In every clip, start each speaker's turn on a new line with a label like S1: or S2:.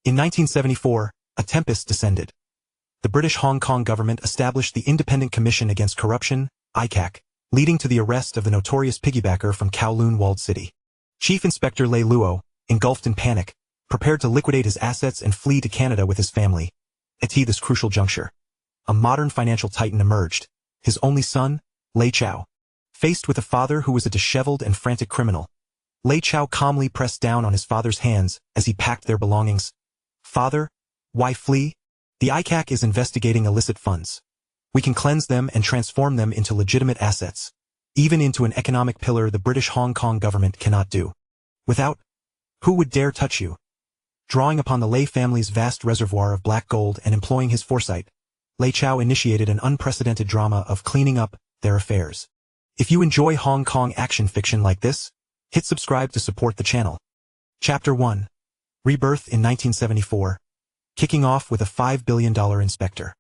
S1: In 1974, a tempest descended. The British Hong Kong government established the Independent Commission Against Corruption, ICAC, leading to the arrest of the notorious piggybacker from Kowloon walled city. Chief Inspector Lei Luo, engulfed in panic, prepared to liquidate his assets and flee to Canada with his family. At this crucial juncture, a modern financial titan emerged, his only son, Lei Chao. Faced with a father who was a disheveled and frantic criminal, Lei Chao calmly pressed down on his father's hands as he packed their belongings. Father, why flee? The ICAC is investigating illicit funds. We can cleanse them and transform them into legitimate assets, even into an economic pillar the British Hong Kong government cannot do. Without, who would dare touch you? Drawing upon the Lei family's vast reservoir of black gold and employing his foresight, Lei Chao initiated an unprecedented drama of cleaning up their affairs. If you enjoy Hong Kong action fiction like this, hit subscribe to support the channel. Chapter 1. Rebirth in 1974. Kicking off with a $5 billion inspector.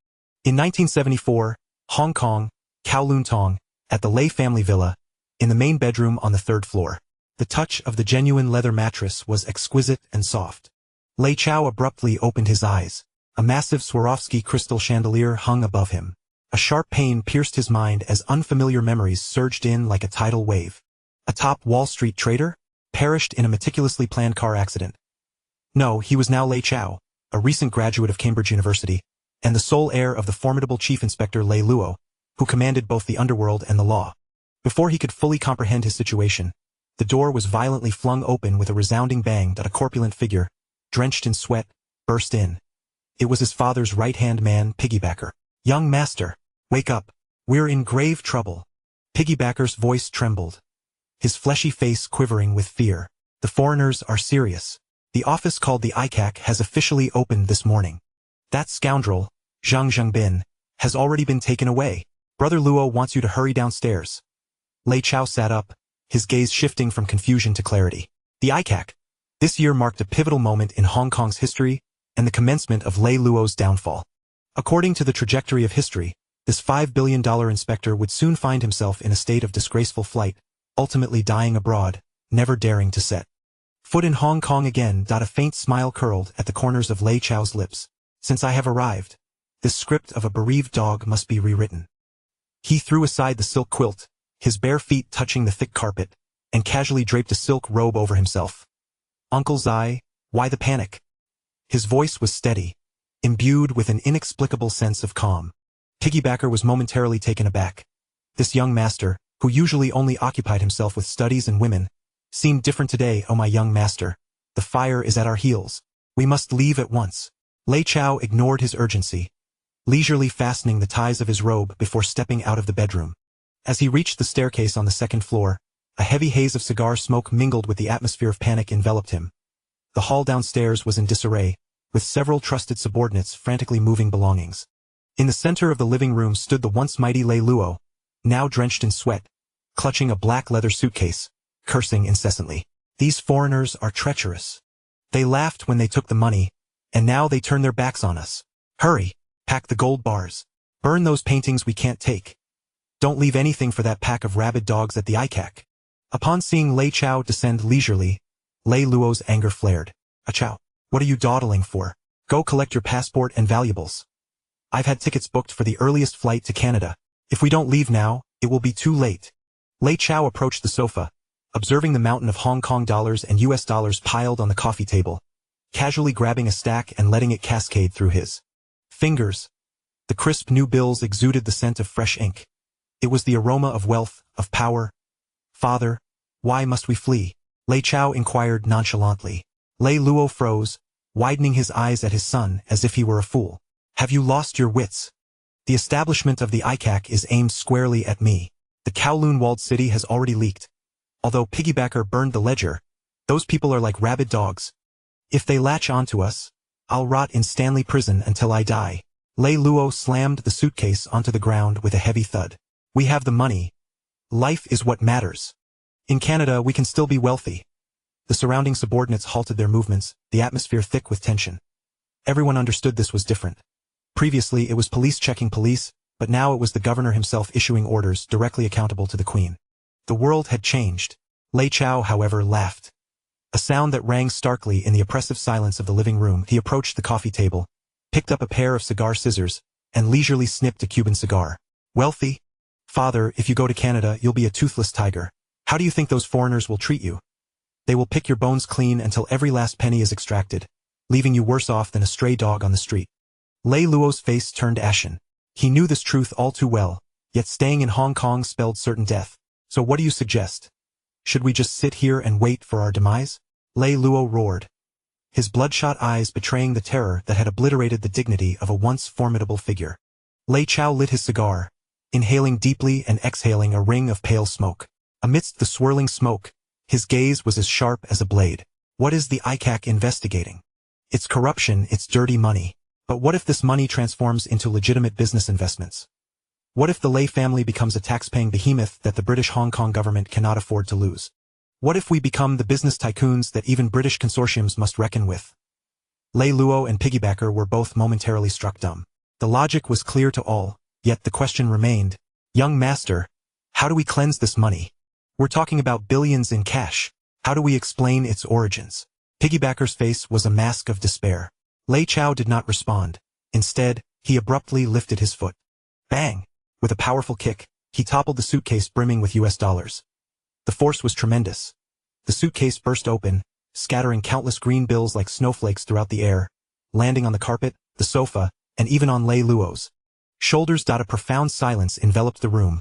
S1: In 1974, Hong Kong, Kowloon Tong, at the Lei family villa, in the main bedroom on the 3rd floor. The touch of the genuine leather mattress was exquisite and soft. Lei Chao abruptly opened his eyes. A massive Swarovski crystal chandelier hung above him. A sharp pain pierced his mind as unfamiliar memories surged in like a tidal wave. A top Wall Street trader? Perished in a meticulously planned car accident. No, he was now Lei Chao, a recent graduate of Cambridge University, and the sole heir of the formidable Chief Inspector Lei Luo, who commanded both the underworld and the law. Before he could fully comprehend his situation, the door was violently flung open with a resounding bang that a corpulent figure, drenched in sweat, burst in. It was his father's right-hand man, Piggybacker. Young master, wake up. We're in grave trouble. Piggybacker's voice trembled, his fleshy face quivering with fear. The foreigners are serious. The office called the ICAC has officially opened this morning. That scoundrel, Zhang Zhengbin, has already been taken away. Brother Luo wants you to hurry downstairs. Lei Chao sat up, his gaze shifting from confusion to clarity. The ICAC. This year marked a pivotal moment in Hong Kong's history and the commencement of Lei Luo's downfall. According to the trajectory of history, this $5 billion inspector would soon find himself in a state of disgraceful flight, ultimately dying abroad, never daring to set foot in Hong Kong again. A faint smile curled at the corners of Lei Chao's lips. Since I have arrived, this script of a bereaved dog must be rewritten. He threw aside the silk quilt, his bare feet touching the thick carpet, and casually draped a silk robe over himself. Uncle Zai, why the panic? His voice was steady, imbued with an inexplicable sense of calm. Piggybacker was momentarily taken aback. This young master, who usually only occupied himself with studies and women, seemed different today. Oh, my young master, the fire is at our heels. We must leave at once. Lei Chao ignored his urgency, leisurely fastening the ties of his robe before stepping out of the bedroom. As he reached the staircase on the 2nd floor, a heavy haze of cigar smoke mingled with the atmosphere of panic enveloped him. The hall downstairs was in disarray, with several trusted subordinates frantically moving belongings. In the center of the living room stood the once mighty Lei Luo, now drenched in sweat, clutching a black leather suitcase, cursing incessantly. These foreigners are treacherous. They laughed when they took the money, and now they turn their backs on us. Hurry, pack the gold bars. Burn those paintings we can't take. Don't leave anything for that pack of rabid dogs at the ICAC. Upon seeing Lei Chao descend leisurely, Lei Luo's anger flared. Chao, what are you dawdling for? Go collect your passport and valuables. I've had tickets booked for the earliest flight to Canada. If we don't leave now, it will be too late. Lei Chao approached the sofa, observing the mountain of Hong Kong dollars and US dollars piled on the coffee table, casually grabbing a stack and letting it cascade through his fingers. The crisp new bills exuded the scent of fresh ink. It was the aroma of wealth, of power. Father, why must we flee? Lei Chao inquired nonchalantly. Lei Luo froze, widening his eyes at his son as if he were a fool. Have you lost your wits? The establishment of the ICAC is aimed squarely at me. The Kowloon walled city has already leaked. Although Piggybacker burned the ledger, those people are like rabid dogs. If they latch onto us, I'll rot in Stanley Prison until I die. Lei Luo slammed the suitcase onto the ground with a heavy thud. We have the money. Life is what matters. In Canada, we can still be wealthy. The surrounding subordinates halted their movements, the atmosphere thick with tension. Everyone understood this was different. Previously, it was police checking police, but now it was the governor himself issuing orders directly accountable to the Queen. The world had changed. Lei Chao, however, laughed. a sound that rang starkly in the oppressive silence of the living room. He approached the coffee table, picked up a pair of cigar scissors, and leisurely snipped a Cuban cigar. Wealthy? Father, if you go to Canada, you'll be a toothless tiger. How do you think those foreigners will treat you? They will pick your bones clean until every last penny is extracted, leaving you worse off than a stray dog on the street. Lei Luo's face turned ashen. He knew this truth all too well, yet staying in Hong Kong spelled certain death. So what do you suggest? Should we just sit here and wait for our demise? Lei Luo roared, his bloodshot eyes betraying the terror that had obliterated the dignity of a once formidable figure. Lei Chao lit his cigar, inhaling deeply and exhaling a ring of pale smoke. Amidst the swirling smoke, his gaze was as sharp as a blade. What is the ICAC investigating? It's corruption, it's dirty money. But what if this money transforms into legitimate business investments? What if the Lei family becomes a tax-paying behemoth that the British Hong Kong government cannot afford to lose? What if we become the business tycoons that even British consortiums must reckon with? Lei Luo and Piggybacker were both momentarily struck dumb. The logic was clear to all, yet the question remained, young master, how do we cleanse this money? We're talking about billions in cash. How do we explain its origins? Piggybacker's face was a mask of despair. Lei Chao did not respond. Instead, he abruptly lifted his foot. Bang! With a powerful kick, he toppled the suitcase brimming with US dollars. The force was tremendous. The suitcase burst open, scattering countless green bills like snowflakes throughout the air, landing on the carpet, the sofa, and even on Lei Luo's shoulders. A profound silence enveloped the room,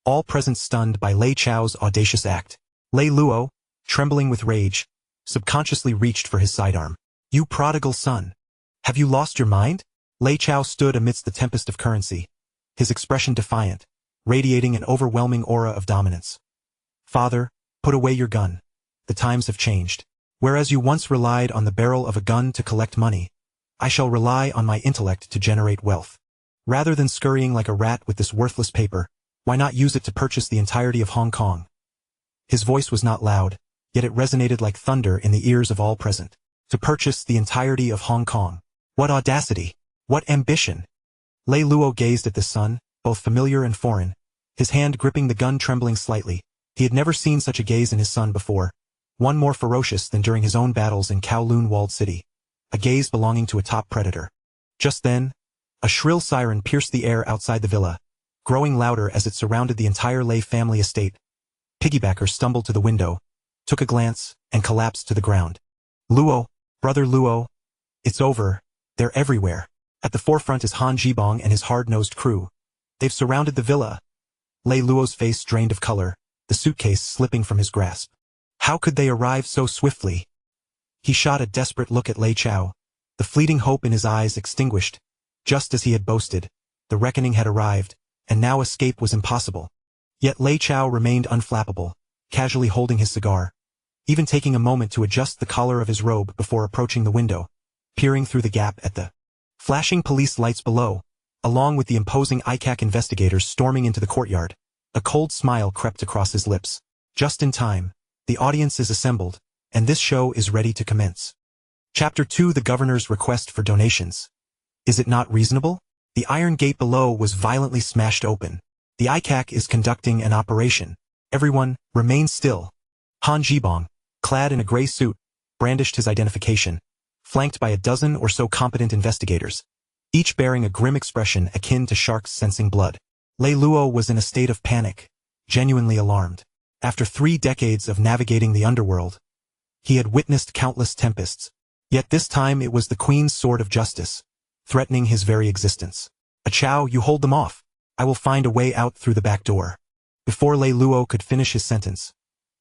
S1: all present stunned by Lei Chao's audacious act. Lei Luo, trembling with rage, subconsciously reached for his sidearm. You prodigal son! Have you lost your mind? Lei Chao stood amidst the tempest of currency, his expression defiant, radiating an overwhelming aura of dominance. Father, put away your gun. The times have changed. Whereas you once relied on the barrel of a gun to collect money, I shall rely on my intellect to generate wealth. Rather than scurrying like a rat with this worthless paper, why not use it to purchase the entirety of Hong Kong? His voice was not loud, yet it resonated like thunder in the ears of all present. To purchase the entirety of Hong Kong. What audacity! What ambition! Lei Luo gazed at the son, both familiar and foreign, his hand gripping the gun trembling slightly. He had never seen such a gaze in his son before, one more ferocious than during his own battles in Kowloon walled city, a gaze belonging to a top predator. Just then, a shrill siren pierced the air outside the villa, growing louder as it surrounded the entire Lei family estate. Piggybacker stumbled to the window, took a glance, and collapsed to the ground. Luo, brother Luo, it's over, they're everywhere. At the forefront is Han Jibong and his hard-nosed crew. They've surrounded the villa. Lei Luo's face drained of color, the suitcase slipping from his grasp. How could they arrive so swiftly? He shot a desperate look at Lei Chao, the fleeting hope in his eyes extinguished. Just as he had boasted, the reckoning had arrived, and now escape was impossible. Yet Lei Chao remained unflappable, casually holding his cigar, even taking a moment to adjust the collar of his robe before approaching the window, peering through the gap at the flashing police lights below, along with the imposing ICAC investigators storming into the courtyard. A cold smile crept across his lips. Just in time, the audience is assembled, and this show is ready to commence. Chapter 2: The Governor's Request for Donations. Is it not reasonable? The iron gate below was violently smashed open. The ICAC is conducting an operation. Everyone, remain still. Han Jibong, clad in a gray suit, brandished his identification, flanked by a dozen or so competent investigators, each bearing a grim expression akin to sharks sensing blood. Lei Luo was in a state of panic, genuinely alarmed. After 3 decades of navigating the underworld, he had witnessed countless tempests, yet this time it was the Queen's sword of justice, threatening his very existence. Chao, you hold them off. I will find a way out through the back door. Before Lei Luo could finish his sentence,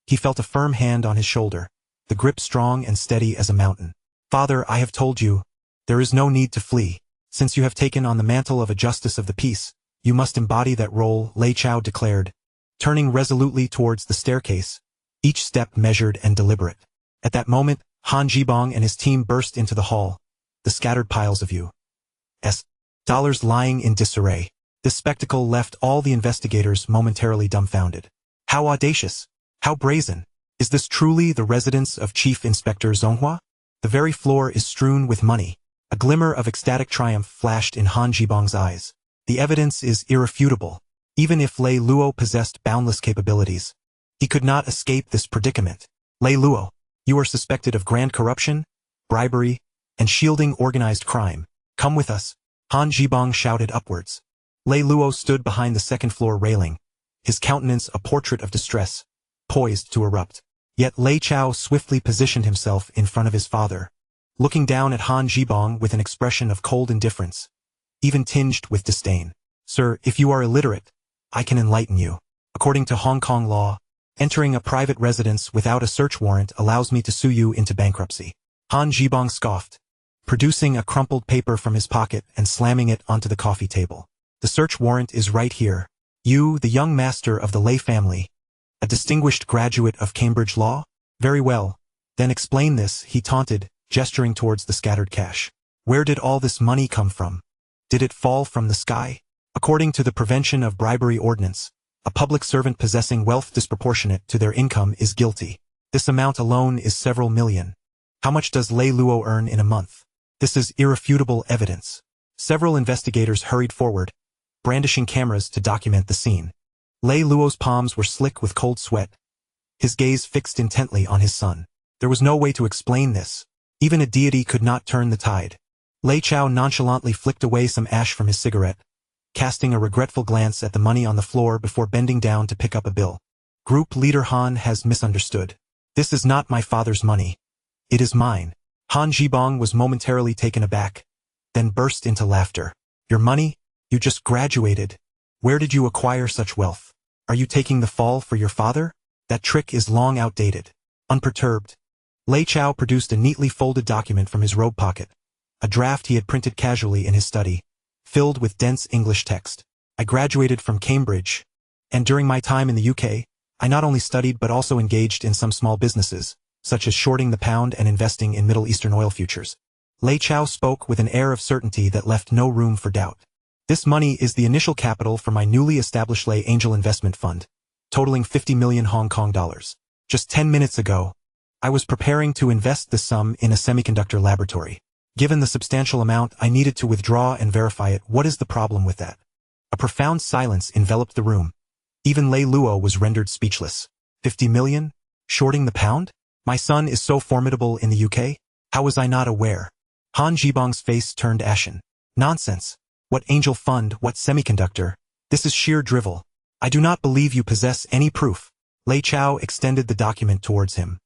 S1: he felt a firm hand on his shoulder, the grip strong and steady as a mountain. Father, I have told you, there is no need to flee. Since you have taken on the mantle of a justice of the peace, you must embody that role, Lei Chao declared, turning resolutely towards the staircase, each step measured and deliberate. At that moment, Han Jibong and his team burst into the hall, the scattered piles of US dollars lying in disarray. This spectacle left all the investigators momentarily dumbfounded. How audacious! How brazen! Is this truly the residence of Chief Inspector Zonghua? The very floor is strewn with money. A glimmer of ecstatic triumph flashed in Han Jibong's eyes. The evidence is irrefutable. Even if Lei Luo possessed boundless capabilities, he could not escape this predicament. Lei Luo, You are suspected of grand corruption, bribery, and shielding organized crime. Come with us. Han Jibong shouted upwards. Lei Luo stood behind the second-floor railing, his countenance a portrait of distress, poised to erupt. Yet Lei Chao swiftly positioned himself in front of his father, looking down at Han Jibong with an expression of cold indifference, even tinged with disdain. Sir, if you are illiterate, I can enlighten you. According to Hong Kong law, entering a private residence without a search warrant allows me to sue you into bankruptcy. Han Jibong scoffed, producing a crumpled paper from his pocket and slamming it onto the coffee table. The search warrant is right here. You, the young master of the Lei family, a distinguished graduate of Cambridge Law? Very well. Then explain this, he taunted, gesturing towards the scattered cash. Where did all this money come from? Did it fall from the sky? According to the Prevention of Bribery Ordinance, a public servant possessing wealth disproportionate to their income is guilty. This amount alone is several million. How much does Lei Luo earn in a month? This is irrefutable evidence. Several investigators hurried forward, brandishing cameras to document the scene. Lei Luo's palms were slick with cold sweat, his gaze fixed intently on his son. There was no way to explain this. Even a deity could not turn the tide. Lei Chao nonchalantly flicked away some ash from his cigarette, casting a regretful glance at the money on the floor before bending down to pick up a bill. Group leader Han has misunderstood. This is not my father's money. It is mine. Han Jibong was momentarily taken aback, then burst into laughter. Your money? You just graduated. Where did you acquire such wealth? Are you taking the fall for your father? That trick is long outdated. Unperturbed, Lei Chao produced a neatly folded document from his robe pocket, a draft he had printed casually in his study, filled with dense English text. I graduated from Cambridge, and during my time in the UK, I not only studied but also engaged in some small businesses, such as shorting the pound and investing in Middle Eastern oil futures. Lei Chao spoke with an air of certainty that left no room for doubt. This money is the initial capital for my newly established Lei Angel Investment Fund, totaling 50 million Hong Kong dollars. Just 10 minutes ago, I was preparing to invest the sum in a semiconductor laboratory. Given the substantial amount, I needed to withdraw and verify it. What is the problem with that? A profound silence enveloped the room. Even Lei Luo was rendered speechless. 50 million? Shorting the pound? My son is so formidable in the UK? How was I not aware? Han Jibong's face turned ashen. Nonsense. What angel fund, what semiconductor? This is sheer drivel. I do not believe you possess any proof. Lei Chao extended the document towards him.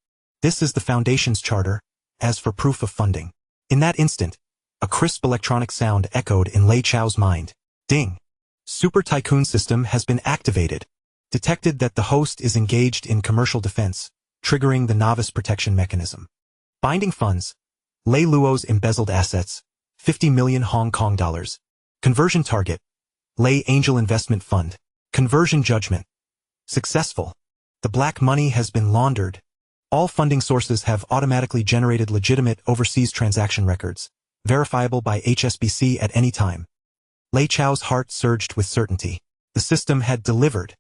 S1: This is the Foundation's charter, as for proof of funding. In that instant, a crisp electronic sound echoed in Lei Chao's mind. Ding! Super Tycoon system has been activated. Detected that the host is engaged in commercial defense, triggering the novice protection mechanism. Binding funds. Lei Luo's embezzled assets, 50 million Hong Kong dollars. Conversion target. Lei Angel Investment Fund. Conversion judgment. Successful. The black money has been laundered. All funding sources have automatically generated legitimate overseas transaction records, verifiable by HSBC at any time. Lei Chao's heart surged with certainty. The system had delivered.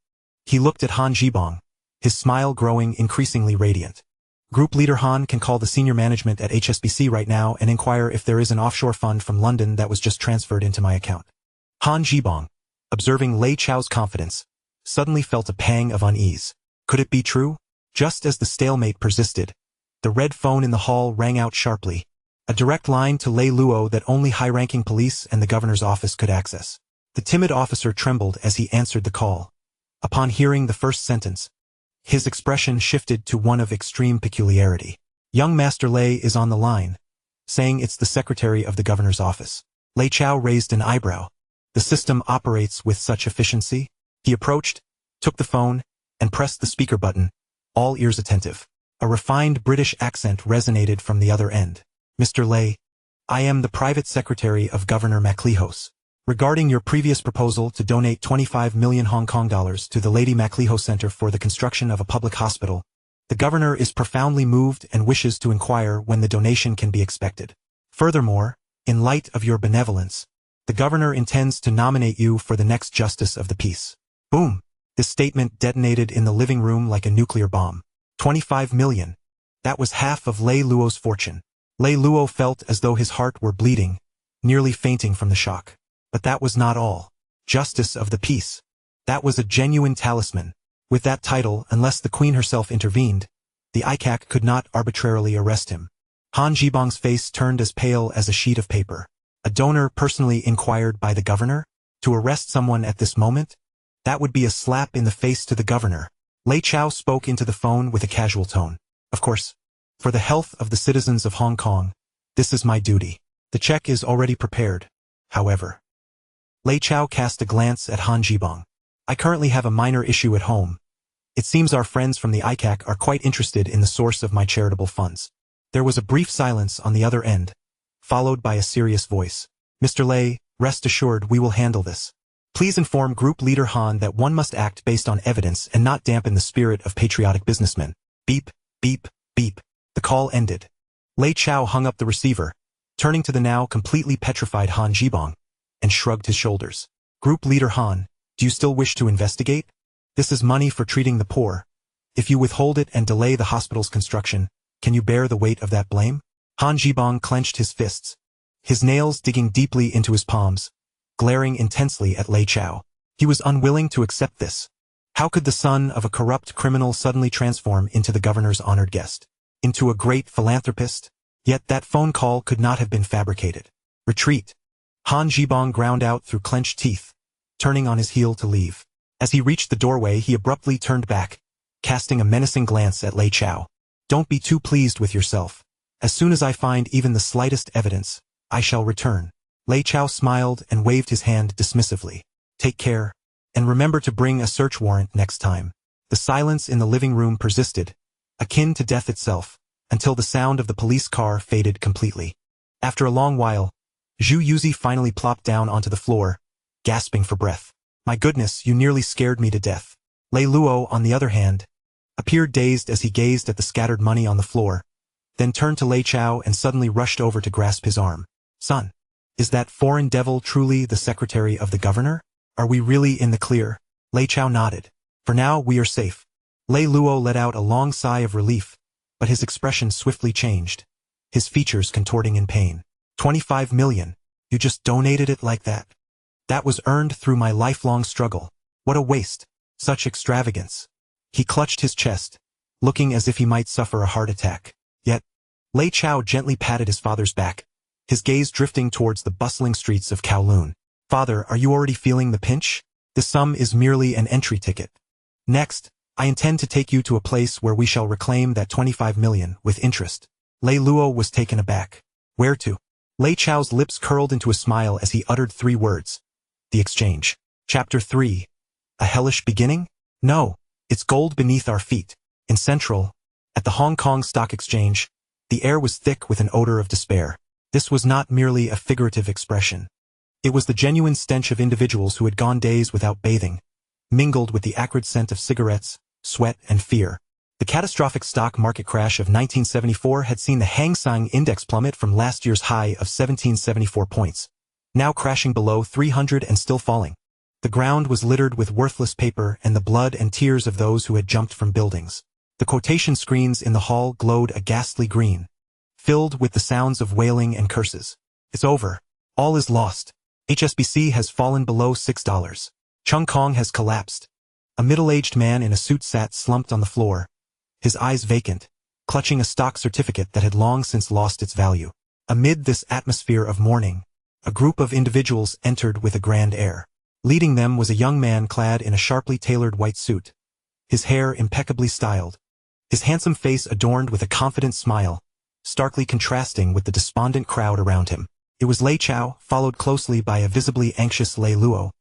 S1: He looked at Han Jibong, his smile growing increasingly radiant. Group leader Han can call the senior management at HSBC right now and inquire if there is an offshore fund from London that was just transferred into my account. Han Jibong, observing Lei Chao's confidence, suddenly felt a pang of unease. Could it be true? Just as the stalemate persisted, the red phone in the hall rang out sharply, a direct line to Lei Luo that only high-ranking police and the governor's office could access. The timid officer trembled as he answered the call. Upon hearing the first sentence, his expression shifted to one of extreme peculiarity. Young Master Lei is on the line, saying it's the secretary of the governor's office. Lei Chao raised an eyebrow. The system operates with such efficiency? He approached, took the phone, and pressed the speaker button, all ears attentive. A refined British accent resonated from the other end. Mr. Lei, I am the private secretary of Governor MacLehose. Regarding your previous proposal to donate 25 million Hong Kong dollars to the Lady MacLehose Center for the construction of a public hospital, the governor is profoundly moved and wishes to inquire when the donation can be expected. Furthermore, in light of your benevolence, the governor intends to nominate you for the next justice of the peace. Boom! This statement detonated in the living room like a nuclear bomb. 25 million. That was half of Lei Luo's fortune. Lei Luo felt as though his heart were bleeding, nearly fainting from the shock. But that was not all. Justice of the peace. That was a genuine talisman. With that title, unless the Queen herself intervened, the ICAC could not arbitrarily arrest him. Han Jibong's face turned as pale as a sheet of paper. A donor personally inquired by the governor? To arrest someone at this moment? That would be a slap in the face to the governor. Lei Chao spoke into the phone with a casual tone. Of course. For the health of the citizens of Hong Kong, this is my duty. The check is already prepared. However, Lei Chao cast a glance at Han Jibong. I currently have a minor issue at home. It seems our friends from the ICAC are quite interested in the source of my charitable funds. There was a brief silence on the other end, followed by a serious voice. Mr. Lei, rest assured we will handle this. Please inform Group Leader Han that one must act based on evidence and not dampen the spirit of patriotic businessmen. Beep, beep, beep. The call ended. Lei Chao hung up the receiver, turning to the now completely petrified Han Jibong, and shrugged his shoulders. Group Leader Han, do you still wish to investigate? This is money for treating the poor. If you withhold it and delay the hospital's construction, can you bear the weight of that blame? Han Jibong clenched his fists, his nails digging deeply into his palms, glaring intensely at Lei Chao. He was unwilling to accept this. How could the son of a corrupt criminal suddenly transform into the governor's honored guest? Into a great philanthropist? Yet that phone call could not have been fabricated. Retreat. Han Jibong ground out through clenched teeth, turning on his heel to leave. As he reached the doorway, he abruptly turned back, casting a menacing glance at Lei Chao. Don't be too pleased with yourself. As soon as I find even the slightest evidence, I shall return. Lei Chao smiled and waved his hand dismissively. Take care, and remember to bring a search warrant next time. The silence in the living room persisted, akin to death itself, until the sound of the police car faded completely. After a long while, Zhu Yuzi finally plopped down onto the floor, gasping for breath. My goodness, you nearly scared me to death. Lei Luo, on the other hand, appeared dazed as he gazed at the scattered money on the floor, then turned to Lei Chao and suddenly rushed over to grasp his arm. Son, is that foreign devil truly the secretary of the governor? Are we really in the clear? Lei Chao nodded. For now, we are safe. Lei Luo let out a long sigh of relief, but his expression swiftly changed, his features contorting in pain. 25 million. You just donated it like that? That was earned through my lifelong struggle. What a waste. Such extravagance. He clutched his chest, looking as if he might suffer a heart attack. Yet, Lei Chao gently patted his father's back, his gaze drifting towards the bustling streets of Kowloon. Father, are you already feeling the pinch? The sum is merely an entry ticket. Next, I intend to take you to a place where we shall reclaim that 25 million with interest. Lei Luo was taken aback. Where to? Lei Chao's lips curled into a smile as he uttered 3 words. The exchange. Chapter 3. A hellish beginning? No, it's gold beneath our feet. In Central, at the Hong Kong Stock Exchange, the air was thick with an odor of despair. This was not merely a figurative expression. It was the genuine stench of individuals who had gone days without bathing, mingled with the acrid scent of cigarettes, sweat, and fear. The catastrophic stock market crash of 1974 had seen the Hang Seng Index plummet from last year's high of 1774 points, now crashing below 300 and still falling. The ground was littered with worthless paper and the blood and tears of those who had jumped from buildings. The quotation screens in the hall glowed a ghastly green, filled with the sounds of wailing and curses. It's over. All is lost. HSBC has fallen below $6. Chung Kong has collapsed. A middle-aged man in a suit sat slumped on the floor, his eyes vacant, clutching a stock certificate that had long since lost its value. Amid this atmosphere of mourning, a group of individuals entered with a grand air. Leading them was a young man clad in a sharply tailored white suit, his hair impeccably styled, his handsome face adorned with a confident smile, starkly contrasting with the despondent crowd around him. It was Lei Chao, followed closely by a visibly anxious Lei Luo,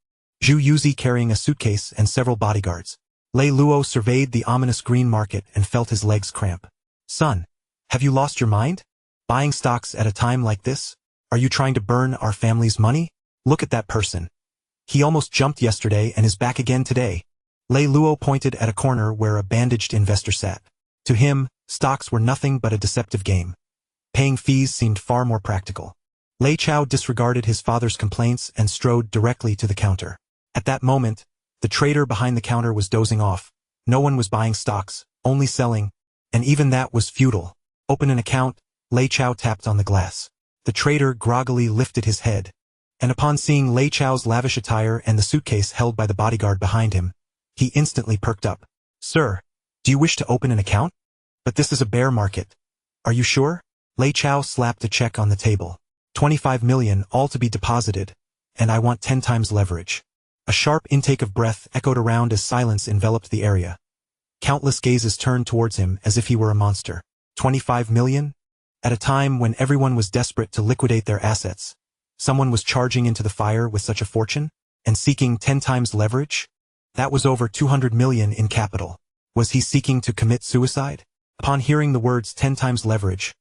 S1: Zhu Yuzi carrying a suitcase and several bodyguards. Lei Luo surveyed the ominous green market and felt his legs cramp. Son, have you lost your mind? Buying stocks at a time like this? Are you trying to burn our family's money? Look at that person. He almost jumped yesterday and is back again today. Lei Luo pointed at a corner where a bandaged investor sat. To him, stocks were nothing but a deceptive game. Paying fees seemed far more practical. Lei Chao disregarded his father's complaints and strode directly to the counter. At that moment, the trader behind the counter was dozing off. No one was buying stocks, only selling, and even that was futile. Open an account, Lei Chao tapped on the glass. The trader groggily lifted his head, and upon seeing Lei Chao's lavish attire and the suitcase held by the bodyguard behind him, he instantly perked up. Sir, do you wish to open an account? But this is a bear market. Are you sure? Lei Chao slapped a check on the table. 25 million, all to be deposited, and I want 10 times leverage. A sharp intake of breath echoed around as silence enveloped the area. Countless gazes turned towards him as if he were a monster. 25 million? At a time when everyone was desperate to liquidate their assets, someone was charging into the fire with such a fortune? And seeking 10 times leverage? That was over 200 million in capital. Was he seeking to commit suicide? Upon hearing the words 10 times leverage,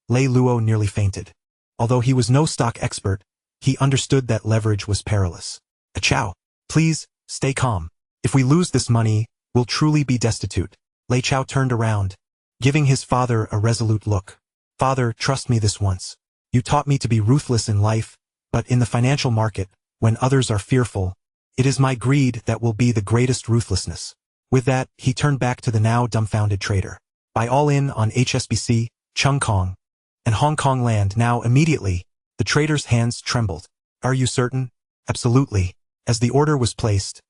S1: Lei Luo nearly fainted. Although he was no stock expert, he understood that leverage was perilous. Chao, please, stay calm. If we lose this money, we'll truly be destitute. Lei Chao turned around, giving his father a resolute look. Father, trust me this once. You taught me to be ruthless in life, but in the financial market, when others are fearful, it is my greed that will be the greatest ruthlessness. With that, he turned back to the now dumbfounded trader. Buy all in on HSBC, Cheung Kong, and Hong Kong land now immediately. The trader's hands trembled. Are you certain? Absolutely. As the order was placed,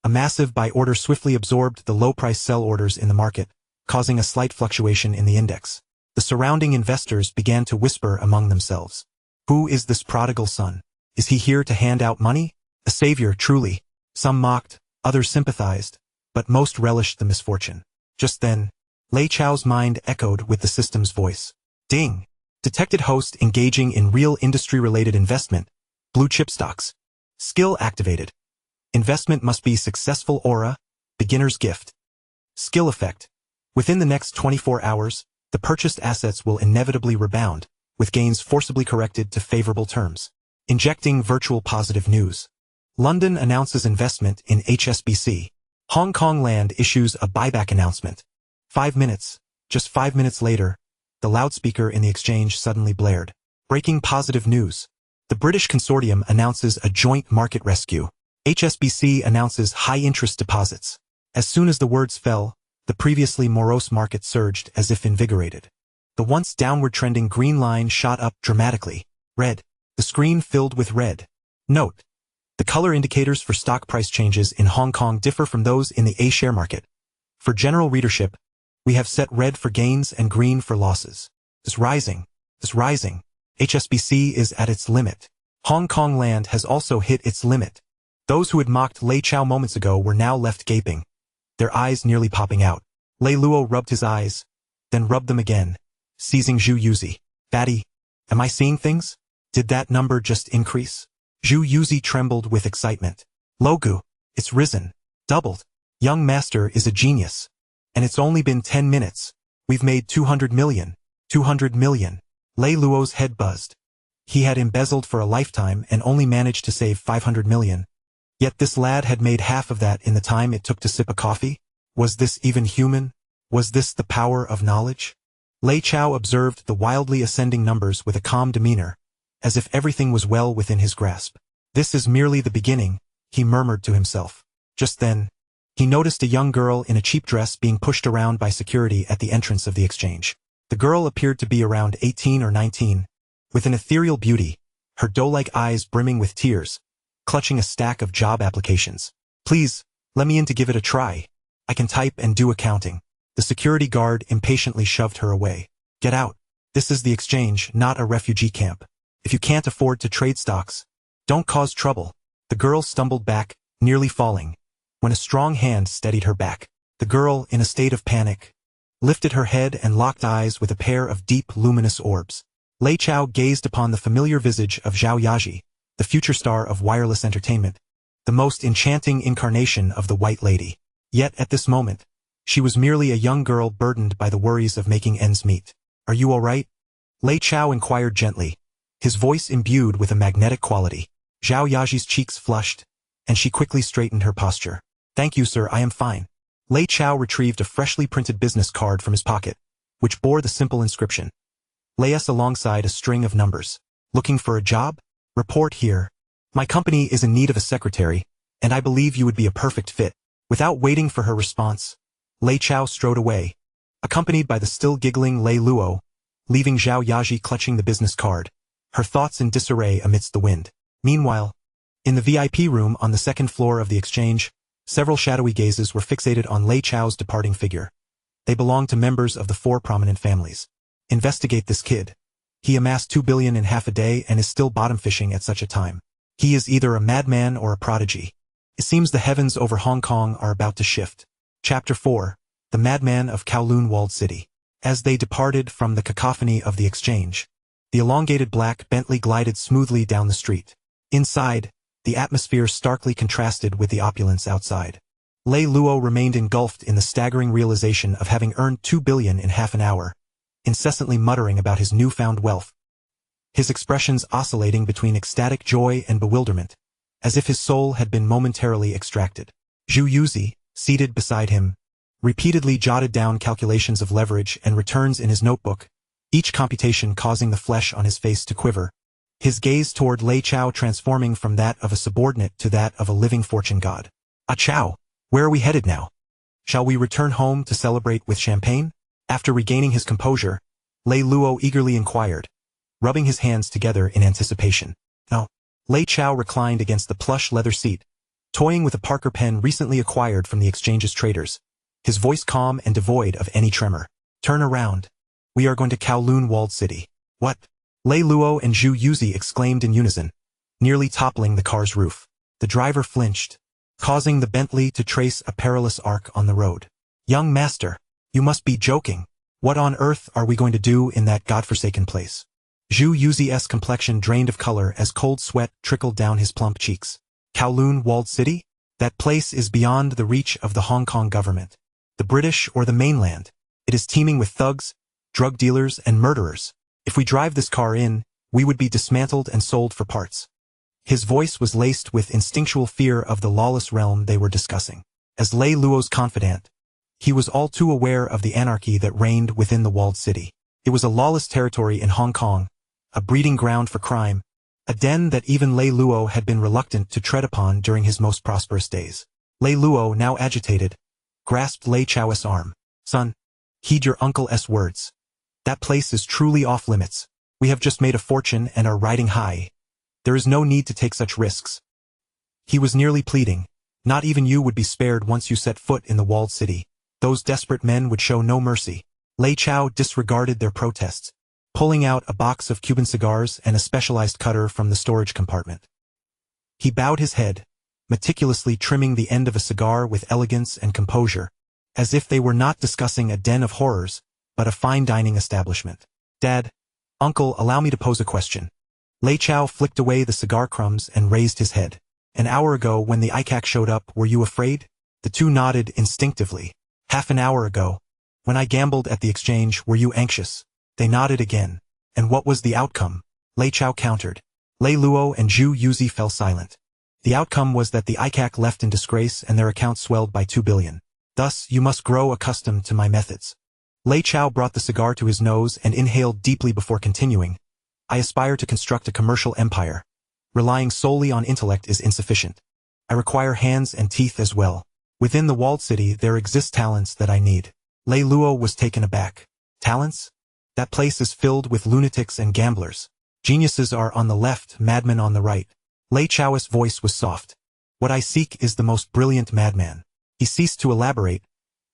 S1: a massive buy order swiftly absorbed the low-price sell orders in the market, causing a slight fluctuation in the index. The surrounding investors began to whisper among themselves. Who is this prodigal son? Is he here to hand out money? A savior, truly. Some mocked, others sympathized, but most relished the misfortune. Just then, Lei Chao's mind echoed with the system's voice. Ding! Detected host engaging in real industry-related investment. Blue chip stocks. Skill activated. Investment must be successful aura. Beginner's gift. Skill effect. Within the next 24 hours, the purchased assets will inevitably rebound, with gains forcibly corrected to favorable terms. Injecting virtual positive news. London announces investment in HSBC. Hong Kong land issues a buyback announcement. 5 minutes. Just 5 minutes later, the loudspeaker in the exchange suddenly blared. Breaking positive news. The British consortium announces a joint market rescue. HSBC announces high-interest deposits. As soon as the words fell, the previously morose market surged as if invigorated. The once downward-trending green line shot up dramatically. Red. The screen filled with red. Note: the color indicators for stock price changes in Hong Kong differ from those in the A-share market. For general readership, we have set red for gains and green for losses. This rising. HSBC is at its limit. Hong Kong land has also hit its limit. Those who had mocked Lei Chao moments ago were now left gaping, their eyes nearly popping out. Lei Luo rubbed his eyes, then rubbed them again, seizing Zhu Yuzi. Batty, am I seeing things? Did that number just increase? Zhu Yuzi trembled with excitement. Logu, it's risen. Doubled. Young master is a genius. And it's only been 10 minutes. We've made 200 million. 200 million. Lei Luo's head buzzed. He had embezzled for a lifetime and only managed to save 500 million. Yet this lad had made half of that in the time it took to sip a coffee? Was this even human? Was this the power of knowledge? Lei Chao observed the wildly ascending numbers with a calm demeanor, as if everything was well within his grasp. This is merely the beginning, he murmured to himself. Just then, he noticed a young girl in a cheap dress being pushed around by security at the entrance of the exchange. The girl appeared to be around 18 or 19, with an ethereal beauty, her doe-like eyes brimming with tears, clutching a stack of job applications. Please, let me in to give it a try. I can type and do accounting. The security guard impatiently shoved her away. Get out. This is the exchange, not a refugee camp. If you can't afford to trade stocks, don't cause trouble. The girl stumbled back, nearly falling, when a strong hand steadied her back. The girl, in a state of panic, lifted her head and locked eyes with a pair of deep, luminous orbs. Lei Chao gazed upon the familiar visage of Zhao Yaji, the future star of wireless entertainment, the most enchanting incarnation of the White Lady. Yet at this moment, she was merely a young girl burdened by the worries of making ends meet. Are you all right? Lei Chao inquired gently, his voice imbued with a magnetic quality. Zhao Yaji's cheeks flushed, and she quickly straightened her posture. Thank you, sir, I am fine. Lei Chao retrieved a freshly printed business card from his pocket, which bore the simple inscription. Lay us alongside a string of numbers. Looking for a job? Report here. My company is in need of a secretary, and I believe you would be a perfect fit. Without waiting for her response, Lei Chao strode away, accompanied by the still giggling Lei Luo, leaving Zhao Yaji clutching the business card, her thoughts in disarray amidst the wind. Meanwhile, in the VIP room on the second floor of the exchange, several shadowy gazes were fixated on Lei Chao's departing figure. They belong to members of the 4 prominent families. Investigate this kid. He amassed 2 billion in half a day and is still bottom fishing at such a time. He is either a madman or a prodigy. It seems the heavens over Hong Kong are about to shift. Chapter 4. The Madman of Kowloon Walled City. As they departed from the cacophony of the exchange, the elongated black Bentley glided smoothly down the street. Inside, the atmosphere starkly contrasted with the opulence outside. Lei Luo remained engulfed in the staggering realization of having earned 2 billion in half an hour, incessantly muttering about his newfound wealth, his expressions oscillating between ecstatic joy and bewilderment, as if his soul had been momentarily extracted. Zhu Yuzi, seated beside him, repeatedly jotted down calculations of leverage and returns in his notebook, each computation causing the flesh on his face to quiver, his gaze toward Lei Chao transforming from that of a subordinate to that of a living fortune god. "Ah Chao, where are we headed now? Shall we return home to celebrate with champagne?" After regaining his composure, Lei Luo eagerly inquired, rubbing his hands together in anticipation. "No." Lei Chao reclined against the plush leather seat, toying with a Parker pen recently acquired from the exchange's traders, his voice calm and devoid of any tremor. "Turn around. We are going to Kowloon Walled City." "What?" Lei Luo and Zhu Yuzi exclaimed in unison, nearly toppling the car's roof. The driver flinched, causing the Bentley to trace a perilous arc on the road. "Young master, you must be joking. What on earth are we going to do in that godforsaken place?" Zhu Yuzi's complexion drained of color as cold sweat trickled down his plump cheeks. "Kowloon Walled City? That place is beyond the reach of the Hong Kong government, the British or the mainland. It is teeming with thugs, drug dealers, and murderers. If we drive this car in, we would be dismantled and sold for parts." His voice was laced with instinctual fear of the lawless realm they were discussing. As Lei Luo's confidant, he was all too aware of the anarchy that reigned within the walled city. It was a lawless territory in Hong Kong, a breeding ground for crime, a den that even Lei Luo had been reluctant to tread upon during his most prosperous days. Lei Luo, now agitated, grasped Lei Chao's arm. "Son, heed your uncle's words. That place is truly off limits. We have just made a fortune and are riding high. There is no need to take such risks." He was nearly pleading. "Not even you would be spared once you set foot in the walled city. Those desperate men would show no mercy." Lei Chao disregarded their protests, pulling out a box of Cuban cigars and a specialized cutter from the storage compartment. He bowed his head, meticulously trimming the end of a cigar with elegance and composure, as if they were not discussing a den of horrors, but a fine dining establishment. "Dad, Uncle, allow me to pose a question." Lei Chao flicked away the cigar crumbs and raised his head. "An hour ago when the ICAC showed up, were you afraid?" The two nodded instinctively. "Half an hour ago, when I gambled at the exchange, were you anxious?" They nodded again. "And what was the outcome?" Lei Chao countered. Lei Luo and Zhu Yuzi fell silent. "The outcome was that the ICAC left in disgrace and their account swelled by 2 billion. Thus, you must grow accustomed to my methods." Lei Chao brought the cigar to his nose and inhaled deeply before continuing. "I aspire to construct a commercial empire. Relying solely on intellect is insufficient. I require hands and teeth as well. Within the walled city there exist talents that I need." Lei Luo was taken aback. "Talents? That place is filled with lunatics and gamblers. Geniuses are on the left, madmen on the right." Lei Chao's voice was soft. "What I seek is the most brilliant madman." He ceased to elaborate,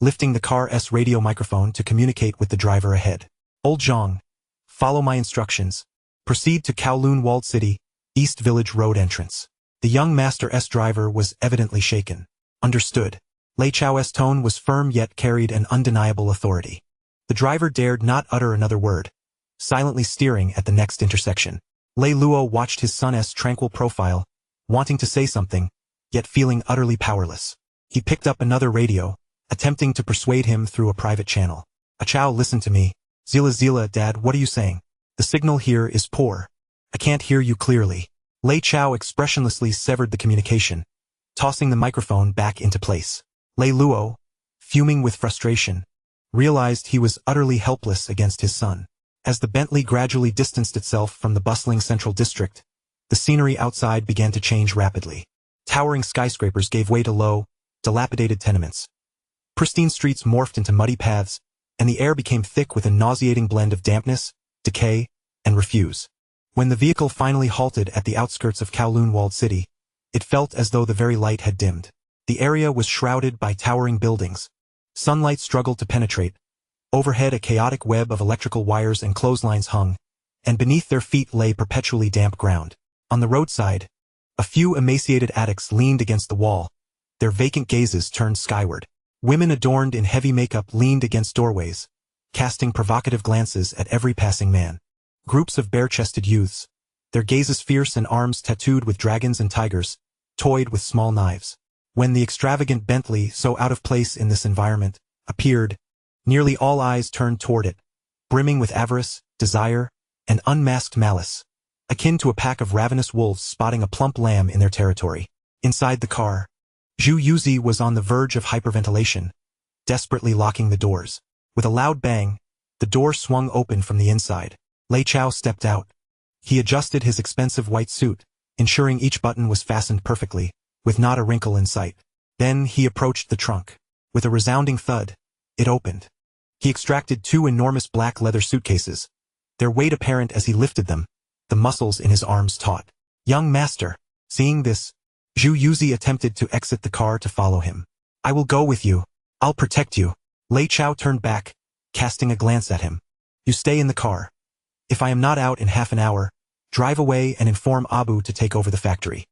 S1: lifting the car's radio microphone to communicate with the driver ahead. "Old Zhang, follow my instructions. Proceed to Kowloon Walled City, East Village Road entrance." The young Master-S driver was evidently shaken. "Understood." Lei Chao's tone was firm yet carried an undeniable authority. The driver dared not utter another word, silently steering at the next intersection. Lei Luo watched his son's tranquil profile, wanting to say something, yet feeling utterly powerless. He picked up another radio, attempting to persuade him through a private channel. "Ah Chao, listen to me." Zila, Dad, what are you saying?" "The signal here is poor. I can't hear you clearly." Lei Chao expressionlessly severed the communication, tossing the microphone back into place. Lei Luo, fuming with frustration, realized he was utterly helpless against his son. As the Bentley gradually distanced itself from the bustling central district, the scenery outside began to change rapidly. Towering skyscrapers gave way to low, dilapidated tenements. Pristine streets morphed into muddy paths, and the air became thick with a nauseating blend of dampness, decay, and refuse. When the vehicle finally halted at the outskirts of Kowloon Walled City, it felt as though the very light had dimmed. The area was shrouded by towering buildings, Sunlight struggled to penetrate. Overhead a chaotic web of electrical wires and clotheslines hung, and beneath their feet lay perpetually damp ground. On the roadside, a few emaciated addicts leaned against the wall, their vacant gazes turned skyward. Women adorned in heavy makeup leaned against doorways, casting provocative glances at every passing man. Groups of bare-chested youths, their gazes fierce and arms tattooed with dragons and tigers, toyed with small knives. When the extravagant Bentley, so out of place in this environment, appeared, nearly all eyes turned toward it, brimming with avarice, desire, and unmasked malice, akin to a pack of ravenous wolves spotting a plump lamb in their territory. Inside the car, Zhu Yuzi was on the verge of hyperventilation, desperately locking the doors. With a loud bang, the door swung open from the inside. Lei Chao stepped out. He adjusted his expensive white suit, ensuring each button was fastened perfectly, with not a wrinkle in sight. Then he approached the trunk. With a resounding thud, it opened. He extracted 2 enormous black leather suitcases, their weight apparent as he lifted them, the muscles in his arms taut. Young master. Seeing this, Zhu Yuzi attempted to exit the car to follow him. I will go with you. I'll protect you. Lei Chao turned back, casting a glance at him. You stay in the car. If I am not out in half an hour, drive away and inform Abu to take over the factory.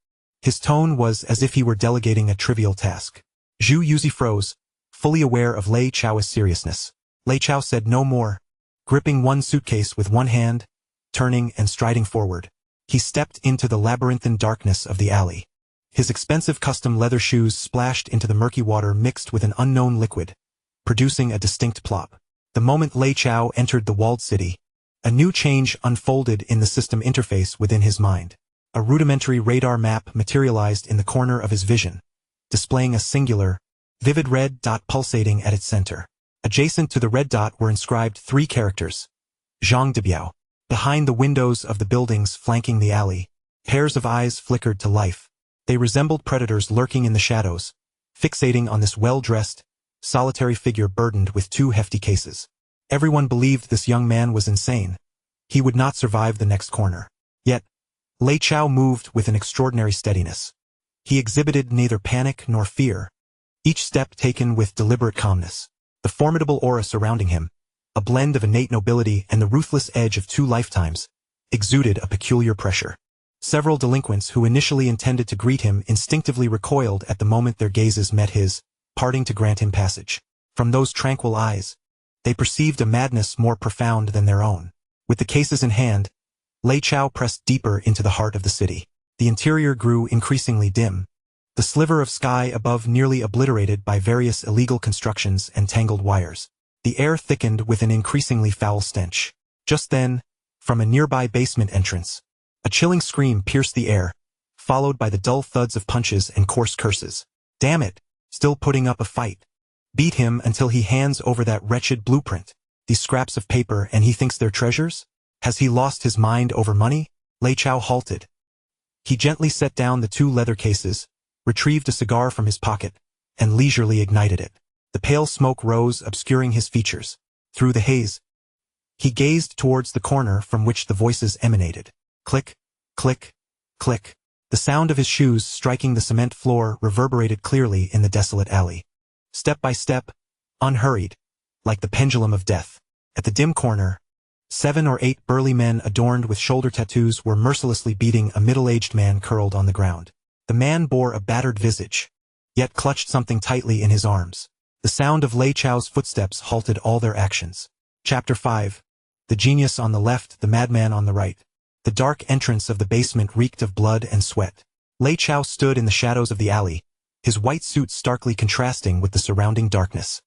S1: His tone was as if he were delegating a trivial task. Zhu Yuzi froze, fully aware of Lei Chao's seriousness. Lei Chao said no more, gripping one suitcase with one hand, turning and striding forward. He stepped into the labyrinthine darkness of the alley. His expensive custom leather shoes splashed into the murky water mixed with an unknown liquid, producing a distinct plop. The moment Lei Chao entered the walled city, a new change unfolded in the system interface within his mind. A rudimentary radar map materialized in the corner of his vision, displaying a singular, vivid red dot pulsating at its center. Adjacent to the red dot were inscribed 3 characters. Zhang Debiao. Behind the windows of the buildings flanking the alley, pairs of eyes flickered to life. They resembled predators lurking in the shadows, fixating on this well-dressed, solitary figure burdened with 2 hefty cases. Everyone believed this young man was insane. He would not survive the next corner. Yet, Lei Chao moved with an extraordinary steadiness. He exhibited neither panic nor fear, each step taken with deliberate calmness. The formidable aura surrounding him, a blend of innate nobility and the ruthless edge of 2 lifetimes, exuded a peculiar pressure. Several delinquents who initially intended to greet him instinctively recoiled at the moment their gazes met his, parting to grant him passage. From those tranquil eyes, they perceived a madness more profound than their own. With the cases in hand, Lei Chao pressed deeper into the heart of the city. The interior grew increasingly dim, the sliver of sky above nearly obliterated by various illegal constructions and tangled wires. The air thickened with an increasingly foul stench. Just then, from a nearby basement entrance, a chilling scream pierced the air, followed by the dull thuds of punches and coarse curses. Damn it, still putting up a fight. Beat him until he hands over that wretched blueprint. These scraps of paper and he thinks they're treasures? Has he lost his mind over money? Lei Chao halted. He gently set down the 2 leather cases, retrieved a cigar from his pocket, and leisurely ignited it. The pale smoke rose, obscuring his features. Through the haze, he gazed towards the corner from which the voices emanated. Click, click, click. The sound of his shoes striking the cement floor reverberated clearly in the desolate alley. Step by step, unhurried, like the pendulum of death. At the dim corner, 7 or 8 burly men adorned with shoulder tattoos were mercilessly beating a middle-aged man curled on the ground. The man bore a battered visage, yet clutched something tightly in his arms. The sound of Lei Chao's footsteps halted all their actions. Chapter 5. The genius on the left, the madman on the right. The dark entrance of the basement reeked of blood and sweat. Lei Chao stood in the shadows of the alley, his white suit starkly contrasting with the surrounding darkness.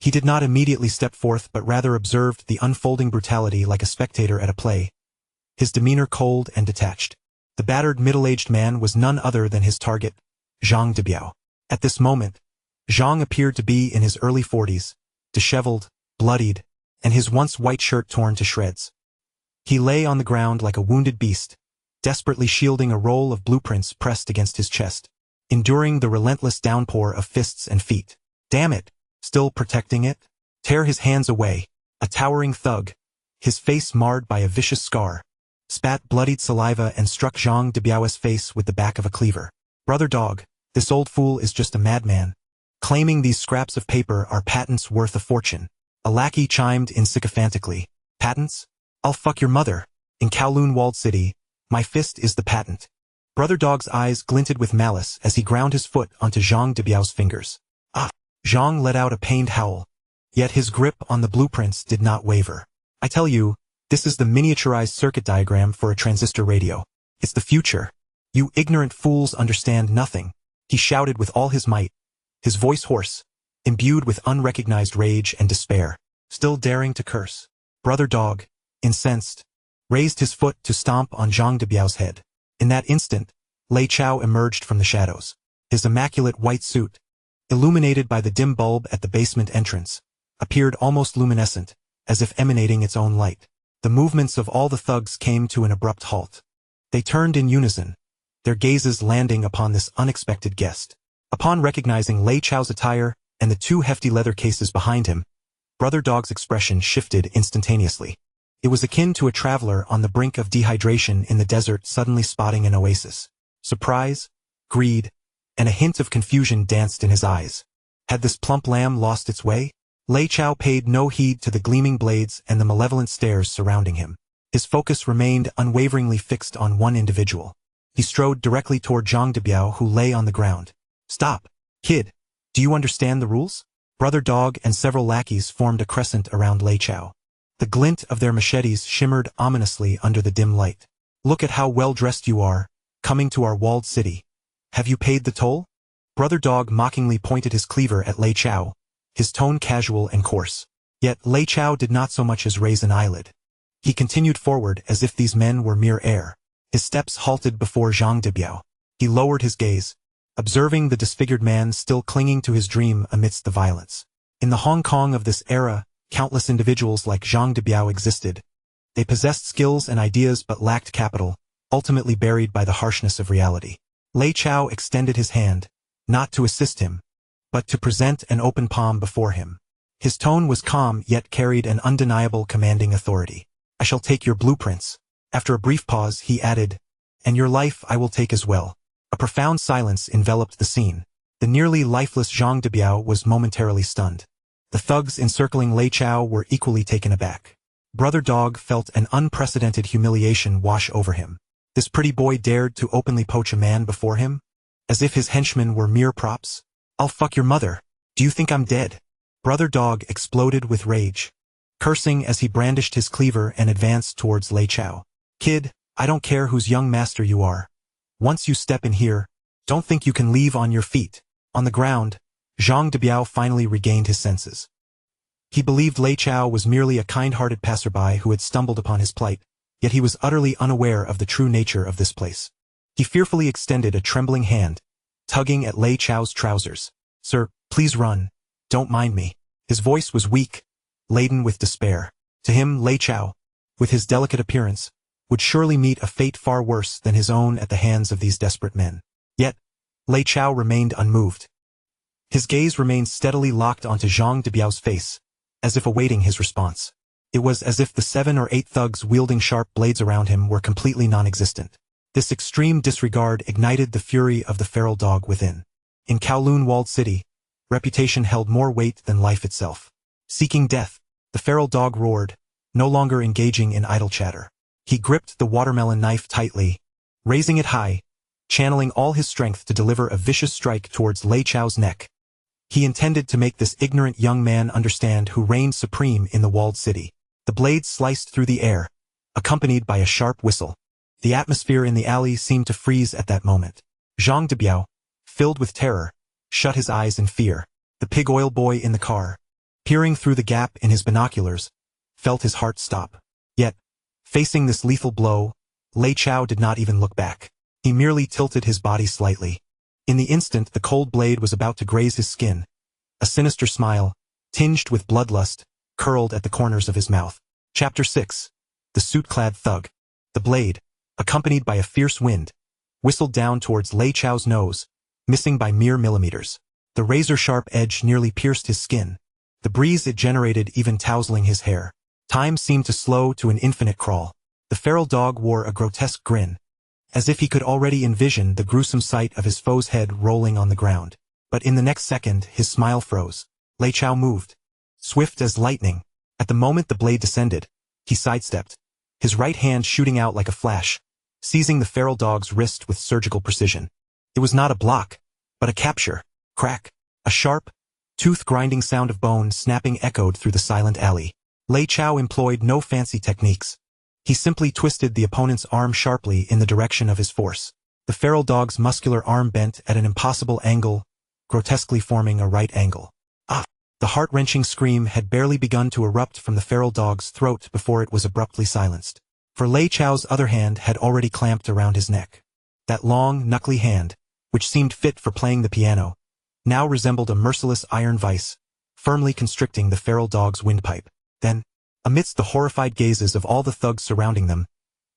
S1: He did not immediately step forth but rather observed the unfolding brutality like a spectator at a play, his demeanor cold and detached. The battered middle-aged man was none other than his target, Zhang Debiao. At this moment, Zhang appeared to be in his early 40s, disheveled, bloodied, and his once white shirt torn to shreds. He lay on the ground like a wounded beast, desperately shielding a roll of blueprints pressed against his chest, enduring the relentless downpour of fists and feet. Damn it! Still protecting it? Tear his hands away. A towering thug, his face marred by a vicious scar, spat bloodied saliva and struck Zhang Debiao's face with the back of a cleaver. Brother dog, this old fool is just a madman. claiming these scraps of paper are patents worth a fortune. A lackey chimed in sycophantically. Patents? I'll fuck your mother. In Kowloon Walled City, my fist is the patent. Brother Dog's eyes glinted with malice as he ground his foot onto Zhang Debiao's fingers. Ah! Zhang let out a pained howl. Yet his grip on the blueprints did not waver. I tell you, this is the miniaturized circuit diagram for a transistor radio. It's the future. You ignorant fools understand nothing, he shouted with all his might, his voice hoarse, imbued with unrecognized rage and despair, still daring to curse. Brother Dog, incensed, raised his foot to stomp on Zhang Debiao's head. In that instant, Lei Chao emerged from the shadows. His immaculate white suit, illuminated by the dim bulb at the basement entrance, appeared almost luminescent, as if emanating its own light. The movements of all the thugs came to an abrupt halt. They turned in unison, their gazes landing upon this unexpected guest. Upon recognizing Lei Chao's attire and the two hefty leather cases behind him, Brother Dog's expression shifted instantaneously. It was akin to a traveler on the brink of dehydration in the desert suddenly spotting an oasis. Surprise, greed, and a hint of confusion danced in his eyes. Had this plump lamb lost its way? Lei Chao paid no heed to the gleaming blades and the malevolent stares surrounding him. His focus remained unwaveringly fixed on one individual. He strode directly toward Zhang Debiao, who lay on the ground. Stop, kid. Do you understand the rules? Brother Dog and several lackeys formed a crescent around Lei Chao. The glint of their machetes shimmered ominously under the dim light. Look at how well-dressed you are, coming to our walled city. Have you paid the toll? Brother Dog mockingly pointed his cleaver at Lei Chao, his tone casual and coarse. Yet Lei Chao did not so much as raise an eyelid. He continued forward as if these men were mere air. His steps halted before Zhang Debiao. He lowered his gaze, observing the disfigured man still clinging to his dream amidst the violence. In the Hong Kong of this era, countless individuals like Zhang Debiao existed. They possessed skills and ideas but lacked capital, ultimately buried by the harshness of reality. Lei Chao extended his hand, not to assist him, but to present an open palm before him. His tone was calm yet carried an undeniable commanding authority. I shall take your blueprints. After a brief pause, he added, and your life I will take as well. A profound silence enveloped the scene. The nearly lifeless Zhang Debiao was momentarily stunned. The thugs encircling Lei Chao were equally taken aback. Brother Dog felt an unprecedented humiliation wash over him. This pretty boy dared to openly poach a man before him? As if his henchmen were mere props? I'll fuck your mother. Do you think I'm dead? Brother Dog exploded with rage, cursing as he brandished his cleaver and advanced towards Lei Chao. Kid, I don't care whose young master you are. Once you step in here, don't think you can leave on your feet. On the ground, Zhang Debiao finally regained his senses. He believed Lei Chao was merely a kind-hearted passerby who had stumbled upon his plight, yet he was utterly unaware of the true nature of this place. He fearfully extended a trembling hand, tugging at Lei Chao's trousers. Sir, please run. Don't mind me. His voice was weak, laden with despair. To him, Lei Chao, with his delicate appearance, would surely meet a fate far worse than his own at the hands of these desperate men. Yet, Lei Chao remained unmoved. His gaze remained steadily locked onto Zhang Debiao's face, as if awaiting his response. It was as if the 7 or 8 thugs wielding sharp blades around him were completely non-existent. This extreme disregard ignited the fury of the feral dog within. In Kowloon Walled City, reputation held more weight than life itself. Seeking death, the feral dog roared, no longer engaging in idle chatter. He gripped the watermelon knife tightly, raising it high, channeling all his strength to deliver a vicious strike towards Lei Chao's neck. He intended to make this ignorant young man understand who reigned supreme in the walled city. The blade sliced through the air, accompanied by a sharp whistle. The atmosphere in the alley seemed to freeze at that moment. Zhang Debiao, filled with terror, shut his eyes in fear. The pig oil boy in the car, peering through the gap in his binoculars, felt his heart stop. Yet, facing this lethal blow, Lei Chao did not even look back. He merely tilted his body slightly. In the instant the cold blade was about to graze his skin, a sinister smile, tinged with bloodlust, curled at the corners of his mouth. Chapter 6. The Suit-Clad Thug. The blade, accompanied by a fierce wind, whistled down towards Lei Chao's nose, missing by mere millimeters. The razor-sharp edge nearly pierced his skin, the breeze it generated even tousling his hair. Time seemed to slow to an infinite crawl. The feral dog wore a grotesque grin, as if he could already envision the gruesome sight of his foe's head rolling on the ground. But in the next second, his smile froze. Lei Chao moved. Swift as lightning. At the moment the blade descended, he sidestepped, his right hand shooting out like a flash, seizing the feral dog's wrist with surgical precision. It was not a block, but a capture. Crack. A sharp, tooth-grinding sound of bone snapping echoed through the silent alley. Lei Chao employed no fancy techniques. He simply twisted the opponent's arm sharply in the direction of his force. The feral dog's muscular arm bent at an impossible angle, grotesquely forming a right angle. Ah! The heart-wrenching scream had barely begun to erupt from the feral dog's throat before it was abruptly silenced. For Lei Chao's other hand had already clamped around his neck. That long, knuckly hand, which seemed fit for playing the piano, now resembled a merciless iron vice, firmly constricting the feral dog's windpipe. Then, amidst the horrified gazes of all the thugs surrounding them,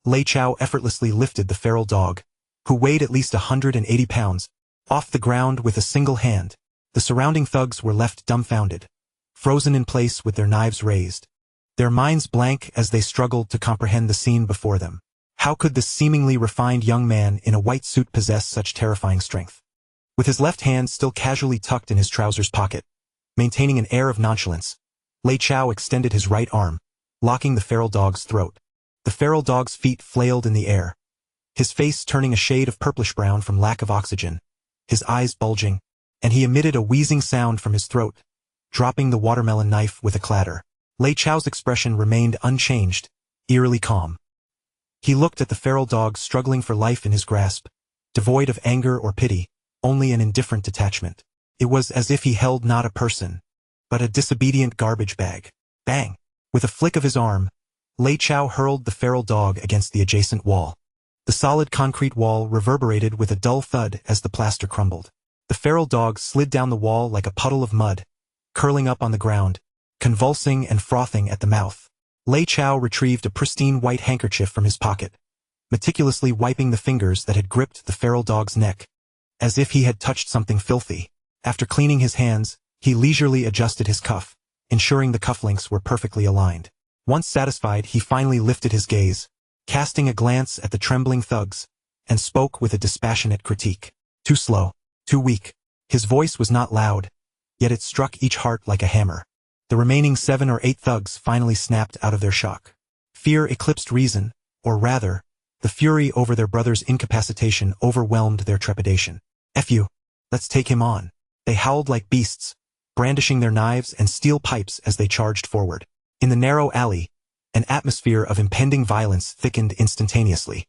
S1: Lei Chao effortlessly lifted the feral dog, who weighed at least 180 pounds, off the ground with a single hand. The surrounding thugs were left dumbfounded, frozen in place with their knives raised, their minds blank as they struggled to comprehend the scene before them. How could this seemingly refined young man in a white suit possess such terrifying strength? With his left hand still casually tucked in his trousers pocket, maintaining an air of nonchalance, Lei Chao extended his right arm, locking the feral dog's throat. The feral dog's feet flailed in the air, his face turning a shade of purplish-brown from lack of oxygen, his eyes bulging, and he emitted a wheezing sound from his throat, dropping the watermelon knife with a clatter. Lei Chao's expression remained unchanged, eerily calm. He looked at the feral dog struggling for life in his grasp, devoid of anger or pity, only an indifferent detachment. It was as if he held not a person, but a disobedient garbage bag. Bang! With a flick of his arm, Lei Chao hurled the feral dog against the adjacent wall. The solid concrete wall reverberated with a dull thud as the plaster crumbled. The feral dog slid down the wall like a puddle of mud, curling up on the ground, convulsing and frothing at the mouth. Lei Chao retrieved a pristine white handkerchief from his pocket, meticulously wiping the fingers that had gripped the feral dog's neck, as if he had touched something filthy. After cleaning his hands, he leisurely adjusted his cuff, ensuring the cufflinks were perfectly aligned. Once satisfied, he finally lifted his gaze, casting a glance at the trembling thugs, and spoke with a dispassionate critique. Too slow. Too weak. His voice was not loud, yet it struck each heart like a hammer. The remaining 7 or 8 thugs finally snapped out of their shock. Fear eclipsed reason, or rather, the fury over their brother's incapacitation overwhelmed their trepidation. "F you. Let's take him on." They howled like beasts, brandishing their knives and steel pipes as they charged forward. In the narrow alley, an atmosphere of impending violence thickened instantaneously.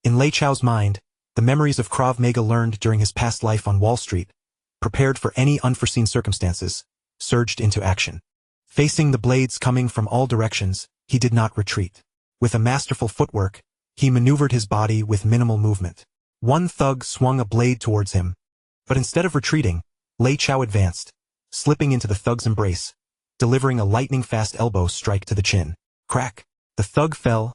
S1: In Lei Chao's mind, the memories of Krav Maga learned during his past life on Wall Street, prepared for any unforeseen circumstances, surged into action. Facing the blades coming from all directions, he did not retreat. With a masterful footwork, he maneuvered his body with minimal movement. One thug swung a blade towards him, but instead of retreating, Lei Chao advanced, slipping into the thug's embrace, delivering a lightning-fast elbow strike to the chin. Crack! The thug fell,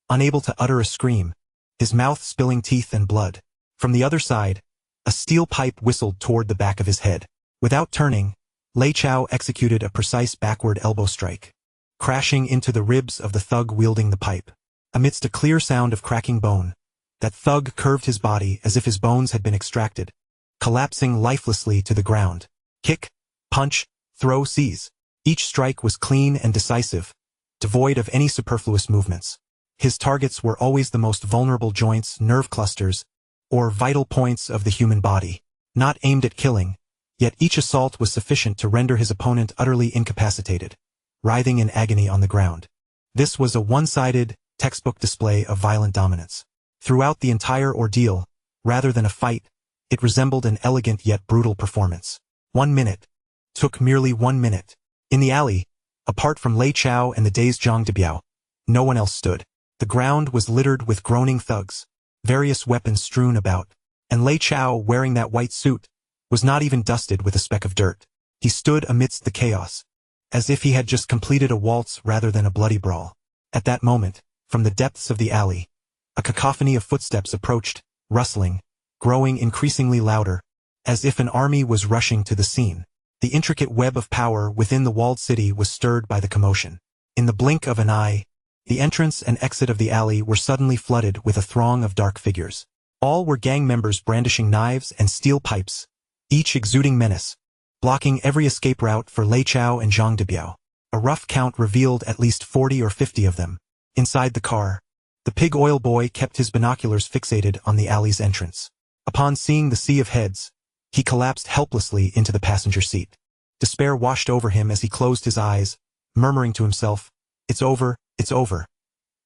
S1: unable to utter a scream, his mouth spilling teeth and blood. From the other side, a steel pipe whistled toward the back of his head. Without turning, Lei Chao executed a precise backward elbow strike, crashing into the ribs of the thug wielding the pipe. Amidst a clear sound of cracking bone, that thug curved his body as if his bones had been extracted, collapsing lifelessly to the ground. Kick, punch, throw, seize. Each strike was clean and decisive, devoid of any superfluous movements. His targets were always the most vulnerable joints, nerve clusters, or vital points of the human body. Not aimed at killing, yet each assault was sufficient to render his opponent utterly incapacitated, writhing in agony on the ground. This was a one-sided, textbook display of violent dominance. Throughout the entire ordeal, rather than a fight, it resembled an elegant yet brutal performance. 1 minute. Took merely 1 minute. In the alley, apart from Lei Chao and the dazed Zhang Debiao, no one else stood. The ground was littered with groaning thugs, various weapons strewn about, and Lei Chao, wearing that white suit, was not even dusted with a speck of dirt. He stood amidst the chaos, as if he had just completed a waltz rather than a bloody brawl. At that moment, from the depths of the alley, a cacophony of footsteps approached, rustling, growing increasingly louder, as if an army was rushing to the scene. The intricate web of power within the walled city was stirred by the commotion. In the blink of an eye, the entrance and exit of the alley were suddenly flooded with a throng of dark figures. All were gang members brandishing knives and steel pipes, each exuding menace, blocking every escape route for Lei Chao and Zhang Debiao. A rough count revealed at least 40 or 50 of them. Inside the car, the pig oil boy kept his binoculars fixated on the alley's entrance. Upon seeing the sea of heads, he collapsed helplessly into the passenger seat. Despair washed over him as he closed his eyes, murmuring to himself, "It's over, it's over.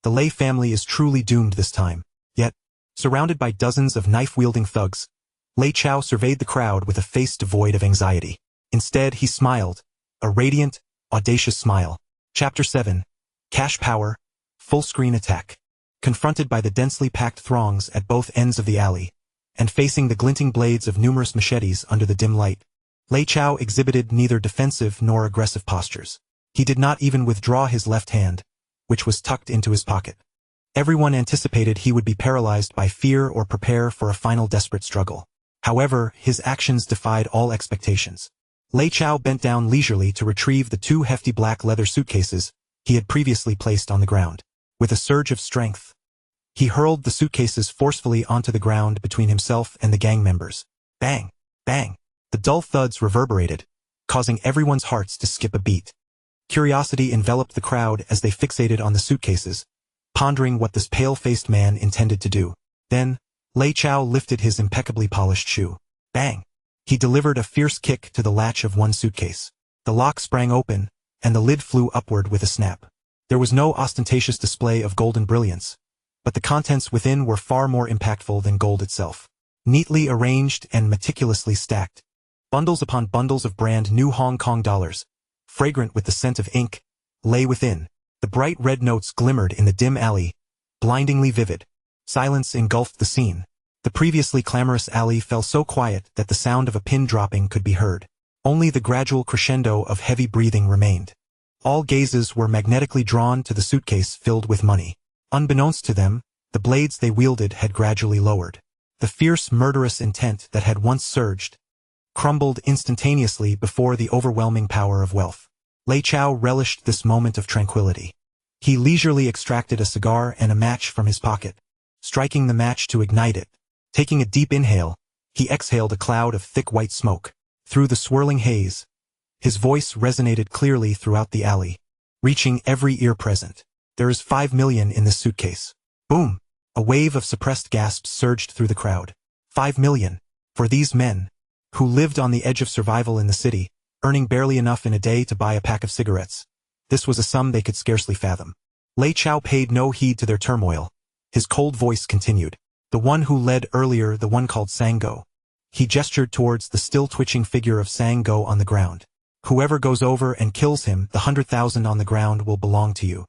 S1: The Lei family is truly doomed this time." Yet, surrounded by dozens of knife-wielding thugs, Lei Chao surveyed the crowd with a face devoid of anxiety. Instead, he smiled, a radiant, audacious smile. Chapter 7. Cash Power, Full-Screen Attack. Confronted by the densely packed throngs at both ends of the alley, and facing the glinting blades of numerous machetes under the dim light, Lei Chao exhibited neither defensive nor aggressive postures. He did not even withdraw his left hand, which was tucked into his pocket. Everyone anticipated he would be paralyzed by fear or prepare for a final desperate struggle. However, his actions defied all expectations. Lei Chao bent down leisurely to retrieve the 2 hefty black leather suitcases he had previously placed on the ground. With a surge of strength, he hurled the suitcases forcefully onto the ground between himself and the gang members. Bang! Bang! The dull thuds reverberated, causing everyone's hearts to skip a beat. Curiosity enveloped the crowd as they fixated on the suitcases, pondering what this pale-faced man intended to do. Then, Lei Chao lifted his impeccably polished shoe. Bang! He delivered a fierce kick to the latch of one suitcase. The lock sprang open, and the lid flew upward with a snap. There was no ostentatious display of golden brilliance, but the contents within were far more impactful than gold itself. Neatly arranged and meticulously stacked, bundles upon bundles of brand new Hong Kong dollars, fragrant with the scent of ink, lay within. The bright red notes glimmered in the dim alley, blindingly vivid. Silence engulfed the scene. The previously clamorous alley fell so quiet that the sound of a pin dropping could be heard. Only the gradual crescendo of heavy breathing remained. All gazes were magnetically drawn to the suitcase filled with money. Unbeknownst to them, the blades they wielded had gradually lowered. The fierce, murderous intent that had once surged crumbled instantaneously before the overwhelming power of wealth. Lei Chao relished this moment of tranquility. He leisurely extracted a cigar and a match from his pocket, striking the match to ignite it. Taking a deep inhale, he exhaled a cloud of thick white smoke. Through the swirling haze, his voice resonated clearly throughout the alley, reaching every ear present. "There is 5 million in this suitcase." Boom! A wave of suppressed gasps surged through the crowd. 5 million. For these men, who lived on the edge of survival in the city, earning barely enough in a day to buy a pack of cigarettes, this was a sum they could scarcely fathom. Lei Chao paid no heed to their turmoil. His cold voice continued. "The one who led earlier, the one called Sango." He gestured towards the still twitching figure of Sango on the ground. "Whoever goes over and kills him, the 100,000 on the ground will belong to you."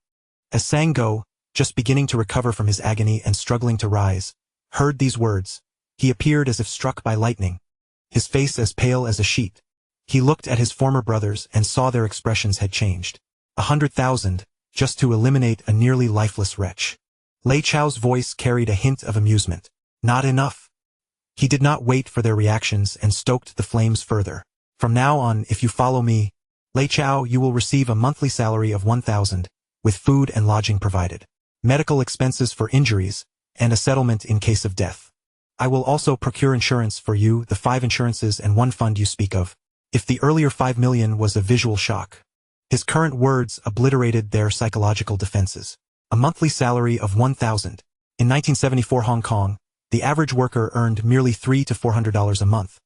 S1: As Sango, just beginning to recover from his agony and struggling to rise, heard these words, he appeared as if struck by lightning, his face as pale as a sheet. He looked at his former brothers and saw their expressions had changed. 100,000, just to eliminate a nearly lifeless wretch. Lei Chao's voice carried a hint of amusement. Not enough. He did not wait for their reactions and stoked the flames further. "From now on, if you follow me, Lei Chao, you will receive a monthly salary of 1,000, with food and lodging provided, medical expenses for injuries, and a settlement in case of death. I will also procure insurance for you, the 5 insurances and 1 fund you speak of." If the earlier 5 million was a visual shock, his current words obliterated their psychological defenses. A monthly salary of 1,000. In 1974 Hong Kong, the average worker earned merely $300 to $400 a month,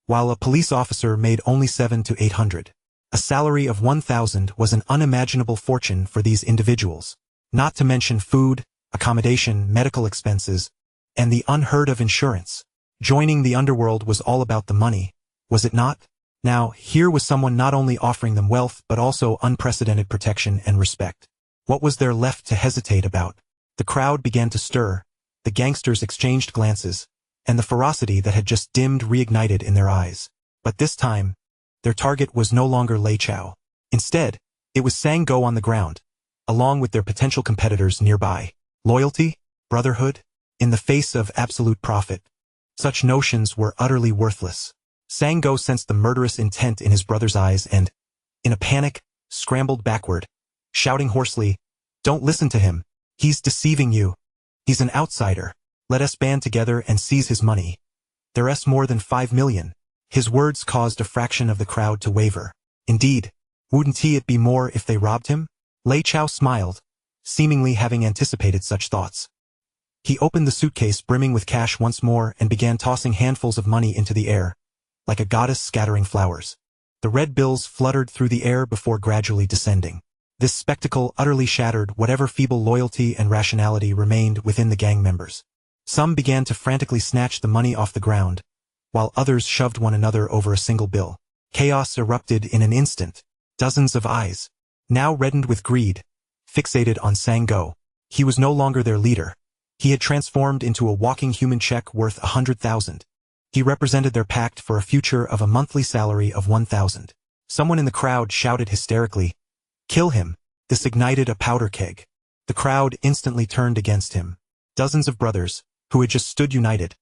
S1: while a police officer made only $700 to $800. A salary of 1,000 was an unimaginable fortune for these individuals, not to mention food, accommodation, medical expenses, and the unheard of insurance. Joining the underworld was all about the money, was it not? Now, here was someone not only offering them wealth but also unprecedented protection and respect. What was there left to hesitate about? The crowd began to stir, the gangsters exchanged glances, and the ferocity that had just dimmed reignited in their eyes. But this time, their target was no longer Lei Chao. Instead, it was Sango on the ground, along with their potential competitors nearby. Loyalty? Brotherhood? In the face of absolute profit, such notions were utterly worthless. Sango sensed the murderous intent in his brother's eyes and, in a panic, scrambled backward, shouting hoarsely, "Don't listen to him. He's deceiving you. He's an outsider. Let us band together and seize his money. There's more than 5 million. His words caused a fraction of the crowd to waver. Indeed, wouldn't it be more if they robbed him? Lei Chao smiled, seemingly having anticipated such thoughts. He opened the suitcase brimming with cash once more and began tossing handfuls of money into the air, like a goddess scattering flowers. The red bills fluttered through the air before gradually descending. This spectacle utterly shattered whatever feeble loyalty and rationality remained within the gang members. Some began to frantically snatch the money off the ground, while others shoved one another over a single bill. Chaos erupted in an instant. Dozens of eyes, now reddened with greed, fixated on Sang-go. He was no longer their leader. He had transformed into a walking human check worth 100,000. He represented their pact for a future of a monthly salary of 1,000. Someone in the crowd shouted hysterically, "Kill him!" This ignited a powder keg. The crowd instantly turned against him. Dozens of brothers, who had just stood united,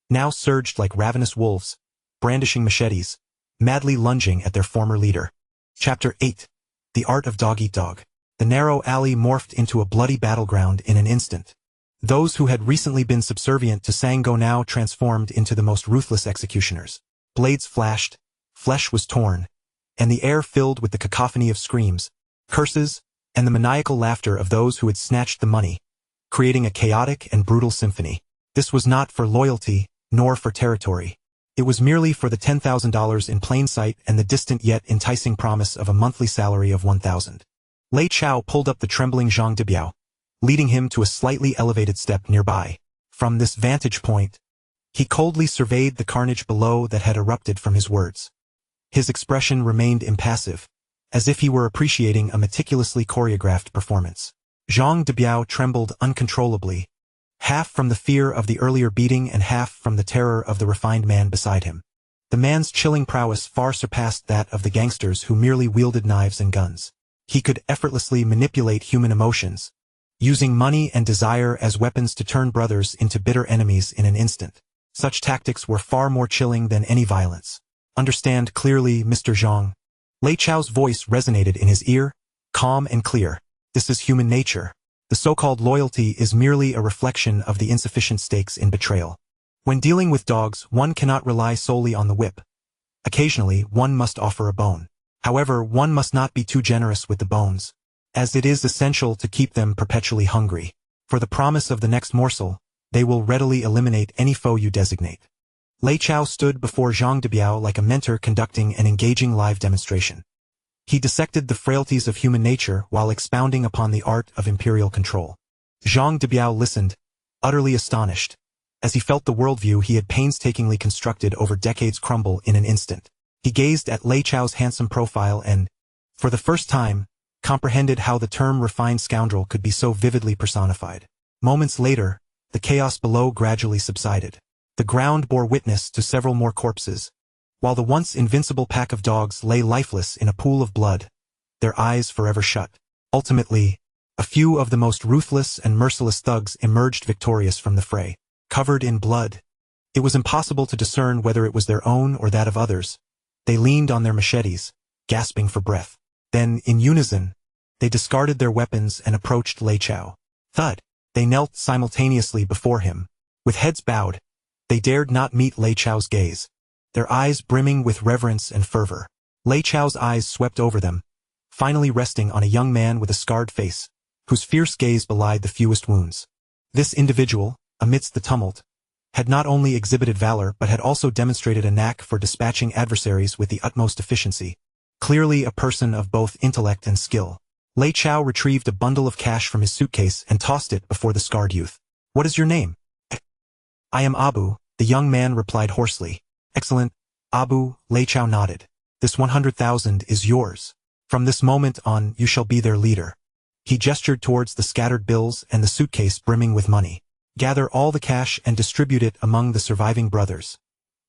S1: now surged like ravenous wolves, brandishing machetes, madly lunging at their former leader. Chapter 8. The Art of Dog-Eat-Dog. The narrow alley morphed into a bloody battleground in an instant. Those who had recently been subservient to Sang-go now transformed into the most ruthless executioners. Blades flashed, flesh was torn, and the air filled with the cacophony of screams, curses, and the maniacal laughter of those who had snatched the money, creating a chaotic and brutal symphony. This was not for loyalty, nor for territory. It was merely for the $10,000 in plain sight and the distant yet enticing promise of a monthly salary of 1,000. Lei Chao pulled up the trembling Zhang Debiao, leading him to a slightly elevated step nearby. From this vantage point, he coldly surveyed the carnage below that had erupted from his words. His expression remained impassive, as if he were appreciating a meticulously choreographed performance. Zhang Debiao trembled uncontrollably, half from the fear of the earlier beating and half from the terror of the refined man beside him. The man's chilling prowess far surpassed that of the gangsters who merely wielded knives and guns. He could effortlessly manipulate human emotions, using money and desire as weapons to turn brothers into bitter enemies in an instant. Such tactics were far more chilling than any violence. Understand clearly, Mr. Zhang. Lei Chao's voice resonated in his ear, calm and clear. This is human nature. The so-called loyalty is merely a reflection of the insufficient stakes in betrayal. When dealing with dogs, one cannot rely solely on the whip. Occasionally, one must offer a bone. However, one must not be too generous with the bones, as it is essential to keep them perpetually hungry. For the promise of the next morsel, they will readily eliminate any foe you designate. Lei Chao stood before Zhang Debiao like a mentor conducting an engaging live demonstration. He dissected the frailties of human nature while expounding upon the art of imperial control. Zhang Debiao listened, utterly astonished, as he felt the worldview he had painstakingly constructed over decades crumble in an instant. He gazed at Lei Chao's handsome profile and, for the first time, comprehended how the term refined scoundrel could be so vividly personified. Moments later, the chaos below gradually subsided. The ground bore witness to several more corpses, while the once invincible pack of dogs lay lifeless in a pool of blood, their eyes forever shut. Ultimately, a few of the most ruthless and merciless thugs emerged victorious from the fray. Covered in blood, it was impossible to discern whether it was their own or that of others. They leaned on their machetes, gasping for breath. Then, in unison, they discarded their weapons and approached Lei Chao. Thud! They knelt simultaneously before him. With heads bowed, they dared not meet Lei Chao's gaze, their eyes brimming with reverence and fervor. Lei Chao's eyes swept over them, finally resting on a young man with a scarred face, whose fierce gaze belied the fewest wounds. This individual, amidst the tumult, had not only exhibited valor but had also demonstrated a knack for dispatching adversaries with the utmost efficiency. Clearly a person of both intellect and skill. Lei Chao retrieved a bundle of cash from his suitcase and tossed it before the scarred youth. "What is your name?" "I am Abu," the young man replied hoarsely. "Excellent, Abu," Lei Chao nodded. "This 100,000 is yours. From this moment on, you shall be their leader." He gestured towards the scattered bills and the suitcase brimming with money. "Gather all the cash and distribute it among the surviving brothers.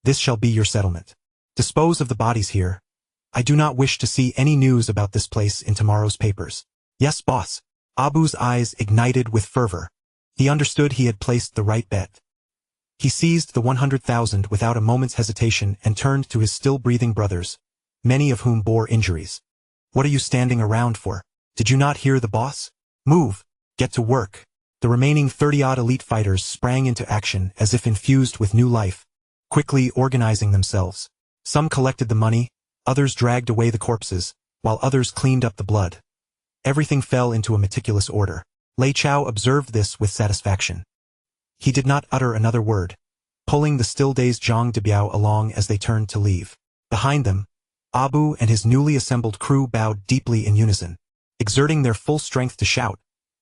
S1: This shall be your settlement. Dispose of the bodies here. I do not wish to see any news about this place in tomorrow's papers." "Yes, boss." Abu's eyes ignited with fervor. He understood he had placed the right bet. He seized the 100,000 without a moment's hesitation and turned to his still-breathing brothers, many of whom bore injuries. "What are you standing around for? Did you not hear the boss? Move! Get to work!" The remaining 30-odd elite fighters sprang into action as if infused with new life, quickly organizing themselves. Some collected the money, others dragged away the corpses, while others cleaned up the blood. Everything fell into a meticulous order. Lei Chao observed this with satisfaction. He did not utter another word, pulling the still-dazed Zhang Debiao along as they turned to leave. Behind them, Abu and his newly assembled crew bowed deeply in unison, exerting their full strength to shout,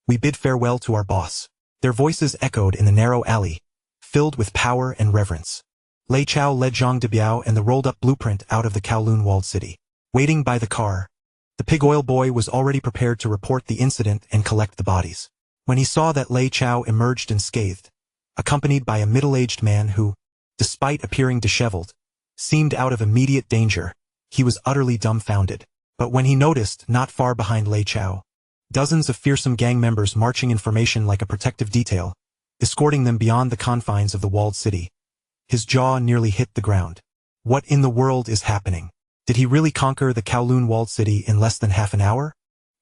S1: "We bid farewell to our boss." Their voices echoed in the narrow alley, filled with power and reverence. Lei Chao led Zhang Debiao and the rolled-up blueprint out of the Kowloon walled city. Waiting by the car, the pig oil boy was already prepared to report the incident and collect the bodies. When he saw that Lei Chao emerged unscathed, accompanied by a middle-aged man who, despite appearing disheveled, seemed out of immediate danger, he was utterly dumbfounded. But when he noticed, not far behind Lei Chao, dozens of fearsome gang members marching in formation like a protective detail, escorting them beyond the confines of the walled city, his jaw nearly hit the ground. What in the world is happening? Did he really conquer the Kowloon walled city in less than half an hour?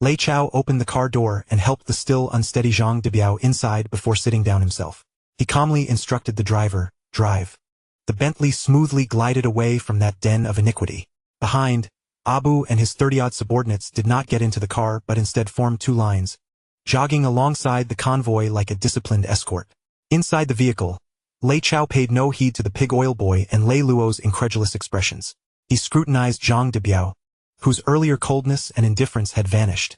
S1: Lei Chao opened the car door and helped the still unsteady Zhang Debiao inside before sitting down himself. He calmly instructed the driver, "Drive." The Bentley smoothly glided away from that den of iniquity. Behind, Abu and his 30-odd subordinates did not get into the car but instead formed two lines, jogging alongside the convoy like a disciplined escort. Inside the vehicle, Lei Chao paid no heed to the pig oil boy and Lei Luo's incredulous expressions. He scrutinized Zhang Debiao, whose earlier coldness and indifference had vanished,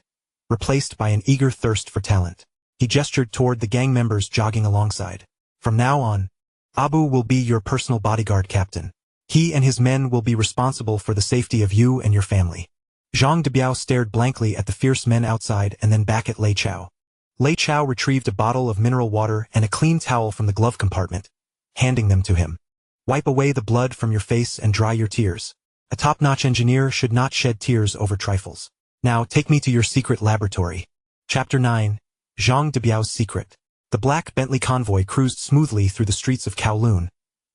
S1: replaced by an eager thirst for talent. He gestured toward the gang members jogging alongside. "From now on, Abu will be your personal bodyguard captain. He and his men will be responsible for the safety of you and your family." Zhang Debiao stared blankly at the fierce men outside and then back at Lei Chao. Lei Chao retrieved a bottle of mineral water and a clean towel from the glove compartment, handing them to him. "Wipe away the blood from your face and dry your tears. A top-notch engineer should not shed tears over trifles. Now take me to your secret laboratory." Chapter 9. Zhang Debiao's Secret. The black Bentley convoy cruised smoothly through the streets of Kowloon,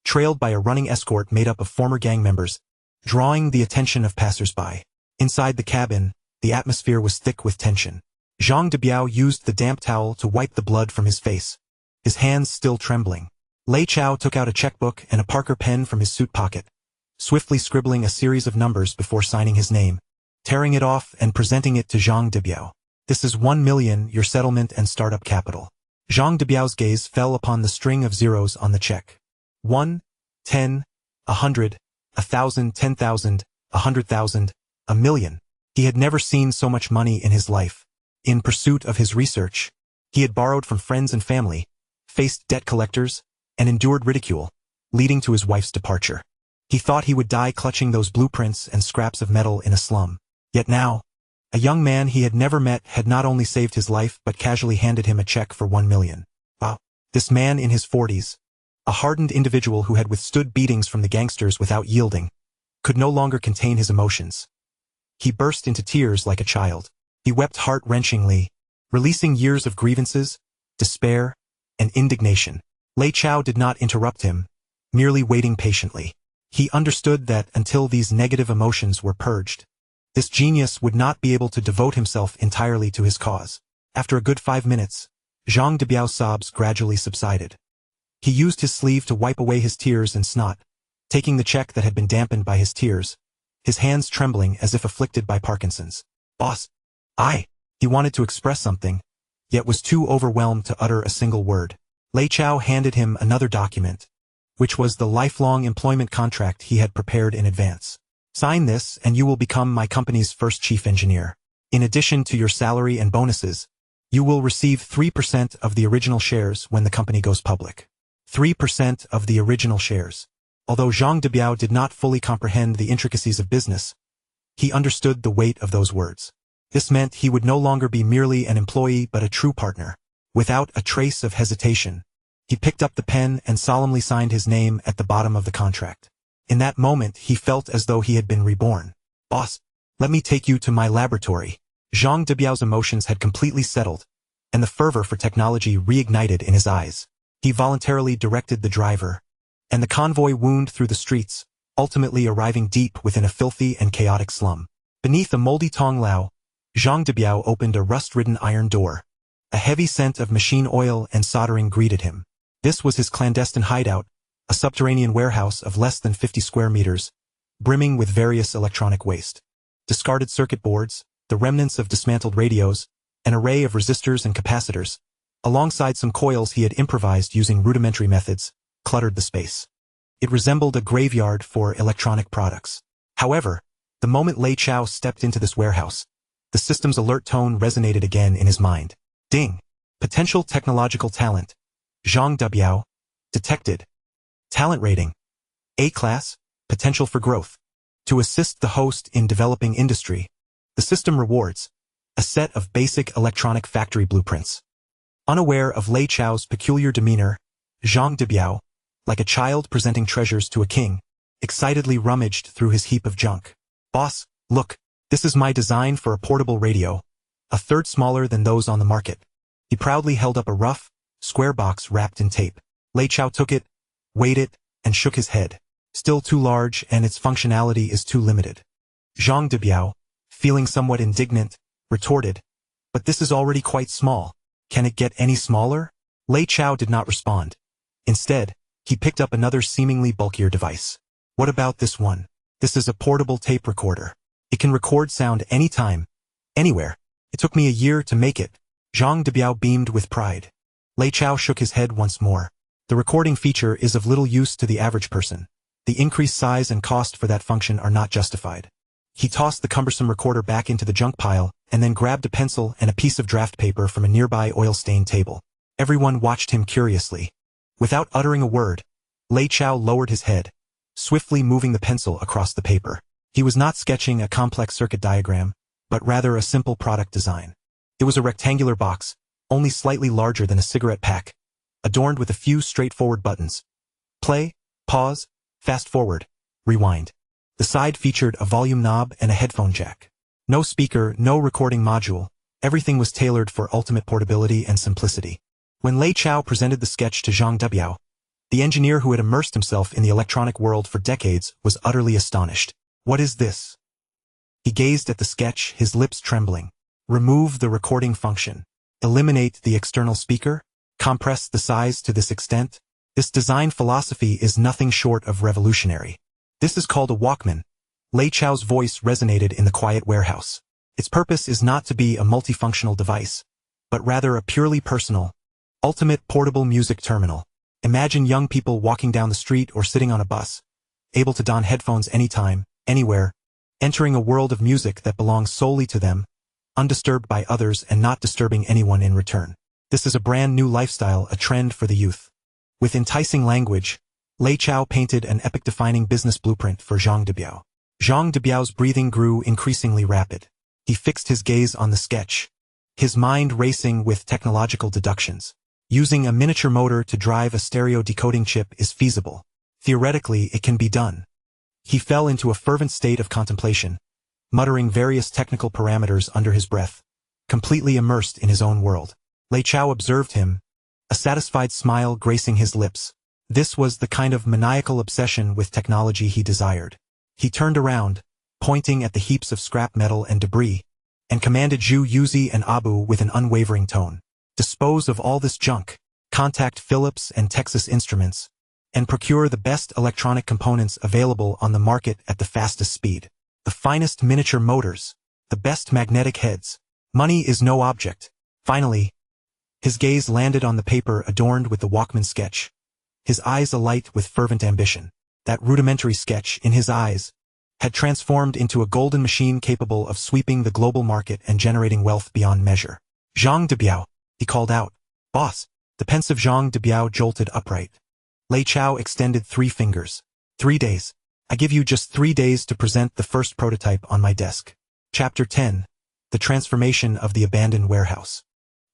S1: trailed by a running escort made up of former gang members, drawing the attention of passers-by. Inside the cabin, the atmosphere was thick with tension. Zhang Debiao used the damp towel to wipe the blood from his face, his hands still trembling. Lei Chao took out a checkbook and a Parker pen from his suit pocket, swiftly scribbling a series of numbers before signing his name, tearing it off and presenting it to Zhang Debiao. "This is 1 million, your settlement and startup capital." Zhang Debiao's gaze fell upon the string of zeros on the check. 1, 10, 100, 1,000, 10,000, 100,000, 1,000,000. He had never seen so much money in his life. In pursuit of his research, he had borrowed from friends and family, faced debt collectors, and endured ridicule, leading to his wife's departure. He thought he would die clutching those blueprints and scraps of metal in a slum. Yet now, a young man he had never met had not only saved his life but casually handed him a check for 1 million. Wow. This man in his 40s, a hardened individual who had withstood beatings from the gangsters without yielding, could no longer contain his emotions. He burst into tears like a child. He wept heart-wrenchingly, releasing years of grievances, despair, and indignation. Lei Chao did not interrupt him, merely waiting patiently. He understood that until these negative emotions were purged, this genius would not be able to devote himself entirely to his cause. After a good 5 minutes, Zhang Debiao's sobs gradually subsided. He used his sleeve to wipe away his tears and snot, taking the check that had been dampened by his tears, his hands trembling as if afflicted by Parkinson's. "Boss, He wanted to express something, yet was too overwhelmed to utter a single word. Lei Chao handed him another document, which was the lifelong employment contract he had prepared in advance. "Sign this and you will become my company's first chief engineer. In addition to your salary and bonuses, you will receive 3% of the original shares when the company goes public." 3% of the original shares. Although Zhang Debiao did not fully comprehend the intricacies of business, he understood the weight of those words. This meant he would no longer be merely an employee but a true partner. Without a trace of hesitation, he picked up the pen and solemnly signed his name at the bottom of the contract. In that moment he felt as though he had been reborn. "Boss, let me take you to my laboratory." Zhang Debiao's emotions had completely settled, and the fervor for technology reignited in his eyes. He voluntarily directed the driver, and the convoy wound through the streets, ultimately arriving deep within a filthy and chaotic slum. Beneath a moldy tong lao, Zhang Debiao opened a rust-ridden iron door. A heavy scent of machine oil and soldering greeted him. This was his clandestine hideout, a subterranean warehouse of less than 50 square meters, brimming with various electronic waste. Discarded circuit boards, the remnants of dismantled radios, an array of resistors and capacitors, alongside some coils he had improvised using rudimentary methods, cluttered the space. It resembled a graveyard for electronic products. However, the moment Lei Chao stepped into this warehouse, the system's alert tone resonated again in his mind. Ding! Potential technological talent. Zhang Dubiao. Detected. Talent rating. A-class. Potential for growth. To assist the host in developing industry, the system rewards a set of basic electronic factory blueprints. Unaware of Lei Chao's peculiar demeanor, Zhang Dubiao, like a child presenting treasures to a king, excitedly rummaged through his heap of junk. Boss, look, this is my design for a portable radio, a third smaller than those on the market. He proudly held up a rough, square box wrapped in tape. Lei Chao took it, weighed it, and shook his head. Still too large, and its functionality is too limited. Zhang Dubiao, feeling somewhat indignant, retorted, but this is already quite small. Can it get any smaller? Lei Chao did not respond. Instead, he picked up another seemingly bulkier device. What about this one? This is a portable tape recorder. It can record sound anytime, anywhere. It took me a year to make it. Zhang Dubiao beamed with pride. Lei Chao shook his head once more. The recording feature is of little use to the average person. The increased size and cost for that function are not justified. He tossed the cumbersome recorder back into the junk pile and then grabbed a pencil and a piece of draft paper from a nearby oil-stained table. Everyone watched him curiously. Without uttering a word, Lei Chao lowered his head, swiftly moving the pencil across the paper. He was not sketching a complex circuit diagram, but rather a simple product design. It was a rectangular box, only slightly larger than a cigarette pack, adorned with a few straightforward buttons. Play, pause, fast forward, rewind. The side featured a volume knob and a headphone jack. No speaker, no recording module. Everything was tailored for ultimate portability and simplicity. When Lei Chao presented the sketch to Zhang Dubiao, the engineer who had immersed himself in the electronic world for decades was utterly astonished. What is this? He gazed at the sketch, his lips trembling. Remove the recording function. Eliminate the external speaker? Compress the size to this extent? This design philosophy is nothing short of revolutionary. This is called a Walkman. Lei Chao's voice resonated in the quiet warehouse. Its purpose is not to be a multifunctional device, but rather a purely personal, ultimate portable music terminal. Imagine young people walking down the street or sitting on a bus, able to don headphones anytime, anywhere, entering a world of music that belongs solely to them, undisturbed by others and not disturbing anyone in return. This is a brand new lifestyle, a trend for the youth. With enticing language, Lei Chao painted an epic-defining business blueprint for Zhang Dubiao. Zhang Dubiao's breathing grew increasingly rapid. He fixed his gaze on the sketch, his mind racing with technological deductions. Using a miniature motor to drive a stereo decoding chip is feasible. Theoretically, it can be done. He fell into a fervent state of contemplation, muttering various technical parameters under his breath, completely immersed in his own world. Lei Chao observed him, a satisfied smile gracing his lips. This was the kind of maniacal obsession with technology he desired. He turned around, pointing at the heaps of scrap metal and debris, and commanded Zhu Yuzi and Abu with an unwavering tone. Dispose of all this junk, contact Philips and Texas Instruments, and procure the best electronic components available on the market at the fastest speed. The finest miniature motors, the best magnetic heads. Money is no object. Finally, his gaze landed on the paper adorned with the Walkman sketch, his eyes alight with fervent ambition. That rudimentary sketch, in his eyes, had transformed into a golden machine capable of sweeping the global market and generating wealth beyond measure. Zhang Dubiao, he called out. Boss. The pensive Zhang Dubiao jolted upright. Lei Chao extended 3 fingers. 3 days. I give you just 3 days to present the first prototype on my desk. Chapter 10. The Transformation of the Abandoned Warehouse.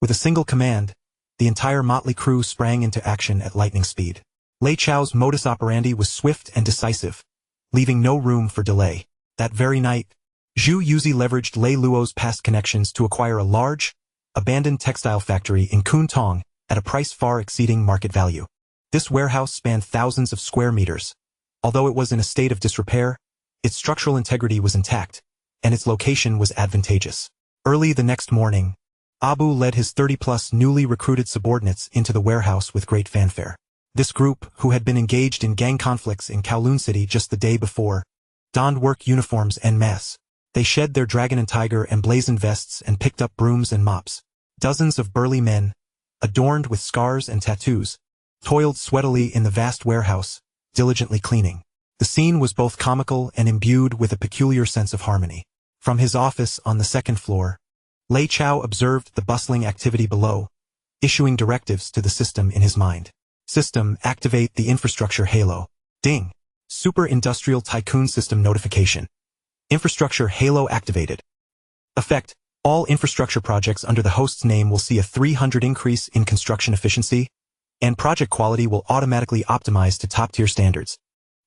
S1: With a single command, the entire motley crew sprang into action at lightning speed. Lei Chao's modus operandi was swift and decisive, leaving no room for delay. That very night, Zhu Yuzi leveraged Lei Luo's past connections to acquire a large, abandoned textile factory in Kuntong at a price far exceeding market value. This warehouse spanned thousands of square meters. Although it was in a state of disrepair, its structural integrity was intact, and its location was advantageous. Early the next morning, Abu led his 30-plus newly recruited subordinates into the warehouse with great fanfare. This group, who had been engaged in gang conflicts in Kowloon City just the day before, donned work uniforms en masse. They shed their dragon and tiger emblazoned vests and picked up brooms and mops. Dozens of burly men, adorned with scars and tattoos, toiled sweatily in the vast warehouse, diligently cleaning. The scene was both comical and imbued with a peculiar sense of harmony. From his office on the second floor, Lei Chao observed the bustling activity below, issuing directives to the system in his mind. System, activate the infrastructure halo. Ding. Super Industrial Tycoon System notification. Infrastructure halo activated. Effect. All infrastructure projects under the host's name will see a 300 increase in construction efficiency, and project quality will automatically optimize to top-tier standards.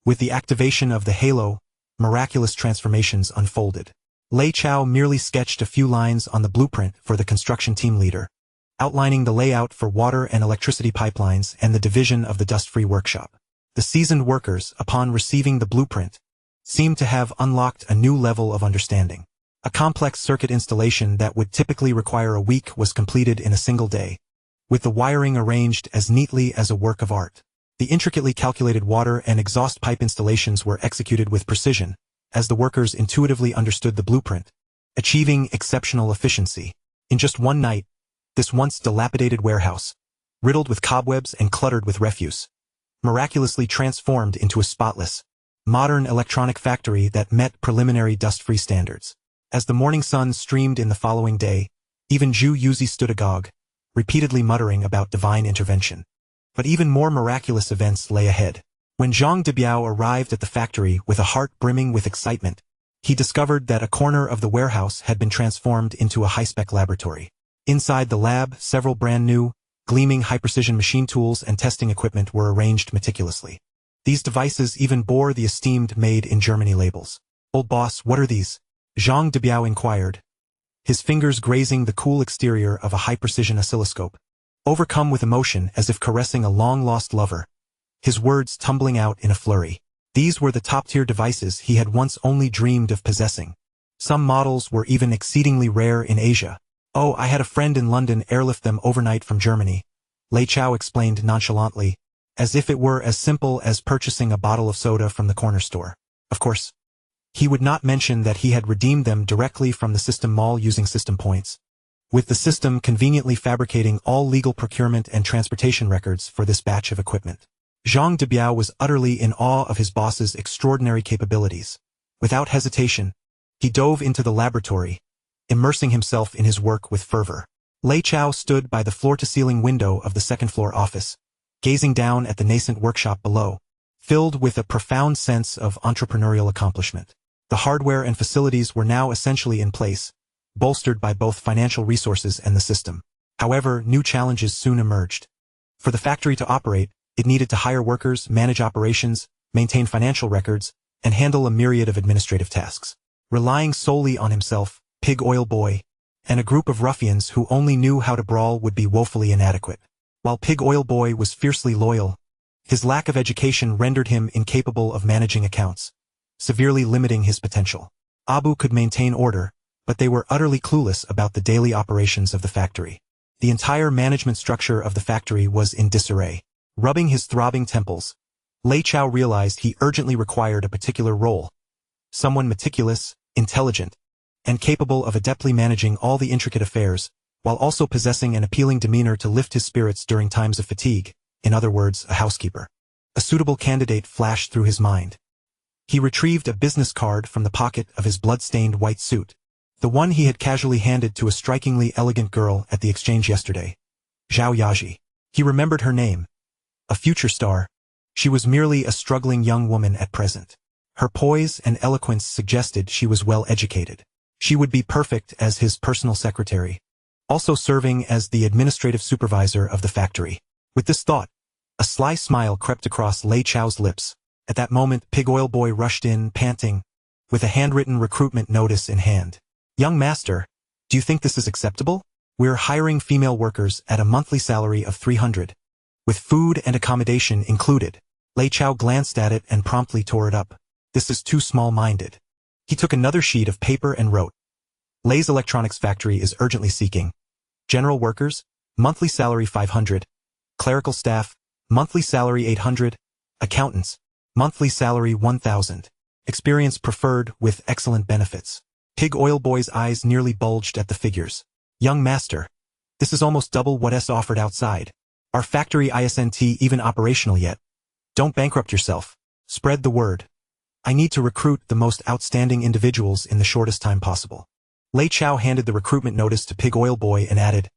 S1: With the activation of the halo, miraculous transformations unfolded. Lei Chao merely sketched a few lines on the blueprint for the construction team leader, outlining the layout for water and electricity pipelines and the division of the dust-free workshop. The seasoned workers, upon receiving the blueprint, seemed to have unlocked a new level of understanding. A complex circuit installation that would typically require a week was completed in a single day, with the wiring arranged as neatly as a work of art. The intricately calculated water and exhaust pipe installations were executed with precision, as the workers intuitively understood the blueprint, achieving exceptional efficiency. In just one night, this once dilapidated warehouse, riddled with cobwebs and cluttered with refuse, miraculously transformed into a spotless, modern electronic factory that met preliminary dust-free standards. As the morning sun streamed in the following day, even Zhu Yuzi stood agog, repeatedly muttering about divine intervention. But even more miraculous events lay ahead. When Zhang Debiao arrived at the factory with a heart brimming with excitement, he discovered that a corner of the warehouse had been transformed into a high-spec laboratory. Inside the lab, several brand-new, gleaming high-precision machine tools and testing equipment were arranged meticulously. These devices even bore the esteemed Made in Germany labels. "Old boss, what are these?" Zhang Debiao inquired, his fingers grazing the cool exterior of a high-precision oscilloscope. Overcome with emotion as if caressing a long-lost lover, his words tumbling out in a flurry. These were the top-tier devices he had once only dreamed of possessing. Some models were even exceedingly rare in Asia. "Oh, I had a friend in London airlift them overnight from Germany," Lei Chao explained nonchalantly, as if it were as simple as purchasing a bottle of soda from the corner store. Of course, he would not mention that he had redeemed them directly from the system mall using system points, with the system conveniently fabricating all legal procurement and transportation records for this batch of equipment. Zhang Debiao was utterly in awe of his boss's extraordinary capabilities. Without hesitation, he dove into the laboratory, immersing himself in his work with fervor. Lei Chao stood by the floor-to-ceiling window of the second-floor office, gazing down at the nascent workshop below, filled with a profound sense of entrepreneurial accomplishment. The hardware and facilities were now essentially in place, bolstered by both financial resources and the system. However, new challenges soon emerged. For the factory to operate, it needed to hire workers, manage operations, maintain financial records, and handle a myriad of administrative tasks. Relying solely on himself, Pig Oil Boy, and a group of ruffians who only knew how to brawl would be woefully inadequate. While Pig Oil Boy was fiercely loyal, his lack of education rendered him incapable of managing accounts, severely limiting his potential. Abu could maintain order, but they were utterly clueless about the daily operations of the factory. The entire management structure of the factory was in disarray. Rubbing his throbbing temples, Lei Chao realized he urgently required a particular role, someone meticulous, intelligent, and capable of adeptly managing all the intricate affairs, while also possessing an appealing demeanor to lift his spirits during times of fatigue, in other words, a housekeeper. A suitable candidate flashed through his mind. He retrieved a business card from the pocket of his blood-stained white suit, the one he had casually handed to a strikingly elegant girl at the exchange yesterday, Zhao Yaji. He remembered her name. A future star, she was merely a struggling young woman at present. Her poise and eloquence suggested she was well educated. She would be perfect as his personal secretary, also serving as the administrative supervisor of the factory. With this thought, a sly smile crept across Lei Chao's lips. At that moment, Pig Oil Boy rushed in, panting, with a handwritten recruitment notice in hand. "Young master, do you think this is acceptable? We're hiring female workers at a monthly salary of 300, with food and accommodation included." Lei Chao glanced at it and promptly tore it up. "This is too small-minded." He took another sheet of paper and wrote, "Lei's Electronics Factory is urgently seeking general workers, monthly salary 500, clerical staff, monthly salary 800, accountants, monthly salary 1,000. Experience preferred with excellent benefits. Pig Oil Boy's eyes nearly bulged at the figures. Young master, this is almost double what S offered outside. Our factory isn't even operational yet. Don't bankrupt yourself. Spread the word. I need to recruit the most outstanding individuals in the shortest time possible. Lei Chao handed the recruitment notice to Pig Oil Boy and added,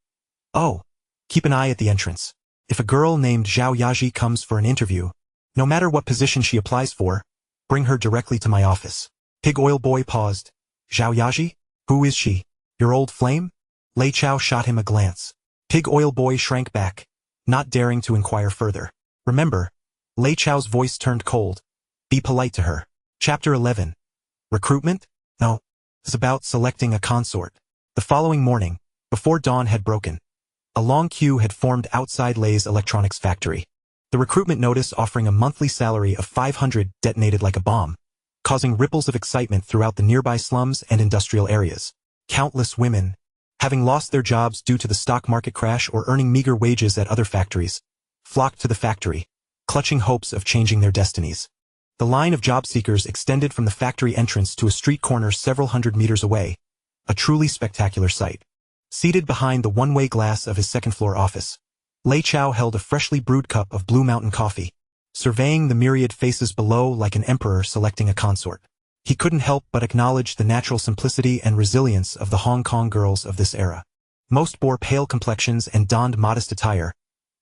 S1: "Oh, keep an eye at the entrance. If a girl named Zhao Yaji comes for an interview, no matter what position she applies for, bring her directly to my office." Pig Oil Boy paused. Zhao Yaji? Who is she? Your old flame? Lei Chao shot him a glance. Pig Oil Boy shrank back, not daring to inquire further. Remember, Lei Chao's voice turned cold. Be polite to her. Chapter 11. Recruitment? No. It's about selecting a consort. The following morning, before dawn had broken, a long queue had formed outside Lei's electronics factory. The recruitment notice offering a monthly salary of 500 detonated like a bomb, causing ripples of excitement throughout the nearby slums and industrial areas. Countless women, having lost their jobs due to the stock market crash or earning meager wages at other factories, flocked to the factory, clutching hopes of changing their destinies. The line of job seekers extended from the factory entrance to a street corner several hundred meters away, a truly spectacular sight. Seated behind the one-way glass of his second-floor office, Lei Chao held a freshly brewed cup of Blue Mountain coffee, surveying the myriad faces below like an emperor selecting a consort. He couldn't help but acknowledge the natural simplicity and resilience of the Hong Kong girls of this era. Most bore pale complexions and donned modest attire,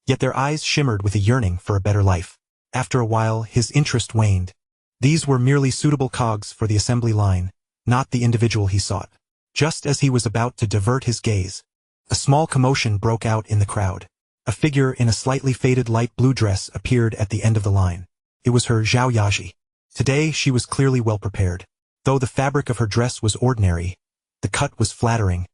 S1: yet their eyes shimmered with a yearning for a better life. After a while, his interest waned. These were merely suitable cogs for the assembly line, not the individual he sought. Just as he was about to divert his gaze, a small commotion broke out in the crowd. A figure in a slightly faded light blue dress appeared at the end of the line. It was her Zhao Yaji. Today she was clearly well prepared. Though the fabric of her dress was ordinary, the cut was flattering,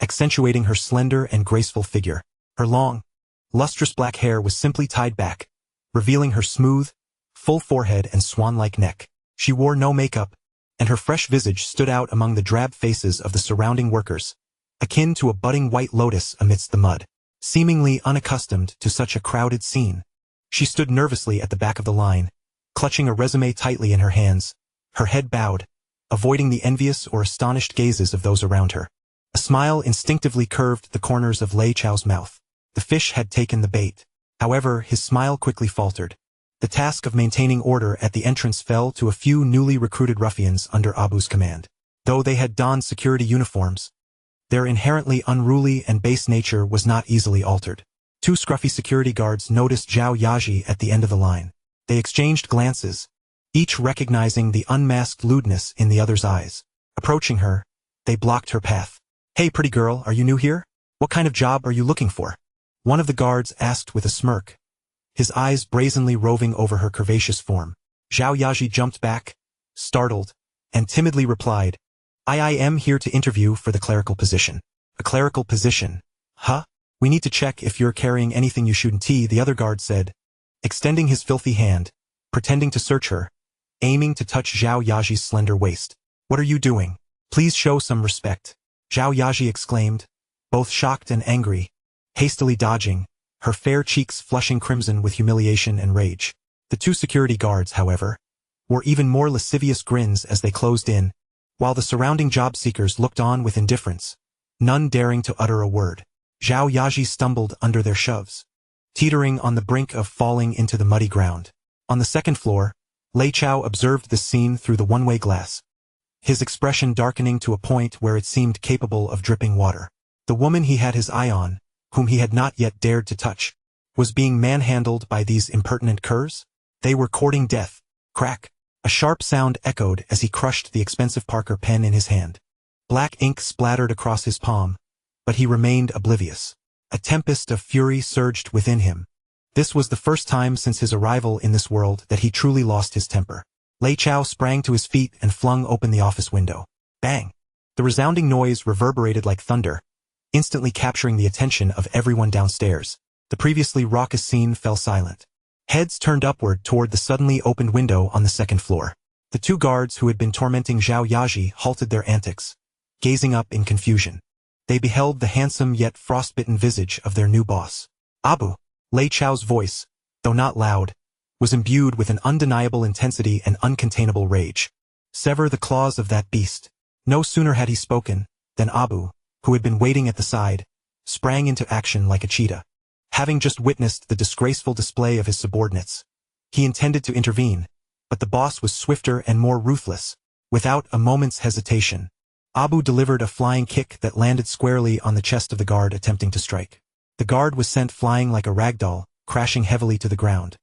S1: accentuating her slender and graceful figure. Her long, lustrous black hair was simply tied back, revealing her smooth, full forehead and swan-like neck. She wore no makeup, and her fresh visage stood out among the drab faces of the surrounding workers, akin to a budding white lotus amidst the mud. Seemingly unaccustomed to such a crowded scene, she stood nervously at the back of the line, clutching a resume tightly in her hands, her head bowed, avoiding the envious or astonished gazes of those around her. A smile instinctively curved the corners of Lei Chao's mouth. The fish had taken the bait. However, his smile quickly faltered. The task of maintaining order at the entrance fell to a few newly recruited ruffians under Abu's command. Though they had donned security uniforms, their inherently unruly and base nature was not easily altered. Two scruffy security guards noticed Zhao Yaji at the end of the line. They exchanged glances, each recognizing the unmasked lewdness in the other's eyes. Approaching her, they blocked her path. "Hey, pretty girl, are you new here? What kind of job are you looking for?" One of the guards asked with a smirk, his eyes brazenly roving over her curvaceous form. Zhao Yaji jumped back, startled, and timidly replied, I am here to interview for the clerical position." "A clerical position? Huh? We need to check if you're carrying anything you shouldn't," the other guard said, extending his filthy hand, pretending to search her, aiming to touch Zhao Yaji's slender waist. "What are you doing? Please show some respect," Zhao Yaji exclaimed, both shocked and angry, hastily dodging, her fair cheeks flushing crimson with humiliation and rage. The two security guards, however, wore even more lascivious grins as they closed in, while the surrounding job seekers looked on with indifference, none daring to utter a word. Zhao Yaji stumbled under their shoves, teetering on the brink of falling into the muddy ground. On the second floor, Lei Chao observed the scene through the one-way glass, his expression darkening to a point where it seemed capable of dripping water. The woman he had his eye on, whom he had not yet dared to touch, was being manhandled by these impertinent curs? They were courting death. Crack. A sharp sound echoed as he crushed the expensive Parker pen in his hand. Black ink splattered across his palm, but he remained oblivious. A tempest of fury surged within him. This was the first time since his arrival in this world that he truly lost his temper. Lei Chao sprang to his feet and flung open the office window. Bang! The resounding noise reverberated like thunder, instantly capturing the attention of everyone downstairs. The previously raucous scene fell silent. Heads turned upward toward the suddenly opened window on the second floor. The two guards who had been tormenting Zhao Yaji halted their antics, gazing up in confusion. They beheld the handsome yet frostbitten visage of their new boss. Abu. Lei Chao's voice, though not loud, was imbued with an undeniable intensity and uncontainable rage. Sever the claws of that beast. No sooner had he spoken, than Abu, who had been waiting at the side, sprang into action like a cheetah. Having just witnessed the disgraceful display of his subordinates, he intended to intervene, but the boss was swifter and more ruthless. Without a moment's hesitation, Abu delivered a flying kick that landed squarely on the chest of the guard attempting to strike. The guard was sent flying like a ragdoll, crashing heavily to the ground.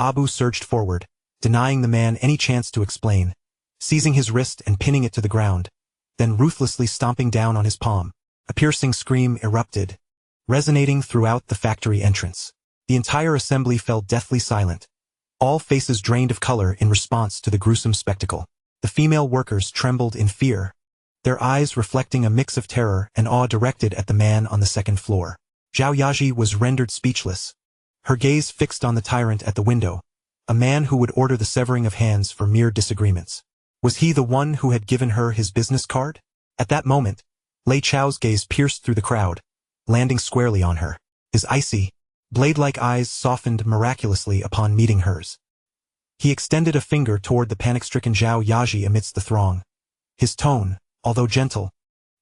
S1: Abu surged forward, denying the man any chance to explain, seizing his wrist and pinning it to the ground, then ruthlessly stomping down on his palm. A piercing scream erupted, resonating throughout the factory entrance. The entire assembly fell deathly silent, all faces drained of color in response to the gruesome spectacle. The female workers trembled in fear, their eyes reflecting a mix of terror and awe directed at the man on the second floor. Zhao Yaji was rendered speechless, her gaze fixed on the tyrant at the window, a man who would order the severing of hands for mere disagreements. Was he the one who had given her his business card? At that moment, Lei Chao's gaze pierced through the crowd, landing squarely on her. His icy, blade-like eyes softened miraculously upon meeting hers. He extended a finger toward the panic-stricken Zhao Yaji amidst the throng. His tone, although gentle,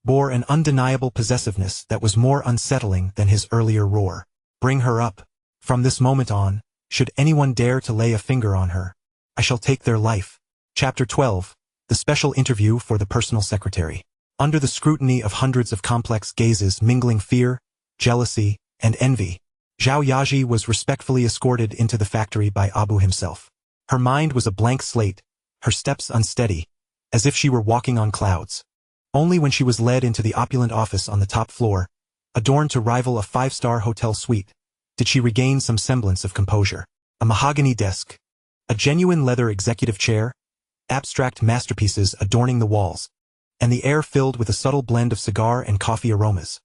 S1: bore an undeniable possessiveness that was more unsettling than his earlier roar. Bring her up. From this moment on, should anyone dare to lay a finger on her, I shall take their life. Chapter 12. The Special Interview for the Personal Secretary. Under the scrutiny of hundreds of complex gazes mingling fear, jealousy, and envy, Zhao Yaji was respectfully escorted into the factory by Abu himself. Her mind was a blank slate, her steps unsteady, as if she were walking on clouds. Only when she was led into the opulent office on the top floor, adorned to rival a five-star hotel suite, did she regain some semblance of composure. A mahogany desk, a genuine leather executive chair, abstract masterpieces adorning the walls, and the air filled with a subtle blend of cigar and coffee aromas.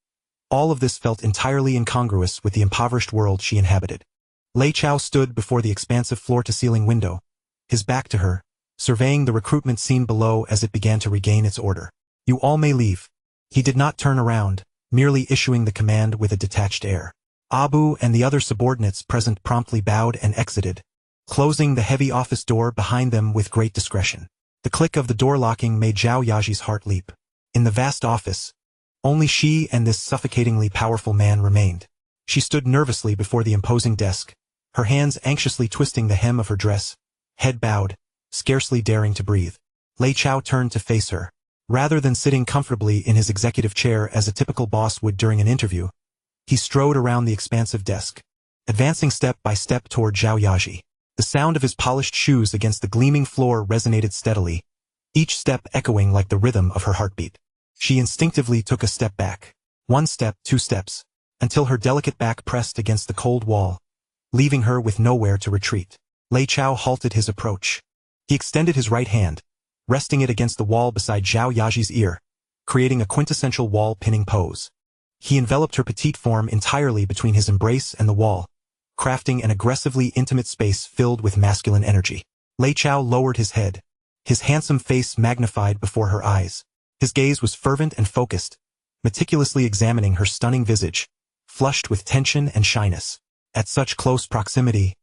S1: All of this felt entirely incongruous with the impoverished world she inhabited. Lei Chao stood before the expansive floor-to-ceiling window, his back to her, surveying the recruitment scene below as it began to regain its order. You all may leave. He did not turn around, merely issuing the command with a detached air. Abu and the other subordinates present promptly bowed and exited, closing the heavy office door behind them with great discretion. The click of the door locking made Zhao Yaji's heart leap. In the vast office, only she and this suffocatingly powerful man remained. She stood nervously before the imposing desk, her hands anxiously twisting the hem of her dress, head bowed, scarcely daring to breathe. Lei Chao turned to face her. Rather than sitting comfortably in his executive chair as a typical boss would during an interview, he strode around the expansive desk, advancing step by step toward Zhao Yaji. The sound of his polished shoes against the gleaming floor resonated steadily, each step echoing like the rhythm of her heartbeat. She instinctively took a step back. 1 step, 2 steps, until her delicate back pressed against the cold wall, leaving her with nowhere to retreat. Lei Chao halted his approach. He extended his right hand, resting it against the wall beside Zhao Yaji's ear, creating a quintessential wall-pinning pose. He enveloped her petite form entirely between his embrace and the wall, crafting an aggressively intimate space filled with masculine energy. Lei Chao lowered his head, his handsome face magnified before her eyes. His gaze was fervent and focused, meticulously examining her stunning visage, flushed with tension and shyness. At such close proximity,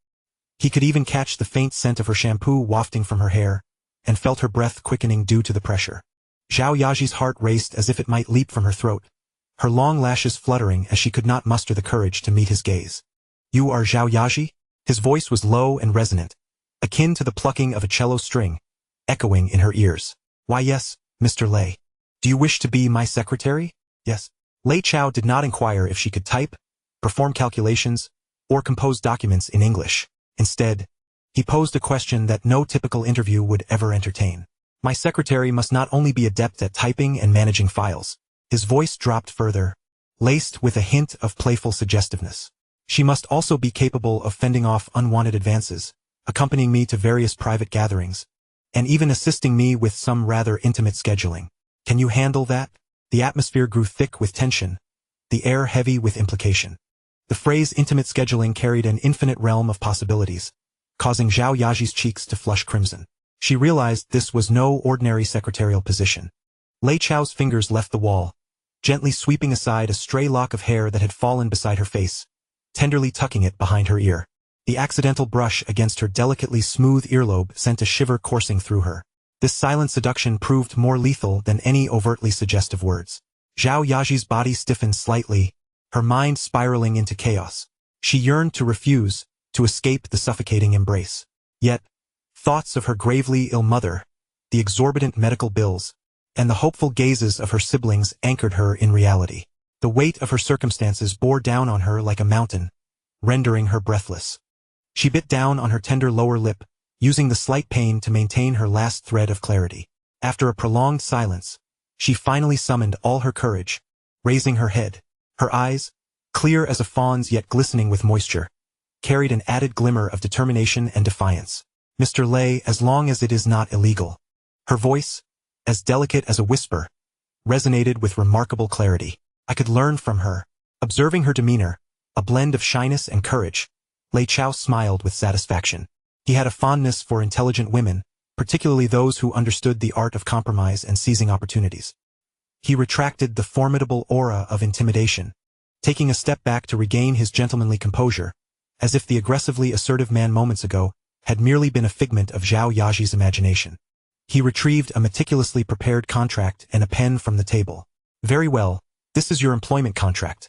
S1: he could even catch the faint scent of her shampoo wafting from her hair, and felt her breath quickening due to the pressure. Zhao Yaji's heart raced as if it might leap from her throat, her long lashes fluttering as she could not muster the courage to meet his gaze. You are Zhao Yaji? His voice was low and resonant, akin to the plucking of a cello string, echoing in her ears. Why yes, Mr. Lei. Do you wish to be my secretary? Yes. Lei Chao did not inquire if she could type, perform calculations, or compose documents in English. Instead, he posed a question that no typical interview would ever entertain. My secretary must not only be adept at typing and managing files. His voice dropped further, laced with a hint of playful suggestiveness. She must also be capable of fending off unwanted advances, accompanying me to various private gatherings, and even assisting me with some rather intimate scheduling. Can you handle that? The atmosphere grew thick with tension, the air heavy with implication. The phrase intimate scheduling carried an infinite realm of possibilities, causing Zhao Yaji's cheeks to flush crimson. She realized this was no ordinary secretarial position. Lei Chao's fingers left the wall, gently sweeping aside a stray lock of hair that had fallen beside her face, tenderly tucking it behind her ear. The accidental brush against her delicately smooth earlobe sent a shiver coursing through her. This silent seduction proved more lethal than any overtly suggestive words. Zhao Yaji's body stiffened slightly, her mind spiraling into chaos. She yearned to refuse, to escape the suffocating embrace. Yet, thoughts of her gravely ill mother, the exorbitant medical bills, and the hopeful gazes of her siblings anchored her in reality. The weight of her circumstances bore down on her like a mountain, rendering her breathless. She bit down on her tender lower lip, using the slight pain to maintain her last thread of clarity. After a prolonged silence, she finally summoned all her courage, raising her head. Her eyes, clear as a fawn's yet glistening with moisture, carried an added glimmer of determination and defiance. "Mr. Lei, as long as it is not illegal." Her voice, as delicate as a whisper, resonated with remarkable clarity. I could learn from her. Observing her demeanor, a blend of shyness and courage, Lei Chao smiled with satisfaction. He had a fondness for intelligent women, particularly those who understood the art of compromise and seizing opportunities. He retracted the formidable aura of intimidation, taking a step back to regain his gentlemanly composure, as if the aggressively assertive man moments ago had merely been a figment of Zhao Yaji's imagination. He retrieved a meticulously prepared contract and a pen from the table. "Very well, this is your employment contract.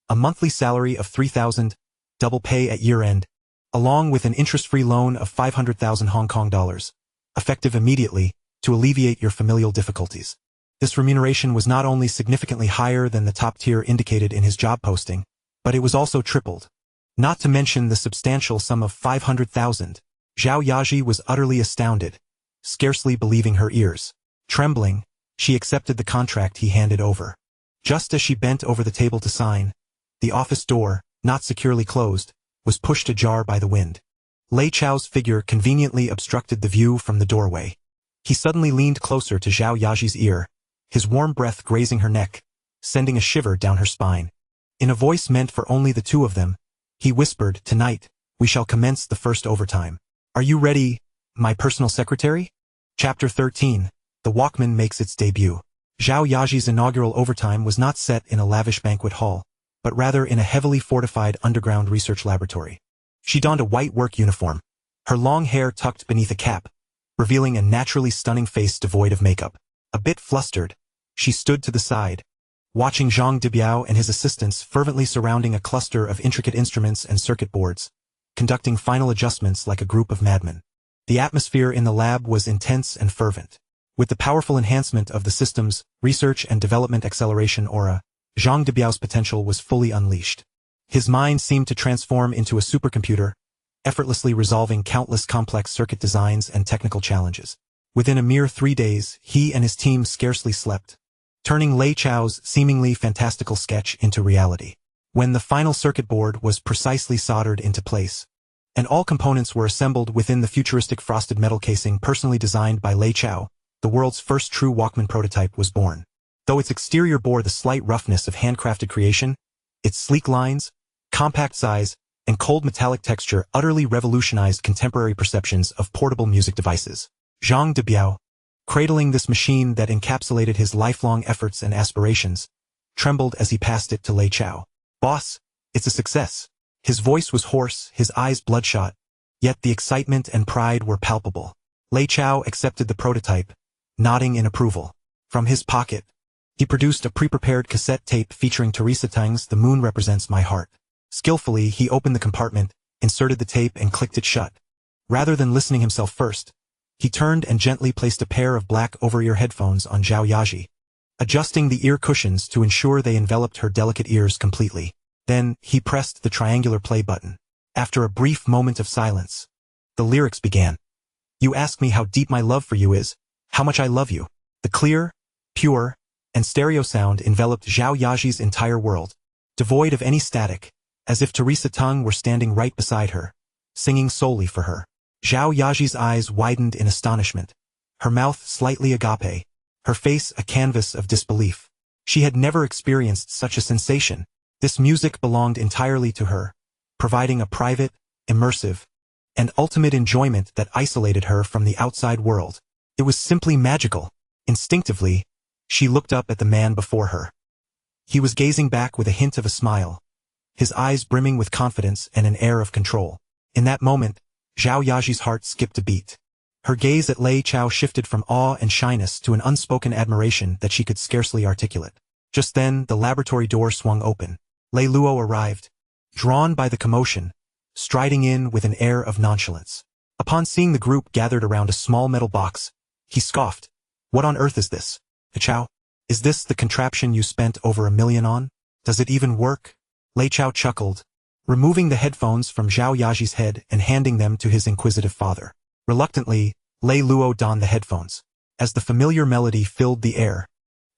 S1: A monthly salary of 3,000, double pay at year-end, along with an interest-free loan of 500,000 Hong Kong dollars, effective immediately, to alleviate your familial difficulties." This remuneration was not only significantly higher than the top tier indicated in his job posting, but it was also tripled. Not to mention the substantial sum of 500,000. Zhao Yaji was utterly astounded, scarcely believing her ears. Trembling, she accepted the contract he handed over. Just as she bent over the table to sign, the office door, not securely closed, was pushed ajar by the wind. Lei Chao's figure conveniently obstructed the view from the doorway. He suddenly leaned closer to Zhao Yaji's ear, his warm breath grazing her neck, sending a shiver down her spine. In a voice meant for only the two of them, he whispered, "Tonight, we shall commence the first overtime. Are you ready, my personal secretary?" Chapter 13. The Walkman makes its debut. Zhao Yaji's inaugural overtime was not set in a lavish banquet hall, but rather in a heavily fortified underground research laboratory. She donned a white work uniform, her long hair tucked beneath a cap, revealing a naturally stunning face devoid of makeup. A bit flustered, she stood to the side, watching Zhang Debiao and his assistants fervently surrounding a cluster of intricate instruments and circuit boards, conducting final adjustments like a group of madmen. The atmosphere in the lab was intense and fervent. With the powerful enhancement of the system's research and development acceleration aura, Zhang Debiao's potential was fully unleashed. His mind seemed to transform into a supercomputer, effortlessly resolving countless complex circuit designs and technical challenges. Within a mere 3 days, he and his team scarcely slept, turning Lei Chao's seemingly fantastical sketch into reality. When the final circuit board was precisely soldered into place, and all components were assembled within the futuristic frosted metal casing personally designed by Lei Chao, the world's first true Walkman prototype was born. Though its exterior bore the slight roughness of handcrafted creation, its sleek lines, compact size, and cold metallic texture utterly revolutionized contemporary perceptions of portable music devices. Zhang Debiao, cradling this machine that encapsulated his lifelong efforts and aspirations, trembled as he passed it to Lei Chao. "Boss, it's a success." His voice was hoarse, his eyes bloodshot, yet the excitement and pride were palpable. Lei Chao accepted the prototype, nodding in approval. From his pocket, he produced a pre-prepared cassette tape featuring Teresa Tang's "The Moon Represents My Heart." Skillfully, he opened the compartment, inserted the tape and clicked it shut. Rather than listening himself first, he turned and gently placed a pair of black over-ear headphones on Zhao Yaji, adjusting the ear cushions to ensure they enveloped her delicate ears completely. Then, he pressed the triangular play button. After a brief moment of silence, the lyrics began. "You ask me how deep my love for you is, how much I love you." The clear, pure, and stereo sound enveloped Zhao Yaji's entire world, devoid of any static, as if Teresa Tang were standing right beside her, singing solely for her. Zhao Yaji's eyes widened in astonishment, her mouth slightly agape, her face a canvas of disbelief. She had never experienced such a sensation. This music belonged entirely to her, providing a private, immersive, and ultimate enjoyment that isolated her from the outside world. It was simply magical. Instinctively, she looked up at the man before her. He was gazing back with a hint of a smile, his eyes brimming with confidence and an air of control. In that moment, Zhao Yaji's heart skipped a beat. Her gaze at Lei Chao shifted from awe and shyness to an unspoken admiration that she could scarcely articulate. Just then, the laboratory door swung open. Lei Luo arrived, drawn by the commotion, striding in with an air of nonchalance. Upon seeing the group gathered around a small metal box, he scoffed. "What on earth is this? Chao? Is this the contraption you spent over $1 million on? Does it even work?" Lei Chao chuckled, removing the headphones from Zhao Yaji's head and handing them to his inquisitive father. Reluctantly, Lei Luo donned the headphones. As the familiar melody filled the air,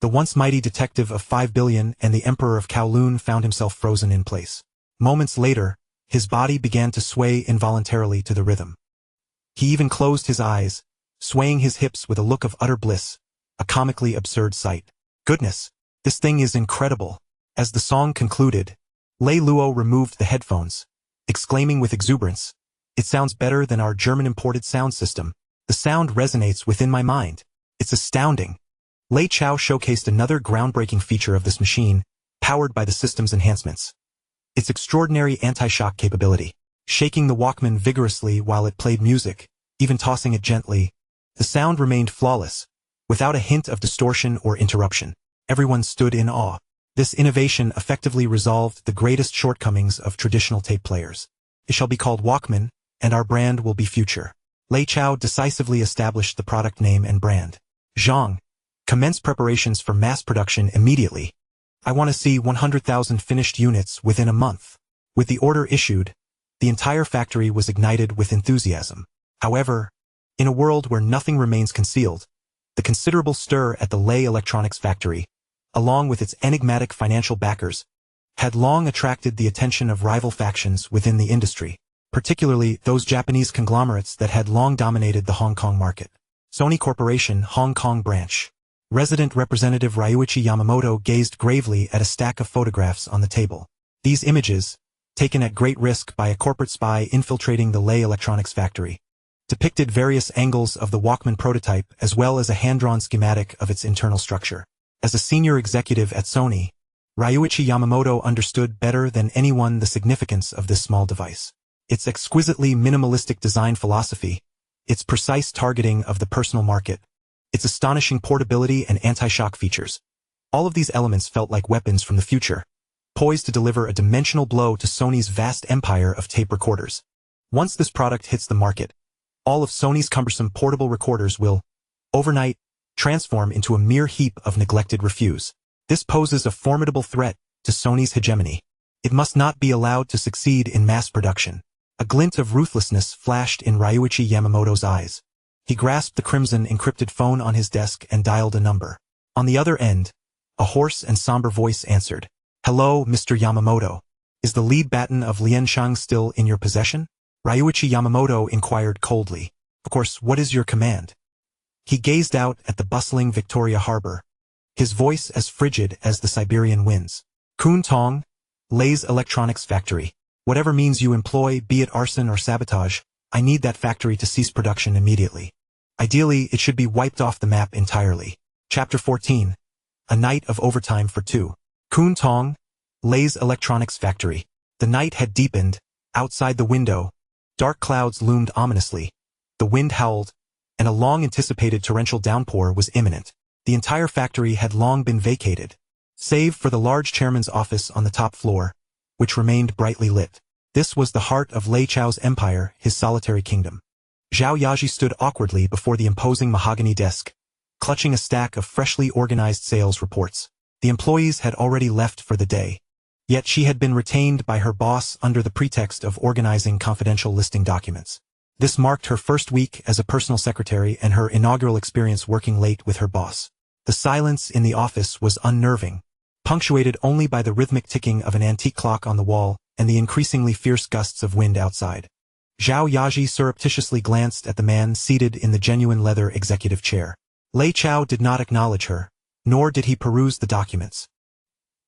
S1: the once mighty detective of 5 billion and the emperor of Kowloon found himself frozen in place. Moments later, his body began to sway involuntarily to the rhythm. He even closed his eyes, swaying his hips with a look of utter bliss, a comically absurd sight. "Goodness, this thing is incredible." As the song concluded, Lei Luo removed the headphones, exclaiming with exuberance, "It sounds better than our German-imported sound system. The sound resonates within my mind. It's astounding." Lei Chao showcased another groundbreaking feature of this machine, powered by the system's enhancements. Its extraordinary anti-shock capability. Shaking the Walkman vigorously while it played music, even tossing it gently, the sound remained flawless, without a hint of distortion or interruption. Everyone stood in awe. This innovation effectively resolved the greatest shortcomings of traditional tape players. "It shall be called Walkman, and our brand will be Future." Lei Chao decisively established the product name and brand. "Zhang, commence preparations for mass production immediately. I want to see 100,000 finished units within a month." With the order issued, the entire factory was ignited with enthusiasm. However, in a world where nothing remains concealed, the considerable stir at the Lei Electronics factory, along with its enigmatic financial backers, had long attracted the attention of rival factions within the industry, particularly those Japanese conglomerates that had long dominated the Hong Kong market. Sony Corporation, Hong Kong branch. Resident Representative Ryuichi Yamamoto gazed gravely at a stack of photographs on the table. These images, taken at great risk by a corporate spy infiltrating the Lei Electronics factory, depicted various angles of the Walkman prototype as well as a hand-drawn schematic of its internal structure. As a senior executive at Sony, Ryuichi Yamamoto understood better than anyone the significance of this small device. Its exquisitely minimalistic design philosophy, its precise targeting of the personal market, its astonishing portability and anti-shock features. All of these elements felt like weapons from the future, poised to deliver a dimensional blow to Sony's vast empire of tape recorders. Once this product hits the market, all of Sony's cumbersome portable recorders will, overnight, transform into a mere heap of neglected refuse. This poses a formidable threat to Sony's hegemony. It must not be allowed to succeed in mass production. A glint of ruthlessness flashed in Ryuichi Yamamoto's eyes. He grasped the crimson encrypted phone on his desk and dialed a number. On the other end, a hoarse and somber voice answered. "Hello, Mr. Yamamoto. Is the lead baton of Lianshang still in your possession?" Ryuichi Yamamoto inquired coldly. "Of course, what is your command?" He gazed out at the bustling Victoria Harbor, his voice as frigid as the Siberian winds. "Kun Tong, Lei's Electronics Factory. Whatever means you employ, be it arson or sabotage, I need that factory to cease production immediately. Ideally, it should be wiped off the map entirely." Chapter 14. A Night of Overtime for Two. Kun Tong, Lei's Electronics Factory. The night had deepened. Outside the window, dark clouds loomed ominously. The wind howled, and a long-anticipated torrential downpour was imminent. The entire factory had long been vacated, save for the large chairman's office on the top floor, which remained brightly lit. This was the heart of Lei Chao's empire, his solitary kingdom. Zhao Yaji stood awkwardly before the imposing mahogany desk, clutching a stack of freshly organized sales reports. The employees had already left for the day, yet she had been retained by her boss under the pretext of organizing confidential listing documents. This marked her first week as a personal secretary and her inaugural experience working late with her boss. The silence in the office was unnerving, punctuated only by the rhythmic ticking of an antique clock on the wall and the increasingly fierce gusts of wind outside. Zhao Yaji surreptitiously glanced at the man seated in the genuine leather executive chair. Lei Chao did not acknowledge her, nor did he peruse the documents.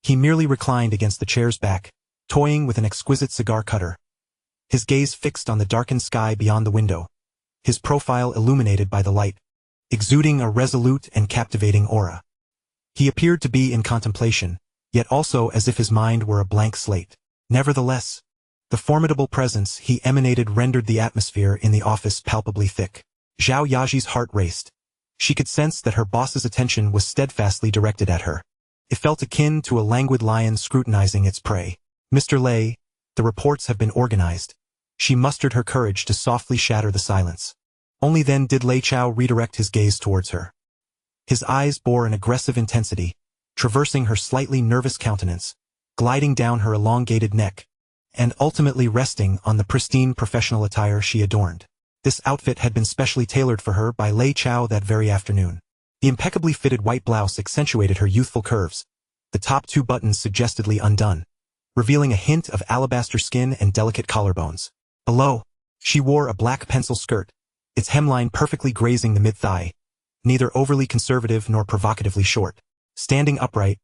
S1: He merely reclined against the chair's back, toying with an exquisite cigar cutter, his gaze fixed on the darkened sky beyond the window, his profile illuminated by the light, exuding a resolute and captivating aura. He appeared to be in contemplation, yet also as if his mind were a blank slate. Nevertheless, the formidable presence he emanated rendered the atmosphere in the office palpably thick. Zhao Yaji's heart raced. She could sense that her boss's attention was steadfastly directed at her. It felt akin to a languid lion scrutinizing its prey. Mr. Lei, the reports have been organized. She mustered her courage to softly shatter the silence. Only then did Lei Chao redirect his gaze towards her. His eyes bore an aggressive intensity, traversing her slightly nervous countenance, gliding down her elongated neck, and ultimately resting on the pristine professional attire she adorned. This outfit had been specially tailored for her by Lei Chao that very afternoon. The impeccably fitted white blouse accentuated her youthful curves, the top 2 buttons suggestedly undone, revealing a hint of alabaster skin and delicate collarbones. Below, she wore a black pencil skirt, its hemline perfectly grazing the mid-thigh, neither overly conservative nor provocatively short. Standing upright,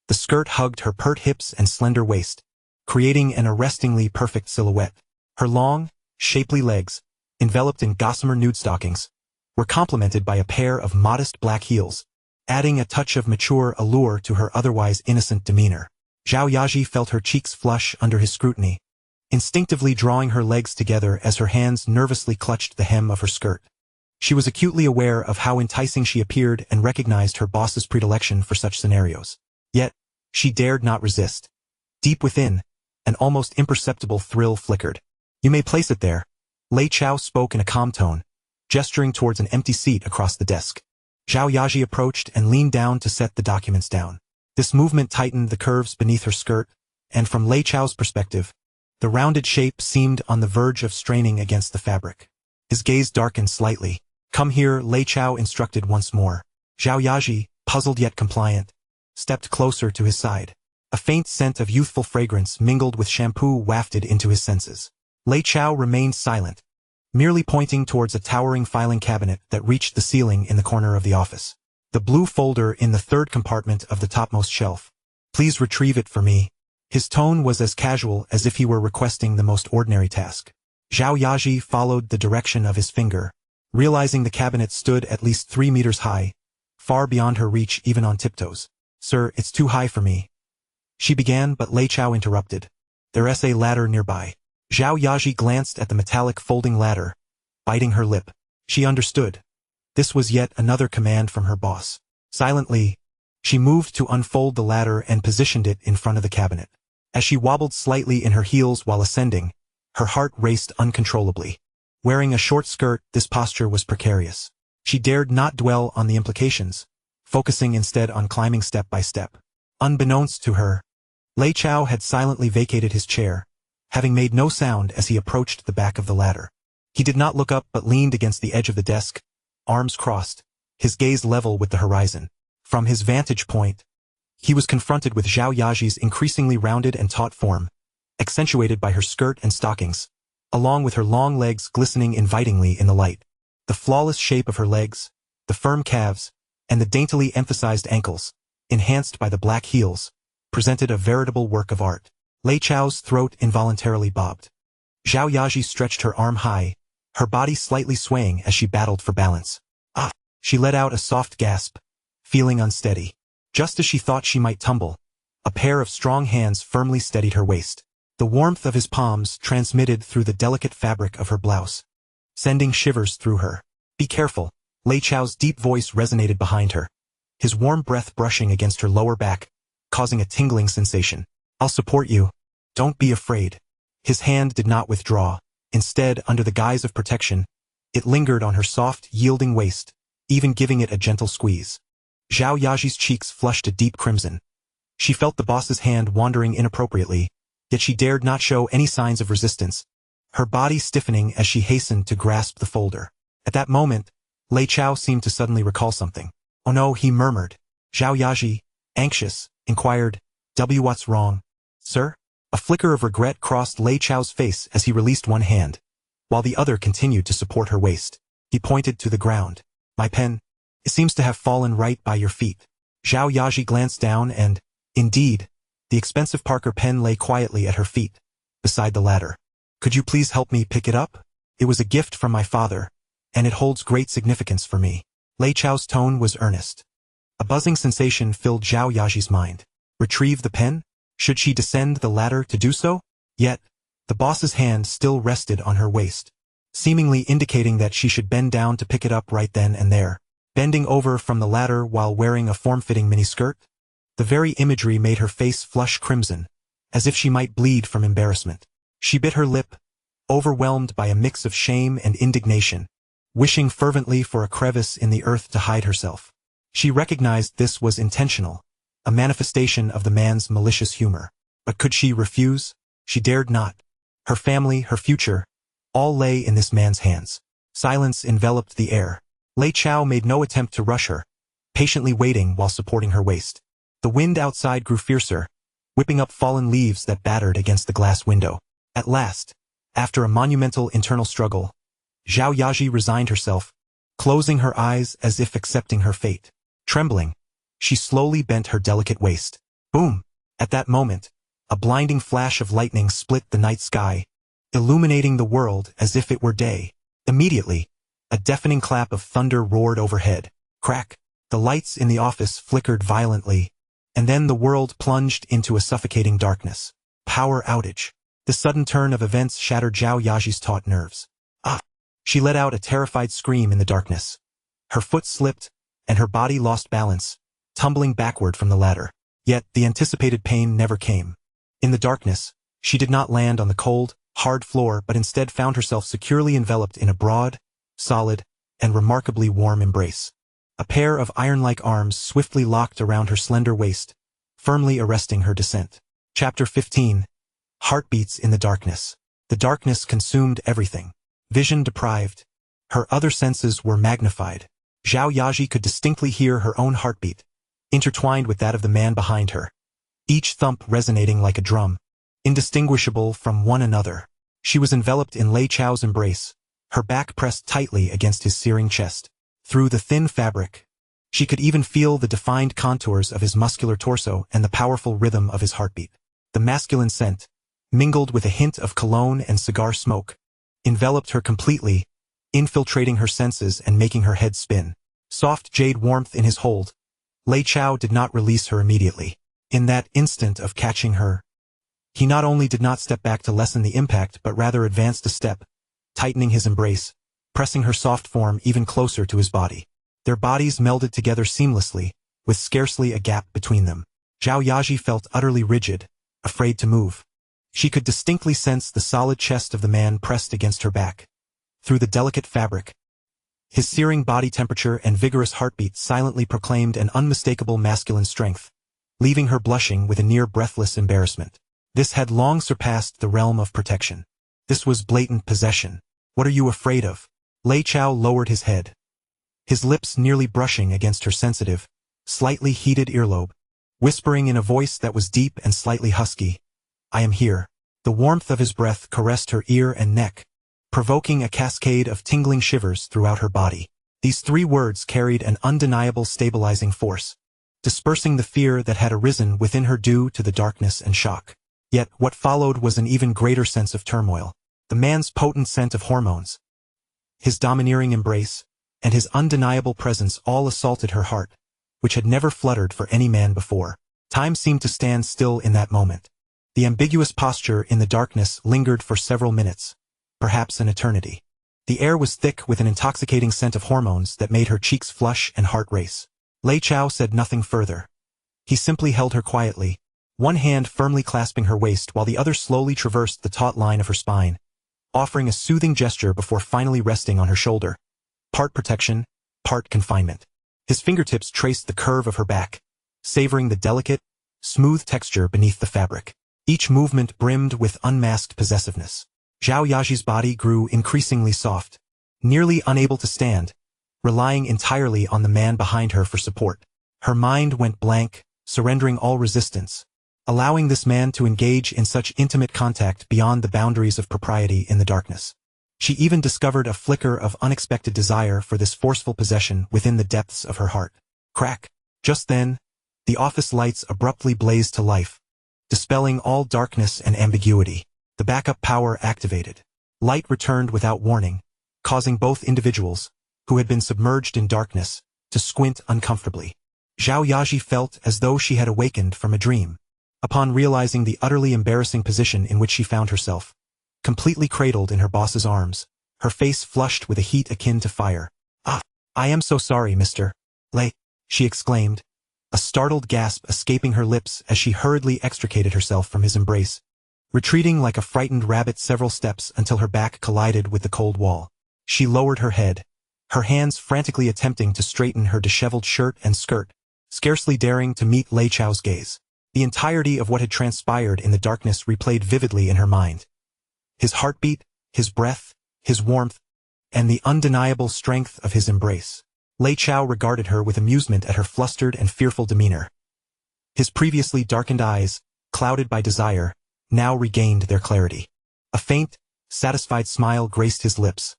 S1: the skirt hugged her pert hips and slender waist, creating an arrestingly perfect silhouette. Her long, shapely legs, enveloped in gossamer nude stockings, were complemented by a pair of modest black heels, adding a touch of mature allure to her otherwise innocent demeanor. Zhao Yaji felt her cheeks flush under his scrutiny, instinctively drawing her legs together as her hands nervously clutched the hem of her skirt. She was acutely aware of how enticing she appeared and recognized her boss's predilection for such scenarios. Yet, she dared not resist. Deep within, an almost imperceptible thrill flickered. "You may place it there," Lei Chao spoke in a calm tone, gesturing towards an empty seat across the desk. Zhao Yaji approached and leaned down to set the documents down. This movement tightened the curves beneath her skirt, and from Lei Chao's perspective, the rounded shape seemed on the verge of straining against the fabric. His gaze darkened slightly. "Come here," Lei Chao instructed once more. Zhao Yaji, puzzled yet compliant, stepped closer to his side. A faint scent of youthful fragrance mingled with shampoo wafted into his senses. Lei Chao remained silent, merely pointing towards a towering filing cabinet that reached the ceiling in the corner of the office. "The blue folder in the 3rd compartment of the topmost shelf. Please retrieve it for me." His tone was as casual as if he were requesting the most ordinary task. Zhao Yaji followed the direction of his finger, realizing the cabinet stood at least 3 meters high, far beyond her reach even on tiptoes. "Sir, it's too high for me," she began, but Lei Chao interrupted. "There's a ladder nearby." Zhao Yaji glanced at the metallic folding ladder, biting her lip. She understood. This was yet another command from her boss. Silently, she moved to unfold the ladder and positioned it in front of the cabinet. As she wobbled slightly in her heels while ascending, her heart raced uncontrollably. Wearing a short skirt, this posture was precarious. She dared not dwell on the implications, focusing instead on climbing step by step. Unbeknownst to her, Lei Chao had silently vacated his chair, having made no sound as he approached the back of the ladder. He did not look up but leaned against the edge of the desk, arms crossed, his gaze level with the horizon. From his vantage point, he was confronted with Zhao Yaji's increasingly rounded and taut form, accentuated by her skirt and stockings, along with her long legs glistening invitingly in the light. The flawless shape of her legs, the firm calves, and the daintily emphasized ankles, enhanced by the black heels, presented a veritable work of art. Lei Chao's throat involuntarily bobbed. Zhao Yaji stretched her arm high, her body slightly swaying as she battled for balance. "Ah!" She let out a soft gasp, feeling unsteady. Just as she thought she might tumble, a pair of strong hands firmly steadied her waist. The warmth of his palms transmitted through the delicate fabric of her blouse, sending shivers through her. "Be careful," Lei Chao's deep voice resonated behind her, his warm breath brushing against her lower back, causing a tingling sensation. "I'll support you. Don't be afraid." His hand did not withdraw. Instead, under the guise of protection, it lingered on her soft, yielding waist, even giving it a gentle squeeze. Zhao Yaji's cheeks flushed a deep crimson. She felt the boss's hand wandering inappropriately, yet she dared not show any signs of resistance, her body stiffening as she hastened to grasp the folder. At that moment, Lei Chao seemed to suddenly recall something. "Oh no," he murmured. Zhao Yaji, anxious, inquired, "What's wrong, sir?" A flicker of regret crossed Lei Chao's face as he released one hand, while the other continued to support her waist. He pointed to the ground. "My pen. It seems to have fallen right by your feet." Zhao Yaji glanced down and, indeed, the expensive Parker pen lay quietly at her feet, beside the ladder. "Could you please help me pick it up? It was a gift from my father, and it holds great significance for me." Lei Chao's tone was earnest. A buzzing sensation filled Zhao Yaji's mind. Retrieve the pen? Should she descend the ladder to do so? Yet, the boss's hand still rested on her waist, seemingly indicating that she should bend down to pick it up right then and there. Bending over from the ladder while wearing a form-fitting miniskirt? The very imagery made her face flush crimson, as if she might bleed from embarrassment. She bit her lip, overwhelmed by a mix of shame and indignation, wishing fervently for a crevice in the earth to hide herself. She recognized this was intentional, a manifestation of the man's malicious humor. But could she refuse? She dared not. Her family, her future, all lay in this man's hands. Silence enveloped the air. Lei Chao made no attempt to rush her, patiently waiting while supporting her waist. The wind outside grew fiercer, whipping up fallen leaves that battered against the glass window. At last, after a monumental internal struggle, Zhao Yaji resigned herself, closing her eyes as if accepting her fate. Trembling, she slowly bent her delicate waist. Boom! At that moment, a blinding flash of lightning split the night sky, illuminating the world as if it were day. Immediately, a deafening clap of thunder roared overhead. Crack! The lights in the office flickered violently, and then the world plunged into a suffocating darkness. Power outage. The sudden turn of events shattered Zhao Yaji's taut nerves. Ah! She let out a terrified scream in the darkness. Her foot slipped, and her body lost balance, tumbling backward from the ladder. Yet the anticipated pain never came. In the darkness, she did not land on the cold, hard floor but instead found herself securely enveloped in a broad, solid, and remarkably warm embrace. A pair of iron-like arms swiftly locked around her slender waist, firmly arresting her descent. Chapter 15. Heartbeats in the darkness. The darkness consumed everything. Vision deprived. Her other senses were magnified. Zhao Yaji could distinctly hear her own heartbeat, intertwined with that of the man behind her, each thump resonating like a drum, indistinguishable from one another. She was enveloped in Lei Chao's embrace, her back pressed tightly against his searing chest. Through the thin fabric, she could even feel the defined contours of his muscular torso and the powerful rhythm of his heartbeat. The masculine scent, mingled with a hint of cologne and cigar smoke, enveloped her completely, infiltrating her senses and making her head spin. Soft jade warmth in his hold, Lei Chao did not release her immediately. In that instant of catching her, he not only did not step back to lessen the impact but rather advanced a step, tightening his embrace, pressing her soft form even closer to his body. Their bodies melded together seamlessly, with scarcely a gap between them. Zhao Yaji felt utterly rigid, afraid to move. She could distinctly sense the solid chest of the man pressed against her back. Through the delicate fabric, his searing body temperature and vigorous heartbeat silently proclaimed an unmistakable masculine strength, leaving her blushing with a near breathless embarrassment. This had long surpassed the realm of protection. This was blatant possession. What are you afraid of? Lei Chao lowered his head, his lips nearly brushing against her sensitive, slightly heated earlobe, whispering in a voice that was deep and slightly husky, I am here. The warmth of his breath caressed her ear and neck, provoking a cascade of tingling shivers throughout her body. These 3 words carried an undeniable stabilizing force, dispersing the fear that had arisen within her due to the darkness and shock. Yet what followed was an even greater sense of turmoil. The man's potent scent of hormones, his domineering embrace, and his undeniable presence all assaulted her heart, which had never fluttered for any man before. Time seemed to stand still in that moment. The ambiguous posture in the darkness lingered for several minutes, perhaps an eternity. The air was thick with an intoxicating scent of hormones that made her cheeks flush and heart race. Lei Chao said nothing further. He simply held her quietly, one hand firmly clasping her waist while the other slowly traversed the taut line of her spine, offering a soothing gesture before finally resting on her shoulder. Part protection, part confinement. His fingertips traced the curve of her back, savoring the delicate, smooth texture beneath the fabric. Each movement brimmed with unmasked possessiveness. Zhao Yaji's body grew increasingly soft, nearly unable to stand, relying entirely on the man behind her for support. Her mind went blank, surrendering all resistance, allowing this man to engage in such intimate contact beyond the boundaries of propriety in the darkness. She even discovered a flicker of unexpected desire for this forceful possession within the depths of her heart. Crack! Just then, the office lights abruptly blazed to life, dispelling all darkness and ambiguity. The backup power activated. Light returned without warning, causing both individuals, who had been submerged in darkness, to squint uncomfortably. Zhao Yaji felt as though she had awakened from a dream. Upon realizing the utterly embarrassing position in which she found herself, completely cradled in her boss's arms, her face flushed with a heat akin to fire. "Ah, I am so sorry, Mr. Lei," she exclaimed, a startled gasp escaping her lips as she hurriedly extricated herself from his embrace, retreating like a frightened rabbit several steps until her back collided with the cold wall. She lowered her head, her hands frantically attempting to straighten her disheveled shirt and skirt, scarcely daring to meet Lei Chao's gaze. The entirety of what had transpired in the darkness replayed vividly in her mind. His heartbeat, his breath, his warmth, and the undeniable strength of his embrace. Lei Chao regarded her with amusement at her flustered and fearful demeanor. His previously darkened eyes, clouded by desire, now regained their clarity. A faint, satisfied smile graced his lips.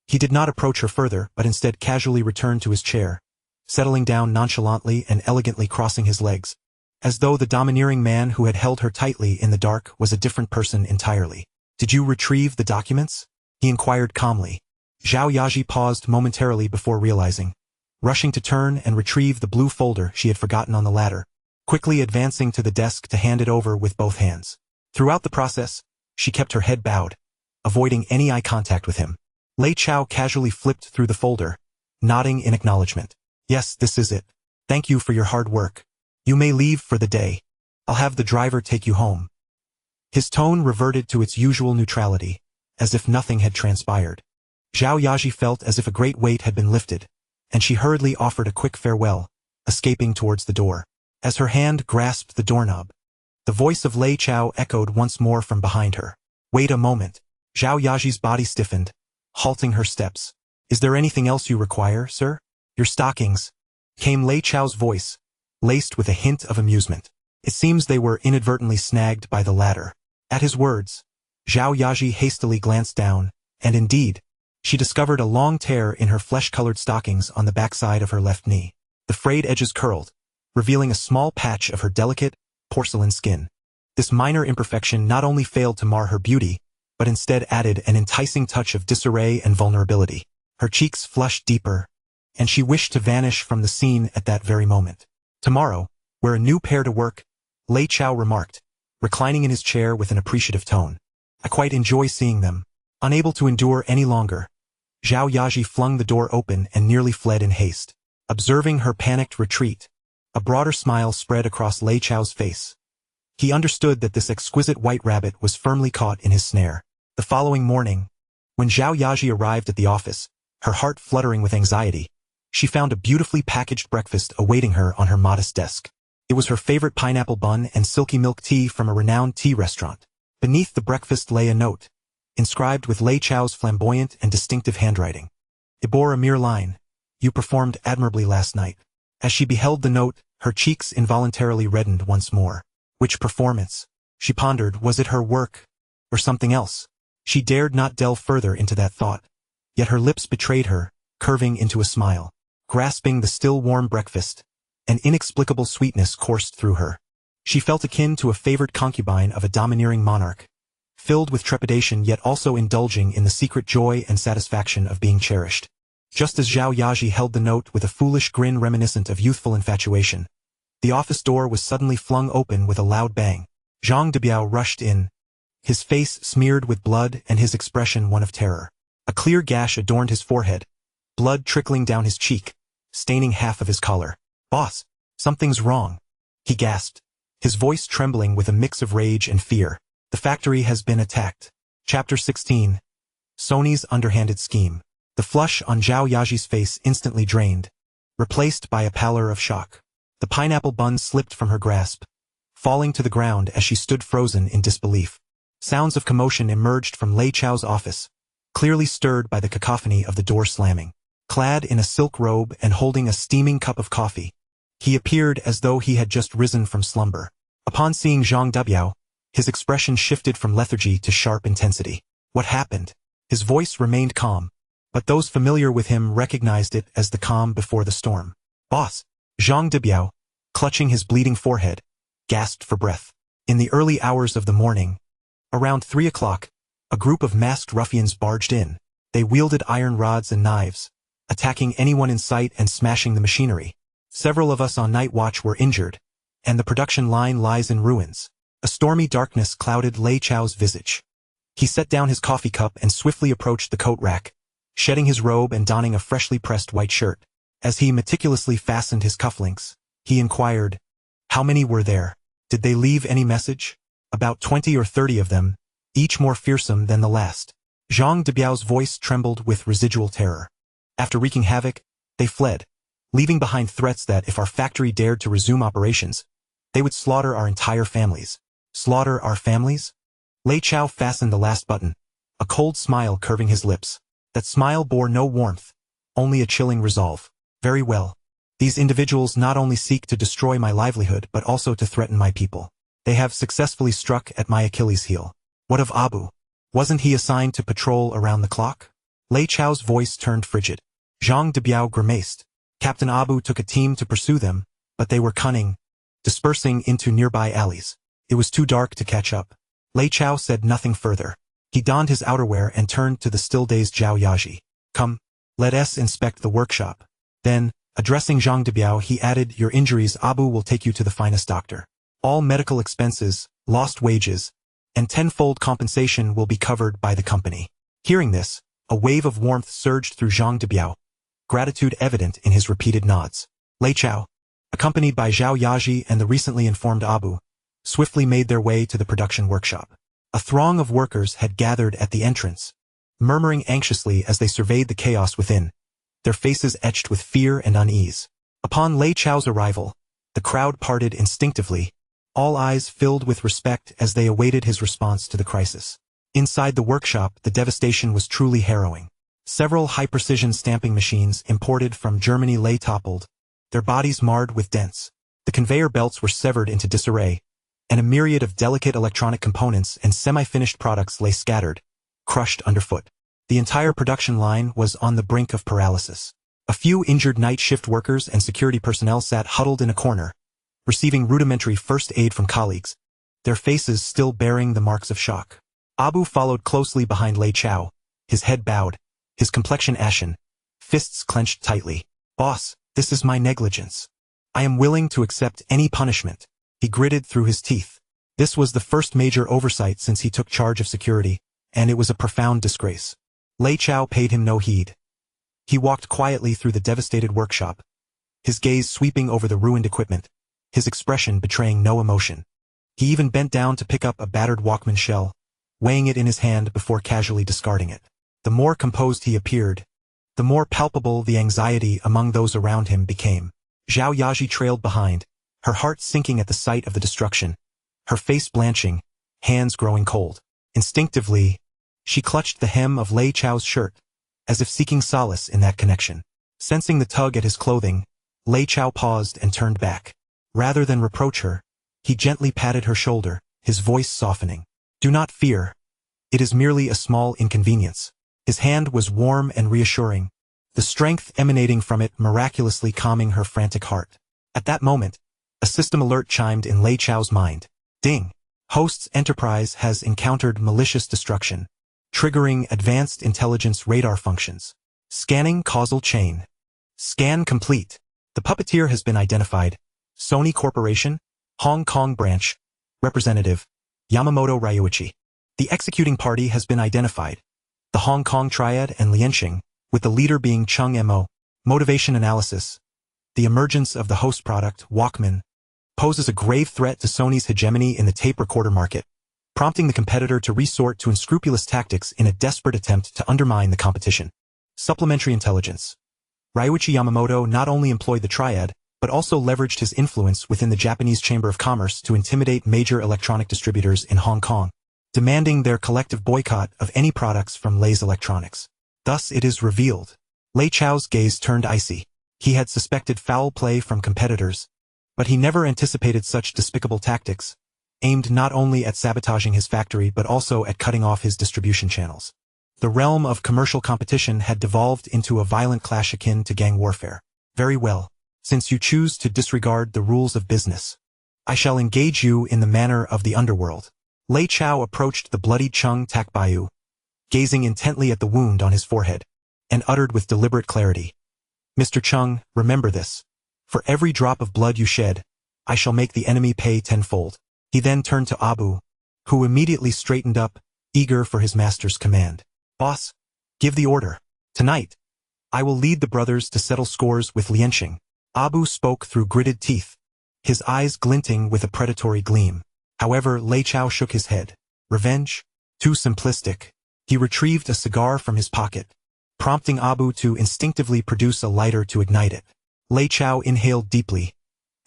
S1: He did not approach her further, but instead casually returned to his chair, settling down nonchalantly and elegantly crossing his legs, as though the domineering man who had held her tightly in the dark was a different person entirely. "Did you retrieve the documents?" he inquired calmly. Zhao Yaji paused momentarily before realizing, rushing to turn and retrieve the blue folder she had forgotten on the ladder, quickly advancing to the desk to hand it over with both hands. Throughout the process, she kept her head bowed, avoiding any eye contact with him. Lei Chao casually flipped through the folder, nodding in acknowledgement. "Yes, this is it. Thank you for your hard work. You may leave for the day. I'll have the driver take you home." His tone reverted to its usual neutrality, as if nothing had transpired. Zhao Yaji felt as if a great weight had been lifted, and she hurriedly offered a quick farewell, escaping towards the door. As her hand grasped the doorknob, the voice of Lei Chao echoed once more from behind her. "Wait a moment." Zhao Yaji's body stiffened, halting her steps. "Is there anything else you require, sir?" "Your stockings," came Lei Chao's voice, laced with a hint of amusement. It seems they were inadvertently snagged by the ladder. At his words, Zhao Yaji hastily glanced down, and indeed, she discovered a long tear in her flesh-colored stockings on the backside of her left knee. The frayed edges curled, revealing a small patch of her delicate, porcelain skin. This minor imperfection not only failed to mar her beauty, but instead added an enticing touch of disarray and vulnerability. Her cheeks flushed deeper, and she wished to vanish from the scene at that very moment. "Tomorrow, we're a new pair to work," Lei Chao remarked, reclining in his chair with an appreciative tone. "I quite enjoy seeing them." Unable to endure any longer, Zhao Yaji flung the door open and nearly fled in haste. Observing her panicked retreat, a broader smile spread across Lei Chao's face. He understood that this exquisite white rabbit was firmly caught in his snare. The following morning, when Zhao Yaji arrived at the office, her heart fluttering with anxiety, she found a beautifully packaged breakfast awaiting her on her modest desk. It was her favorite pineapple bun and silky milk tea from a renowned tea restaurant. Beneath the breakfast lay a note, inscribed with Lei Chao's flamboyant and distinctive handwriting. It bore a mere line, "You performed admirably last night." As she beheld the note, her cheeks involuntarily reddened once more. Which performance? She pondered, was it her work, or something else? She dared not delve further into that thought, yet her lips betrayed her, curving into a smile. Grasping the still warm breakfast, an inexplicable sweetness coursed through her. She felt akin to a favored concubine of a domineering monarch, filled with trepidation yet also indulging in the secret joy and satisfaction of being cherished. Just as Zhao Yaji held the note with a foolish grin reminiscent of youthful infatuation, the office door was suddenly flung open with a loud bang. Zhang Debiao rushed in, his face smeared with blood and his expression one of terror. A clear gash adorned his forehead, blood trickling down his cheek, staining half of his collar. "Boss, something's wrong," he gasped, his voice trembling with a mix of rage and fear. "The factory has been attacked." Chapter 16. Sony's underhanded scheme. The flush on Zhao Yaji's face instantly drained, replaced by a pallor of shock. The pineapple bun slipped from her grasp, falling to the ground as she stood frozen in disbelief. Sounds of commotion emerged from Lei Chao's office, clearly stirred by the cacophony of the door slamming. Clad in a silk robe and holding a steaming cup of coffee, he appeared as though he had just risen from slumber. Upon seeing Zhang Debiao, his expression shifted from lethargy to sharp intensity. "What happened?" His voice remained calm, but those familiar with him recognized it as the calm before the storm. "Boss," Zhang Debiao, clutching his bleeding forehead, gasped for breath. In the early hours of the morning, around 3 o'clock, a group of masked ruffians barged in. They wielded iron rods and knives, attacking anyone in sight and smashing the machinery. Several of us on night watch were injured, and the production line lies in ruins. A stormy darkness clouded Lei Chao's visage. He set down his coffee cup and swiftly approached the coat rack, shedding his robe and donning a freshly pressed white shirt. As he meticulously fastened his cufflinks, he inquired, "How many were there? Did they leave any message?" "About 20 or 30 of them, each more fearsome than the last." Zhang Debiao's voice trembled with residual terror. "After wreaking havoc, they fled, leaving behind threats that if our factory dared to resume operations, they would slaughter our entire families." "Slaughter our families?" Lei Chao fastened the last button, a cold smile curving his lips. That smile bore no warmth, only a chilling resolve. "Very well. These individuals not only seek to destroy my livelihood but also to threaten my people. They have successfully struck at my Achilles heel. What of Abu? Wasn't he assigned to patrol around the clock?" Lei Chao's voice turned frigid. Zhang Debiao grimaced. "Captain Abu took a team to pursue them, but they were cunning, dispersing into nearby alleys. It was too dark to catch up." Lei Chao said nothing further. He donned his outerwear and turned to the still-dazed Zhao Yaji. "Come, let us inspect the workshop." Then, addressing Zhang Debiao, he added, "Your injuries, Abu will take you to the finest doctor. All medical expenses, lost wages, and tenfold compensation will be covered by the company." Hearing this, a wave of warmth surged through Zhang Debiao, gratitude evident in his repeated nods. Lei Chao, accompanied by Zhao Yaji and the recently informed Abu, swiftly made their way to the production workshop. A throng of workers had gathered at the entrance, murmuring anxiously as they surveyed the chaos within, their faces etched with fear and unease. Upon Lei Chao's arrival, the crowd parted instinctively, all eyes filled with respect as they awaited his response to the crisis. Inside the workshop, the devastation was truly harrowing. Several high-precision stamping machines imported from Germany lay toppled, their bodies marred with dents. The conveyor belts were severed into disarray, and a myriad of delicate electronic components and semi-finished products lay scattered, crushed underfoot. The entire production line was on the brink of paralysis. A few injured night shift workers and security personnel sat huddled in a corner, receiving rudimentary first aid from colleagues, their faces still bearing the marks of shock. Abu followed closely behind Lei Chao, his head bowed, his complexion ashen, fists clenched tightly. "Boss, this is my negligence. I am willing to accept any punishment." He gritted through his teeth. This was the first major oversight since he took charge of security, and it was a profound disgrace. Lei Chao paid him no heed. He walked quietly through the devastated workshop, his gaze sweeping over the ruined equipment, his expression betraying no emotion. He even bent down to pick up a battered Walkman shell, weighing it in his hand before casually discarding it. The more composed he appeared, the more palpable the anxiety among those around him became. Zhao Yaji trailed behind, her heart sinking at the sight of the destruction, her face blanching, hands growing cold. Instinctively, she clutched the hem of Lei Chao's shirt, as if seeking solace in that connection. Sensing the tug at his clothing, Lei Chao paused and turned back. Rather than reproach her, he gently patted her shoulder, his voice softening. "Do not fear. It is merely a small inconvenience." His hand was warm and reassuring, the strength emanating from it miraculously calming her frantic heart. At that moment, a system alert chimed in Lei Chao's mind. Ding! Host's Enterprise has encountered malicious destruction, triggering advanced intelligence radar functions. Scanning causal chain. Scan complete. The puppeteer has been identified. Sony Corporation, Hong Kong Branch, Representative, Yamamoto Ryuichi. The executing party has been identified. The Hong Kong Triad and Lianxing, with the leader being Chung Mo. Motivation analysis. The emergence of the host product, Walkman, poses a grave threat to Sony's hegemony in the tape recorder market, prompting the competitor to resort to unscrupulous tactics in a desperate attempt to undermine the competition. Supplementary intelligence. Ryuichi Yamamoto not only employed the Triad, but also leveraged his influence within the Japanese Chamber of Commerce to intimidate major electronic distributors in Hong Kong, demanding their collective boycott of any products from Lei's Electronics. Thus it is revealed. Lei Chao's gaze turned icy. He had suspected foul play from competitors, but he never anticipated such despicable tactics, aimed not only at sabotaging his factory but also at cutting off his distribution channels. The realm of commercial competition had devolved into a violent clash akin to gang warfare. Very well, since you choose to disregard the rules of business, I shall engage you in the manner of the underworld. Lei Chao approached the bloodied Chung Takbayu, gazing intently at the wound on his forehead, and uttered with deliberate clarity, "Mr. Chung, remember this. For every drop of blood you shed, I shall make the enemy pay tenfold." He then turned to Abu, who immediately straightened up, eager for his master's command. Boss, give the order. Tonight, I will lead the brothers to settle scores with Lianxing. Abu spoke through gritted teeth, his eyes glinting with a predatory gleam. However, Lei Chao shook his head. Revenge? Too simplistic. He retrieved a cigar from his pocket, prompting Abu to instinctively produce a lighter to ignite it. Lei Chao inhaled deeply,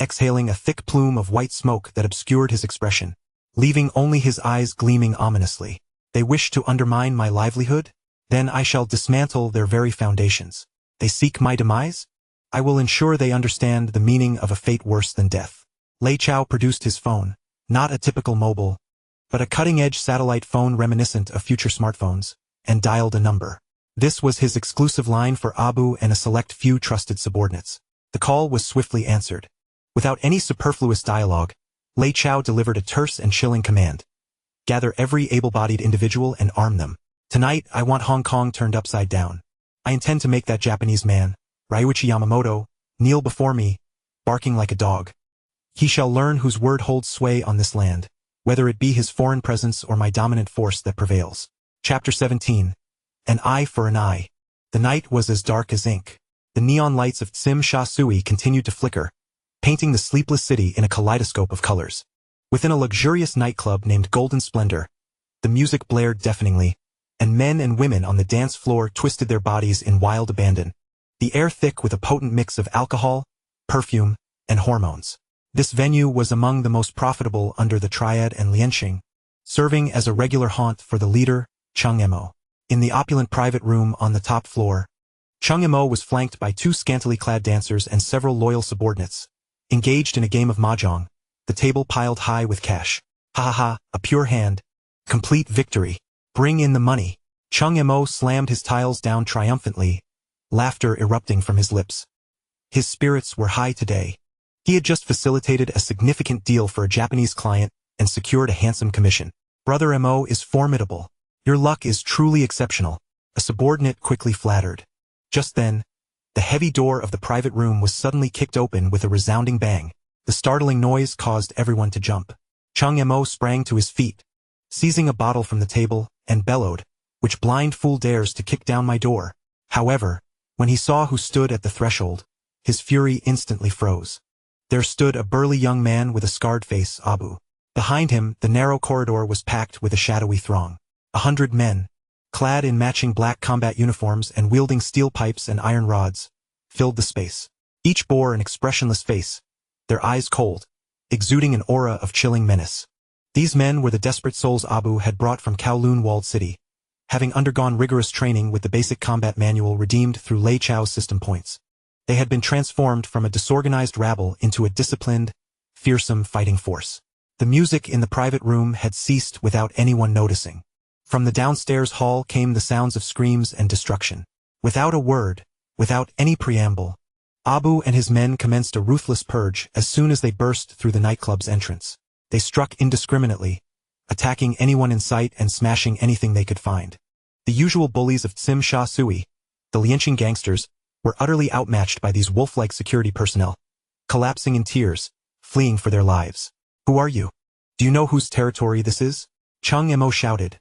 S1: exhaling a thick plume of white smoke that obscured his expression, leaving only his eyes gleaming ominously. They wish to undermine my livelihood? Then I shall dismantle their very foundations. They seek my demise? I will ensure they understand the meaning of a fate worse than death. Lei Chao produced his phone, not a typical mobile, but a cutting-edge satellite phone reminiscent of future smartphones, and dialed a number. This was his exclusive line for Abu and a select few trusted subordinates. The call was swiftly answered. Without any superfluous dialogue, Lei Chao delivered a terse and chilling command. Gather every able-bodied individual and arm them. Tonight, I want Hong Kong turned upside down. I intend to make that Japanese man, Ryuichi Yamamoto, kneel before me, barking like a dog. He shall learn whose word holds sway on this land, whether it be his foreign presence or my dominant force that prevails. Chapter 17. An eye for an eye. The night was as dark as ink. The neon lights of Tsim Sha Tsui continued to flicker, painting the sleepless city in a kaleidoscope of colors. Within a luxurious nightclub named Golden Splendor, the music blared deafeningly, and men and women on the dance floor twisted their bodies in wild abandon, the air thick with a potent mix of alcohol, perfume, and hormones. This venue was among the most profitable under the Triad and Lianxing, serving as a regular haunt for the leader, Chung Emo. In the opulent private room on the top floor, Chung Emo was flanked by 2 scantily clad dancers and several loyal subordinates, engaged in a game of mahjong, the table piled high with cash. Ha ha ha, a pure hand. Complete victory. Bring in the money. Chung Emo slammed his tiles down triumphantly, laughter erupting from his lips. His spirits were high today. He had just facilitated a significant deal for a Japanese client and secured a handsome commission. Brother Mo is formidable. Your luck is truly exceptional, a subordinate quickly flattered. Just then, the heavy door of the private room was suddenly kicked open with a resounding bang. The startling noise caused everyone to jump. Chung Mo sprang to his feet, seizing a bottle from the table, and bellowed, "Which blind fool dares to kick down my door?" However, when he saw who stood at the threshold, his fury instantly froze. There stood a burly young man with a scarred face, Abu. Behind him, the narrow corridor was packed with a shadowy throng. 100 men, clad in matching black combat uniforms and wielding steel pipes and iron rods, filled the space. Each bore an expressionless face, their eyes cold, exuding an aura of chilling menace. These men were the desperate souls Abu had brought from Kowloon Walled City, having undergone rigorous training with the basic combat manual redeemed through Lei Chao's system points. They had been transformed from a disorganized rabble into a disciplined, fearsome fighting force. The music in the private room had ceased without anyone noticing. From the downstairs hall came the sounds of screams and destruction. Without a word, without any preamble, Abu and his men commenced a ruthless purge as soon as they burst through the nightclub's entrance. They struck indiscriminately, attacking anyone in sight and smashing anything they could find. The usual bullies of Tsim Sha Tsui, the Lianxing gangsters, were utterly outmatched by these wolf-like security personnel, collapsing in tears, fleeing for their lives. "Who are you? Do you know whose territory this is?" Chung Emo shouted,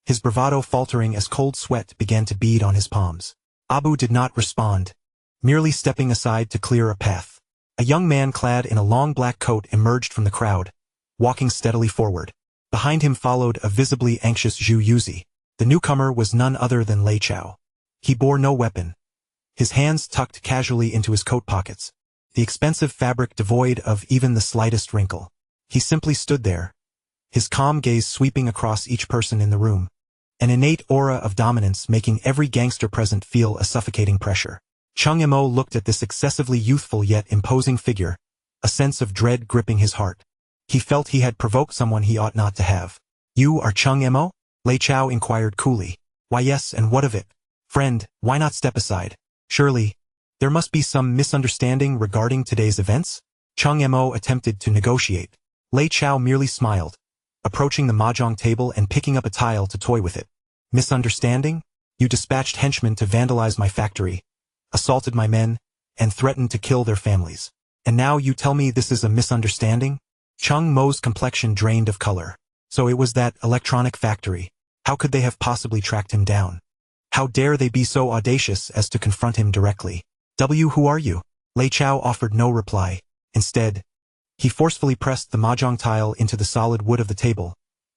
S1: his bravado faltering as cold sweat began to bead on his palms. Abu did not respond, merely stepping aside to clear a path. A young man clad in a long black coat emerged from the crowd, walking steadily forward. Behind him followed a visibly anxious Zhu Yuzi. The newcomer was none other than Lei Chao. He bore no weapon, his hands tucked casually into his coat pockets, the expensive fabric devoid of even the slightest wrinkle. He simply stood there, his calm gaze sweeping across each person in the room, an innate aura of dominance making every gangster present feel a suffocating pressure. Chung Emo looked at this excessively youthful yet imposing figure, a sense of dread gripping his heart. He felt he had provoked someone he ought not to have. "You are Chung Emo?" Lei Chao inquired coolly. "Why yes, and what of it? Friend, why not step aside? Surely, there must be some misunderstanding regarding today's events?" Chung Emo attempted to negotiate. Lei Chao merely smiled, approaching the mahjong table and picking up a tile to toy with it. "Misunderstanding? You dispatched henchmen to vandalize my factory, assaulted my men, and threatened to kill their families. And now you tell me this is a misunderstanding?" Chung Mo's complexion drained of color. "So it was that electronic factory. How could they have possibly tracked him down? How dare they be so audacious as to confront him directly? Who are you? Lei Chao offered no reply. Instead, he forcefully pressed the mahjong tile into the solid wood of the table,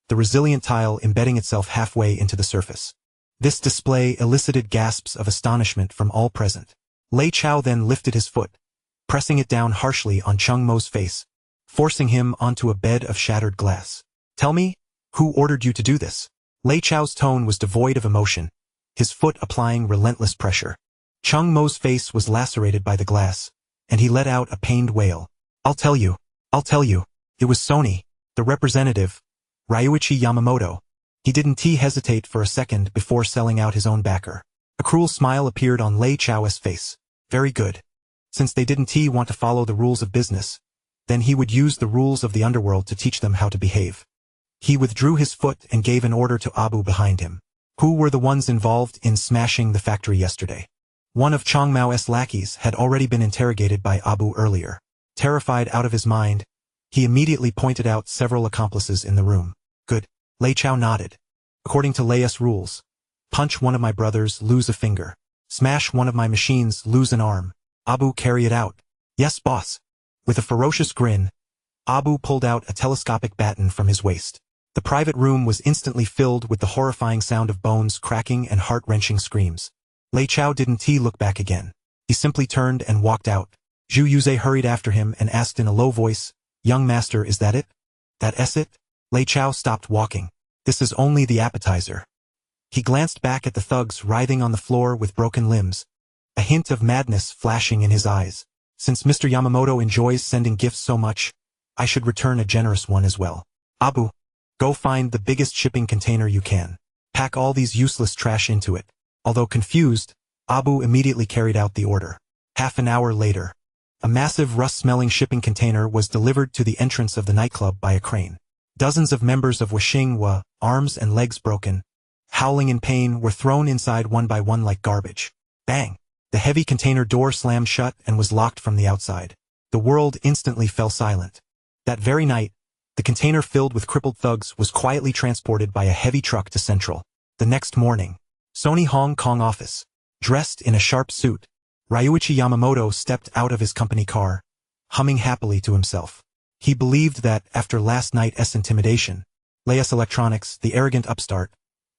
S1: the resilient tile embedding itself halfway into the surface. This display elicited gasps of astonishment from all present. Lei Chao then lifted his foot, pressing it down harshly on Chung Mo's face, forcing him onto a bed of shattered glass. Tell me, who ordered you to do this? Lei Chao's tone was devoid of emotion, his foot applying relentless pressure. Chung Mo's face was lacerated by the glass, and he let out a pained wail. I'll tell you. It was Sony, the representative, Ryuichi Yamamoto. He didn't hesitate for a second before selling out his own backer. A cruel smile appeared on Lei Chao's face. Very good. Since they didn't want to follow the rules of business, then he would use the rules of the underworld to teach them how to behave. He withdrew his foot and gave an order to Abu behind him. Who were the ones involved in smashing the factory yesterday? One of Chong Mao's lackeys had already been interrogated by Abu earlier. Terrified out of his mind, he immediately pointed out several accomplices in the room. Good. Lei Chao nodded. According to Lei's rules, punch one of my brothers, lose a finger. Smash one of my machines, lose an arm. Abu, carry it out. Yes, boss. With a ferocious grin, Abu pulled out a telescopic baton from his waist. The private room was instantly filled with the horrifying sound of bones cracking and heart-wrenching screams. Lei Chao didn't look back again. He simply turned and walked out. Zhu Yuze hurried after him and asked in a low voice, "Young master, is that it?" "That's it?" Lei Chao stopped walking. "This is only the appetizer." He glanced back at the thugs writhing on the floor with broken limbs, a hint of madness flashing in his eyes. Since Mr. Yamamoto enjoys sending gifts so much, I should return a generous one as well. Abu, go find the biggest shipping container you can. Pack all these useless trash into it. Although confused, Abu immediately carried out the order. Half an hour later, a massive rust-smelling shipping container was delivered to the entrance of the nightclub by a crane. Dozens of members of Wishing, arms and legs broken, howling in pain, were thrown inside one by one like garbage. Bang! The heavy container door slammed shut and was locked from the outside. The world instantly fell silent. That very night, the container filled with crippled thugs was quietly transported by a heavy truck to Central. The next morning, Sony Hong Kong office. Dressed in a sharp suit, Ryuichi Yamamoto stepped out of his company car, humming happily to himself. He believed that, after last night's intimidation, Lei's Electronics, the arrogant upstart,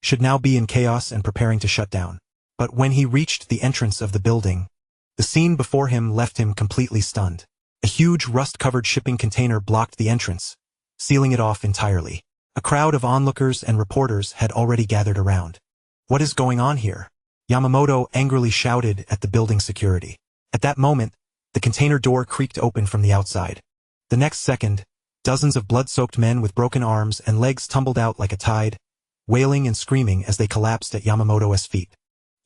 S1: should now be in chaos and preparing to shut down. But when he reached the entrance of the building, the scene before him left him completely stunned. A huge rust-covered shipping container blocked the entrance, sealing it off entirely. A crowd of onlookers and reporters had already gathered around. What is going on here? Yamamoto angrily shouted at the building security. At that moment, the container door creaked open from the outside. The next second, dozens of blood-soaked men with broken arms and legs tumbled out like a tide, wailing and screaming as they collapsed at Yamamoto's feet.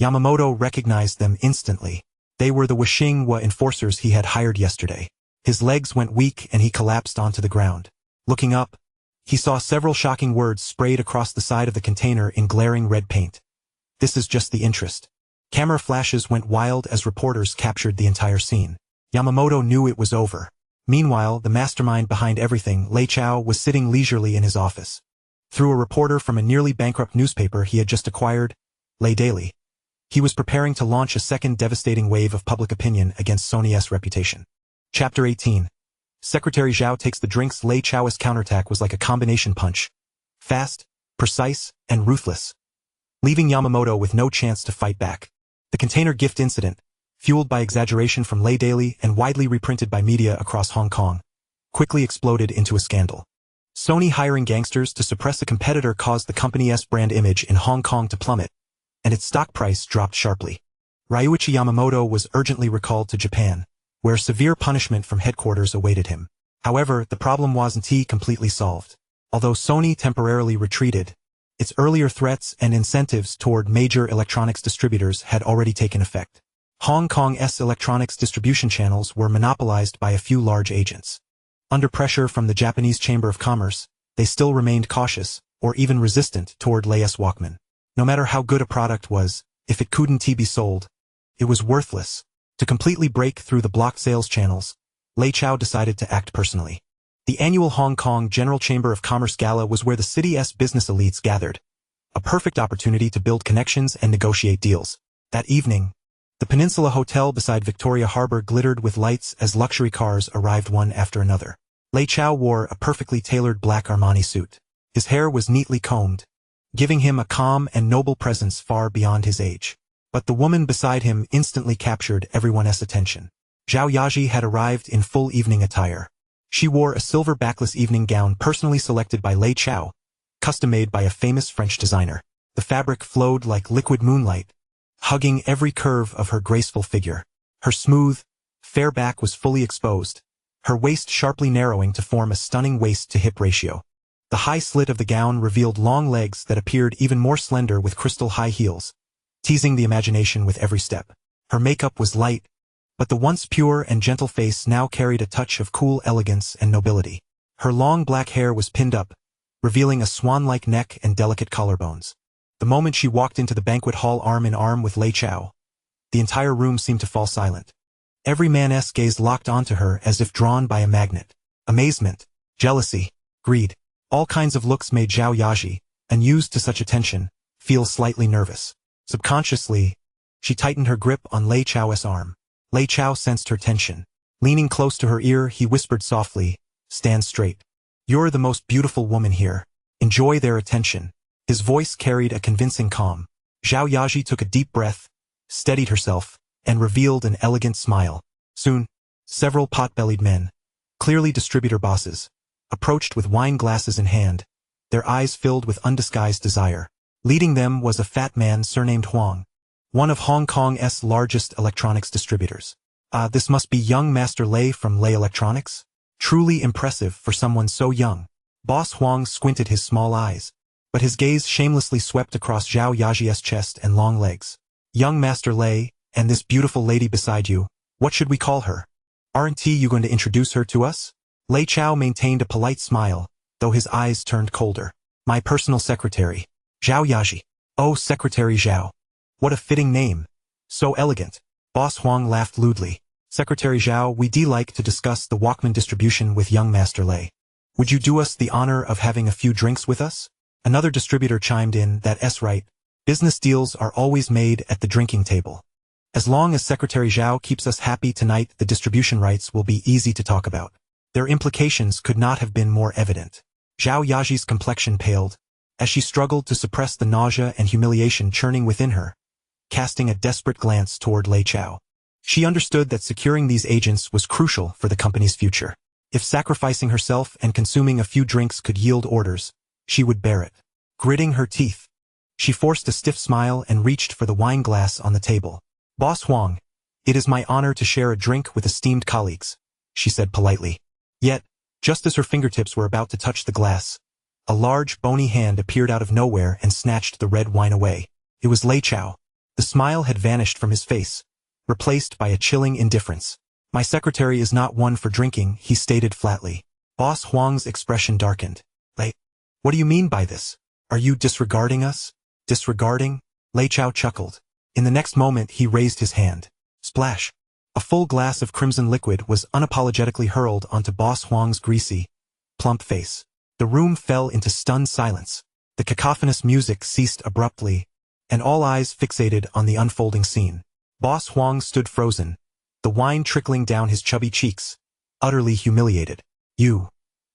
S1: Yamamoto recognized them instantly. They were the Wishing enforcers he had hired yesterday. His legs went weak and he collapsed onto the ground. Looking up, he saw several shocking words sprayed across the side of the container in glaring red paint. This is just the interest. Camera flashes went wild as reporters captured the entire scene. Yamamoto knew it was over. Meanwhile, the mastermind behind everything, Lei Chao, was sitting leisurely in his office. Through a reporter from a nearly bankrupt newspaper he had just acquired, Lei Daily, he was preparing to launch a second devastating wave of public opinion against Sony's reputation. Chapter 18. Secretary Zhao takes the drinks. Lei Chao's counterattack was like a combination punch. Fast, precise, and ruthless, leaving Yamamoto with no chance to fight back. The container gift incident, fueled by exaggeration from Lei Daily and widely reprinted by media across Hong Kong, quickly exploded into a scandal. Sony hiring gangsters to suppress a competitor caused the company's brand image in Hong Kong to plummet, and its stock price dropped sharply. Ryuichi Yamamoto was urgently recalled to Japan, where severe punishment from headquarters awaited him. However, the problem wasn't completely solved. Although Sony temporarily retreated, its earlier threats and incentives toward major electronics distributors had already taken effect. Hong Kong's electronics distribution channels were monopolized by a few large agents. Under pressure from the Japanese Chamber of Commerce, they still remained cautious, or even resistant, toward Lei's Walkman. No matter how good a product was, if it couldn't be sold, it was worthless. To completely break through the blocked sales channels, Lei Chao decided to act personally. The annual Hong Kong General Chamber of Commerce Gala was where the city's business elites gathered, a perfect opportunity to build connections and negotiate deals. That evening, the Peninsula Hotel beside Victoria Harbor glittered with lights as luxury cars arrived one after another. Lei Chao wore a perfectly tailored black Armani suit. His hair was neatly combed, giving him a calm and noble presence far beyond his age. But the woman beside him instantly captured everyone's attention. Zhao Yaji had arrived in full evening attire. She wore a silver backless evening gown personally selected by Lei Chao, custom-made by a famous French designer. The fabric flowed like liquid moonlight, hugging every curve of her graceful figure. Her smooth, fair back was fully exposed, her waist sharply narrowing to form a stunning waist-to-hip ratio. The high slit of the gown revealed long legs that appeared even more slender with crystal high heels, teasing the imagination with every step. Her makeup was light, but the once pure and gentle face now carried a touch of cool elegance and nobility. Her long black hair was pinned up, revealing a swan-like neck and delicate collarbones. The moment she walked into the banquet hall arm in arm with Lei Chao, the entire room seemed to fall silent. Every man's gaze locked onto her as if drawn by a magnet. Amazement, jealousy, greed, all kinds of looks made Zhao Yaji, unused to such attention, feel slightly nervous. Subconsciously, she tightened her grip on Lei Chao's arm. Lei Chao sensed her tension. Leaning close to her ear, he whispered softly, "Stand straight. You're the most beautiful woman here. Enjoy their attention." His voice carried a convincing calm. Zhao Yaji took a deep breath, steadied herself, and revealed an elegant smile. Soon, several pot-bellied men, clearly distributor bosses, approached with wine glasses in hand, their eyes filled with undisguised desire. Leading them was a fat man surnamed Huang, one of Hong Kong's largest electronics distributors. This must be young Master Lei from Lei Electronics? Truly impressive for someone so young. Boss Huang squinted his small eyes, but his gaze shamelessly swept across Zhao Yaji's chest and long legs. "Young Master Lei, and this beautiful lady beside you, what should we call her? Aren't you going to introduce her to us?" Lei Chao maintained a polite smile, though his eyes turned colder. "My personal secretary, Zhao Yaji." "Oh, Secretary Zhao. What a fitting name. So elegant." Boss Huang laughed lewdly. "Secretary Zhao, we'd like to discuss the Walkman distribution with young Master Lei. Would you do us the honor of having a few drinks with us?" Another distributor chimed in, "That's right. Business deals are always made at the drinking table. As long as Secretary Zhao keeps us happy tonight, the distribution rights will be easy to talk about." Their implications could not have been more evident. Zhao Yaji's complexion paled, as she struggled to suppress the nausea and humiliation churning within her, casting a desperate glance toward Lei Chao. She understood that securing these agents was crucial for the company's future. If sacrificing herself and consuming a few drinks could yield orders, she would bear it. Gritting her teeth, she forced a stiff smile and reached for the wine glass on the table. "Boss Huang, it is my honor to share a drink with esteemed colleagues," she said politely. Yet, just as her fingertips were about to touch the glass, a large, bony hand appeared out of nowhere and snatched the red wine away. It was Lei Chao. The smile had vanished from his face, replaced by a chilling indifference. "My secretary is not one for drinking," he stated flatly. Boss Huang's expression darkened. "Lei, what do you mean by this? Are you disregarding us?" "Disregarding?" Lei Chao chuckled. In the next moment he raised his hand. Splash! A full glass of crimson liquid was unapologetically hurled onto Boss Huang's greasy, plump face. The room fell into stunned silence. The cacophonous music ceased abruptly, and all eyes fixated on the unfolding scene. Boss Huang stood frozen, the wine trickling down his chubby cheeks, utterly humiliated. "You!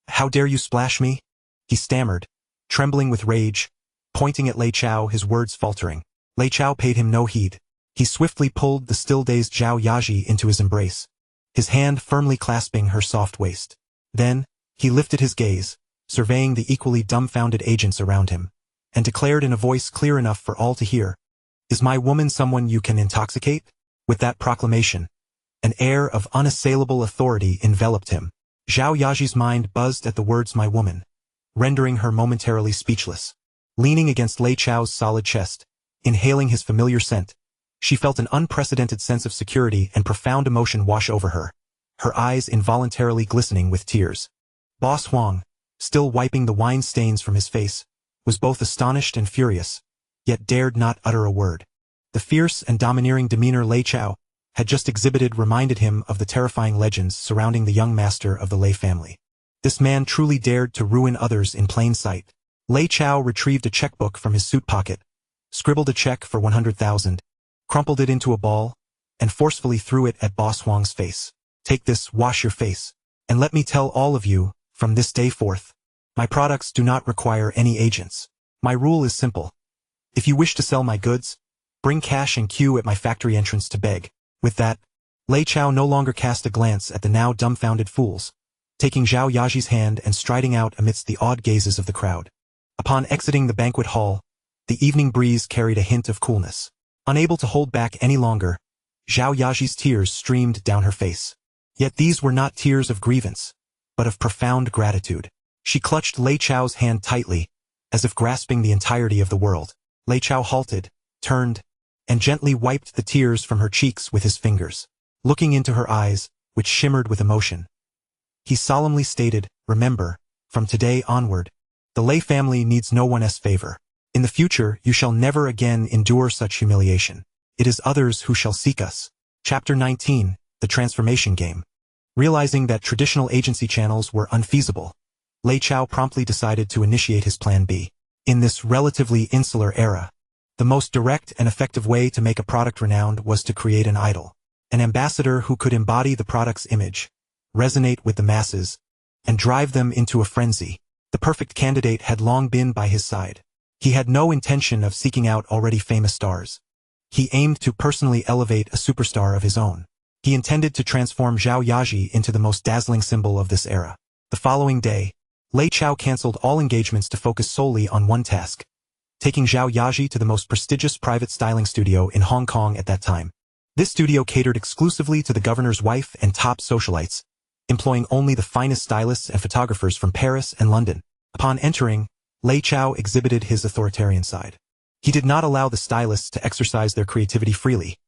S1: How dare you splash me?" he stammered, trembling with rage, pointing at Lei Chao, his words faltering. Lei Chao paid him no heed. He swiftly pulled the still-dazed Zhao Yaji into his embrace, his hand firmly clasping her soft waist. Then, he lifted his gaze, surveying the equally dumbfounded agents around him, and declared in a voice clear enough for all to hear, "Is my woman someone you can intoxicate?" With that proclamation, an air of unassailable authority enveloped him. Zhao Yaji's mind buzzed at the words "my woman," rendering her momentarily speechless. Leaning against Lei Chao's solid chest, inhaling his familiar scent, she felt an unprecedented sense of security and profound emotion wash over her, her eyes involuntarily glistening with tears. Boss Huang, still wiping the wine stains from his face, was both astonished and furious, yet dared not utter a word. The fierce and domineering demeanor Lei Chao had just exhibited reminded him of the terrifying legends surrounding the young master of the Lei family. This man truly dared to ruin others in plain sight. Lei Chao retrieved a checkbook from his suit pocket, scribbled a check for 100,000, crumpled it into a ball, and forcefully threw it at Boss Huang's face. Take this, wash your face. And let me tell all of you, from this day forth, my products do not require any agents. My rule is simple. If you wish to sell my goods, bring cash and queue at my factory entrance to beg. With that, Lei Chao no longer cast a glance at the now dumbfounded fools, taking Zhao Yaji's hand and striding out amidst the awed gazes of the crowd. Upon exiting the banquet hall, the evening breeze carried a hint of coolness. Unable to hold back any longer, Zhao Yaji's tears streamed down her face. Yet these were not tears of grievance, but of profound gratitude. She clutched Lei Chao's hand tightly, as if grasping the entirety of the world. Lei Chao halted, turned, and gently wiped the tears from her cheeks with his fingers. Looking into her eyes, which shimmered with emotion, he solemnly stated, "Remember, from today onward, the Lei family needs no one's favor. In the future, you shall never again endure such humiliation. It is others who shall seek us." Chapter 19, The Transformation Game. Realizing that traditional agency channels were unfeasible, Lei Chao promptly decided to initiate his Plan B. In this relatively insular era, the most direct and effective way to make a product renowned was to create an idol. An ambassador who could embody the product's image, resonate with the masses, and drive them into a frenzy. The perfect candidate had long been by his side. He had no intention of seeking out already famous stars. He aimed to personally elevate a superstar of his own. He intended to transform Zhao Yaji into the most dazzling symbol of this era. The following day, Lei Chao canceled all engagements to focus solely on one task, taking Zhao Yaji to the most prestigious private styling studio in Hong Kong at that time. This studio catered exclusively to the governor's wife and top socialites, employing only the finest stylists and photographers from Paris and London. Upon entering, Lei Chao exhibited his authoritarian side. He did not allow the stylists to exercise their creativity freely.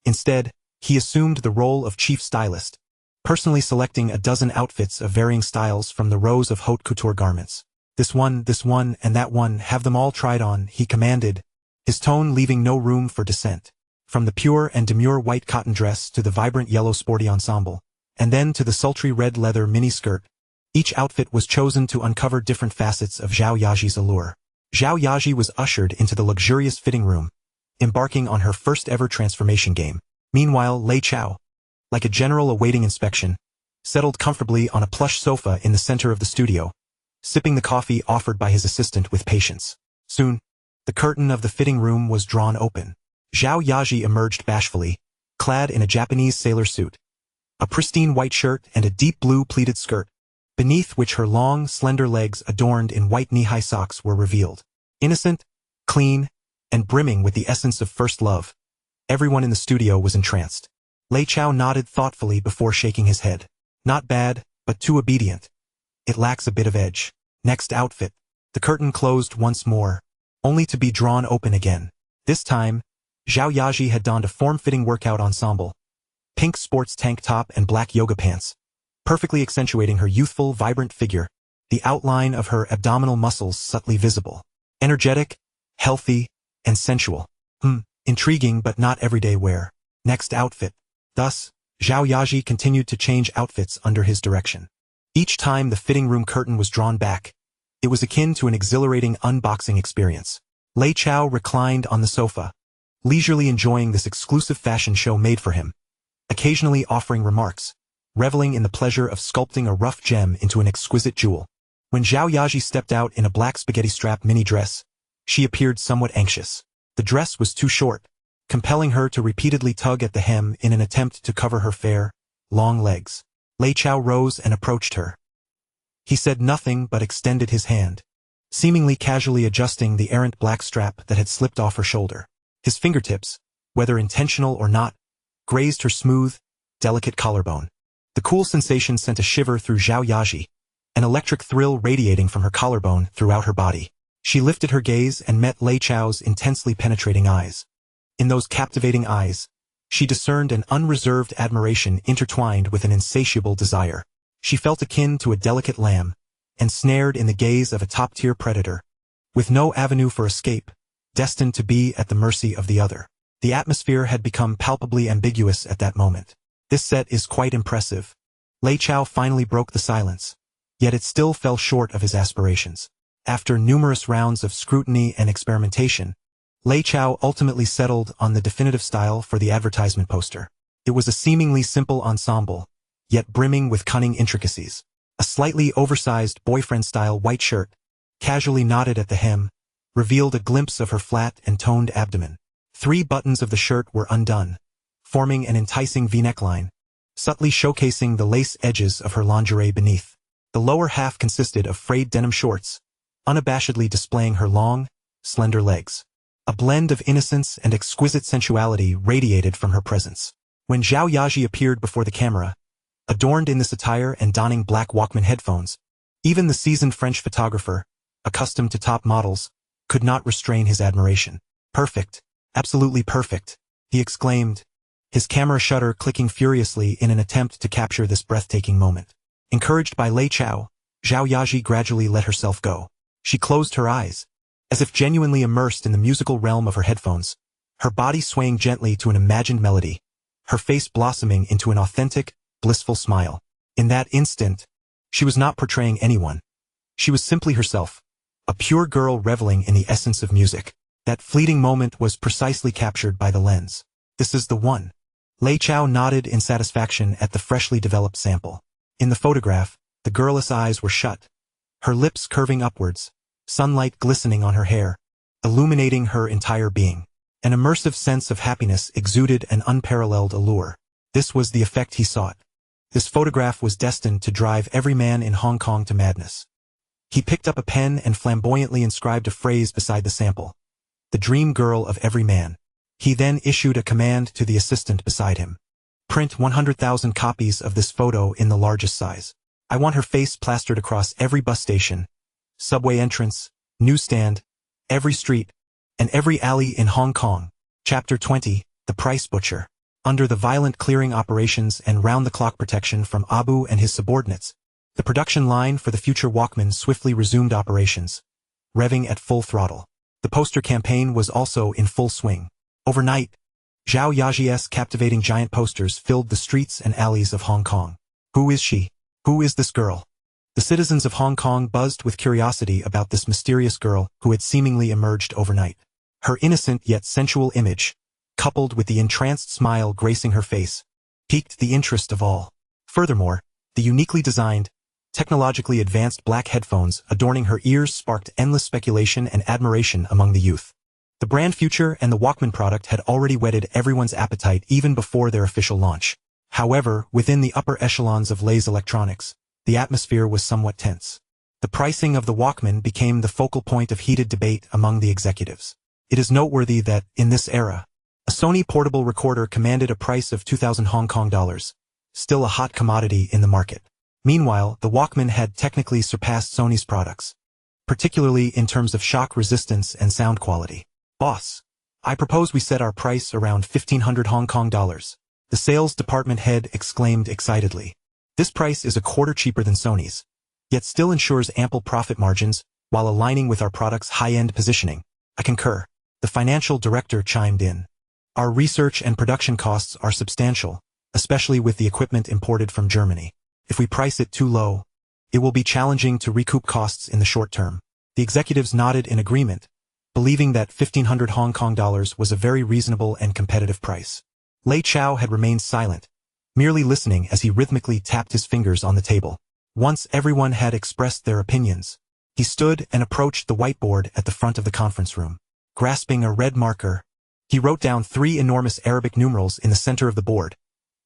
S1: Instead, he assumed the role of chief stylist, personally selecting a dozen outfits of varying styles from the rows of haute couture garments. This one, and that one, have them all tried on, he commanded, his tone leaving no room for dissent. From the pure and demure white cotton dress to the vibrant yellow sporty ensemble, and then to the sultry red leather miniskirt, each outfit was chosen to uncover different facets of Zhao Yaji's allure. Zhao Yaji was ushered into the luxurious fitting room, embarking on her first-ever transformation game. Meanwhile, Lei Chao, like a general awaiting inspection, settled comfortably on a plush sofa in the center of the studio, sipping the coffee offered by his assistant with patience. Soon, the curtain of the fitting room was drawn open. Zhao Yaji emerged bashfully, clad in a Japanese sailor suit, a pristine white shirt and a deep blue pleated skirt, beneath which her long, slender legs adorned in white knee-high socks were revealed. Innocent, clean, and brimming with the essence of first love, everyone in the studio was entranced. Lei Chao nodded thoughtfully before shaking his head. Not bad, but too obedient. It lacks a bit of edge. Next outfit. The curtain closed once more, only to be drawn open again. This time, Zhao Yaji had donned a form-fitting workout ensemble, pink sports tank top and black yoga pants, perfectly accentuating her youthful, vibrant figure, the outline of her abdominal muscles subtly visible. Energetic, healthy, and sensual. Intriguing but not everyday wear. Next outfit. Thus, Zhao Yaji continued to change outfits under his direction. Each time the fitting room curtain was drawn back, it was akin to an exhilarating unboxing experience. Lei Chao reclined on the sofa, leisurely enjoying this exclusive fashion show made for him, occasionally offering remarks, reveling in the pleasure of sculpting a rough gem into an exquisite jewel. When Zhao Yaji stepped out in a black spaghetti strap mini dress, she appeared somewhat anxious. The dress was too short, compelling her to repeatedly tug at the hem in an attempt to cover her fair, long legs. Lei Chao rose and approached her. He said nothing but extended his hand, seemingly casually adjusting the errant black strap that had slipped off her shoulder. His fingertips, whether intentional or not, grazed her smooth, delicate collarbone. The cool sensation sent a shiver through Zhao Yaji, an electric thrill radiating from her collarbone throughout her body. She lifted her gaze and met Lei Chao's intensely penetrating eyes. In those captivating eyes, she discerned an unreserved admiration intertwined with an insatiable desire. She felt akin to a delicate lamb, ensnared in the gaze of a top-tier predator, with no avenue for escape, destined to be at the mercy of the other. The atmosphere had become palpably ambiguous at that moment. This set is quite impressive. Lei Chao finally broke the silence, yet it still fell short of his aspirations. After numerous rounds of scrutiny and experimentation, Lei Chao ultimately settled on the definitive style for the advertisement poster. It was a seemingly simple ensemble, yet brimming with cunning intricacies. A slightly oversized boyfriend-style white shirt, casually knotted at the hem, revealed a glimpse of her flat and toned abdomen. 3 buttons of the shirt were undone, forming an enticing V-neckline, subtly showcasing the lace edges of her lingerie beneath. The lower half consisted of frayed denim shorts, unabashedly displaying her long, slender legs. A blend of innocence and exquisite sensuality radiated from her presence. When Zhao Yaji appeared before the camera, adorned in this attire and donning black Walkman headphones, even the seasoned French photographer, accustomed to top models, could not restrain his admiration. "Perfect, absolutely perfect," he exclaimed, his camera shutter clicking furiously in an attempt to capture this breathtaking moment. Encouraged by Lei Chao, Zhao Yaji gradually let herself go. She closed her eyes, as if genuinely immersed in the musical realm of her headphones, her body swaying gently to an imagined melody, her face blossoming into an authentic, blissful smile. In that instant, she was not portraying anyone. She was simply herself, a pure girl reveling in the essence of music. That fleeting moment was precisely captured by the lens. "This is the one." Lei Chao nodded in satisfaction at the freshly developed sample. In the photograph, the girlish eyes were shut, her lips curving upwards, sunlight glistening on her hair, illuminating her entire being. An immersive sense of happiness exuded an unparalleled allure. This was the effect he sought. This photograph was destined to drive every man in Hong Kong to madness. He picked up a pen and flamboyantly inscribed a phrase beside the sample: "The dream girl of every man." He then issued a command to the assistant beside him: "Print 100,000 copies of this photo in the largest size. I want her face plastered across every bus station, subway entrance, newsstand, every street, and every alley in Hong Kong." Chapter 20, The Price Butcher. Under the violent clearing operations and round-the-clock protection from Abu and his subordinates, the production line for the future Walkman swiftly resumed operations, revving at full throttle. The poster campaign was also in full swing. Overnight, Zhao Yaji's captivating giant posters filled the streets and alleys of Hong Kong. Who is she? Who is this girl? The citizens of Hong Kong buzzed with curiosity about this mysterious girl who had seemingly emerged overnight. Her innocent yet sensual image, coupled with the entranced smile gracing her face, piqued the interest of all. Furthermore, the uniquely designed, technologically advanced black headphones adorning her ears sparked endless speculation and admiration among the youth. The brand future and the Walkman product had already whetted everyone's appetite even before their official launch. However, within the upper echelons of Lei's Electronics, the atmosphere was somewhat tense. The pricing of the Walkman became the focal point of heated debate among the executives. It is noteworthy that, in this era, a Sony portable recorder commanded a price of 2,000 Hong Kong dollars, still a hot commodity in the market. Meanwhile, the Walkman had technically surpassed Sony's products, particularly in terms of shock resistance and sound quality. "Boss, I propose we set our price around 1,500 Hong Kong dollars. The sales department head exclaimed excitedly. "This price is a quarter cheaper than Sony's, yet still ensures ample profit margins while aligning with our product's high-end positioning." "I concur," the financial director chimed in. "Our research and production costs are substantial, especially with the equipment imported from Germany. If we price it too low, it will be challenging to recoup costs in the short term." The executives nodded in agreement, believing that 1,500 Hong Kong dollars was a very reasonable and competitive price. Lei Chao had remained silent, merely listening as he rhythmically tapped his fingers on the table. Once everyone had expressed their opinions, he stood and approached the whiteboard at the front of the conference room. Grasping a red marker, he wrote down 3 enormous Arabic numerals in the center of the board: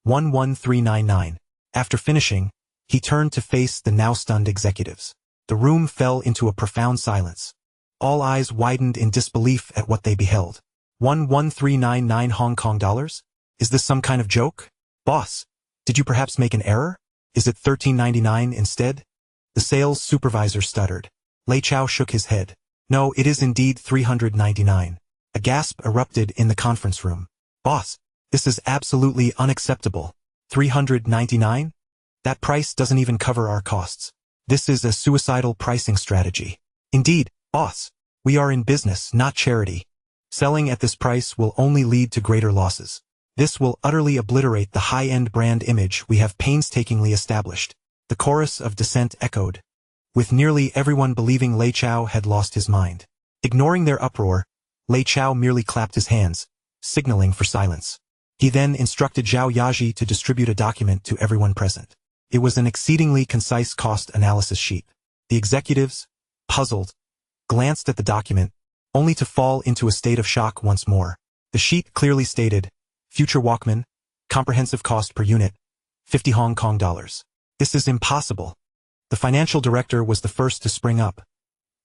S1: 11399. After finishing, he turned to face the now stunned executives. The room fell into a profound silence. All eyes widened in disbelief at what they beheld. 11399 Hong Kong dollars? Is this some kind of joke? "Boss, did you perhaps make an error? Is it 1399 instead?" The sales supervisor stuttered. Lei Chao shook his head. "No, it is indeed 399. A gasp erupted in the conference room. "Boss, this is absolutely unacceptable. 399? That price doesn't even cover our costs. This is a suicidal pricing strategy." "Indeed, boss, we are in business, not charity. Selling at this price will only lead to greater losses. This will utterly obliterate the high-end brand image we have painstakingly established." The chorus of dissent echoed. with nearly everyone believing Lei Chao had lost his mind. Ignoring their uproar, Lei Chao merely clapped his hands, signaling for silence. He then instructed Zhao Yaji to distribute a document to everyone present. It was an exceedingly concise cost analysis sheet. The executives, puzzled, glanced at the document, only to fall into a state of shock once more. The sheet clearly stated, Future Walkman, comprehensive cost per unit, 50 Hong Kong dollars. This is impossible. The financial director was the first to spring up,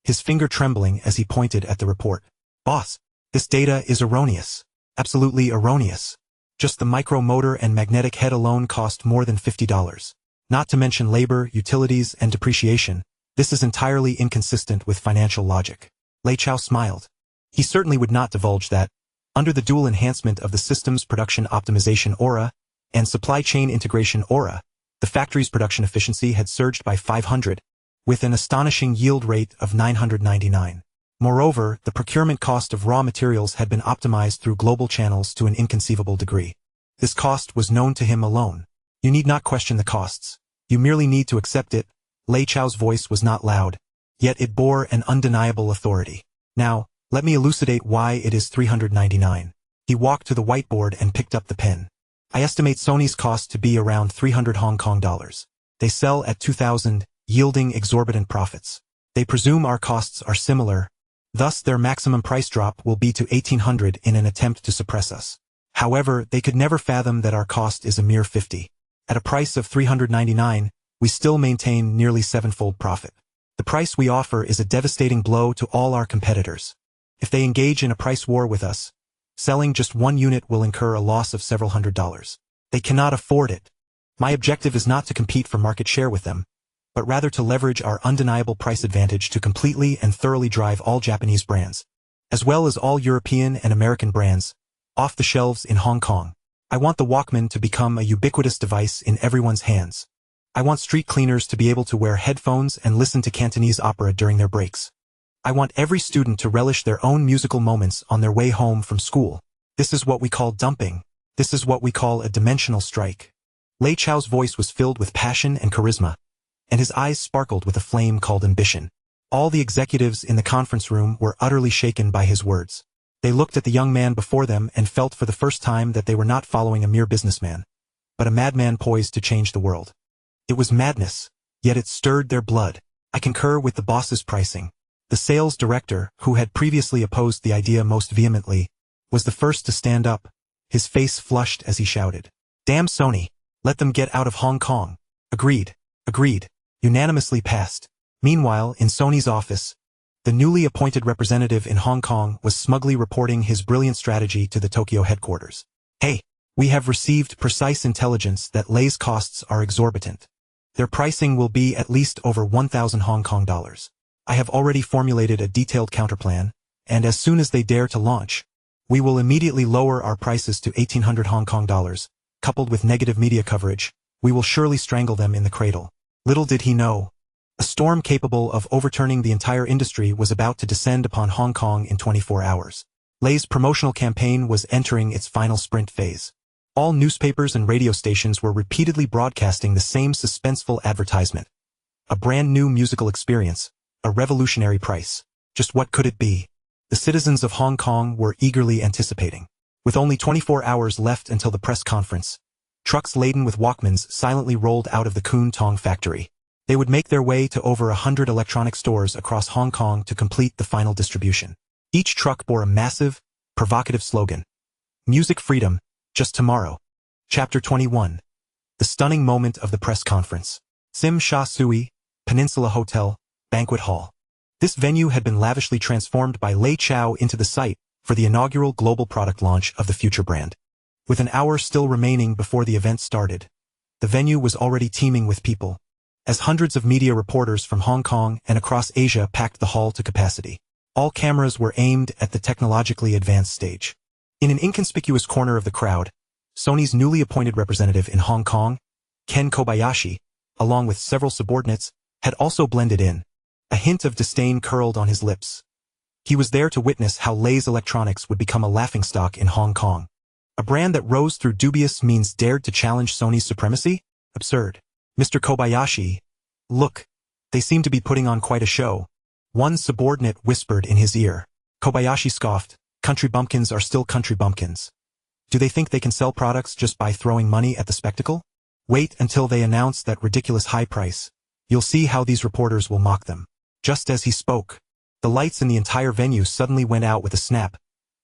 S1: his finger trembling as he pointed at the report. Boss, this data is erroneous. Absolutely erroneous. Just the micro-motor and magnetic head alone cost more than $50. Not to mention labor, utilities, and depreciation. This is entirely inconsistent with financial logic. Lei Chao smiled. He certainly would not divulge that, under the dual enhancement of the system's production optimization aura and supply chain integration aura, the factory's production efficiency had surged by 500, with an astonishing yield rate of 999. Moreover, the procurement cost of raw materials had been optimized through global channels to an inconceivable degree. This cost was known to him alone. You need not question the costs. You merely need to accept it. Lei Chao's voice was not loud, yet it bore an undeniable authority. Now, let me elucidate why it is 399. He walked to the whiteboard and picked up the pen. I estimate Sony's cost to be around 300 Hong Kong dollars. They sell at 2,000, yielding exorbitant profits. They presume our costs are similar, thus their maximum price drop will be to 1,800 in an attempt to suppress us. However, they could never fathom that our cost is a mere 50. At a price of 399, we still maintain nearly sevenfold profit. The price we offer is a devastating blow to all our competitors. If they engage in a price war with us, selling just one unit will incur a loss of several $100s. They cannot afford it. My objective is not to compete for market share with them, but rather to leverage our undeniable price advantage to completely and thoroughly drive all Japanese brands, as well as all European and American brands, off the shelves in Hong Kong. I want the Walkman to become a ubiquitous device in everyone's hands. I want street cleaners to be able to wear headphones and listen to Cantonese opera during their breaks. I want every student to relish their own musical moments on their way home from school. This is what we call dumping. This is what we call a dimensional strike. Lei Chao's voice was filled with passion and charisma, and his eyes sparkled with a flame called ambition. All the executives in the conference room were utterly shaken by his words. They looked at the young man before them and felt for the first time that they were not following a mere businessman, but a madman poised to change the world. It was madness, yet it stirred their blood. I concur with the boss's pricing. The sales director, who had previously opposed the idea most vehemently, was the first to stand up, his face flushed as he shouted, Damn Sony! Let them get out of Hong Kong. Agreed. Agreed. Unanimously passed. Meanwhile, in Sony's office, the newly appointed representative in Hong Kong was smugly reporting his brilliant strategy to the Tokyo headquarters. Hey, we have received precise intelligence that Lei's costs are exorbitant. Their pricing will be at least over 1,000 Hong Kong dollars. I have already formulated a detailed counterplan, and as soon as they dare to launch, we will immediately lower our prices to 1,800 Hong Kong dollars. Coupled with negative media coverage, we will surely strangle them in the cradle. Little did he know, a storm capable of overturning the entire industry was about to descend upon Hong Kong in 24 hours. Lei's promotional campaign was entering its final sprint phase. All newspapers and radio stations were repeatedly broadcasting the same suspenseful advertisement. A brand new musical experience, a revolutionary price. Just what could it be? The citizens of Hong Kong were eagerly anticipating. With only 24 hours left until the press conference, trucks laden with Walkmans silently rolled out of the Kwun Tong factory. They would make their way to over 100 electronic stores across Hong Kong to complete the final distribution. Each truck bore a massive, provocative slogan. Music freedom, just tomorrow. Chapter 21. The stunning moment of the press conference. Tsim Sha Tsui, Peninsula Hotel, Banquet Hall. This venue had been lavishly transformed by Lei Chao into the site for the inaugural global product launch of the future brand. With an hour still remaining before the event started, the venue was already teeming with people, as hundreds of media reporters from Hong Kong and across Asia packed the hall to capacity. All cameras were aimed at the technologically advanced stage. In an inconspicuous corner of the crowd, Sony's newly appointed representative in Hong Kong, Ken Kobayashi, along with several subordinates, had also blended in. A hint of disdain curled on his lips. He was there to witness how Lei's Electronics would become a laughingstock in Hong Kong. A brand that rose through dubious means dared to challenge Sony's supremacy? Absurd. Mr. Kobayashi, look. They seem to be putting on quite a show. One subordinate whispered in his ear. Kobayashi scoffed, country bumpkins are still country bumpkins. Do they think they can sell products just by throwing money at the spectacle? Wait until they announce that ridiculous high price. You'll see how these reporters will mock them. Just as he spoke, the lights in the entire venue suddenly went out with a snap,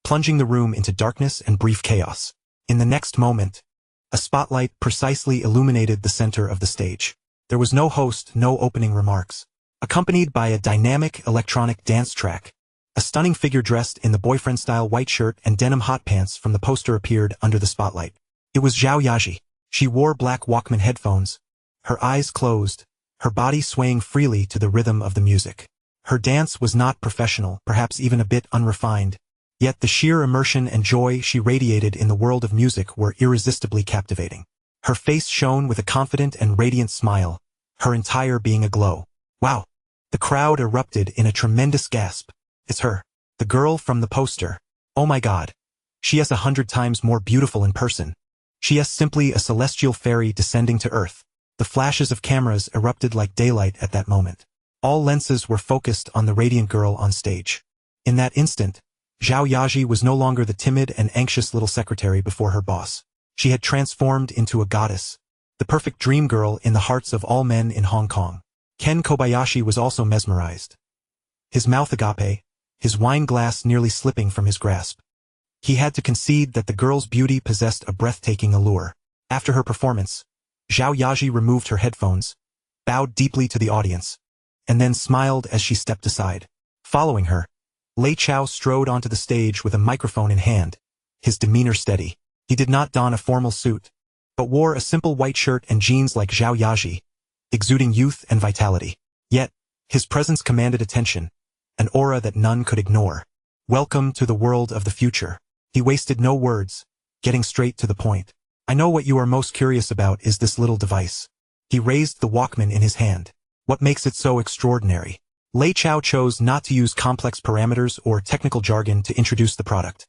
S1: plunging the room into darkness and brief chaos. In the next moment, a spotlight precisely illuminated the center of the stage. There was no host, no opening remarks. Accompanied by a dynamic electronic dance track, a stunning figure dressed in the boyfriend-style white shirt and denim hot pants from the poster appeared under the spotlight. It was Zhao Yaji. She wore black Walkman headphones, her eyes closed, her body swaying freely to the rhythm of the music. Her dance was not professional, perhaps even a bit unrefined, yet the sheer immersion and joy she radiated in the world of music were irresistibly captivating. Her face shone with a confident and radiant smile, her entire being aglow. Wow! The crowd erupted in a tremendous gasp. It's her. The girl from the poster. Oh my God. She is 100 times more beautiful in person. She is simply a celestial fairy descending to Earth. The flashes of cameras erupted like daylight at that moment. All lenses were focused on the radiant girl on stage. In that instant, Zhao Yaji was no longer the timid and anxious little secretary before her boss. She had transformed into a goddess, the perfect dream girl in the hearts of all men in Hong Kong. Ken Kobayashi was also mesmerized. His mouth agape, his wine glass nearly slipping from his grasp. He had to concede that the girl's beauty possessed a breathtaking allure. After her performance, Zhao Yaji removed her headphones, bowed deeply to the audience, and then smiled as she stepped aside. Following her, Lei Chao strode onto the stage with a microphone in hand, his demeanor steady. He did not don a formal suit, but wore a simple white shirt and jeans like Zhao Yaji, exuding youth and vitality. Yet, his presence commanded attention, an aura that none could ignore. Welcome to the world of the future. He wasted no words, getting straight to the point. I know what you are most curious about is this little device. He raised the Walkman in his hand. What makes it so extraordinary? Lei Chao chose not to use complex parameters or technical jargon to introduce the product.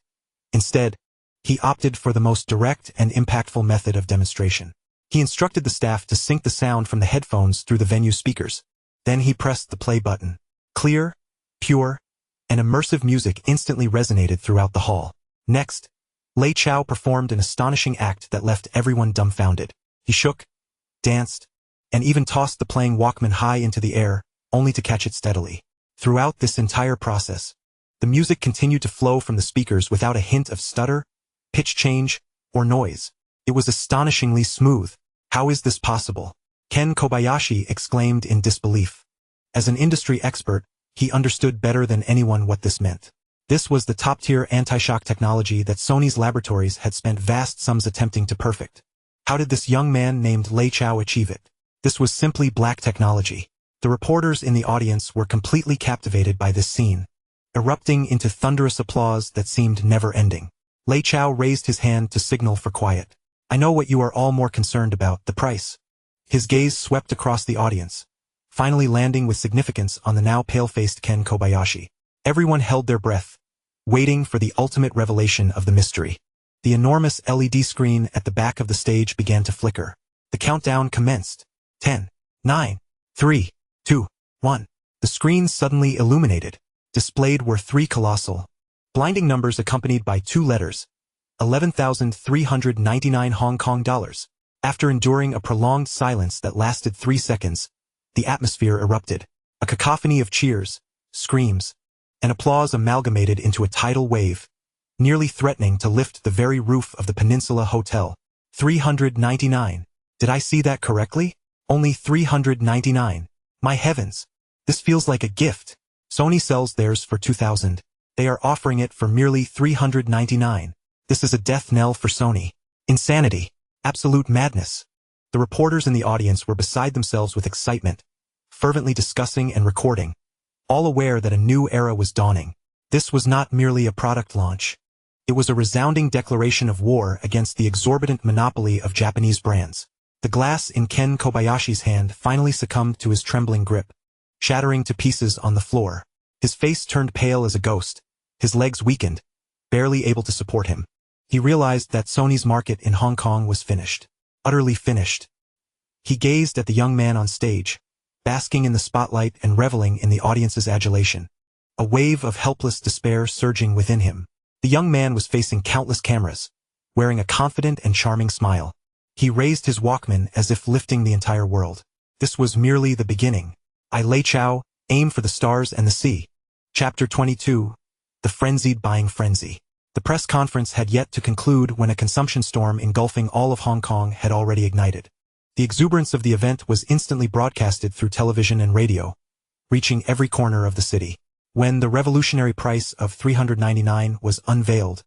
S1: Instead, he opted for the most direct and impactful method of demonstration. He instructed the staff to sync the sound from the headphones through the venue speakers. Then he pressed the play button. Clear, pure, and immersive music instantly resonated throughout the hall. Next, Lei Chao performed an astonishing act that left everyone dumbfounded. He shook, danced, and even tossed the playing Walkman high into the air, only to catch it steadily. Throughout this entire process, the music continued to flow from the speakers without a hint of stutter, pitch change, or noise. It was astonishingly smooth. How is this possible? Ken Kobayashi exclaimed in disbelief. As an industry expert, he understood better than anyone what this meant. This was the top-tier anti-shock technology that Sony's laboratories had spent vast sums attempting to perfect. How did this young man named Lei Chao achieve it? This was simply black technology. The reporters in the audience were completely captivated by this scene, erupting into thunderous applause that seemed never-ending. Lei Chao raised his hand to signal for quiet. I know what you are all more concerned about, the price. His gaze swept across the audience, finally landing with significance on the now pale-faced Ken Kobayashi. Everyone held their breath, waiting for the ultimate revelation of the mystery. The enormous LED screen at the back of the stage began to flicker. The countdown commenced. 10, 9, 3, 2, 1. The screen suddenly illuminated. Displayed were three colossal, blinding numbers accompanied by two letters, 11,399 Hong Kong dollars. After enduring a prolonged silence that lasted 3 seconds, the atmosphere erupted. A cacophony of cheers, screams, and applause amalgamated into a tidal wave, nearly threatening to lift the very roof of the Peninsula Hotel. 399. Did I see that correctly? Only 399. My heavens. This feels like a gift. Sony sells theirs for 2,000. They are offering it for merely 399. This is a death knell for Sony. Insanity. Absolute madness. The reporters in the audience were beside themselves with excitement, fervently discussing and recording, all aware that a new era was dawning. This was not merely a product launch. It was a resounding declaration of war against the exorbitant monopoly of Japanese brands. The glass in Ken Kobayashi's hand finally succumbed to his trembling grip, shattering to pieces on the floor. His face turned pale as a ghost, his legs weakened, barely able to support him. He realized that Sony's market in Hong Kong was finished. Utterly finished. He gazed at the young man on stage, basking in the spotlight and reveling in the audience's adulation. A wave of helpless despair surging within him. The young man was facing countless cameras, wearing a confident and charming smile. He raised his Walkman as if lifting the entire world. This was merely the beginning. I Lei Chao, aim for the stars and the sea. Chapter 22. The Frenzied Buying Frenzy. The press conference had yet to conclude when a consumption storm engulfing all of Hong Kong had already ignited. The exuberance of the event was instantly broadcasted through television and radio, reaching every corner of the city. When the revolutionary price of $399 was unveiled,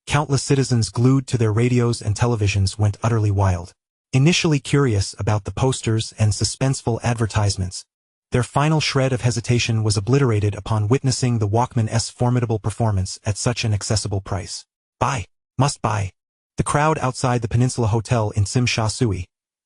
S1: countless citizens glued to their radios and televisions went utterly wild. Initially curious about the posters and suspenseful advertisements, their final shred of hesitation was obliterated upon witnessing the Walkman's formidable performance at such an accessible price. Buy! Must buy! The crowd outside the Peninsula Hotel in Tsim Sha Tsui,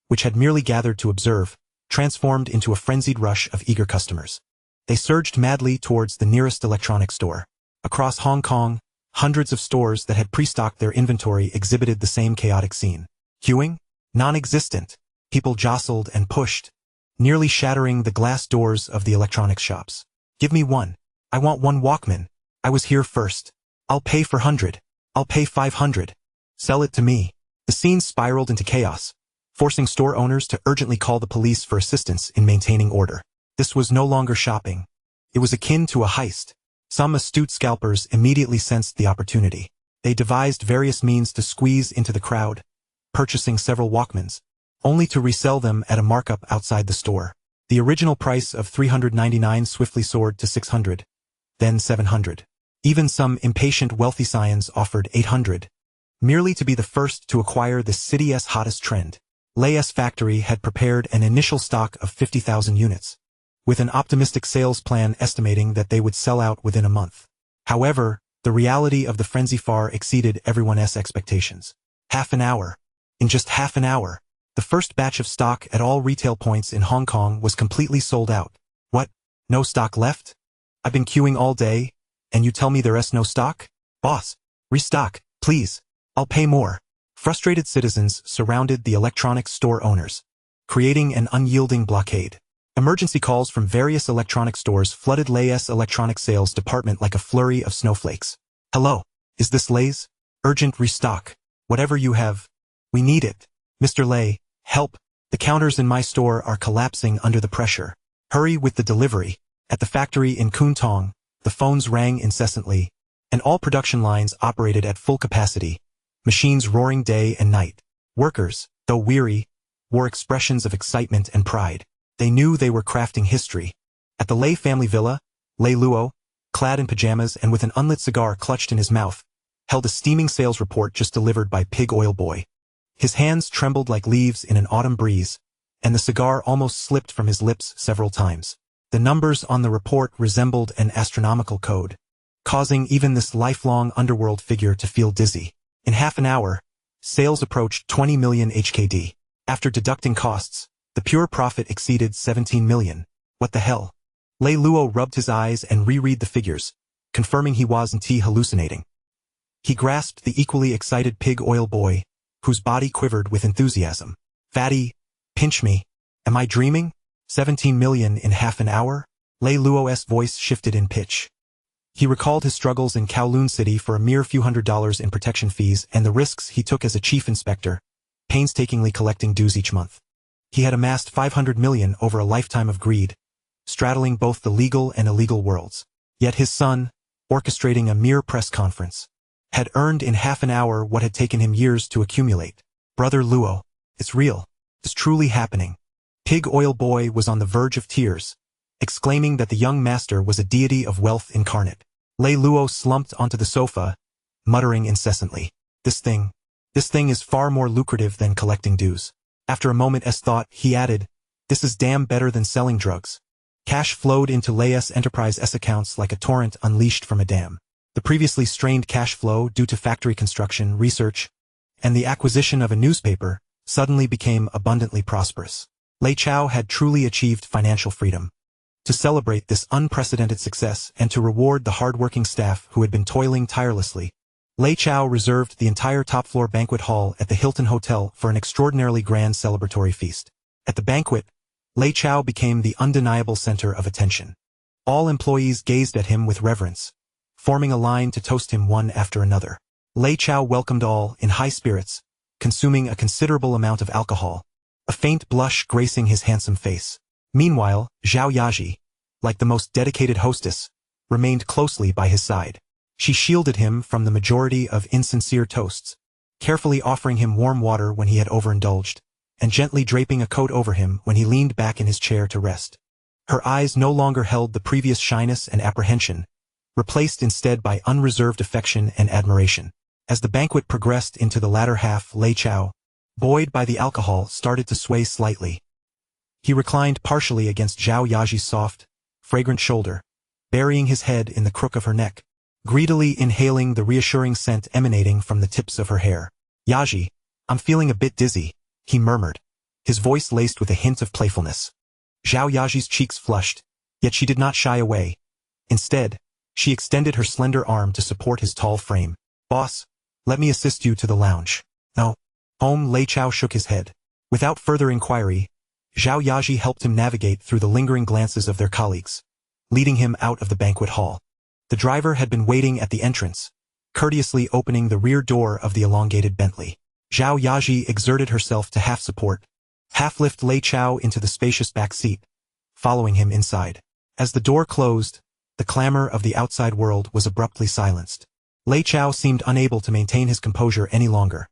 S1: which had merely gathered to observe, transformed into a frenzied rush of eager customers. They surged madly towards the nearest electronics store. Across Hong Kong, hundreds of stores that had pre-stocked their inventory exhibited the same chaotic scene. Queuing? Non-existent. People jostled and pushed, nearly shattering the glass doors of the electronics shops. Give me one. I want one Walkman. I was here first. I'll pay for 100. I'll pay 500. Sell it to me. The scene spiraled into chaos, forcing store owners to urgently call the police for assistance in maintaining order. This was no longer shopping. It was akin to a heist. Some astute scalpers immediately sensed the opportunity. They devised various means to squeeze into the crowd, purchasing several Walkmans, only to resell them at a markup outside the store. The original price of $399 swiftly soared to $600, then $700. Even some impatient wealthy scions offered $800, merely to be the first to acquire the city's hottest trend. Lei's factory had prepared an initial stock of 50,000 units, with an optimistic sales plan estimating that they would sell out within a month. However, the reality of the frenzy far exceeded everyone's expectations. In just half an hour, the first batch of stock at all retail points in Hong Kong was completely sold out. What? No stock left? I've been queuing all day, and you tell me there's no stock? Boss, restock, please. I'll pay more. Frustrated citizens surrounded the electronics store owners, creating an unyielding blockade. Emergency calls from various electronic stores flooded Lei's electronic sales department like a flurry of snowflakes. Hello, is this Lei's? Urgent restock. Whatever you have. We need it. Mr. Lei, help. The counters in my store are collapsing under the pressure. Hurry with the delivery. At the factory in Kwun Tong, the phones rang incessantly, and all production lines operated at full capacity, machines roaring day and night. Workers, though weary, wore expressions of excitement and pride. They knew they were crafting history. At the Lei family villa, Lei Luo, clad in pajamas and with an unlit cigar clutched in his mouth, held a steaming sales report just delivered by Pig Oil Boy. His hands trembled like leaves in an autumn breeze, and the cigar almost slipped from his lips several times. The numbers on the report resembled an astronomical code, causing even this lifelong underworld figure to feel dizzy. In half an hour, sales approached 20 million HKD. After deducting costs, the pure profit exceeded 17 million. What the hell? Lei Luo rubbed his eyes and reread the figures, confirming he wasn't hallucinating. He grasped the equally excited Pig Oil Boy, whose body quivered with enthusiasm. Fatty, pinch me. Am I dreaming? 17 million in half an hour? Lei Luo's voice shifted in pitch. He recalled his struggles in Kowloon City for a mere few $100s in protection fees and the risks he took as a chief inspector, painstakingly collecting dues each month. He had amassed 500 million over a lifetime of greed, straddling both the legal and illegal worlds. Yet his son, orchestrating a mere press conference, had earned in half an hour what had taken him years to accumulate. Brother Luo, it's real. It's truly happening. Pig Oil Boy was on the verge of tears, exclaiming that the young master was a deity of wealth incarnate. Lei Luo slumped onto the sofa, muttering incessantly, This thing is far more lucrative than collecting dues. After a moment's thought, he added, this is damn better than selling drugs. Cash flowed into Lei's Enterprise's accounts like a torrent unleashed from a dam. The previously strained cash flow due to factory construction, research, and the acquisition of a newspaper suddenly became abundantly prosperous. Lei Chao had truly achieved financial freedom. To celebrate this unprecedented success and to reward the hard-working staff who had been toiling tirelessly, Lei Chao reserved the entire top-floor banquet hall at the Hilton Hotel for an extraordinarily grand celebratory feast. At the banquet, Lei Chao became the undeniable center of attention. All employees gazed at him with reverence, forming a line to toast him one after another. Lei Chao welcomed all in high spirits, consuming a considerable amount of alcohol, a faint blush gracing his handsome face. Meanwhile, Zhao Yaji, like the most dedicated hostess, remained closely by his side. She shielded him from the majority of insincere toasts, carefully offering him warm water when he had overindulged, and gently draping a coat over him when he leaned back in his chair to rest. Her eyes no longer held the previous shyness and apprehension, replaced instead by unreserved affection and admiration. As the banquet progressed into the latter half, Lei Chao, buoyed by the alcohol, started to sway slightly. He reclined partially against Zhao Yaji's soft, fragrant shoulder, burying his head in the crook of her neck, greedily inhaling the reassuring scent emanating from the tips of her hair. "Yaji, I'm feeling a bit dizzy," he murmured, his voice laced with a hint of playfulness. Zhao Yaji's cheeks flushed, yet she did not shy away. Instead, she extended her slender arm to support his tall frame. "Boss, let me assist you to the lounge." "No." Lei Chao shook his head. Without further inquiry, Zhao Yaji helped him navigate through the lingering glances of their colleagues, leading him out of the banquet hall. The driver had been waiting at the entrance, courteously opening the rear door of the elongated Bentley. Zhao Yaji exerted herself to half-support, half-lift Lei Chao into the spacious back seat, following him inside. As the door closed, the clamor of the outside world was abruptly silenced. Lei Chao seemed unable to maintain his composure any longer,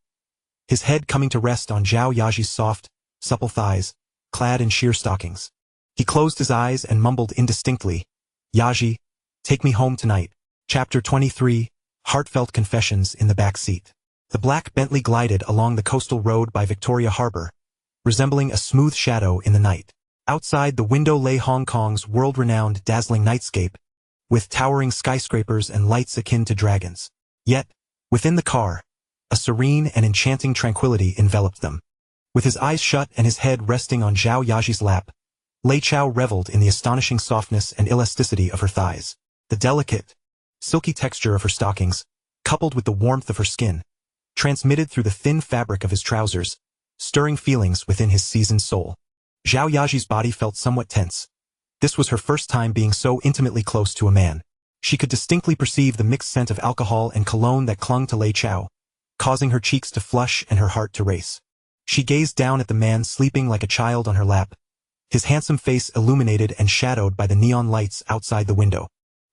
S1: his head coming to rest on Zhao Yaji's soft, supple thighs, clad in sheer stockings. He closed his eyes and mumbled indistinctly, "Yaji, take me home tonight." Chapter 23, Heartfelt Confessions in the Back Seat. The black Bentley glided along the coastal road by Victoria Harbor, resembling a smooth shadow in the night. Outside the window lay Hong Kong's world-renowned dazzling nightscape, with towering skyscrapers and lights akin to dragons. Yet, within the car, a serene and enchanting tranquility enveloped them. With his eyes shut and his head resting on Zhao Yaji's lap, Lei Chao reveled in the astonishing softness and elasticity of her thighs. The delicate, silky texture of her stockings, coupled with the warmth of her skin, transmitted through the thin fabric of his trousers, stirring feelings within his seasoned soul. Zhao Yaji's body felt somewhat tense. This was her first time being so intimately close to a man. She could distinctly perceive the mixed scent of alcohol and cologne that clung to Lei Chao, causing her cheeks to flush and her heart to race. She gazed down at the man sleeping like a child on her lap, his handsome face illuminated and shadowed by the neon lights outside the window.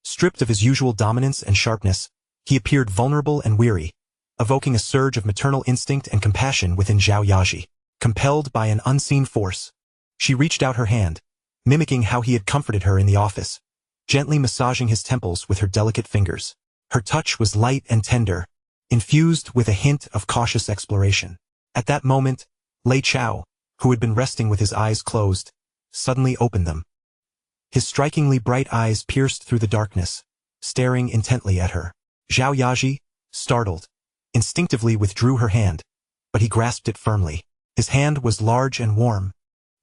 S1: Stripped of his usual dominance and sharpness, he appeared vulnerable and weary, evoking a surge of maternal instinct and compassion within Zhao Yaji. Compelled by an unseen force, she reached out her hand, mimicking how he had comforted her in the office, gently massaging his temples with her delicate fingers. Her touch was light and tender, infused with a hint of cautious exploration. At that moment, Lei Chao, who had been resting with his eyes closed, suddenly opened them. His strikingly bright eyes pierced through the darkness, staring intently at her. Zhao Yaji, startled, instinctively withdrew her hand, but he grasped it firmly. His hand was large and warm,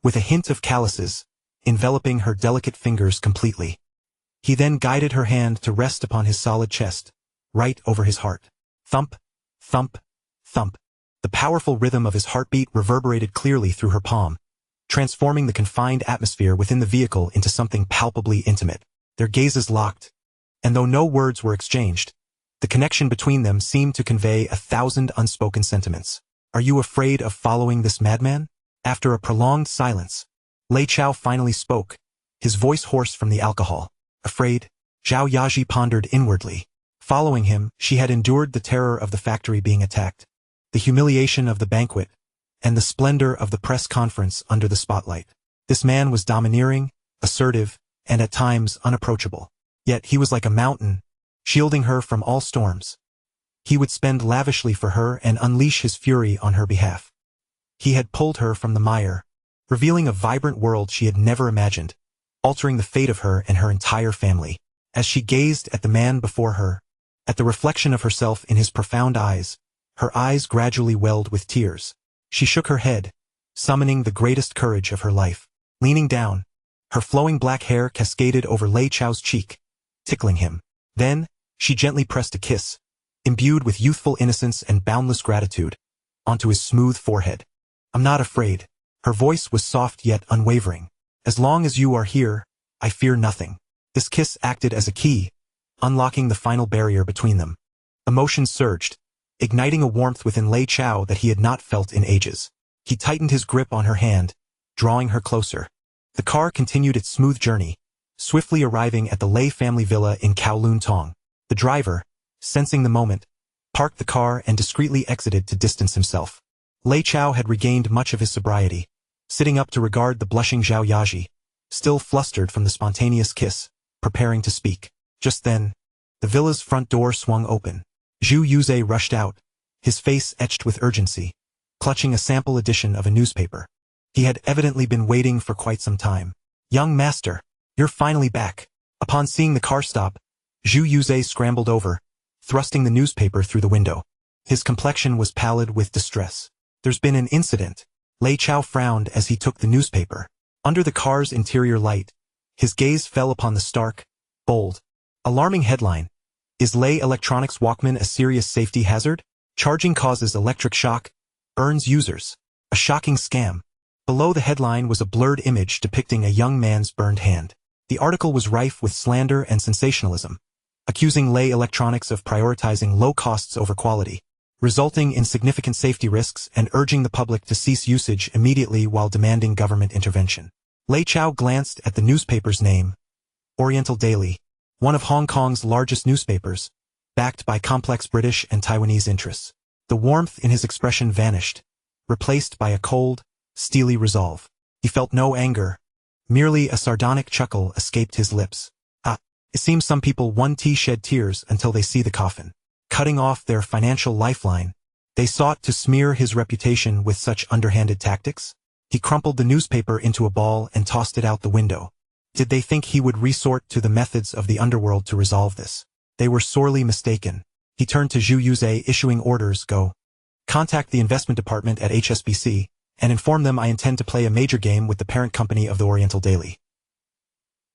S1: with a hint of calluses, enveloping her delicate fingers completely. He then guided her hand to rest upon his solid chest, right over his heart. Thump, thump, thump. The powerful rhythm of his heartbeat reverberated clearly through her palm, transforming the confined atmosphere within the vehicle into something palpably intimate. Their gazes locked, and though no words were exchanged, the connection between them seemed to convey 1,000 unspoken sentiments. "Are you afraid of following this madman?" After a prolonged silence, Lei Chao finally spoke, his voice hoarse from the alcohol. "Afraid?" Zhao Yaji pondered inwardly. Following him, she had endured the terror of the factory being attacked, the humiliation of the banquet, and the splendor of the press conference under the spotlight. This man was domineering, assertive, and at times unapproachable. Yet he was like a mountain, shielding her from all storms. He would spend lavishly for her and unleash his fury on her behalf. He had pulled her from the mire, revealing a vibrant world she had never imagined, altering the fate of her and her entire family. As she gazed at the man before her, at the reflection of herself in his profound eyes, her eyes gradually welled with tears. She shook her head, summoning the greatest courage of her life. Leaning down, her flowing black hair cascaded over Lei Chao's cheek, tickling him. Then, she gently pressed a kiss, imbued with youthful innocence and boundless gratitude, onto his smooth forehead. "I'm not afraid." Her voice was soft yet unwavering. As long as you are here, I fear nothing. This kiss acted as a key, unlocking the final barrier between them. Emotions surged, igniting a warmth within Lei Chao that he had not felt in ages. He tightened his grip on her hand, drawing her closer. The car continued its smooth journey, swiftly arriving at the Lei family villa in Kowloon Tong. The driver, sensing the moment, parked the car and discreetly exited to distance himself. Lei Chao had regained much of his sobriety, sitting up to regard the blushing Zhao Yaji, still flustered from the spontaneous kiss, preparing to speak. Just then, the villa's front door swung open. Zhu Yuze rushed out, his face etched with urgency, clutching a sample edition of a newspaper. He had evidently been waiting for quite some time. "Young master, you're finally back." Upon seeing the car stop, Zhu Yuze scrambled over, thrusting the newspaper through the window. His complexion was pallid with distress. "There's been an incident." Lei Chao frowned as he took the newspaper. Under the car's interior light, his gaze fell upon the stark, bold, alarming headline. "Is Lei Electronics Walkman a serious safety hazard? Charging causes electric shock, burns users. A shocking scam." Below the headline was a blurred image depicting a young man's burned hand. The article was rife with slander and sensationalism, accusing Lei Electronics of prioritizing low costs over quality, resulting in significant safety risks and urging the public to cease usage immediately while demanding government intervention. Lei Chao glanced at the newspaper's name, Oriental Daily, one of Hong Kong's largest newspapers, backed by complex British and Taiwanese interests. The warmth in his expression vanished, replaced by a cold, steely resolve. He felt no anger. Merely a sardonic chuckle escaped his lips. It seems some people shed tears until they see the coffin. Cutting off their financial lifeline, they sought to smear his reputation with such underhanded tactics? He crumpled the newspaper into a ball and tossed it out the window. Did they think he would resort to the methods of the underworld to resolve this? They were sorely mistaken. He turned to Zhu Yuze, issuing orders. "Go. Contact the investment department at HSBC, and inform them I intend to play a major game with the parent company of the Oriental Daily."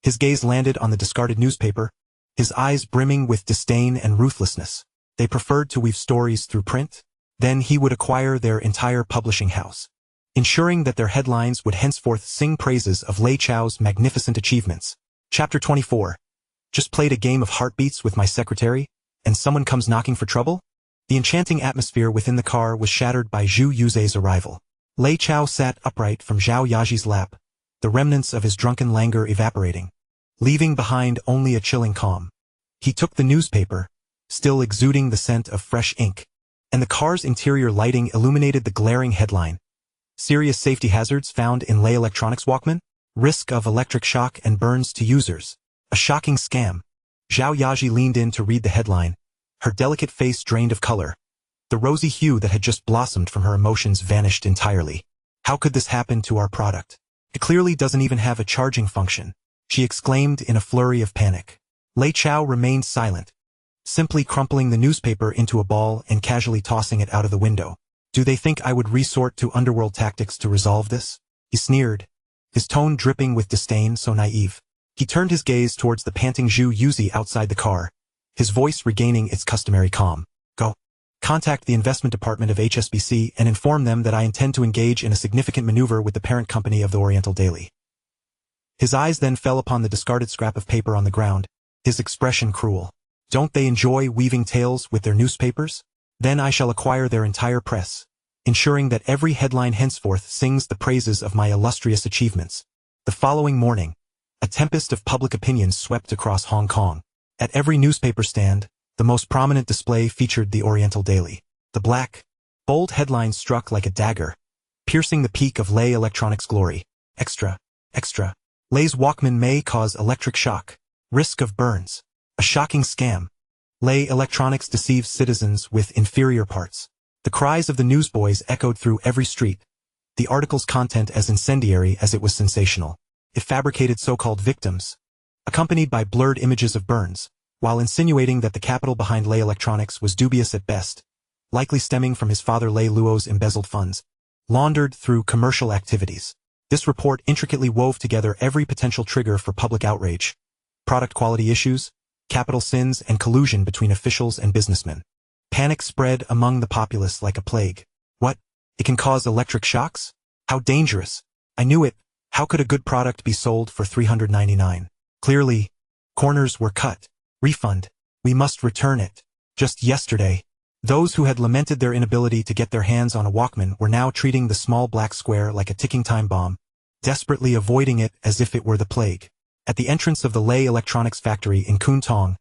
S1: His gaze landed on the discarded newspaper, his eyes brimming with disdain and ruthlessness. They preferred to weave stories through print? Then he would acquire their entire publishing house, ensuring that their headlines would henceforth sing praises of Lei Chao's magnificent achievements. Chapter 24. Just played a game of heartbeats with my secretary, and someone comes knocking for trouble? The enchanting atmosphere within the car was shattered by Zhu Yuze's arrival. Lei Chao sat upright from Zhao Yaji's lap, the remnants of his drunken languor evaporating, leaving behind only a chilling calm. He took the newspaper, still exuding the scent of fresh ink, and the car's interior lighting illuminated the glaring headline. "Serious safety hazards found in Lei Electronics Walkman? Risk of electric shock and burns to users. A shocking scam." Zhao Yaji leaned in to read the headline, her delicate face drained of color. The rosy hue that had just blossomed from her emotions vanished entirely. "How could this happen to our product? It clearly doesn't even have a charging function," she exclaimed in a flurry of panic. Lei Chao remained silent, simply crumpling the newspaper into a ball and casually tossing it out of the window. "Do they think I would resort to underworld tactics to resolve this?" he sneered, his tone dripping with disdain. So naive. He turned his gaze towards the panting Zhu Yuze outside the car, his voice regaining its customary calm. "Go. Contact the investment department of HSBC and inform them that I intend to engage in a significant maneuver with the parent company of the Oriental Daily." His eyes then fell upon the discarded scrap of paper on the ground, his expression cruel. "Don't they enjoy weaving tales with their newspapers? Then I shall acquire their entire press, ensuring that every headline henceforth sings the praises of my illustrious achievements." The following morning, a tempest of public opinion swept across Hong Kong. At every newspaper stand, the most prominent display featured the Oriental Daily. The black, bold headline struck like a dagger, piercing the peak of Lei Electronics' glory. "Extra, extra. Lei's Walkman may cause electric shock. Risk of burns. A shocking scam. Lei Electronics deceives citizens with inferior parts." The cries of the newsboys echoed through every street, the article's content as incendiary as it was sensational. It fabricated so-called victims, accompanied by blurred images of burns, while insinuating that the capital behind Lei Electronics was dubious at best, likely stemming from his father Lei Luo's embezzled funds, laundered through commercial activities. This report intricately wove together every potential trigger for public outrage: product quality issues, capital sins, and collusion between officials and businessmen. Panic spread among the populace like a plague. "What? It can cause electric shocks? How dangerous! I knew it, How could a good product be sold for $399? Clearly, corners were cut. Refund. We must return it. Just yesterday, those who had lamented their inability to get their hands on a Walkman were now treating the small black square like a ticking time bomb, desperately avoiding it as if it were the plague. At the entrance of the Lay Electronics factory in Kuntong,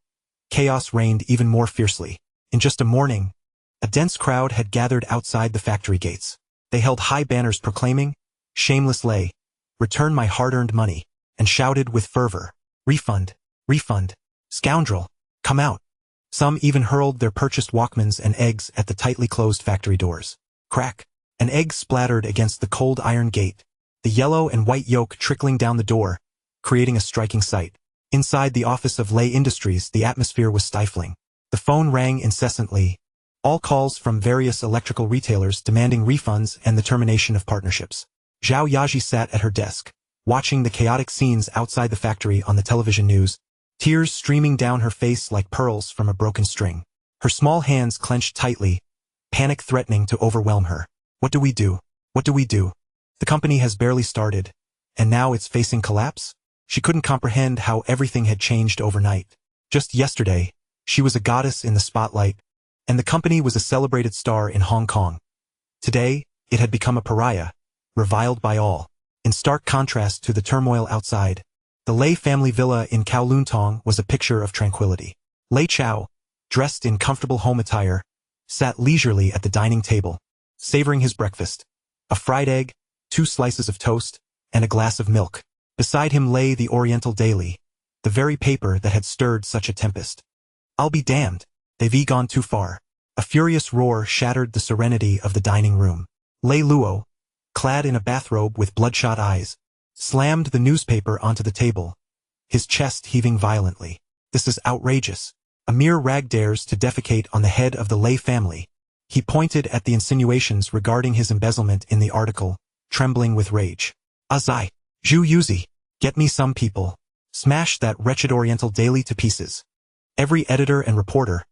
S1: chaos reigned even more fiercely. In just a morning, a dense crowd had gathered outside the factory gates. They held high banners proclaiming, "Shameless Lay, return my hard-earned money," and shouted with fervor, "Refund, refund, scoundrel, come out." Some even hurled their purchased Walkmans and eggs at the tightly closed factory doors. Crack! An egg splattered against the cold iron gate, the yellow and white yolk trickling down the door, creating a striking sight. Inside the office of Lay Industries, the atmosphere was stifling. The phone rang incessantly, all calls from various electrical retailers demanding refunds and the termination of partnerships. Zhao Yaji sat at her desk, watching the chaotic scenes outside the factory on the television news, tears streaming down her face like pearls from a broken string. Her small hands clenched tightly, panic threatening to overwhelm her. What do we do? What do we do? The company has barely started, and now it's facing collapse? She couldn't comprehend how everything had changed overnight. Just yesterday, she was a goddess in the spotlight, and the company was a celebrated star in Hong Kong. Today, it had become a pariah, reviled by all. In stark contrast to the turmoil outside, the Lay family villa in Kowloon Tong was a picture of tranquility. Lay Chow, dressed in comfortable home attire, sat leisurely at the dining table, savoring his breakfast, a fried egg, 2 slices of toast, and a glass of milk. Beside him lay the Oriental Daily, the very paper that had stirred such a tempest. "I'll be damned, they've gone too far." A furious roar shattered the serenity of the dining room. Lay Luo, clad in a bathrobe with bloodshot eyes, slammed the newspaper onto the table, his chest heaving violently. "This is outrageous. A mere rag dares to defecate on the head of the Lay family." He pointed at the insinuations regarding his embezzlement in the article, trembling with rage. "Azai, Zhu Yuzi, get me some people. Smash that wretched Oriental Daily to pieces. Every editor and reporter.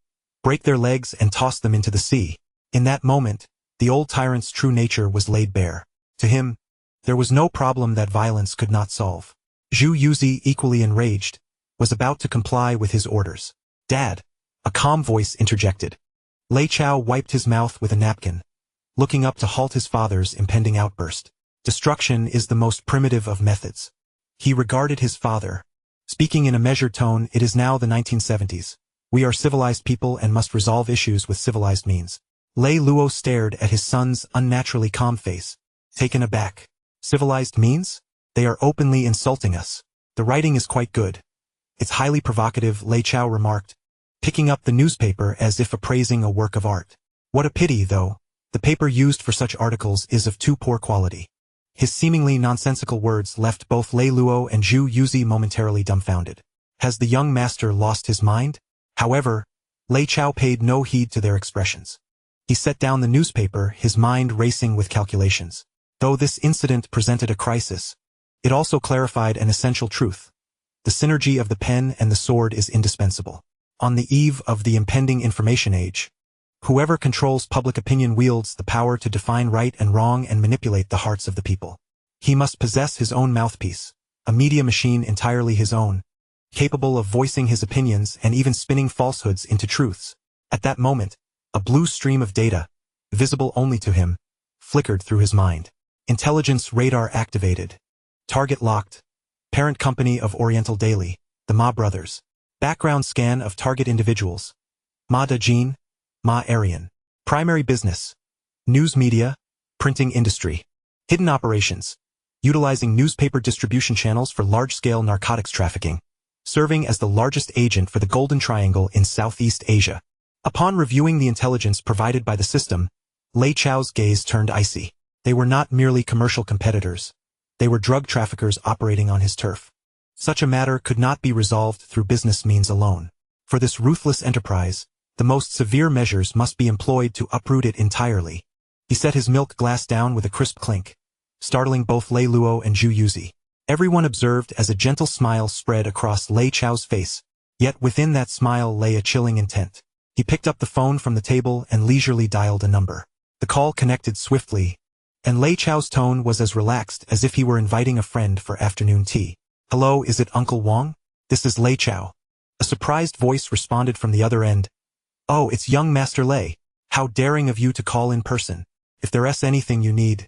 S1: Break their legs and toss them into the sea." In that moment, the old tyrant's true nature was laid bare. To him, there was no problem that violence could not solve. Zhu Yuzi, equally enraged, was about to comply with his orders. "Dad," a calm voice interjected. Lay Chow wiped his mouth with a napkin, looking up to halt his father's impending outburst. Destruction is the most primitive of methods. He regarded his father. Speaking in a measured tone, "It is now the 1970s. We are civilized people and must resolve issues with civilized means." Lay Luo stared at his son's unnaturally calm face, taken aback. "Civilized means? They are openly insulting us. The writing is quite good. It's highly provocative," Lay Chow remarked, picking up the newspaper as if appraising a work of art. "What a pity, though. The paper used for such articles is of too poor quality." His seemingly nonsensical words left both Lay Luo and Zhu Yuzi momentarily dumbfounded. Has the young master lost his mind? However, Lay Chow paid no heed to their expressions. He set down the newspaper, his mind racing with calculations. Though this incident presented a crisis, it also clarified an essential truth. The synergy of the pen and the sword is indispensable. On the eve of the impending information age, whoever controls public opinion wields the power to define right and wrong and manipulate the hearts of the people. He must possess his own mouthpiece, a media machine entirely his own, capable of voicing his opinions and even spinning falsehoods into truths. At that moment, a blue stream of data, visible only to him, flickered through his mind. Intelligence radar activated. Target locked. Parent company of Oriental Daily, the Ma brothers. Background scan of target individuals. Ma Dajin, Ma Arian. Primary business. News media, printing industry. Hidden operations. Utilizing newspaper distribution channels for large-scale narcotics trafficking. Serving as the largest agent for the Golden Triangle in Southeast Asia. Upon reviewing the intelligence provided by the system, Lay Chow's gaze turned icy. They were not merely commercial competitors. They were drug traffickers operating on his turf. Such a matter could not be resolved through business means alone. For this ruthless enterprise, the most severe measures must be employed to uproot it entirely. He set his milk glass down with a crisp clink, startling both Lay Luo and Zhu Yuzi. Everyone observed as a gentle smile spread across Lay Chow's face, yet within that smile lay a chilling intent. He picked up the phone from the table and leisurely dialed a number. The call connected swiftly, and Lei Chao's tone was as relaxed as if he were inviting a friend for afternoon tea. "Hello, is it Uncle Wang? This is Lei Chao." A surprised voice responded from the other end. "Oh, it's young Master Lei. How daring of you to call in person. If there's anything you need,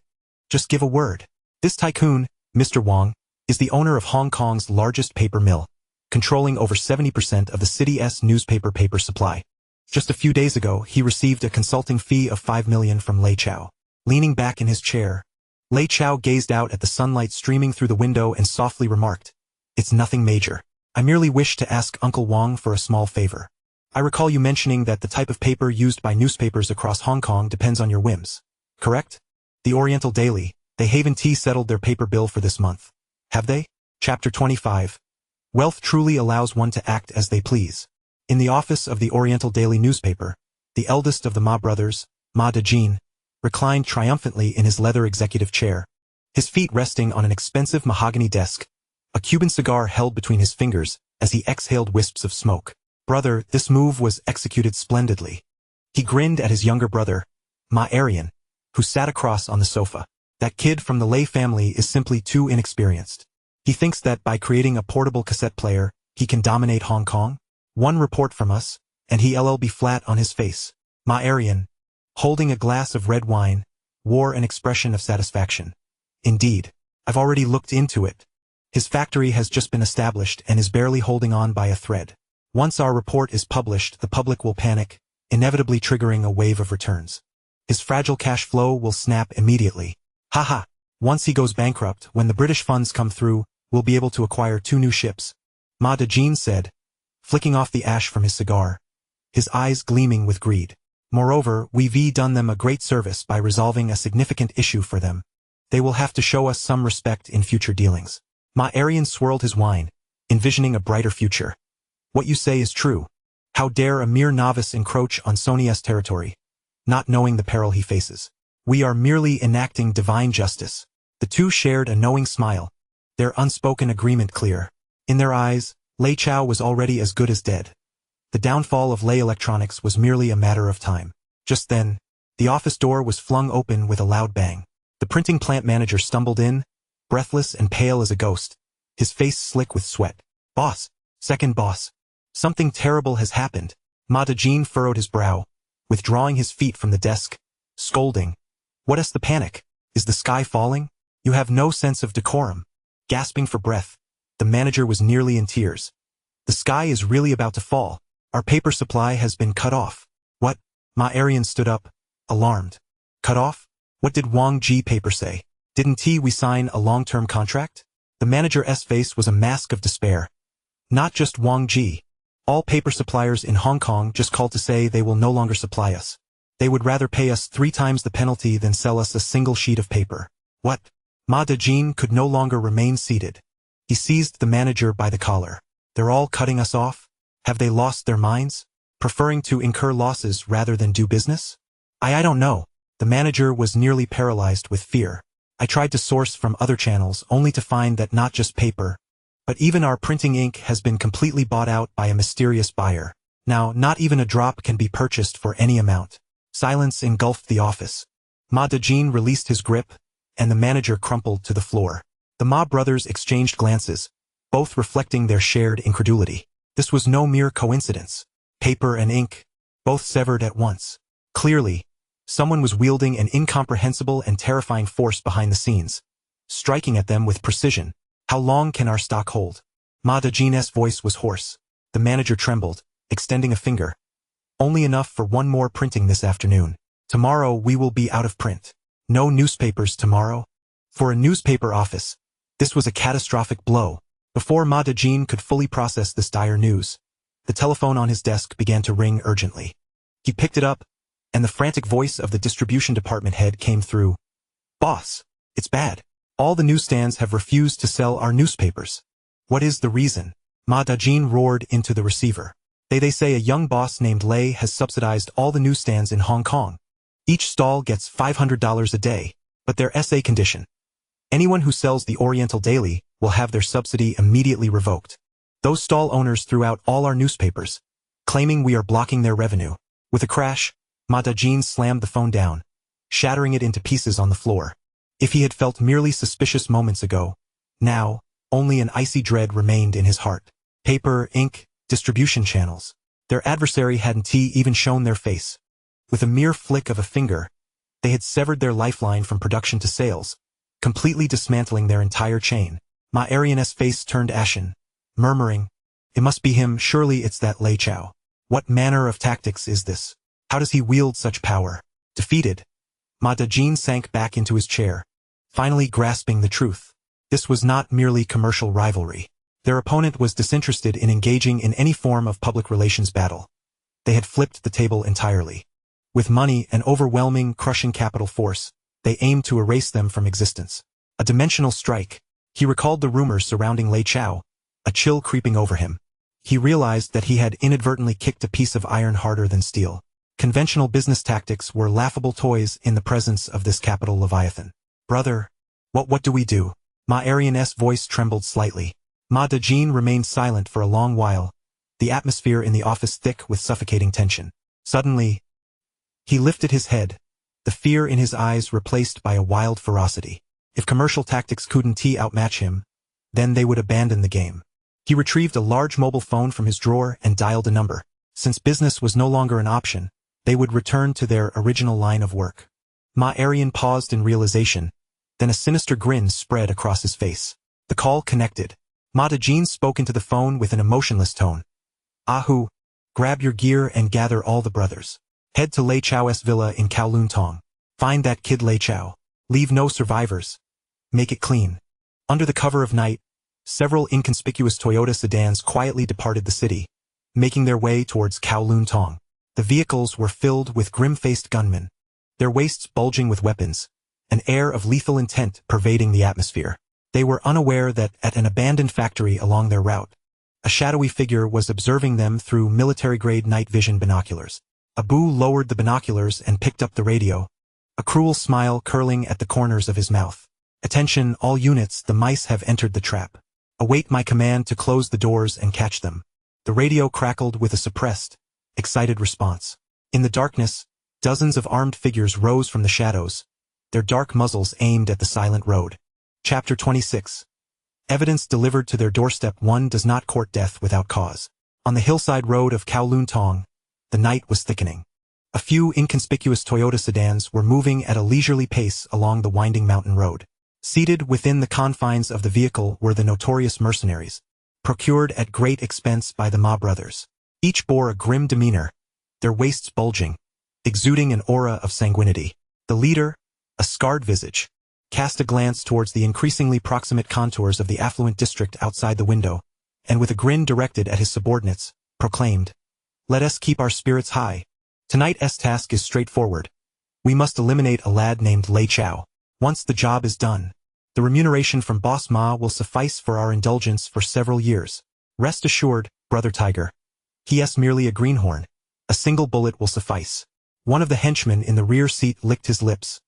S1: just give a word." This tycoon, Mr. Wang, is the owner of Hong Kong's largest paper mill, controlling over 70% of the city's newspaper paper supply. Just a few days ago, he received a consulting fee of 5 million from Lei Chao. Leaning back in his chair, Lei Chao gazed out at the sunlight streaming through the window and softly remarked, "It's nothing major. I merely wish to ask Uncle Wang for a small favor. I recall you mentioning that the type of paper used by newspapers across Hong Kong depends on your whims. Correct? The Oriental Daily, they Haven Tea settled their paper bill for this month. Have they?" Chapter 25. Wealth truly allows one to act as they please. In the office of the Oriental Daily newspaper, the eldest of the Ma brothers, Ma Dejin, reclined triumphantly in his leather executive chair, his feet resting on an expensive mahogany desk, a Cuban cigar held between his fingers as he exhaled wisps of smoke. "Brother, this move was executed splendidly." He grinned at his younger brother, Ma Arian, who sat across on the sofa. "That kid from the Lei family is simply too inexperienced. He thinks that by creating a portable cassette player, he can dominate Hong Kong. One report from us, and he'll be flat on his face." Ma Arian, holding a glass of red wine, wore an expression of satisfaction. "Indeed, I've already looked into it. His factory has just been established and is barely holding on by a thread. Once our report is published, the public will panic, inevitably triggering a wave of returns. His fragile cash flow will snap immediately. Haha, once he goes bankrupt, when the British funds come through, we'll be able to acquire 2 new ships," Ma Dejin said, flicking off the ash from his cigar, his eyes gleaming with greed. "Moreover, we've done them a great service by resolving a significant issue for them. They will have to show us some respect in future dealings." Ma Arian swirled his wine, envisioning a brighter future. "What you say is true. How dare a mere novice encroach on Sonia's territory, not knowing the peril he faces? We are merely enacting divine justice." The two shared a knowing smile, their unspoken agreement clear. In their eyes, Lei Chao was already as good as dead. The downfall of Lei Electronics was merely a matter of time. Just then, the office door was flung open with a loud bang. The printing plant manager stumbled in, breathless and pale as a ghost, his face slick with sweat. "Boss, second boss. Something terrible has happened." Ma Dejin furrowed his brow, withdrawing his feet from the desk, scolding. "What is the panic? Is the sky falling? You have no sense of decorum." Gasping for breath, the manager was nearly in tears. "The sky is really about to fall. Our paper supply has been cut off." "What?" Ma Arian stood up, alarmed. "Cut off? What did Wang Ji paper say? Didn't we sign a long-term contract?" The manager's face was a mask of despair. "Not just Wang Ji. All paper suppliers in Hong Kong just called to say they will no longer supply us. They would rather pay us 3 times the penalty than sell us a single sheet of paper." "What?" Ma Dejin could no longer remain seated. He seized the manager by the collar. "They're all cutting us off? Have they lost their minds? Preferring to incur losses rather than do business?" I don't know." The manager was nearly paralyzed with fear. "I tried to source from other channels only to find that not just paper, but even our printing ink has been completely bought out by a mysterious buyer. Now, not even a drop can be purchased for any amount." Silence engulfed the office. Ma Dejin released his grip, and the manager crumpled to the floor. The Ma brothers exchanged glances, both reflecting their shared incredulity. This was no mere coincidence. Paper and ink, both severed at once. Clearly, someone was wielding an incomprehensible and terrifying force behind the scenes, striking at them with precision. "How long can our stock hold?" Ma Dejin's voice was hoarse. The manager trembled, extending a finger. "Only enough for 1 more printing this afternoon. Tomorrow we will be out of print. No newspapers tomorrow." For a newspaper office, this was a catastrophic blow. Before Ma Dejin could fully process this dire news, the telephone on his desk began to ring urgently. He picked it up, and the frantic voice of the distribution department head came through. "Boss, it's bad. All the newsstands have refused to sell our newspapers." "What is the reason?" Ma Dejin roared into the receiver. They say a young boss named Lei has subsidized all the newsstands in Hong Kong. Each stall gets $500 a day, but there's a condition. Anyone who sells the Oriental Daily will have their subsidy immediately revoked. Those stall owners threw out all our newspapers, claiming we are blocking their revenue. With a crash, Ma Dejin slammed the phone down, shattering it into pieces on the floor. If he had felt merely suspicious moments ago, now, only an icy dread remained in his heart. Paper, ink, distribution channels. Their adversary hadn't even shown their face. With a mere flick of a finger, they had severed their lifeline from production to sales, completely dismantling their entire chain. Ma Arian's face turned ashen, murmuring, "It must be him, surely it's that Lei Chao. What manner of tactics is this? How does he wield such power?" Defeated, Ma Dejin sank back into his chair, finally grasping the truth. This was not merely commercial rivalry. Their opponent was disinterested in engaging in any form of public relations battle. They had flipped the table entirely. With money and overwhelming, crushing capital force, they aimed to erase them from existence. A dimensional strike. He recalled the rumors surrounding Lei Chao, a chill creeping over him. He realized that he had inadvertently kicked a piece of iron harder than steel. Conventional business tactics were laughable toys in the presence of this capital leviathan. "Brother, what do we do?" Ma Arian's voice trembled slightly. Ma Dejin remained silent for a long while, the atmosphere in the office thick with suffocating tension. Suddenly, he lifted his head, the fear in his eyes replaced by a wild ferocity. If commercial tactics couldn't outmatch him, then they would abandon the game. He retrieved a large mobile phone from his drawer and dialed a number. Since business was no longer an option, they would return to their original line of work. Ma Arian paused in realization, then a sinister grin spread across his face. The call connected. Ma Dejin spoke into the phone with an emotionless tone. "Ahu, grab your gear and gather all the brothers. Head to Lei Chao's villa in Kowloon Tong. Find that kid Lei Chao. Leave no survivors. Make it clean." Under the cover of night, several inconspicuous Toyota sedans quietly departed the city, making their way towards Kowloon Tong. The vehicles were filled with grim-faced gunmen, their waists bulging with weapons, an air of lethal intent pervading the atmosphere. They were unaware that at an abandoned factory along their route, a shadowy figure was observing them through military-grade night vision binoculars. Abu lowered the binoculars and picked up the radio, a cruel smile curling at the corners of his mouth. "Attention, all units, the mice have entered the trap. Await my command to close the doors and catch them." The radio crackled with a suppressed, excited response. In the darkness, dozens of armed figures rose from the shadows, their dark muzzles aimed at the silent road. Chapter 26. Evidence delivered to their doorstep. One does not court death without cause. On the hillside road of Kowloon Tong, the night was thickening. A few inconspicuous Toyota sedans were moving at a leisurely pace along the winding mountain road. Seated within the confines of the vehicle were the notorious mercenaries, procured at great expense by the Ma brothers. Each bore a grim demeanor, their waists bulging, exuding an aura of sanguinity. The leader, a scarred visage, cast a glance towards the increasingly proximate contours of the affluent district outside the window, and with a grin directed at his subordinates, proclaimed, "Let us keep our spirits high. Tonight's task is straightforward. We must eliminate a lad named Lei Chao. Once the job is done, the remuneration from Boss Ma will suffice for our indulgence for several years. Rest assured, Brother Tiger. He's merely a greenhorn. A single bullet will suffice." One of the henchmen in the rear seat licked his lips,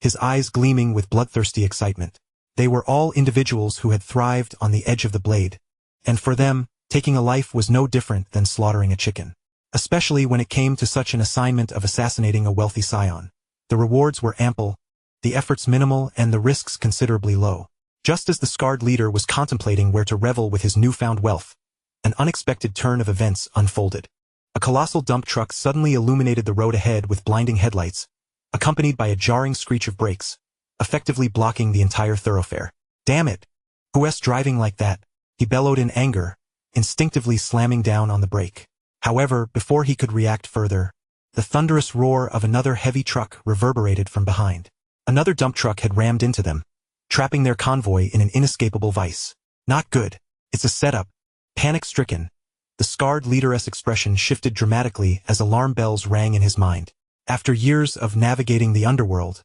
S1: his eyes gleaming with bloodthirsty excitement. They were all individuals who had thrived on the edge of the blade, and for them, taking a life was no different than slaughtering a chicken. Especially when it came to such an assignment of assassinating a wealthy scion. The rewards were ample, the efforts minimal, and the risks considerably low. Just as the scarred leader was contemplating where to revel with his newfound wealth, an unexpected turn of events unfolded. A colossal dump truck suddenly illuminated the road ahead with blinding headlights, accompanied by a jarring screech of brakes, effectively blocking the entire thoroughfare. "Damn it! Who's driving like that?" he bellowed in anger, instinctively slamming down on the brake. However, before he could react further, the thunderous roar of another heavy truck reverberated from behind. Another dump truck had rammed into them, trapping their convoy in an inescapable vice. "Not good. It's a setup." Panic-stricken, the scarred leader's expression shifted dramatically as alarm bells rang in his mind. After years of navigating the underworld,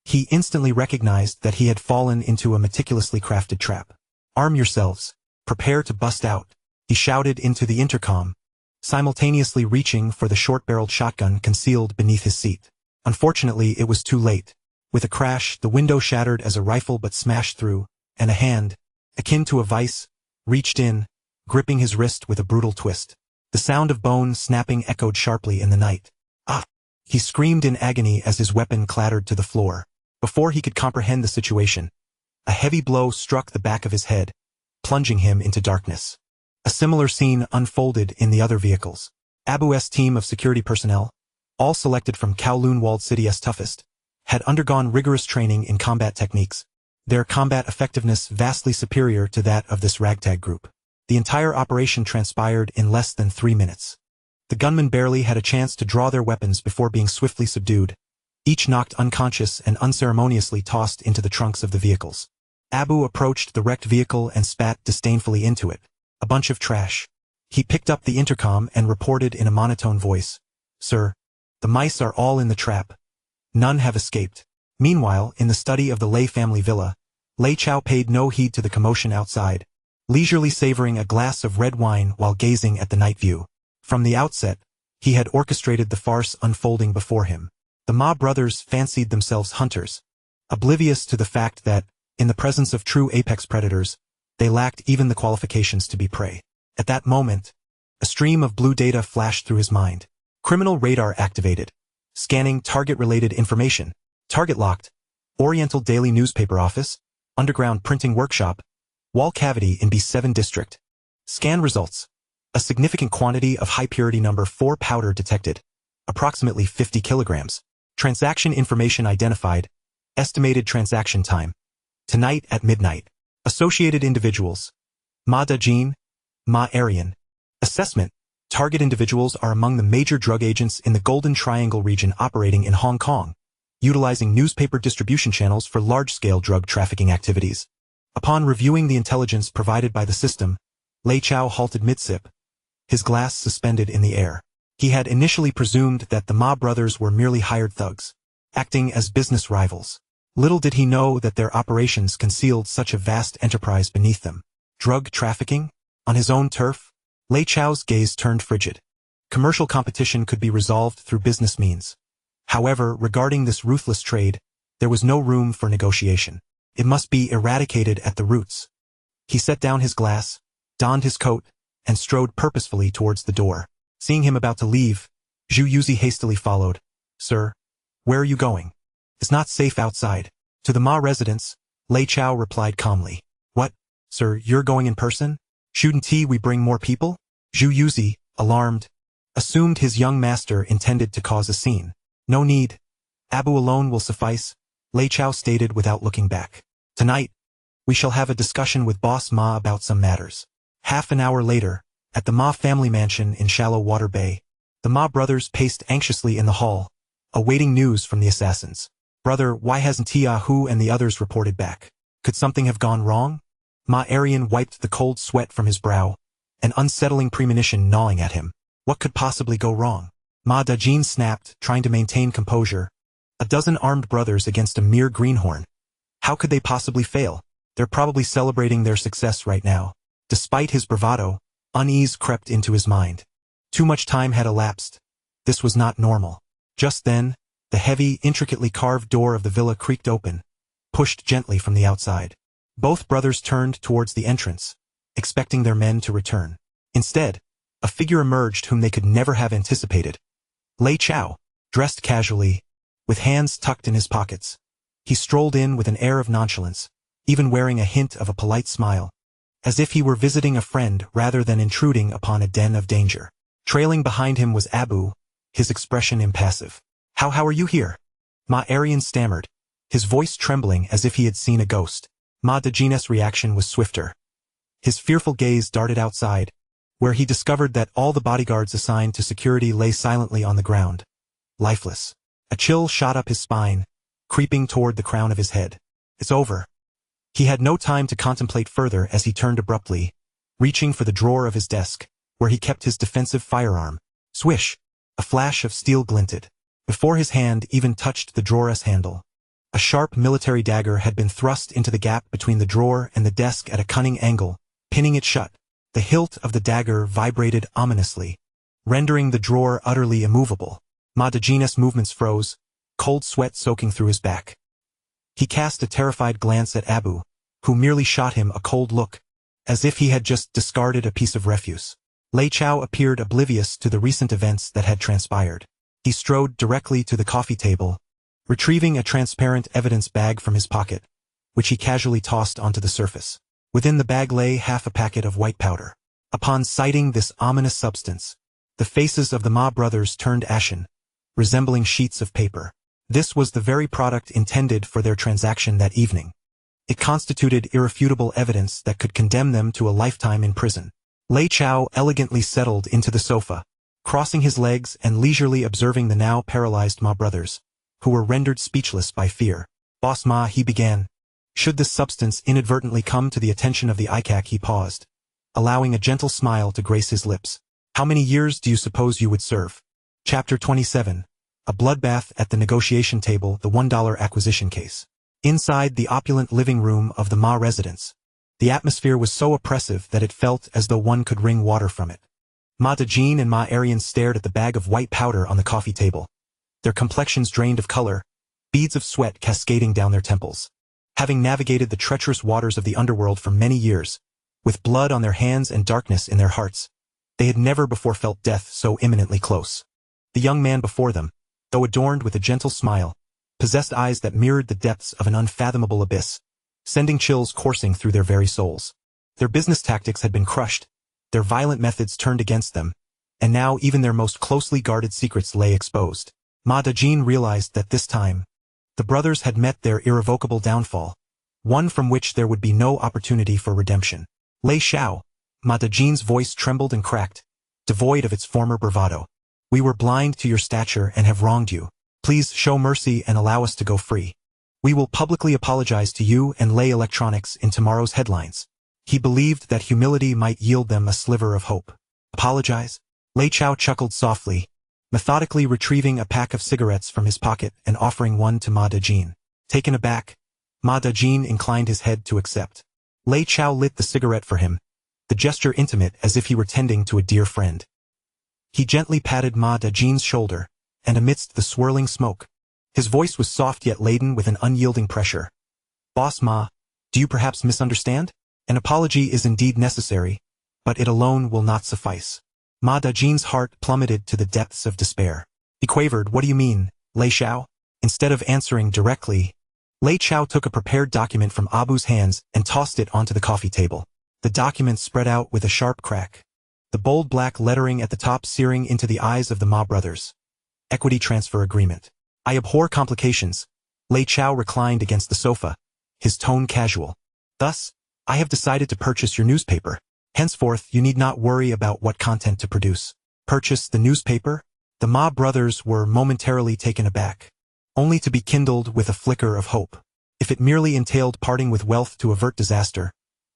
S1: he instantly recognized that he had fallen into a meticulously crafted trap. "Arm yourselves. Prepare to bust out," he shouted into the intercom, simultaneously reaching for the short-barreled shotgun concealed beneath his seat. Unfortunately, it was too late. With a crash, the window shattered as a rifle butt smashed through, and a hand, akin to a vice, reached in, gripping his wrist with a brutal twist. The sound of bone snapping echoed sharply in the night. "Ah!" he screamed in agony as his weapon clattered to the floor. Before he could comprehend the situation, a heavy blow struck the back of his head, plunging him into darkness. A similar scene unfolded in the other vehicles. Abu's team of security personnel, all selected from Kowloon Walled City's toughest, had undergone rigorous training in combat techniques, their combat effectiveness vastly superior to that of this ragtag group. The entire operation transpired in less than 3 minutes. The gunmen barely had a chance to draw their weapons before being swiftly subdued, each knocked unconscious and unceremoniously tossed into the trunks of the vehicles. Abu approached the wrecked vehicle and spat disdainfully into it. A bunch of trash. He picked up the intercom and reported in a monotone voice, "Sir, the mice are all in the trap. None have escaped." Meanwhile, in the study of the Lei family villa, Lei Chao paid no heed to the commotion outside, leisurely savoring a glass of red wine while gazing at the night view. From the outset, he had orchestrated the farce unfolding before him. The Ma brothers fancied themselves hunters, oblivious to the fact that, in the presence of true apex predators, they lacked even the qualifications to be prey. At that moment, a stream of blue data flashed through his mind. Criminal radar activated. Scanning target-related information. Target locked. Oriental Daily Newspaper Office. Underground Printing Workshop. Wall cavity in B7 District. Scan results. A significant quantity of high-purity number 4 powder detected. Approximately 50 kilograms. Transaction information identified. Estimated transaction time. Tonight at midnight. Associated individuals. Ma Dajin, Ma Arian. Assessment. Target individuals are among the major drug agents in the Golden Triangle region operating in Hong Kong, utilizing newspaper distribution channels for large-scale drug trafficking activities. Upon reviewing the intelligence provided by the system, Lei Chao halted mid-sip, his glass suspended in the air. He had initially presumed that the Ma brothers were merely hired thugs, acting as business rivals. Little did he know that their operations concealed such a vast enterprise beneath them. Drug trafficking? On his own turf? Lei Chao's gaze turned frigid. Commercial competition could be resolved through business means. However, regarding this ruthless trade, there was no room for negotiation. It must be eradicated at the roots. He set down his glass, donned his coat, and strode purposefully towards the door. Seeing him about to leave, Zhu Yuzi hastily followed. "Sir, where are you going? It's not safe outside." To the Ma residence, Lei Chao replied calmly. "What, sir, you're going in person? Shouldn't we bring more people?" Zhu Yuzi, alarmed, assumed his young master intended to cause a scene. "No need. Abu alone will suffice," Lei Chao stated without looking back. "Tonight, we shall have a discussion with Boss Ma about some matters." Half an hour later, at the Ma family mansion in Shallow Water Bay, the Ma brothers paced anxiously in the hall, awaiting news from the assassins. "Brother, why hasn't Tiahu and the others reported back? Could something have gone wrong?" Ma Arian wiped the cold sweat from his brow, an unsettling premonition gnawing at him. What could possibly go wrong? Ma Dajin snapped, trying to maintain composure. A dozen armed brothers against a mere greenhorn. How could they possibly fail? They're probably celebrating their success right now. Despite his bravado, unease crept into his mind. Too much time had elapsed. This was not normal. Just then, the heavy, intricately carved door of the villa creaked open, pushed gently from the outside. Both brothers turned towards the entrance, expecting their men to return. Instead, a figure emerged whom they could never have anticipated. Lei Chao, dressed casually, with hands tucked in his pockets. He strolled in with an air of nonchalance, even wearing a hint of a polite smile, as if he were visiting a friend rather than intruding upon a den of danger. Trailing behind him was Abu, his expression impassive. How are you here?" Ma Arian stammered, his voice trembling as if he had seen a ghost. Ma Dajin's reaction was swifter. His fearful gaze darted outside, where he discovered that all the bodyguards assigned to security lay silently on the ground, lifeless. A chill shot up his spine, creeping toward the crown of his head. "It's over." He had no time to contemplate further as he turned abruptly, reaching for the drawer of his desk, where he kept his defensive firearm. Swish! A flash of steel glinted. Before his hand even touched the drawer's handle, a sharp military dagger had been thrust into the gap between the drawer and the desk at a cunning angle, pinning it shut. The hilt of the dagger vibrated ominously, rendering the drawer utterly immovable. Ma Dajin's movements froze, cold sweat soaking through his back. He cast a terrified glance at Abu, who merely shot him a cold look, as if he had just discarded a piece of refuse. Lei Chao appeared oblivious to the recent events that had transpired. He strode directly to the coffee table, retrieving a transparent evidence bag from his pocket, which he casually tossed onto the surface. Within the bag lay half a packet of white powder. Upon sighting this ominous substance, the faces of the Ma brothers turned ashen, resembling sheets of paper. This was the very product intended for their transaction that evening. It constituted irrefutable evidence that could condemn them to a lifetime in prison. Lei Chao elegantly settled into the sofa, crossing his legs and leisurely observing the now paralyzed Ma brothers, who were rendered speechless by fear. "Boss Ma," he began. Should this substance inadvertently come to the attention of the ICAC, he paused, allowing a gentle smile to grace his lips. "How many years do you suppose you would serve?" Chapter 27. A bloodbath at the negotiation table, the $1 acquisition case. Inside the opulent living room of the Ma residence, the atmosphere was so oppressive that it felt as though one could wring water from it. Ma Dejin and Ma Arian stared at the bag of white powder on the coffee table, their complexions drained of color, beads of sweat cascading down their temples. Having navigated the treacherous waters of the underworld for many years, with blood on their hands and darkness in their hearts, they had never before felt death so imminently close. The young man before them, though adorned with a gentle smile, possessed eyes that mirrored the depths of an unfathomable abyss, sending chills coursing through their very souls. Their business tactics had been crushed, their violent methods turned against them, and now even their most closely guarded secrets lay exposed. Ma Dejin realized that this time, the brothers had met their irrevocable downfall, one from which there would be no opportunity for redemption. "Lei Xiao," Ma Dejin's voice trembled and cracked, devoid of its former bravado. "We were blind to your stature and have wronged you. Please show mercy and allow us to go free. We will publicly apologize to you and Lei Electronics in tomorrow's headlines." He believed that humility might yield them a sliver of hope. "Apologize?" Lei Chao chuckled softly, methodically retrieving a pack of cigarettes from his pocket and offering one to Ma Dejin. Taken aback, Ma Dejin inclined his head to accept. Lei Chao lit the cigarette for him, the gesture intimate as if he were tending to a dear friend. He gently patted Ma Dejin's shoulder, and amidst the swirling smoke, his voice was soft yet laden with an unyielding pressure. "Boss Ma, do you perhaps misunderstand? An apology is indeed necessary, but it alone will not suffice." Ma Dejin's heart plummeted to the depths of despair. He quavered, "What do you mean, Lei Xiao?" Instead of answering directly, Lei Chao took a prepared document from Abu's hands and tossed it onto the coffee table. The document spread out with a sharp crack, the bold black lettering at the top searing into the eyes of the Ma brothers. Equity transfer agreement. "I abhor complications." Lei Chao reclined against the sofa, his tone casual. "Thus, I have decided to purchase your newspaper. Henceforth, you need not worry about what content to produce." Purchase the newspaper? The Ma brothers were momentarily taken aback, only to be kindled with a flicker of hope. If it merely entailed parting with wealth to avert disaster,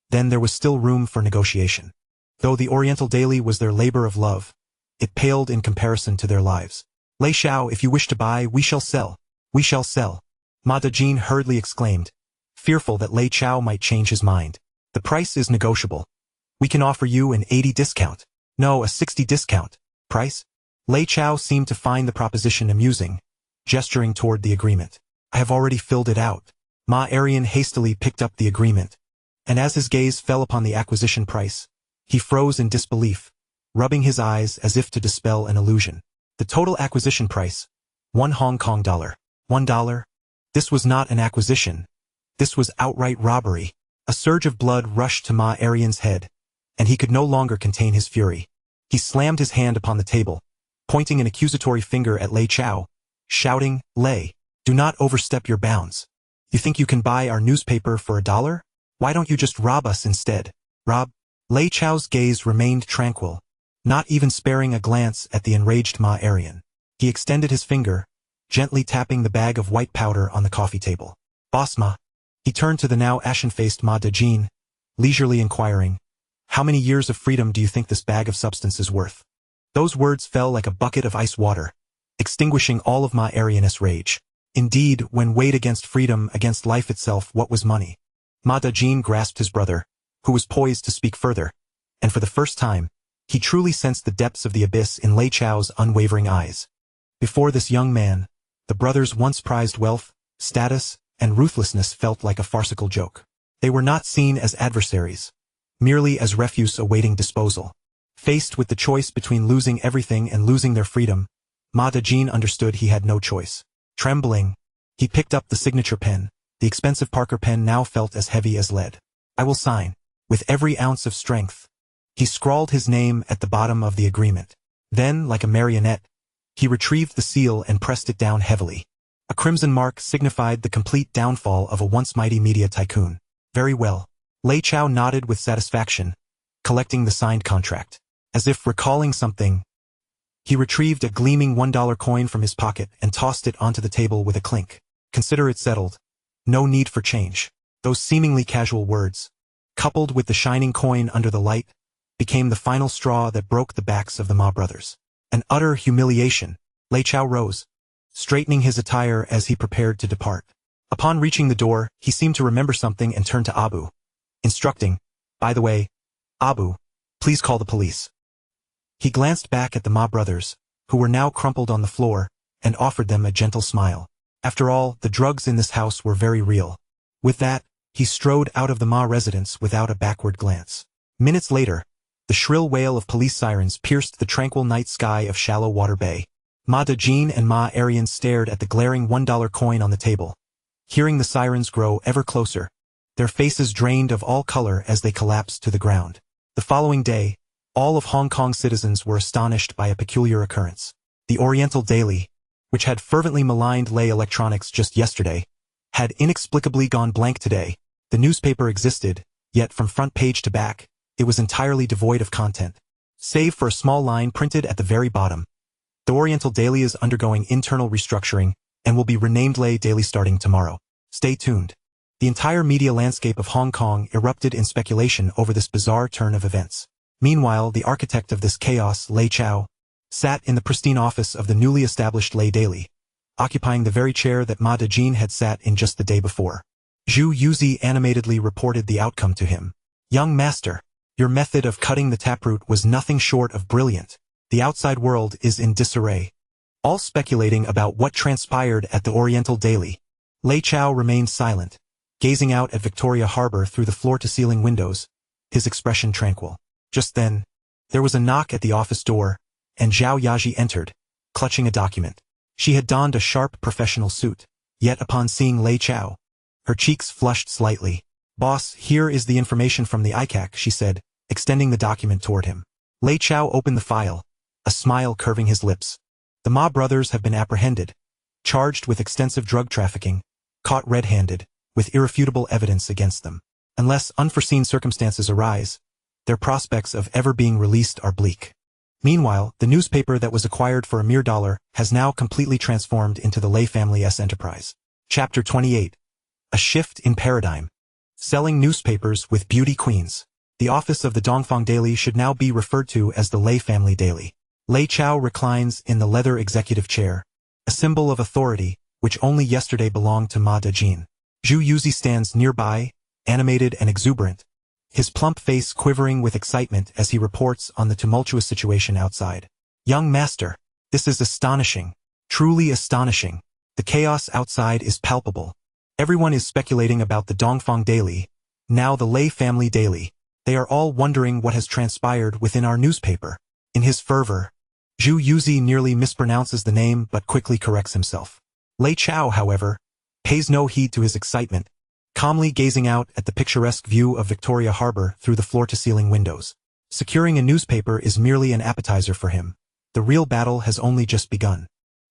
S1: then there was still room for negotiation. Though the Oriental Daily was their labor of love, it paled in comparison to their lives. "Lei Xiao, if you wish to buy, we shall sell. We shall sell." Ma Dejin hurriedly exclaimed, fearful that Lei Chao might change his mind. "The price is negotiable. We can offer you an 80 discount. No, a 60 discount. Price?" Lei Chao seemed to find the proposition amusing, gesturing toward the agreement. "I have already filled it out." Ma Arian hastily picked up the agreement, and as his gaze fell upon the acquisition price, he froze in disbelief, rubbing his eyes as if to dispel an illusion. The total acquisition price, $1 Hong Kong. $1? This was not an acquisition. This was outright robbery. A surge of blood rushed to Ma Arian's head, and he could no longer contain his fury. He slammed his hand upon the table, pointing an accusatory finger at Lei Chao, shouting, "Lei, do not overstep your bounds. You think you can buy our newspaper for $1? Why don't you just rob us instead?" "Rob?" Lei Chao's gaze remained tranquil, not even sparing a glance at the enraged Ma Arian. He extended his finger, gently tapping the bag of white powder on the coffee table. "Boss Ma." He turned to the now ashen-faced Ma Dejin, leisurely inquiring, "How many years of freedom do you think this bag of substance is worth?" Those words fell like a bucket of ice water, extinguishing all of Ma Arian's rage. Indeed, when weighed against freedom, against life itself, what was money? Ma Dejin grasped his brother, who was poised to speak further, and for the first time, he truly sensed the depths of the abyss in Lei Chao's unwavering eyes. Before this young man, the brothers' once prized wealth, status, and ruthlessness felt like a farcical joke. They were not seen as adversaries, merely as refuse awaiting disposal. Faced with the choice between losing everything and losing their freedom, Ma Dejin understood he had no choice. Trembling, He picked up the signature pen. The expensive Parker pen now felt as heavy as lead. I will sign, with every ounce of strength. He scrawled his name at the bottom of the agreement. Then, like a marionette, he retrieved the seal and pressed it down heavily. A crimson mark signified the complete downfall of a once mighty media tycoon. Very well. Lei Chao nodded with satisfaction, collecting the signed contract. As if recalling something, he retrieved a gleaming $1 coin from his pocket and tossed it onto the table with a clink. Consider it settled. No need for change. Those seemingly casual words, coupled with the shining coin under the light, became the final straw that broke the backs of the Ma brothers. An utter humiliation. Lei Chao rose, straightening his attire as he prepared to depart. Upon reaching the door, he seemed to remember something and turned to Abu, instructing, "By the way, Abu, please call the police." He glanced back at the Ma brothers, who were now crumpled on the floor, and offered them a gentle smile. After all, the drugs in this house were very real. With that, he strode out of the Ma residence without a backward glance. Minutes later, the shrill wail of police sirens pierced the tranquil night sky of Shallow Water Bay. Ma Dejin and Ma Arian stared at the glaring $1 coin on the table. Hearing the sirens grow ever closer, their faces drained of all color as they collapsed to the ground. The following day, all of Hong Kong citizens were astonished by a peculiar occurrence. The Oriental Daily, which had fervently maligned Lei Electronics just yesterday, had inexplicably gone blank today. The newspaper existed, yet from front page to back, it was entirely devoid of content. Save for a small line printed at the very bottom. The Oriental Daily is undergoing internal restructuring and will be renamed Lei Daily starting tomorrow. Stay tuned. The entire media landscape of Hong Kong erupted in speculation over this bizarre turn of events. Meanwhile, the architect of this chaos, Lei Chao, sat in the pristine office of the newly established Lei Daily, occupying the very chair that Ma Dejin had sat in just the day before. Zhu Yuzi animatedly reported the outcome to him. "Young master, your method of cutting the taproot was nothing short of brilliant. The outside world is in disarray." All speculating about what transpired at the Oriental Daily, Lei Chao remained silent, gazing out at Victoria Harbor through the floor-to-ceiling windows, his expression tranquil. Just then, there was a knock at the office door, and Zhao Yaji entered, clutching a document. She had donned a sharp professional suit, yet upon seeing Lei Chao, her cheeks flushed slightly. "Boss, here is the information from the ICAC," she said, extending the document toward him. Lei Chao opened the file, a smile curving his lips. "The Ma brothers have been apprehended, charged with extensive drug trafficking, caught red-handed, with irrefutable evidence against them. Unless unforeseen circumstances arise, their prospects of ever being released are bleak." Meanwhile, the newspaper that was acquired for a mere $1 has now completely transformed into the Lei family's enterprise. Chapter 28. A shift in paradigm. Selling newspapers with beauty queens. The office of the Dongfang Daily should now be referred to as the Lei Family Daily. Lei Chao reclines in the leather executive chair, a symbol of authority which only yesterday belonged to Ma Dejin. Zhu Yuzi stands nearby, animated and exuberant, his plump face quivering with excitement as he reports on the tumultuous situation outside. "Young master, this is astonishing, truly astonishing. The chaos outside is palpable. Everyone is speculating about the Dongfang Daily, now the Lei Family Daily. They are all wondering what has transpired within our newspaper." In his fervor, Zhu Yuzi nearly mispronounces the name but quickly corrects himself. Lei Chao, however, pays no heed to his excitement, calmly gazing out at the picturesque view of Victoria Harbor through the floor-to-ceiling windows. Securing a newspaper is merely an appetizer for him. The real battle has only just begun.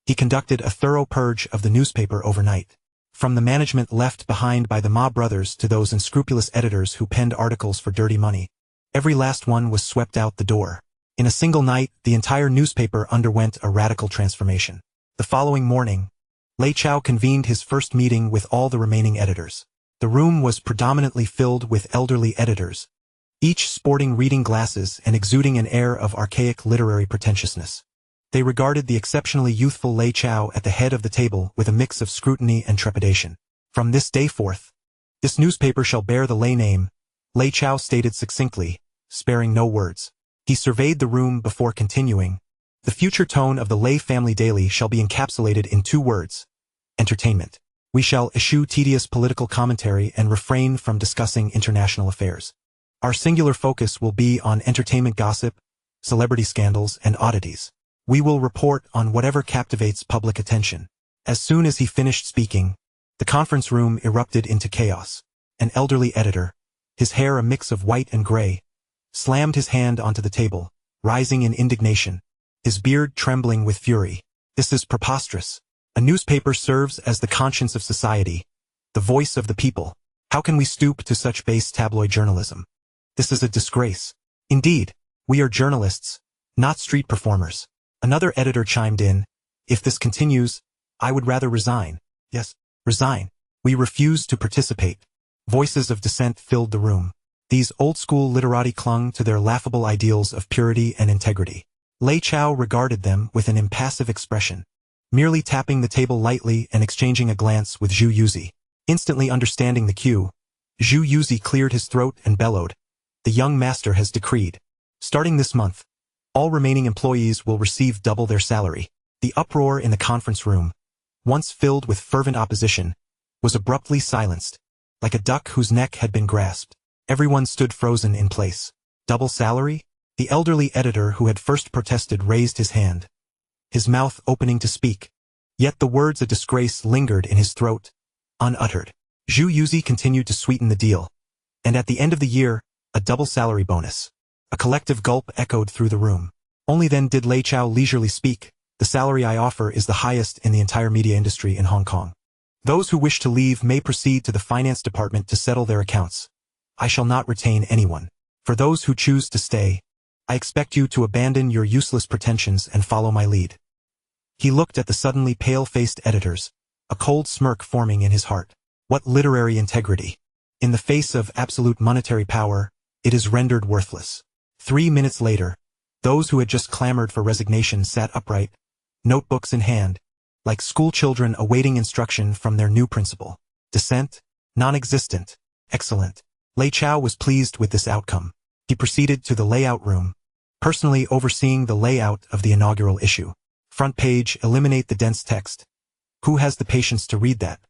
S1: He conducted a thorough purge of the newspaper overnight. From the management left behind by the Ma brothers to those unscrupulous editors who penned articles for dirty money, every last one was swept out the door. In a single night, the entire newspaper underwent a radical transformation. The following morning, Lei Chao convened his first meeting with all the remaining editors. The room was predominantly filled with elderly editors, each sporting reading glasses and exuding an air of archaic literary pretentiousness. They regarded the exceptionally youthful Lei Chao at the head of the table with a mix of scrutiny and trepidation. "From this day forth, this newspaper shall bear the Lei name," Lei Chao stated succinctly, sparing no words. He surveyed the room before continuing. "The future tone of the Lei Family Daily shall be encapsulated in 2 words. Entertainment. We shall eschew tedious political commentary and refrain from discussing international affairs. Our singular focus will be on entertainment gossip, celebrity scandals, and oddities. We will report on whatever captivates public attention." As soon as he finished speaking, The conference room erupted into chaos. An elderly editor, his hair a mix of white and gray, slammed his hand onto the table, rising in indignation, his beard trembling with fury. This is preposterous. A newspaper serves as the conscience of society, the voice of the people. How can we stoop to such base tabloid journalism? This is a disgrace. Indeed, we are journalists, not street performers. Another editor chimed in, if this continues, I would rather resign. Yes, resign. We refuse to participate. Voices of dissent filled the room. These old-school literati clung to their laughable ideals of purity and integrity. Lei Chao regarded them with an impassive expression, merely tapping the table lightly and exchanging a glance with Zhu Yuzi. Instantly understanding the cue, Zhu Yuzi cleared his throat and bellowed, the young master has decreed. Starting this month, all remaining employees will receive double their salary. The uproar in the conference room, once filled with fervent opposition, was abruptly silenced, like a duck whose neck had been grasped. Everyone stood frozen in place. Double salary? The elderly editor who had first protested raised his hand, his mouth opening to speak. Yet the words of disgrace lingered in his throat, unuttered. Zhu Yuzi continued to sweeten the deal, and at the end of the year, a double salary bonus. A collective gulp echoed through the room. Only then did Lei Chao leisurely speak, the salary I offer is the highest in the entire media industry in Hong Kong. Those who wish to leave may proceed to the finance department to settle their accounts. I shall not retain anyone. For those who choose to stay, I expect you to abandon your useless pretensions and follow my lead. He looked at the suddenly pale-faced editors, a cold smirk forming in his heart. What literary integrity! In the face of absolute monetary power, it is rendered worthless. 3 minutes later, those who had just clamored for resignation sat upright, notebooks in hand, like schoolchildren awaiting instruction from their new principal. Dissent? Non-existent. Excellent. Lei Chao was pleased with this outcome. He proceeded to the layout room, personally overseeing the layout of the inaugural issue. Front page, eliminate the dense text. Who has the patience to read that?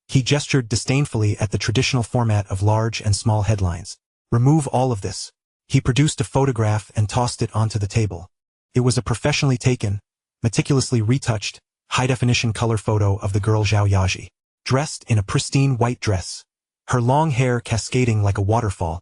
S1: He gestured disdainfully at the traditional format of large and small headlines. Remove all of this. He produced a photograph and tossed it onto the table. It was a professionally taken, meticulously retouched, high-definition color photo of the girl Zhao Yaji, dressed in a pristine white dress, her long hair cascading like a waterfall.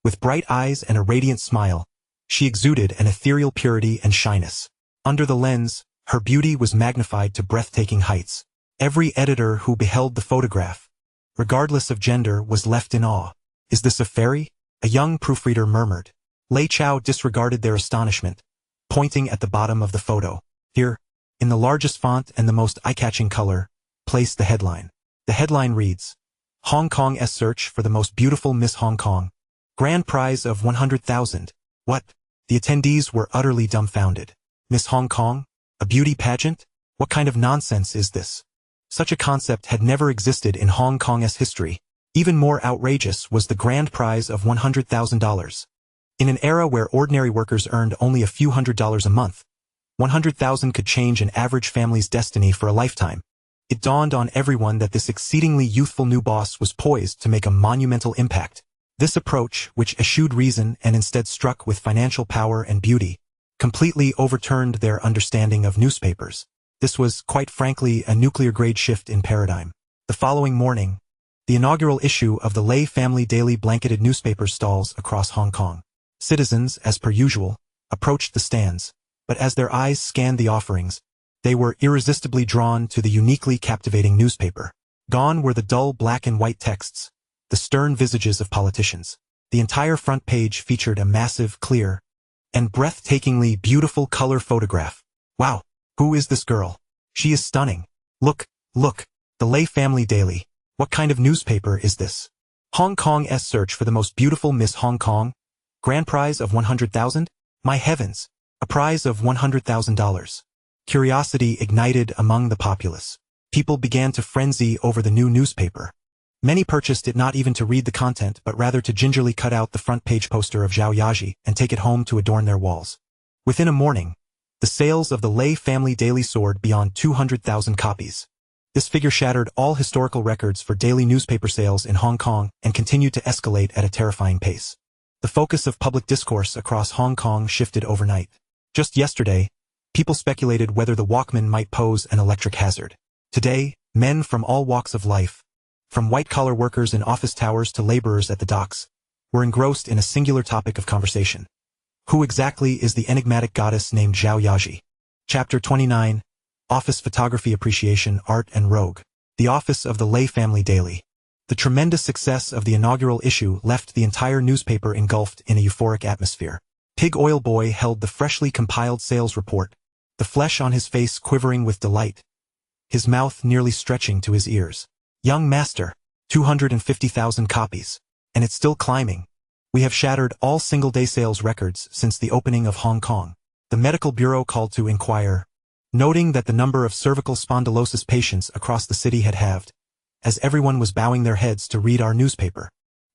S1: With bright eyes and a radiant smile, she exuded an ethereal purity and shyness. Under the lens, her beauty was magnified to breathtaking heights. Every editor who beheld the photograph, regardless of gender, was left in awe. Is this a fairy? A young proofreader murmured. Lei Chao disregarded their astonishment, pointing at the bottom of the photo. Here, in the largest font and the most eye-catching color, place the headline. The headline reads, Hong Kong's search for the most beautiful Miss Hong Kong. Grand prize of 100,000. What? The attendees were utterly dumbfounded. Miss Hong Kong? A beauty pageant? What kind of nonsense is this? Such a concept had never existed in Hong Kong's history. Even more outrageous was the grand prize of $100,000. In an era where ordinary workers earned only a few $100s a month, 100,000 could change an average family's destiny for a lifetime. It dawned on everyone that this exceedingly youthful new boss was poised to make a monumental impact. This approach, which eschewed reason and instead struck with financial power and beauty, completely overturned their understanding of newspapers. This was, quite frankly, a nuclear-grade shift in paradigm. The following morning, the inaugural issue of the Lei family daily blanketed newspaper stalls across Hong Kong. Citizens, as per usual, approached the stands, but as their eyes scanned the offerings, they were irresistibly drawn to the uniquely captivating newspaper. Gone were the dull black and white texts, the stern visages of politicians. The entire front page featured a massive, clear, and breathtakingly beautiful color photograph. Wow, who is this girl? She is stunning. Look, the Lei family daily. What kind of newspaper is this? Hong Kong's search for the most beautiful Miss Hong Kong? Grand prize of 100,000? My heavens! A prize of $100,000. Curiosity ignited among the populace. People began to frenzy over the new newspaper. Many purchased it not even to read the content but rather to gingerly cut out the front page poster of Zhao Yaji and take it home to adorn their walls. Within a morning, the sales of the Lei family daily soared beyond 200,000 copies. This figure shattered all historical records for daily newspaper sales in Hong Kong and continued to escalate at a terrifying pace. The focus of public discourse across Hong Kong shifted overnight. Just yesterday, people speculated whether the Walkman might pose an electric hazard. Today, men from all walks of life, from white-collar workers in office towers to laborers at the docks, were engrossed in a singular topic of conversation. Who exactly is the enigmatic goddess named Zhao Yaji? Chapter 29, Office Photography Appreciation, Art and Rogue. The Office of the Lei Family Daily. The tremendous success of the inaugural issue left the entire newspaper engulfed in a euphoric atmosphere. Pig Oil Boy held the freshly compiled sales report, the flesh on his face quivering with delight, his mouth nearly stretching to his ears. Young master, 250,000 copies. And it's still climbing. We have shattered all single-day sales records since the opening of Hong Kong. The medical bureau called to inquire, noting that the number of cervical spondylosis patients across the city had halved, as everyone was bowing their heads to read our newspaper.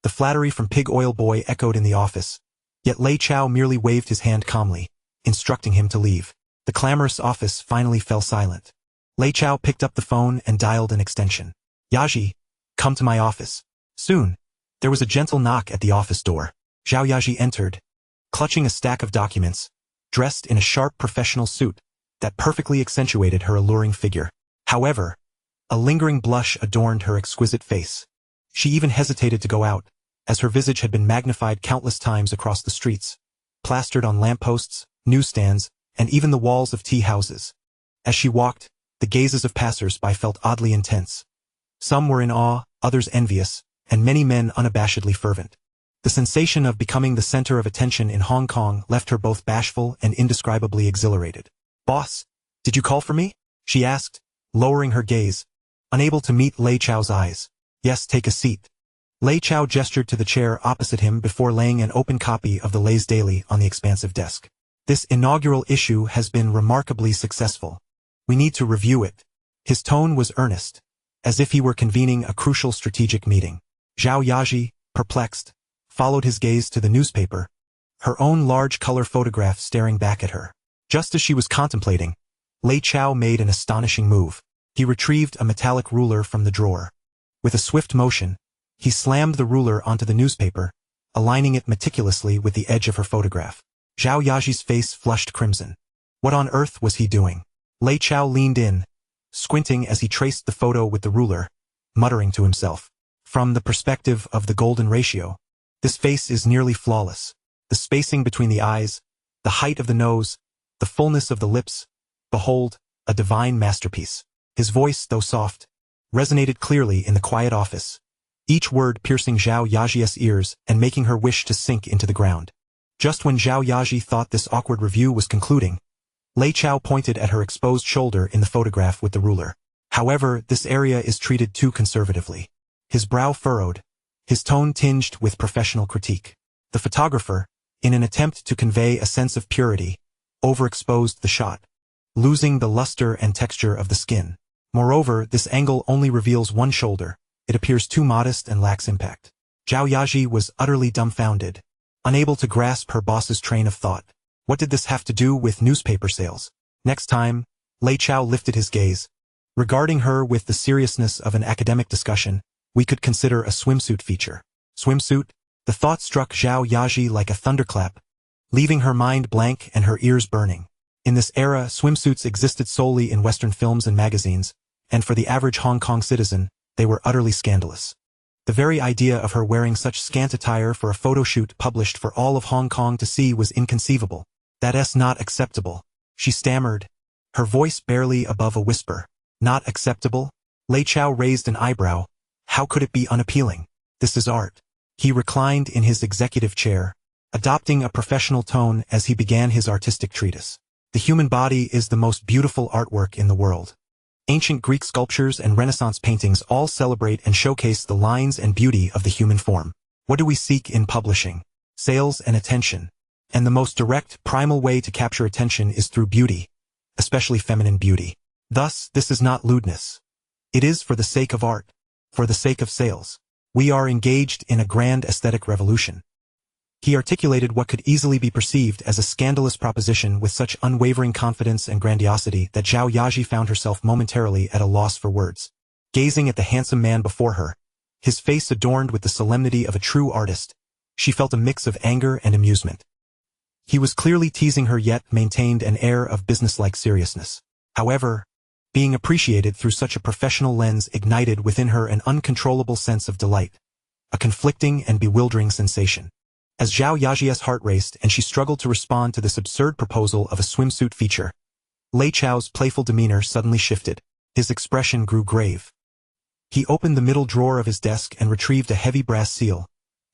S1: The flattery from Pig Oil Boy echoed in the office, yet Lei Chao merely waved his hand calmly, instructing him to leave. The clamorous office finally fell silent. Lei Chao picked up the phone and dialed an extension. Yaji, come to my office. Soon, there was a gentle knock at the office door. Zhao Yaji entered, clutching a stack of documents, dressed in a sharp professional suit that perfectly accentuated her alluring figure. However, a lingering blush adorned her exquisite face. She even hesitated to go out, as her visage had been magnified countless times across the streets, plastered on lampposts, newsstands, and even the walls of tea houses. As she walked, the gazes of passers-by felt oddly intense. Some were in awe, others envious, and many men unabashedly fervent. The sensation of becoming the center of attention in Hong Kong left her both bashful and indescribably exhilarated. Boss, did you call for me? She asked, lowering her gaze, unable to meet Lei Chao's eyes. Yes, take a seat. Lei Chao gestured to the chair opposite him before laying an open copy of the Lei's Daily on the expansive desk. This inaugural issue has been remarkably successful. We need to review it. His tone was earnest, as if he were convening a crucial strategic meeting. Zhao Yaji, perplexed, followed his gaze to the newspaper, her own large color photograph staring back at her. Just as she was contemplating, Lei Chao made an astonishing move. He retrieved a metallic ruler from the drawer. With a swift motion, he slammed the ruler onto the newspaper, aligning it meticulously with the edge of her photograph. Zhao Yaji's face flushed crimson. What on earth was he doing? Lei Chao leaned in, squinting as he traced the photo with the ruler, muttering to himself. From the perspective of the golden ratio, this face is nearly flawless. The spacing between the eyes, the height of the nose, the fullness of the lips, behold, a divine masterpiece. His voice, though soft, resonated clearly in the quiet office, each word piercing Zhao Yaji's ears and making her wish to sink into the ground. Just when Zhao Yaji thought this awkward review was concluding, Lei Chao pointed at her exposed shoulder in the photograph with the ruler. However, this area is treated too conservatively. His brow furrowed, his tone tinged with professional critique. The photographer, in an attempt to convey a sense of purity, overexposed the shot, losing the luster and texture of the skin. Moreover, this angle only reveals one shoulder. It appears too modest and lacks impact. Zhao Yaji was utterly dumbfounded, unable to grasp her boss's train of thought. What did this have to do with newspaper sales? Next time, Lei Chao lifted his gaze. Regarding her with the seriousness of an academic discussion, we could consider a swimsuit feature. Swimsuit? The thought struck Zhao Yaji like a thunderclap, leaving her mind blank and her ears burning. In this era, swimsuits existed solely in Western films and magazines, and for the average Hong Kong citizen, they were utterly scandalous. The very idea of her wearing such scant attire for a photo shoot published for all of Hong Kong to see was inconceivable. That's not acceptable. She stammered, her voice barely above a whisper. Not acceptable? Lei Chao raised an eyebrow. How could it be unappealing? This is art. He reclined in his executive chair, adopting a professional tone as he began his artistic treatise. The human body is the most beautiful artwork in the world. Ancient Greek sculptures and Renaissance paintings all celebrate and showcase the lines and beauty of the human form. What do we seek in publishing? Sales and attention. And the most direct, primal way to capture attention is through beauty, especially feminine beauty. Thus, this is not lewdness. It is for the sake of art, for the sake of sales. We are engaged in a grand aesthetic revolution. He articulated what could easily be perceived as a scandalous proposition with such unwavering confidence and grandiosity that Zhao Yaji found herself momentarily at a loss for words. Gazing at the handsome man before her, his face adorned with the solemnity of a true artist, she felt a mix of anger and amusement. He was clearly teasing her yet maintained an air of businesslike seriousness. However, Being appreciated through such a professional lens ignited within her an uncontrollable sense of delight, a conflicting and bewildering sensation. As Zhao Yaji's heart raced and she struggled to respond to this absurd proposal of a swimsuit feature, Lei Chao's playful demeanor suddenly shifted. His expression grew grave. He opened the middle drawer of his desk and retrieved a heavy brass seal,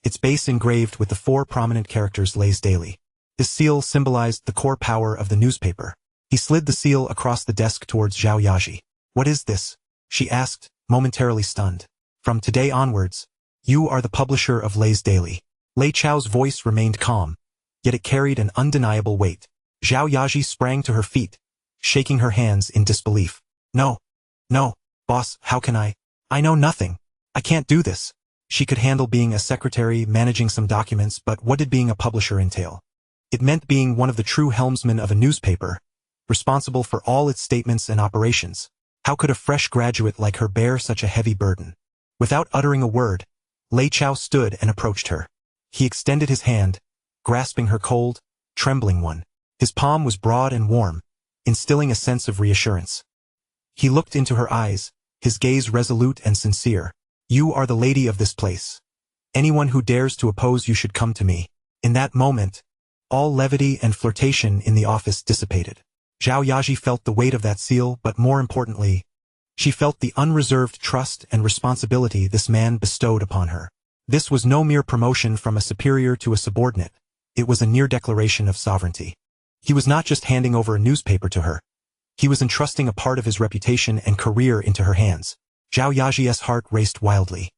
S1: its base engraved with the 4 prominent characters Lei's Daily. This seal symbolized the core power of the newspaper. He slid the seal across the desk towards Zhao Yaji. "What is this?" she asked, momentarily stunned. "From today onwards, you are the publisher of Lei's Daily." Lei Chao's voice remained calm, yet it carried an undeniable weight. Zhao Yaji sprang to her feet, shaking her hands in disbelief. No, boss, how can I? I know nothing. I can't do this." She could handle being a secretary, managing some documents, but what did being a publisher entail? It meant being one of the true helmsmen of a newspaper, responsible for all its statements and operations. How could a fresh graduate like her bear such a heavy burden? Without uttering a word, Lei Chao stood and approached her. He extended his hand, grasping her cold, trembling one. His palm was broad and warm, instilling a sense of reassurance. He looked into her eyes, his gaze resolute and sincere. "You are the lady of this place. Anyone who dares to oppose you should come to me." In that moment, all levity and flirtation in the office dissipated. Zhao Yaji felt the weight of that seal, but more importantly, she felt the unreserved trust and responsibility this man bestowed upon her. This was no mere promotion from a superior to a subordinate. It was a near declaration of sovereignty. He was not just handing over a newspaper to her. He was entrusting a part of his reputation and career into her hands. Zhao Yaji's heart raced wildly.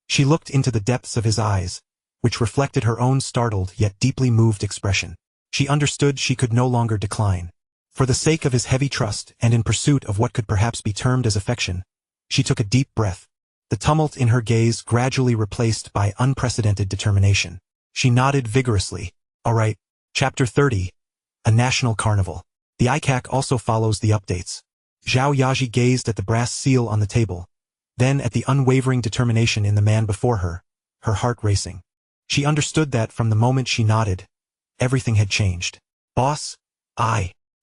S1: She looked into the depths of his eyes, which reflected her own startled yet deeply moved expression. She understood she could no longer decline. For the sake of his heavy trust and in pursuit of what could perhaps be termed as affection, she took a deep breath. The tumult in her gaze gradually replaced by unprecedented determination. She nodded vigorously. "All right." Chapter 30. A National Carnival. The ICAC also follows the updates. Zhao Yaji gazed at the brass seal on the table, then at the unwavering determination in the man before her, her heart racing. She understood that from the moment she nodded, everything had changed. "Boss,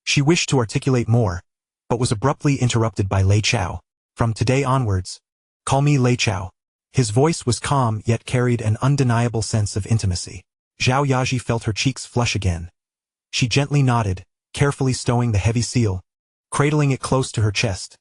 S1: She wished to articulate more, but was abruptly interrupted by Lei Chao. "From today onwards, call me Lei Chao." His voice was calm yet carried an undeniable sense of intimacy. Zhao Yaji felt her cheeks flush again. She gently nodded, carefully stowing the heavy seal, cradling it close to her chest,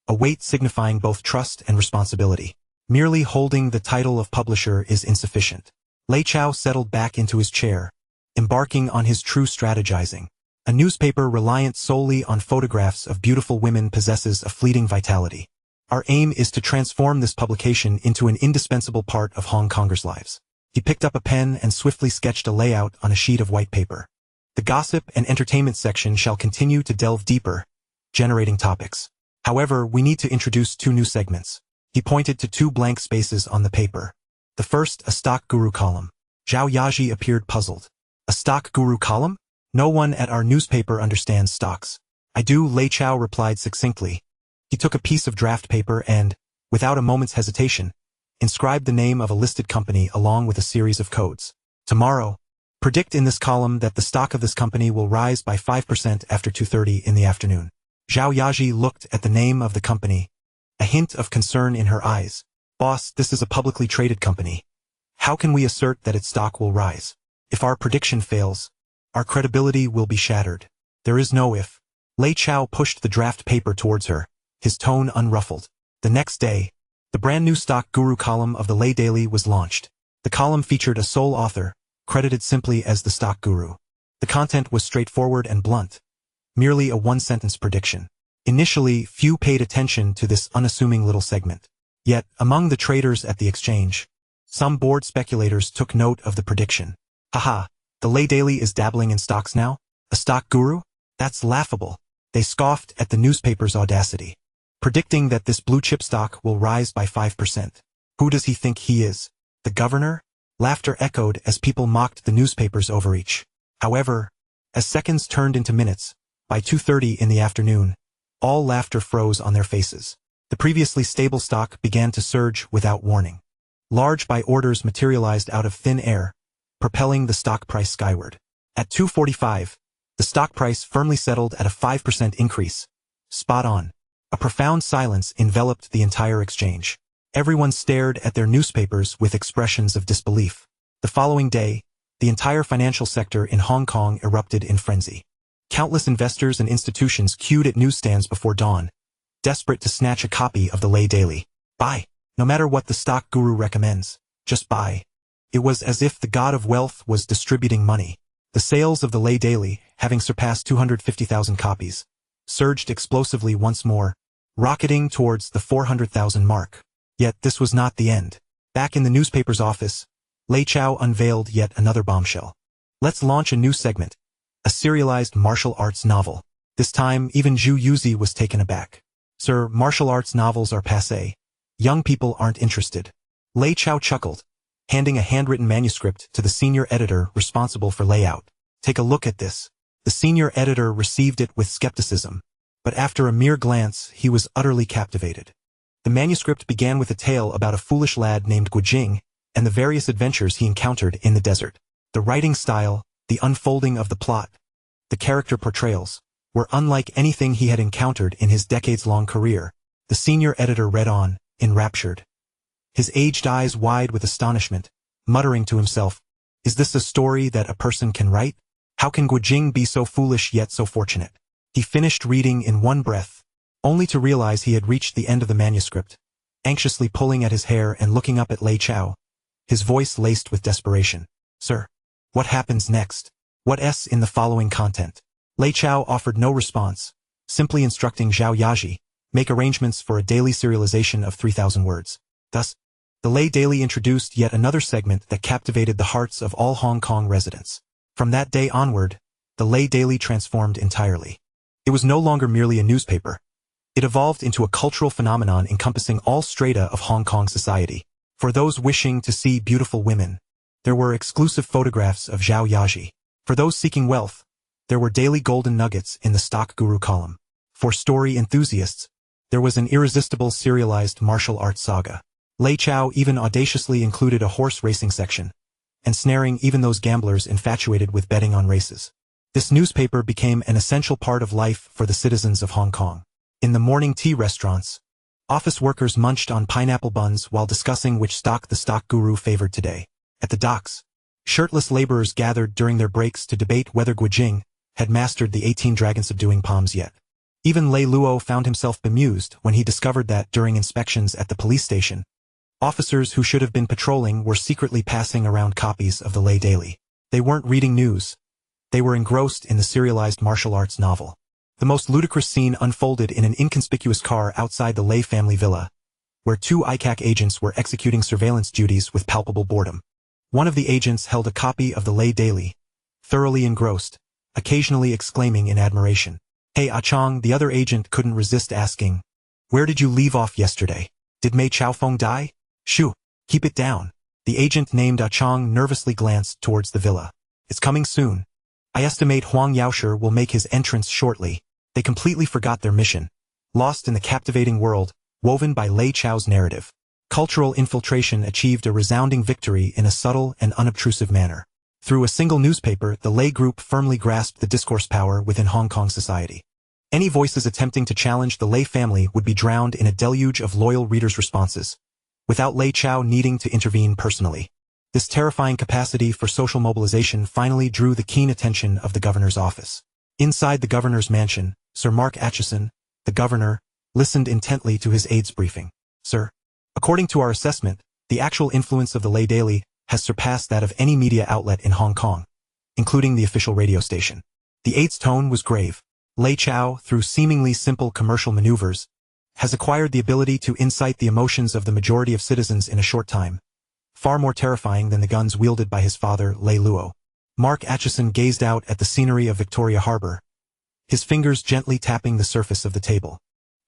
S1: a weight signifying both trust and responsibility. Merely holding the title of publisher is insufficient. Lei Chao settled back into his chair, embarking on his true strategizing. A newspaper reliant solely on photographs of beautiful women possesses a fleeting vitality. Our aim is to transform this publication into an indispensable part of Hong Kongers' lives. He picked up a pen and swiftly sketched a layout on a sheet of white paper. The gossip and entertainment section shall continue to delve deeper, generating topics. However, we need to introduce 2 new segments. He pointed to 2 blank spaces on the paper. The first, a stock guru column. Zhao Yaji appeared puzzled. "A stock guru column? No one at our newspaper understands stocks." "I do," Lei Chao replied succinctly. He took a piece of draft paper and, without a moment's hesitation, inscribed the name of a listed company along with a series of codes. "Tomorrow, predict in this column that the stock of this company will rise by 5% after 2:30 in the afternoon." Zhao Yaji looked at the name of the company, a hint of concern in her eyes. "Boss, this is a publicly traded company. How can we assert that its stock will rise? If our prediction fails, our credibility will be shattered." "There is no if." Lei Chao pushed the draft paper towards her, his tone unruffled. The next day, the brand new stock guru column of the Lei Daily was launched. The column featured a sole author, credited simply as the stock guru. The content was straightforward and blunt, merely a one-sentence prediction. Initially, few paid attention to this unassuming little segment. Yet, among the traders at the exchange, some bored speculators took note of the prediction. "Haha, the Lei Daily is dabbling in stocks now? A stock guru? That's laughable." They scoffed at the newspaper's audacity, predicting that this blue-chip stock will rise by 5%. "Who does he think he is? The governor?" Laughter echoed as people mocked the newspaper's overreach. However, as seconds turned into minutes, by 2:30 in the afternoon, all laughter froze on their faces. The previously stable stock began to surge without warning. Large buy orders materialized out of thin air, propelling the stock price skyward. At 2:45, the stock price firmly settled at a 5% increase. Spot on. A profound silence enveloped the entire exchange. Everyone stared at their newspapers with expressions of disbelief. The following day, the entire financial sector in Hong Kong erupted in frenzy. Countless investors and institutions queued at newsstands before dawn, desperate to snatch a copy of the Lay Daily. Buy. No matter what the stock guru recommends, just buy. It was as if the god of wealth was distributing money. The sales of the Lay Daily, having surpassed 250,000 copies, surged explosively once more, rocketing towards the 400,000 mark. Yet this was not the end. Back in the newspaper's office, Lei Chao unveiled yet another bombshell. Let's launch a new segment, a serialized martial arts novel. This time, even Zhu Yuzi was taken aback. Sir, martial arts novels are passé. Young people aren't interested. Lei Chao chuckled, handing a handwritten manuscript to the senior editor responsible for layout. Take a look at this. The senior editor received it with skepticism, but after a mere glance, he was utterly captivated. The manuscript began with a tale about a foolish lad named Guojing and the various adventures he encountered in the desert. The writing style, the unfolding of the plot, the character portrayals, were unlike anything he had encountered in his decades-long career. The senior editor read on, enraptured, his aged eyes wide with astonishment, muttering to himself, "Is this a story that a person can write? How can Guojing be so foolish yet so fortunate?" He finished reading in one breath, only to realize he had reached the end of the manuscript, anxiously pulling at his hair and looking up at Lei Chao, his voice laced with desperation. "Sir, what happens next? What's in the following content?" Lei Chao offered no response, simply instructing Zhao Yaji, make arrangements for a daily serialization of 3,000 words. Thus, the Lay Daily introduced yet another segment that captivated the hearts of all Hong Kong residents. From that day onward, the Lay Daily transformed entirely. It was no longer merely a newspaper. It evolved into a cultural phenomenon encompassing all strata of Hong Kong society. For those wishing to see beautiful women, there were exclusive photographs of Zhao Yaji. For those seeking wealth, there were daily golden nuggets in the stock guru column. For story enthusiasts, there was an irresistible serialized martial arts saga. Lei Chao even audaciously included a horse racing section, ensnaring even those gamblers infatuated with betting on races. This newspaper became an essential part of life for the citizens of Hong Kong. In the morning tea restaurants, office workers munched on pineapple buns while discussing which stock the stock guru favored today. At the docks, shirtless laborers gathered during their breaks to debate whether Guojing had mastered the 18 dragon subduing palms yet. Even Lei Luo found himself bemused when he discovered that during inspections at the police station, officers who should have been patrolling were secretly passing around copies of the Lay Daily. They weren't reading news. They were engrossed in the serialized martial arts novel. The most ludicrous scene unfolded in an inconspicuous car outside the Lay family villa, where two ICAC agents were executing surveillance duties with palpable boredom. One of the agents held a copy of the Lay Daily, thoroughly engrossed, occasionally exclaiming in admiration, "Hey Ah-Chong," the other agent couldn't resist asking, "Where did you leave off yesterday? Did Mei Chaofeng die?" "Shoo, keep it down." The agent named Ah-Chong nervously glanced towards the villa. "It's coming soon. I estimate Huang Yaosher will make his entrance shortly." They completely forgot their mission, lost in the captivating world woven by Lei Chao's narrative. Cultural infiltration achieved a resounding victory in a subtle and unobtrusive manner. Through a single newspaper, the Lei Group firmly grasped the discourse power within Hong Kong society. Any voices attempting to challenge the Lei family would be drowned in a deluge of loyal readers' responses, without Lei Chao needing to intervene personally. This terrifying capacity for social mobilization finally drew the keen attention of the governor's office. Inside the governor's mansion, Sir Mark Atchison, the governor, listened intently to his aide's briefing. "Sir, according to our assessment, the actual influence of the Lay Daily has surpassed that of any media outlet in Hong Kong, including the official radio station." The aide's tone was grave. Lei Chao, through seemingly simple commercial maneuvers, has acquired the ability to incite the emotions of the majority of citizens in a short time, far more terrifying than the guns wielded by his father, Lei Luo. Mark Atchison gazed out at the scenery of Victoria Harbour, his fingers gently tapping the surface of the table.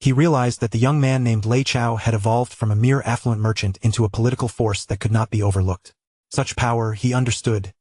S1: He realized that the young man named Lei Chao had evolved from a mere affluent merchant into a political force that could not be overlooked. Such power, he understood,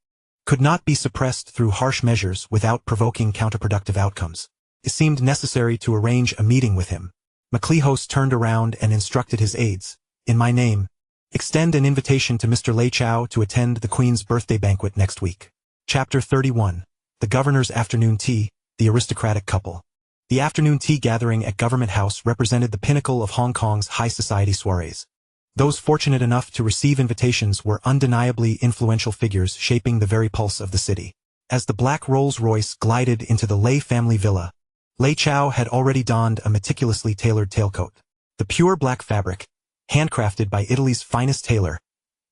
S1: could not be suppressed through harsh measures without provoking counterproductive outcomes. It seemed necessary to arrange a meeting with him. MacLehose turned around and instructed his aides, "In my name, extend an invitation to Mr. Lei Chao to attend the Queen's birthday banquet next week." Chapter 31. The Governor's Afternoon Tea, the Aristocratic Couple. The afternoon tea gathering at Government House represented the pinnacle of Hong Kong's high society soirees. Those fortunate enough to receive invitations were undeniably influential figures shaping the very pulse of the city. As the black Rolls-Royce glided into the Lei family villa, Lei Chao had already donned a meticulously tailored tailcoat. The pure black fabric, handcrafted by Italy's finest tailor,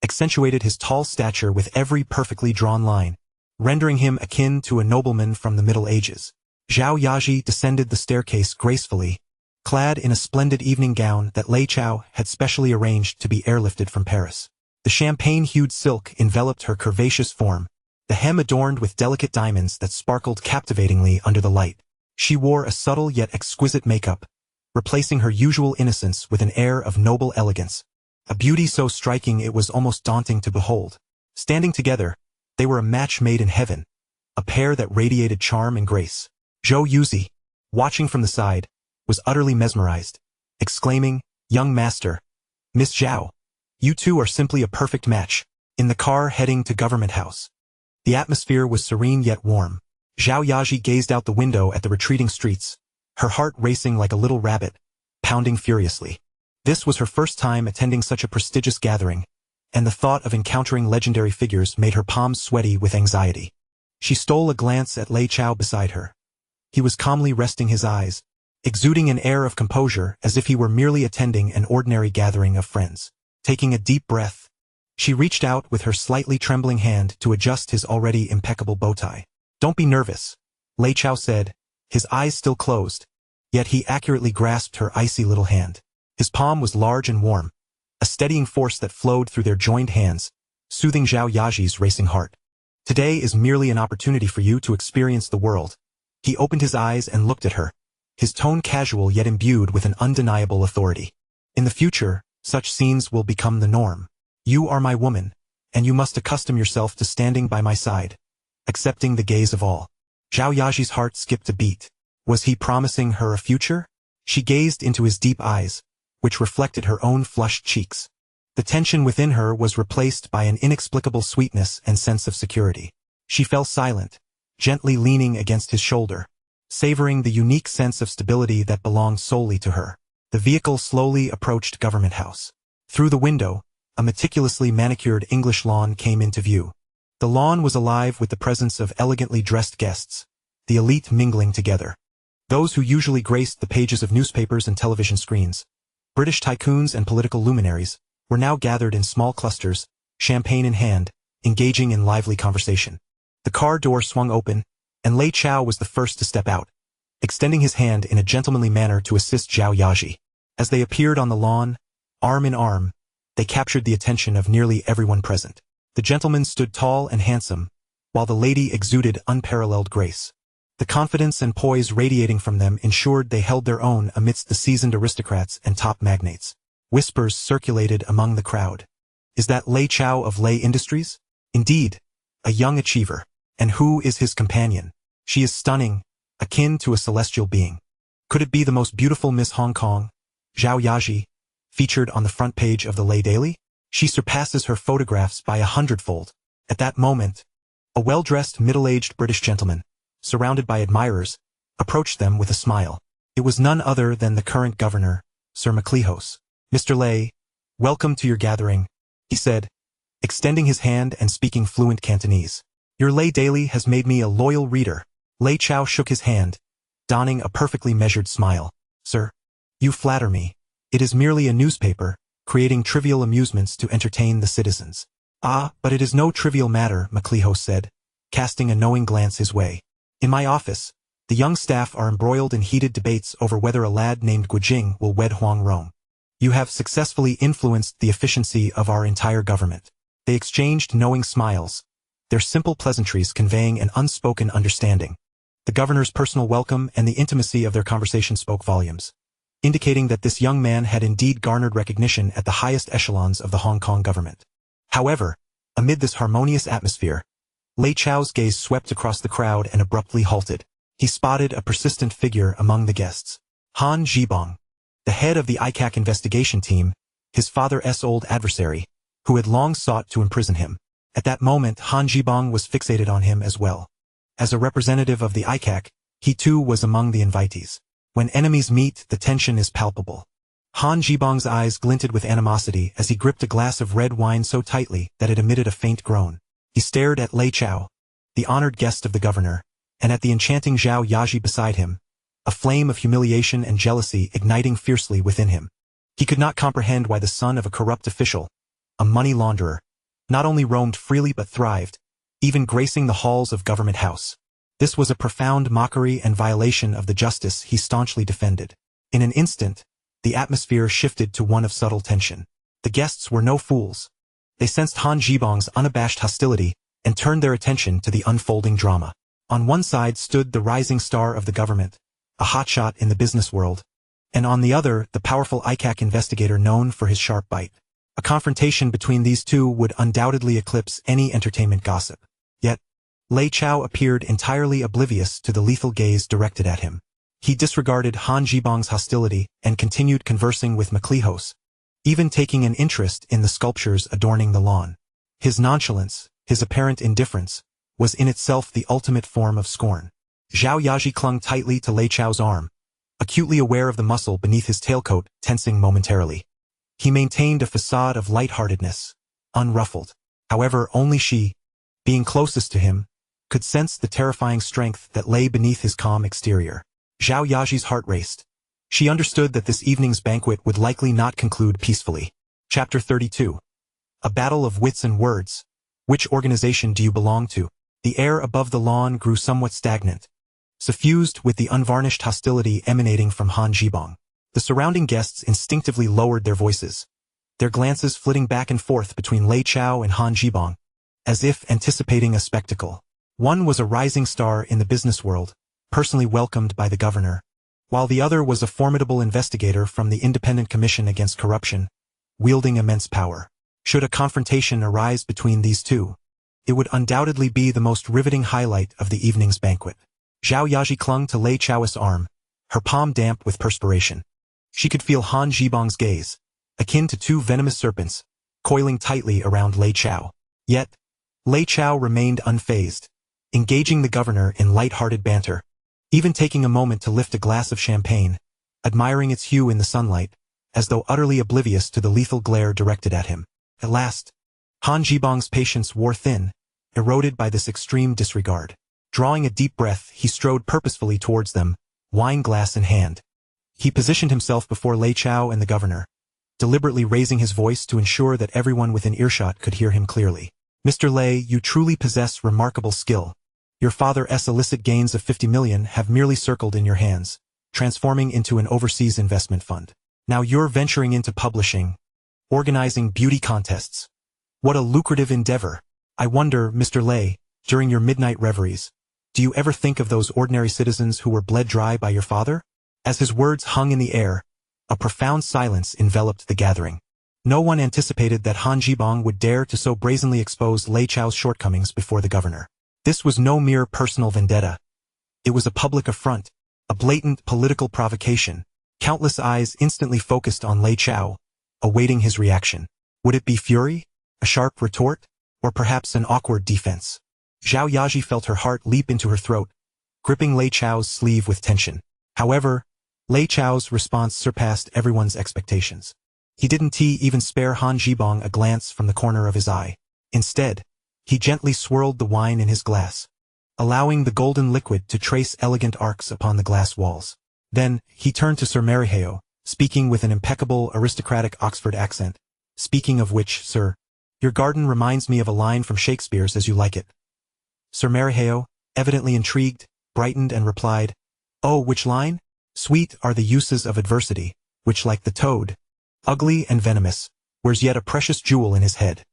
S1: accentuated his tall stature with every perfectly drawn line, rendering him akin to a nobleman from the Middle Ages. Zhao Yaji descended the staircase gracefully, clad in a splendid evening gown that Lei Chao had specially arranged to be airlifted from Paris. The champagne-hued silk enveloped her curvaceous form, the hem adorned with delicate diamonds that sparkled captivatingly under the light. She wore a subtle yet exquisite makeup, replacing her usual innocence with an air of noble elegance, a beauty so striking it was almost daunting to behold. Standing together, they were a match made in heaven, a pair that radiated charm and grace. Zhou Yuzi, watching from the side, was utterly mesmerized, exclaiming, "Young master, Miss Zhao, you two are simply a perfect match." In the car heading to Government House, the atmosphere was serene yet warm. Zhao Yaji gazed out the window at the retreating streets, her heart racing like a little rabbit, pounding furiously. This was her first time attending such a prestigious gathering, and the thought of encountering legendary figures made her palms sweaty with anxiety. She stole a glance at Lei Chao beside her. He was calmly resting his eyes, exuding an air of composure as if he were merely attending an ordinary gathering of friends. Taking a deep breath, she reached out with her slightly trembling hand to adjust his already impeccable bow tie. "Don't be nervous," Lei Chao said, his eyes still closed, yet he accurately grasped her icy little hand. His palm was large and warm, a steadying force that flowed through their joined hands, soothing Zhao Yaji's racing heart. "Today is merely an opportunity for you to experience the world." He opened his eyes and looked at her, his tone casual yet imbued with an undeniable authority. "In the future, such scenes will become the norm. You are my woman, and you must accustom yourself to standing by my side, accepting the gaze of all." Zhao Yaji's heart skipped a beat. Was he promising her a future? She gazed into his deep eyes, which reflected her own flushed cheeks. The tension within her was replaced by an inexplicable sweetness and sense of security. She fell silent, gently leaning against his shoulder, savoring the unique sense of stability that belonged solely to her. The vehicle slowly approached Government House. Through the window, a meticulously manicured English lawn came into view. The lawn was alive with the presence of elegantly dressed guests, the elite mingling together. Those who usually graced the pages of newspapers and television screens, British tycoons and political luminaries, were now gathered in small clusters, champagne in hand, engaging in lively conversation. The car door swung open, and Lei Chao was the first to step out, extending his hand in a gentlemanly manner to assist Zhao Yaji. As they appeared on the lawn, arm in arm, they captured the attention of nearly everyone present. The gentleman stood tall and handsome, while the lady exuded unparalleled grace. The confidence and poise radiating from them ensured they held their own amidst the seasoned aristocrats and top magnates. Whispers circulated among the crowd. "Is that Lei Chao of Lei Industries? Indeed, a young achiever. And who is his companion? She is stunning, akin to a celestial being. Could it be the most beautiful Miss Hong Kong, Zhao Yaji, featured on the front page of the Lei Daily? She surpasses her photographs by 100-fold. At that moment, a well-dressed middle-aged British gentleman, surrounded by admirers, approached them with a smile. It was none other than the current governor, Sir Maclehose. "Mr. Lei, welcome to your gathering," he said, extending his hand and speaking fluent Cantonese. "Your Lei Daily has made me a loyal reader." Lei Chao shook his hand, donning a perfectly measured smile. "Sir, you flatter me. It is merely a newspaper, creating trivial amusements to entertain the citizens." "Ah, but it is no trivial matter," Maclehose said, casting a knowing glance his way. "In my office, the young staff are embroiled in heated debates over whether a lad named Guijing will wed Huang Rong. You have successfully influenced the efficiency of our entire government." They exchanged knowing smiles, their simple pleasantries conveying an unspoken understanding. The governor's personal welcome and the intimacy of their conversation spoke volumes, indicating that this young man had indeed garnered recognition at the highest echelons of the Hong Kong government. However, amid this harmonious atmosphere, Lei Chao's gaze swept across the crowd and abruptly halted. He spotted a persistent figure among the guests. Han Zhibong, the head of the ICAC investigation team, his father's old adversary, who had long sought to imprison him. At that moment, Han Zhibong was fixated on him as well. As a representative of the ICAC, he too was among the invitees. When enemies meet, the tension is palpable. Han Jibong's eyes glinted with animosity as he gripped a glass of red wine so tightly that it emitted a faint groan. He stared at Lei Chao, the honored guest of the governor, and at the enchanting Zhao Yaji beside him, a flame of humiliation and jealousy igniting fiercely within him. He could not comprehend why the son of a corrupt official, a money launderer, not only roamed freely but thrived, even gracing the halls of government house. This was a profound mockery and violation of the justice he staunchly defended. In an instant, the atmosphere shifted to one of subtle tension. The guests were no fools. They sensed Han Jibong's unabashed hostility and turned their attention to the unfolding drama. On one side stood the rising star of the government, a hotshot in the business world, and on the other the powerful ICAC investigator known for his sharp bite. A confrontation between these two would undoubtedly eclipse any entertainment gossip. Yet, Lei Chao appeared entirely oblivious to the lethal gaze directed at him. He disregarded Han Jibong's hostility and continued conversing with McLehos, even taking an interest in the sculptures adorning the lawn. His nonchalance, his apparent indifference, was in itself the ultimate form of scorn. Zhao Yaji clung tightly to Lei Chao's arm, acutely aware of the muscle beneath his tailcoat tensing momentarily. He maintained a facade of lightheartedness, unruffled. However, only she, being closest to him, could sense the terrifying strength that lay beneath his calm exterior. Zhao Yaji's heart raced. She understood that this evening's banquet would likely not conclude peacefully. Chapter 32. A battle of wits and words. Which organization do you belong to? The air above the lawn grew somewhat stagnant, suffused with the unvarnished hostility emanating from Han Jibong. The surrounding guests instinctively lowered their voices, their glances flitting back and forth between Lei Chao and Han Jibong, as if anticipating a spectacle. One was a rising star in the business world, personally welcomed by the governor, while the other was a formidable investigator from the Independent Commission Against Corruption, wielding immense power. Should a confrontation arise between these two, it would undoubtedly be the most riveting highlight of the evening's banquet. Zhao Yaji clung to Lei Chao's arm, her palm damp with perspiration. She could feel Han Jibong's gaze, akin to two venomous serpents, coiling tightly around Lei Chao. Yet, Lei Chao remained unfazed, engaging the governor in light-hearted banter, even taking a moment to lift a glass of champagne, admiring its hue in the sunlight, as though utterly oblivious to the lethal glare directed at him. At last, Han Jibong's patience wore thin, eroded by this extreme disregard. Drawing a deep breath, he strode purposefully towards them, wine glass in hand. He positioned himself before Lei Chao and the governor, deliberately raising his voice to ensure that everyone within earshot could hear him clearly. Mr. Lei, you truly possess remarkable skill. Your father's illicit gains of 50 million have merely circled in your hands, transforming into an overseas investment fund. Now you're venturing into publishing, organizing beauty contests. What a lucrative endeavor. I wonder, Mr. Lei, during your midnight reveries, do you ever think of those ordinary citizens who were bled dry by your father? As his words hung in the air, a profound silence enveloped the gathering. No one anticipated that Han Jibong would dare to so brazenly expose Lei Chao's shortcomings before the governor. This was no mere personal vendetta. It was a public affront, a blatant political provocation. Countless eyes instantly focused on Lei Chao, awaiting his reaction. Would it be fury, a sharp retort, or perhaps an awkward defense? Zhao Yaji felt her heart leap into her throat, gripping Lei Chao's sleeve with tension. However, Lei Chao's response surpassed everyone's expectations. He didn't even spare Han Jibong a glance from the corner of his eye. Instead, he gently swirled the wine in his glass, allowing the golden liquid to trace elegant arcs upon the glass walls. Then, he turned to Sir Mariheo, speaking with an impeccable aristocratic Oxford accent. Speaking of which, sir, your garden reminds me of a line from Shakespeare's As You Like It. Sir Mariheo, evidently intrigued, brightened and replied, Oh, which line? Sweet are the uses of adversity, which like the toad, ugly and venomous, wears yet a precious jewel in his head.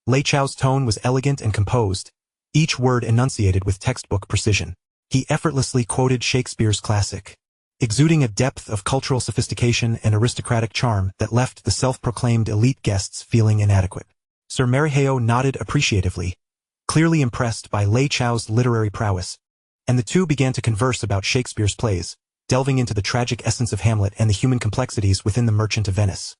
S1: Lei Chao's tone was elegant and composed, each word enunciated with textbook precision. He effortlessly quoted Shakespeare's classic, exuding a depth of cultural sophistication and aristocratic charm that left the self-proclaimed elite guests feeling inadequate. Sir Mariheo nodded appreciatively, clearly impressed by Lei Chao's literary prowess, and the two began to converse about Shakespeare's plays, delving into the tragic essence of Hamlet and the human complexities within the Merchant of Venice.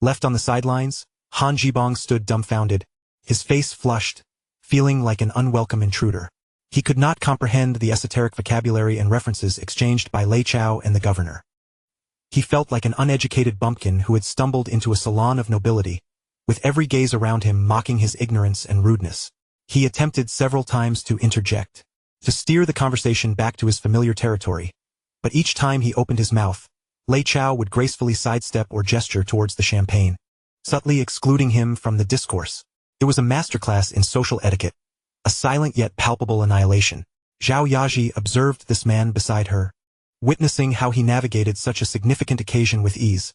S1: Left on the sidelines, Han Jibong stood dumbfounded, his face flushed, feeling like an unwelcome intruder. He could not comprehend the esoteric vocabulary and references exchanged by Lei Chao and the governor. He felt like an uneducated bumpkin who had stumbled into a salon of nobility, with every gaze around him mocking his ignorance and rudeness. He attempted several times to interject, to steer the conversation back to his familiar territory, but each time he opened his mouth, Lei Chao would gracefully sidestep or gesture towards the champagne, subtly excluding him from the discourse. It was a masterclass in social etiquette, a silent yet palpable annihilation. Zhao Yaji observed this man beside her, witnessing how he navigated such a significant occasion with ease,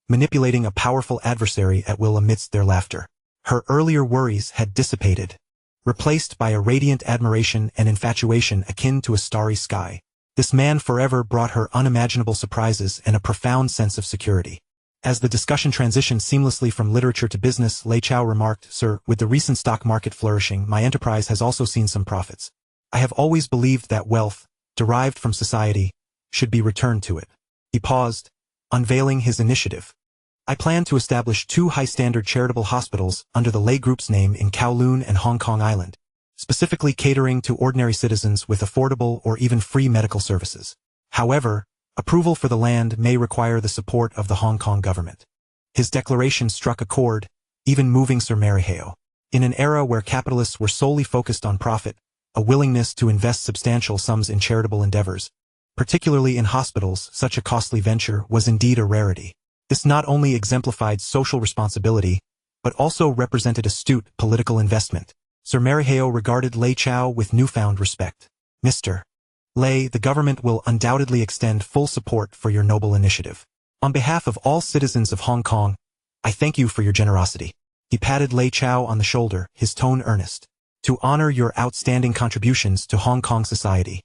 S1: manipulating a powerful adversary at will amidst their laughter. Her earlier worries had dissipated, replaced by a radiant admiration and infatuation akin to a starry sky. This man forever brought her unimaginable surprises and a profound sense of security. As the discussion transitioned seamlessly from literature to business, Lei Chao remarked, "Sir, with the recent stock market flourishing, my enterprise has also seen some profits. I have always believed that wealth, derived from society, should be returned to it." He paused, unveiling his initiative. "I plan to establish 2 high-standard charitable hospitals under the Lei Group's name in Kowloon and Hong Kong Island, specifically catering to ordinary citizens with affordable or even free medical services. However, approval for the land may require the support of the Hong Kong government." His declaration struck a chord, even moving Sir Mariheo. In an era where capitalists were solely focused on profit, a willingness to invest substantial sums in charitable endeavors, particularly in hospitals, such a costly venture, was indeed a rarity. This not only exemplified social responsibility, but also represented astute political investment. Sir Mariheo regarded Lei Chao with newfound respect. "Mr. Lei, the government will undoubtedly extend full support for your noble initiative. On behalf of all citizens of Hong Kong, I thank you for your generosity." He patted Lei Chao on the shoulder, his tone earnest. "To honor your outstanding contributions to Hong Kong society,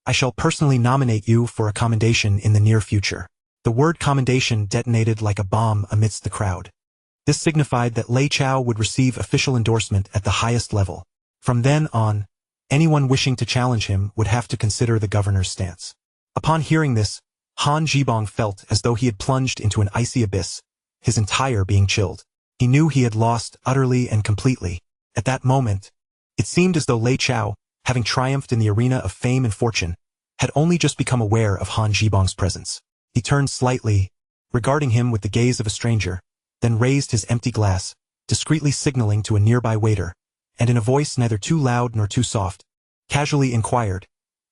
S1: I shall personally nominate you for a commendation in the near future." The word commendation detonated like a bomb amidst the crowd. This signified that Lei Chao would receive official endorsement at the highest level. From then on, anyone wishing to challenge him would have to consider the governor's stance. Upon hearing this, Han Zhibong felt as though he had plunged into an icy abyss, his entire being chilled. He knew he had lost utterly and completely. At that moment, it seemed as though Lei Chao, having triumphed in the arena of fame and fortune, had only just become aware of Han Zhibong's presence. He turned slightly, regarding him with the gaze of a stranger, then raised his empty glass, discreetly signaling to a nearby waiter, and in a voice neither too loud nor too soft, casually inquired,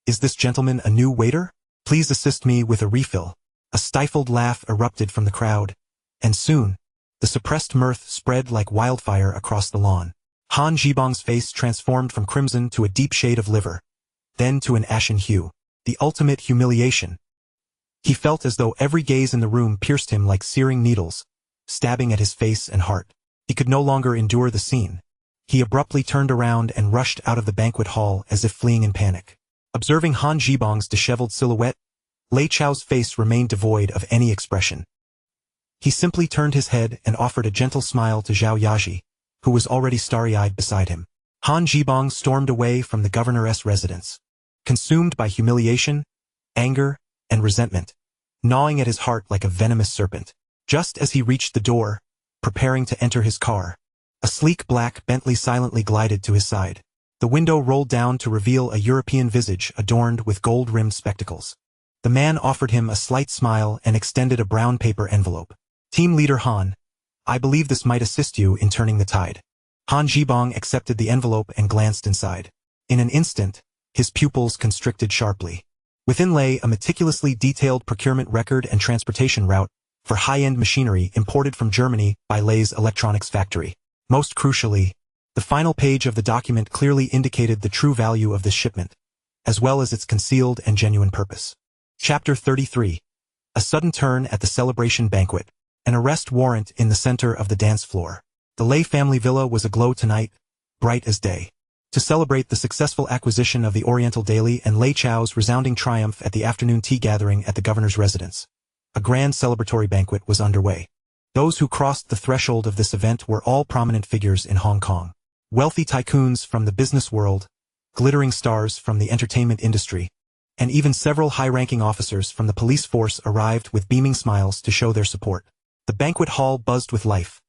S1: "Is this gentleman a new waiter? Please assist me with a refill." A stifled laugh erupted from the crowd, and soon, the suppressed mirth spread like wildfire across the lawn. Han Zhibong's face transformed from crimson to a deep shade of liver, then to an ashen hue. The ultimate humiliation. He felt as though every gaze in the room pierced him like searing needles, stabbing at his face and heart. He could no longer endure the scene. He abruptly turned around and rushed out of the banquet hall as if fleeing in panic. Observing Han Zhibong's disheveled silhouette, Lei Chao's face remained devoid of any expression. He simply turned his head and offered a gentle smile to Zhao Yaji, who was already starry-eyed beside him. Han Zhibong stormed away from the governor's residence, consumed by humiliation, anger, and resentment, gnawing at his heart like a venomous serpent. Just as he reached the door, preparing to enter his car, a sleek black Bentley silently glided to his side. The window rolled down to reveal a European visage adorned with gold-rimmed spectacles. The man offered him a slight smile and extended a brown paper envelope. "Team Leader Han, I believe this might assist you in turning the tide." Han Zhibong accepted the envelope and glanced inside. In an instant, his pupils constricted sharply. Within lay a meticulously detailed procurement record and transportation route for high-end machinery imported from Germany by Lei's electronics factory. Most crucially, the final page of the document clearly indicated the true value of this shipment, as well as its concealed and genuine purpose. Chapter 33. A sudden turn at the celebration banquet. An arrest warrant in the center of the dance floor. The Lei family villa was aglow tonight, bright as day. To celebrate the successful acquisition of the Oriental Daily and Lei Chao's resounding triumph at the afternoon tea gathering at the governor's residence, a grand celebratory banquet was underway. Those who crossed the threshold of this event were all prominent figures in Hong Kong. Wealthy tycoons from the business world, glittering stars from the entertainment industry, and even several high-ranking officers from the police force arrived with beaming smiles to show their support. The banquet hall buzzed with life,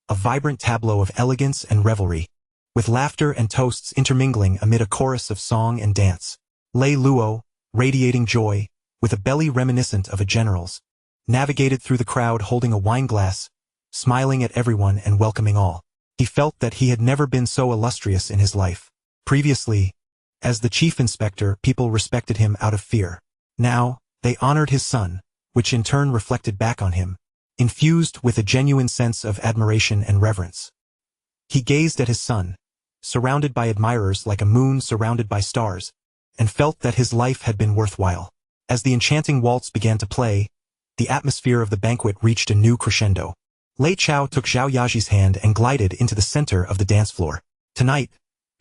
S1: a vibrant tableau of elegance and revelry, with laughter and toasts intermingling amid a chorus of song and dance. Lei Luo, radiating joy, with a belly reminiscent of a general's, navigated through the crowd holding a wineglass, smiling at everyone and welcoming all. He felt that he had never been so illustrious in his life. Previously, as the chief inspector, people respected him out of fear. Now, they honored his son, which in turn reflected back on him, infused with a genuine sense of admiration and reverence. He gazed at his son, surrounded by admirers like a moon surrounded by stars, and felt that his life had been worthwhile. As the enchanting waltz began to play, the atmosphere of the banquet reached a new crescendo. Lei Chao took Zhao Yaji's hand and glided into the center of the dance floor. Tonight,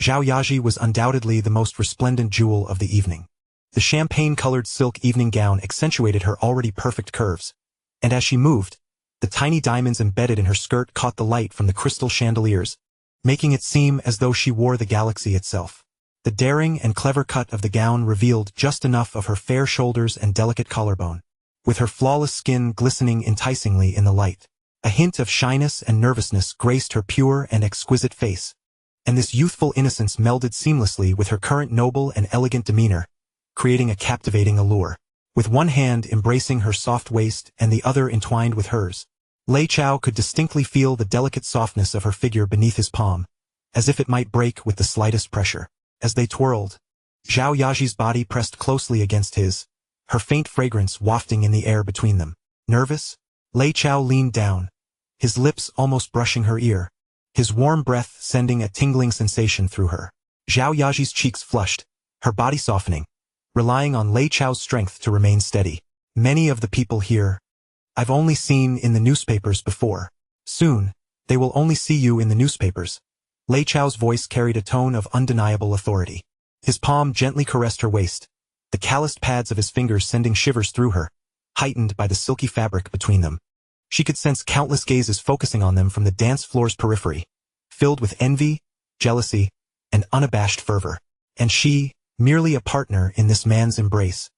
S1: Zhao Yaji was undoubtedly the most resplendent jewel of the evening. The champagne-colored silk evening gown accentuated her already perfect curves, and as she moved, the tiny diamonds embedded in her skirt caught the light from the crystal chandeliers, making it seem as though she wore the galaxy itself. The daring and clever cut of the gown revealed just enough of her fair shoulders and delicate collarbone, with her flawless skin glistening enticingly in the light. A hint of shyness and nervousness graced her pure and exquisite face, and this youthful innocence melded seamlessly with her current noble and elegant demeanor, creating a captivating allure. With one hand embracing her soft waist and the other entwined with hers, Lei Chao could distinctly feel the delicate softness of her figure beneath his palm, as if it might break with the slightest pressure. As they twirled, Zhao Yaji's body pressed closely against his, her faint fragrance wafting in the air between them. Nervous, Lei Chao leaned down, his lips almost brushing her ear, his warm breath sending a tingling sensation through her. Zhao Yaji's cheeks flushed, her body softening, relying on Lei Chao's strength to remain steady. Many of the people here, I've only seen in the newspapers before. Soon, they will only see you in the newspapers. Lei Chao's voice carried a tone of undeniable authority. His palm gently caressed her waist, the calloused pads of his fingers sending shivers through her, heightened by the silky fabric between them. She could sense countless gazes focusing on them from the dance floor's periphery, filled with envy, jealousy, and unabashed fervor. And she, merely a partner in this man's embrace,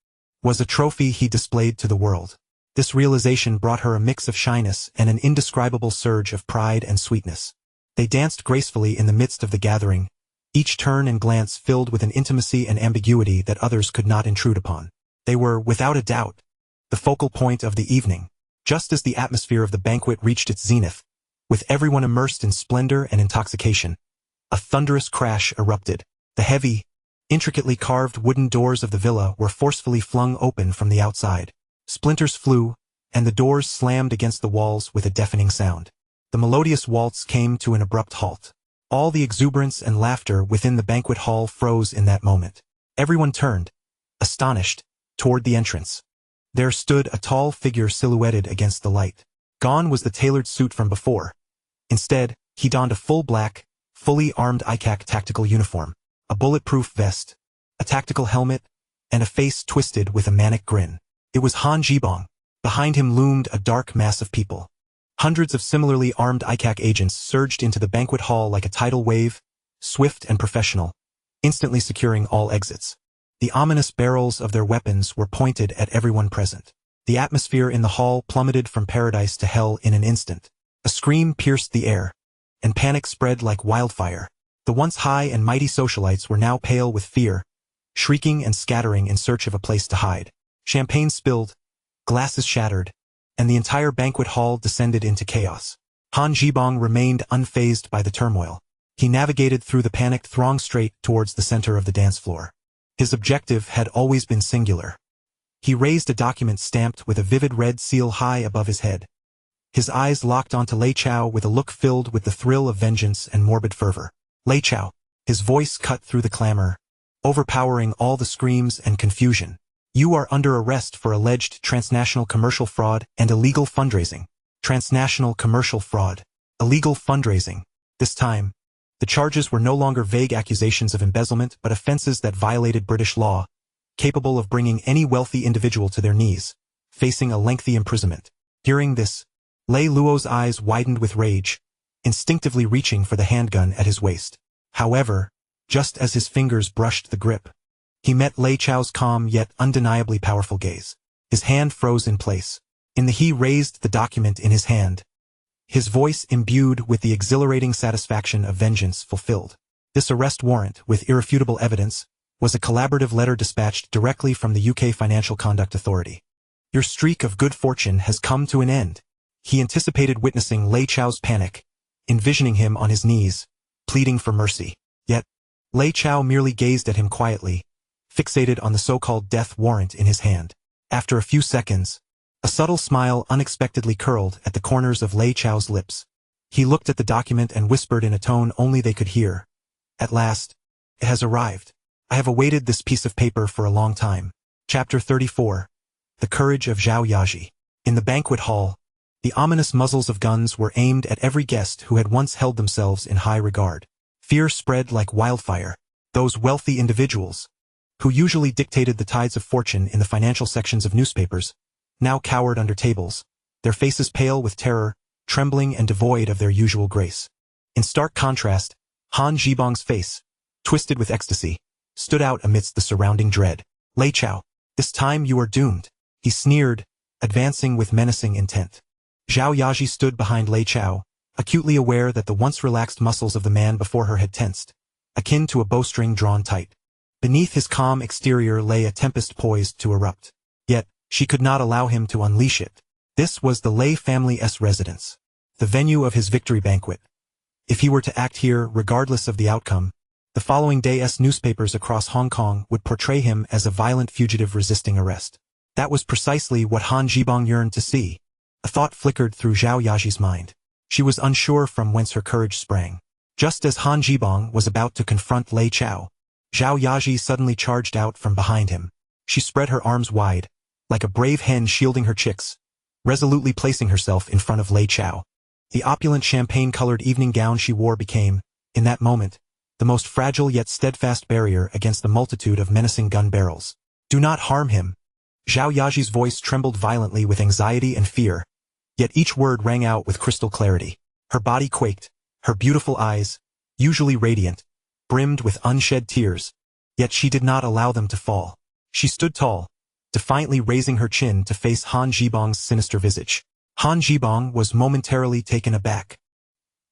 S1: was a trophy he displayed to the world. This realization brought her a mix of shyness and an indescribable surge of pride and sweetness. They danced gracefully in the midst of the gathering, each turn and glance filled with an intimacy and ambiguity that others could not intrude upon. They were, without a doubt, the focal point of the evening. Just as the atmosphere of the banquet reached its zenith, with everyone immersed in splendor and intoxication, a thunderous crash erupted. The heavy, intricately carved wooden doors of the villa were forcefully flung open from the outside. Splinters flew, and the doors slammed against the walls with a deafening sound. The melodious waltz came to an abrupt halt. All the exuberance and laughter within the banquet hall froze in that moment. Everyone turned, astonished, toward the entrance. There stood a tall figure silhouetted against the light. Gone was the tailored suit from before. Instead, he donned a full black, fully armed ICAC tactical uniform, a bulletproof vest, a tactical helmet, and a face twisted with a manic grin. It was Han Jibong. Behind him loomed a dark mass of people. Hundreds of similarly armed ICAC agents surged into the banquet hall like a tidal wave, swift and professional, instantly securing all exits. The ominous barrels of their weapons were pointed at everyone present. The atmosphere in the hall plummeted from paradise to hell in an instant. A scream pierced the air, and panic spread like wildfire. The once high and mighty socialites were now pale with fear, shrieking and scattering in search of a place to hide. Champagne spilled, glasses shattered, and the entire banquet hall descended into chaos. Han Jibong remained unfazed by the turmoil. He navigated through the panicked throng straight towards the center of the dance floor. His objective had always been singular. He raised a document stamped with a vivid red seal high above his head. His eyes locked onto Lei Chao with a look filled with the thrill of vengeance and morbid fervor. Lei Chao, his voice cut through the clamor, overpowering all the screams and confusion. You are under arrest for alleged transnational commercial fraud and illegal fundraising. Transnational commercial fraud. Illegal fundraising. This time, the charges were no longer vague accusations of embezzlement but offenses that violated British law, capable of bringing any wealthy individual to their knees, facing a lengthy imprisonment. Hearing this, Lei Luo's eyes widened with rage, instinctively reaching for the handgun at his waist. However, just as his fingers brushed the grip, he met Lei Chao's calm yet undeniably powerful gaze. His hand froze in place. He raised the document in his hand, his voice imbued with the exhilarating satisfaction of vengeance fulfilled. This arrest warrant, with irrefutable evidence, was a collaborative letter dispatched directly from the UK Financial Conduct Authority. Your streak of good fortune has come to an end. He anticipated witnessing Lei Chao's panic, envisioning him on his knees, pleading for mercy. Yet, Lei Chao merely gazed at him quietly, fixated on the so-called death warrant in his hand. After a few seconds, a subtle smile unexpectedly curled at the corners of Lei Chao's lips. He looked at the document and whispered in a tone only they could hear. At last, it has arrived. I have awaited this piece of paper for a long time. Chapter 34. The Courage of Zhao Yaji. In the banquet hall, the ominous muzzles of guns were aimed at every guest who had once held themselves in high regard. Fear spread like wildfire. Those wealthy individuals, who usually dictated the tides of fortune in the financial sections of newspapers, now cowered under tables, their faces pale with terror, trembling and devoid of their usual grace. In stark contrast, Han Zhibong's face, twisted with ecstasy, stood out amidst the surrounding dread. Lei Chao, this time you are doomed, he sneered, advancing with menacing intent. Zhao Yaji stood behind Lei Chao, acutely aware that the once relaxed muscles of the man before her had tensed, akin to a bowstring drawn tight. Beneath his calm exterior lay a tempest poised to erupt. Yet, she could not allow him to unleash it. This was the Lei family's residence, the venue of his victory banquet. If he were to act here regardless of the outcome, the following day's newspapers across Hong Kong would portray him as a violent fugitive resisting arrest. That was precisely what Han Zhibong yearned to see. A thought flickered through Zhao Yaji's mind. She was unsure from whence her courage sprang. Just as Han Zhibong was about to confront Lei Chao, Zhao Yaji suddenly charged out from behind him. She spread her arms wide, like a brave hen shielding her chicks, resolutely placing herself in front of Lei Chao. The opulent champagne-colored evening gown she wore became, in that moment, the most fragile yet steadfast barrier against the multitude of menacing gun barrels. Do not harm him. Zhao Yaji's voice trembled violently with anxiety and fear, yet each word rang out with crystal clarity. Her body quaked, her beautiful eyes, usually radiant, brimmed with unshed tears, yet she did not allow them to fall. She stood tall, defiantly raising her chin to face Han Zhibong's sinister visage. Han Zhibong was momentarily taken aback.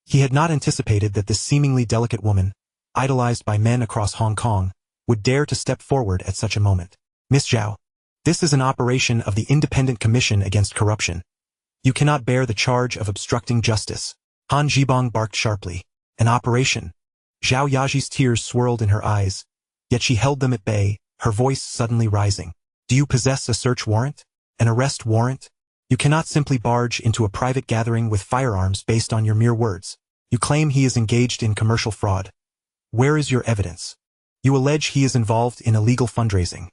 S1: He had not anticipated that this seemingly delicate woman, idolized by men across Hong Kong, would dare to step forward at such a moment. Miss Zhao, this is an operation of the Independent Commission Against Corruption. You cannot bear the charge of obstructing justice. Han Zhibong barked sharply. An operation? Zhao Yaji's tears swirled in her eyes, yet she held them at bay, her voice suddenly rising. Do you possess a search warrant? An arrest warrant? You cannot simply barge into a private gathering with firearms based on your mere words. You claim he is engaged in commercial fraud. Where is your evidence? You allege he is involved in illegal fundraising.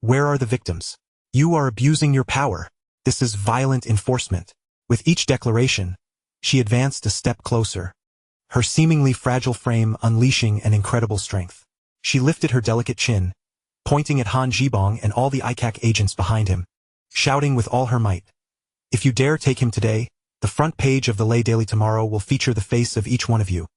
S1: Where are the victims? You are abusing your power. This is violent enforcement. With each declaration, she advanced a step closer, her seemingly fragile frame unleashing an incredible strength. She lifted her delicate chin, pointing at Han Zhibong and all the ICAC agents behind him, shouting with all her might. If you dare take him today, the front page of the Lei Daily tomorrow will feature the face of each one of you.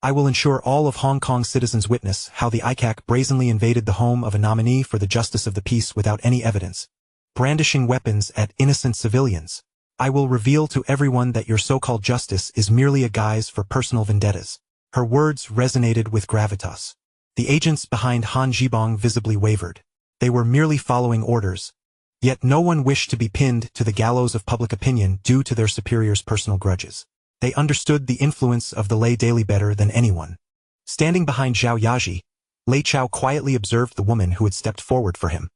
S1: I will ensure all of Hong Kong's citizens witness how the ICAC brazenly invaded the home of a nominee for the justice of the peace without any evidence, brandishing weapons at innocent civilians. I will reveal to everyone that your so-called justice is merely a guise for personal vendettas. Her words resonated with gravitas. The agents behind Han Zhibong visibly wavered. They were merely following orders, yet no one wished to be pinned to the gallows of public opinion due to their superiors' personal grudges. They understood the influence of the Lei Daily better than anyone. Standing behind Zhao Yaji, Lei Chao quietly observed the woman who had stepped forward for him.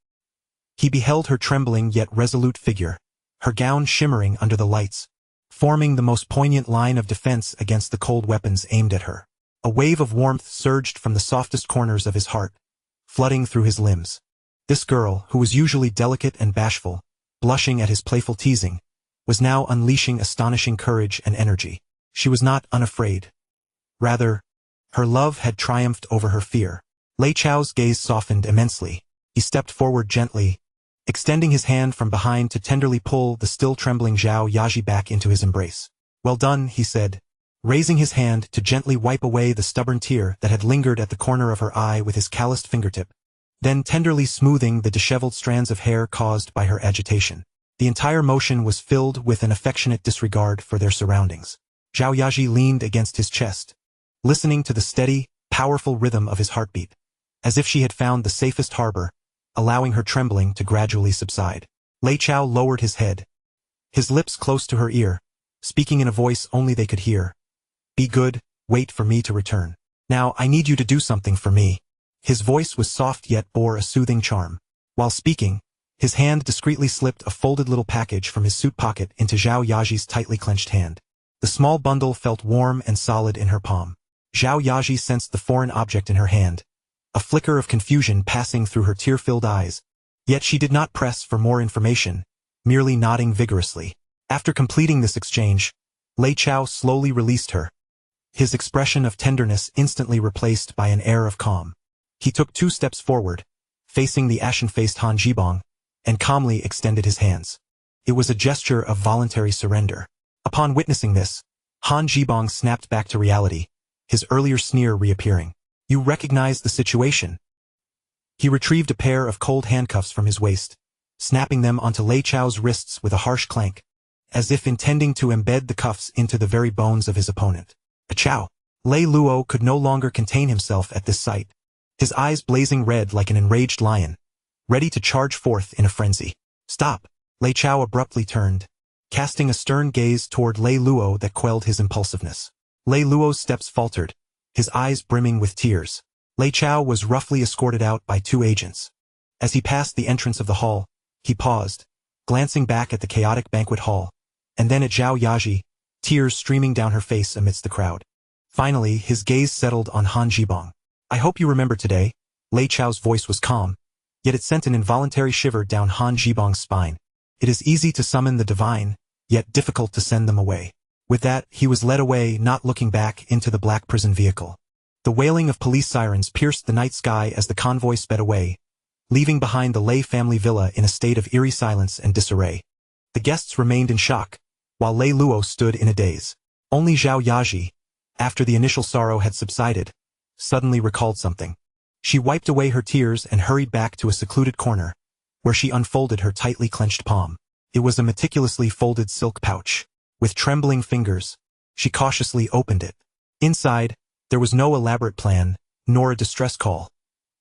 S1: He beheld her trembling yet resolute figure, her gown shimmering under the lights, forming the most poignant line of defense against the cold weapons aimed at her. A wave of warmth surged from the softest corners of his heart, flooding through his limbs. This girl, who was usually delicate and bashful, blushing at his playful teasing, was now unleashing astonishing courage and energy. She was not unafraid. Rather, her love had triumphed over her fear. Lei Chao's gaze softened immensely. He stepped forward gently, extending his hand from behind to tenderly pull the still trembling Zhao Yaji back into his embrace. Well done, he said, raising his hand to gently wipe away the stubborn tear that had lingered at the corner of her eye with his calloused fingertip, then tenderly smoothing the disheveled strands of hair caused by her agitation. The entire motion was filled with an affectionate disregard for their surroundings. Zhao Yaji leaned against his chest, listening to the steady, powerful rhythm of his heartbeat, as if she had found the safest harbor, allowing her trembling to gradually subside. Lei Chao lowered his head, his lips close to her ear, speaking in a voice only they could hear. "Be good, wait for me to return. Now I need you to do something for me." His voice was soft yet bore a soothing charm. While speaking, his hand discreetly slipped a folded little package from his suit pocket into Zhao Yaji's tightly clenched hand. The small bundle felt warm and solid in her palm. Zhao Yaji sensed the foreign object in her hand, a flicker of confusion passing through her tear-filled eyes. Yet she did not press for more information, merely nodding vigorously. After completing this exchange, Lei Chao slowly released her, his expression of tenderness instantly replaced by an air of calm. He took 2 steps forward, facing the ashen-faced Han Jibong, and calmly extended his hands. It was a gesture of voluntary surrender. Upon witnessing this, Han Jibong snapped back to reality, his earlier sneer reappearing. "You recognize the situation." He retrieved a pair of cold handcuffs from his waist, snapping them onto Lei Chao's wrists with a harsh clank, as if intending to embed the cuffs into the very bones of his opponent. "Achao!" Lei Luo could no longer contain himself at this sight, his eyes blazing red like an enraged lion, ready to charge forth in a frenzy. "Stop!" Lei Chao abruptly turned, casting a stern gaze toward Lei Luo that quelled his impulsiveness. Lei Luo's steps faltered, his eyes brimming with tears. Lei Chao was roughly escorted out by 2 agents. As he passed the entrance of the hall, he paused, glancing back at the chaotic banquet hall, and then at Zhao Yaji, tears streaming down her face amidst the crowd. Finally, his gaze settled on Han Jibong. "I hope you remember today." Lei Chao's voice was calm, yet it sent an involuntary shiver down Han Jibong's spine. "It is easy to summon the divine, yet difficult to send them away." With that, he was led away, not looking back, into the black prison vehicle. The wailing of police sirens pierced the night sky as the convoy sped away, leaving behind the Lei family villa in a state of eerie silence and disarray. The guests remained in shock, while Lei Luo stood in a daze. Only Zhao Yaji, after the initial sorrow had subsided, suddenly recalled something. She wiped away her tears and hurried back to a secluded corner, where she unfolded her tightly clenched palm. It was a meticulously folded silk pouch. With trembling fingers, she cautiously opened it. Inside, there was no elaborate plan, nor a distress call.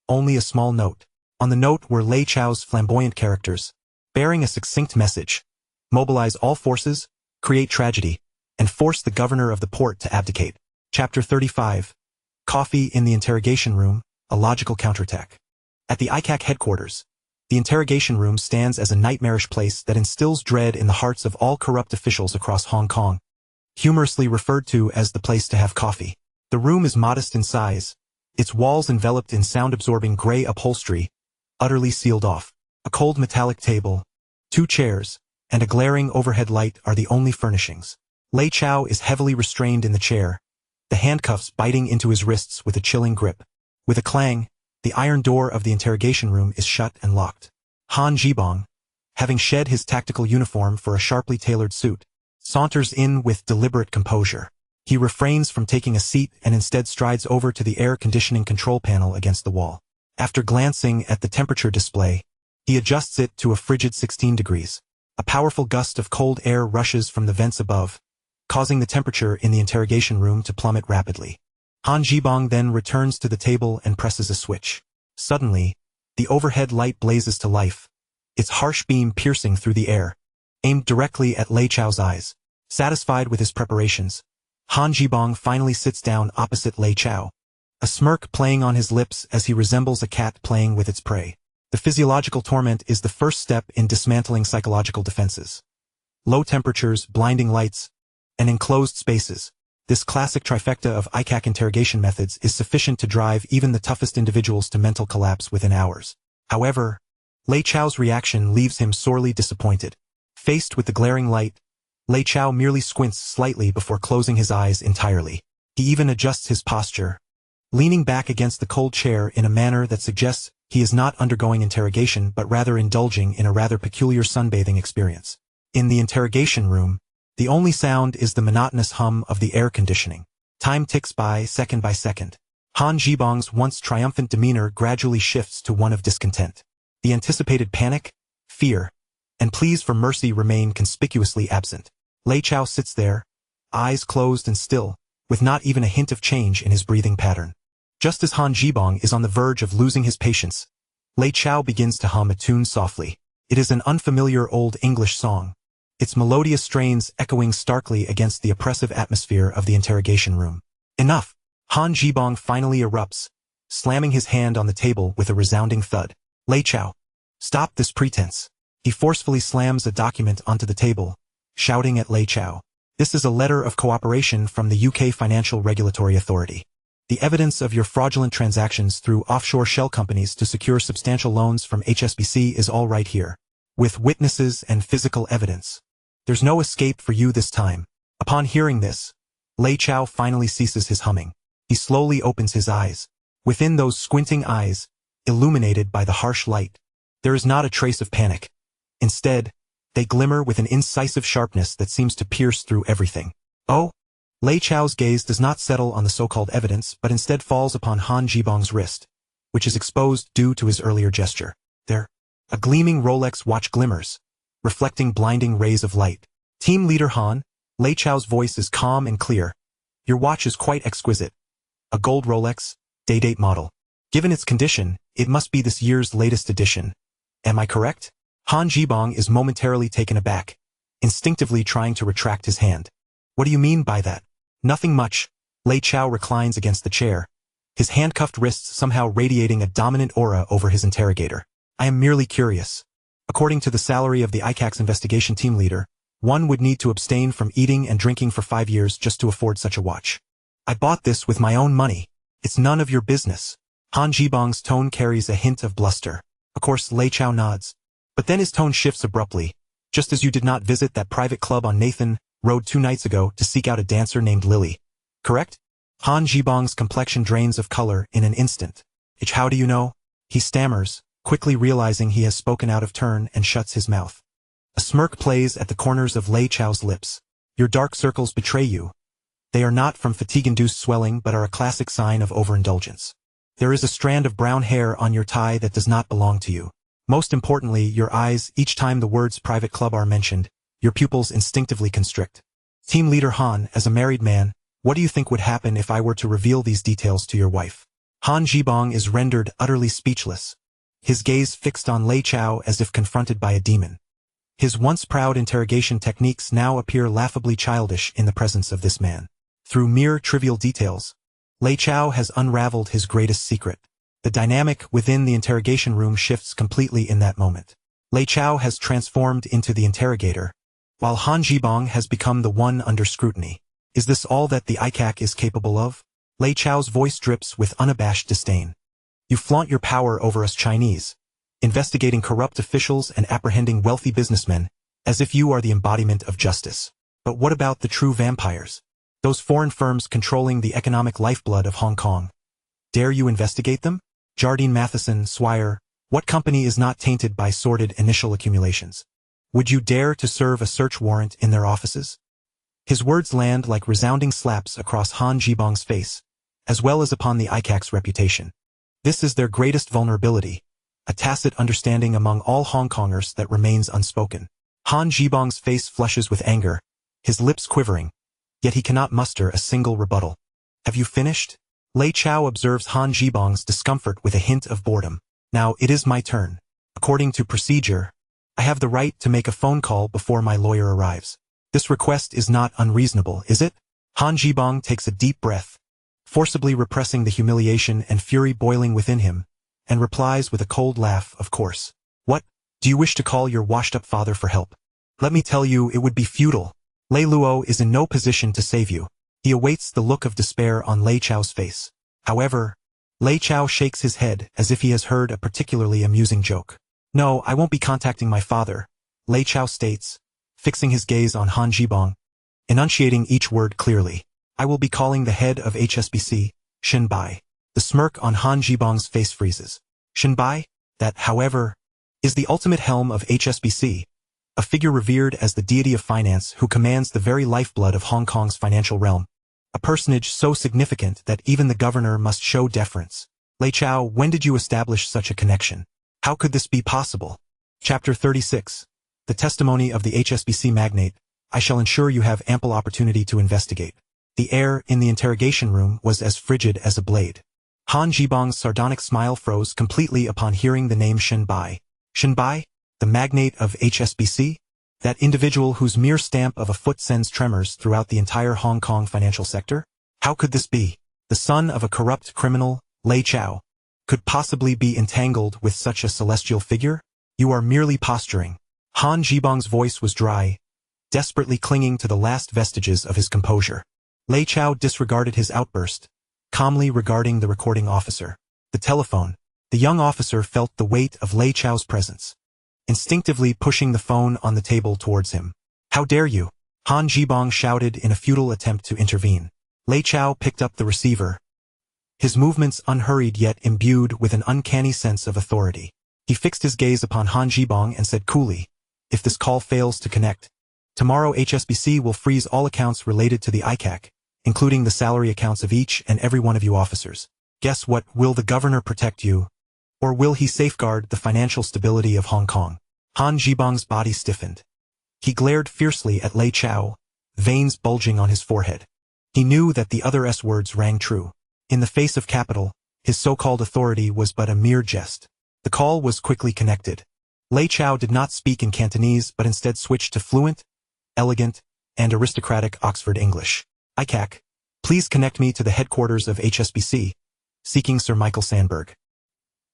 S1: Only a small note. On the note were Lei Chao's flamboyant characters, bearing a succinct message: "Mobilize all forces, create tragedy, and force the governor of the port to abdicate." Chapter 35. Coffee in the interrogation room, a logical counterattack. At the ICAC headquarters, the interrogation room stands as a nightmarish place that instills dread in the hearts of all corrupt officials across Hong Kong, humorously referred to as the place to have coffee. The room is modest in size, its walls enveloped in sound-absorbing gray upholstery, utterly sealed off. A cold metallic table, 2 chairs, and a glaring overhead light are the only furnishings. Lei Chao is heavily restrained in the chair, the handcuffs biting into his wrists with a chilling grip. With a clang, the iron door of the interrogation room is shut and locked. Han Jibong, having shed his tactical uniform for a sharply tailored suit, saunters in with deliberate composure. He refrains from taking a seat and instead strides over to the air conditioning control panel against the wall. After glancing at the temperature display, he adjusts it to a frigid 16 degrees. A powerful gust of cold air rushes from the vents above, causing the temperature in the interrogation room to plummet rapidly. Han Jibong then returns to the table and presses a switch. Suddenly, the overhead light blazes to life, its harsh beam piercing through the air, aimed directly at Lei Chao's eyes. Satisfied with his preparations, Han Jibong finally sits down opposite Lei Chao, a smirk playing on his lips as he resembles a cat playing with its prey. The physiological torment is the first step in dismantling psychological defenses. Low temperatures, blinding lights, and enclosed spaces. This classic trifecta of ICAC interrogation methods is sufficient to drive even the toughest individuals to mental collapse within hours. However, Lei Chao's reaction leaves him sorely disappointed. Faced with the glaring light, Lei Chao merely squints slightly before closing his eyes entirely. He even adjusts his posture, leaning back against the cold chair in a manner that suggests he is not undergoing interrogation but rather indulging in a rather peculiar sunbathing experience. In the interrogation room, the only sound is the monotonous hum of the air conditioning. Time ticks by second. Han Jibong's once triumphant demeanor gradually shifts to one of discontent. The anticipated panic, fear, and pleas for mercy remain conspicuously absent. Lei Chao sits there, eyes closed and still, with not even a hint of change in his breathing pattern. Just as Han Jibong is on the verge of losing his patience, Lei Chao begins to hum a tune softly. It is an unfamiliar Old English song, its melodious strains echoing starkly against the oppressive atmosphere of the interrogation room. Enough! Han Jibong finally erupts, slamming his hand on the table with a resounding thud. Lei Chao, stop this pretense. He forcefully slams a document onto the table, shouting at Lei Chao. This is a letter of cooperation from the UK Financial Regulatory Authority. The evidence of your fraudulent transactions through offshore shell companies to secure substantial loans from HSBC is all right here, with witnesses and physical evidence. There's no escape for you this time. Upon hearing this, Lei Chao finally ceases his humming. He slowly opens his eyes. Within those squinting eyes, illuminated by the harsh light, there is not a trace of panic. Instead, they glimmer with an incisive sharpness that seems to pierce through everything. Oh? Lei Chao's gaze does not settle on the so-called evidence, but instead falls upon Han Jibong's wrist, which is exposed due to his earlier gesture. There, a gleaming Rolex watch glimmers, reflecting blinding rays of light. Team leader Han, Lei Chao's voice is calm and clear. Your watch is quite exquisite. A gold Rolex, day-date model. Given its condition, it must be this year's latest edition. Am I correct? Han Jibong is momentarily taken aback, instinctively trying to retract his hand. What do you mean by that? Nothing much. Lei Chao reclines against the chair, his handcuffed wrists somehow radiating a dominant aura over his interrogator. I am merely curious. According to the salary of the ICAC's investigation team leader, one would need to abstain from eating and drinking for 5 years just to afford such a watch. I bought this with my own money. It's none of your business. Han Jibong's tone carries a hint of bluster. Of course, Lei Chao nods. But then his tone shifts abruptly, just as you did not visit that private club on Nathan Road 2 nights ago to seek out a dancer named Lily. Correct? Han Jibong's complexion drains of color in an instant. How do you know? He stammers, quickly realizing he has spoken out of turn, and shuts his mouth. A smirk plays at the corners of Lei Chao's lips. Your dark circles betray you. They are not from fatigue-induced swelling but are a classic sign of overindulgence. There is a strand of brown hair on your tie that does not belong to you. Most importantly, your eyes, each time the words private club are mentioned, your pupils instinctively constrict. Team leader Han, as a married man, what do you think would happen if I were to reveal these details to your wife? Han Jibong is rendered utterly speechless, his gaze fixed on Lei Chao as if confronted by a demon. His once proud interrogation techniques now appear laughably childish in the presence of this man. Through mere trivial details, Lei Chao has unraveled his greatest secret. The dynamic within the interrogation room shifts completely in that moment. Lei Chao has transformed into the interrogator, while Han Jibong has become the one under scrutiny. Is this all that the ICAC is capable of? Lei Chao's voice drips with unabashed disdain. You flaunt your power over us Chinese, investigating corrupt officials and apprehending wealthy businessmen, as if you are the embodiment of justice. But what about the true vampires? Those foreign firms controlling the economic lifeblood of Hong Kong. Dare you investigate them? Jardine Matheson, Swire, what company is not tainted by sordid initial accumulations? Would you dare to serve a search warrant in their offices? His words land like resounding slaps across Han Jibong's face, as well as upon the ICAC's reputation. This is their greatest vulnerability, a tacit understanding among all Hong Kongers that remains unspoken. Han Jibong's face flushes with anger, his lips quivering, yet he cannot muster a single rebuttal. Have you finished? Lei Chao observes Han Jibong's discomfort with a hint of boredom. Now it is my turn. According to procedure, I have the right to make a phone call before my lawyer arrives. This request is not unreasonable, is it? Han Jibong takes a deep breath, forcibly repressing the humiliation and fury boiling within him, and replies with a cold laugh, of course. What? Do you wish to call your washed-up father for help? Let me tell you, it would be futile. Lei Luo is in no position to save you. He awaits the look of despair on Lei Chao's face. However, Lei Chao shakes his head as if he has heard a particularly amusing joke. No, I won't be contacting my father, Lei Chao states, fixing his gaze on Han Jibong, enunciating each word clearly. I will be calling the head of HSBC, Shen Bai. The smirk on Han Jibong's face freezes. Shen Bai? That, however, is the ultimate helm of HSBC, a figure revered as the deity of finance who commands the very lifeblood of Hong Kong's financial realm. A personage so significant that even the governor must show deference. Lei Chao, when did you establish such a connection? How could this be possible? Chapter 36. The testimony of the HSBC magnate. I shall ensure you have ample opportunity to investigate. The air in the interrogation room was as frigid as a blade. Han Jibong's sardonic smile froze completely upon hearing the name Shen Bai. Shen Bai? The magnate of HSBC? That individual whose mere stamp of a foot sends tremors throughout the entire Hong Kong financial sector? How could this be? The son of a corrupt criminal, Lei Chao, could possibly be entangled with such a celestial figure? You are merely posturing. Han Jibong's voice was dry, desperately clinging to the last vestiges of his composure. Lei Chao disregarded his outburst, calmly regarding the recording officer. The telephone. The young officer felt the weight of Lei Chao's presence, instinctively pushing the phone on the table towards him. How dare you? Han Jibong shouted in a futile attempt to intervene. Lei Chao picked up the receiver, his movements unhurried yet imbued with an uncanny sense of authority. He fixed his gaze upon Han Jibong and said coolly, "If this call fails to connect, tomorrow HSBC will freeze all accounts related to the ICAC, including the salary accounts of each and every one of you officers. Guess what? Will the governor protect you? Or will he safeguard the financial stability of Hong Kong?" Han Jibong's body stiffened. He glared fiercely at Lei Chao, veins bulging on his forehead. He knew that the other S words rang true. In the face of capital, his so-called authority was but a mere jest. The call was quickly connected. Lei Chao did not speak in Cantonese but instead switched to fluent, elegant, and aristocratic Oxford English. "ICAC, please connect me to the headquarters of HSBC, seeking Sir Michael Sandberg."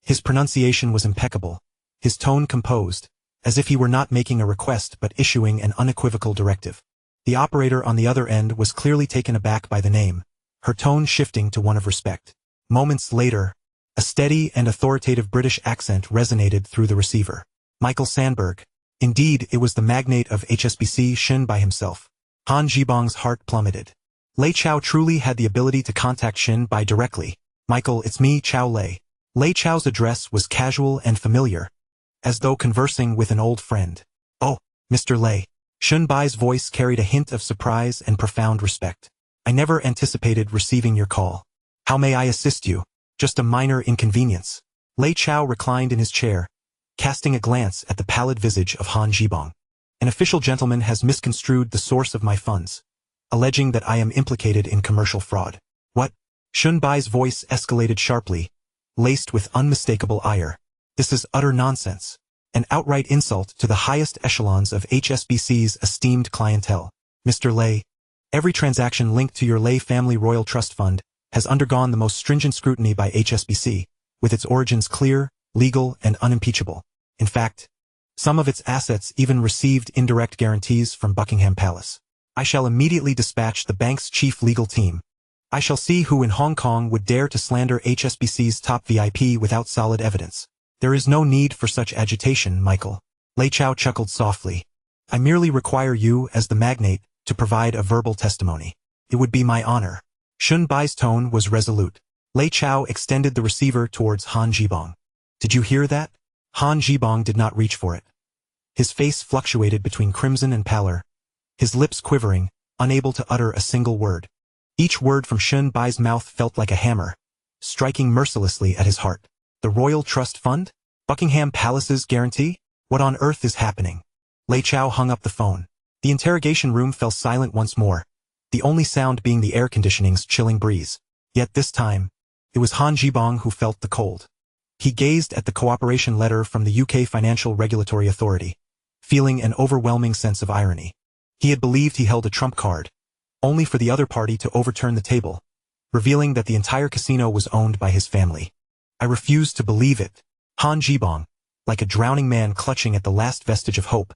S1: His pronunciation was impeccable, his tone composed, as if he were not making a request but issuing an unequivocal directive. The operator on the other end was clearly taken aback by the name, her tone shifting to one of respect. Moments later, a steady and authoritative British accent resonated through the receiver. Michael Sandberg. Indeed, it was the magnate of HSBC Shen Bai himself. Han Jibong's heart plummeted. Lei Chao truly had the ability to contact Shen Bai directly. "Michael, it's me, Chao Lei." Lei Chao's address was casual and familiar, as though conversing with an old friend. "Oh, Mr. Lei." Shen Bai's voice carried a hint of surprise and profound respect. "I never anticipated receiving your call. How may I assist you?" "Just a minor inconvenience." Lei Chao reclined in his chair, casting a glance at the pallid visage of Han Jibong. "An official gentleman has misconstrued the source of my funds, alleging that I am implicated in commercial fraud." "What?" Shen Bai's voice escalated sharply, laced with unmistakable ire. "This is utter nonsense. An outright insult to the highest echelons of HSBC's esteemed clientele. Mr. Lei, every transaction linked to your Lei Family Royal Trust Fund has undergone the most stringent scrutiny by HSBC, with its origins clear, legal, and unimpeachable. In fact, some of its assets even received indirect guarantees from Buckingham Palace. I shall immediately dispatch the bank's chief legal team. I shall see who in Hong Kong would dare to slander HSBC's top VIP without solid evidence. There is no need for such agitation, Michael." Lei Chao chuckled softly. "I merely require you, as the magnate, to provide a verbal testimony. It would be my honor." Shen Bai's tone was resolute. Lei Chao extended the receiver towards Han Jibong. "Did you hear that?" Han Jibong did not reach for it. His face fluctuated between crimson and pallor, his lips quivering, unable to utter a single word. Each word from Shen Bai's mouth felt like a hammer, striking mercilessly at his heart. "The Royal Trust Fund? Buckingham Palace's guarantee? What on earth is happening?" Lei Chao hung up the phone. The interrogation room fell silent once more, the only sound being the air conditioning's chilling breeze. Yet this time, it was Han Jibong who felt the cold. He gazed at the cooperation letter from the UK Financial Regulatory Authority, feeling an overwhelming sense of irony. He had believed he held a trump card, only for the other party to overturn the table, revealing that the entire casino was owned by his family. "I refuse to believe it." Han Jibong, like a drowning man clutching at the last vestige of hope,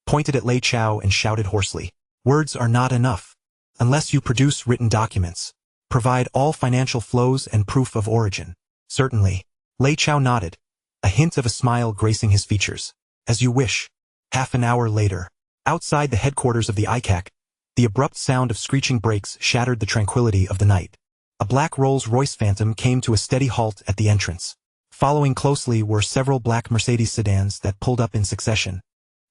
S1: pointed at Lei Chao and shouted hoarsely, "Words are not enough. Unless you produce written documents, provide all financial flows and proof of origin." "Certainly." Lei Chao nodded, a hint of a smile gracing his features. "As you wish." Half an hour later, outside the headquarters of the ICAC, the abrupt sound of screeching brakes shattered the tranquility of the night. A black Rolls-Royce Phantom came to a steady halt at the entrance. Following closely were several black Mercedes sedans that pulled up in succession,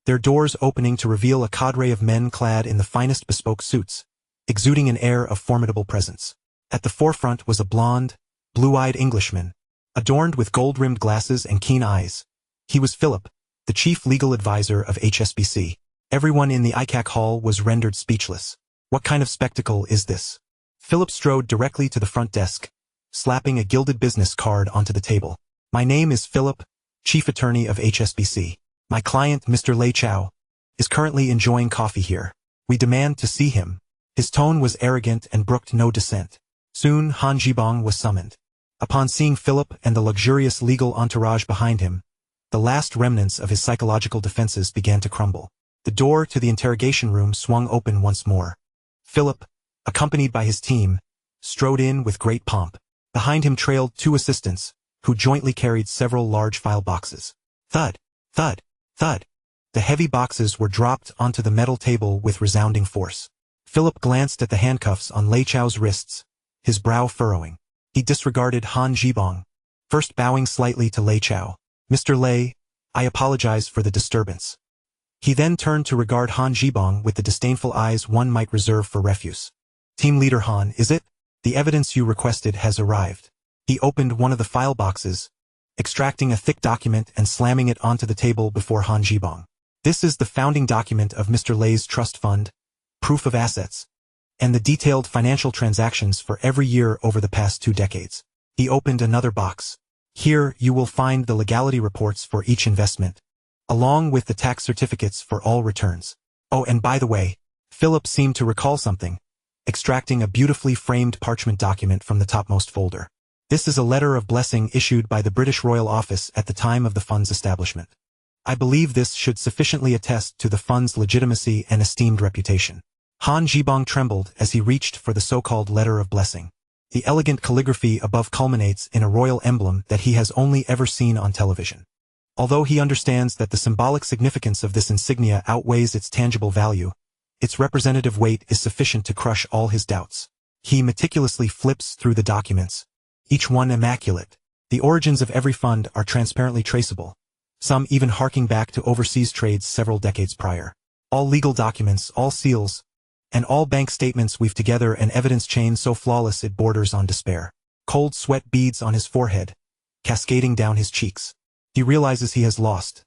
S1: their doors opening to reveal a cadre of men clad in the finest bespoke suits, exuding an air of formidable presence. At the forefront was a blond, blue-eyed Englishman, adorned with gold-rimmed glasses and keen eyes. He was Philip, the chief legal advisor of HSBC. Everyone in the ICAC hall was rendered speechless. "What kind of spectacle is this?" Philip strode directly to the front desk, slapping a gilded business card onto the table. "My name is Philip, Chief Attorney of HSBC. My client, Mr. Lei Chao, is currently enjoying coffee here. We demand to see him." His tone was arrogant and brooked no dissent. Soon Han Jibong was summoned. Upon seeing Philip and the luxurious legal entourage behind him, the last remnants of his psychological defenses began to crumble. The door to the interrogation room swung open once more. Philip, accompanied by his team, strode in with great pomp. Behind him trailed two assistants, who jointly carried several large file boxes. Thud, thud, thud. The heavy boxes were dropped onto the metal table with resounding force. Philip glanced at the handcuffs on Lei Chao's wrists, his brow furrowing. He disregarded Han Jibong, first bowing slightly to Lei Chao. "Mr. Lei, I apologize for the disturbance." He then turned to regard Han Jibong with the disdainful eyes one might reserve for refuse. "Team Leader Han, is it? The evidence you requested has arrived." He opened one of the file boxes, extracting a thick document and slamming it onto the table before Han Jibong. "This is the founding document of Mr. Lei's trust fund, proof of assets, and the detailed financial transactions for every year over the past 2 decades. He opened another box. "Here you will find the legality reports for each investment, along with the tax certificates for all returns. Oh, and by the way," Philip seemed to recall something, extracting a beautifully framed parchment document from the topmost folder. "This is a letter of blessing issued by the British Royal Office at the time of the fund's establishment. I believe this should sufficiently attest to the fund's legitimacy and esteemed reputation." Han Jibong trembled as he reached for the so-called letter of blessing. The elegant calligraphy above culminates in a royal emblem that he has only ever seen on television. Although he understands that the symbolic significance of this insignia outweighs its tangible value, its representative weight is sufficient to crush all his doubts. He meticulously flips through the documents, each one immaculate. The origins of every fund are transparently traceable, some even harking back to overseas trades several decades prior. All legal documents, all seals, and all bank statements weave together an evidence chain so flawless it borders on despair. Cold sweat beads on his forehead, cascading down his cheeks. He realizes he has lost,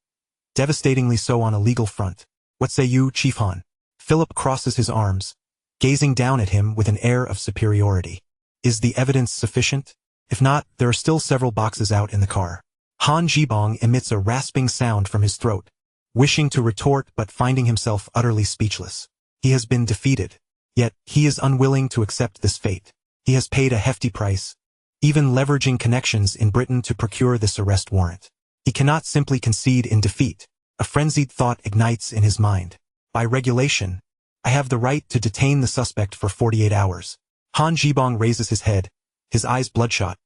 S1: devastatingly so on a legal front. "What say you, Chief Han?" Philip crosses his arms, gazing down at him with an air of superiority. "Is the evidence sufficient? If not, there are still several boxes out in the car." Han Jibong emits a rasping sound from his throat, wishing to retort but finding himself utterly speechless. He has been defeated, yet he is unwilling to accept this fate. He has paid a hefty price, even leveraging connections in Britain to procure this arrest warrant. He cannot simply concede in defeat. A frenzied thought ignites in his mind. "By regulation, I have the right to detain the suspect for 48 hours. Han Jibong raises his head, his eyes bloodshot,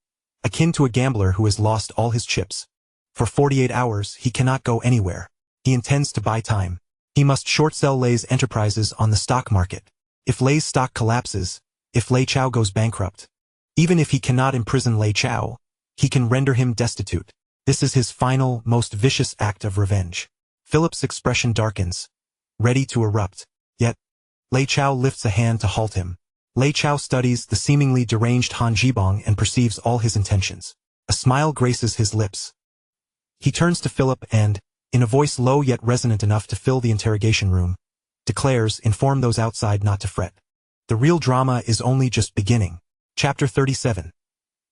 S1: akin to a gambler who has lost all his chips. For 48 hours, he cannot go anywhere. He intends to buy time. He must short sell Lei's enterprises on the stock market. If Lei's stock collapses, if Lei Chao goes bankrupt, even if he cannot imprison Lei Chao, he can render him destitute. This is his final, most vicious act of revenge." Philip's expression darkens, ready to erupt. Yet, Lei Chao lifts a hand to halt him. Lei Chao studies the seemingly deranged Han Jibong and perceives all his intentions. A smile graces his lips. He turns to Philip and, in a voice low yet resonant enough to fill the interrogation room, declares, "Inform those outside not to fret. The real drama is only just beginning." Chapter 37.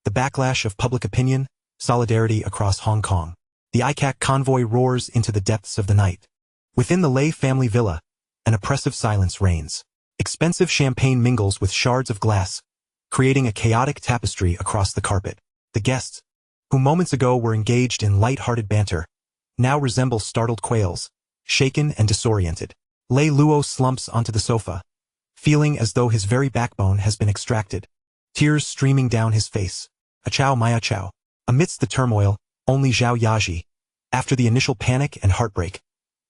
S1: The backlash of public opinion, solidarity across Hong Kong. The ICAC convoy roars into the depths of the night. Within the Lei family villa, an oppressive silence reigns. Expensive champagne mingles with shards of glass, creating a chaotic tapestry across the carpet. The guests, who moments ago were engaged in light-hearted banter, now resemble startled quails, shaken and disoriented. Lei Luo slumps onto the sofa, feeling as though his very backbone has been extracted, tears streaming down his face. A Chow Maya Chow. Amidst the turmoil, only Zhao Yaji, after the initial panic and heartbreak,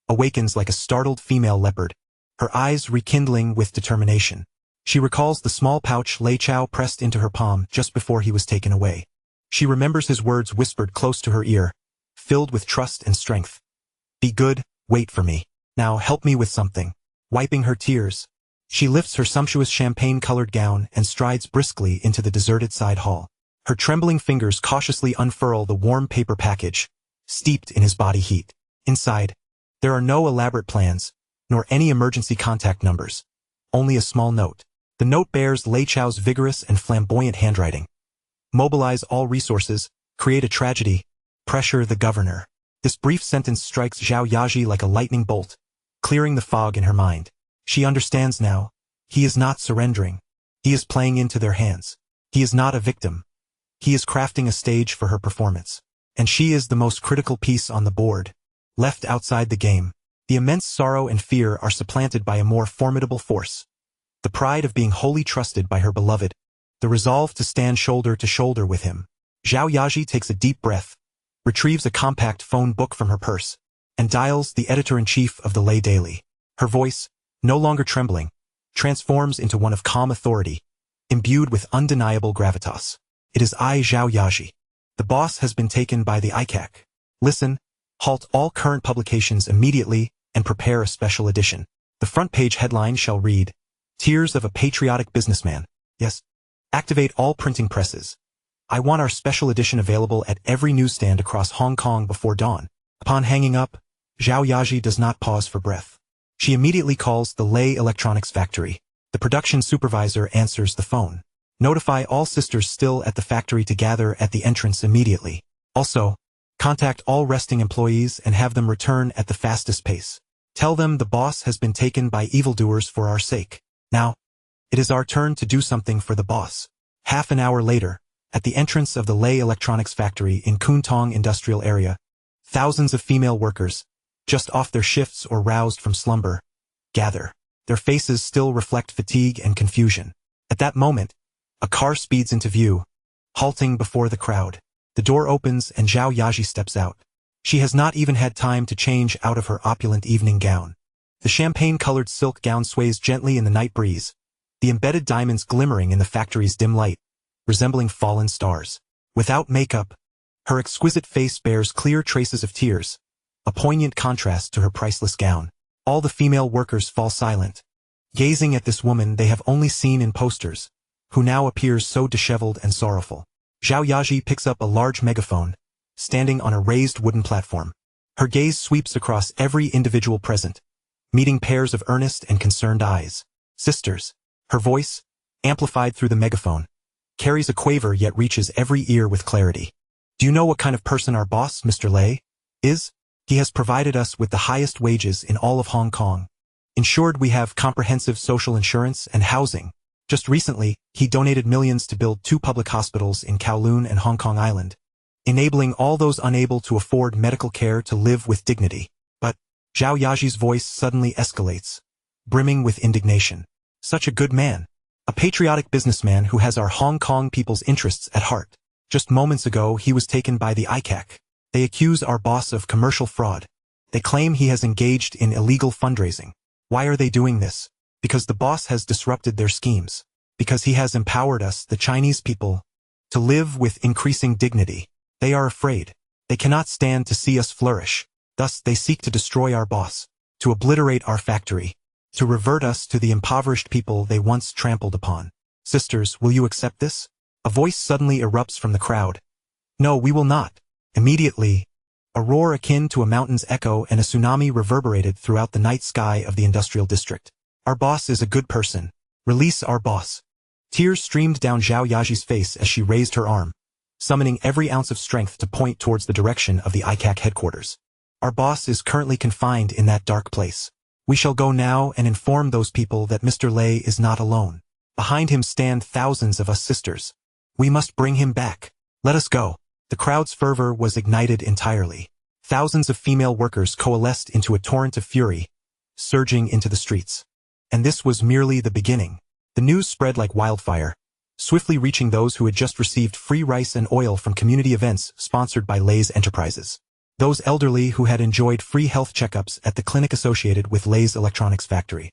S1: awakens like a startled female leopard, her eyes rekindling with determination. She recalls the small pouch Lei Chao pressed into her palm just before he was taken away. She remembers his words whispered close to her ear, filled with trust and strength. "Be good, wait for me. Now help me with something." Wiping her tears, she lifts her sumptuous champagne-colored gown and strides briskly into the deserted side hall. Her trembling fingers cautiously unfurl the warm paper package, steeped in his body heat. Inside, there are no elaborate plans, nor any emergency contact numbers, only a small note. The note bears Lei Chao's vigorous and flamboyant handwriting. Mobilize all resources, create a tragedy, pressure the governor. This brief sentence strikes Zhao Yaji like a lightning bolt, clearing the fog in her mind. She understands now. He is not surrendering. He is playing into their hands. He is not a victim. He is crafting a stage for her performance. And she is the most critical piece on the board. Left outside the game, the immense sorrow and fear are supplanted by a more formidable force. The pride of being wholly trusted by her beloved. The resolve to stand shoulder to shoulder with him. Zhao Yaji takes a deep breath, retrieves a compact phone book from her purse, and dials the editor-in-chief of the Lay Daily. Her voice, no longer trembling, transforms into one of calm authority, imbued with undeniable gravitas. It is I, Zhao Yaji. The boss has been taken by the ICAC. Listen, halt all current publications immediately and prepare a special edition. The front page headline shall read, Tears of a Patriotic Businessman. Yes. Activate all printing presses. I want our special edition available at every newsstand across Hong Kong before dawn. Upon hanging up, Zhao Yaji does not pause for breath. She immediately calls the Lay Electronics factory. The production supervisor answers the phone. Notify all sisters still at the factory to gather at the entrance immediately. Also, contact all resting employees and have them return at the fastest pace. Tell them the boss has been taken by evildoers for our sake. Now, it is our turn to do something for the boss. Half an hour later, at the entrance of the Lay Electronics factory in Kwun Tong Industrial Area, thousands of female workers, just off their shifts or roused from slumber, gather. Their faces still reflect fatigue and confusion. At that moment, a car speeds into view, halting before the crowd. The door opens and Zhao Yaji steps out. She has not even had time to change out of her opulent evening gown. The champagne-colored silk gown sways gently in the night breeze, the embedded diamonds glimmering in the factory's dim light, resembling fallen stars. Without makeup, her exquisite face bears clear traces of tears, a poignant contrast to her priceless gown. All the female workers fall silent, gazing at this woman they have only seen in posters, who now appears so disheveled and sorrowful. Zhao Yaji picks up a large megaphone, standing on a raised wooden platform. Her gaze sweeps across every individual present, meeting pairs of earnest and concerned eyes. Sisters. Her voice, amplified through the megaphone, carries a quaver yet reaches every ear with clarity. Do you know what kind of person our boss, Mr. Lay, is? He has provided us with the highest wages in all of Hong Kong. Ensured we have comprehensive social insurance and housing. Just recently, he donated millions to build 2 public hospitals in Kowloon and Hong Kong Island, enabling all those unable to afford medical care to live with dignity. But Zhao Yaji's voice suddenly escalates, brimming with indignation. Such a good man. A patriotic businessman who has our Hong Kong people's interests at heart. Just moments ago, he was taken by the ICAC. They accuse our boss of commercial fraud. They claim he has engaged in illegal fundraising. Why are they doing this? Because the boss has disrupted their schemes. Because he has empowered us, the Chinese people, to live with increasing dignity. They are afraid. They cannot stand to see us flourish. Thus, they seek to destroy our boss, to obliterate our factory, to revert us to the impoverished people they once trampled upon. Sisters, will you accept this? A voice suddenly erupts from the crowd. No, we will not. Immediately, a roar akin to a mountain's echo and a tsunami reverberated throughout the night sky of the industrial district. Our boss is a good person. Release our boss. Tears streamed down Zhao Yaji's face as she raised her arm, summoning every ounce of strength to point towards the direction of the ICAC headquarters. Our boss is currently confined in that dark place. We shall go now and inform those people that Mr. Lay is not alone. Behind him stand thousands of us sisters. We must bring him back. Let us go. The crowd's fervor was ignited entirely. Thousands of female workers coalesced into a torrent of fury, surging into the streets. And this was merely the beginning. The news spread like wildfire, swiftly reaching those who had just received free rice and oil from community events sponsored by Lay's Enterprises. Those elderly who had enjoyed free health checkups at the clinic associated with Lay's Electronics factory.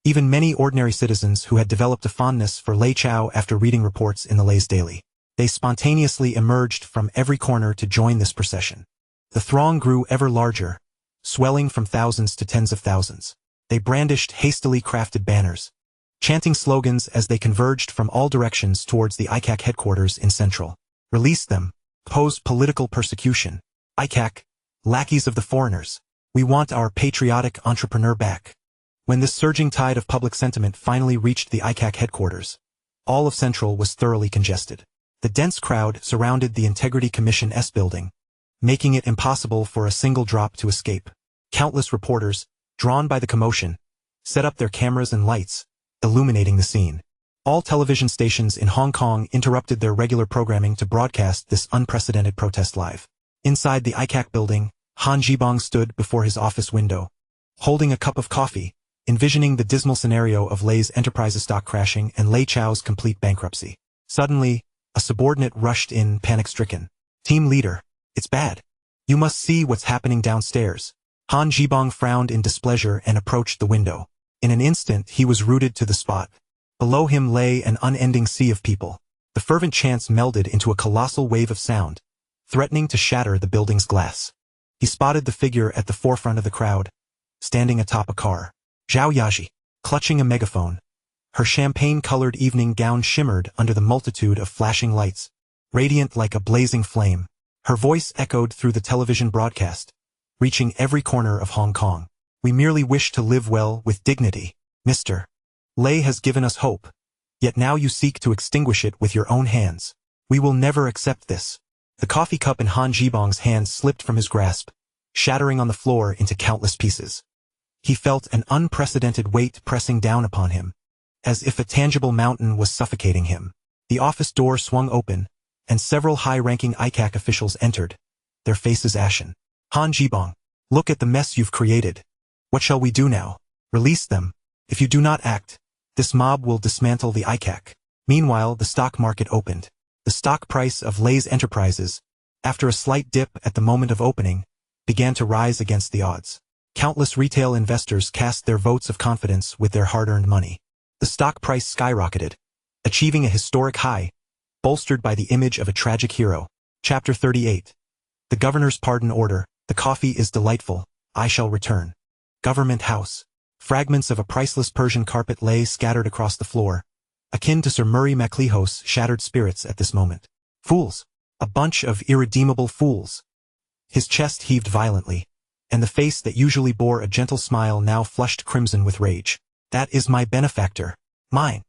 S1: Even many ordinary citizens who had developed a fondness for Lay Chow after reading reports in the Lay's Daily. They spontaneously emerged from every corner to join this procession. The throng grew ever larger, swelling from thousands to tens of thousands. They brandished hastily crafted banners, chanting slogans as they converged from all directions towards the ICAC headquarters in Central. Release them. Oppose political persecution. ICAC, lackeys of the foreigners. We want our patriotic entrepreneur back. When this surging tide of public sentiment finally reached the ICAC headquarters, all of Central was thoroughly congested. The dense crowd surrounded the Integrity Commission S building, making it impossible for a single drop to escape. Countless reporters, drawn by the commotion, set up their cameras and lights, illuminating the scene. All television stations in Hong Kong interrupted their regular programming to broadcast this unprecedented protest live. Inside the ICAC building, Han Jibong stood before his office window, holding a cup of coffee, envisioning the dismal scenario of Lei's Enterprises stock crashing and Lei Chao's complete bankruptcy. Suddenly, a subordinate rushed in, panic-stricken. "Team leader, it's bad. You must see what's happening downstairs." Han Jibong frowned in displeasure and approached the window. In an instant, he was rooted to the spot. Below him lay an unending sea of people. The fervent chants melded into a colossal wave of sound, threatening to shatter the building's glass. He spotted the figure at the forefront of the crowd, standing atop a car. Zhao Yaji, clutching a megaphone. Her champagne-colored evening gown shimmered under the multitude of flashing lights, radiant like a blazing flame. Her voice echoed through the television broadcast, reaching every corner of Hong Kong. "We merely wish to live well with dignity. Mr. Lei has given us hope, yet now you seek to extinguish it with your own hands. We will never accept this." The coffee cup in Han Jibong's hand slipped from his grasp, shattering on the floor into countless pieces. He felt an unprecedented weight pressing down upon him, as if a tangible mountain was suffocating him. The office door swung open, and several high-ranking ICAC officials entered, their faces ashen. "Han Jibong, look at the mess you've created. What shall we do now? Release them. If you do not act, this mob will dismantle the ICAC." Meanwhile, the stock market opened. The stock price of Lei's Enterprises, after a slight dip at the moment of opening, began to rise against the odds. Countless retail investors cast their votes of confidence with their hard-earned money. The stock price skyrocketed, achieving a historic high, bolstered by the image of a tragic hero. Chapter 38. The Governor's Pardon Order. The coffee is delightful. I shall return. Government House. Fragments of a priceless Persian carpet lay scattered across the floor, akin to Sir Murray Macleho's shattered spirits at this moment. "Fools! A bunch of irredeemable fools!" His chest heaved violently, and the face that usually bore a gentle smile now flushed crimson with rage. "That is my benefactor. Mine."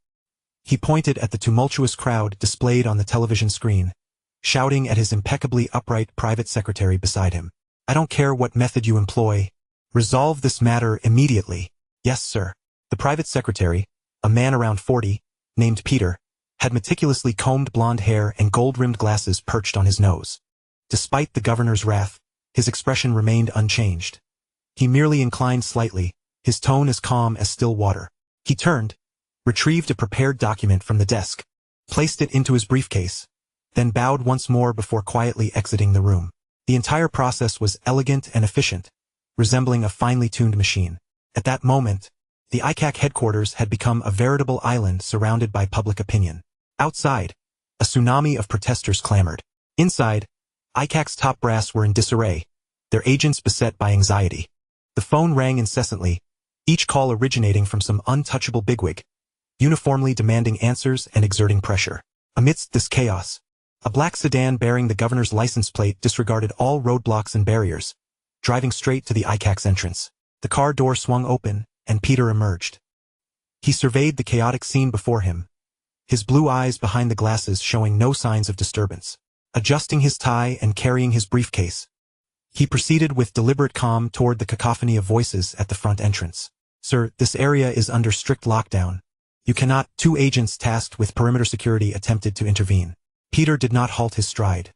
S1: He pointed at the tumultuous crowd displayed on the television screen, shouting at his impeccably upright private secretary beside him. "I don't care what method you employ. Resolve this matter immediately." "Yes, sir." The private secretary, a man around 40, named Peter, had meticulously combed blonde hair and gold-rimmed glasses perched on his nose. Despite the governor's wrath, his expression remained unchanged. He merely inclined slightly, his tone as calm as still water. He turned, retrieved a prepared document from the desk, placed it into his briefcase, then bowed once more before quietly exiting the room. The entire process was elegant and efficient, resembling a finely tuned machine. At that moment, the ICAC headquarters had become a veritable island surrounded by public opinion. Outside, a tsunami of protesters clamored. Inside, ICAC's top brass were in disarray, their agents beset by anxiety. The phone rang incessantly, each call originating from some untouchable bigwig, uniformly demanding answers and exerting pressure. Amidst this chaos, a black sedan bearing the governor's license plate disregarded all roadblocks and barriers, driving straight to the ICAC's entrance. The car door swung open, and Peter emerged. He surveyed the chaotic scene before him, his blue eyes behind the glasses showing no signs of disturbance. Adjusting his tie and carrying his briefcase, he proceeded with deliberate calm toward the cacophony of voices at the front entrance. "Sir, this area is under strict lockdown. You cannot." Two agents tasked with perimeter security attempted to intervene. Peter did not halt his stride.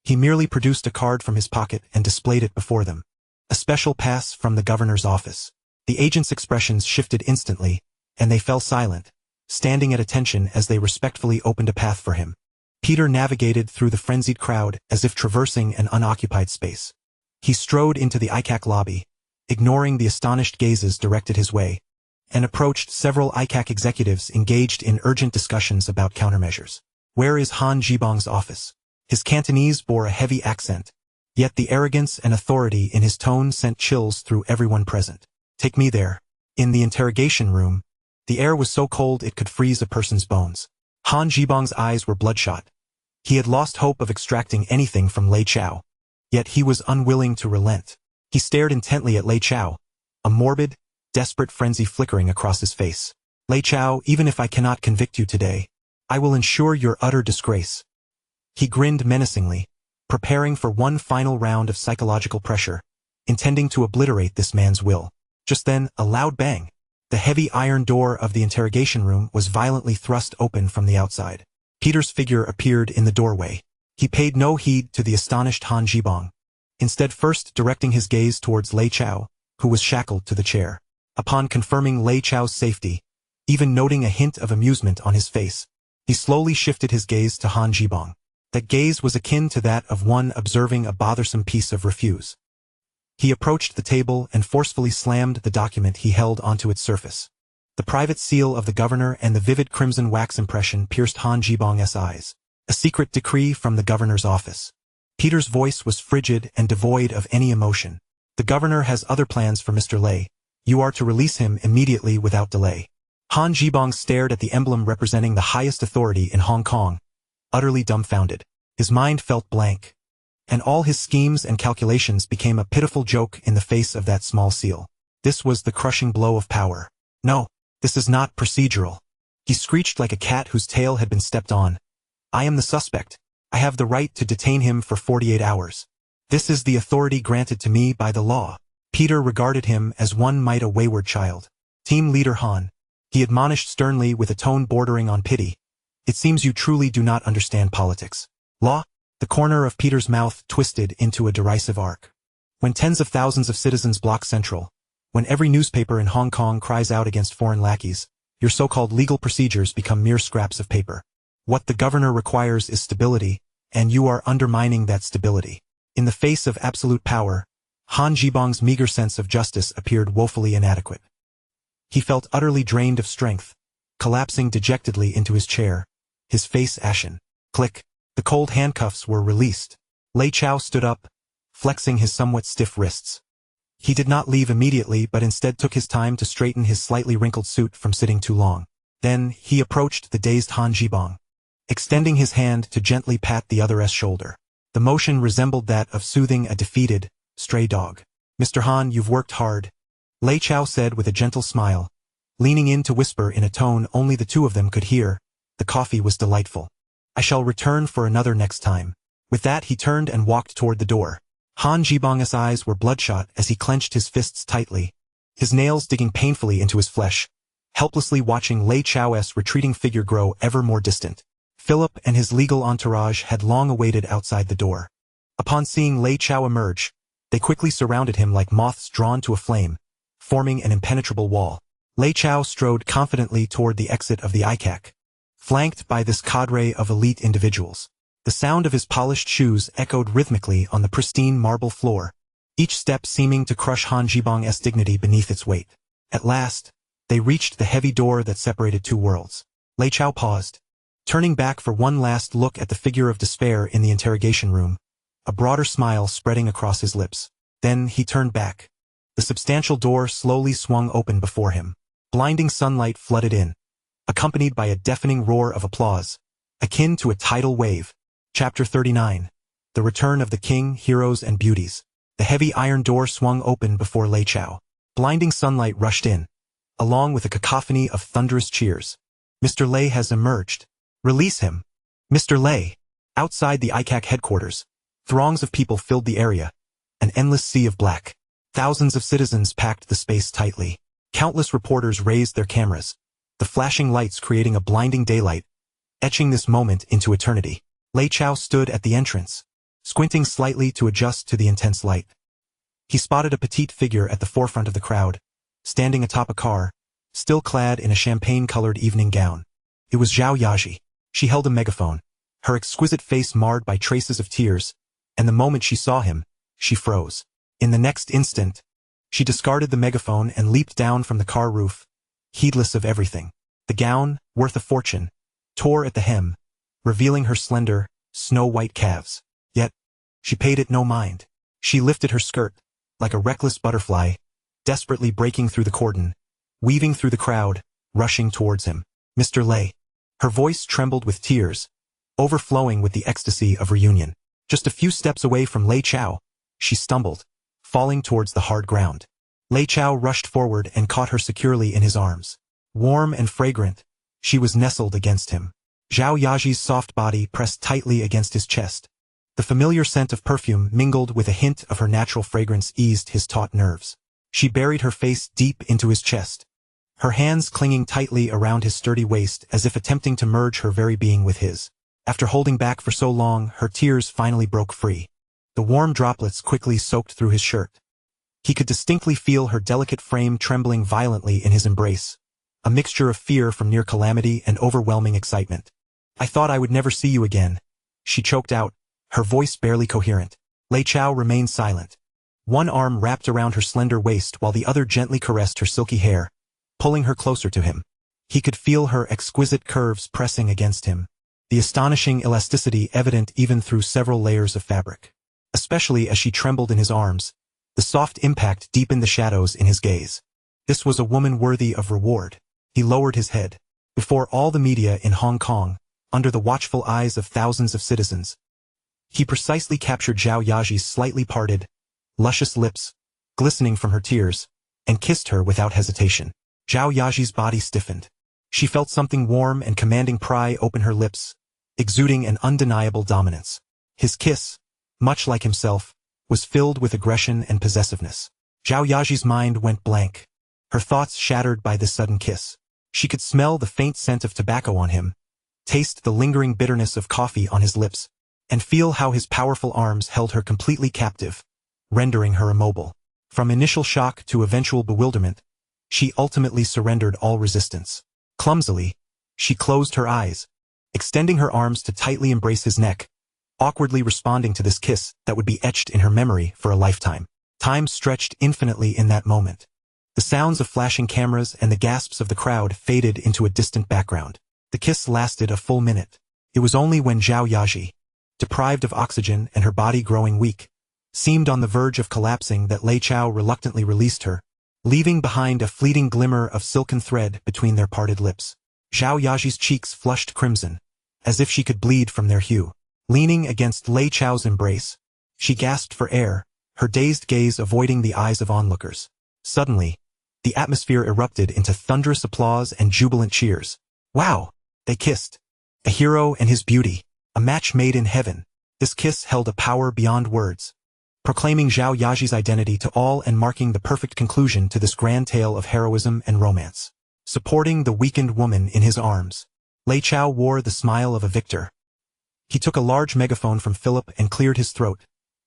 S1: He merely produced a card from his pocket and displayed it before them. A special pass from the governor's office. The agents' expressions shifted instantly, and they fell silent, standing at attention as they respectfully opened a path for him. Peter navigated through the frenzied crowd as if traversing an unoccupied space. He strode into the ICAC lobby, ignoring the astonished gazes directed his way, and approached several ICAC executives engaged in urgent discussions about countermeasures. "Where is Han Jibong's office?" His Cantonese bore a heavy accent, yet the arrogance and authority in his tone sent chills through everyone present. "Take me there." In the interrogation room, the air was so cold it could freeze a person's bones. Han Jibong's eyes were bloodshot. He had lost hope of extracting anything from Lei Chao, yet he was unwilling to relent. He stared intently at Lei Chao, a morbid, desperate frenzy flickering across his face. "Lei Chao, even if I cannot convict you today, I will ensure your utter disgrace. He grinned menacingly, preparing for one final round of psychological pressure, intending to obliterate this man's will. Just then, a loud bang. The heavy iron door of the interrogation room was violently thrust open from the outside. Peter's figure appeared in the doorway. He paid no heed to the astonished Han Jibong, instead first directing his gaze towards Lei Chao, who was shackled to the chair. Upon confirming Lei Chao's safety, even noting a hint of amusement on his face, he slowly shifted his gaze to Han Jibong. That gaze was akin to that of one observing a bothersome piece of refuse. He approached the table and forcefully slammed the document he held onto its surface. The private seal of the governor and the vivid crimson wax impression pierced Han Jibong's eyes. A secret decree from the governor's office. Peter's voice was frigid and devoid of any emotion. The governor has other plans for Mr. Lei. You are to release him immediately without delay. Han Jibong stared at the emblem representing the highest authority in Hong Kong, utterly dumbfounded. His mind felt blank, and all his schemes and calculations became a pitiful joke in the face of that small seal. This was the crushing blow of power. No, this is not procedural. He screeched like a cat whose tail had been stepped on. I am the suspect. I have the right to detain him for 48 hours. This is the authority granted to me by the law. Peter regarded him as one might a wayward child. Team leader Han, he admonished sternly with a tone bordering on pity. It seems you truly do not understand politics. Law? The corner of Peter's mouth twisted into a derisive arc. When tens of thousands of citizens block Central, when every newspaper in Hong Kong cries out against foreign lackeys, your so-called legal procedures become mere scraps of paper. What the governor requires is stability, and you are undermining that stability. In the face of absolute power, Han Jibong's meager sense of justice appeared woefully inadequate. He felt utterly drained of strength, collapsing dejectedly into his chair, his face ashen. Click. The cold handcuffs were released. Lei Chao stood up, flexing his somewhat stiff wrists. He did not leave immediately but instead took his time to straighten his slightly wrinkled suit from sitting too long. Then, he approached the dazed Han Jibong, extending his hand to gently pat the other's shoulder. The motion resembled that of soothing a defeated, stray dog. Mr. Han, you've worked hard, Lei Chao said with a gentle smile, leaning in to whisper in a tone only the two of them could hear. The coffee was delightful. I shall return for another next time. With that he turned and walked toward the door. Han Jibong's eyes were bloodshot as he clenched his fists tightly, his nails digging painfully into his flesh, helplessly watching Lei Chao's retreating figure grow ever more distant. Philip and his legal entourage had long awaited outside the door. Upon seeing Lei Chao emerge, they quickly surrounded him like moths drawn to a flame, forming an impenetrable wall. Lei Chao strode confidently toward the exit of the ICAC, flanked by this cadre of elite individuals. The sound of his polished shoes echoed rhythmically on the pristine marble floor, each step seeming to crush Han Jibong's dignity beneath its weight. At last, they reached the heavy door that separated two worlds. Lei Chao paused, turning back for one last look at the figure of despair in the interrogation room, a broader smile spreading across his lips. Then he turned back. The substantial door slowly swung open before him. Blinding sunlight flooded in, accompanied by a deafening roar of applause, akin to a tidal wave. Chapter 39. The Return of the King, Heroes and Beauties. The heavy iron door swung open before Lei Chao. Blinding sunlight rushed in, along with a cacophony of thunderous cheers. Mr. Lei has emerged. Release him. Mr. Lei. Outside the ICAC headquarters, throngs of people filled the area, an endless sea of black. Thousands of citizens packed the space tightly. Countless reporters raised their cameras, the flashing lights creating a blinding daylight, etching this moment into eternity. Lei Chao stood at the entrance, squinting slightly to adjust to the intense light. He spotted a petite figure at the forefront of the crowd, standing atop a car, still clad in a champagne-colored evening gown. It was Zhao Yaji. She held a megaphone, her exquisite face marred by traces of tears, and the moment she saw him, she froze. In the next instant, she discarded the megaphone and leaped down from the car roof, heedless of everything. The gown, worth a fortune, tore at the hem, revealing her slender, snow-white calves. Yet, she paid it no mind. She lifted her skirt, like a reckless butterfly, desperately breaking through the cordon, weaving through the crowd, rushing towards him. Mr. Lei. Her voice trembled with tears, overflowing with the ecstasy of reunion. Just a few steps away from Lei Chao, she stumbled, falling towards the hard ground. Lei Chao rushed forward and caught her securely in his arms. Warm and fragrant, she was nestled against him. Zhao Yaji's soft body pressed tightly against his chest. The familiar scent of perfume mingled with a hint of her natural fragrance eased his taut nerves. She buried her face deep into his chest, her hands clinging tightly around his sturdy waist as if attempting to merge her very being with his. After holding back for so long, her tears finally broke free. The warm droplets quickly soaked through his shirt. He could distinctly feel her delicate frame trembling violently in his embrace, a mixture of fear from near calamity and overwhelming excitement. "I thought I would never see you again," she choked out, her voice barely coherent. Lei Chao remained silent. One arm wrapped around her slender waist while the other gently caressed her silky hair, pulling her closer to him. He could feel her exquisite curves pressing against him, the astonishing elasticity evident even through several layers of fabric. Especially as she trembled in his arms, the soft impact deepened the shadows in his gaze. This was a woman worthy of reward. He lowered his head. Before all the media in Hong Kong, under the watchful eyes of thousands of citizens, he precisely captured Zhao Yaji's slightly parted, luscious lips, glistening from her tears, and kissed her without hesitation. Zhao Yaji's body stiffened. She felt something warm and commanding pry open her lips, exuding an undeniable dominance. His kiss, much like himself, was filled with aggression and possessiveness. Zhao Yaji's mind went blank, her thoughts shattered by this sudden kiss. She could smell the faint scent of tobacco on him, taste the lingering bitterness of coffee on his lips, and feel how his powerful arms held her completely captive, rendering her immobile. From initial shock to eventual bewilderment, she ultimately surrendered all resistance. Clumsily, she closed her eyes, extending her arms to tightly embrace his neck, awkwardly responding to this kiss that would be etched in her memory for a lifetime. Time stretched infinitely in that moment. The sounds of flashing cameras and the gasps of the crowd faded into a distant background. The kiss lasted a full minute. It was only when Zhao Yaji, deprived of oxygen and her body growing weak, seemed on the verge of collapsing that Lei Chao reluctantly released her, leaving behind a fleeting glimmer of silken thread between their parted lips. Zhao Yaji's cheeks flushed crimson, as if she could bleed from their hue. Leaning against Lei Chao's embrace, she gasped for air, her dazed gaze avoiding the eyes of onlookers. Suddenly, the atmosphere erupted into thunderous applause and jubilant cheers. Wow! They kissed. A hero and his beauty, a match made in heaven. This kiss held a power beyond words, proclaiming Zhao Yaji's identity to all and marking the perfect conclusion to this grand tale of heroism and romance. Supporting the weakened woman in his arms, Lei Chao wore the smile of a victor. He took a large megaphone from Philip and cleared his throat,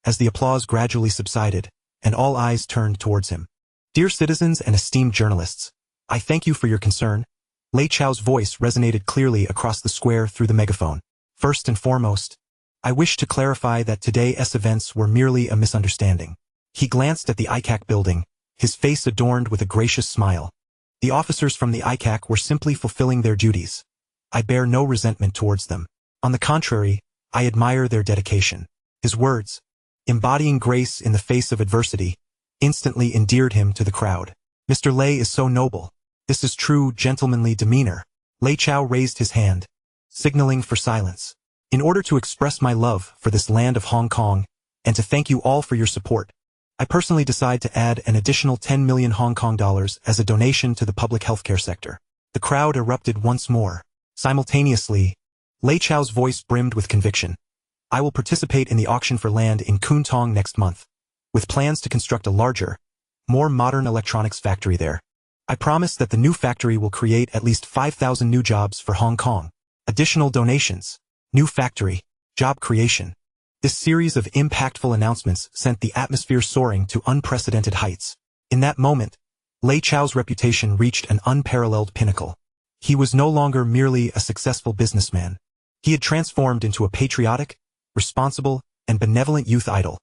S1: as the applause gradually subsided, and all eyes turned towards him. "Dear citizens and esteemed journalists, I thank you for your concern." Lei Chao's voice resonated clearly across the square through the megaphone. "First and foremost, I wish to clarify that today's events were merely a misunderstanding." He glanced at the ICAC building, his face adorned with a gracious smile. "The officers from the ICAC were simply fulfilling their duties. I bear no resentment towards them. On the contrary, I admire their dedication." His words, embodying grace in the face of adversity, instantly endeared him to the crowd. "Mr. Lei is so noble. This is true gentlemanly demeanor." Lei Chao raised his hand, signaling for silence. "In order to express my love for this land of Hong Kong, and to thank you all for your support, I personally decide to add an additional 10 million Hong Kong dollars as a donation to the public healthcare sector." The crowd erupted once more. Simultaneously, Lei Chao's voice brimmed with conviction. "I will participate in the auction for land in Kwun Tong next month, with plans to construct a larger, more modern electronics factory there. I promise that the new factory will create at least 5,000 new jobs for Hong Kong. Additional donations, new factory, job creation." This series of impactful announcements sent the atmosphere soaring to unprecedented heights. In that moment, Lei Chao's reputation reached an unparalleled pinnacle. He was no longer merely a successful businessman. He had transformed into a patriotic, responsible, and benevolent youth idol,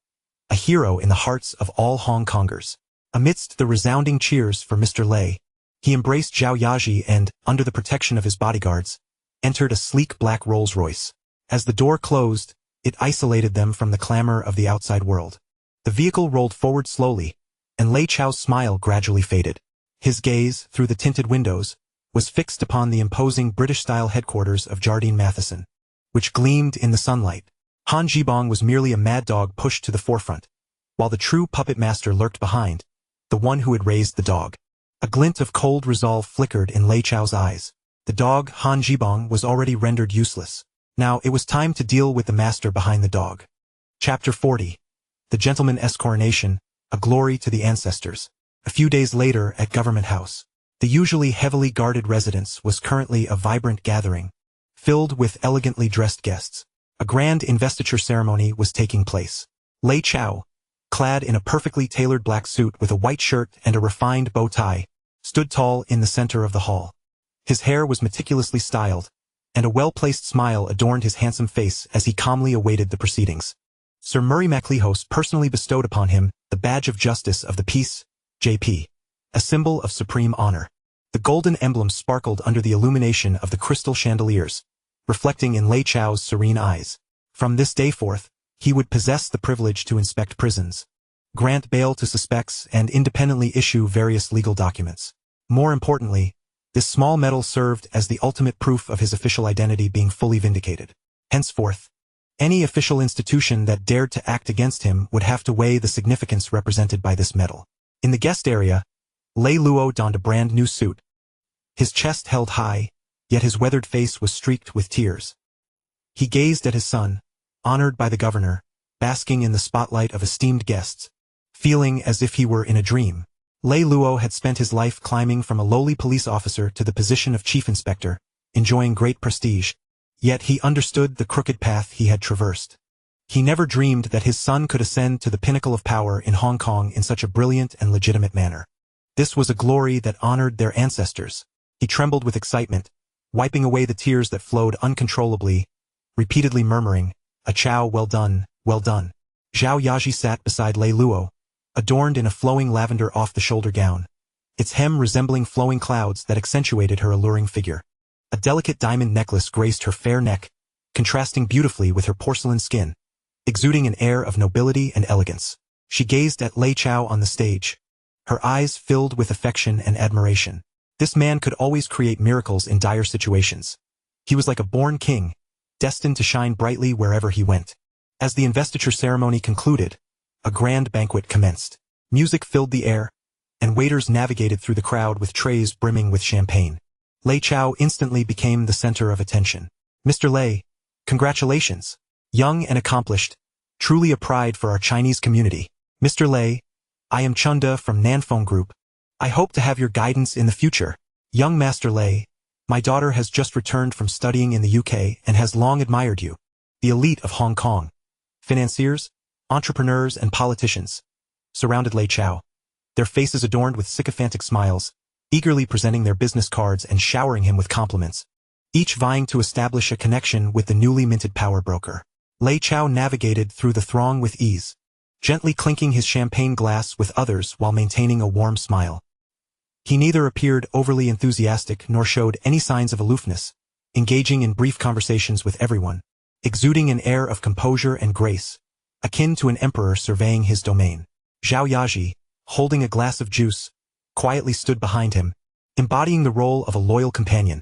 S1: a hero in the hearts of all Hong Kongers. Amidst the resounding cheers for Mr. Lei, he embraced Zhao Yaji and, under the protection of his bodyguards, entered a sleek black Rolls-Royce. As the door closed, it isolated them from the clamor of the outside world. The vehicle rolled forward slowly, and Lei Chao's smile gradually faded. His gaze, through the tinted windows, was fixed upon the imposing British-style headquarters of Jardine Matheson, which gleamed in the sunlight. Han Jibong was merely a mad dog pushed to the forefront, while the true puppet master lurked behind, the one who had raised the dog. A glint of cold resolve flickered in Lei Chao's eyes. The dog, Han Jibong, was already rendered useless. Now it was time to deal with the master behind the dog. Chapter 40. The Gentleman-S Coronation, a glory to the ancestors. A few days later at Government House. The usually heavily guarded residence was currently a vibrant gathering, filled with elegantly dressed guests. A grand investiture ceremony was taking place. Lei Chao, clad in a perfectly tailored black suit with a white shirt and a refined bow tie, stood tall in the center of the hall. His hair was meticulously styled, and a well-placed smile adorned his handsome face as he calmly awaited the proceedings. Sir Murray MacLehose personally bestowed upon him the Badge of Justice of the Peace, JP, a symbol of supreme honor. The golden emblem sparkled under the illumination of the crystal chandeliers, reflecting in Lei Chao's serene eyes. From this day forth, he would possess the privilege to inspect prisons, grant bail to suspects, and independently issue various legal documents. More importantly, this small medal served as the ultimate proof of his official identity being fully vindicated. Henceforth, any official institution that dared to act against him would have to weigh the significance represented by this medal. In the guest area, Lei Luo donned a brand new suit. His chest held high, yet his weathered face was streaked with tears. He gazed at his son, honored by the governor, basking in the spotlight of esteemed guests, feeling as if he were in a dream. Lei Luo had spent his life climbing from a lowly police officer to the position of chief inspector, enjoying great prestige. Yet he understood the crooked path he had traversed. He never dreamed that his son could ascend to the pinnacle of power in Hong Kong in such a brilliant and legitimate manner. This was a glory that honored their ancestors. He trembled with excitement, wiping away the tears that flowed uncontrollably, repeatedly murmuring, "A Chow, well done, well done." Zhao Yaji sat beside Lei Luo, adorned in a flowing lavender off-the-shoulder gown, its hem resembling flowing clouds that accentuated her alluring figure. A delicate diamond necklace graced her fair neck, contrasting beautifully with her porcelain skin, exuding an air of nobility and elegance. She gazed at Lei Chao on the stage, her eyes filled with affection and admiration. This man could always create miracles in dire situations. He was like a born king, destined to shine brightly wherever he went. As the investiture ceremony concluded, a grand banquet commenced. Music filled the air, and waiters navigated through the crowd with trays brimming with champagne. Lei Chao instantly became the center of attention. "Mr. Lei, congratulations. Young and accomplished, truly a pride for our Chinese community. Mr. Lei, I am Chunda from Nanfeng Group. I hope to have your guidance in the future. Young Master Lei, my daughter has just returned from studying in the UK and has long admired you. The elite of Hong Kong, financiers, entrepreneurs, and politicians, surrounded Lei Chao, their faces adorned with sycophantic smiles, eagerly presenting their business cards and showering him with compliments, each vying to establish a connection with the newly minted power broker. Lei Chao navigated through the throng with ease, gently clinking his champagne glass with others while maintaining a warm smile. He neither appeared overly enthusiastic nor showed any signs of aloofness, engaging in brief conversations with everyone, exuding an air of composure and grace, akin to an emperor surveying his domain. Zhao Yaji, holding a glass of juice, quietly stood behind him, embodying the role of a loyal companion,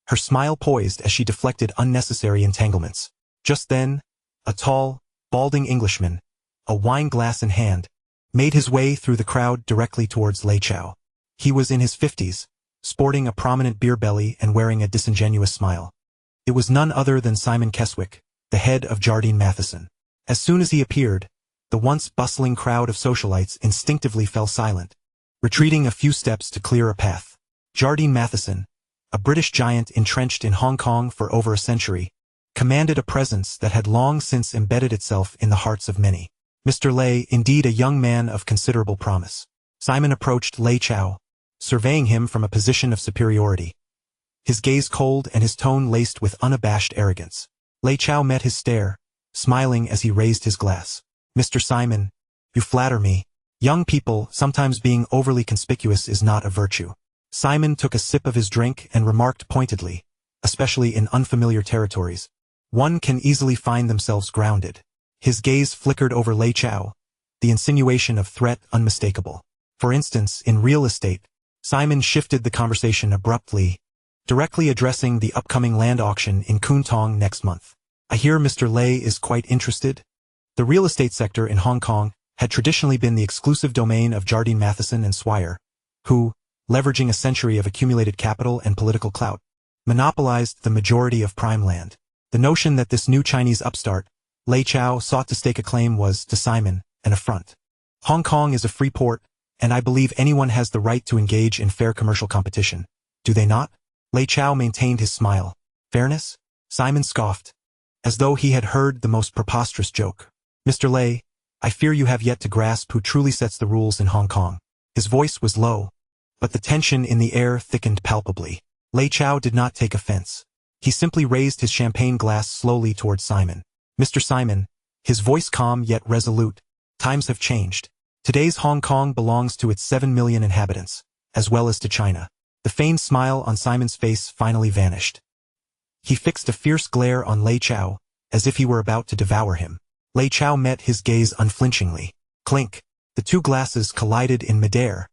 S1: her smile poised as she deflected unnecessary entanglements. Just then, a tall, balding Englishman, a wine glass in hand, made his way through the crowd directly towards Lei Chao. He was in his 50s, sporting a prominent beer belly and wearing a disingenuous smile. It was none other than Simon Keswick, the head of Jardine Matheson. As soon as he appeared, the once bustling crowd of socialites instinctively fell silent, retreating a few steps to clear a path. Jardine Matheson, a British giant entrenched in Hong Kong for over a century, commanded a presence that had long since embedded itself in the hearts of many. Mr. Lei, indeed a young man of considerable promise. Simon approached Lei Chao, surveying him from a position of superiority, his gaze cold and his tone laced with unabashed arrogance. Lei Chao met his stare, smiling as he raised his glass. "Mr. Simon, you flatter me. Young people, sometimes being overly conspicuous is not a virtue." Simon took a sip of his drink and remarked pointedly, especially in unfamiliar territories, one can easily find themselves grounded. His gaze flickered over Lei Chao, the insinuation of threat unmistakable. For instance, in real estate, Simon shifted the conversation abruptly, directly addressing the upcoming land auction in Kwun Tong next month. "I hear Mr. Lei is quite interested." The real estate sector in Hong Kong had traditionally been the exclusive domain of Jardine Matheson and Swire, who, leveraging a century of accumulated capital and political clout, monopolized the majority of prime land. The notion that this new Chinese upstart, Lei Chao, sought to stake a claim was, to Simon, an affront. Hong Kong is a free port, and I believe anyone has the right to engage in fair commercial competition. Do they not? Lei Chao maintained his smile. Fairness? Simon scoffed, as though he had heard the most preposterous joke. Mr. Lei, I fear you have yet to grasp who truly sets the rules in Hong Kong. His voice was low, but the tension in the air thickened palpably. Lei Chao did not take offense. He simply raised his champagne glass slowly toward Simon. Mr. Simon, his voice calm yet resolute, times have changed. Today's Hong Kong belongs to its 7 million inhabitants, as well as to China. The feigned smile on Simon's face finally vanished. He fixed a fierce glare on Lei Chao, as if he were about to devour him. Lei Chao met his gaze unflinchingly. Clink. The two glasses collided in midair,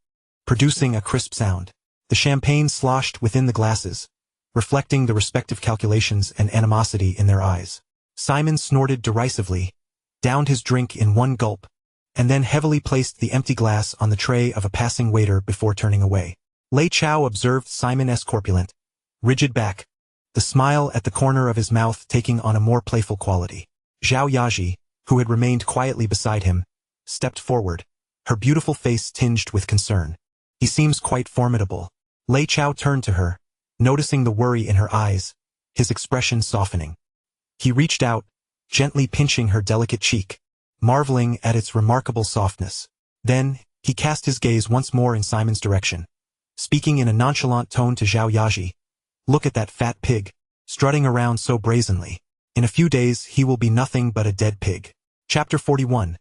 S1: producing a crisp sound. The champagne sloshed within the glasses, reflecting the respective calculations and animosity in their eyes. Simon snorted derisively, downed his drink in one gulp, and then heavily placed the empty glass on the tray of a passing waiter before turning away. Lei Chao observed Simon's corpulent, rigid back, the smile at the corner of his mouth taking on a more playful quality. Zhao Yaji, who had remained quietly beside him, stepped forward, her beautiful face tinged with concern. He seems quite formidable. Lei Chao turned to her, noticing the worry in her eyes, his expression softening. He reached out, gently pinching her delicate cheek, marveling at its remarkable softness. Then, he cast his gaze once more in Simon's direction, speaking in a nonchalant tone to Zhao Yaji. Look at that fat pig, strutting around so brazenly. In a few days he will be nothing but a dead pig. Chapter 41.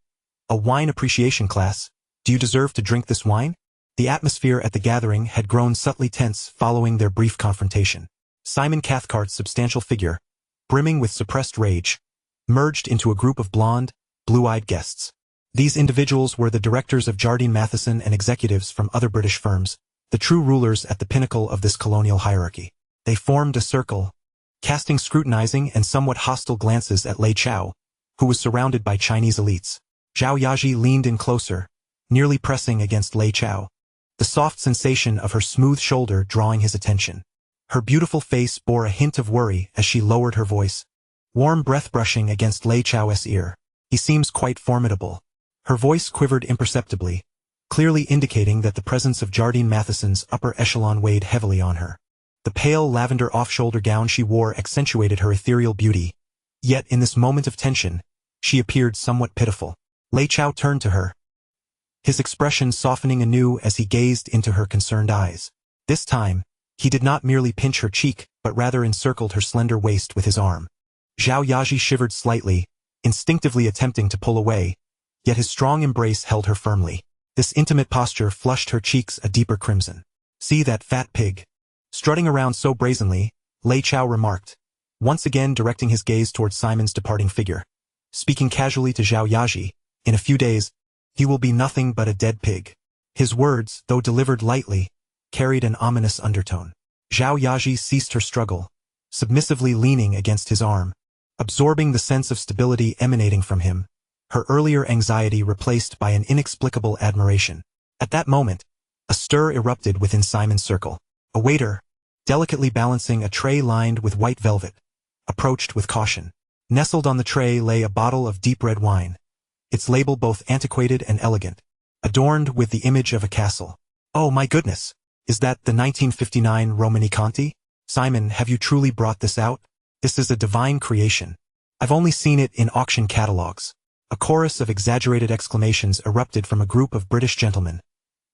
S1: A wine appreciation class. Do you deserve to drink this wine? The atmosphere at the gathering had grown subtly tense following their brief confrontation. Simon Cathcart's substantial figure, brimming with suppressed rage, merged into a group of blonde, blue-eyed guests. These individuals were the directors of Jardine Matheson and executives from other British firms, the true rulers at the pinnacle of this colonial hierarchy. They formed a circle, casting scrutinizing and somewhat hostile glances at Lei Chao, who was surrounded by Chinese elites. Zhao Yaji leaned in closer, nearly pressing against Lei Chao, the soft sensation of her smooth shoulder drawing his attention. Her beautiful face bore a hint of worry as she lowered her voice, warm breath brushing against Lei Chao's ear. He seems quite formidable. Her voice quivered imperceptibly, clearly indicating that the presence of Jardine Matheson's upper echelon weighed heavily on her. The pale lavender off-shoulder gown she wore accentuated her ethereal beauty, yet in this moment of tension, she appeared somewhat pitiful. Lei Chao turned to her, his expression softening anew as he gazed into her concerned eyes. This time, he did not merely pinch her cheek, but rather encircled her slender waist with his arm. Zhao Yaji shivered slightly, instinctively attempting to pull away, yet his strong embrace held her firmly. This intimate posture flushed her cheeks a deeper crimson. See that fat pig, strutting around so brazenly, Lei Chao remarked, once again directing his gaze towards Simon's departing figure. Speaking casually to Zhao Yaji, in a few days, he will be nothing but a dead pig. His words, though delivered lightly, carried an ominous undertone. Zhao Yaji ceased her struggle, submissively leaning against his arm, absorbing the sense of stability emanating from him, her earlier anxiety replaced by an inexplicable admiration. At that moment, a stir erupted within Simon's circle. A waiter, delicately balancing a tray lined with white velvet, approached with caution. Nestled on the tray lay a bottle of deep red wine, its label both antiquated and elegant, adorned with the image of a castle. Oh my goodness! Is that the 1959 Romani Conti? Simon, have you truly brought this out? This is a divine creation. I've only seen it in auction catalogs. A chorus of exaggerated exclamations erupted from a group of British gentlemen,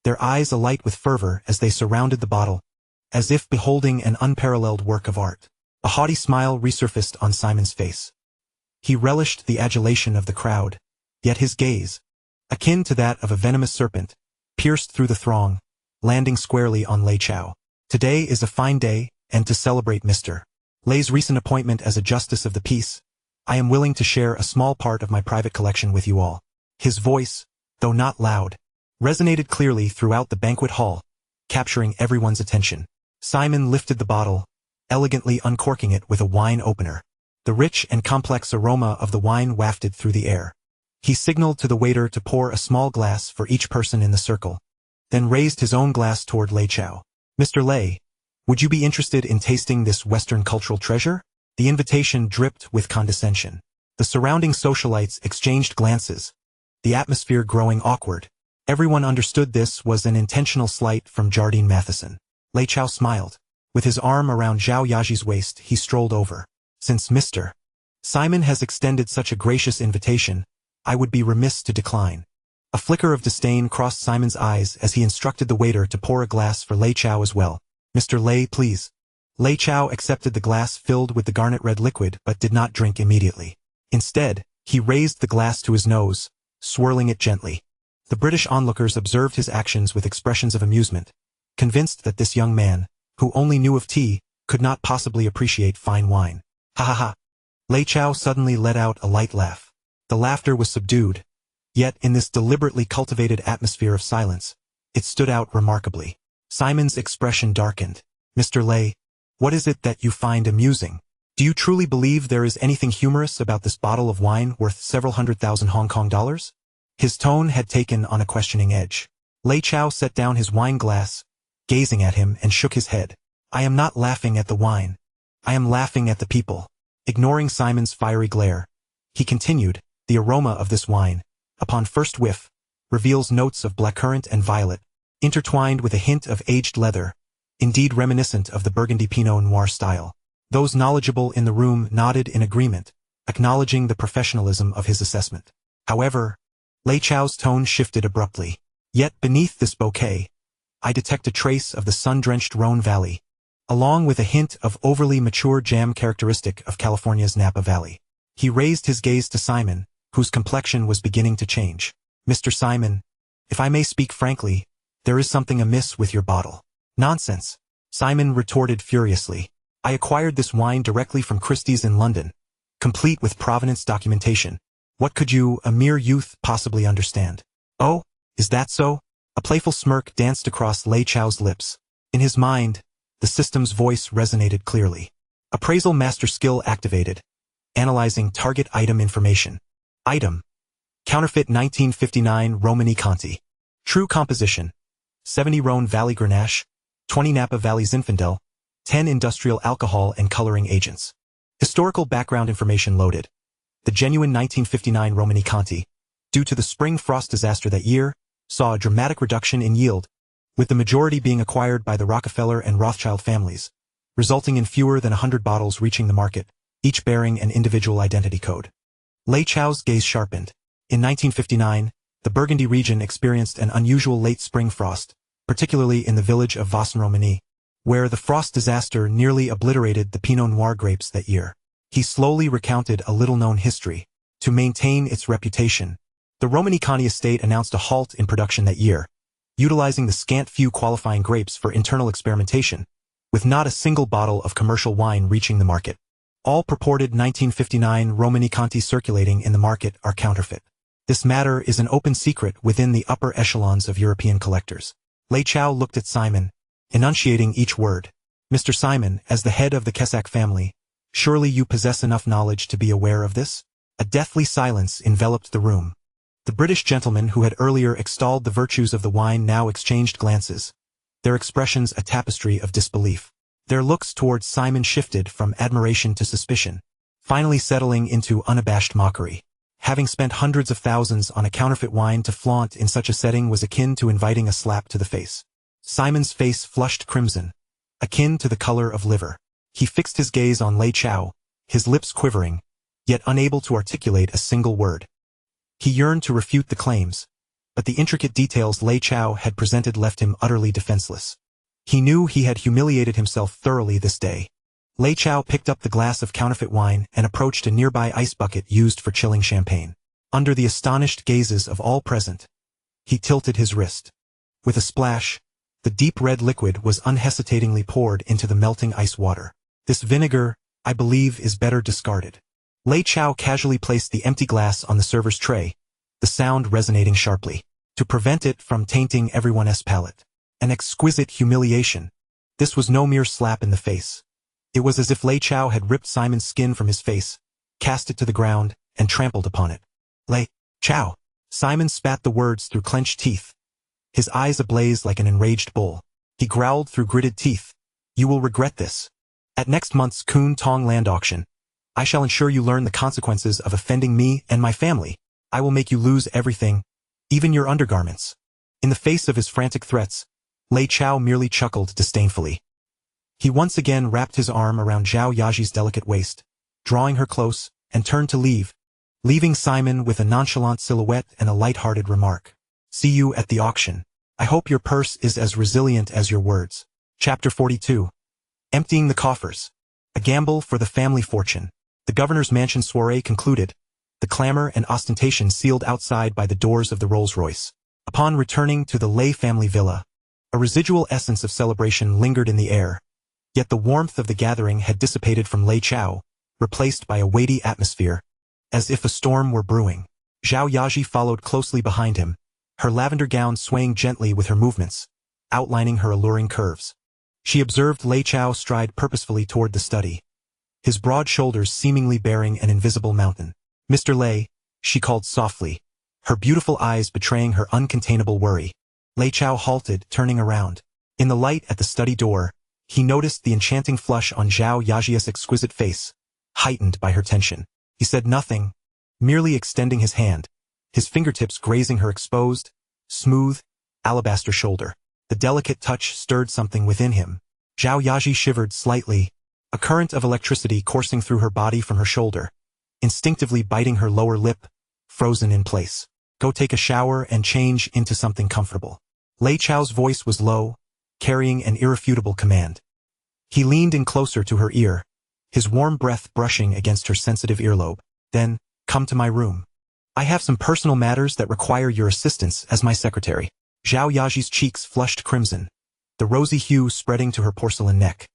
S1: their eyes alight with fervor as they surrounded the bottle, as if beholding an unparalleled work of art. A haughty smile resurfaced on Simon's face. He relished the adulation of the crowd, yet his gaze, akin to that of a venomous serpent, pierced through the throng, landing squarely on Lei Chao. Today is a fine day, and to celebrate Mr. Lei's recent appointment as a justice of the peace, I am willing to share a small part of my private collection with you all. His voice, though not loud, resonated clearly throughout the banquet hall, capturing everyone's attention. Simon lifted the bottle, elegantly uncorking it with a wine opener. The rich and complex aroma of the wine wafted through the air. He signaled to the waiter to pour a small glass for each person in the circle, then raised his own glass toward Lei Chao. Mr. Lei, Would you be interested in tasting this Western cultural treasure? The invitation dripped with condescension. The surrounding socialites exchanged glances, the atmosphere growing awkward. Everyone understood this was an intentional slight from Jardine Matheson. Lei Chao smiled. With his arm around Zhao Yaji's waist, he strolled over. Since Mr. Simon has extended such a gracious invitation, I would be remiss to decline. A flicker of disdain crossed Simon's eyes as he instructed the waiter to pour a glass for Lei Chao as well. Mr. Lei, please. Lei Chao accepted the glass filled with the garnet-red liquid but did not drink immediately. Instead, he raised the glass to his nose, swirling it gently. The British onlookers observed his actions with expressions of amusement, convinced that this young man, who only knew of tea, could not possibly appreciate fine wine. Ha ha ha. Lei Chao suddenly let out a light laugh. The laughter was subdued, yet in this deliberately cultivated atmosphere of silence, it stood out remarkably. Simon's expression darkened. Mr. Lei, what is it that you find amusing? Do you truly believe there is anything humorous about this bottle of wine worth several $100,000 Hong Kong dollars? His tone had taken on a questioning edge. Lei Chao set down his wine glass, gazing at him, and shook his head. I am not laughing at the wine. I am laughing at the people. Ignoring Simon's fiery glare, he continued, the aroma of this wine, upon first whiff, reveals notes of blackcurrant and violet, intertwined with a hint of aged leather, indeed reminiscent of the Burgundy Pinot Noir style. Those knowledgeable in the room nodded in agreement, acknowledging the professionalism of his assessment. However, Lei Chao's tone shifted abruptly. Yet beneath this bouquet, I detect a trace of the sun-drenched Rhone Valley, along with a hint of overly mature jam characteristic of California's Napa Valley. He raised his gaze to Simon, whose complexion was beginning to change. Mr. Simon, if I may speak frankly, there is something amiss with your bottle. Nonsense, Simon retorted furiously. I acquired this wine directly from Christie's in London, complete with provenance documentation. What could you, a mere youth, possibly understand? Oh, is that so? A playful smirk danced across Lei Chao's lips. In his mind, the system's voice resonated clearly. Appraisal master skill activated. Analyzing target item information. Item. Counterfeit 1959 Romani Conti. True composition. 70 Rhone Valley Grenache, 20 Napa Valley Zinfandel, 10 industrial alcohol and coloring agents. Historical background information loaded. The genuine 1959 Romani Conti, due to the spring frost disaster that year, saw a dramatic reduction in yield, with the majority being acquired by the Rockefeller and Rothschild families, resulting in fewer than 100 bottles reaching the market, each bearing an individual identity code. Lei Chao's gaze sharpened. In 1959, the Burgundy region experienced an unusual late spring frost, particularly in the village of Vosne-Romani, where the frost disaster nearly obliterated the Pinot Noir grapes that year. He slowly recounted a little-known history. To maintain its reputation, the Romani Conti estate announced a halt in production that year, utilizing the scant few qualifying grapes for internal experimentation, with not a single bottle of commercial wine reaching the market. All purported 1959 Romani Conti circulating in the market are counterfeit. This matter is an open secret within the upper echelons of European collectors. Lei Chao looked at Simon, enunciating each word. Mr. Simon, as the head of the Kesak family, surely you possess enough knowledge to be aware of this? A deathly silence enveloped the room. The British gentlemen who had earlier extolled the virtues of the wine now exchanged glances, their expressions a tapestry of disbelief. Their looks towards Simon shifted from admiration to suspicion, finally settling into unabashed mockery. Having spent hundreds of thousands on a counterfeit wine to flaunt in such a setting was akin to inviting a slap to the face. Simon's face flushed crimson, akin to the color of liver. He fixed his gaze on Lei Chao, his lips quivering, yet unable to articulate a single word. He yearned to refute the claims, but the intricate details Lei Chao had presented left him utterly defenseless. He knew he had humiliated himself thoroughly this day. Lei Chao picked up the glass of counterfeit wine and approached a nearby ice bucket used for chilling champagne. Under the astonished gazes of all present, he tilted his wrist. With a splash, the deep red liquid was unhesitatingly poured into the melting ice water. This vinegar, I believe, is better discarded. Lei Chao casually placed the empty glass on the server's tray, the sound resonating sharply, to prevent it from tainting everyone's palate. An exquisite humiliation. This was no mere slap in the face. It was as if Lei Chao had ripped Simon's skin from his face, cast it to the ground, and trampled upon it. Lei Chao. Simon spat the words through clenched teeth, his eyes ablaze like an enraged bull. He growled through gritted teeth, You will regret this. At next month's Kun Tong land auction, I shall ensure you learn the consequences of offending me and my family. I will make you lose everything, even your undergarments. In the face of his frantic threats, Lei Chao merely chuckled disdainfully. He once again wrapped his arm around Zhao Yaji's delicate waist, drawing her close, and turned to leave, leaving Simon with a nonchalant silhouette and a light-hearted remark. See you at the auction. I hope your purse is as resilient as your words. Chapter 42. Emptying the coffers. A gamble for the family fortune. The governor's mansion soiree concluded, the clamor and ostentation sealed outside by the doors of the Rolls-Royce. Upon returning to the Lei family villa, a residual essence of celebration lingered in the air, yet the warmth of the gathering had dissipated from Lei Chao, replaced by a weighty atmosphere, as if a storm were brewing. Zhao Yaji followed closely behind him, her lavender gown swaying gently with her movements, outlining her alluring curves. She observed Lei Chao stride purposefully toward the study, his broad shoulders seemingly bearing an invisible mountain. Mr. Lei, she called softly, her beautiful eyes betraying her uncontainable worry. Lei Chao halted, turning around. In the light at the study door, he noticed the enchanting flush on Zhao Yaji's exquisite face, heightened by her tension. He said nothing, merely extending his hand, his fingertips grazing her exposed, smooth, alabaster shoulder. The delicate touch stirred something within him. Zhao Yaji shivered slightly, a current of electricity coursing through her body from her shoulder, instinctively biting her lower lip, frozen in place. Go take a shower and change into something comfortable. Lei Chao's voice was low, carrying an irrefutable command. He leaned in closer to her ear, his warm breath brushing against her sensitive earlobe. Then, come to my room. I have some personal matters that require your assistance as my secretary. Zhao Yaji's cheeks flushed crimson, the rosy hue spreading to her porcelain neck.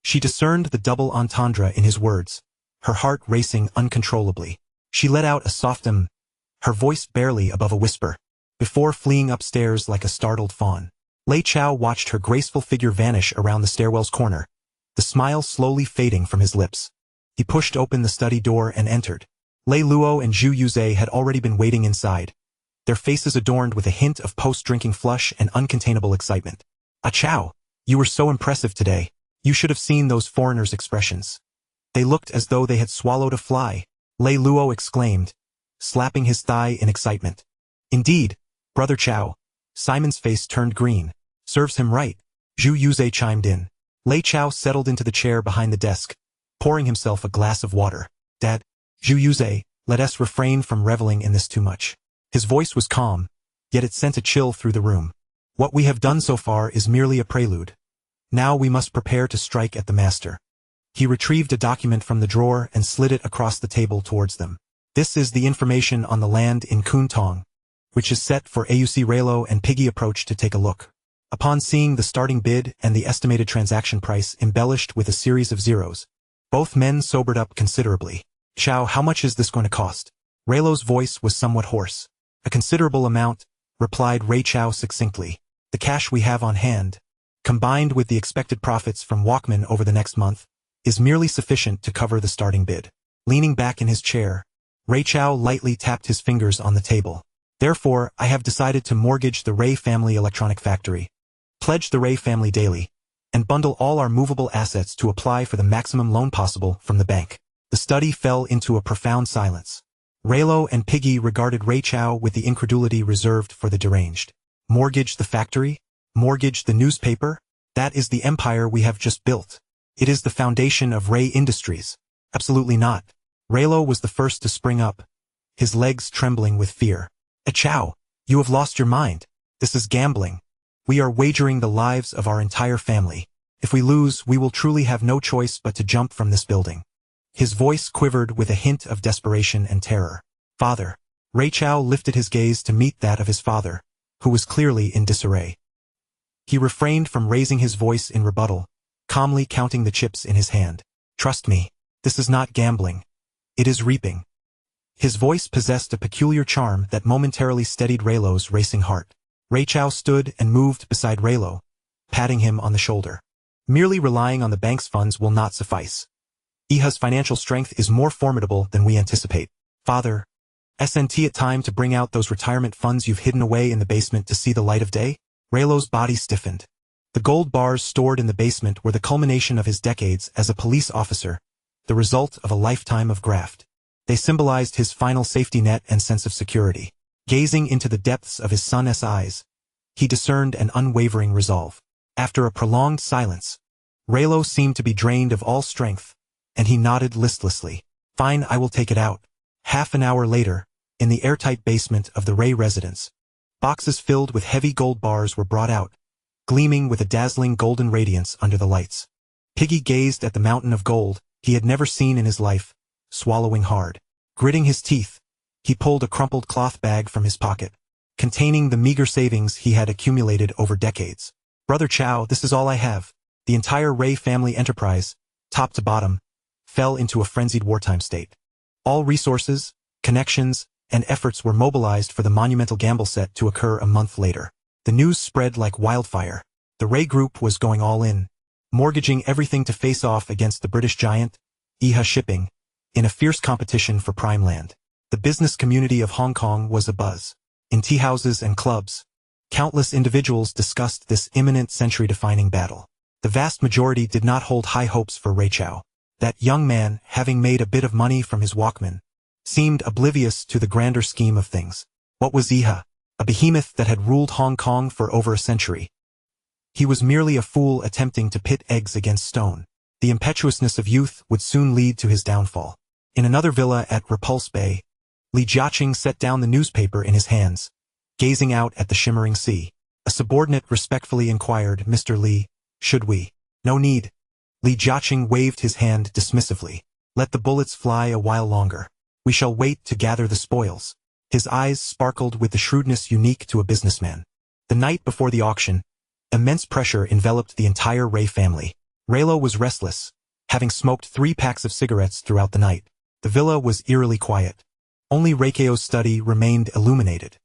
S1: She discerned the double entendre in his words, her heart racing uncontrollably. She let out a soft her voice barely above a whisper, before fleeing upstairs like a startled fawn. Lei Chao watched her graceful figure vanish around the stairwell's corner, the smile slowly fading from his lips. He pushed open the study door and entered. Lei Luo and Zhu Yuze had already been waiting inside, their faces adorned with a hint of post-drinking flush and uncontainable excitement. Ah Chao, you were so impressive today. You should have seen those foreigners' expressions. They looked as though they had swallowed a fly, Lei Luo exclaimed, slapping his thigh in excitement. Indeed, Brother Chao. Simon's face turned green. Serves him right, Zhu Yuze chimed in. Lei Chao settled into the chair behind the desk, pouring himself a glass of water. Dad, Zhu Yuze, let us refrain from reveling in this too much. His voice was calm, yet it sent a chill through the room. What we have done so far is merely a prelude. Now we must prepare to strike at the master. He retrieved a document from the drawer and slid it across the table towards them. This is the information on the land in Kun Tong, which is set for AUC Raylo and Piggy approach to take a look. Upon seeing the starting bid and the estimated transaction price embellished with a series of zeros, both men sobered up considerably. Chao, how much is this going to cost? Raylo's voice was somewhat hoarse. A considerable amount, replied Ray Chao succinctly. The cash we have on hand, combined with the expected profits from Walkman over the next month, is merely sufficient to cover the starting bid. Leaning back in his chair, Ray Chao lightly tapped his fingers on the table. Therefore, I have decided to mortgage the Ray family electronic factory, pledge the Ray family daily, and bundle all our movable assets to apply for the maximum loan possible from the bank. The study fell into a profound silence. Raylo and Piggy regarded Ray Chao with the incredulity reserved for the deranged. Mortgage the factory? Mortgage the newspaper? That is the empire we have just built. It is the foundation of Ray Industries. Absolutely not. Raylo was the first to spring up, his legs trembling with fear. Chao, you have lost your mind. This is gambling. We are wagering the lives of our entire family. If we lose, we will truly have no choice but to jump from this building. His voice quivered with a hint of desperation and terror. Father. Ray Chao lifted his gaze to meet that of his father, who was clearly in disarray. He refrained from raising his voice in rebuttal, calmly counting the chips in his hand. Trust me, this is not gambling. It is reaping. His voice possessed a peculiar charm that momentarily steadied Raylo's racing heart. Ray Chao stood and moved beside Raylo, patting him on the shoulder. Merely relying on the bank's funds will not suffice. Iha's financial strength is more formidable than we anticipate. Father, isn't it time to bring out those retirement funds you've hidden away in the basement to see the light of day? Raylo's body stiffened. The gold bars stored in the basement were the culmination of his decades as a police officer, the result of a lifetime of graft. They symbolized his final safety net and sense of security. Gazing into the depths of his son's eyes, he discerned an unwavering resolve. After a prolonged silence, Raylo seemed to be drained of all strength, and he nodded listlessly. "Fine, I will take it out." Half an hour later, in the airtight basement of the Ray residence, boxes filled with heavy gold bars were brought out, gleaming with a dazzling golden radiance under the lights. Piggy gazed at the mountain of gold he had never seen in his life, swallowing hard. Gritting his teeth, he pulled a crumpled cloth bag from his pocket, containing the meager savings he had accumulated over decades. "Brother Chow, this is all I have." The entire Ray family enterprise, top to bottom, fell into a frenzied wartime state. All resources, connections, and efforts were mobilized for the monumental gamble set to occur a month later. The news spread like wildfire. The Ray Group was going all in, mortgaging everything to face off against the British giant, IHA Shipping, in a fierce competition for prime land. The business community of Hong Kong was abuzz. In tea houses and clubs, countless individuals discussed this imminent century-defining battle. The vast majority did not hold high hopes for Ray Chow. That young man, having made a bit of money from his Walkman, seemed oblivious to the grander scheme of things. What was IHA? A behemoth that had ruled Hong Kong for over a century. He was merely a fool attempting to pit eggs against stone. The impetuousness of youth would soon lead to his downfall. In another villa at Repulse Bay, Li Jiaqing set down the newspaper in his hands, gazing out at the shimmering sea. A subordinate respectfully inquired, "Mr. Li, should we?" "No need." Li Jiaqing waved his hand dismissively. "Let the bullets fly a while longer. We shall wait to gather the spoils." His eyes sparkled with the shrewdness unique to a businessman. The night before the auction, immense pressure enveloped the entire Ray family. Raylo was restless, having smoked 3 packs of cigarettes throughout the night. The villa was eerily quiet. Only Reikeo's study remained illuminated.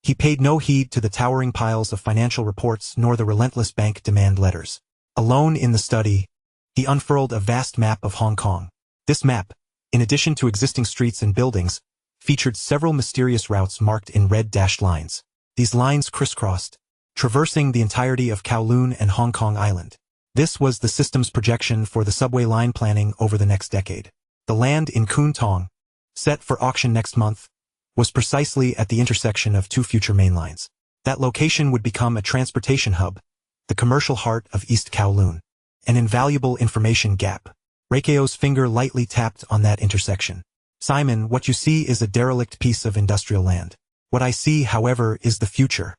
S1: He paid no heed to the towering piles of financial reports nor the relentless bank demand letters. Alone in the study, he unfurled a vast map of Hong Kong. This map, in addition to existing streets and buildings, featured several mysterious routes marked in red dashed lines. These lines crisscrossed, traversing the entirety of Kowloon and Hong Kong Island. This was the system's projection for the subway line planning over the next decade. The land in Kwun Tong, set for auction next month, was precisely at the intersection of 2 future main lines. That location would become a transportation hub, the commercial heart of East Kowloon. An invaluable information gap. Reikeo's finger lightly tapped on that intersection. "Simon, what you see is a derelict piece of industrial land. What I see, however, is the future."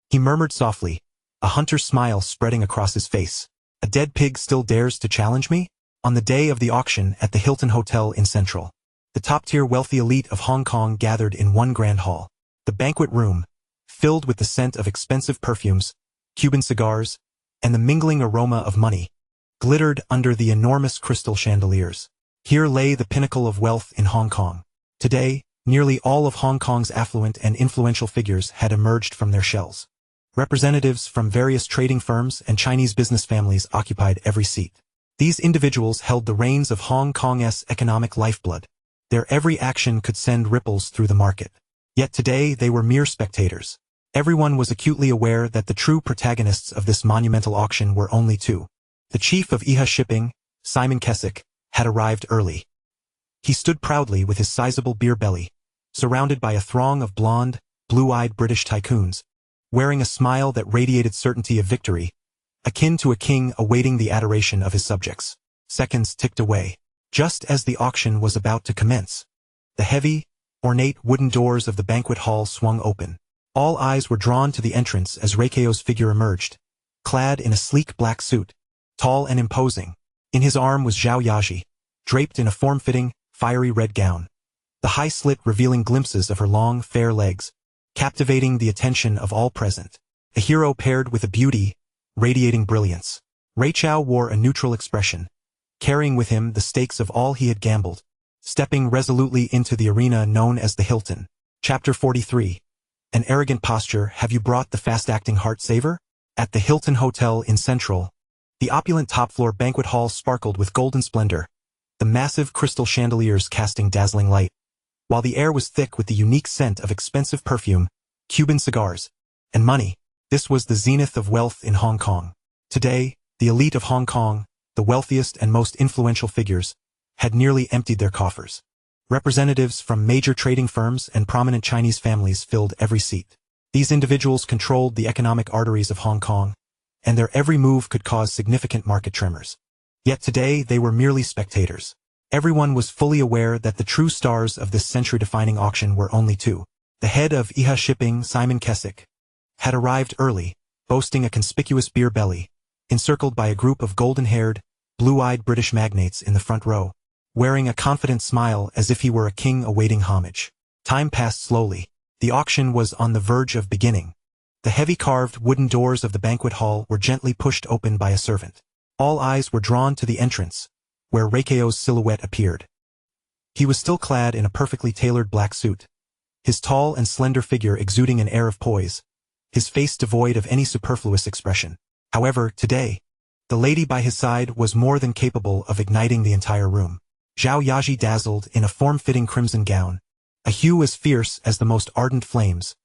S1: He murmured softly, a hunter's smile spreading across his face. "A dead pig still dares to challenge me?" On the day of the auction at the Hilton Hotel in Central, the top-tier wealthy elite of Hong Kong gathered in one grand hall. The banquet room, filled with the scent of expensive perfumes, Cuban cigars, and the mingling aroma of money, glittered under the enormous crystal chandeliers. Here lay the pinnacle of wealth in Hong Kong. Today, nearly all of Hong Kong's affluent and influential figures had emerged from their shells. Representatives from various trading firms and Chinese business families occupied every seat. These individuals held the reins of Hong Kong's economic lifeblood. Their every action could send ripples through the market. Yet today they were mere spectators. Everyone was acutely aware that the true protagonists of this monumental auction were only 2. The chief of IHA Shipping, Simon Kessick, had arrived early. He stood proudly with his sizable beer belly, surrounded by a throng of blonde, blue-eyed British tycoons, wearing a smile that radiated certainty of victory, akin to a king awaiting the adoration of his subjects. Seconds ticked away. Just as the auction was about to commence, the heavy, ornate wooden doors of the banquet hall swung open. All eyes were drawn to the entrance as Reikeo's figure emerged, clad in a sleek black suit, tall and imposing. In his arm was Zhao Yaji, draped in a form-fitting, fiery red gown, the high slit revealing glimpses of her long, fair legs, captivating the attention of all present. A hero paired with a beauty, radiating brilliance. Ray Chow wore a neutral expression, carrying with him the stakes of all he had gambled, stepping resolutely into the arena known as the Hilton. Chapter 43. An arrogant posture. Have you brought the fast-acting heart saver? At the Hilton Hotel in Central, the opulent top-floor banquet hall sparkled with golden splendor, the massive crystal chandeliers casting dazzling light, while the air was thick with the unique scent of expensive perfume, Cuban cigars, and money. This was the zenith of wealth in Hong Kong. Today, the elite of Hong Kong, the wealthiest and most influential figures, had nearly emptied their coffers. Representatives from major trading firms and prominent Chinese families filled every seat. These individuals controlled the economic arteries of Hong Kong, and their every move could cause significant market tremors. Yet today they were merely spectators. Everyone was fully aware that the true stars of this century-defining auction were only two. The head of IHA Shipping, Simon Kessick, had arrived early, boasting a conspicuous beer belly, encircled by a group of golden-haired, blue-eyed British magnates in the front row, wearing a confident smile as if he were a king awaiting homage. Time passed slowly. The auction was on the verge of beginning. The heavy carved wooden doors of the banquet hall were gently pushed open by a servant. All eyes were drawn to the entrance, where Reikeo's silhouette appeared. He was still clad in a perfectly tailored black suit, his tall and slender figure exuding an air of poise, his face devoid of any superfluous expression. However, today, the lady by his side was more than capable of igniting the entire room. Zhao Yaji dazzled in a form-fitting crimson gown, a hue as fierce as the most ardent flames,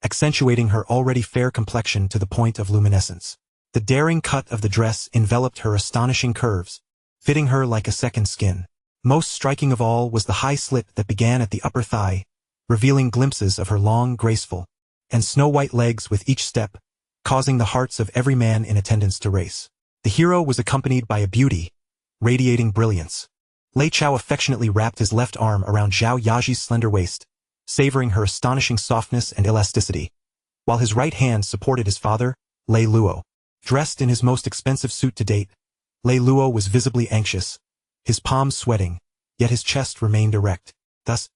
S1: accentuating her already fair complexion to the point of luminescence. The daring cut of the dress enveloped her astonishing curves, fitting her like a second skin. Most striking of all was the high slit that began at the upper thigh, revealing glimpses of her long, graceful, and snow-white legs with each step, causing the hearts of every man in attendance to race. The hero was accompanied by a beauty, radiating brilliance. Lei Chao affectionately wrapped his left arm around Zhao Yaji's slender waist, savoring her astonishing softness and elasticity, while his right hand supported his father, Lei Luo. Dressed in his most expensive suit to date, Lei Luo was visibly anxious, his palms sweating, yet his chest remained erect. Thus,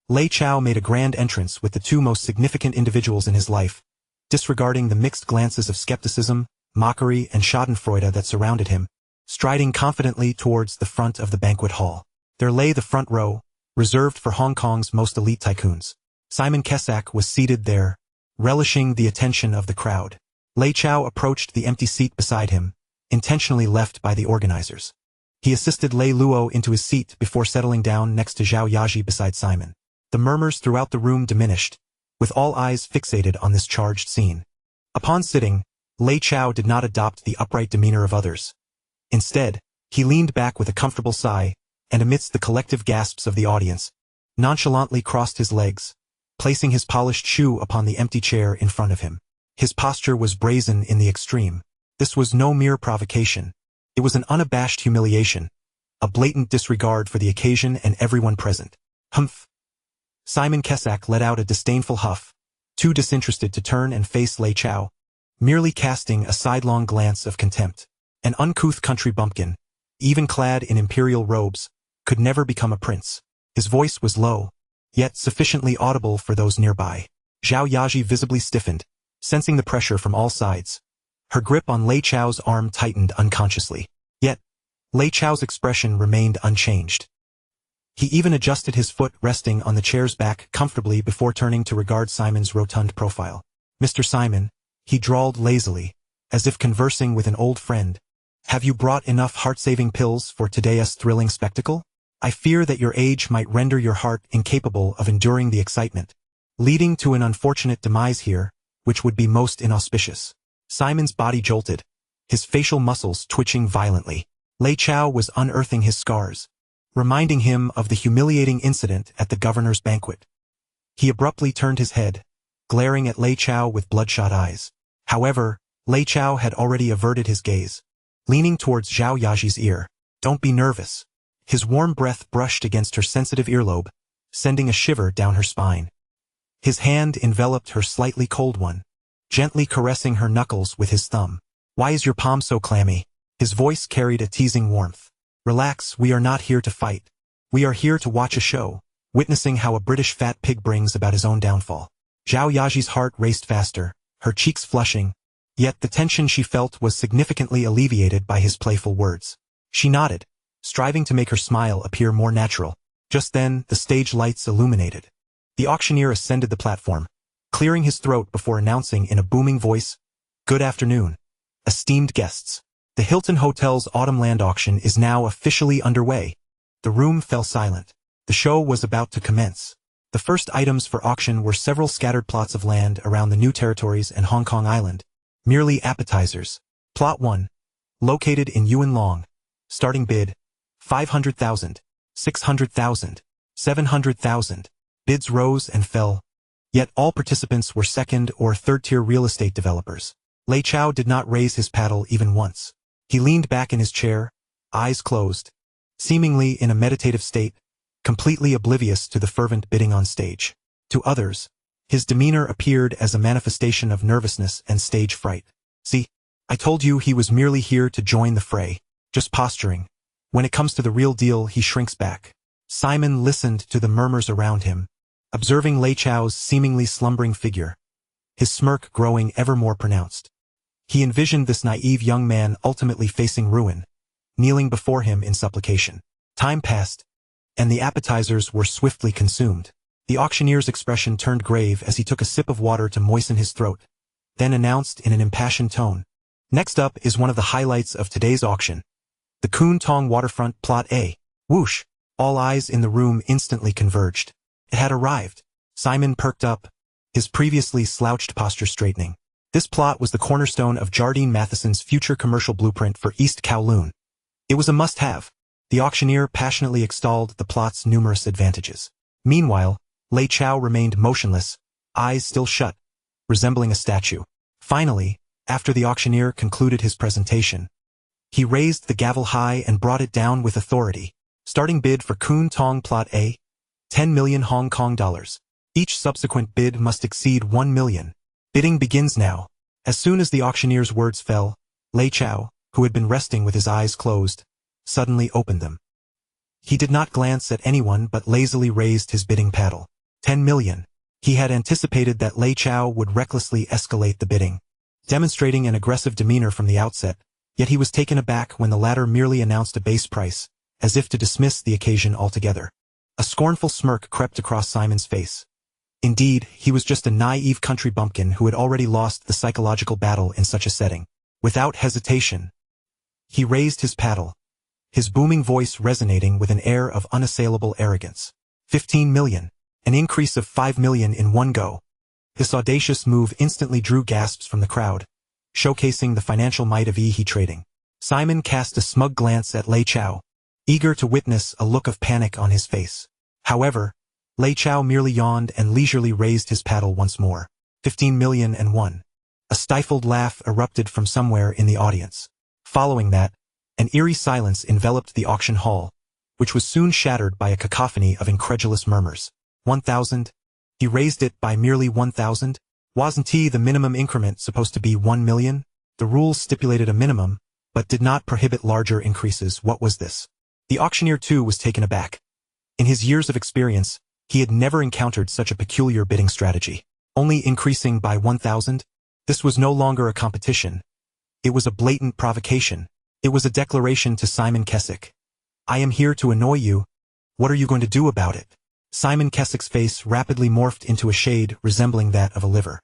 S1: Lei Chao made a grand entrance with the two most significant individuals in his life, disregarding the mixed glances of skepticism, mockery, and schadenfreude that surrounded him, striding confidently towards the front of the banquet hall. There lay the front row, reserved for Hong Kong's most elite tycoons. Simon Kessick was seated there, relishing the attention of the crowd. Lei Chao approached the empty seat beside him, intentionally left by the organizers. He assisted Lei Luo into his seat before settling down next to Zhao Yaji beside Simon. The murmurs throughout the room diminished, with all eyes fixated on this charged scene. Upon sitting, Lei Chao did not adopt the upright demeanor of others. Instead, he leaned back with a comfortable sigh, and amidst the collective gasps of the audience, nonchalantly crossed his legs, placing his polished shoe upon the empty chair in front of him. His posture was brazen in the extreme. This was no mere provocation. It was an unabashed humiliation, a blatant disregard for the occasion and everyone present. Humph! Simon Kessick let out a disdainful huff, too disinterested to turn and face Lei Chao, merely casting a sidelong glance of contempt. An uncouth country bumpkin, even clad in imperial robes, could never become a prince. His voice was low, yet sufficiently audible for those nearby. Zhao Yaji visibly stiffened, sensing the pressure from all sides. Her grip on Lei Chao's arm tightened unconsciously. Yet, Lei Chao's expression remained unchanged. He even adjusted his foot resting on the chair's back comfortably before turning to regard Simon's rotund profile. "Mr. Simon," he drawled lazily, as if conversing with an old friend, "have you brought enough heart-saving pills for today's thrilling spectacle? I fear that your age might render your heart incapable of enduring the excitement, leading to an unfortunate demise here, which would be most inauspicious." Simon's body jolted, his facial muscles twitching violently. Lei Chao was unearthing his scars, reminding him of the humiliating incident at the governor's banquet. He abruptly turned his head, glaring at Lei Chao with bloodshot eyes. However, Lei Chao had already averted his gaze, leaning towards Zhao Yaji's ear. "Don't be nervous." His warm breath brushed against her sensitive earlobe, sending a shiver down her spine. His hand enveloped her slightly cold one, gently caressing her knuckles with his thumb. "Why is your palm so clammy?" His voice carried a teasing warmth. "Relax, we are not here to fight. We are here to watch a show, witnessing how a British fat pig brings about his own downfall." Zhao Yaji's heart raced faster, her cheeks flushing, yet the tension she felt was significantly alleviated by his playful words. She nodded, striving to make her smile appear more natural. Just then, the stage lights illuminated. The auctioneer ascended the platform, clearing his throat before announcing in a booming voice, "Good afternoon, esteemed guests. The Hilton Hotel's Autumn Land Auction is now officially underway." The room fell silent. The show was about to commence. The first items for auction were several scattered plots of land around the new territories and Hong Kong Island, merely appetizers. Plot 1, located in Yuan Long. Starting bid, 500,000, 600,000, 700,000. Bids rose and fell. Yet all participants were second- or third-tier real estate developers. Lei Chao did not raise his paddle even once. He leaned back in his chair, eyes closed, seemingly in a meditative state, completely oblivious to the fervent bidding on stage. To others, his demeanor appeared as a manifestation of nervousness and stage fright. See, I told you he was merely here to join the fray, just posturing. When it comes to the real deal, he shrinks back. Simon listened to the murmurs around him, observing Lei Chao's seemingly slumbering figure, his smirk growing ever more pronounced. He envisioned this naive young man ultimately facing ruin, kneeling before him in supplication. Time passed, and the appetizers were swiftly consumed. The auctioneer's expression turned grave as he took a sip of water to moisten his throat, then announced in an impassioned tone, "Next up is one of the highlights of today's auction. The Koon Tong Waterfront Plot A." Whoosh! All eyes in the room instantly converged. It had arrived. Simon perked up, his previously slouched posture straightening. This plot was the cornerstone of Jardine Matheson's future commercial blueprint for East Kowloon. It was a must-have. The auctioneer passionately extolled the plot's numerous advantages. Meanwhile, Lei Chao remained motionless, eyes still shut, resembling a statue. Finally, after the auctioneer concluded his presentation, he raised the gavel high and brought it down with authority. Starting bid for Koon Tong Plot A, 10 million Hong Kong dollars. Each subsequent bid must exceed 1 million. Bidding begins now. As soon as the auctioneer's words fell, Lei Chao, who had been resting with his eyes closed, suddenly opened them. He did not glance at anyone but lazily raised his bidding paddle. 10 million. He had anticipated that Lei Chao would recklessly escalate the bidding, demonstrating an aggressive demeanor from the outset, yet he was taken aback when the latter merely announced a base price, as if to dismiss the occasion altogether. A scornful smirk crept across Simon's face. Indeed, he was just a naive country bumpkin who had already lost the psychological battle in such a setting. Without hesitation, he raised his paddle, his booming voice resonating with an air of unassailable arrogance. 15 million. An increase of 5 million in one go. This audacious move instantly drew gasps from the crowd, showcasing the financial might of EHE trading. Simon cast a smug glance at Lei Chao, eager to witness a look of panic on his face. However, Lei Chao merely yawned and leisurely raised his paddle once more. 15 million and one. A stifled laugh erupted from somewhere in the audience. Following that, an eerie silence enveloped the auction hall, which was soon shattered by a cacophony of incredulous murmurs. 1,000? He raised it by merely 1,000? Wasn't the minimum increment supposed to be 1 million? The rules stipulated a minimum, but did not prohibit larger increases. What was this? The auctioneer too was taken aback. In his years of experience, he had never encountered such a peculiar bidding strategy. Only increasing by 1,000? This was no longer a competition. It was a blatant provocation. It was a declaration to Simon Kessick. "I am here to annoy you. What are you going to do about it?" Simon Kessick's face rapidly morphed into a shade resembling that of a liver.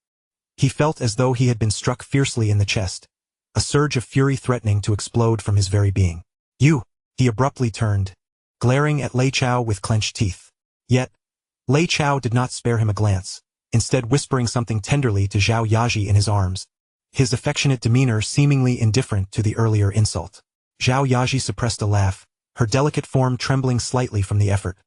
S1: He felt as though he had been struck fiercely in the chest, a surge of fury threatening to explode from his very being. "You!" He abruptly turned, glaring at Lei Chao with clenched teeth. Yet, Lei Chao did not spare him a glance, instead whispering something tenderly to Zhao Yaji in his arms, his affectionate demeanor seemingly indifferent to the earlier insult. Zhao Yaji suppressed a laugh, her delicate form trembling slightly from the effort.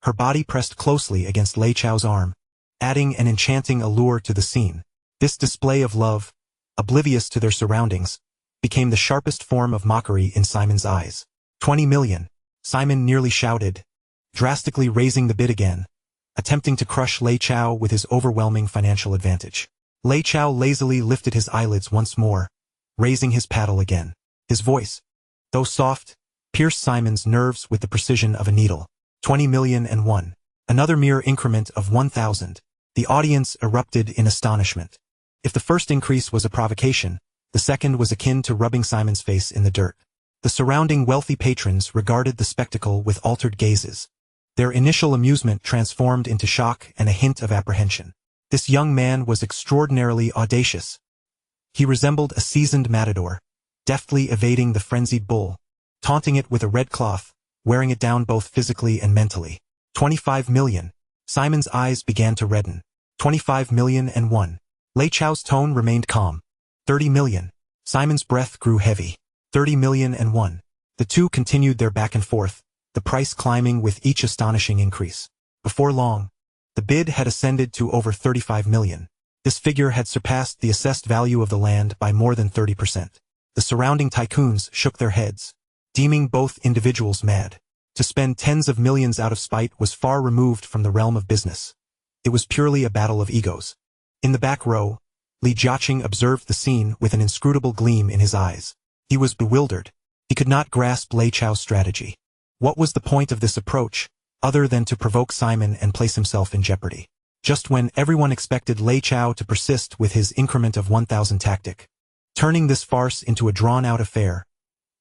S1: Her body pressed closely against Lei Chao's arm, adding an enchanting allure to the scene. This display of love, oblivious to their surroundings, became the sharpest form of mockery in Simon's eyes. 20 million. Simon nearly shouted, drastically raising the bid again, attempting to crush Lei Chao with his overwhelming financial advantage. Lei Chao lazily lifted his eyelids once more, raising his paddle again. His voice, though soft, pierced Simon's nerves with the precision of a needle. 20 million and one. Another mere increment of 1,000. The audience erupted in astonishment. If the first increase was a provocation, the second was akin to rubbing Simon's face in the dirt. The surrounding wealthy patrons regarded the spectacle with altered gazes. Their initial amusement transformed into shock and a hint of apprehension. This young man was extraordinarily audacious. He resembled a seasoned matador, deftly evading the frenzied bull, taunting it with a red cloth, wearing it down both physically and mentally. 25 million. Simon's eyes began to redden. 25 million and one. Lei Chao's tone remained calm. 30 million. Simon's breath grew heavy. 30,000,001. The two continued their back and forth, the price climbing with each astonishing increase. Before long, the bid had ascended to over 35 million. This figure had surpassed the assessed value of the land by more than 30%. The surrounding tycoons shook their heads, deeming both individuals mad. To spend tens of millions out of spite was far removed from the realm of business. It was purely a battle of egos. In the back row, Li Jiaqing observed the scene with an inscrutable gleam in his eyes. He was bewildered. He could not grasp Lei Chao's strategy. What was the point of this approach, other than to provoke Simon and place himself in jeopardy? Just when everyone expected Lei Chao to persist with his increment of 1,000 tactic, turning this farce into a drawn-out affair,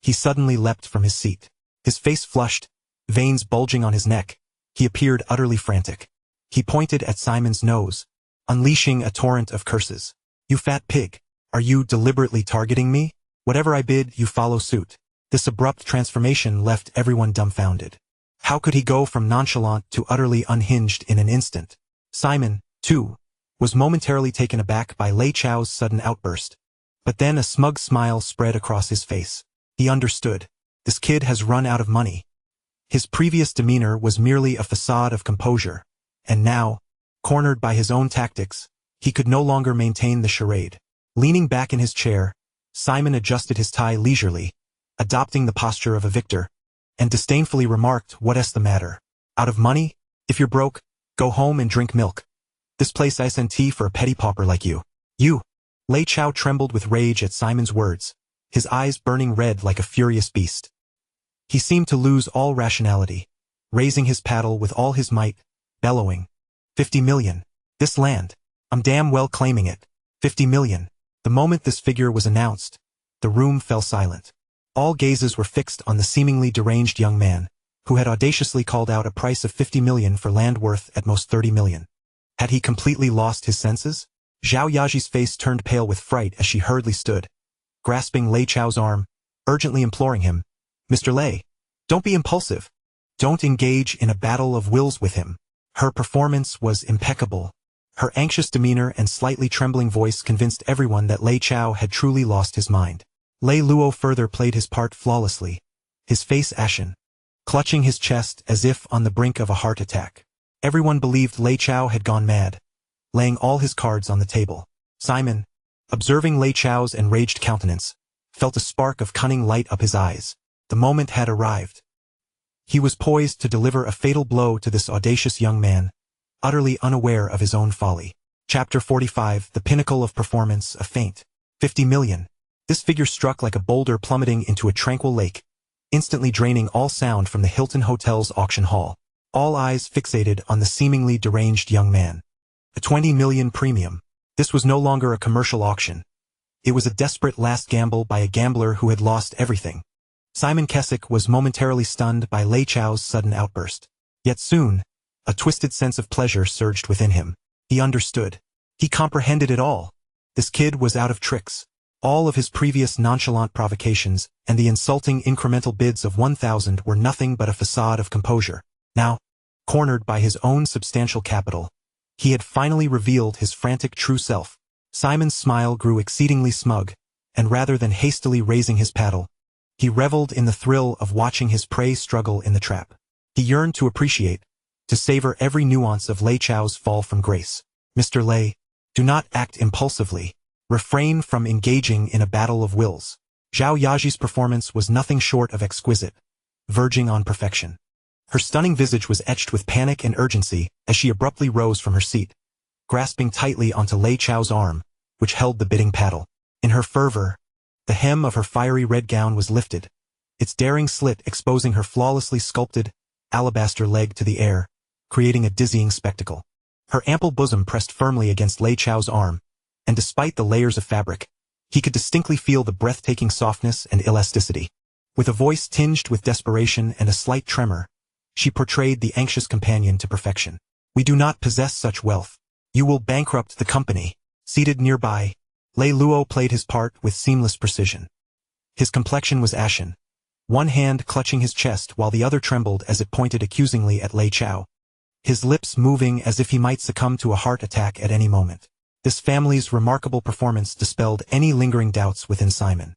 S1: he suddenly leapt from his seat. His face flushed, veins bulging on his neck. He appeared utterly frantic. He pointed at Simon's nose, unleashing a torrent of curses. "You fat pig! Are you deliberately targeting me? Whatever I bid, you follow suit." This abrupt transformation left everyone dumbfounded. How could he go from nonchalant to utterly unhinged in an instant? Simon, too, was momentarily taken aback by Lei Chao's sudden outburst. But then a smug smile spread across his face. He understood. This kid has run out of money. His previous demeanor was merely a facade of composure, and now, cornered by his own tactics, he could no longer maintain the charade. Leaning back in his chair, Simon adjusted his tie leisurely, adopting the posture of a victor, and disdainfully remarked, "What's the matter? Out of money? If you're broke, go home and drink milk. This place isn't tea for a petty pauper like you." "You!" Lei Chao trembled with rage at Simon's words, his eyes burning red like a furious beast. He seemed to lose all rationality, raising his paddle with all his might, bellowing, 50 million. This land. I'm damn well claiming it. 50 million. The moment this figure was announced, the room fell silent. All gazes were fixed on the seemingly deranged young man, who had audaciously called out a price of 50 million for land worth at most 30 million. Had he completely lost his senses? Zhao Yaji's face turned pale with fright as she hurriedly stood, grasping Lei Chao's arm, urgently imploring him, "Mr. Lei, don't be impulsive. Don't engage in a battle of wills with him." Her performance was impeccable. Her anxious demeanor and slightly trembling voice convinced everyone that Lei Chao had truly lost his mind. Lei Luo further played his part flawlessly, his face ashen, clutching his chest as if on the brink of a heart attack. Everyone believed Lei Chao had gone mad, laying all his cards on the table. Simon, observing Lei Chao's enraged countenance, felt a spark of cunning light up his eyes. The moment had arrived. He was poised to deliver a fatal blow to this audacious young man, utterly unaware of his own folly. Chapter 45, The Pinnacle of Performance, a Feint. 50 million. This figure struck like a boulder plummeting into a tranquil lake, instantly draining all sound from the Hilton Hotel's auction hall. All eyes fixated on the seemingly deranged young man. A 20 million premium. This was no longer a commercial auction. It was a desperate last gamble by a gambler who had lost everything. Simon Keswick was momentarily stunned by Lei Chao's sudden outburst. Yet soon, a twisted sense of pleasure surged within him. He understood. He comprehended it all. This kid was out of tricks. All of his previous nonchalant provocations and the insulting incremental bids of 1,000 were nothing but a facade of composure. Now, cornered by his own substantial capital, he had finally revealed his frantic true self. Simon's smile grew exceedingly smug, and rather than hastily raising his paddle, he reveled in the thrill of watching his prey struggle in the trap. He yearned to appreciate, to savor every nuance of Lei Chao's fall from grace. "Mr. Lei, do not act impulsively. Refrain from engaging in a battle of wills." Zhao Yaji's performance was nothing short of exquisite, verging on perfection. Her stunning visage was etched with panic and urgency as she abruptly rose from her seat, grasping tightly onto Lei Chao's arm, which held the bidding paddle. In her fervor, the hem of her fiery red gown was lifted, its daring slit exposing her flawlessly sculpted, alabaster leg to the air, creating a dizzying spectacle. Her ample bosom pressed firmly against Lei Chao's arm, and despite the layers of fabric, he could distinctly feel the breathtaking softness and elasticity. With a voice tinged with desperation and a slight tremor, she portrayed the anxious companion to perfection. "We do not possess such wealth. You will bankrupt the company." Seated nearby, Lei Luo played his part with seamless precision. His complexion was ashen, one hand clutching his chest while the other trembled as it pointed accusingly at Lei Chao, his lips moving as if he might succumb to a heart attack at any moment. This family's remarkable performance dispelled any lingering doubts within Simon.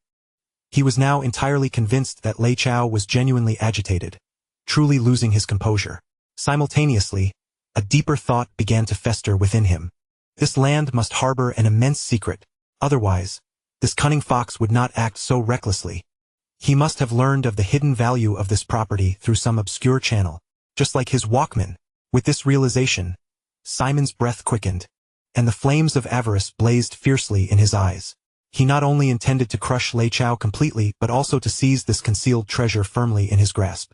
S1: He was now entirely convinced that Lei Chao was genuinely agitated, truly losing his composure. Simultaneously, a deeper thought began to fester within him. This land must harbor an immense secret. Otherwise, this cunning fox would not act so recklessly. He must have learned of the hidden value of this property through some obscure channel, just like his Walkman. With this realization, Simon's breath quickened, and the flames of avarice blazed fiercely in his eyes. He not only intended to crush Lei Chao completely but also to seize this concealed treasure firmly in his grasp.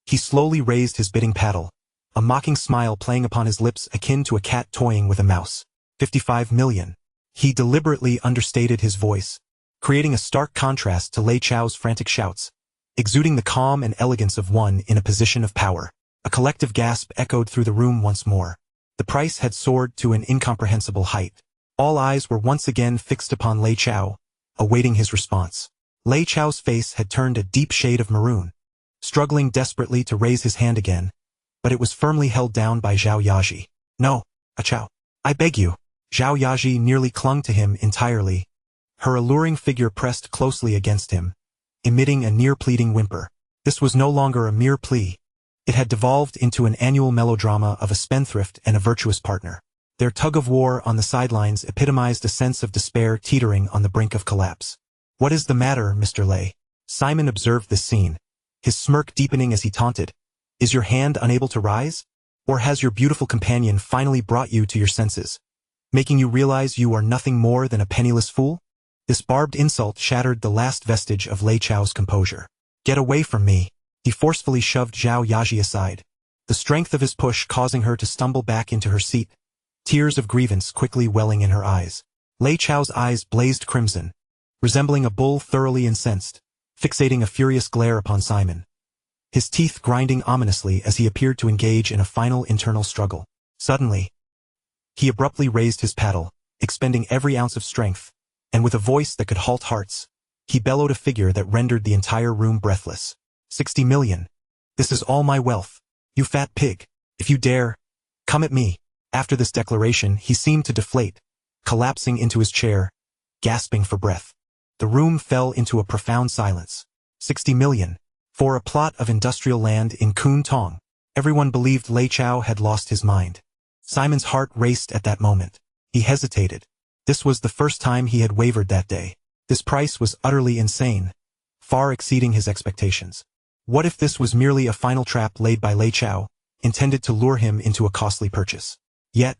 S1: He slowly raised his bidding paddle, a mocking smile playing upon his lips akin to a cat toying with a mouse. 55 million. He deliberately understated his voice, creating a stark contrast to Lei Chao's frantic shouts, exuding the calm and elegance of one in a position of power. A collective gasp echoed through the room once more. The price had soared to an incomprehensible height. All eyes were once again fixed upon Lei Chao, awaiting his response. Lei Chao's face had turned a deep shade of maroon, struggling desperately to raise his hand again, but it was firmly held down by Zhao Yaji. No, Chao. I beg you. Zhao Yaji nearly clung to him entirely. Her alluring figure pressed closely against him, emitting a near-pleading whimper. This was no longer a mere plea. It had devolved into an annual melodrama of a spendthrift and a virtuous partner. Their tug-of-war on the sidelines epitomized a sense of despair teetering on the brink of collapse. What is the matter, Mr. Lei? Simon observed this scene, his smirk deepening as he taunted. Is your hand unable to rise? Or has your beautiful companion finally brought you to your senses, making you realize you are nothing more than a penniless fool? This barbed insult shattered the last vestige of Lei Chao's composure. Get away from me. He forcefully shoved Zhao Yaji aside, the strength of his push causing her to stumble back into her seat, tears of grievance quickly welling in her eyes. Lei Chao's eyes blazed crimson, resembling a bull thoroughly incensed, fixating a furious glare upon Simon, his teeth grinding ominously as he appeared to engage in a final internal struggle. Suddenly, he abruptly raised his paddle, expending every ounce of strength, and with a voice that could halt hearts, he bellowed a figure that rendered the entire room breathless. 60 million. This is all my wealth. You fat pig. If you dare, come at me. After this declaration, he seemed to deflate, collapsing into his chair, gasping for breath. The room fell into a profound silence. 60 million. For a plot of industrial land in Kun Tong. Everyone believed Lei Chao had lost his mind. Simon's heart raced at that moment. He hesitated. This was the first time he had wavered that day. This price was utterly insane, far exceeding his expectations. What if this was merely a final trap laid by Lei Chao, intended to lure him into a costly purchase? Yet,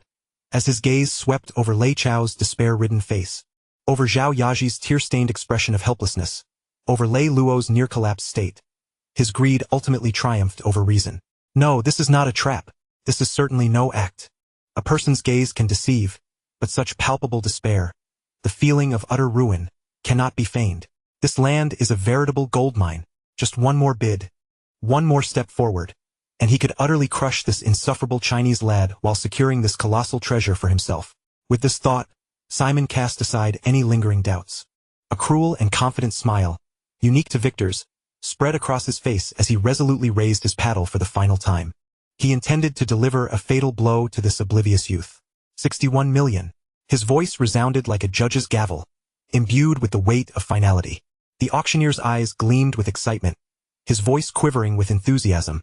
S1: as his gaze swept over Lei Chao's despair-ridden face, over Zhao Yaji's tear-stained expression of helplessness, over Lei Luo's near-collapsed state, his greed ultimately triumphed over reason. No, this is not a trap. This is certainly no act. A person's gaze can deceive, but such palpable despair, the feeling of utter ruin, cannot be feigned. This land is a veritable goldmine. Just one more bid, one more step forward, and he could utterly crush this insufferable Chinese lad while securing this colossal treasure for himself. With this thought, Simon cast aside any lingering doubts. A cruel and confident smile, unique to victors, spread across his face as he resolutely raised his paddle for the final time. He intended to deliver a fatal blow to this oblivious youth. 61 million. His voice resounded like a judge's gavel, imbued with the weight of finality. The auctioneer's eyes gleamed with excitement, his voice quivering with enthusiasm.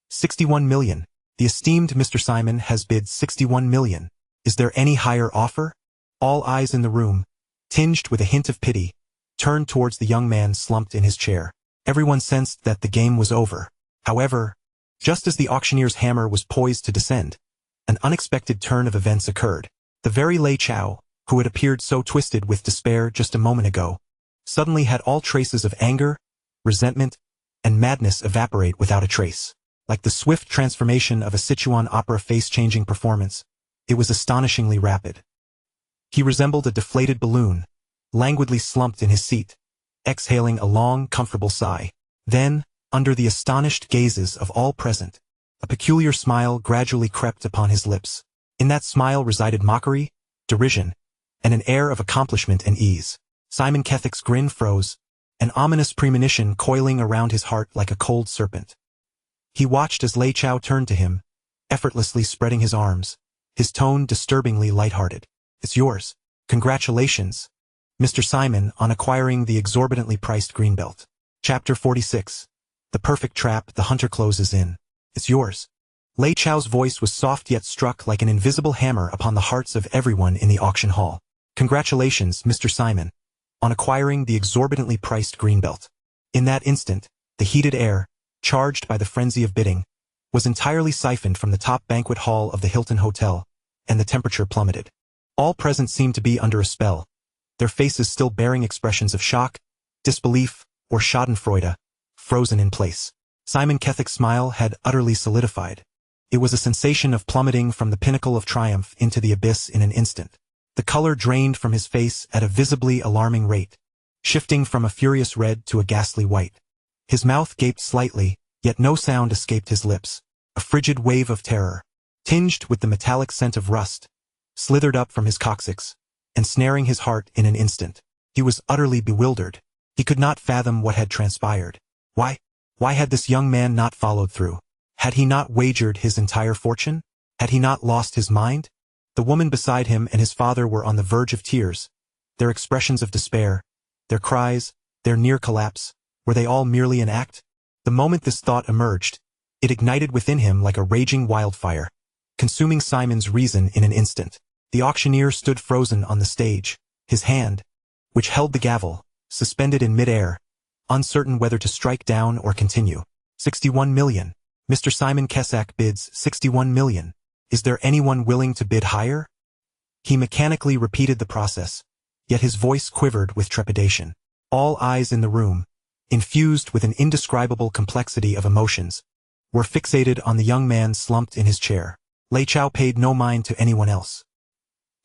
S1: 61 million. The esteemed Mr. Simon has bid 61 million. Is there any higher offer? All eyes in the room, tinged with a hint of pity, turned towards the young man slumped in his chair. Everyone sensed that the game was over. However, just as the auctioneer's hammer was poised to descend, an unexpected turn of events occurred. The very Lei Chao, who had appeared so twisted with despair just a moment ago, suddenly had all traces of anger, resentment, and madness evaporate without a trace. Like the swift transformation of a Sichuan opera face-changing performance, it was astonishingly rapid. He resembled a deflated balloon, languidly slumped in his seat, exhaling a long, comfortable sigh. Then, under the astonished gazes of all present, a peculiar smile gradually crept upon his lips. In that smile resided mockery, derision, and an air of accomplishment and ease. Simon Kethick's grin froze, an ominous premonition coiling around his heart like a cold serpent. He watched as Lei Chao turned to him, effortlessly spreading his arms, his tone disturbingly lighthearted. It's yours. Congratulations. Mr. Simon on acquiring the exorbitantly priced greenbelt. Chapter 46. The perfect trap the hunter closes in. It's yours. Lei Chao's voice was soft yet struck like an invisible hammer upon the hearts of everyone in the auction hall. Congratulations, Mr. Simon, on acquiring the exorbitantly priced greenbelt. In that instant, the heated air, charged by the frenzy of bidding, was entirely siphoned from the top banquet hall of the Hilton Hotel, and the temperature plummeted. All present seemed to be under a spell, their faces still bearing expressions of shock, disbelief, or schadenfreude, frozen in place. Simon Kethek's smile had utterly solidified. It was a sensation of plummeting from the pinnacle of triumph into the abyss in an instant. The color drained from his face at a visibly alarming rate, shifting from a furious red to a ghastly white. His mouth gaped slightly, yet no sound escaped his lips. A frigid wave of terror, tinged with the metallic scent of rust, slithered up from his coccyx, ensnaring his heart in an instant. He was utterly bewildered. He could not fathom what had transpired. Why had this young man not followed through? Had he not wagered his entire fortune? Had he not lost his mind? The woman beside him and his father were on the verge of tears. Their expressions of despair, their cries, their near collapse, were they all merely an act? The moment this thought emerged, it ignited within him like a raging wildfire, consuming Simon's reason in an instant. The auctioneer stood frozen on the stage, his hand, which held the gavel, suspended in mid-air, uncertain whether to strike down or continue. 61 million. Mr. Simon Kethek bids 61 million. Is there anyone willing to bid higher? He mechanically repeated the process, yet his voice quivered with trepidation. All eyes in the room, infused with an indescribable complexity of emotions, were fixated on the young man slumped in his chair. Lei Chao paid no mind to anyone else.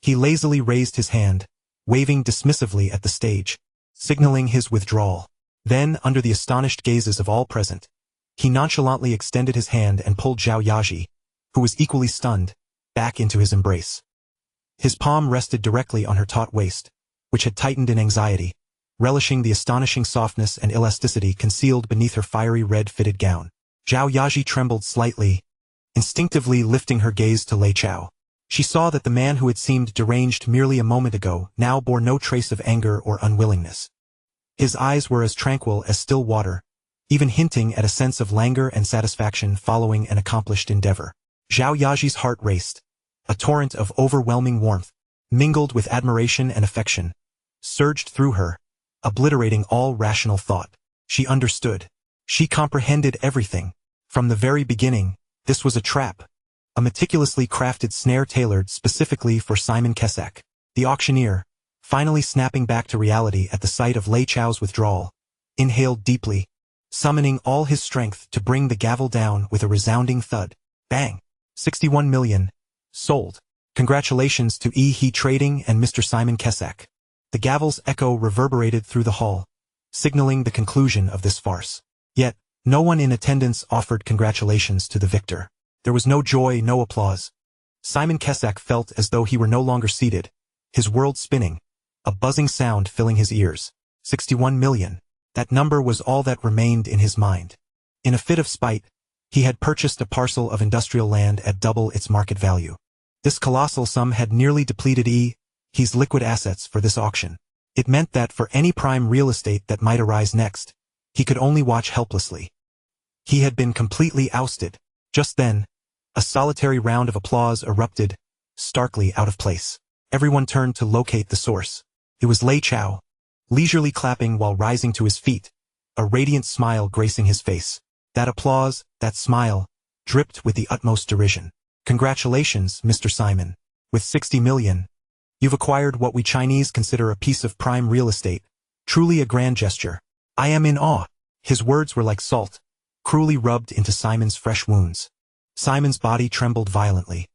S1: He lazily raised his hand, waving dismissively at the stage, signaling his withdrawal. Then, under the astonished gazes of all present, he nonchalantly extended his hand and pulled Zhao Yaji, who was equally stunned, back into his embrace. His palm rested directly on her taut waist, which had tightened in anxiety, relishing the astonishing softness and elasticity concealed beneath her fiery red fitted gown. Zhao Yaji trembled slightly, instinctively lifting her gaze to Lei Chao. She saw that the man who had seemed deranged merely a moment ago now bore no trace of anger or unwillingness. His eyes were as tranquil as still water, even hinting at a sense of languor and satisfaction following an accomplished endeavor. Zhao Yaji's heart raced. A torrent of overwhelming warmth, mingled with admiration and affection, surged through her, obliterating all rational thought. She understood. She comprehended everything. From the very beginning, this was a trap, a meticulously crafted snare tailored specifically for Simon Kethek. The auctioneer, finally snapping back to reality at the sight of Lei Chao's withdrawal, inhaled deeply, summoning all his strength to bring the gavel down with a resounding thud. Bang! 61 million. Sold. Congratulations to He Trading and Mr. Simon Kethek. The gavel's echo reverberated through the hall, signaling the conclusion of this farce. Yet, no one in attendance offered congratulations to the victor. There was no joy, no applause. Simon Kethek felt as though he were no longer seated, his world spinning, a buzzing sound filling his ears. 61 million. That number was all that remained in his mind. In a fit of spite, he had purchased a parcel of industrial land at double its market value. This colossal sum had nearly depleted he's liquid assets for this auction. It meant that for any prime real estate that might arise next, he could only watch helplessly. He had been completely ousted. Just then, a solitary round of applause erupted, starkly out of place. Everyone turned to locate the source. It was Lei Chao, leisurely clapping while rising to his feet, a radiant smile gracing his face. That applause, that smile, dripped with the utmost derision. Congratulations, Mr. Simon. With 60 million, you've acquired what we Chinese consider a piece of prime real estate. Truly a grand gesture. I am in awe. His words were like salt, cruelly rubbed into Simon's fresh wounds. Simon's body trembled violently.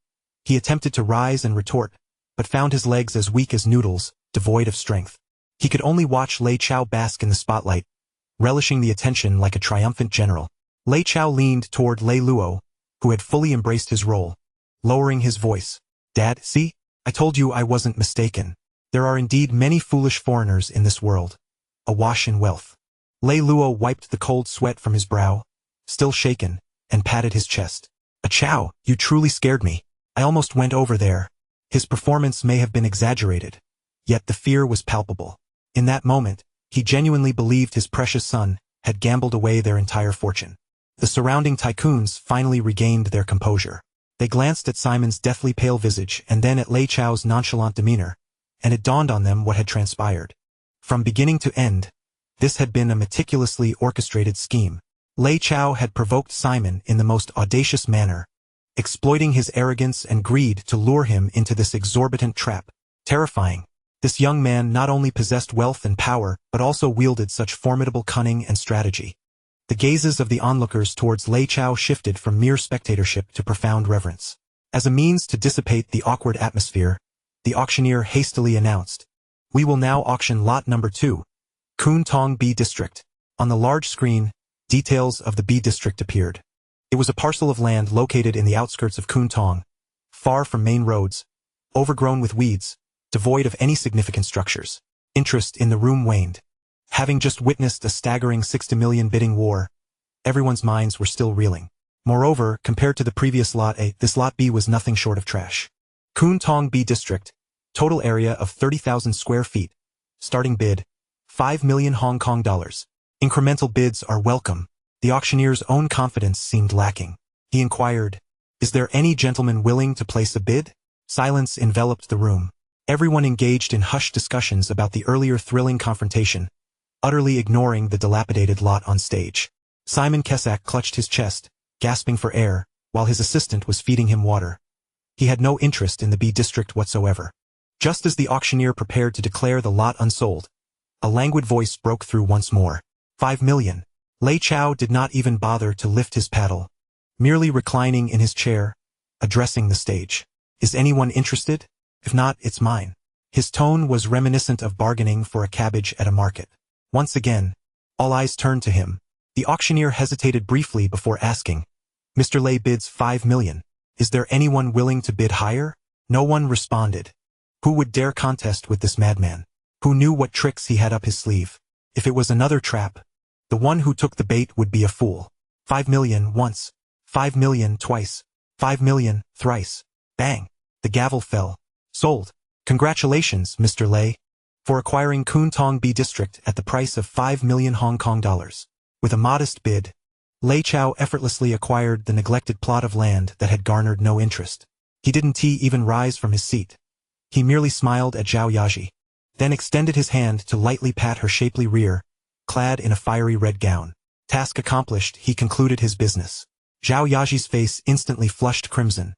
S1: He attempted to rise and retort, but found his legs as weak as noodles, devoid of strength. He could only watch Lei Chao bask in the spotlight, relishing the attention like a triumphant general. Lei Chao leaned toward Lei Luo, who had fully embraced his role, lowering his voice. Dad, see? I told you I wasn't mistaken. There are indeed many foolish foreigners in this world, awash in wealth. Lei Luo wiped the cold sweat from his brow, still shaken, and patted his chest. Chow, you truly scared me. I almost went over there. His performance may have been exaggerated, yet the fear was palpable. In that moment, he genuinely believed his precious son had gambled away their entire fortune. The surrounding tycoons finally regained their composure. They glanced at Simon's deathly pale visage and then at Lei Chao's nonchalant demeanor, and it dawned on them what had transpired. From beginning to end, this had been a meticulously orchestrated scheme. Lei Chao had provoked Simon in the most audacious manner, exploiting his arrogance and greed to lure him into this exorbitant trap. Terrifying. This young man not only possessed wealth and power, but also wielded such formidable cunning and strategy. The gazes of the onlookers towards Lei Chao shifted from mere spectatorship to profound reverence. As a means to dissipate the awkward atmosphere, the auctioneer hastily announced, "We will now auction lot number 2, Kun Tong B District." On the large screen, details of the B District appeared. It was a parcel of land located in the outskirts of Kun Tong, far from main roads, overgrown with weeds, devoid of any significant structures. Interest in the room waned. Having just witnessed a staggering 60 million bidding war, everyone's minds were still reeling. Moreover, compared to the previous Lot A, this Lot B was nothing short of trash. Kun Tong B District, total area of 30,000 square feet, starting bid, 5 million Hong Kong dollars. Incremental bids are welcome. The auctioneer's own confidence seemed lacking. He inquired, "Is there any gentleman willing to place a bid?" Silence enveloped the room. Everyone engaged in hushed discussions about the earlier thrilling confrontation, utterly ignoring the dilapidated lot on stage. Simon Kesak clutched his chest, gasping for air, while his assistant was feeding him water. He had no interest in the B District whatsoever. Just as the auctioneer prepared to declare the lot unsold, a languid voice broke through once more. 5 million. Lei Chao did not even bother to lift his paddle, merely reclining in his chair, addressing the stage. "Is anyone interested? If not, it's mine." His tone was reminiscent of bargaining for a cabbage at a market. Once again, all eyes turned to him. The auctioneer hesitated briefly before asking, "Mr. Lei bids 5 million. Is there anyone willing to bid higher?" No one responded. Who would dare contest with this madman? Who knew what tricks he had up his sleeve? If it was another trap, the one who took the bait would be a fool. 5 million once, 5 million twice, 5 million thrice. Bang! The gavel fell. "Sold. Congratulations, Mr. Lei, for acquiring Kun Tong B District at the price of 5 million Hong Kong dollars. With a modest bid, Lei Chao effortlessly acquired the neglected plot of land that had garnered no interest. He didn't even rise from his seat. He merely smiled at Zhao Yaji, then extended his hand to lightly pat her shapely rear, clad in a fiery red gown. Task accomplished, he concluded his business. Zhao Yaji's face instantly flushed crimson,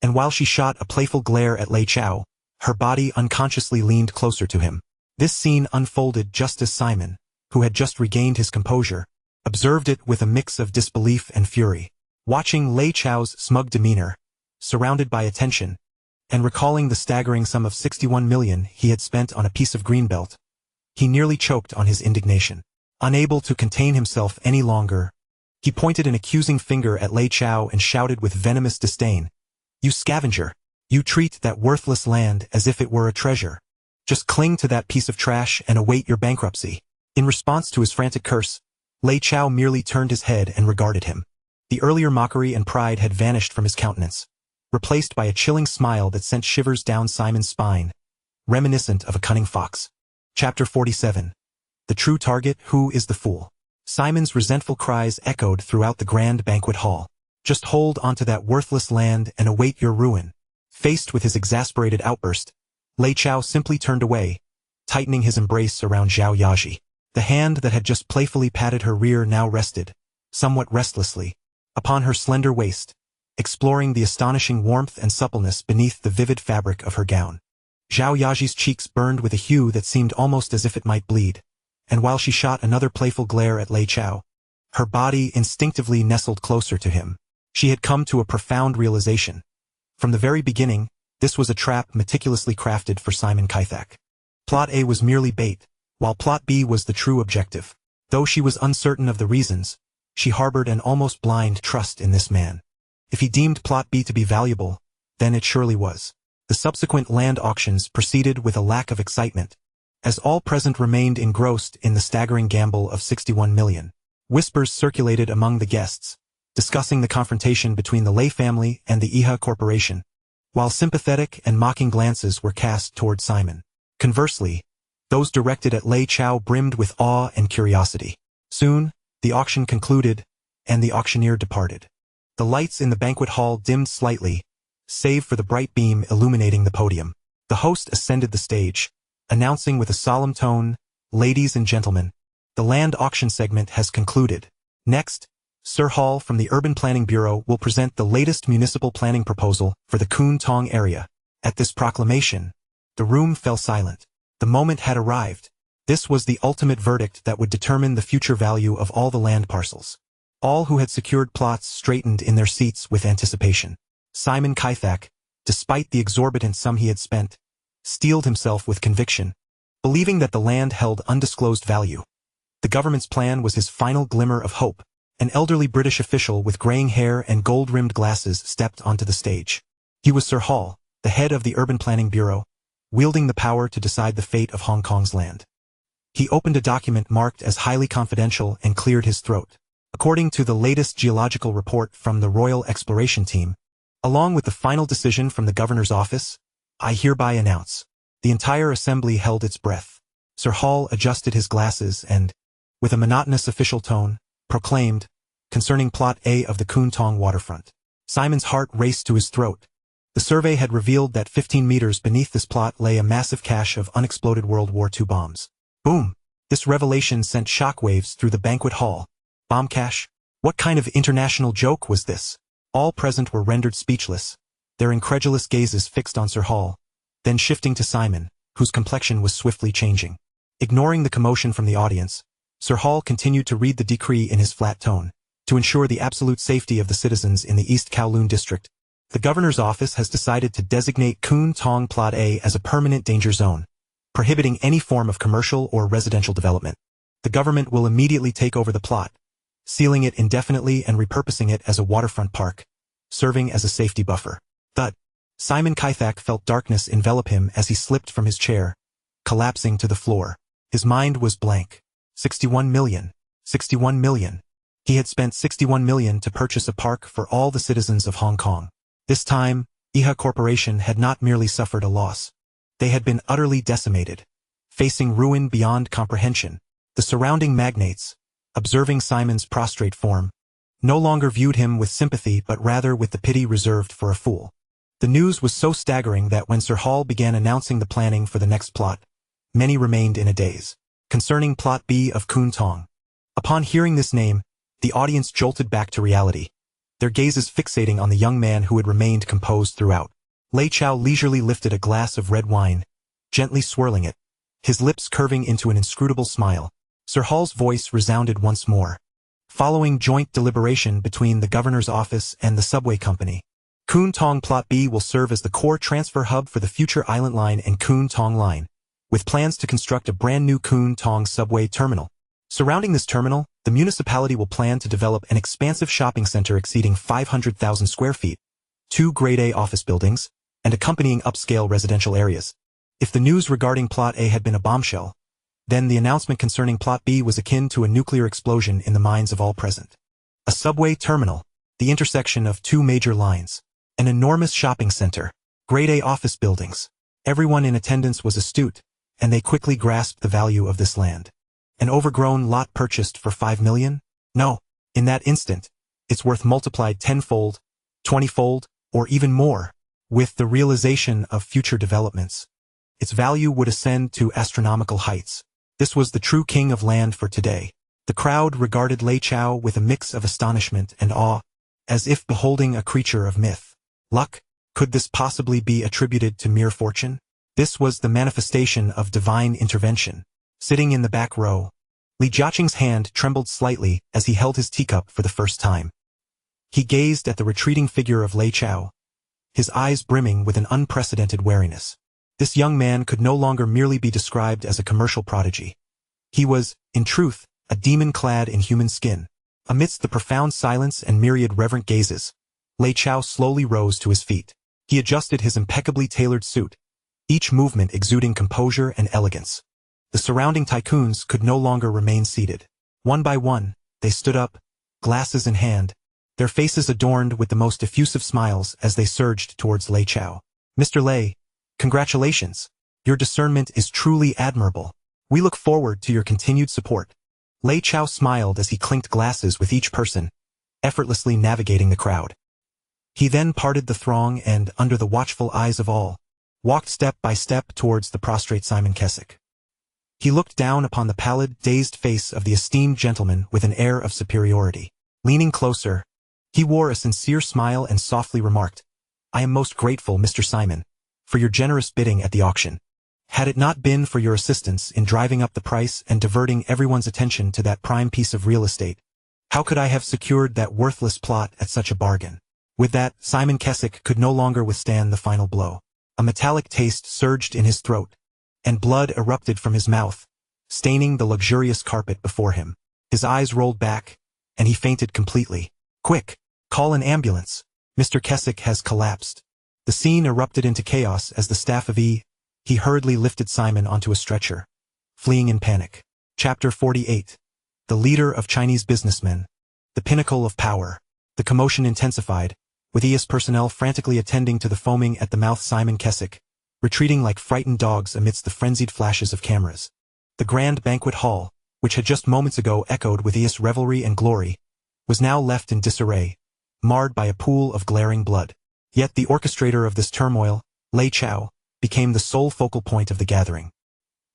S1: and while she shot a playful glare at Lei Chao, her body unconsciously leaned closer to him. This scene unfolded just as Simon, who had just regained his composure, observed it with a mix of disbelief and fury. Watching Lei Chao's smug demeanor, surrounded by attention, and recalling the staggering sum of 61 million he had spent on a piece of greenbelt, he nearly choked on his indignation. Unable to contain himself any longer, he pointed an accusing finger at Lei Chao and shouted with venomous disdain, "You scavenger! You treat that worthless land as if it were a treasure. Just cling to that piece of trash and await your bankruptcy." In response to his frantic curse, Lei Chao merely turned his head and regarded him. The earlier mockery and pride had vanished from his countenance, replaced by a chilling smile that sent shivers down Simon's spine, reminiscent of a cunning fox. Chapter 47. The True Target. Who is the fool? Simon's resentful cries echoed throughout the grand banquet hall. "Just hold onto that worthless land and await your ruin." Faced with his exasperated outburst, Lei Chao simply turned away, tightening his embrace around Zhao Yaji. The hand that had just playfully patted her rear now rested, somewhat restlessly, upon her slender waist, exploring the astonishing warmth and suppleness beneath the vivid fabric of her gown. Zhao Yaji's cheeks burned with a hue that seemed almost as if it might bleed, and while she shot another playful glare at Lei Chao, her body instinctively nestled closer to him. She had come to a profound realization. From the very beginning, this was a trap meticulously crafted for Simon Kesak. Plot A was merely bait, while Plot B was the true objective. Though she was uncertain of the reasons, she harbored an almost blind trust in this man. If he deemed Plot B to be valuable, then it surely was. The subsequent land auctions proceeded with a lack of excitement, as all present remained engrossed in the staggering gamble of 61 million. Whispers circulated among the guests, discussing the confrontation between the Lei family and the Iha Corporation, while sympathetic and mocking glances were cast toward Simon. Conversely, Those directed at Lei Chao brimmed with awe and curiosity. Soon, the auction concluded, and the auctioneer departed. The lights in the banquet hall dimmed slightly, save for the bright beam illuminating the podium. The host ascended the stage, announcing with a solemn tone, "Ladies and gentlemen, the land auction segment has concluded. Next, Sir Hall from the Urban Planning Bureau will present the latest municipal planning proposal for the Koon Tong area." At this proclamation, the room fell silent. The moment had arrived. This was the ultimate verdict that would determine the future value of all the land parcels. All who had secured plots straightened in their seats with anticipation. Simon Kythak, despite the exorbitant sum he had spent, steeled himself with conviction, believing that the land held undisclosed value. The government's plan was his final glimmer of hope. An elderly British official with graying hair and gold-rimmed glasses stepped onto the stage. He was Sir Hall, the head of the Urban Planning Bureau, wielding the power to decide the fate of Hong Kong's land. He opened a document marked as highly confidential and cleared his throat. According to the latest geological report from the Royal Exploration Team, along with the final decision from the Governor's office, I hereby announce. The entire assembly held its breath. Sir Hall adjusted his glasses and, with a monotonous official tone, proclaimed, concerning Plot A of the Koon Tong waterfront. Simon's heart raced to his throat. The survey had revealed that 15 meters beneath this plot lay a massive cache of unexploded World War II bombs. Boom! This revelation sent shockwaves through the banquet hall. Bomb cache? What kind of international joke was this? All present were rendered speechless, their incredulous gazes fixed on Sir Hall, then shifting to Simon, whose complexion was swiftly changing. Ignoring the commotion from the audience, Sir Hall continued to read the decree in his flat tone. To ensure the absolute safety of the citizens in the East Kowloon district, the governor's office has decided to designate Koon Tong Plot A as a permanent danger zone, prohibiting any form of commercial or residential development. The government will immediately take over the plot, sealing it indefinitely and repurposing it as a waterfront park, serving as a safety buffer. Thud. Simon Kythak felt darkness envelop him as he slipped from his chair, collapsing to the floor. His mind was blank. 61 million. 61 million. He had spent 61 million to purchase a park for all the citizens of Hong Kong. This time, IHA Corporation had not merely suffered a loss. They had been utterly decimated, facing ruin beyond comprehension. The surrounding magnates, observing Simon's prostrate form, no longer viewed him with sympathy but rather with the pity reserved for a fool. The news was so staggering that when Sir Hall began announcing the planning for the next plot, many remained in a daze. Concerning Plot B of Koon Tong. Upon hearing this name, the audience jolted back to reality, their gazes fixating on the young man who had remained composed throughout. Lei Chao leisurely lifted a glass of red wine, gently swirling it, his lips curving into an inscrutable smile. Sir Hall's voice resounded once more. Following joint deliberation between the governor's office and the subway company, Koon Tong Plot B will serve as the core transfer hub for the future Island Line and Koon Tong Line, with plans to construct a brand new Koon Tong subway terminal. Surrounding this terminal, the municipality will plan to develop an expansive shopping center exceeding 500,000 square feet, 2 Grade A office buildings, and accompanying upscale residential areas. If the news regarding Plot A had been a bombshell, then the announcement concerning Plot B was akin to a nuclear explosion in the minds of all present. A subway terminal, the intersection of 2 major lines, an enormous shopping center, Grade A office buildings. Everyone in attendance was astute, and they quickly grasped the value of this land. An overgrown lot purchased for 5 million? No. In that instant, its worth multiplied 10-fold, 20-fold, or even more. With the realization of future developments, its value would ascend to astronomical heights. This was the true king of land for today. The crowd regarded Lei Chao with a mix of astonishment and awe, as if beholding a creature of myth. Luck? Could this possibly be attributed to mere fortune? This was the manifestation of divine intervention. Sitting in the back row, Li Jiaqing's hand trembled slightly as he held his teacup for the first time. He gazed at the retreating figure of Lei Chao, his eyes brimming with an unprecedented wariness. This young man could no longer merely be described as a commercial prodigy. He was, in truth, a demon clad in human skin. Amidst the profound silence and myriad reverent gazes, Lei Chao slowly rose to his feet. He adjusted his impeccably tailored suit, each movement exuding composure and elegance. The surrounding tycoons could no longer remain seated. One by one, they stood up, glasses in hand, their faces adorned with the most effusive smiles as they surged towards Lei Chao. "Mr. Lei, congratulations. Your discernment is truly admirable. We look forward to your continued support. Lei Chao smiled as he clinked glasses with each person, effortlessly navigating the crowd. He then parted the throng and, under the watchful eyes of all, walked step by step towards the prostrate Simon Keswick. He looked down upon the pallid, dazed face of the esteemed gentleman with an air of superiority. Leaning closer, he wore a sincere smile and softly remarked, "I am most grateful, Mr. Simon, for your generous bidding at the auction. Had it not been for your assistance in driving up the price and diverting everyone's attention to that prime piece of real estate, how could I have secured that worthless plot at such a bargain?" With that, Simon Keswick could no longer withstand the final blow. A metallic taste surged in his throat, and blood erupted from his mouth, staining the luxurious carpet before him. His eyes rolled back, and he fainted completely. "Quick! Call an ambulance! Mr. Keswick has collapsed." The scene erupted into chaos as the staff of he hurriedly lifted Simon onto a stretcher, fleeing in panic. Chapter 48. The leader of Chinese businessmen. The pinnacle of power. The commotion intensified, with ES personnel frantically attending to the foaming at the mouth Simon Keswick, retreating like frightened dogs amidst the frenzied flashes of cameras. The grand banquet hall, which had just moments ago echoed with ES revelry and glory, was now left in disarray, marred by a pool of glaring blood. Yet the orchestrator of this turmoil, Lei Chao, became the sole focal point of the gathering.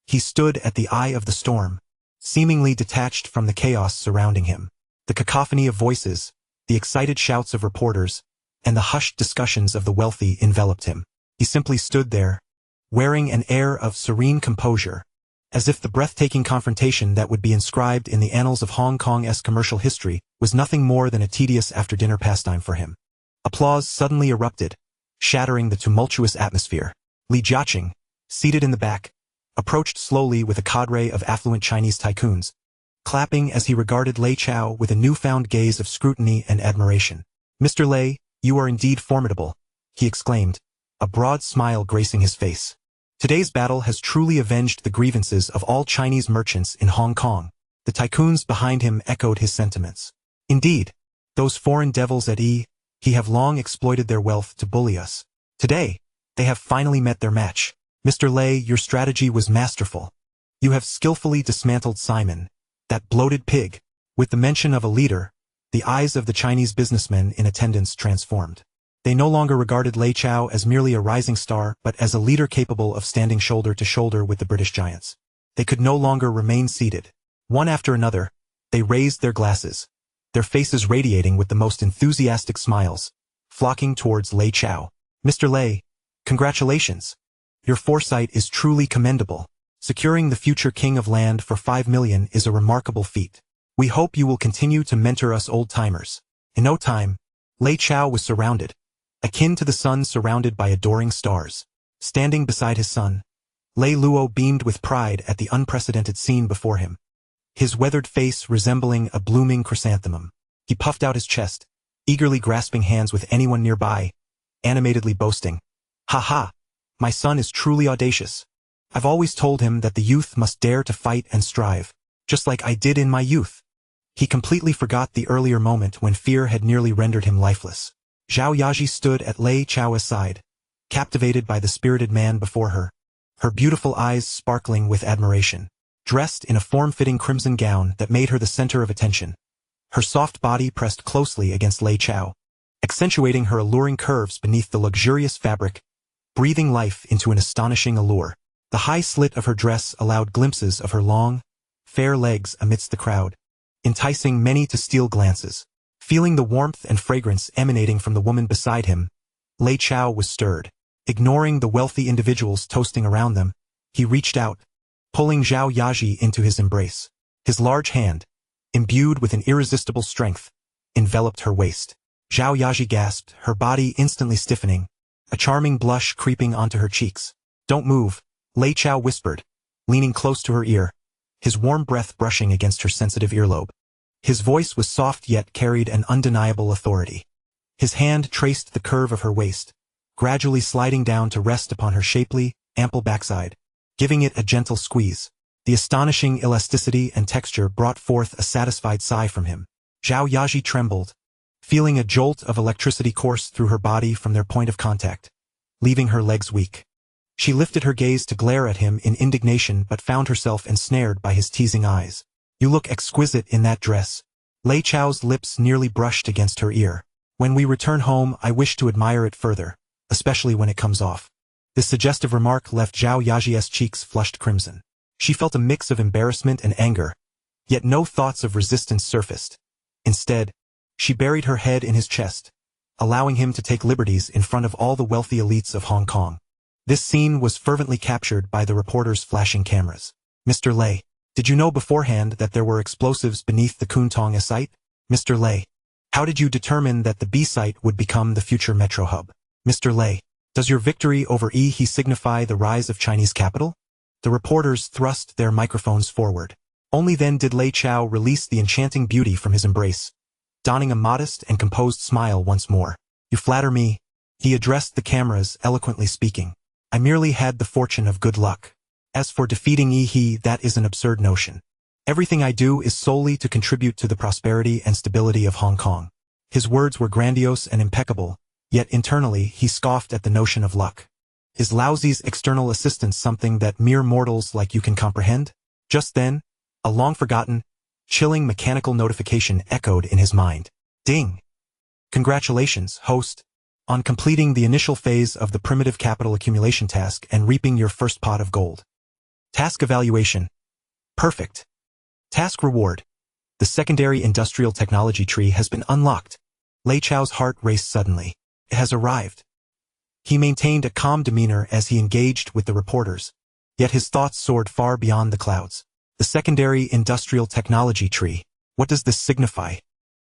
S1: He stood at the eye of the storm, seemingly detached from the chaos surrounding him. The cacophony of voices, the excited shouts of reporters, and the hushed discussions of the wealthy enveloped him. He simply stood there, wearing an air of serene composure, as if the breathtaking confrontation that would be inscribed in the annals of Hong Kong's commercial history was nothing more than a tedious after-dinner pastime for him. Applause suddenly erupted, shattering the tumultuous atmosphere. Li Jiaqing, seated in the back, approached slowly with a cadre of affluent Chinese tycoons, clapping as he regarded Lei Chao with a newfound gaze of scrutiny and admiration. "Mr. Lei, you are indeed formidable," he exclaimed, a broad smile gracing his face. "Today's battle has truly avenged the grievances of all Chinese merchants in Hong Kong." The tycoons behind him echoed his sentiments. "Indeed, those foreign devils at he have long exploited their wealth to bully us. Today, they have finally met their match. Mr. Lei, your strategy was masterful. You have skillfully dismantled Simon, that bloated pig." With the mention of a leader, the eyes of the Chinese businessmen in attendance transformed. They no longer regarded Lei Chao as merely a rising star, but as a leader capable of standing shoulder to shoulder with the British giants. They could no longer remain seated. One after another, they raised their glasses, their faces radiating with the most enthusiastic smiles, flocking towards Lei Chao. "Mr. Lei, congratulations. Your foresight is truly commendable. Securing the future king of land for 5 million is a remarkable feat. We hope you will continue to mentor us old-timers." In no time, Lei Chao was surrounded, akin to the sun surrounded by adoring stars. Standing beside his son, Lei Luo beamed with pride at the unprecedented scene before him, his weathered face resembling a blooming chrysanthemum. He puffed out his chest, eagerly grasping hands with anyone nearby, animatedly boasting, "Ha ha! My son is truly audacious. I've always told him that the youth must dare to fight and strive, just like I did in my youth." He completely forgot the earlier moment when fear had nearly rendered him lifeless. Zhao Yaji stood at Lei Chao's side, captivated by the spirited man before her, her beautiful eyes sparkling with admiration. Dressed in a form-fitting crimson gown that made her the center of attention, her soft body pressed closely against Lei Chao, accentuating her alluring curves beneath the luxurious fabric, breathing life into an astonishing allure. The high slit of her dress allowed glimpses of her long, fair legs amidst the crowd, enticing many to steal glances. Feeling the warmth and fragrance emanating from the woman beside him, Lei Chao was stirred. Ignoring the wealthy individuals toasting around them, he reached out, pulling Zhao Yaji into his embrace. His large hand, imbued with an irresistible strength, enveloped her waist. Zhao Yaji gasped, her body instantly stiffening, a charming blush creeping onto her cheeks. "Don't move," Lei Chao whispered, leaning close to her ear, his warm breath brushing against her sensitive earlobe. His voice was soft yet carried an undeniable authority. His hand traced the curve of her waist, gradually sliding down to rest upon her shapely, ample backside, giving it a gentle squeeze. The astonishing elasticity and texture brought forth a satisfied sigh from him. Zhao Yaji trembled, feeling a jolt of electricity course through her body from their point of contact, leaving her legs weak. She lifted her gaze to glare at him in indignation but found herself ensnared by his teasing eyes. "You look exquisite in that dress." Lei Chao's lips nearly brushed against her ear. "When we return home, I wish to admire it further, especially when it comes off." This suggestive remark left Zhao Yaji's cheeks flushed crimson. She felt a mix of embarrassment and anger, yet no thoughts of resistance surfaced. Instead, she buried her head in his chest, allowing him to take liberties in front of all the wealthy elites of Hong Kong. This scene was fervently captured by the reporters' flashing cameras. "Mr. Lei, did you know beforehand that there were explosives beneath the Kuntong A site? Mr. Lei, how did you determine that the B site would become the future metro hub? Mr. Lei, does your victory over He signify the rise of Chinese capital?" The reporters thrust their microphones forward. Only then did Lei Chao release the enchanting beauty from his embrace, donning a modest and composed smile once more. "You flatter me," he addressed the cameras, eloquently speaking. "I merely had the fortune of good luck. As for defeating He, that is an absurd notion. Everything I do is solely to contribute to the prosperity and stability of Hong Kong." His words were grandiose and impeccable, yet internally he scoffed at the notion of luck. Is Laozi's external assistance something that mere mortals like you can comprehend? Just then, a long-forgotten, chilling mechanical notification echoed in his mind. Ding! "Congratulations, host, on completing the initial phase of the primitive capital accumulation task and reaping your first pot of gold. Task evaluation. Perfect. Task reward. The secondary industrial technology tree has been unlocked." Lei Chao's heart raced suddenly. "It has arrived." He maintained a calm demeanor as he engaged with the reporters, yet his thoughts soared far beyond the clouds. The secondary industrial technology tree. What does this signify?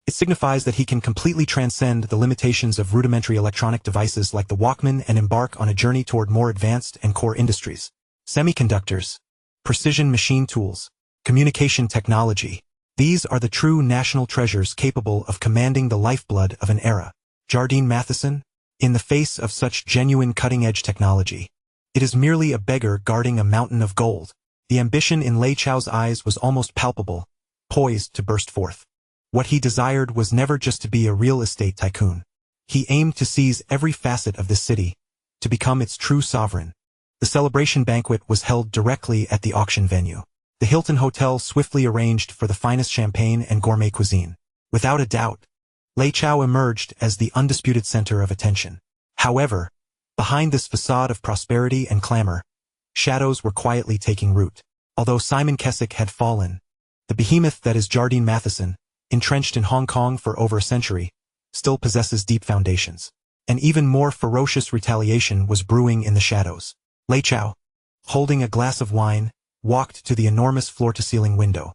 S1: It signifies that he can completely transcend the limitations of rudimentary electronic devices like the Walkman and embark on a journey toward more advanced and core industries. Semiconductors, precision machine tools, communication technology. These are the true national treasures capable of commanding the lifeblood of an era. Jardine Matheson, in the face of such genuine cutting-edge technology, it is merely a beggar guarding a mountain of gold. The ambition in Lei Chao's eyes was almost palpable, poised to burst forth. What he desired was never just to be a real estate tycoon. He aimed to seize every facet of this city, to become its true sovereign. The celebration banquet was held directly at the auction venue. The Hilton Hotel swiftly arranged for the finest champagne and gourmet cuisine. Without a doubt, Lei Chao emerged as the undisputed center of attention. However, behind this facade of prosperity and clamor, shadows were quietly taking root. Although Simon Kessick had fallen, the behemoth that is Jardine Matheson, entrenched in Hong Kong for over a century, still possesses deep foundations. An even more ferocious retaliation was brewing in the shadows. Lei Chao, holding a glass of wine, walked to the enormous floor-to-ceiling window.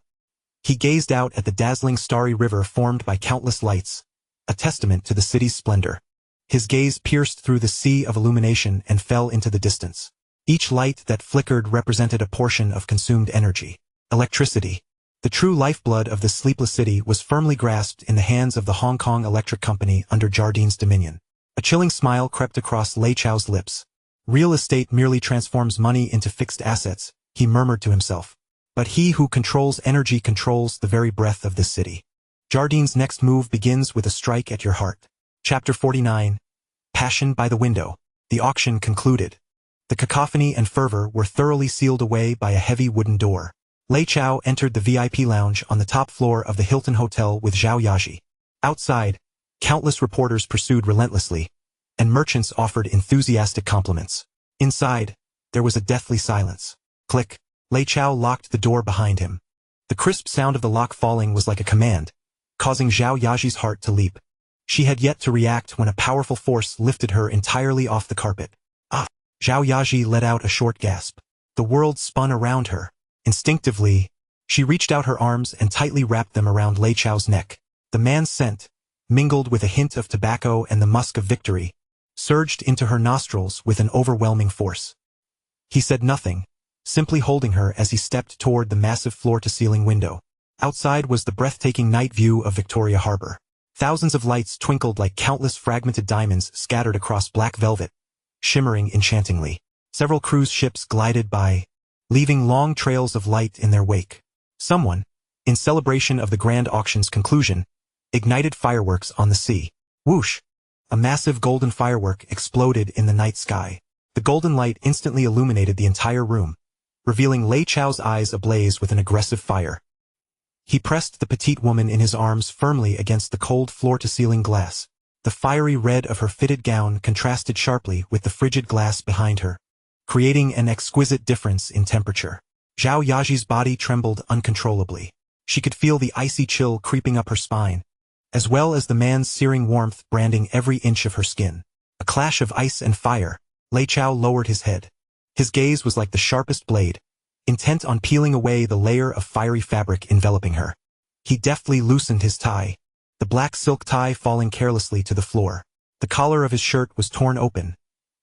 S1: He gazed out at the dazzling starry river formed by countless lights, a testament to the city's splendor. His gaze pierced through the sea of illumination and fell into the distance. Each light that flickered represented a portion of consumed energy. Electricity, the true lifeblood of the sleepless city, was firmly grasped in the hands of the Hong Kong Electric Company under Jardine's dominion. A chilling smile crept across Lei Chao's lips. "Real estate merely transforms money into fixed assets," he murmured to himself. "But he who controls energy controls the very breath of this city." Jardine's next move begins with a strike at your heart. Chapter 49. Passion by the Window. The auction concluded. The cacophony and fervor were thoroughly sealed away by a heavy wooden door. Lei Chao entered the VIP lounge on the top floor of the Hilton Hotel with Zhao Yaji. Outside, countless reporters pursued relentlessly, and merchants offered enthusiastic compliments. Inside, there was a deathly silence. Click. Lei Chao locked the door behind him. The crisp sound of the lock falling was like a command, causing Zhao Yaji's heart to leap. She had yet to react when a powerful force lifted her entirely off the carpet. Ah! Zhao Yaji let out a short gasp. The world spun around her. Instinctively, she reached out her arms and tightly wrapped them around Lei Chao's neck. The man's scent, mingled with a hint of tobacco and the musk of victory, surged into her nostrils with an overwhelming force. He said nothing, simply holding her as he stepped toward the massive floor-to-ceiling window. Outside was the breathtaking night view of Victoria Harbor. Thousands of lights twinkled like countless fragmented diamonds scattered across black velvet, shimmering enchantingly. Several cruise ships glided by, leaving long trails of light in their wake. Someone, in celebration of the grand auction's conclusion, ignited fireworks on the sea. Whoosh! A massive golden firework exploded in the night sky. The golden light instantly illuminated the entire room, revealing Lei Chao's eyes ablaze with an aggressive fire. He pressed the petite woman in his arms firmly against the cold floor-to-ceiling glass. The fiery red of her fitted gown contrasted sharply with the frigid glass behind her, creating an exquisite difference in temperature. Zhao Yaji's body trembled uncontrollably. She could feel the icy chill creeping up her spine, as well as the man's searing warmth branding every inch of her skin. A clash of ice and fire. Lei Chao lowered his head. His gaze was like the sharpest blade, intent on peeling away the layer of fiery fabric enveloping her. He deftly loosened his tie, the black silk tie falling carelessly to the floor. The collar of his shirt was torn open,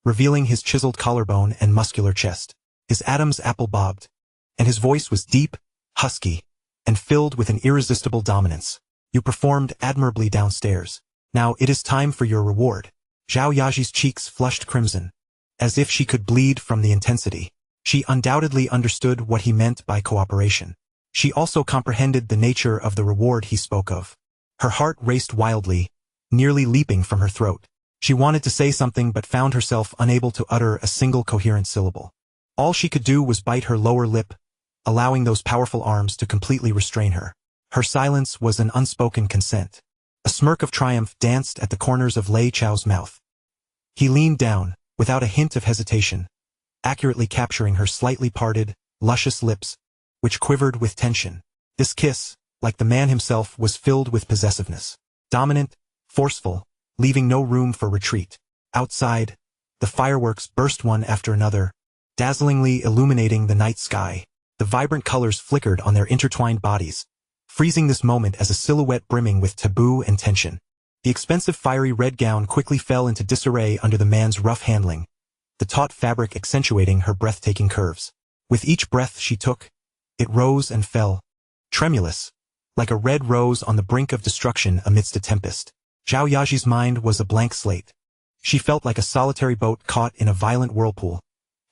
S1: revealing his chiseled collarbone and muscular chest. His Adam's apple bobbed, and his voice was deep, husky, and filled with an irresistible dominance. You performed admirably downstairs. Now it is time for your reward. Zhao Yaji's cheeks flushed crimson, as if she could bleed from the intensity. She undoubtedly understood what he meant by cooperation. She also comprehended the nature of the reward he spoke of. Her heart raced wildly, nearly leaping from her throat. She wanted to say something but found herself unable to utter a single coherent syllable. All she could do was bite her lower lip, allowing those powerful arms to completely restrain her. Her silence was an unspoken consent. A smirk of triumph danced at the corners of Lei Chao's mouth. He leaned down, without a hint of hesitation, accurately capturing her slightly parted, luscious lips, which quivered with tension. This kiss, like the man himself, was filled with possessiveness. Dominant, forceful, leaving no room for retreat. Outside, the fireworks burst one after another, dazzlingly illuminating the night sky. The vibrant colors flickered on their intertwined bodies, freezing this moment as a silhouette brimming with taboo and tension. The expensive fiery red gown quickly fell into disarray under the man's rough handling, the taut fabric accentuating her breathtaking curves. With each breath she took, it rose and fell, tremulous, like a red rose on the brink of destruction amidst a tempest. Zhao Yaji's mind was a blank slate. She felt like a solitary boat caught in a violent whirlpool,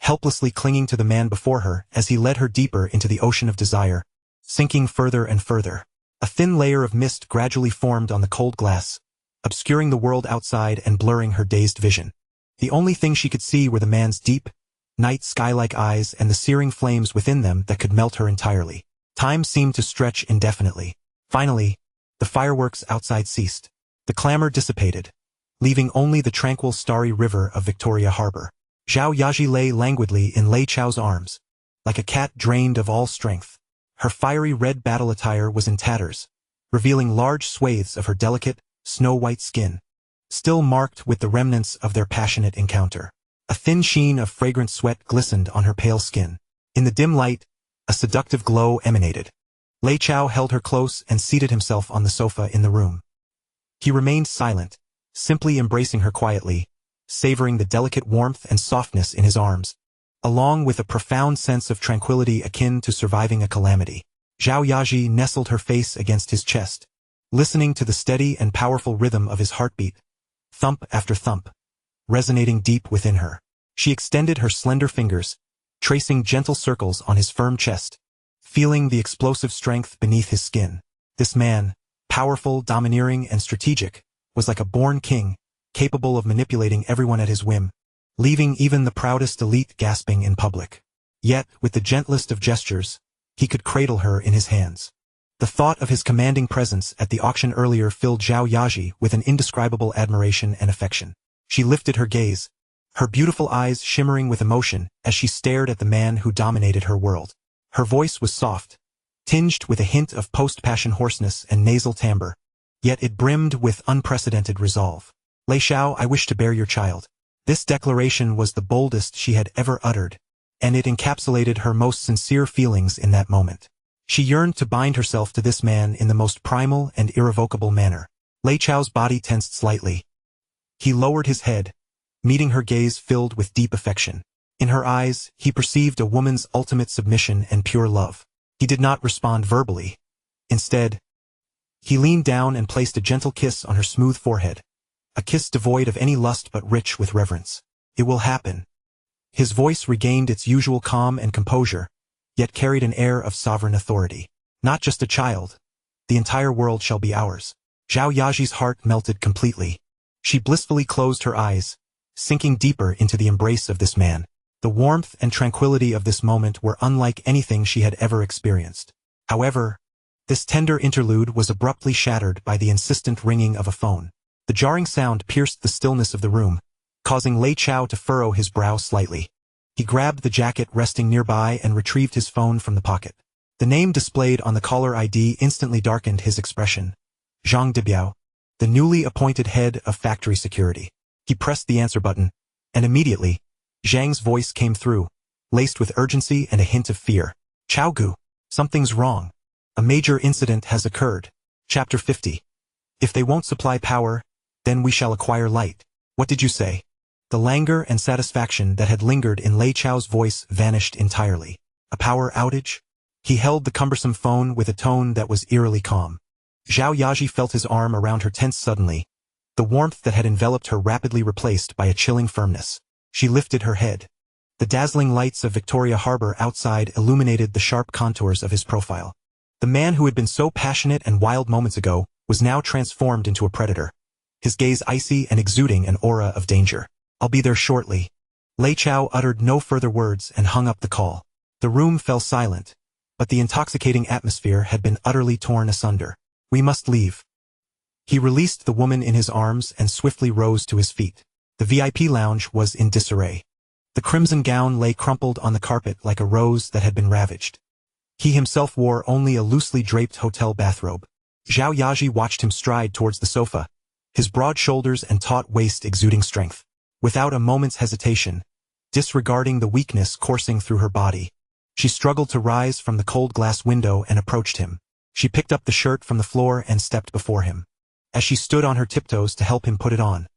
S1: helplessly clinging to the man before her as he led her deeper into the ocean of desire, sinking further and further. A thin layer of mist gradually formed on the cold glass, obscuring the world outside and blurring her dazed vision. The only thing she could see were the man's deep, night sky-like eyes and the searing flames within them that could melt her entirely. Time seemed to stretch indefinitely. Finally, the fireworks outside ceased. The clamor dissipated, leaving only the tranquil starry river of Victoria Harbor. Zhao Yaji lay languidly in Lei Chao's arms, like a cat drained of all strength. Her fiery red battle attire was in tatters, revealing large swathes of her delicate, snow-white skin, still marked with the remnants of their passionate encounter. A thin sheen of fragrant sweat glistened on her pale skin. In the dim light, a seductive glow emanated. Lei Chao held her close and seated himself on the sofa in the room. He remained silent, simply embracing her quietly, savoring the delicate warmth and softness in his arms, along with a profound sense of tranquility akin to surviving a calamity. Zhao Yaji nestled her face against his chest, listening to the steady and powerful rhythm of his heartbeat, thump after thump, resonating deep within her. She extended her slender fingers, tracing gentle circles on his firm chest, feeling the explosive strength beneath his skin. This man, powerful, domineering, and strategic, was like a born king, capable of manipulating everyone at his whim, leaving even the proudest elite gasping in public. Yet, with the gentlest of gestures, he could cradle her in his hands. The thought of his commanding presence at the auction earlier filled Zhao Yaji with an indescribable admiration and affection. She lifted her gaze, her beautiful eyes shimmering with emotion as she stared at the man who dominated her world. Her voice was soft, tinged with a hint of post-passion hoarseness and nasal timbre, yet it brimmed with unprecedented resolve. Lei Chao, I wish to bear your child. This declaration was the boldest she had ever uttered, and it encapsulated her most sincere feelings in that moment. She yearned to bind herself to this man in the most primal and irrevocable manner. Lei Chao's body tensed slightly. He lowered his head, meeting her gaze filled with deep affection. In her eyes, he perceived a woman's ultimate submission and pure love. He did not respond verbally. Instead, he leaned down and placed a gentle kiss on her smooth forehead, a kiss devoid of any lust but rich with reverence. It will happen. His voice regained its usual calm and composure, yet carried an air of sovereign authority. Not just a child. The entire world shall be ours. Zhao Yaji's heart melted completely. She blissfully closed her eyes, sinking deeper into the embrace of this man. The warmth and tranquility of this moment were unlike anything she had ever experienced. However, this tender interlude was abruptly shattered by the insistent ringing of a phone. The jarring sound pierced the stillness of the room, causing Lei Chao to furrow his brow slightly. He grabbed the jacket resting nearby and retrieved his phone from the pocket. The name displayed on the caller ID instantly darkened his expression. Zhang Debiao, the newly appointed head of factory security. He pressed the answer button, and immediately, Zhang's voice came through, laced with urgency and a hint of fear. Chao Gu, something's wrong. A major incident has occurred. Chapter 50. If they won't supply power, then we shall acquire light. What did you say? The languor and satisfaction that had lingered in Lei Chao's voice vanished entirely. A power outage? He held the cumbersome phone with a tone that was eerily calm. Zhao Yaji felt his arm around her tense suddenly, the warmth that had enveloped her rapidly replaced by a chilling firmness. She lifted her head. The dazzling lights of Victoria Harbor outside illuminated the sharp contours of his profile. The man who had been so passionate and wild moments ago was now transformed into a predator, his gaze icy and exuding an aura of danger. I'll be there shortly. Lei Chao uttered no further words and hung up the call. The room fell silent, but the intoxicating atmosphere had been utterly torn asunder. We must leave. He released the woman in his arms and swiftly rose to his feet. The VIP lounge was in disarray. The crimson gown lay crumpled on the carpet like a rose that had been ravaged. He himself wore only a loosely draped hotel bathrobe. Zhao Yaji watched him stride towards the sofa, his broad shoulders and taut waist exuding strength. Without a moment's hesitation, disregarding the weakness coursing through her body, she struggled to rise from the cold glass window and approached him. She picked up the shirt from the floor and stepped before him. As she stood on her tiptoes to help him put it on,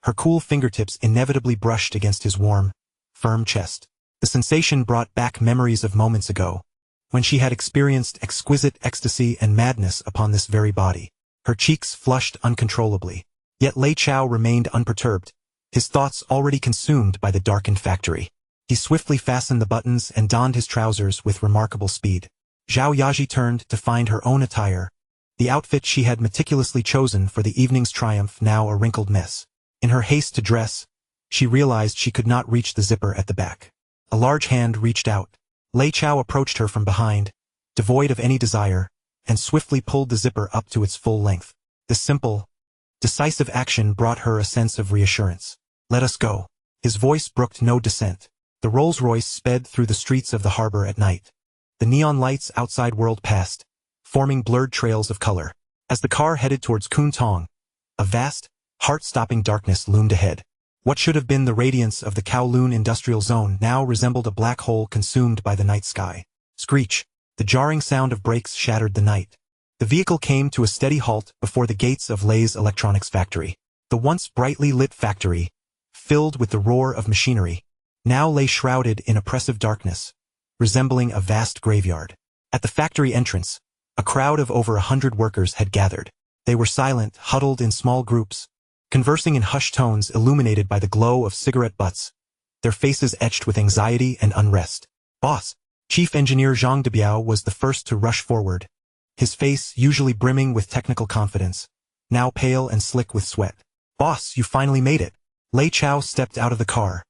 S1: her cool fingertips inevitably brushed against his warm, firm chest. The sensation brought back memories of moments ago, when she had experienced exquisite ecstasy and madness upon this very body. Her cheeks flushed uncontrollably. Yet Lei Chao remained unperturbed, his thoughts already consumed by the darkened factory. He swiftly fastened the buttons and donned his trousers with remarkable speed. Zhao Yaji turned to find her own attire, the outfit she had meticulously chosen for the evening's triumph now a wrinkled mess. In her haste to dress, she realized she could not reach the zipper at the back. A large hand reached out. Lei Chao approached her from behind, devoid of any desire, and swiftly pulled the zipper up to its full length. This simple, decisive action brought her a sense of reassurance. Let us go. His voice brooked no dissent. The Rolls-Royce sped through the streets of the harbor at night. The neon lights outside whirled past, forming blurred trails of color. As the car headed towards Kun Tong, a vast, heart-stopping darkness loomed ahead. What should have been the radiance of the Kowloon industrial zone now resembled a black hole consumed by the night sky. Screech! The jarring sound of brakes shattered the night. The vehicle came to a steady halt before the gates of Lei's electronics factory. The once brightly lit factory, filled with the roar of machinery, now lay shrouded in oppressive darkness, resembling a vast graveyard. At the factory entrance, a crowd of over 100 workers had gathered. They were silent, huddled in small groups, conversing in hushed tones illuminated by the glow of cigarette butts, their faces etched with anxiety and unrest. Boss, Chief Engineer Zhang Debiao was the first to rush forward, his face usually brimming with technical confidence, now pale and slick with sweat. Boss, you finally made it. Lei Chao stepped out of the car,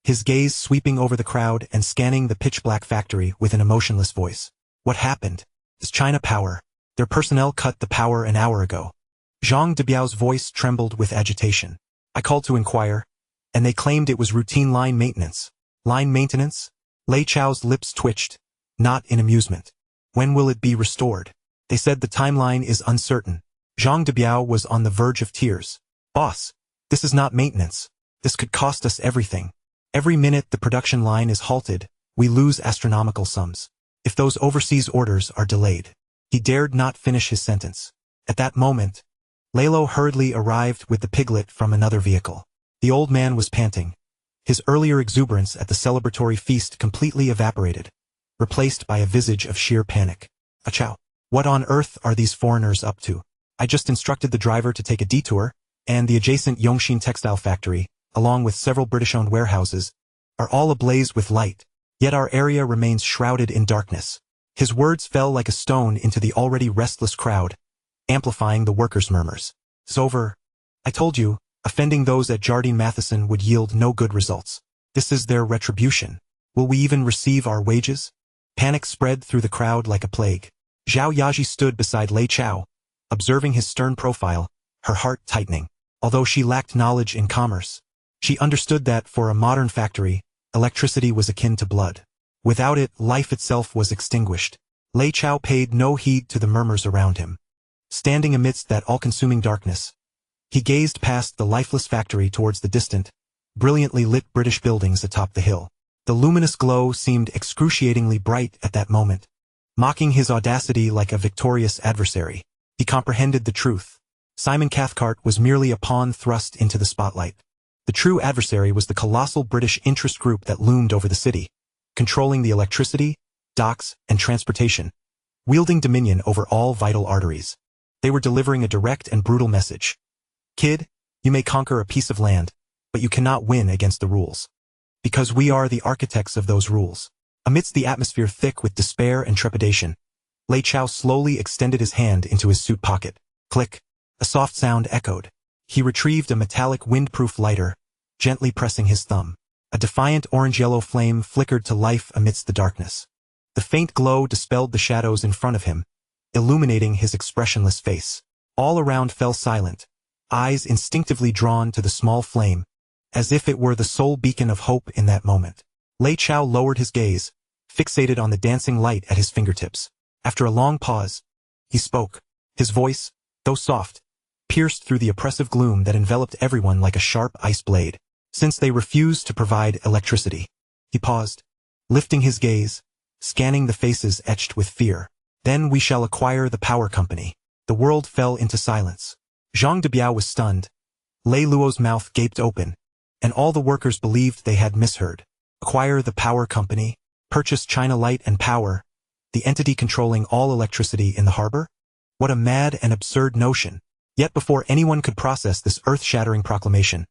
S1: his gaze sweeping over the crowd and scanning the pitch-black factory with an emotionless voice. What happened? Is China Power? Their personnel cut the power an hour ago. Zhang Debiao's voice trembled with agitation. I called to inquire, and they claimed it was routine line maintenance. Line maintenance? Lei Chao's lips twitched, not in amusement. When will it be restored? They said the timeline is uncertain. Zhang Debiao was on the verge of tears. Boss, this is not maintenance. This could cost us everything. Every minute the production line is halted, we lose astronomical sums. If those overseas orders are delayed. He dared not finish his sentence. At that moment, Lalo hurriedly arrived with the piglet from another vehicle. The old man was panting. His earlier exuberance at the celebratory feast completely evaporated, replaced by a visage of sheer panic. Achoo! What on earth are these foreigners up to? I just instructed the driver to take a detour, and the adjacent Yongxin textile factory, along with several British-owned warehouses, are all ablaze with light, yet our area remains shrouded in darkness. His words fell like a stone into the already restless crowd, amplifying the workers' murmurs. It's over. I told you, Offending those at Jardine Matheson would yield no good results. This is their retribution. Will we even receive our wages? Panic spread through the crowd like a plague. Zhao Yaji stood beside Lei Chao, observing his stern profile, her heart tightening. Although she lacked knowledge in commerce, she understood that, for a modern factory, electricity was akin to blood. Without it, life itself was extinguished. Lei Chao paid no heed to the murmurs around him. Standing amidst that all-consuming darkness, he gazed past the lifeless factory towards the distant, brilliantly lit British buildings atop the hill. The luminous glow seemed excruciatingly bright at that moment, mocking his audacity like a victorious adversary. He comprehended the truth. Simon Cathcart was merely a pawn thrust into the spotlight. The true adversary was the colossal British interest group that loomed over the city, controlling the electricity, docks, and transportation, wielding dominion over all vital arteries. They were delivering a direct and brutal message. Kid, you may conquer a piece of land, but you cannot win against the rules. Because we are the architects of those rules. Amidst the atmosphere thick with despair and trepidation, Lei Chao slowly extended his hand into his suit pocket. Click. A soft sound echoed. He retrieved a metallic windproof lighter, gently pressing his thumb. A defiant orange-yellow flame flickered to life amidst the darkness. The faint glow dispelled the shadows in front of him, illuminating his expressionless face. All around fell silent, eyes instinctively drawn to the small flame, as if it were the sole beacon of hope in that moment. Lei Chao lowered his gaze, fixated on the dancing light at his fingertips. After a long pause, he spoke. His voice, though soft, pierced through the oppressive gloom that enveloped everyone like a sharp ice blade. Since they refused to provide electricity, he paused, lifting his gaze, scanning the faces etched with fear. Then we shall acquire the power company. The world fell into silence. Zhang Debiao was stunned. Lei Luo's mouth gaped open, and all the workers believed they had misheard. Acquire the power company? Purchase China Light and Power, the entity controlling all electricity in the harbor? What a mad and absurd notion. Yet before anyone could process this earth-shattering proclamation,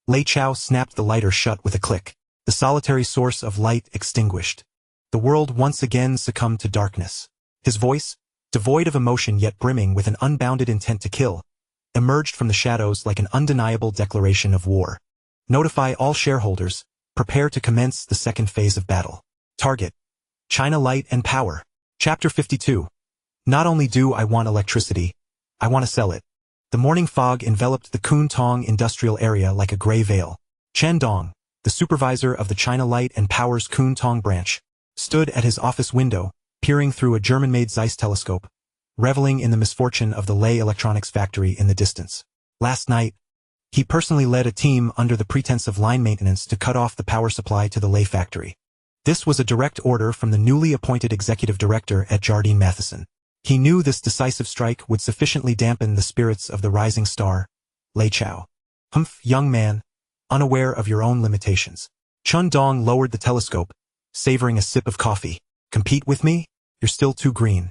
S1: Lei Chao snapped the lighter shut with a click. The solitary source of light extinguished. The world once again succumbed to darkness. His voice, devoid of emotion yet brimming with an unbounded intent to kill, emerged from the shadows like an undeniable declaration of war. Notify all shareholders, prepare to commence the second phase of battle. Target: China Light and Power. Chapter 52. Not only do I want electricity, I want to sell it. The morning fog enveloped the Kuntong industrial area like a gray veil. Chen Dong, the supervisor of the China Light and Power's Kuntong branch, stood at his office window, peering through a German-made Zeiss telescope, reveling in the misfortune of the Lei Electronics factory in the distance. Last night, he personally led a team under the pretense of line maintenance to cut off the power supply to the Lei factory. This was a direct order from the newly appointed executive director at Jardine Matheson. He knew this decisive strike would sufficiently dampen the spirits of the rising star, Lei Chao. Humph, young man, unaware of your own limitations. Chun Dong lowered the telescope, savoring a sip of coffee. Compete with me? You're still too green.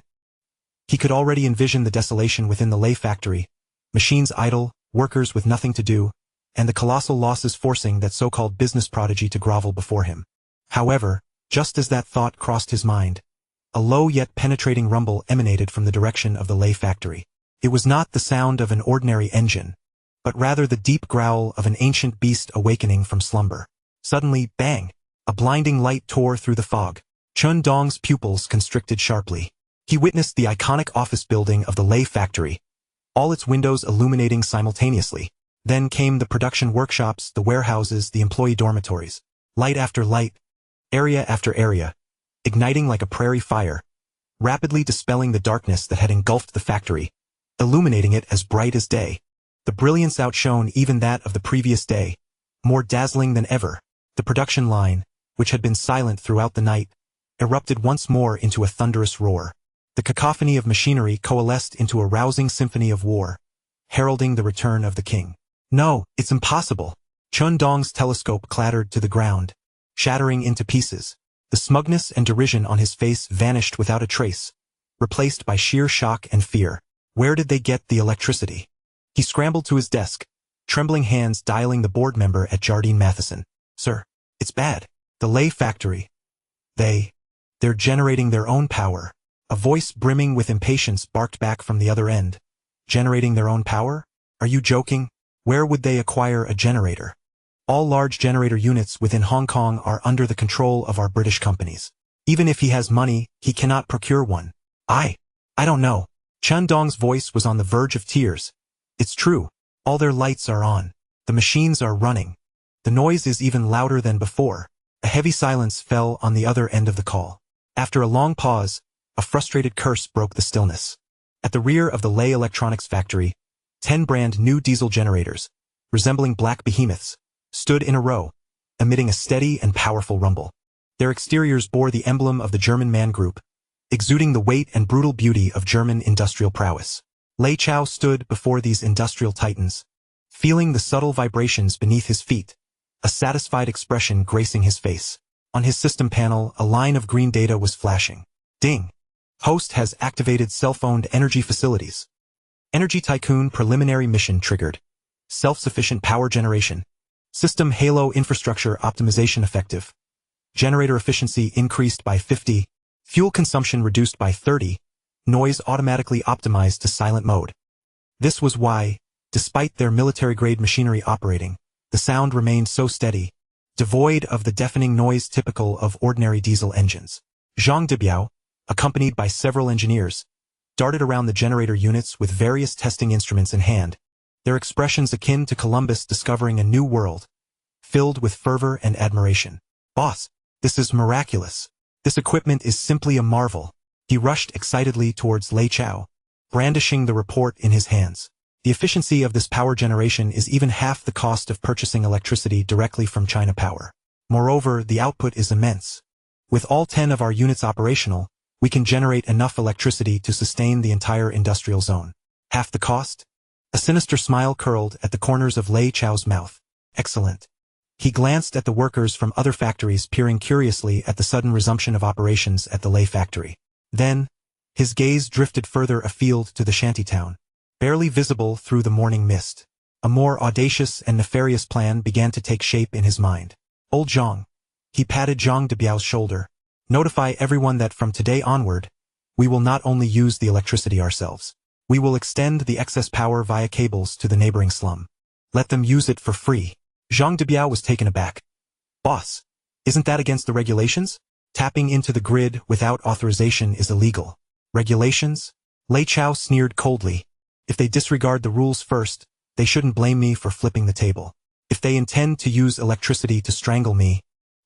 S1: He could already envision the desolation within the Lei factory, machines idle, workers with nothing to do, and the colossal losses forcing that so-called business prodigy to grovel before him. However, just as that thought crossed his mind, a low yet penetrating rumble emanated from the direction of the Lei factory. It was not the sound of an ordinary engine, but rather the deep growl of an ancient beast awakening from slumber. Suddenly, bang! A blinding light tore through the fog. Chun Dong's pupils constricted sharply. He witnessed the iconic office building of the Lei factory, all its windows illuminating simultaneously. Then came the production workshops, the warehouses, the employee dormitories. Light after light, area after area, igniting like a prairie fire, rapidly dispelling the darkness that had engulfed the factory, illuminating it as bright as day. The brilliance outshone even that of the previous day, more dazzling than ever. The production line, which had been silent throughout the night, erupted once more into a thunderous roar. The cacophony of machinery coalesced into a rousing symphony of war, heralding the return of the king. No, it's impossible. Chun Dong's telescope clattered to the ground, shattering into pieces. The smugness and derision on his face vanished without a trace, replaced by sheer shock and fear. Where did they get the electricity? He scrambled to his desk, trembling hands dialing the board member at Jardine Matheson. Sir, it's bad. The Lei factory. They're generating their own power. A voice brimming with impatience barked back from the other end. Generating their own power? Are you joking? Where would they acquire a generator? All large generator units within Hong Kong are under the control of our British companies. Even if he has money, he cannot procure one. I don't know. Chen Dong's voice was on the verge of tears. It's true. All their lights are on. The machines are running. The noise is even louder than before. A heavy silence fell on the other end of the call. After a long pause, a frustrated curse broke the stillness. At the rear of the Lay Electronics factory, 10 brand new diesel generators, resembling black behemoths, stood in a row, emitting a steady and powerful rumble. Their exteriors bore the emblem of the German Man Group, exuding the weight and brutal beauty of German industrial prowess. Lei Chao stood before these industrial titans, feeling the subtle vibrations beneath his feet, a satisfied expression gracing his face. On his system panel, a line of green data was flashing. Ding! Host has activated self-owned energy facilities. Energy Tycoon preliminary mission triggered. Self-sufficient power generation. System Halo infrastructure optimization effective. Generator efficiency increased by 50. Fuel consumption reduced by 30. Noise automatically optimized to silent mode. This was why, despite their military-grade machinery operating, the sound remained so steady, devoid of the deafening noise typical of ordinary diesel engines. Zhang Debiao, accompanied by several engineers, darted around the generator units with various testing instruments in hand, their expressions akin to Columbus discovering a new world, filled with fervor and admiration. Boss, this is miraculous. This equipment is simply a marvel. He rushed excitedly towards Lei Chao, brandishing the report in his hands. The efficiency of this power generation is even half the cost of purchasing electricity directly from China Power. Moreover, the output is immense. With all 10 of our units operational, we can generate enough electricity to sustain the entire industrial zone. Half the cost? A sinister smile curled at the corners of Lei Chao's mouth. Excellent. He glanced at the workers from other factories peering curiously at the sudden resumption of operations at the Lei factory. Then, his gaze drifted further afield to the shantytown, barely visible through the morning mist. A more audacious and nefarious plan began to take shape in his mind. Old Zhang. He patted Zhang Debiao's shoulder. Notify everyone that from today onward, we will not only use the electricity ourselves. We will extend the excess power via cables to the neighboring slum. Let them use it for free. Zhang Debiao was taken aback. Boss, isn't that against the regulations? Tapping into the grid without authorization is illegal. Regulations? Lei Chao sneered coldly. If they disregard the rules first, they shouldn't blame me for flipping the table. If they intend to use electricity to strangle me,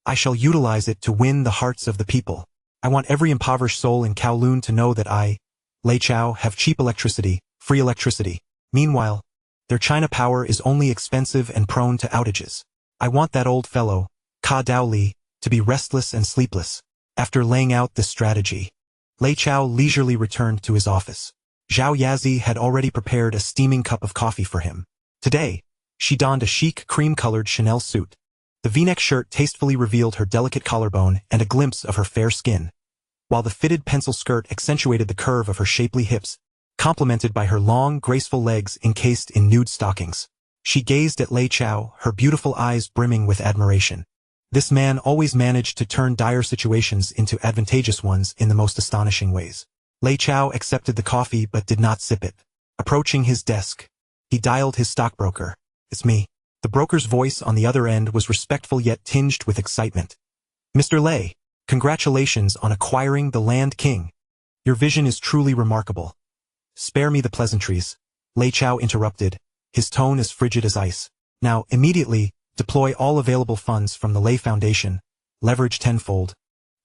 S1: I shall utilize it to win the hearts of the people. I want every impoverished soul in Kowloon to know that I, Lei Chao, have cheap electricity, free electricity. Meanwhile, their China Power is only expensive and prone to outages. I want that old fellow, Ka Daoli, to be restless and sleepless. After laying out this strategy, Lei Chao leisurely returned to his office. Zhao Yazi had already prepared a steaming cup of coffee for him. Today, she donned a chic cream-colored Chanel suit. The V-neck shirt tastefully revealed her delicate collarbone and a glimpse of her fair skin, while the fitted pencil skirt accentuated the curve of her shapely hips, complemented by her long, graceful legs encased in nude stockings. She gazed at Lei Chao, her beautiful eyes brimming with admiration. This man always managed to turn dire situations into advantageous ones in the most astonishing ways. Lei Chao accepted the coffee but did not sip it. Approaching his desk, he dialed his stockbroker. It's me. The broker's voice on the other end was respectful yet tinged with excitement. Mr. Lei, congratulations on acquiring the Land King. Your vision is truly remarkable. Spare me the pleasantries, Lei Chao interrupted, his tone as frigid as ice. Now, immediately, deploy all available funds from the Lei Foundation, leverage tenfold,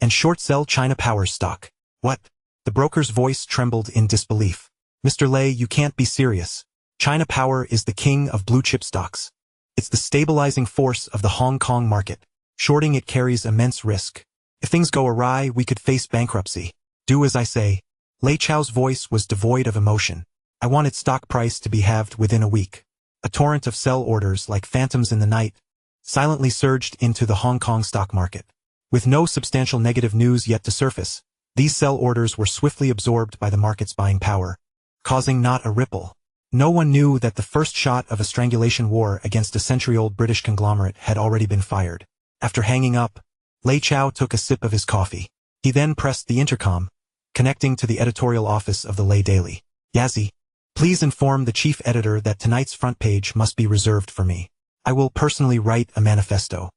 S1: and short-sell China Power's stock. What? The broker's voice trembled in disbelief. Mr. Lei, you can't be serious. China Power is the king of blue-chip stocks. It's the stabilizing force of the Hong Kong market. Shorting it carries immense risk. If things go awry, we could face bankruptcy. Do as I say. Lei Chao's voice was devoid of emotion. I want its stock price to be halved within a week. A torrent of sell orders like phantoms in the night silently surged into the Hong Kong stock market. With no substantial negative news yet to surface, these sell orders were swiftly absorbed by the market's buying power, causing not a ripple. No one knew that the first shot of a strangulation war against a century-old British conglomerate had already been fired. After hanging up, Lei Chao took a sip of his coffee. He then pressed the intercom, connecting to the editorial office of the Lei Daily. Yazi, Please inform the chief editor that tonight's front page must be reserved for me. I will personally write a manifesto.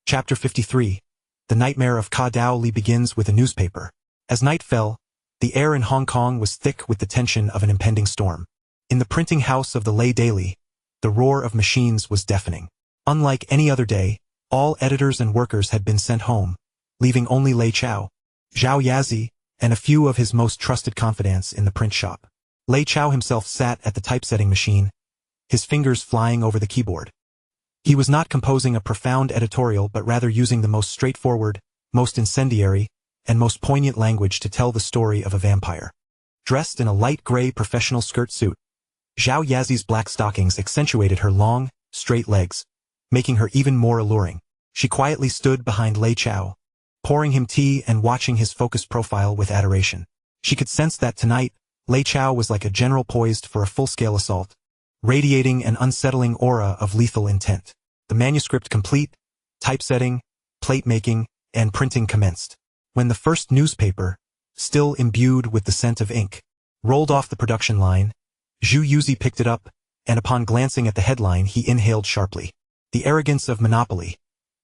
S1: Chapter 53. The Nightmare of Ka Dao Li begins with a newspaper. As night fell, the air in Hong Kong was thick with the tension of an impending storm. In the printing house of the Lei Daily, the roar of machines was deafening. Unlike any other day, all editors and workers had been sent home, leaving only Lei Chao, Zhao Yazi, and a few of his most trusted confidants in the print shop. Lei Chao himself sat at the typesetting machine, his fingers flying over the keyboard. He was not composing a profound editorial but rather using the most straightforward, most incendiary, and most poignant language to tell the story of a vampire. Dressed in a light gray professional skirt suit, Zhao Yazi's black stockings accentuated her long, straight legs, making her even more alluring. She quietly stood behind Lei Chao, pouring him tea and watching his focused profile with adoration. She could sense that tonight, Lei Chao was like a general poised for a full-scale assault, radiating an unsettling aura of lethal intent. The manuscript complete, typesetting, plate-making, and printing commenced. When the first newspaper, still imbued with the scent of ink, rolled off the production line, Zhu Yuzi picked it up, and upon glancing at the headline he inhaled sharply. The Arrogance of Monopoly,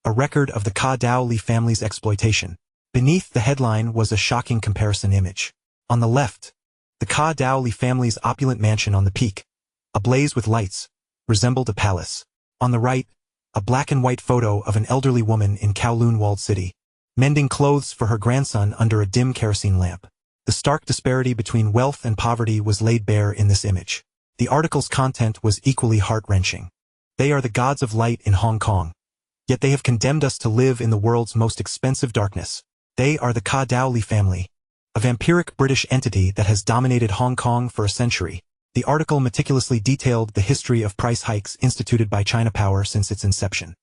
S1: a record of the Ka Dao Li family's exploitation. Beneath the headline was a shocking comparison image. On the left, the Ka Dao Li family's opulent mansion on the peak, ablaze with lights, resembled a palace. On the right, a black and white photo of an elderly woman in Kowloon walled city, mending clothes for her grandson under a dim kerosene lamp. The stark disparity between wealth and poverty was laid bare in this image. The article's content was equally heart-wrenching. They are the gods of light in Hong Kong, yet they have condemned us to live in the world's most expensive darkness. They are the Ka Dao Li family, a vampiric British entity that has dominated Hong Kong for a century. The article meticulously detailed the history of price hikes instituted by China Power since its inception.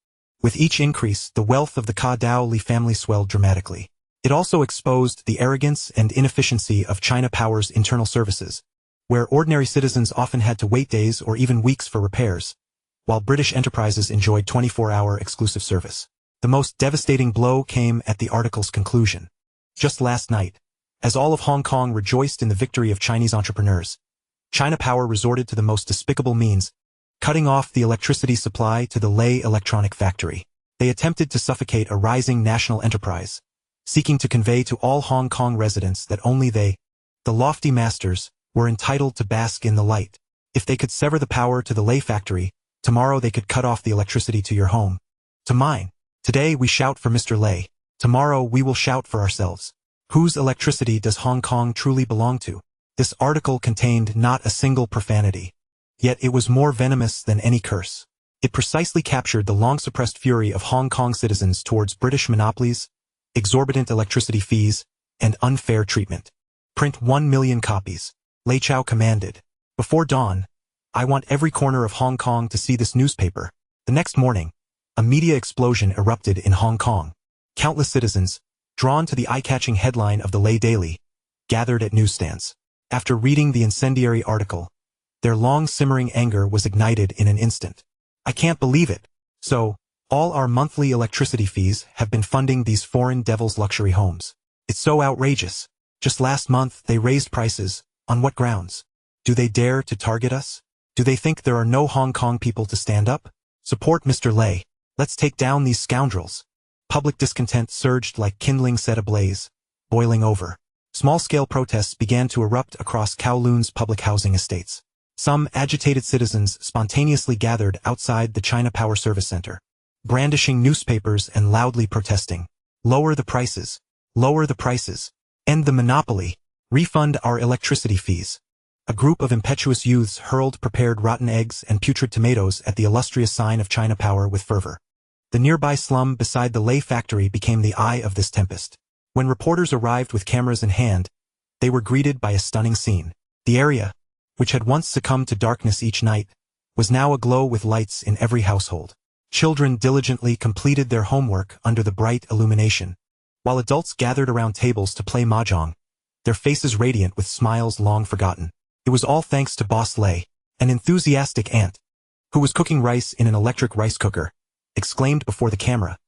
S1: With each increase, the wealth of the Ka Dao Li family swelled dramatically. It also exposed the arrogance and inefficiency of China Power's internal services, where ordinary citizens often had to wait days or even weeks for repairs, while British enterprises enjoyed 24-hour exclusive service. The most devastating blow came at the article's conclusion. Just last night, as all of Hong Kong rejoiced in the victory of Chinese entrepreneurs, China Power resorted to the most despicable means, cutting off the electricity supply to the Lei Electronic Factory. They attempted to suffocate a rising national enterprise, seeking to convey to all Hong Kong residents that only they, the lofty masters, were entitled to bask in the light. If they could sever the power to the Lei factory, tomorrow they could cut off the electricity to your home, to mine. Today we shout for Mr. Lei. Tomorrow we will shout for ourselves. Whose electricity does Hong Kong truly belong to? This article contained not a single profanity, yet it was more venomous than any curse. It precisely captured the long-suppressed fury of Hong Kong citizens towards British monopolies, exorbitant electricity fees, and unfair treatment. Print 1 million copies. Lei Chao commanded. Before dawn, I want every corner of Hong Kong to see this newspaper. The next morning, a media explosion erupted in Hong Kong. Countless citizens, drawn to the eye-catching headline of the Lei Daily, gathered at newsstands. After reading the incendiary article, their long-simmering anger was ignited in an instant. I can't believe it. So, all our monthly electricity fees have been funding these foreign devils' luxury homes. It's so outrageous. Just last month they raised prices. On what grounds? Do they dare to target us? Do they think there are no Hong Kong people to stand up? Support Mr. Lei. Let's take down these scoundrels. Public discontent surged like kindling set ablaze, boiling over. Small-scale protests began to erupt across Kowloon's public housing estates. Some agitated citizens spontaneously gathered outside the China Power Service Center, brandishing newspapers and loudly protesting. Lower the prices. Lower the prices. End the monopoly. Refund our electricity fees. A group of impetuous youths hurled prepared rotten eggs and putrid tomatoes at the illustrious sign of China Power with fervor. The nearby slum beside the Lei factory became the eye of this tempest. When reporters arrived with cameras in hand, they were greeted by a stunning scene. The area, which had once succumbed to darkness each night, was now aglow with lights in every household. Children diligently completed their homework under the bright illumination, while adults gathered around tables to play mahjong, their faces radiant with smiles long forgotten. It was all thanks to Boss Lei, an enthusiastic aunt, who was cooking rice in an electric rice cooker, exclaimed before the camera.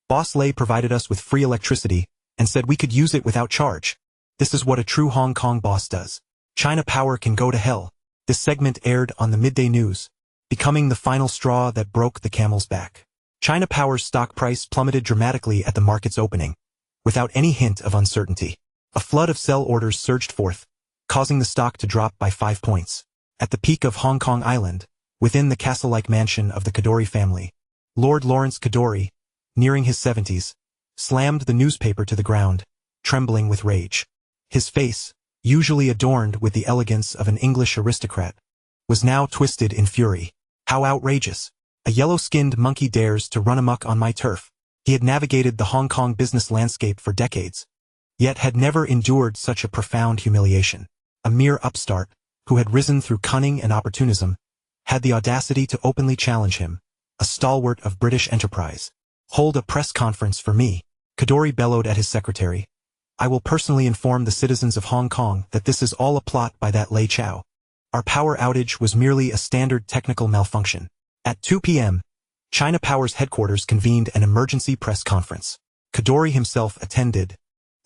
S1: Boss Lei provided us with free electricity and said we could use it without charge. This is what a true Hong Kong boss does. China Power can go to hell. This segment aired on the midday news, becoming the final straw that broke the camel's back. China Power's stock price plummeted dramatically at the market's opening, without any hint of uncertainty. A flood of sell orders surged forth, causing the stock to drop by 5 points. At the peak of Hong Kong Island, within the castle-like mansion of the Kadoorie family, Lord Lawrence Kadoorie, nearing his 70s, slammed the newspaper to the ground, trembling with rage. His face, usually adorned with the elegance of an English aristocrat, was now twisted in fury. How outrageous! A yellow-skinned monkey dares to run amok on my turf. He had navigated the Hong Kong business landscape for decades, yet had never endured such a profound humiliation. A mere upstart, who had risen through cunning and opportunism, had the audacity to openly challenge him, a stalwart of British enterprise. "Hold a press conference for me," Kadoorie bellowed at his secretary. "I will personally inform the citizens of Hong Kong that this is all a plot by that Lei Chao. Our power outage was merely a standard technical malfunction." At 2 p.m., China Power's headquarters convened an emergency press conference. Kadoorie himself attended,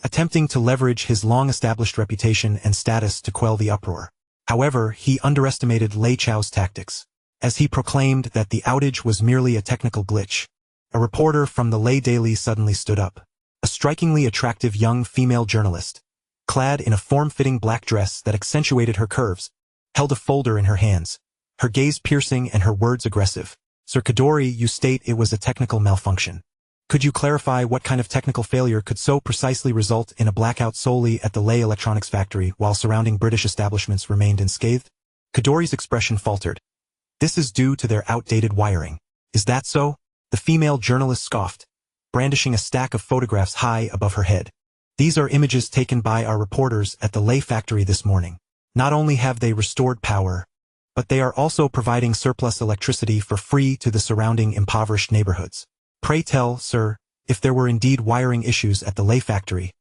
S1: attempting to leverage his long-established reputation and status to quell the uproar. However, he underestimated Lei Chao's tactics. As he proclaimed that the outage was merely a technical glitch, a reporter from the Lei Daily suddenly stood up. A strikingly attractive young female journalist, clad in a form-fitting black dress that accentuated her curves, held a folder in her hands, her gaze piercing and her words aggressive. "Sir Kadoorie, you state it was a technical malfunction. Could you clarify what kind of technical failure could so precisely result in a blackout solely at the Lei Electronics factory while surrounding British establishments remained unscathed?" Kadoorie's expression faltered. "This is due to their outdated wiring." "Is that so?" The female journalist scoffed, brandishing a stack of photographs high above her head. "These are images taken by our reporters at the Lei factory this morning. Not only have they restored power, but they are also providing surplus electricity for free to the surrounding impoverished neighborhoods. Pray tell, sir, if there were indeed wiring issues at the Lei factory,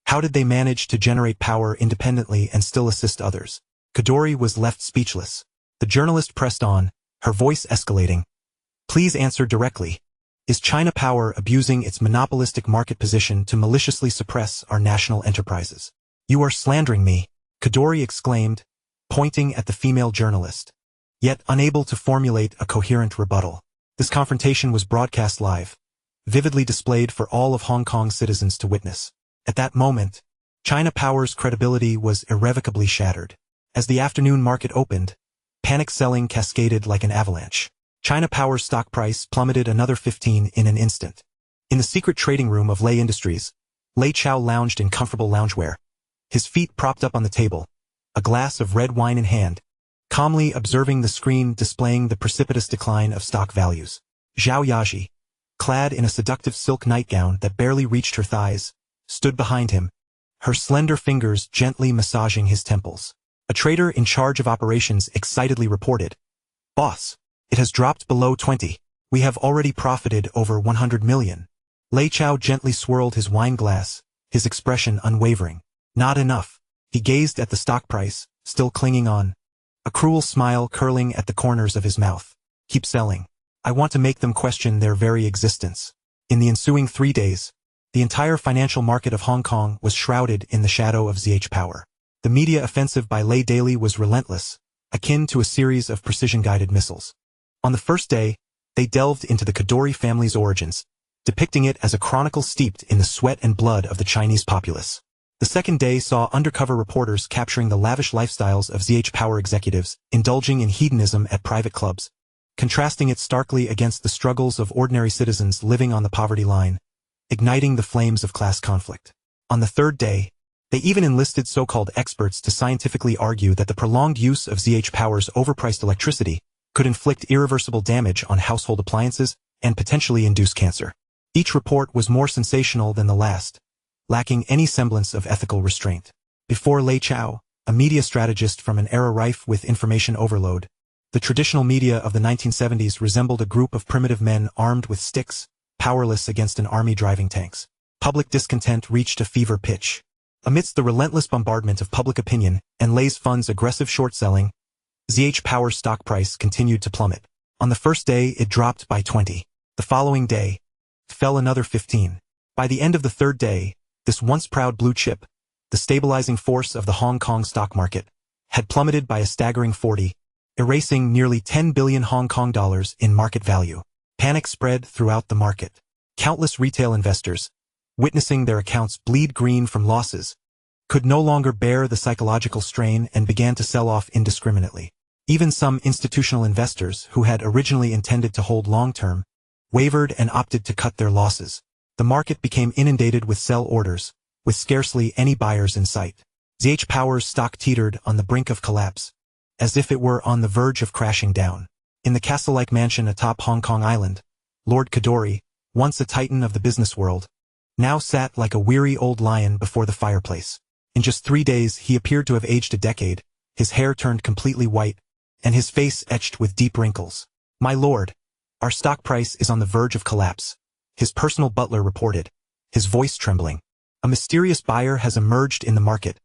S1: how did they manage to generate power independently and still assist others?" Kadoorie was left speechless. The journalist pressed on, her voice escalating. "Please answer directly. Is China Power abusing its monopolistic market position to maliciously suppress our national enterprises?" "You are slandering me," Kadoorie exclaimed, pointing at the female journalist, yet unable to formulate a coherent rebuttal. This confrontation was broadcast live, vividly displayed for all of Hong Kong's citizens to witness. At that moment, China Power's credibility was irrevocably shattered. As the afternoon market opened, panic selling cascaded like an avalanche. China Power's stock price plummeted another 15 in an instant. In the secret trading room of Lei Industries, Lei Chao lounged in comfortable loungewear, his feet propped up on the table, a glass of red wine in hand, calmly observing the screen displaying the precipitous decline of stock values. Zhao Yaji, clad in a seductive silk nightgown that barely reached her thighs, stood behind him, her slender fingers gently massaging his temples. A trader in charge of operations excitedly reported, "Boss, it has dropped below 20. We have already profited over 100 million. Lei Chao gently swirled his wine glass, his expression unwavering. "Not enough." He gazed at the stock price, still clinging on, a cruel smile curling at the corners of his mouth. "Keep selling. I want to make them question their very existence." In the ensuing 3 days, the entire financial market of Hong Kong was shrouded in the shadow of ZH Power. The media offensive by Lei Daily was relentless, akin to a series of precision-guided missiles. On the first day, they delved into the Kadoorie family's origins, depicting it as a chronicle steeped in the sweat and blood of the Chinese populace. The second day saw undercover reporters capturing the lavish lifestyles of ZH Power executives, indulging in hedonism at private clubs, contrasting it starkly against the struggles of ordinary citizens living on the poverty line, igniting the flames of class conflict. On the third day, they even enlisted so-called experts to scientifically argue that the prolonged use of ZH Power's overpriced electricity could inflict irreversible damage on household appliances and potentially induce cancer. Each report was more sensational than the last, lacking any semblance of ethical restraint. Before Lei Chao, a media strategist from an era rife with information overload, the traditional media of the 1970s resembled a group of primitive men armed with sticks, powerless against an army driving tanks. Public discontent reached a fever pitch. Amidst the relentless bombardment of public opinion and Lei's fund's aggressive short-selling, ZH Power's stock price continued to plummet. On the first day, it dropped by 20. The following day, it fell another 15. By the end of the third day, this once proud blue chip, the stabilizing force of the Hong Kong stock market, had plummeted by a staggering 40, erasing nearly 10 billion Hong Kong dollars in market value. Panic spread throughout the market. Countless retail investors, witnessing their accounts bleed green from losses, could no longer bear the psychological strain and began to sell off indiscriminately. Even some institutional investors who had originally intended to hold long-term, wavered and opted to cut their losses. The market became inundated with sell orders, with scarcely any buyers in sight. ZH Power's stock teetered on the brink of collapse, as if it were on the verge of crashing down. In the castle-like mansion atop Hong Kong Island, Lord Kadori, once a titan of the business world, now sat like a weary old lion before the fireplace. In just 3 days he appeared to have aged a decade, his hair turned completely white, and his face etched with deep wrinkles. "My lord, our stock price is on the verge of collapse," his personal butler reported, his voice trembling. "A mysterious buyer has emerged in the market,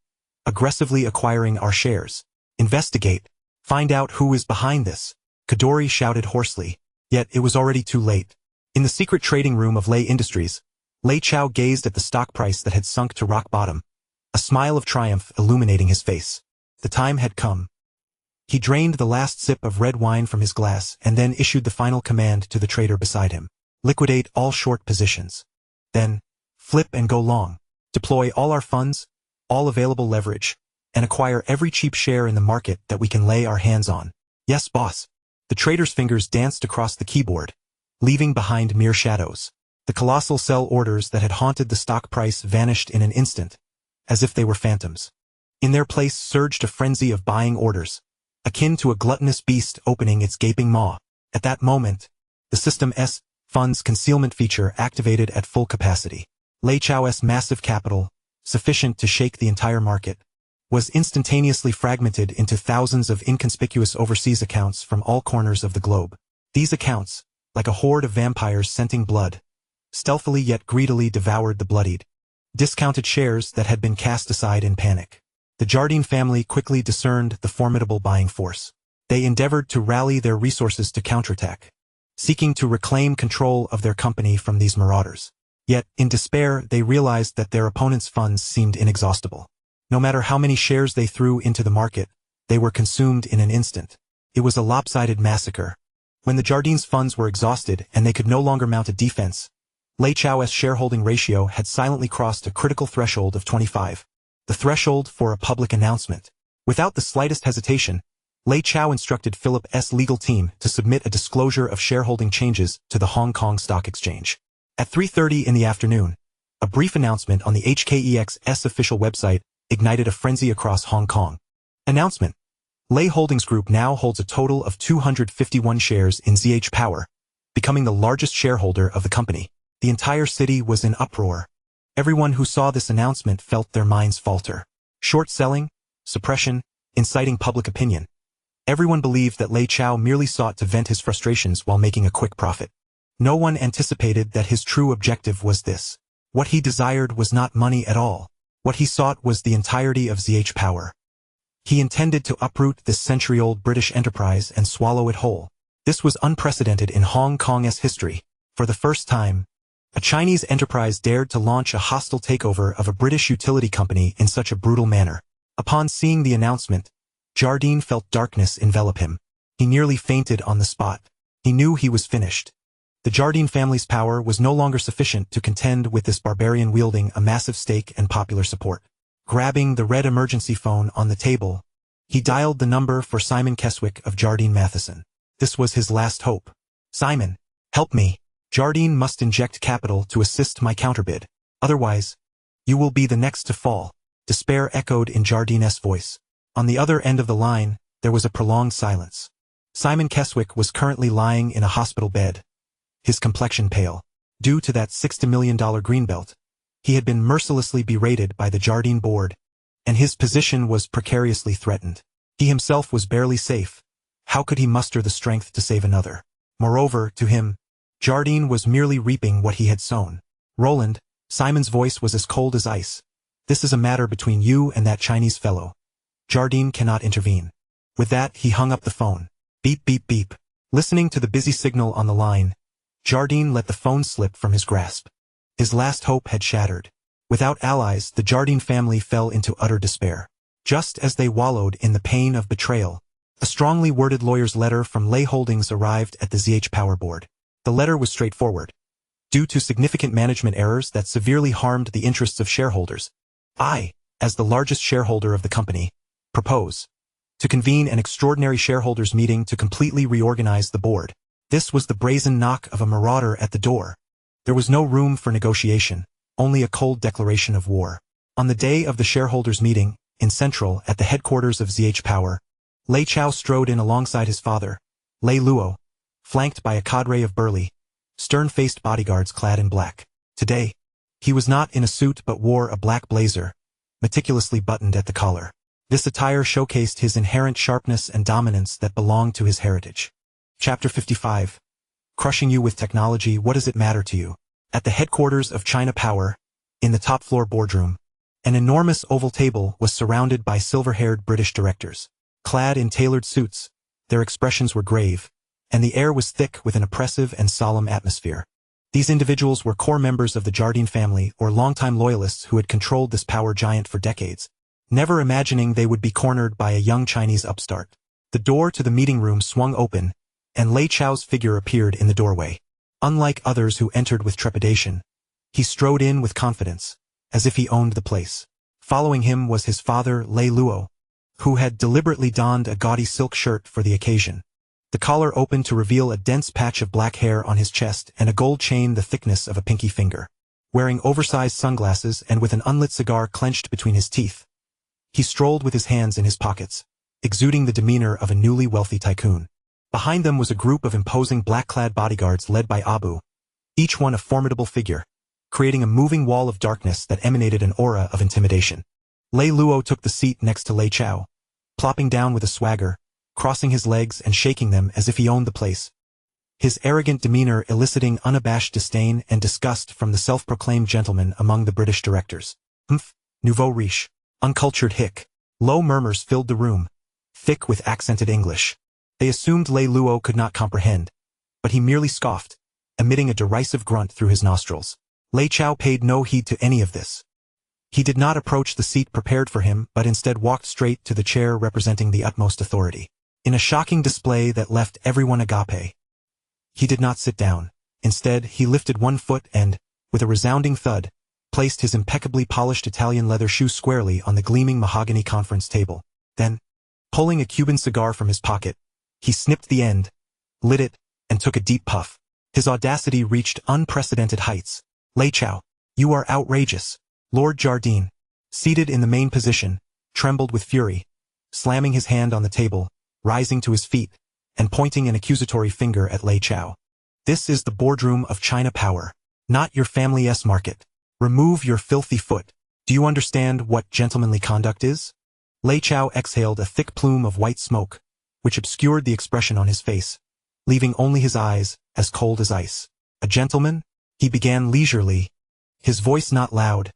S1: aggressively acquiring our shares. Investigate. Find out who is behind this." Kadori shouted hoarsely, yet it was already too late. In the secret trading room of Lei Industries, Lei Chao gazed at the stock price that had sunk to rock bottom, a smile of triumph illuminating his face. The time had come. He drained the last sip of red wine from his glass and then issued the final command to the trader beside him. "Liquidate all short positions. Then, flip and go long. Deploy all our funds, all available leverage, and acquire every cheap share in the market that we can lay our hands on." "Yes, boss." The trader's fingers danced across the keyboard, leaving behind mere shadows. The colossal sell orders that had haunted the stock price vanished in an instant, as if they were phantoms. In their place surged a frenzy of buying orders, akin to a gluttonous beast opening its gaping maw. At that moment, the System S funds concealment feature activated at full capacity. Lei Chao's massive capital, sufficient to shake the entire market, was instantaneously fragmented into thousands of inconspicuous overseas accounts from all corners of the globe. These accounts, like a horde of vampires scenting blood, stealthily yet greedily devoured the bloodied, discounted shares that had been cast aside in panic. The Jardine family quickly discerned the formidable buying force. They endeavored to rally their resources to counterattack, seeking to reclaim control of their company from these marauders. Yet, in despair, they realized that their opponents' funds seemed inexhaustible. No matter how many shares they threw into the market, they were consumed in an instant. It was a lopsided massacre. When the Jardines' funds were exhausted and they could no longer mount a defense, Lei Chao's shareholding ratio had silently crossed a critical threshold of 25, the threshold for a public announcement. Without the slightest hesitation, Lei Chao instructed Philip's legal team to submit a disclosure of shareholding changes to the Hong Kong Stock Exchange. At 3:30 in the afternoon, a brief announcement on the HKEX's official website ignited a frenzy across Hong Kong. Announcement: Lei Holdings Group now holds a total of 251 shares in ZH Power, becoming the largest shareholder of the company. The entire city was in uproar. Everyone who saw this announcement felt their minds falter. Short selling, suppression, inciting public opinion. Everyone believed that Lei Chao merely sought to vent his frustrations while making a quick profit. No one anticipated that his true objective was this. What he desired was not money at all. What he sought was the entirety of ZH Power. He intended to uproot this century-old British enterprise and swallow it whole. This was unprecedented in Hong Kong's history. For the first time, a Chinese enterprise dared to launch a hostile takeover of a British utility company in such a brutal manner. Upon seeing the announcement, Jardine felt darkness envelop him. He nearly fainted on the spot. He knew he was finished. The Jardine family's power was no longer sufficient to contend with this barbarian wielding a massive stake and popular support. Grabbing the red emergency phone on the table, he dialed the number for Simon Keswick of Jardine Matheson. This was his last hope. "Simon, help me. Jardine must inject capital to assist my counterbid. Otherwise, you will be the next to fall." Despair echoed in Jardine's voice. On the other end of the line, there was a prolonged silence. Simon Keswick was currently lying in a hospital bed, his complexion pale. Due to that $60 million greenbelt, he had been mercilessly berated by the Jardine board, and his position was precariously threatened. He himself was barely safe. How could he muster the strength to save another? Moreover, to him, Jardine was merely reaping what he had sown. "Roland," Simon's voice was as cold as ice. "This is a matter between you and that Chinese fellow. Jardine cannot intervene." With that, he hung up the phone. Beep, beep, beep. Listening to the busy signal on the line, Jardine let the phone slip from his grasp. His last hope had shattered. Without allies, the Jardine family fell into utter despair. just as they wallowed in the pain of betrayal. A strongly worded lawyer's letter from Lay Holdings arrived at the ZH Power Board. The letter was straightforward. Due to significant management errors that severely harmed the interests of shareholders, I, as the largest shareholder of the company, propose to convene an extraordinary shareholders meeting to completely reorganize the board. This was the brazen knock of a marauder at the door. There was no room for negotiation, only a cold declaration of war. On the day of the shareholders meeting, in Central at the headquarters of ZH Power, Lei Chao strode in alongside his father, Lei Luo, flanked by a cadre of burly, stern-faced bodyguards clad in black. Today, he was not in a suit but wore a black blazer, meticulously buttoned at the collar. This attire showcased his inherent sharpness and dominance that belonged to his heritage. Chapter 55. Crushing you with technology, what does it matter to you? At the headquarters of China Power, in the top-floor boardroom, an enormous oval table was surrounded by silver-haired British directors. Clad in tailored suits, their expressions were grave, and the air was thick with an oppressive and solemn atmosphere. These individuals were core members of the Jardine family or longtime loyalists who had controlled this power giant for decades, never imagining they would be cornered by a young Chinese upstart. The door to the meeting room swung open, and Lei Chao's figure appeared in the doorway. Unlike others who entered with trepidation, he strode in with confidence, as if he owned the place. Following him was his father, Lei Luo, who had deliberately donned a gaudy silk shirt for the occasion. The collar opened to reveal a dense patch of black hair on his chest and a gold chain the thickness of a pinky finger. Wearing oversized sunglasses and with an unlit cigar clenched between his teeth, he strolled with his hands in his pockets, exuding the demeanor of a newly wealthy tycoon. Behind them was a group of imposing black-clad bodyguards led by Abu, each one a formidable figure, creating a moving wall of darkness that emanated an aura of intimidation. Lei Luo took the seat next to Lei Chao, plopping down with a swagger, crossing his legs and shaking them as if he owned the place. His arrogant demeanor eliciting unabashed disdain and disgust from the self-proclaimed gentleman among the British directors. Nouveau riche. Uncultured hick. Low murmurs filled the room, thick with accented English. They assumed Lei Luo could not comprehend, but he merely scoffed, emitting a derisive grunt through his nostrils. Lei Chao paid no heed to any of this. He did not approach the seat prepared for him but instead walked straight to the chair representing the utmost authority. In a shocking display that left everyone agape, he did not sit down. Instead, he lifted one foot and, with a resounding thud, placed his impeccably polished Italian leather shoe squarely on the gleaming mahogany conference table. Then, pulling a Cuban cigar from his pocket, he snipped the end, lit it, and took a deep puff. His audacity reached unprecedented heights. Lei Chao, you are outrageous. Lord Jardine, seated in the main position, trembled with fury, slamming his hand on the table, rising to his feet, and pointing an accusatory finger at Lei Chao. This is the boardroom of China Power, not your family's market. Remove your filthy foot. Do you understand what gentlemanly conduct is? Lei Chao exhaled a thick plume of white smoke, which obscured the expression on his face, leaving only his eyes as cold as ice. A gentleman? He began leisurely, his voice not loud,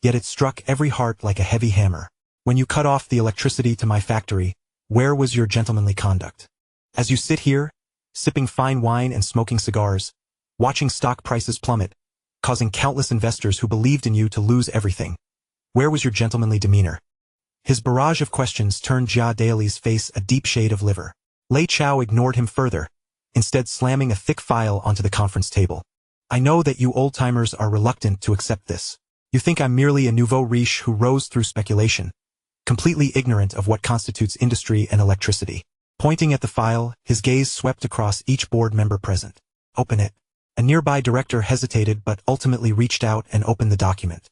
S1: yet it struck every heart like a heavy hammer. When you cut off the electricity to my factory, where was your gentlemanly conduct? As you sit here, sipping fine wine and smoking cigars, watching stock prices plummet, causing countless investors who believed in you to lose everything, where was your gentlemanly demeanor? His barrage of questions turned Jia Daly's face a deep shade of liver. Lei Chao ignored him further, instead slamming a thick file onto the conference table. I know that you old-timers are reluctant to accept this. You think I'm merely a nouveau riche who rose through speculation, completely ignorant of what constitutes industry and electricity. Pointing at the file, his gaze swept across each board member present. Open it. A nearby director hesitated but ultimately reached out and opened the document.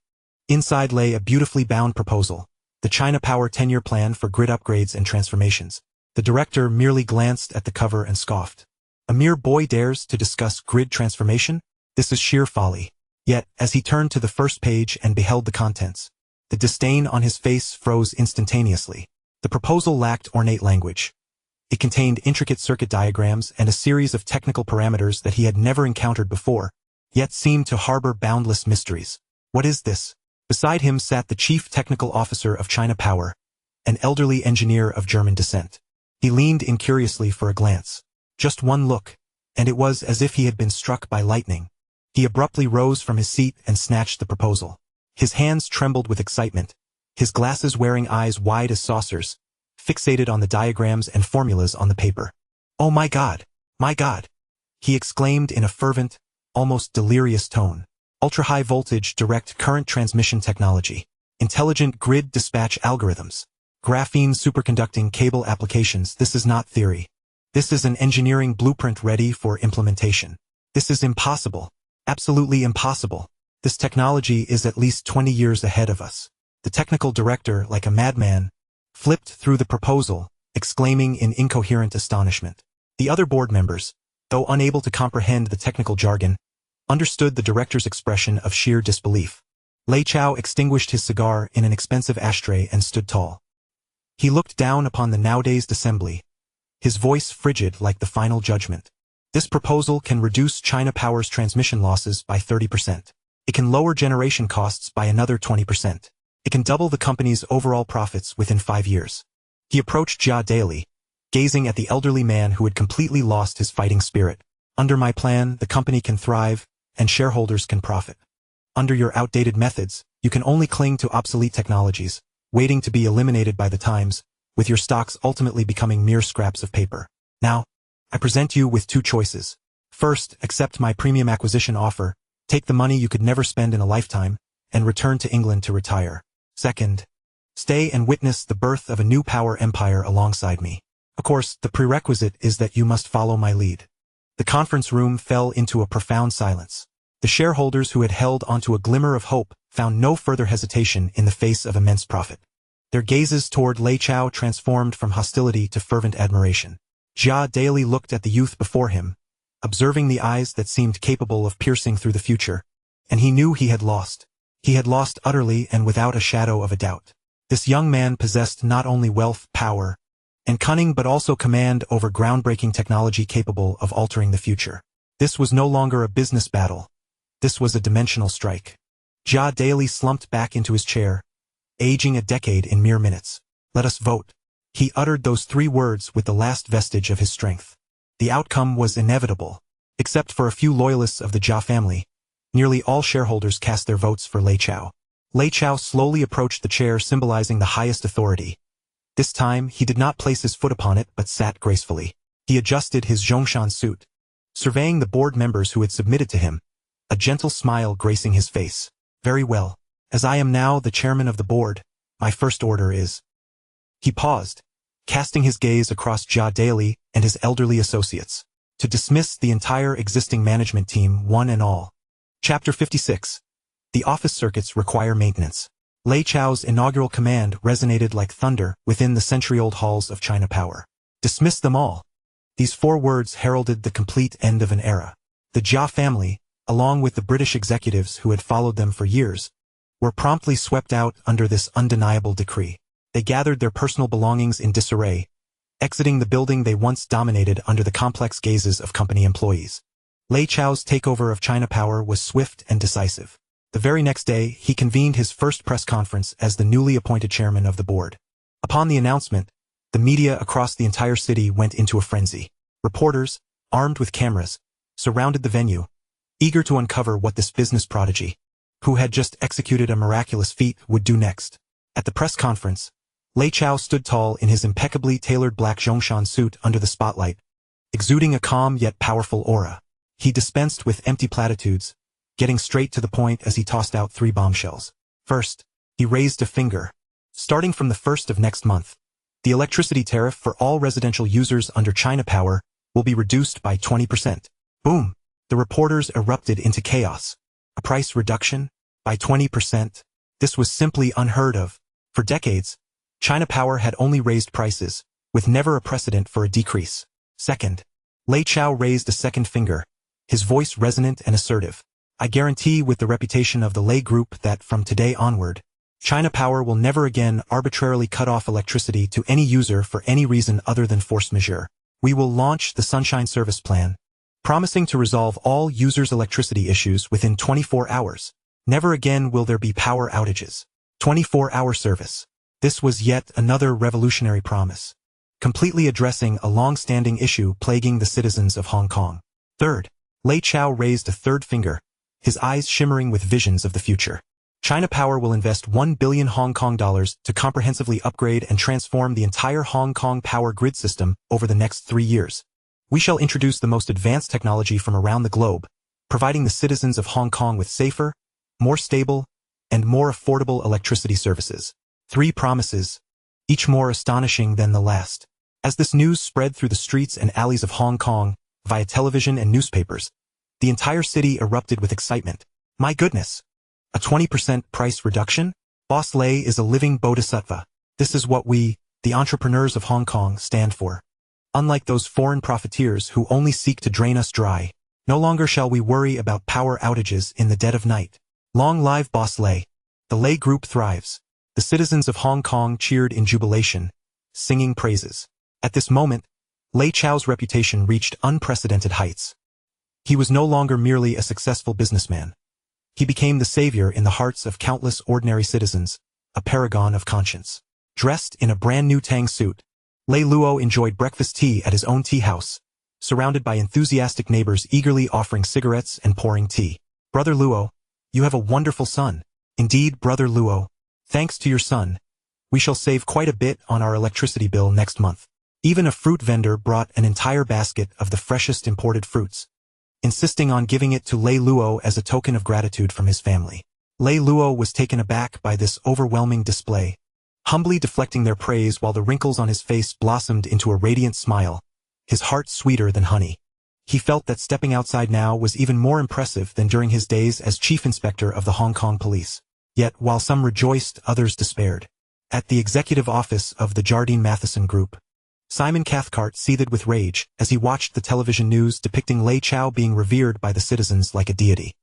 S1: Inside lay a beautifully bound proposal, the China Power 10-year plan for grid upgrades and transformations. The director merely glanced at the cover and scoffed. A mere boy dares to discuss grid transformation? This is sheer folly. Yet, as he turned to the first page and beheld the contents, the disdain on his face froze instantaneously. The proposal lacked ornate language. It contained intricate circuit diagrams and a series of technical parameters that he had never encountered before, yet seemed to harbor boundless mysteries. What is this? Beside him sat the chief technical officer of China Power, an elderly engineer of German descent. He leaned in curiously for a glance. Just one look, and it was as if he had been struck by lightning. He abruptly rose from his seat and snatched the proposal. His hands trembled with excitement, his glasses-wearing eyes wide as saucers, fixated on the diagrams and formulas on the paper. "Oh my God! My God!" he exclaimed in a fervent, almost delirious tone. "Ultra-high voltage direct current transmission technology. Intelligent grid dispatch algorithms. Graphene superconducting cable applications. This is not theory. This is an engineering blueprint ready for implementation. This is impossible. Absolutely impossible. This technology is at least 20 years ahead of us." The technical director, like a madman, flipped through the proposal, exclaiming in incoherent astonishment. The other board members, though unable to comprehend the technical jargon, understood the director's expression of sheer disbelief. Lei Chao extinguished his cigar in an expensive ashtray and stood tall. He looked down upon the now-dazed assembly, his voice frigid like the final judgment. "This proposal can reduce China Power's transmission losses by 30%. It can lower generation costs by another 20%. It can double the company's overall profits within 5 years. He approached Jia Daily, gazing at the elderly man who had completely lost his fighting spirit. "Under my plan, the company can thrive, and shareholders can profit. Under your outdated methods, you can only cling to obsolete technologies, waiting to be eliminated by the times, with your stocks ultimately becoming mere scraps of paper. Now, I present you with 2 choices. First, accept my premium acquisition offer, take the money you could never spend in a lifetime, and return to England to retire. Second, stay and witness the birth of a new power empire alongside me. Of course, the prerequisite is that you must follow my lead." The conference room fell into a profound silence. The shareholders who had held onto a glimmer of hope found no further hesitation in the face of immense profit. Their gazes toward Lei Chao transformed from hostility to fervent admiration. Jia Daily looked at the youth before him, observing the eyes that seemed capable of piercing through the future, and he knew he had lost. He had lost utterly and without a shadow of a doubt. This young man possessed not only wealth, power, and cunning but also command over groundbreaking technology capable of altering the future. This was no longer a business battle. This was a dimensional strike. Jia Daily slumped back into his chair, aging a decade in mere minutes. "Let us vote." He uttered those 3 words with the last vestige of his strength. The outcome was inevitable. Except for a few loyalists of the Jia family, nearly all shareholders cast their votes for Lei Chao. Lei Chao slowly approached the chair symbolizing the highest authority. This time, he did not place his foot upon it but sat gracefully. He adjusted his Zhongshan suit, surveying the board members who had submitted to him, a gentle smile gracing his face. "Very well. As I am now the chairman of the board, my first order is..." He paused, casting his gaze across Jia Daily and his elderly associates, "to dismiss the entire existing management team one and all." Chapter 56. The office circuits require maintenance. Lei Chao's inaugural command resonated like thunder within the century-old halls of China Power. "Dismiss them all." These 4 words heralded the complete end of an era. The Jia family, along with the British executives who had followed them for years, were promptly swept out under this undeniable decree. They gathered their personal belongings in disarray, exiting the building they once dominated under the complex gazes of company employees. Lei Chao's takeover of China Power was swift and decisive. The very next day, he convened his first press conference as the newly appointed chairman of the board. Upon the announcement, the media across the entire city went into a frenzy. Reporters, armed with cameras, surrounded the venue, eager to uncover what this business prodigy, who had just executed a miraculous feat, would do next. At the press conference, Lei Chao stood tall in his impeccably tailored black Zhongshan suit under the spotlight, exuding a calm yet powerful aura. He dispensed with empty platitudes, getting straight to the point as he tossed out 3 bombshells. First, he raised a finger. Starting from the 1st of next month, the electricity tariff for all residential users under China Power will be reduced by 20%. Boom! The reporters erupted into chaos. A price reduction? By 20%? This was simply unheard of. For decades, China Power had only raised prices, with never a precedent for a decrease. Second, Lei Chao raised a second finger, his voice resonant and assertive. "I guarantee with the reputation of the Lei Group that from today onward, China Power will never again arbitrarily cut off electricity to any user for any reason other than force majeure. We will launch the Sunshine Service Plan, promising to resolve all users' electricity issues within 24 hours. Never again will there be power outages. 24-hour service." This was yet another revolutionary promise, completely addressing a long-standing issue plaguing the citizens of Hong Kong. Third, Lei Chao raised a third finger, his eyes shimmering with visions of the future. China Power will invest 1 billion Hong Kong dollars to comprehensively upgrade and transform the entire Hong Kong power grid system over the next 3 years. We shall introduce the most advanced technology from around the globe, providing the citizens of Hong Kong with safer, more stable, and more affordable electricity services. 3 promises, each more astonishing than the last. As this news spread through the streets and alleys of Hong Kong, via television and newspapers, the entire city erupted with excitement. My goodness! A 20% price reduction? Boss Lei is a living bodhisattva. This is what we, the entrepreneurs of Hong Kong, stand for. Unlike those foreign profiteers who only seek to drain us dry, no longer shall we worry about power outages in the dead of night. Long live Boss Lei! The Lei Group thrives. The citizens of Hong Kong cheered in jubilation, singing praises. At this moment, Lei Chao's reputation reached unprecedented heights. He was no longer merely a successful businessman. He became the savior in the hearts of countless ordinary citizens, a paragon of conscience. Dressed in a brand new Tang suit, Lei Luo enjoyed breakfast tea at his own tea house, surrounded by enthusiastic neighbors eagerly offering cigarettes and pouring tea. Brother Luo, you have a wonderful son. Indeed, Brother Luo, thanks to your son, we shall save quite a bit on our electricity bill next month. Even a fruit vendor brought an entire basket of the freshest imported fruits, insisting on giving it to Lei Luo as a token of gratitude from his family. Lei Luo was taken aback by this overwhelming display, humbly deflecting their praise while the wrinkles on his face blossomed into a radiant smile, his heart sweeter than honey. He felt that stepping outside now was even more impressive than during his days as chief inspector of the Hong Kong police. Yet, while some rejoiced, others despaired. At the executive office of the Jardine Matheson Group, Simon Cathcart seethed with rage as he watched the television news depicting Lei Chao being revered by the citizens like a deity.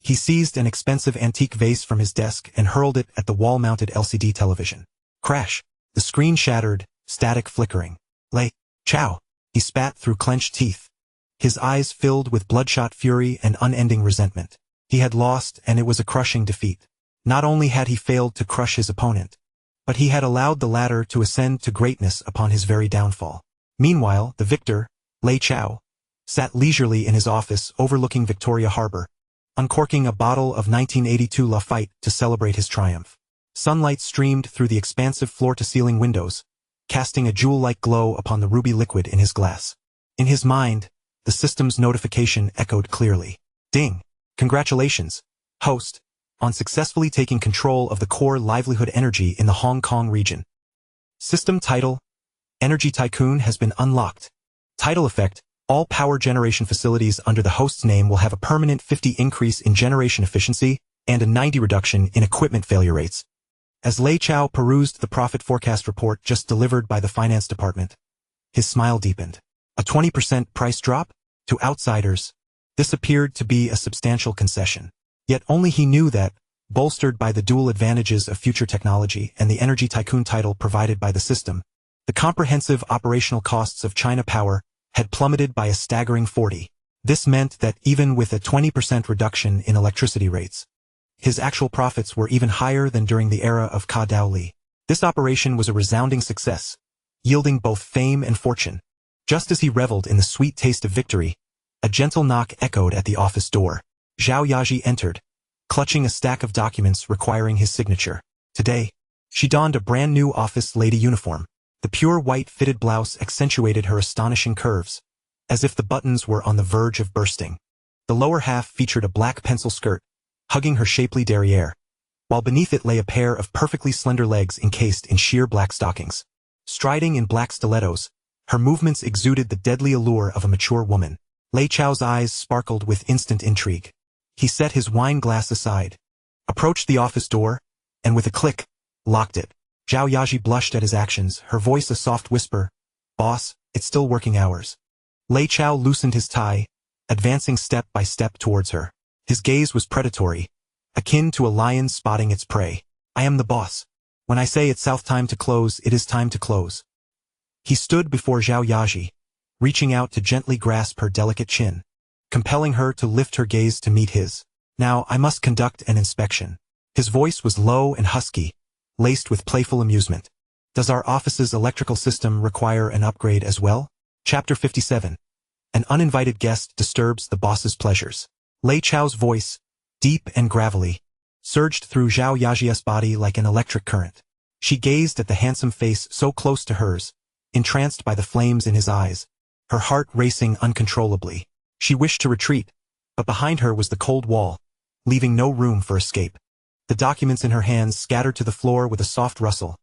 S1: He seized an expensive antique vase from his desk and hurled it at the wall-mounted LCD television. Crash! The screen shattered, static flickering. Lei Chao! He spat through clenched teeth. His eyes filled with bloodshot fury and unending resentment. He had lost, and it was a crushing defeat. Not only had he failed to crush his opponent, but he had allowed the latter to ascend to greatness upon his very downfall. Meanwhile, the victor, Lei Chao, sat leisurely in his office overlooking Victoria Harbor, uncorking a bottle of 1982 Lafite to celebrate his triumph. Sunlight streamed through the expansive floor-to-ceiling windows, casting a jewel-like glow upon the ruby liquid in his glass. In his mind, the system's notification echoed clearly. Ding! Congratulations, host, on successfully taking control of the core livelihood energy in the Hong Kong region. System title: Energy Tycoon has been unlocked. Title effect: all power generation facilities under the host's name will have a permanent 50 increase in generation efficiency and a 90 reduction in equipment failure rates. As Lei Chao perused the profit forecast report just delivered by the finance department, his smile deepened. A 20% price drop? To outsiders, this appeared to be a substantial concession. Yet only he knew that, bolstered by the dual advantages of future technology and the Energy Tycoon title provided by the system, the comprehensive operational costs of China Power had plummeted by a staggering 40%. This meant that even with a 20% reduction in electricity rates, his actual profits were even higher than during the era of Ka Dao Li. This operation was a resounding success, yielding both fame and fortune. Just as he reveled in the sweet taste of victory, a gentle knock echoed at the office door. Zhao Yaji entered, clutching a stack of documents requiring his signature. Today, she donned a brand new office lady uniform. The pure white fitted blouse accentuated her astonishing curves, as if the buttons were on the verge of bursting. The lower half featured a black pencil skirt, hugging her shapely derriere, while beneath it lay a pair of perfectly slender legs encased in sheer black stockings. Striding in black stilettos, her movements exuded the deadly allure of a mature woman. Lei Chao's eyes sparkled with instant intrigue. He set his wine glass aside, approached the office door, and with a click, locked it. Zhao Yaji blushed at his actions, her voice a soft whisper. Boss, it's still working hours. Lei Chao loosened his tie, advancing step by step towards her. His gaze was predatory, akin to a lion spotting its prey. I am the boss. When I say it's south time to close, it is time to close. He stood before Zhao Yaji, reaching out to gently grasp her delicate chin, compelling her to lift her gaze to meet his. Now I must conduct an inspection. His voice was low and husky, laced with playful amusement. Does our office's electrical system require an upgrade as well? Chapter 57. An uninvited guest disturbs the boss's pleasures. Lei Chao's voice, deep and gravelly, surged through Zhao Yaji's body like an electric current. She gazed at the handsome face so close to hers, entranced by the flames in his eyes, her heart racing uncontrollably. She wished to retreat, but behind her was the cold wall, leaving no room for escape. The documents in her hands scattered to the floor with a soft rustle,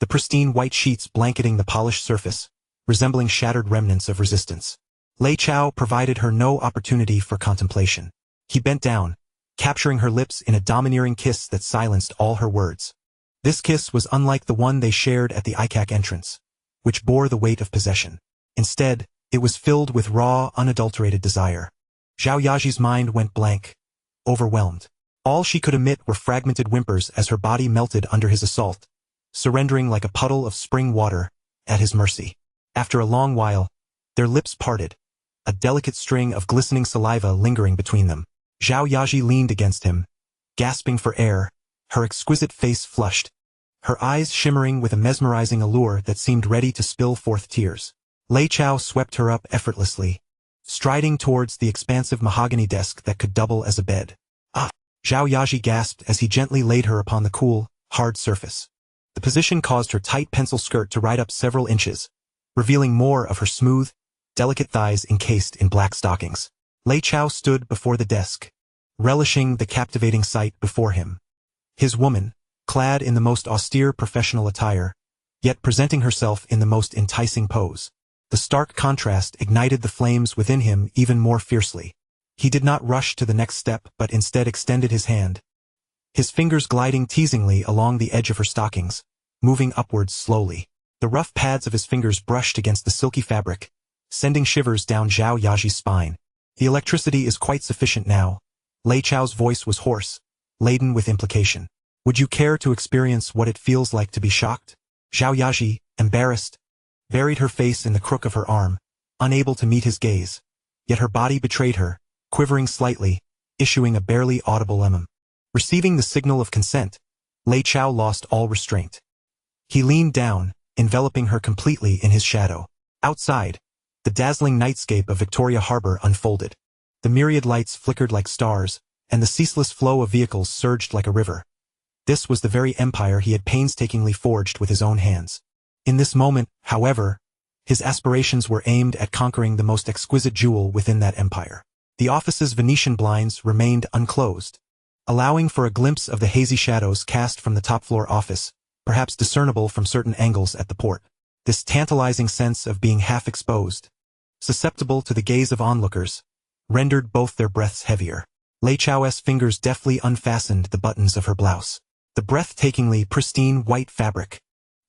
S1: the pristine white sheets blanketing the polished surface, resembling shattered remnants of resistance. Lei Chao provided her no opportunity for contemplation. He bent down, capturing her lips in a domineering kiss that silenced all her words. This kiss was unlike the one they shared at the ICAC entrance, which bore the weight of possession. Instead, it was filled with raw, unadulterated desire. Zhao Yaji's mind went blank, overwhelmed. All she could emit were fragmented whimpers as her body melted under his assault, surrendering like a puddle of spring water at his mercy. After a long while, their lips parted, a delicate string of glistening saliva lingering between them. Zhao Yaji leaned against him, gasping for air, her exquisite face flushed, her eyes shimmering with a mesmerizing allure that seemed ready to spill forth tears. Lei Chao swept her up effortlessly, striding towards the expansive mahogany desk that could double as a bed. Ah! Zhao Yaji gasped as he gently laid her upon the cool, hard surface. The position caused her tight pencil skirt to ride up several inches, revealing more of her smooth, delicate thighs encased in black stockings. Lei Chao stood before the desk, relishing the captivating sight before him. His woman, clad in the most austere professional attire, yet presenting herself in the most enticing pose. The stark contrast ignited the flames within him even more fiercely. He did not rush to the next step but instead extended his hand, his fingers gliding teasingly along the edge of her stockings, moving upwards slowly. The rough pads of his fingers brushed against the silky fabric, sending shivers down Zhao Yaji's spine. The electricity is quite sufficient now. Lei Chao's voice was hoarse, laden with implication. Would you care to experience what it feels like to be shocked? Zhao Yaji, embarrassed, buried her face in the crook of her arm, unable to meet his gaze. Yet her body betrayed her, quivering slightly, issuing a barely audible Receiving the signal of consent, Lei Chao lost all restraint. He leaned down, enveloping her completely in his shadow. Outside, the dazzling nightscape of Victoria Harbor unfolded. The myriad lights flickered like stars, and the ceaseless flow of vehicles surged like a river. This was the very empire he had painstakingly forged with his own hands. In this moment, however, his aspirations were aimed at conquering the most exquisite jewel within that empire. The office's Venetian blinds remained unclosed, allowing for a glimpse of the hazy shadows cast from the top-floor office, perhaps discernible from certain angles at the port. This tantalizing sense of being half-exposed, susceptible to the gaze of onlookers, rendered both their breaths heavier. Lei Chao's fingers deftly unfastened the buttons of her blouse. The breathtakingly pristine white fabric,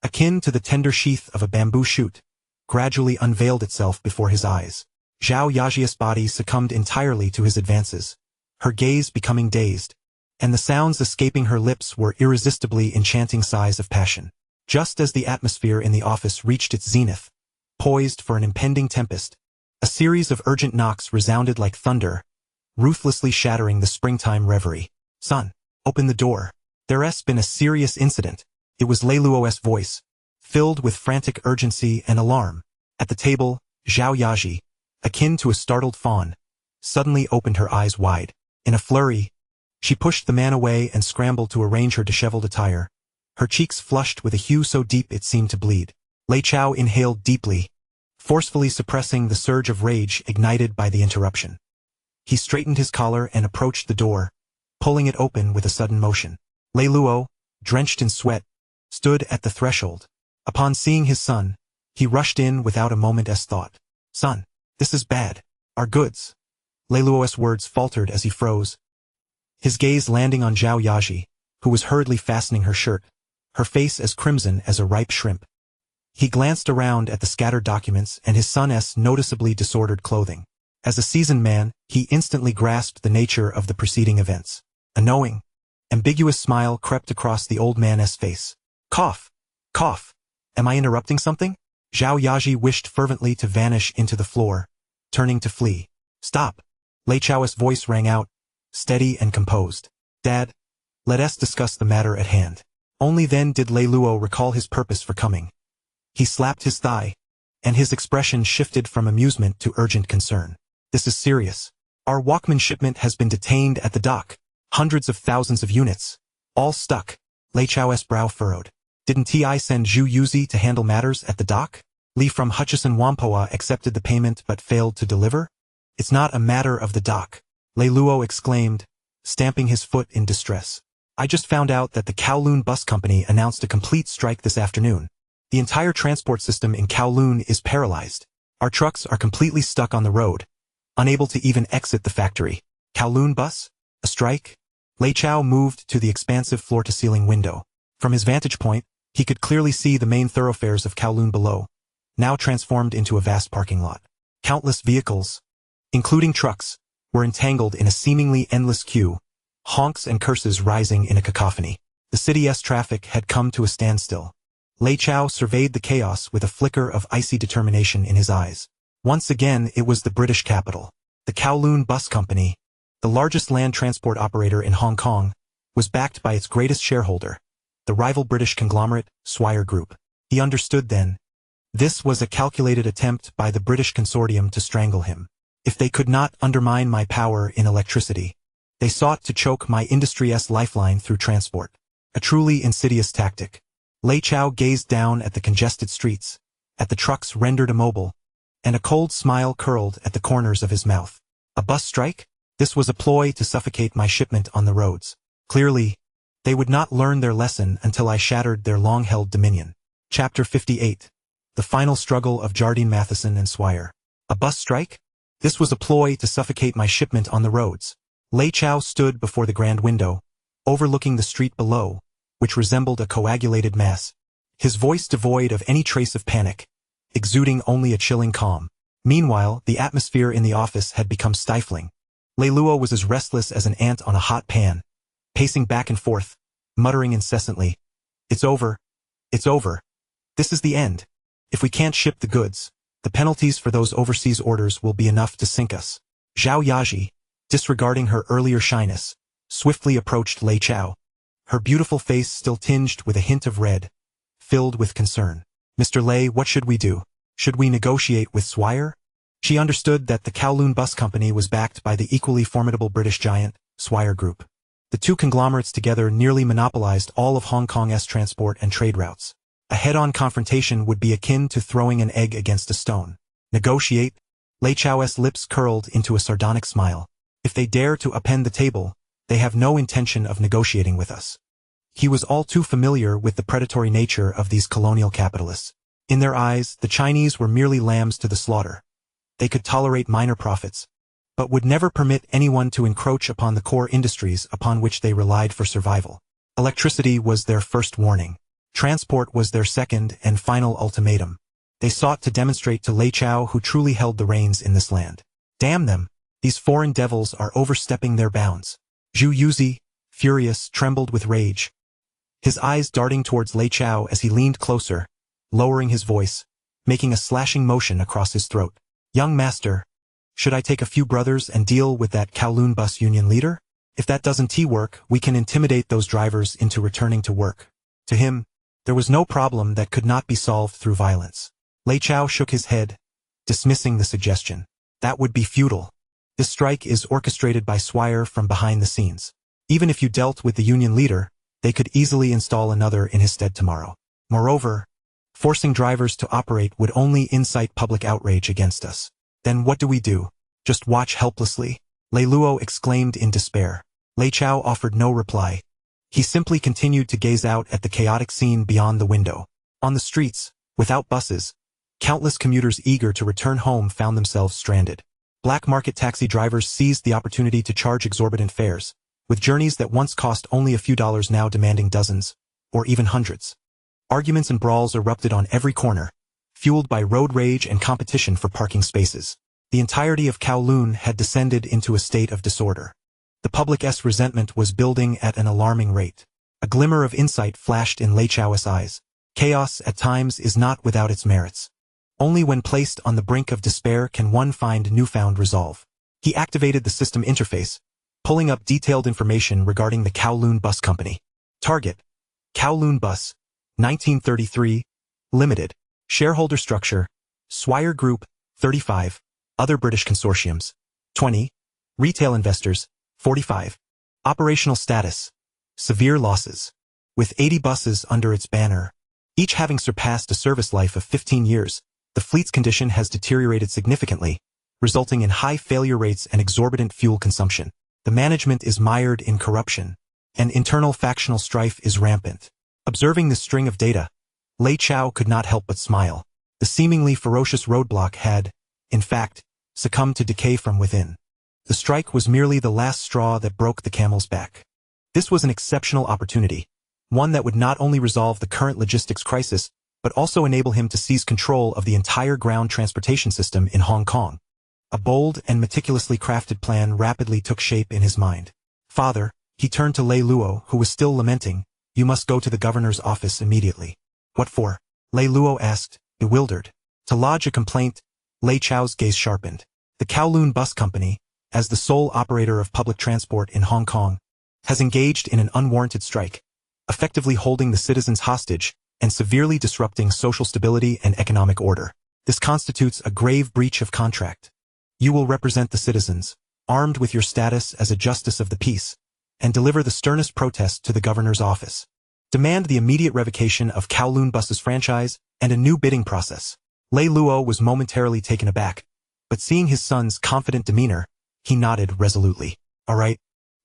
S1: akin to the tender sheath of a bamboo shoot, gradually unveiled itself before his eyes. Zhao Yaji's body succumbed entirely to his advances, her gaze becoming dazed, and the sounds escaping her lips were irresistibly enchanting sighs of passion. Just as the atmosphere in the office reached its zenith, poised for an impending tempest, a series of urgent knocks resounded like thunder, ruthlessly shattering the springtime reverie. "Son, open the door. There's been a serious incident." It was Lei Luo's voice, filled with frantic urgency and alarm. At the table, Zhao Yaji, akin to a startled fawn, suddenly opened her eyes wide. In a flurry, she pushed the man away and scrambled to arrange her disheveled attire, her cheeks flushed with a hue so deep it seemed to bleed. Lei Chao inhaled deeply, forcefully suppressing the surge of rage ignited by the interruption. He straightened his collar and approached the door, pulling it open with a sudden motion. Lei Luo, drenched in sweat, stood at the threshold. Upon seeing his son, he rushed in without a moment's thought. "Son, this is bad. Our goods." Lei Luo's words faltered as he froze, his gaze landing on Zhao Yaji, who was hurriedly fastening her shirt, her face as crimson as a ripe shrimp. He glanced around at the scattered documents and his son's noticeably disordered clothing. As a seasoned man, he instantly grasped the nature of the preceding events. A knowing, ambiguous smile crept across the old man's face. "Cough! Cough! Am I interrupting something?" Zhao Yaji wished fervently to vanish into the floor, turning to flee. "Stop!" Lei Chao's voice rang out, steady and composed. "Dad, let us discuss the matter at hand." Only then did Lei Luo recall his purpose for coming. He slapped his thigh, and his expression shifted from amusement to urgent concern. "This is serious. Our Walkman shipment has been detained at the dock." Hundreds of thousands of units. All stuck. Lei Chao's brow furrowed. Didn't TI send Zhu Yuzi to handle matters at the dock? Li from Hutchison Whampoa accepted the payment but failed to deliver? It's not a matter of the dock, Lei Luo exclaimed, stamping his foot in distress. I just found out that the Kowloon Bus Company announced a complete strike this afternoon. The entire transport system in Kowloon is paralyzed. Our trucks are completely stuck on the road, unable to even exit the factory. Kowloon Bus? A strike? Lei Chao moved to the expansive floor-to-ceiling window. From his vantage point, he could clearly see the main thoroughfares of Kowloon below, now transformed into a vast parking lot. Countless vehicles, including trucks, were entangled in a seemingly endless queue, honks and curses rising in a cacophony. The city's traffic had come to a standstill. Lei Chao surveyed the chaos with a flicker of icy determination in his eyes. Once again, it was the British capital. The Kowloon Bus Company, the largest land transport operator in Hong Kong, was backed by its greatest shareholder, the rival British conglomerate, Swire Group. He understood then. This was a calculated attempt by the British consortium to strangle him. If they could not undermine my power in electricity, they sought to choke my industry's lifeline through transport. A truly insidious tactic. Lei Chao gazed down at the congested streets, at the trucks rendered immobile, and a cold smile curled at the corners of his mouth. A bus strike? This was a ploy to suffocate my shipment on the roads. Clearly, they would not learn their lesson until I shattered their long-held dominion. Chapter 58. The Final Struggle of Jardine Matheson and Swire. A bus strike? This was a ploy to suffocate my shipment on the roads. Lei Chao stood before the grand window, overlooking the street below, which resembled a coagulated mass. His voice devoid of any trace of panic, exuding only a chilling calm. Meanwhile, the atmosphere in the office had become stifling. Lei Luo was as restless as an ant on a hot pan, pacing back and forth, muttering incessantly, "It's over. It's over. This is the end. If we can't ship the goods, the penalties for those overseas orders will be enough to sink us." Zhao Yaji, disregarding her earlier shyness, swiftly approached Lei Chao, her beautiful face still tinged with a hint of red, filled with concern. "Mr. Lei, what should we do? Should we negotiate with Swire?" She understood that the Kowloon Bus Company was backed by the equally formidable British giant, Swire Group. The two conglomerates together nearly monopolized all of Hong Kong's transport and trade routes. A head-on confrontation would be akin to throwing an egg against a stone. Negotiate? Lei Chao's lips curled into a sardonic smile. If they dare to upend the table, they have no intention of negotiating with us. He was all too familiar with the predatory nature of these colonial capitalists. In their eyes, the Chinese were merely lambs to the slaughter. They could tolerate minor profits, but would never permit anyone to encroach upon the core industries upon which they relied for survival. Electricity was their first warning. Transport was their second and final ultimatum. They sought to demonstrate to Lei Chao who truly held the reins in this land. Damn them! These foreign devils are overstepping their bounds. Zhu Yuzi, furious, trembled with rage, his eyes darting towards Lei Chao as he leaned closer, lowering his voice, making a slashing motion across his throat. "Young master, should I take a few brothers and deal with that Kowloon Bus Union leader? If that doesn't work, we can intimidate those drivers into returning to work." To him, there was no problem that could not be solved through violence. Lei Chao shook his head, dismissing the suggestion. That would be futile. This strike is orchestrated by Swire from behind the scenes. Even if you dealt with the union leader, they could easily install another in his stead tomorrow. Moreover, forcing drivers to operate would only incite public outrage against us. Then what do we do? Just watch helplessly? Lei Luo exclaimed in despair. Lei Chao offered no reply. He simply continued to gaze out at the chaotic scene beyond the window. On the streets, without buses, countless commuters eager to return home found themselves stranded. Black market taxi drivers seized the opportunity to charge exorbitant fares, with journeys that once cost only a few dollars now demanding dozens, or even hundreds. Arguments and brawls erupted on every corner, fueled by road rage and competition for parking spaces. The entirety of Kowloon had descended into a state of disorder. The public's resentment was building at an alarming rate. A glimmer of insight flashed in Lei Chao's eyes. Chaos at times is not without its merits. Only when placed on the brink of despair can one find newfound resolve. He activated the system interface, pulling up detailed information regarding the Kowloon Bus Company. Target: Kowloon Bus, 1933, Limited. Shareholder structure: Swire Group, 35. Other British consortiums, 20. Retail investors, 45. Operational status. Severe losses. With 80 buses under its banner, each having surpassed a service life of 15 years, the fleet's condition has deteriorated significantly, resulting in high failure rates and exorbitant fuel consumption. The management is mired in corruption, and internal factional strife is rampant. Observing this string of data, Lei Chao could not help but smile. The seemingly ferocious roadblock had, in fact, succumbed to decay from within. The strike was merely the last straw that broke the camel's back. This was an exceptional opportunity, one that would not only resolve the current logistics crisis, but also enable him to seize control of the entire ground transportation system in Hong Kong. A bold and meticulously crafted plan rapidly took shape in his mind. Father, he turned to Lei Luo, who was still lamenting, you must go to the governor's office immediately. What for? Lei Luo asked, bewildered. To lodge a complaint. Lei Chao's gaze sharpened. The Kowloon Bus Company, as the sole operator of public transport in Hong Kong, has engaged in an unwarranted strike, effectively holding the citizens hostage and severely disrupting social stability and economic order. This constitutes a grave breach of contract. You will represent the citizens, armed with your status as a justice of the peace, and deliver the sternest protest to the governor's office. Demand the immediate revocation of Kowloon Bus's franchise and a new bidding process. Lei Luo was momentarily taken aback, but seeing his son's confident demeanor, he nodded resolutely. All right,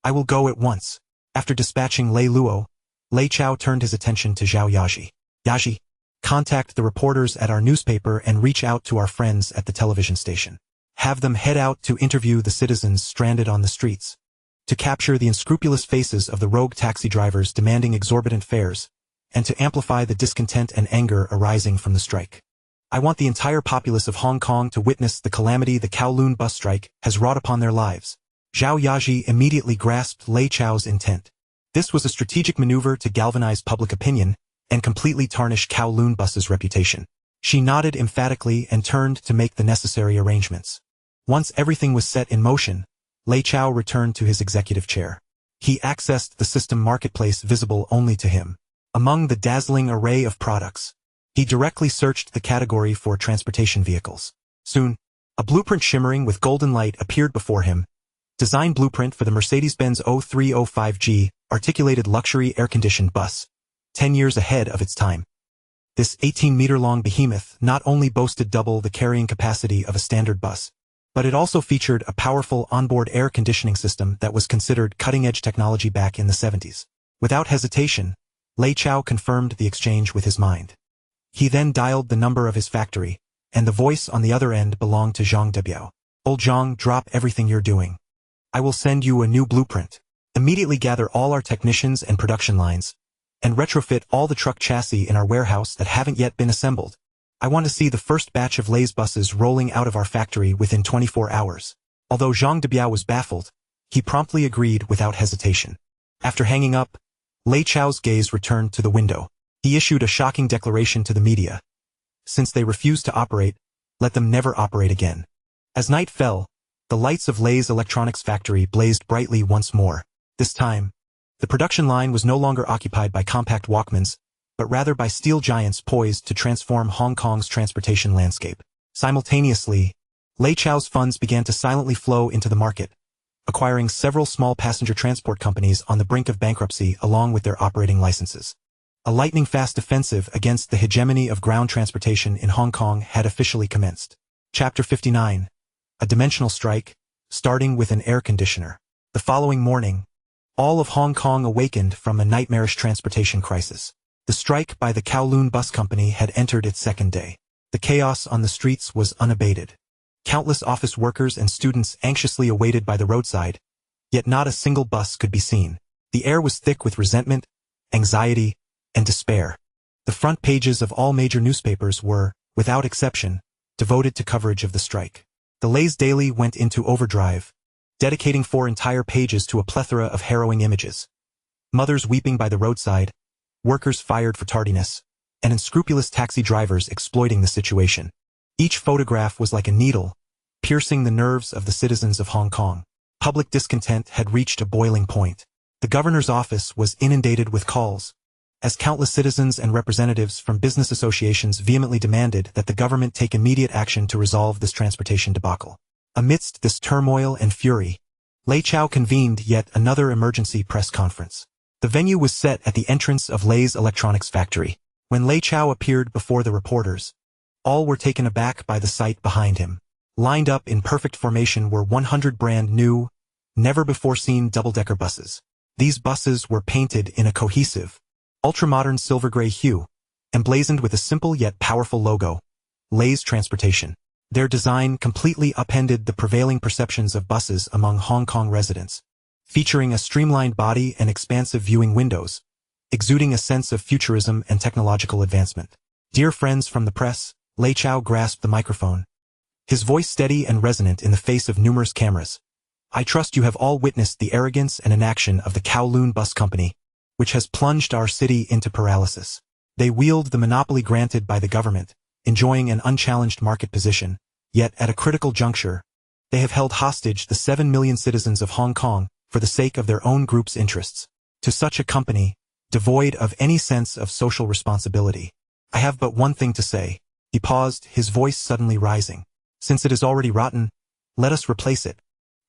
S1: I will go at once. After dispatching Lei Luo, Lei Chao turned his attention to Zhao Yaji. Yaji, contact the reporters at our newspaper and reach out to our friends at the television station. Have them head out to interview the citizens stranded on the streets, to capture the unscrupulous faces of the rogue taxi drivers demanding exorbitant fares, and to amplify the discontent and anger arising from the strike. I want the entire populace of Hong Kong to witness the calamity the Kowloon bus strike has wrought upon their lives. Zhao Yaji immediately grasped Lei Chao's intent. This was a strategic maneuver to galvanize public opinion and completely tarnish Kowloon Bus's reputation. She nodded emphatically and turned to make the necessary arrangements. Once everything was set in motion, Lei Chao returned to his executive chair. He accessed the system marketplace visible only to him. Among the dazzling array of products, he directly searched the category for transportation vehicles. Soon, a blueprint shimmering with golden light appeared before him. Design blueprint for the Mercedes-Benz 0305G articulated luxury air-conditioned bus, 10 years ahead of its time. This 18-meter-long behemoth not only boasted double the carrying capacity of a standard bus, but it also featured a powerful onboard air conditioning system that was considered cutting-edge technology back in the 70s. Without hesitation, Lei Chao confirmed the exchange with his mind. He then dialed the number of his factory, and the voice on the other end belonged to Zhang Debiao. Old Zhang, drop everything you're doing. I will send you a new blueprint. Immediately gather all our technicians and production lines, and retrofit all the truck chassis in our warehouse that haven't yet been assembled. I want to see the first batch of Lei's buses rolling out of our factory within 24 hours. Although Zhang Debiao was baffled, he promptly agreed without hesitation. After hanging up, Lei Chao's gaze returned to the window. He issued a shocking declaration to the media. Since they refuse to operate, let them never operate again. As night fell, the lights of Lei's electronics factory blazed brightly once more. This time, the production line was no longer occupied by compact Walkmans, but rather by steel giants poised to transform Hong Kong's transportation landscape. Simultaneously, Lei Chao's funds began to silently flow into the market, acquiring several small passenger transport companies on the brink of bankruptcy along with their operating licenses. A lightning-fast offensive against the hegemony of ground transportation in Hong Kong had officially commenced. Chapter 59. A dimensional strike, starting with an air conditioner. The following morning, all of Hong Kong awakened from a nightmarish transportation crisis. The strike by the Kowloon Bus Company had entered its second day. The chaos on the streets was unabated. Countless office workers and students anxiously awaited by the roadside, yet not a single bus could be seen. The air was thick with resentment, anxiety, and despair. The front pages of all major newspapers were, without exception, devoted to coverage of the strike. The Lei's Daily went into overdrive, dedicating 4 entire pages to a plethora of harrowing images. Mothers weeping by the roadside, workers fired for tardiness, and unscrupulous taxi drivers exploiting the situation. Each photograph was like a needle, piercing the nerves of the citizens of Hong Kong. Public discontent had reached a boiling point. The governor's office was inundated with calls, as countless citizens and representatives from business associations vehemently demanded that the government take immediate action to resolve this transportation debacle. Amidst this turmoil and fury, Lei Chao convened yet another emergency press conference. The venue was set at the entrance of Lei's electronics factory. When Lei Chao appeared before the reporters, all were taken aback by the sight behind him. Lined up in perfect formation were 100 brand new, never-before-seen double-decker buses. These buses were painted in a cohesive, ultra-modern silver-gray hue, emblazoned with a simple yet powerful logo, Lei's Transportation. Their design completely upended the prevailing perceptions of buses among Hong Kong residents, featuring a streamlined body and expansive viewing windows, exuding a sense of futurism and technological advancement. Dear friends from the press, Lei Chao grasped the microphone, his voice steady and resonant in the face of numerous cameras. I trust you have all witnessed the arrogance and inaction of the Kowloon Bus Company, which has plunged our city into paralysis. They wield the monopoly granted by the government, enjoying an unchallenged market position, yet at a critical juncture, they have held hostage the 7 million citizens of Hong Kong for the sake of their own group's interests. To such a company, devoid of any sense of social responsibility, I have but one thing to say. He paused, his voice suddenly rising. Since it is already rotten, let us replace it.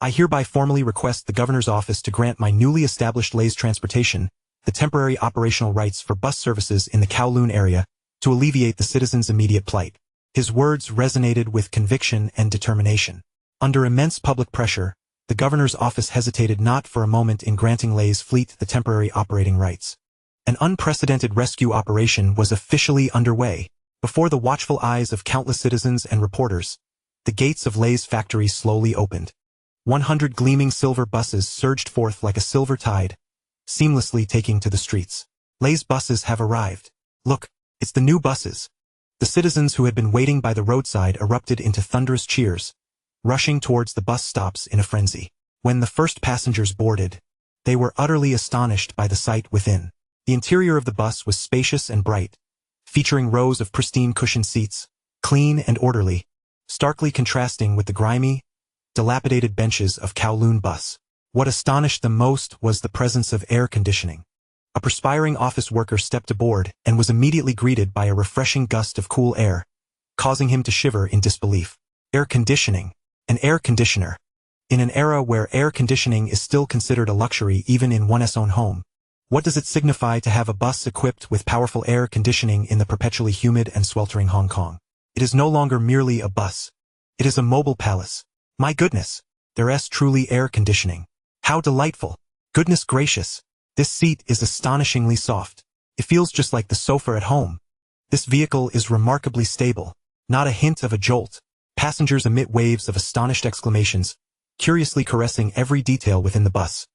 S1: I hereby formally request the governor's office to grant my newly established Lei's Transportation the temporary operational rights for bus services in the Kowloon area to alleviate the citizens' immediate plight. His words resonated with conviction and determination. Under immense public pressure, the governor's office hesitated not for a moment in granting Lei's fleet the temporary operating rights. An unprecedented rescue operation was officially underway. Before the watchful eyes of countless citizens and reporters, the gates of Lei's factory slowly opened. 100 gleaming silver buses surged forth like a silver tide, seamlessly taking to the streets. Lei's buses have arrived. Look, it's the new buses. The citizens who had been waiting by the roadside erupted into thunderous cheers, rushing towards the bus stops in a frenzy. When the first passengers boarded, they were utterly astonished by the sight within. The interior of the bus was spacious and bright, featuring rows of pristine cushioned seats, clean and orderly, starkly contrasting with the grimy, dilapidated benches of Kowloon bus. What astonished them most was the presence of air conditioning. A perspiring office worker stepped aboard and was immediately greeted by a refreshing gust of cool air, causing him to shiver in disbelief. Air conditioning. An air conditioner. In an era where air conditioning is still considered a luxury even in one's own home, what does it signify to have a bus equipped with powerful air conditioning in the perpetually humid and sweltering Hong Kong? It is no longer merely a bus. It is a mobile palace. My goodness, there's truly air conditioning. How delightful. Goodness gracious. This seat is astonishingly soft. It feels just like the sofa at home. This vehicle is remarkably stable. Not a hint of a jolt. Passengers emit waves of astonished exclamations, curiously caressing every detail within the bus,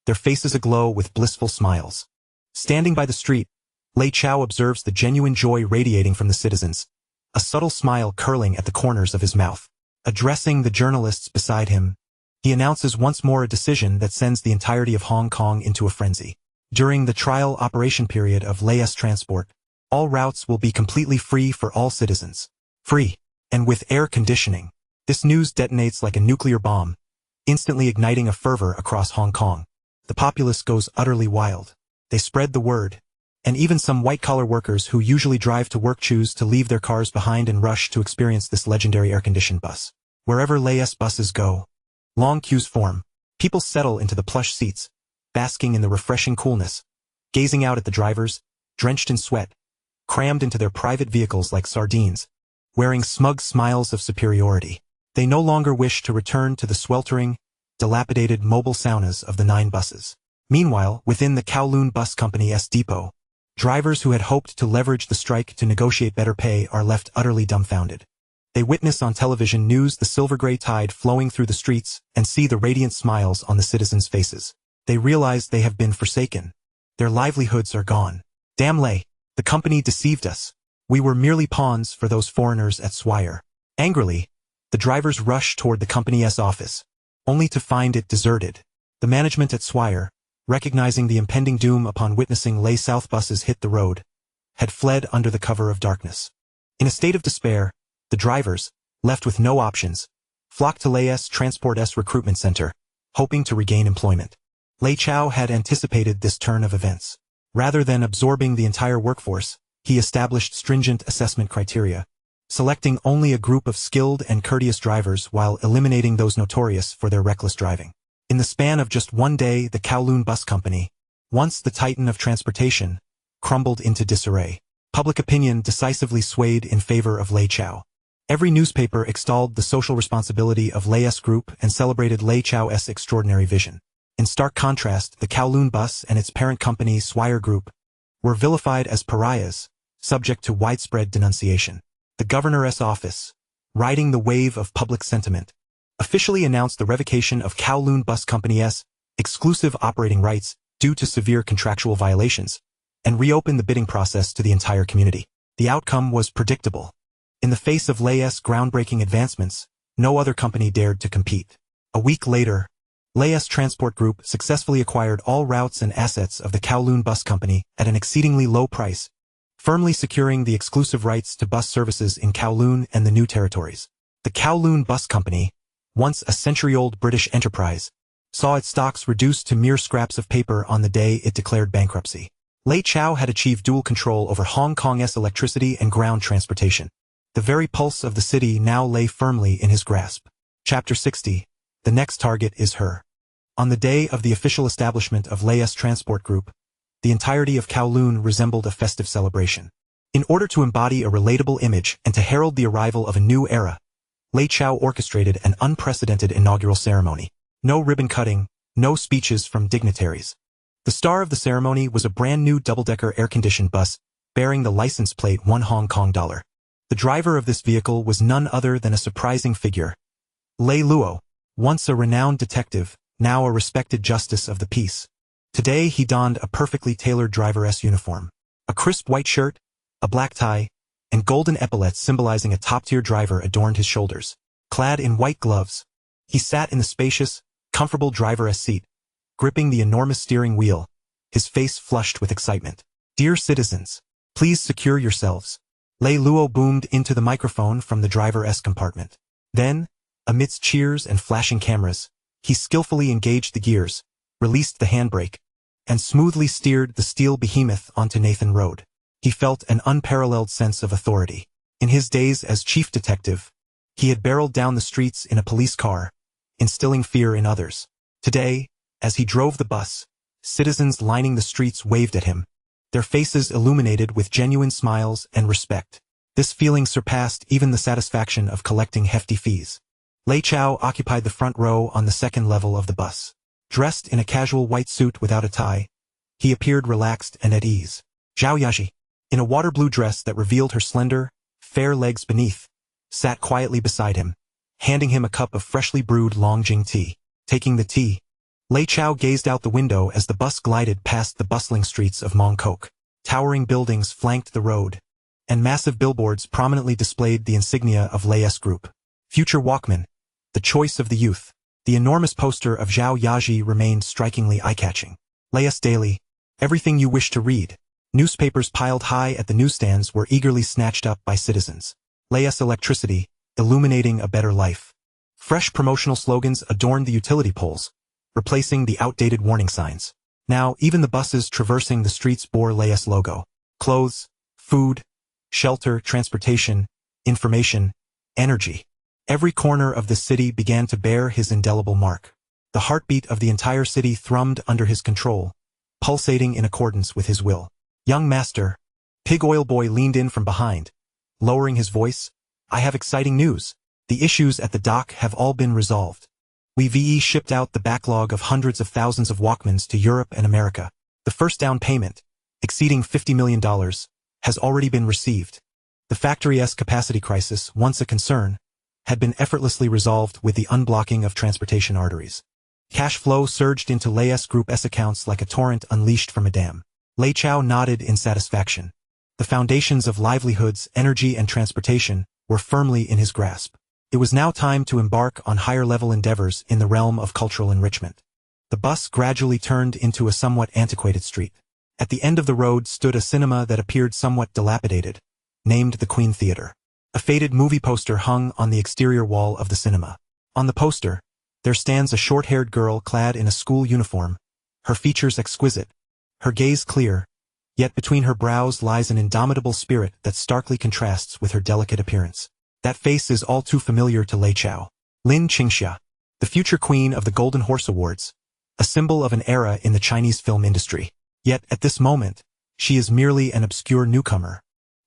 S1: their faces aglow with blissful smiles. Standing by the street, Lei Chao observes the genuine joy radiating from the citizens, a subtle smile curling at the corners of his mouth. Addressing the journalists beside him, he announces once more a decision that sends the entirety of Hong Kong into a frenzy. During the trial operation period of Lei's Transport, all routes will be completely free for all citizens. Free. And with air conditioning. This news detonates like a nuclear bomb, instantly igniting a fervor across Hong Kong. The populace goes utterly wild. They spread the word, and even some white-collar workers who usually drive to work choose to leave their cars behind and rush to experience this legendary air-conditioned bus. Wherever Lei's buses go, long queues form. People settle into the plush seats, basking in the refreshing coolness, gazing out at the drivers, drenched in sweat, crammed into their private vehicles like sardines, wearing smug smiles of superiority. They no longer wish to return to the sweltering, dilapidated mobile saunas of the 9 buses. Meanwhile, within the Kowloon Bus Company's depot, drivers who had hoped to leverage the strike to negotiate better pay are left utterly dumbfounded. They witness on television news the silver-gray tide flowing through the streets and see the radiant smiles on the citizens' faces. They realize they have been forsaken. Their livelihoods are gone. Damn Lei, the company deceived us. We were merely pawns for those foreigners at Swire. Angrily, the drivers rush toward the company's office, only to find it deserted. The management at Swire, recognizing the impending doom upon witnessing Lei South buses hit the road, had fled under the cover of darkness. In a state of despair, the drivers, left with no options, flocked to Lei's Transport's recruitment center, hoping to regain employment. Lei Chao had anticipated this turn of events. Rather than absorbing the entire workforce, he established stringent assessment criteria, selecting only a group of skilled and courteous drivers while eliminating those notorious for their reckless driving. In the span of just one day, the Kowloon Bus Company, once the titan of transportation, crumbled into disarray. Public opinion decisively swayed in favor of Lei Chao. Every newspaper extolled the social responsibility of Lei's group and celebrated Lei Chao's extraordinary vision. In stark contrast, the Kowloon Bus and its parent company, Swire Group, were vilified as pariahs, subject to widespread denunciation. The governor's office, riding the wave of public sentiment, officially announced the revocation of Kowloon Bus Company's exclusive operating rights due to severe contractual violations, and reopened the bidding process to the entire community. The outcome was predictable. In the face of Lei's groundbreaking advancements, no other company dared to compete. A week later, Lei's Transport Group successfully acquired all routes and assets of the Kowloon Bus Company at an exceedingly low price, firmly securing the exclusive rights to bus services in Kowloon and the new territories. The Kowloon Bus Company, once a century-old British enterprise, saw its stocks reduced to mere scraps of paper on the day it declared bankruptcy. Lei Chao had achieved dual control over Hong Kong's electricity and ground transportation. The very pulse of the city now lay firmly in his grasp. Chapter 60. The next target is her. On the day of the official establishment of Lei's Transport Group, the entirety of Kowloon resembled a festive celebration. In order to embody a relatable image and to herald the arrival of a new era, Lei Chao orchestrated an unprecedented inaugural ceremony. No ribbon-cutting, no speeches from dignitaries. The star of the ceremony was a brand-new double-decker air-conditioned bus bearing the license plate $1 Hong Kong. The driver of this vehicle was none other than a surprising figure. Lei Luo, once a renowned detective, now a respected justice of the peace. Today he donned a perfectly tailored driver's uniform. A crisp white shirt, a black tie, and golden epaulets symbolizing a top-tier driver adorned his shoulders. Clad in white gloves, he sat in the spacious, comfortable driver's seat, gripping the enormous steering wheel, his face flushed with excitement. "Dear citizens, please secure yourselves," Lei Luo boomed into the microphone from the driver's compartment. Then, amidst cheers and flashing cameras, he skillfully engaged the gears, released the handbrake, and smoothly steered the steel behemoth onto Nathan Road. He felt an unparalleled sense of authority. In his days as chief detective, he had barreled down the streets in a police car, instilling fear in others. Today, as he drove the bus, citizens lining the streets waved at him, their faces illuminated with genuine smiles and respect. This feeling surpassed even the satisfaction of collecting hefty fees. Lei Chao occupied the front row on the second level of the bus. Dressed in a casual white suit without a tie, he appeared relaxed and at ease. Zhao Yaji, in a water blue dress that revealed her slender, fair legs beneath, sat quietly beside him, handing him a cup of freshly brewed Longjing tea. Taking the tea, Lei Chao gazed out the window as the bus glided past the bustling streets of Mongkok. Towering buildings flanked the road, and massive billboards prominently displayed the insignia of Lei's group. Future Walkman, the choice of the youth. The enormous poster of Zhao Yaji remained strikingly eye-catching. Lei's Daily, everything you wish to read. Newspapers piled high at the newsstands were eagerly snatched up by citizens. Lei's Electricity, illuminating a better life. Fresh promotional slogans adorned the utility poles, replacing the outdated warning signs. Now, even the buses traversing the streets bore Lei's logo. Clothes, food, shelter, transportation, information, energy. Every corner of the city began to bear his indelible mark. The heartbeat of the entire city thrummed under his control, pulsating in accordance with his will. "Young master," Pig Oil Boy leaned in from behind, lowering his voice, "I have exciting news. The issues at the dock have all been resolved. We've shipped out the backlog of hundreds of thousands of Walkmans to Europe and America. The first down payment, exceeding $50 million, has already been received. The factory's capacity crisis, once a concern, had been effortlessly resolved with the unblocking of transportation arteries. Cash flow surged into Lei's Group's accounts like a torrent unleashed from a dam." Lei Chao nodded in satisfaction. The foundations of livelihoods, energy, and transportation were firmly in his grasp. It was now time to embark on higher-level endeavors in the realm of cultural enrichment. The bus gradually turned into a somewhat antiquated street. At the end of the road stood a cinema that appeared somewhat dilapidated, named the Queen Theatre. A faded movie poster hung on the exterior wall of the cinema. On the poster, there stands a short-haired girl clad in a school uniform, her features exquisite, her gaze clear, yet between her brows lies an indomitable spirit that starkly contrasts with her delicate appearance. That face is all too familiar to Lei Chao. Lin Qingxia. the future queen of the Golden Horse Awards, a symbol of an era in the Chinese film industry. Yet, at this moment, she is merely an obscure newcomer,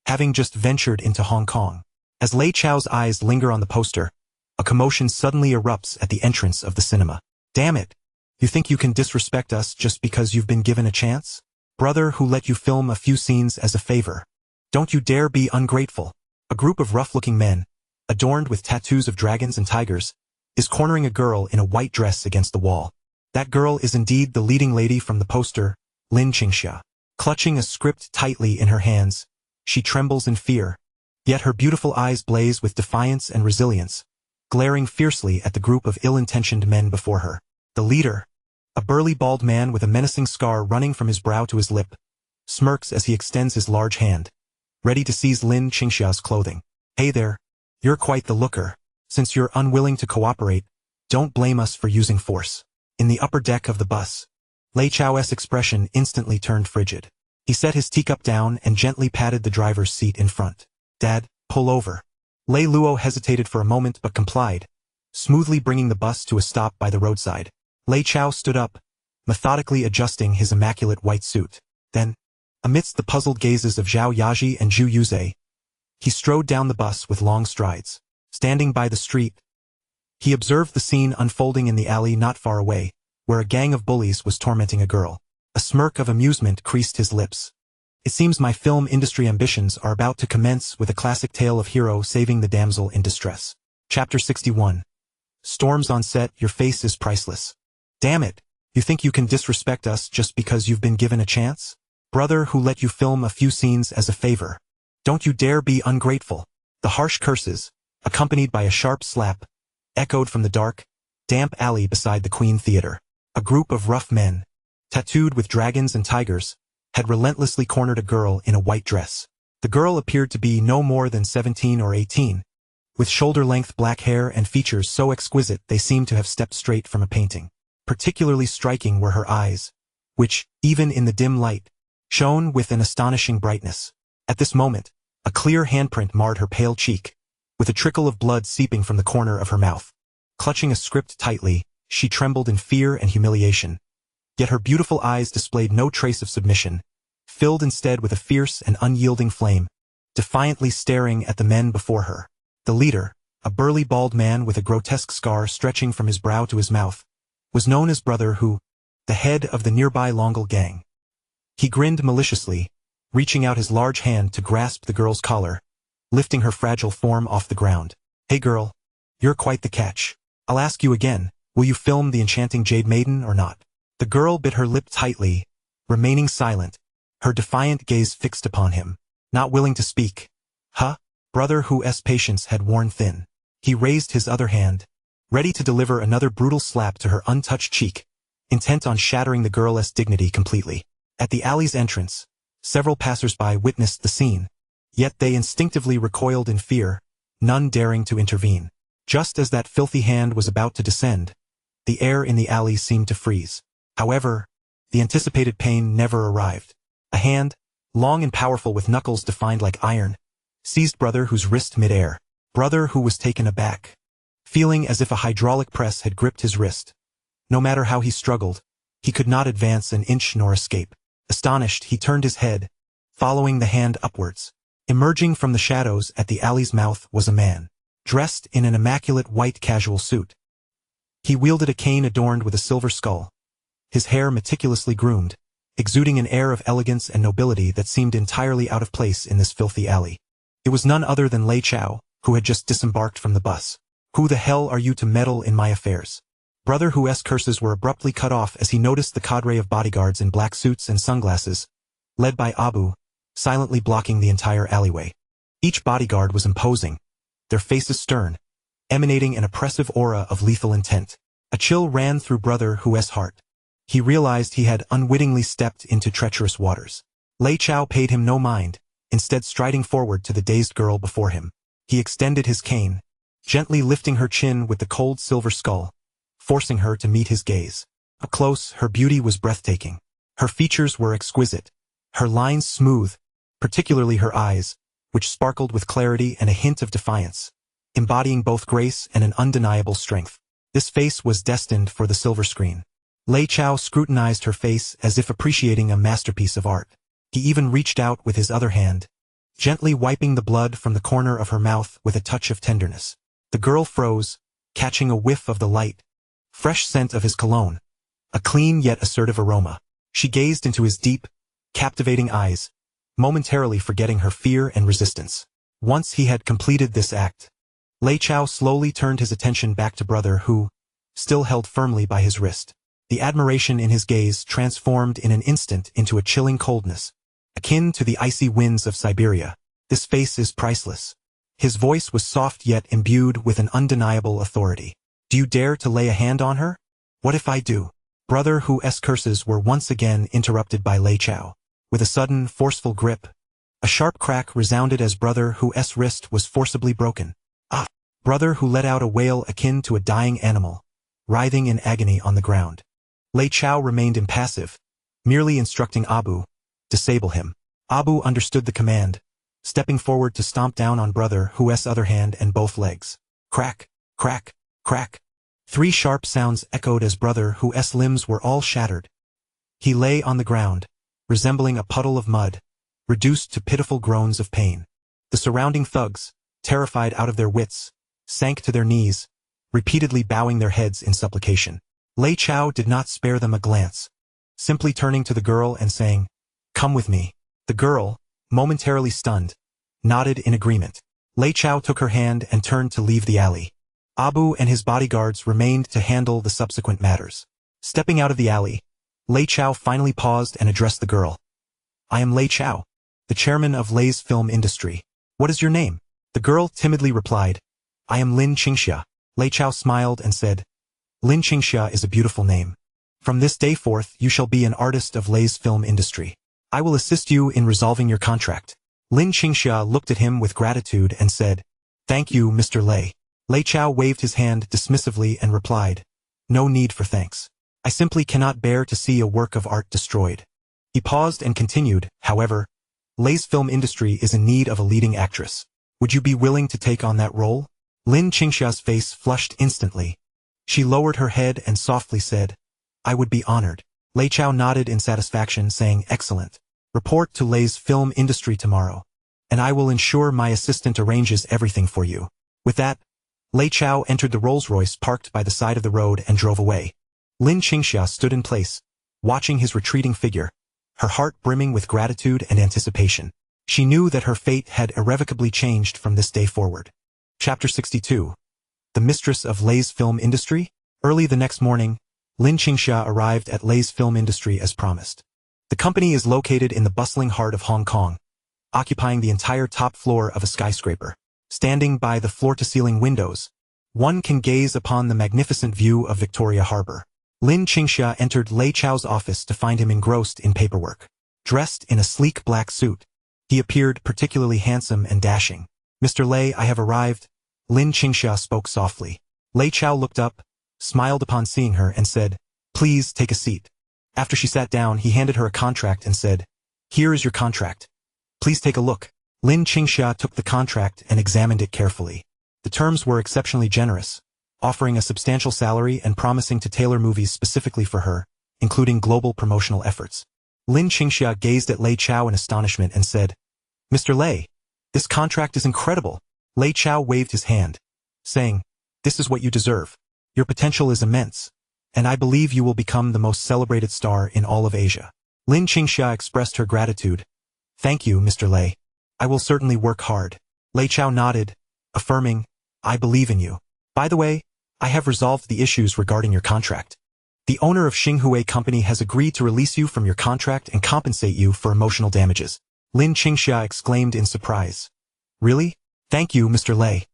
S1: having just ventured into Hong Kong. As Lei Chao's eyes linger on the poster, a commotion suddenly erupts at the entrance of the cinema. Damn it! You think you can disrespect us just because you've been given a chance? Brother who let you film a few scenes as a favor. Don't you dare be ungrateful. A group of rough-looking men, adorned with tattoos of dragons and tigers, is cornering a girl in a white dress against the wall. That girl is indeed the leading lady from the poster, Lin Qingxia. Clutching a script tightly in her hands, she trembles in fear, yet her beautiful eyes blaze with defiance and resilience, glaring fiercely at the group of ill-intentioned men before her. The leader, a burly bald man with a menacing scar running from his brow to his lip, smirks as he extends his large hand, ready to seize Lin Qingxia's clothing. Hey there, you're quite the looker. Since you're unwilling to cooperate, don't blame us for using force. In the upper deck of the bus, Lei Chao's expression instantly turned frigid. He set his teacup down and gently patted the driver's seat in front. Dad, pull over. Lei Luo hesitated for a moment but complied, smoothly bringing the bus to a stop by the roadside. Lei Chao stood up, methodically adjusting his immaculate white suit. Then, amidst the puzzled gazes of Zhao Yaji and Zhu Yuze, he strode down the bus with long strides. Standing by the street, he observed the scene unfolding in the alley not far away, where a gang of bullies was tormenting a girl. A smirk of amusement creased his lips. It seems my film industry ambitions are about to commence with a classic tale of hero saving the damsel in distress. Chapter 61. Storms on set, your face is priceless. Damn it, you think you can disrespect us just because you've been given a chance? Brother who let you film a few scenes as a favor. Don't you dare be ungrateful. The harsh curses, accompanied by a sharp slap, echoed from the dark, damp alley beside the Queen Theater. A group of rough men, tattooed with dragons and tigers, had relentlessly cornered a girl in a white dress. The girl appeared to be no more than 17 or 18, with shoulder-length black hair and features so exquisite they seemed to have stepped straight from a painting. Particularly striking were her eyes, which, even in the dim light, shone with an astonishing brightness. At this moment, a clear handprint marred her pale cheek, with a trickle of blood seeping from the corner of her mouth. Clutching a script tightly, she trembled in fear and humiliation. Yet her beautiful eyes displayed no trace of submission, filled instead with a fierce and unyielding flame, defiantly staring at the men before her. The leader, a burly bald man with a grotesque scar stretching from his brow to his mouth, was known as Brother Hu, the head of the nearby Longle gang. He grinned maliciously, reaching out his large hand to grasp the girl's collar, lifting her fragile form off the ground. Hey girl, you're quite the catch. I'll ask you again, will you film the enchanting Jade Maiden or not? The girl bit her lip tightly, remaining silent, her defiant gaze fixed upon him. Not willing to speak. Huh? Brother Hu's patience had worn thin. He raised his other hand, ready to deliver another brutal slap to her untouched cheek, intent on shattering the girl's dignity completely. At the alley's entrance, several passers-by witnessed the scene, yet they instinctively recoiled in fear, none daring to intervene. Just as that filthy hand was about to descend, the air in the alley seemed to freeze. However, the anticipated pain never arrived. A hand, long and powerful with knuckles defined like iron, seized Brother Hu's wrist mid-air. Brother Hu was taken aback, feeling as if a hydraulic press had gripped his wrist. No matter how he struggled, he could not advance an inch nor escape. Astonished, he turned his head, following the hand upwards. Emerging from the shadows at the alley's mouth was a man, dressed in an immaculate white casual suit. He wielded a cane adorned with a silver skull, his hair meticulously groomed, exuding an air of elegance and nobility that seemed entirely out of place in this filthy alley. It was none other than Lei Chao, who had just disembarked from the bus. Who the hell are you to meddle in my affairs? Brother Hu's curses were abruptly cut off as he noticed the cadre of bodyguards in black suits and sunglasses, led by Abu, silently blocking the entire alleyway. Each bodyguard was imposing, their faces stern, emanating an oppressive aura of lethal intent. A chill ran through Brother Hu's heart. He realized he had unwittingly stepped into treacherous waters. Lei Chao paid him no mind, instead striding forward to the dazed girl before him. He extended his cane, gently lifting her chin with the cold silver skull, forcing her to meet his gaze. Up close, her beauty was breathtaking. Her features were exquisite, her lines smooth, particularly her eyes, which sparkled with clarity and a hint of defiance, embodying both grace and an undeniable strength. This face was destined for the silver screen. Lei Chao scrutinized her face as if appreciating a masterpiece of art. He even reached out with his other hand, gently wiping the blood from the corner of her mouth with a touch of tenderness. The girl froze, catching a whiff of the light, fresh scent of his cologne, a clean yet assertive aroma. She gazed into his deep, captivating eyes, momentarily forgetting her fear and resistance. Once he had completed this act, Lei Chao slowly turned his attention back to brother who, still held firmly by his wrist. The admiration in his gaze transformed in an instant into a chilling coldness, akin to the icy winds of Siberia. This face is priceless. His voice was soft yet imbued with an undeniable authority. Do you dare to lay a hand on her? What if I do? Brother Hu's curses were once again interrupted by Lei Chao. With a sudden, forceful grip, a sharp crack resounded as Brother Hu's wrist was forcibly broken. Ah! Brother Hu let out a wail akin to a dying animal, writhing in agony on the ground. Lei Chao remained impassive, merely instructing Abu, disable him. Abu understood the command, stepping forward to stomp down on Brother Hu's other hand and both legs. Crack, crack, crack. 3 sharp sounds echoed as Brother Hu's limbs were all shattered. He lay on the ground, resembling a puddle of mud, reduced to pitiful groans of pain. The surrounding thugs, terrified out of their wits, sank to their knees, repeatedly bowing their heads in supplication. Lei Chao did not spare them a glance, simply turning to the girl and saying, "Come with me." The girl, momentarily stunned, nodded in agreement. Lei Chao took her hand and turned to leave the alley. Abu and his bodyguards remained to handle the subsequent matters. Stepping out of the alley, Lei Chao finally paused and addressed the girl. "I am Lei Chao, the chairman of Lei's film industry. What is your name?" The girl timidly replied, "I am Lin Qingxia." Lei Chao smiled and said, "Lin Qingxia is a beautiful name. From this day forth you shall be an artist of Lei's film industry. I will assist you in resolving your contract." Lin Qingxia looked at him with gratitude and said, "Thank you, Mr. Lei." Lei Chao waved his hand dismissively and replied, "No need for thanks. I simply cannot bear to see a work of art destroyed." He paused and continued, "However, Lei's film industry is in need of a leading actress. Would you be willing to take on that role?" Lin Qingxia's face flushed instantly. She lowered her head and softly said, "I would be honored." Lei Chao nodded in satisfaction, saying, "Excellent. Report to Lei's film industry tomorrow, and I will ensure my assistant arranges everything for you." With that, Lei Chao entered the Rolls-Royce parked by the side of the road and drove away. Lin Qingxia stood in place, watching his retreating figure, her heart brimming with gratitude and anticipation. She knew that her fate had irrevocably changed from this day forward. Chapter 62. The Mistress of Lei's Film Industry? Early the next morning, Lin Qingxia arrived at Lei's Film Industry as promised. The company is located in the bustling heart of Hong Kong, occupying the entire top floor of a skyscraper. Standing by the floor-to-ceiling windows, one can gaze upon the magnificent view of Victoria Harbor. Lin Qingxia entered Lei Chao's office to find him engrossed in paperwork. Dressed in a sleek black suit, he appeared particularly handsome and dashing. "Mr. Lei, I have arrived," Lin Qingxia spoke softly. Lei Chao looked up, smiled upon seeing her, and said, "Please take a seat." After she sat down, he handed her a contract and said, "Here is your contract. Please take a look." Lin Qingxia took the contract and examined it carefully. The terms were exceptionally generous, offering a substantial salary and promising to tailor movies specifically for her, including global promotional efforts. Lin Qingxia gazed at Lei Chao in astonishment and said, "Mr. Lei, this contract is incredible." Lei Chao waved his hand, saying, "This is what you deserve. Your potential is immense, and I believe you will become the most celebrated star in all of Asia." Lin Qingxia expressed her gratitude. "Thank you, Mr. Lei. I will certainly work hard." Lei Chao nodded, affirming, "I believe in you. By the way, I have resolved the issues regarding your contract. The owner of Xinghue Company has agreed to release you from your contract and compensate you for emotional damages." Lin Qingxia exclaimed in surprise. "Really? Thank you, Mr. Lei."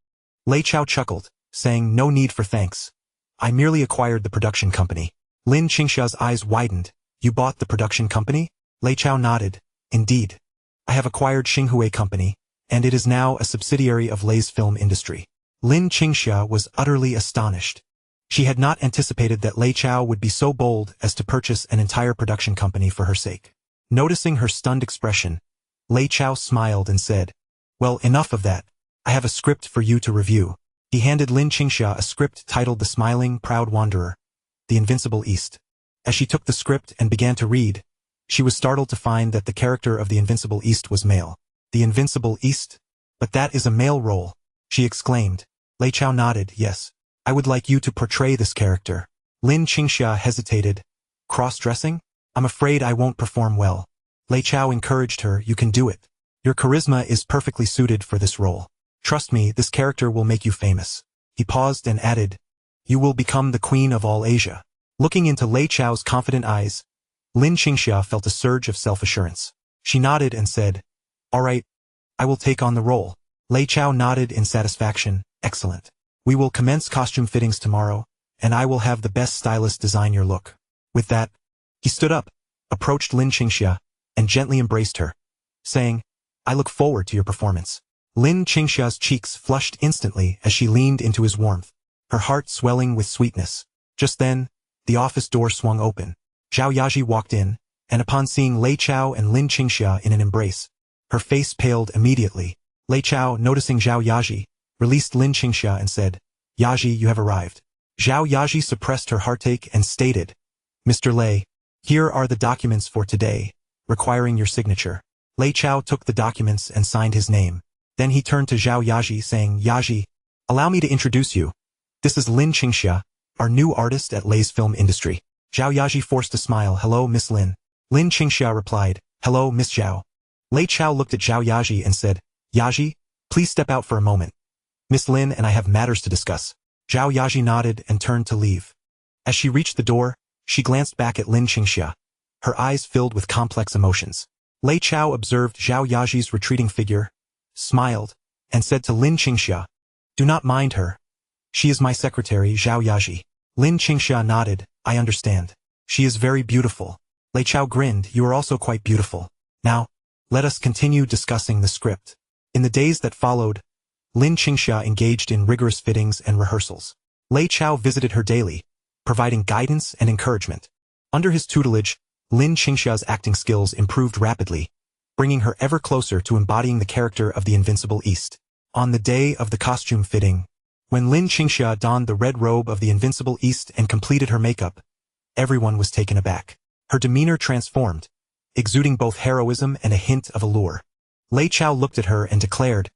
S1: Lei Chao chuckled, saying, "No need for thanks. I merely acquired the production company." Lin Qingxia's eyes widened. "You bought the production company?" Lei Chao nodded. "Indeed. I have acquired Xinghue Company, and it is now a subsidiary of Lei's film industry." Lin Qingxia was utterly astonished. She had not anticipated that Lei Chao would be so bold as to purchase an entire production company for her sake. Noticing her stunned expression, Lei Chao smiled and said, "Well, enough of that. I have a script for you to review." He handed Lin Qingxia a script titled The Smiling, Proud Wanderer, The Invincible East. As she took the script and began to read, she was startled to find that the character of the Invincible East was male. The Invincible East? But that is a male role, she exclaimed. Lei Chao nodded, yes. I would like you to portray this character. Lin Qingxia hesitated. Cross-dressing? I'm afraid I won't perform well. Lei Chao encouraged her, you can do it. Your charisma is perfectly suited for this role. Trust me, this character will make you famous. He paused and added, you will become the queen of all Asia. Looking into Lei Chao's confident eyes, Lin Qingxia felt a surge of self-assurance. She nodded and said, all right, I will take on the role. Lei Chao nodded in satisfaction, excellent. We will commence costume fittings tomorrow, and I will have the best stylist design your look. With that, he stood up, approached Lin Qingxia, and gently embraced her, saying, I look forward to your performance. Lin Qingxia's cheeks flushed instantly as she leaned into his warmth, her heart swelling with sweetness. Just then, the office door swung open. Zhao Yaji walked in, and upon seeing Lei Chao and Lin Qingxia in an embrace, her face paled immediately. Lei Chao, noticing Zhao Yaji, released Lin Qingxia and said, Yaji, you have arrived. Zhao Yaji suppressed her heartache and stated, Mr. Lei, here are the documents for today, requiring your signature. Lei Chao took the documents and signed his name. Then he turned to Zhao Yaji saying, Yaji, allow me to introduce you. This is Lin Qingxia, our new artist at Lei's film industry. Zhao Yaji forced a smile. Hello, Miss Lin. Lin Qingxia replied, hello, Miss Zhao. Lei Chao looked at Zhao Yaji and said, Yaji, please step out for a moment. Miss Lin and I have matters to discuss. Zhao Yaji nodded and turned to leave. As she reached the door, she glanced back at Lin Qingxia, her eyes filled with complex emotions. Lei Chao observed Zhao Yaji's retreating figure, smiled, and said to Lin Qingxia, do not mind her. She is my secretary, Zhao Yaji. Lin Qingxia nodded, I understand. She is very beautiful. Lei Chao grinned, you are also quite beautiful. Now, let us continue discussing the script. In the days that followed, Lin Qingxia engaged in rigorous fittings and rehearsals. Lei Chao visited her daily, providing guidance and encouragement. Under his tutelage, Lin Qingxia's acting skills improved rapidly, bringing her ever closer to embodying the character of the Invincible East. On the day of the costume fitting, when Lin Qingxia donned the red robe of the Invincible East and completed her makeup, everyone was taken aback. Her demeanor transformed, exuding both heroism and a hint of allure. Lei Chao looked at her and declared,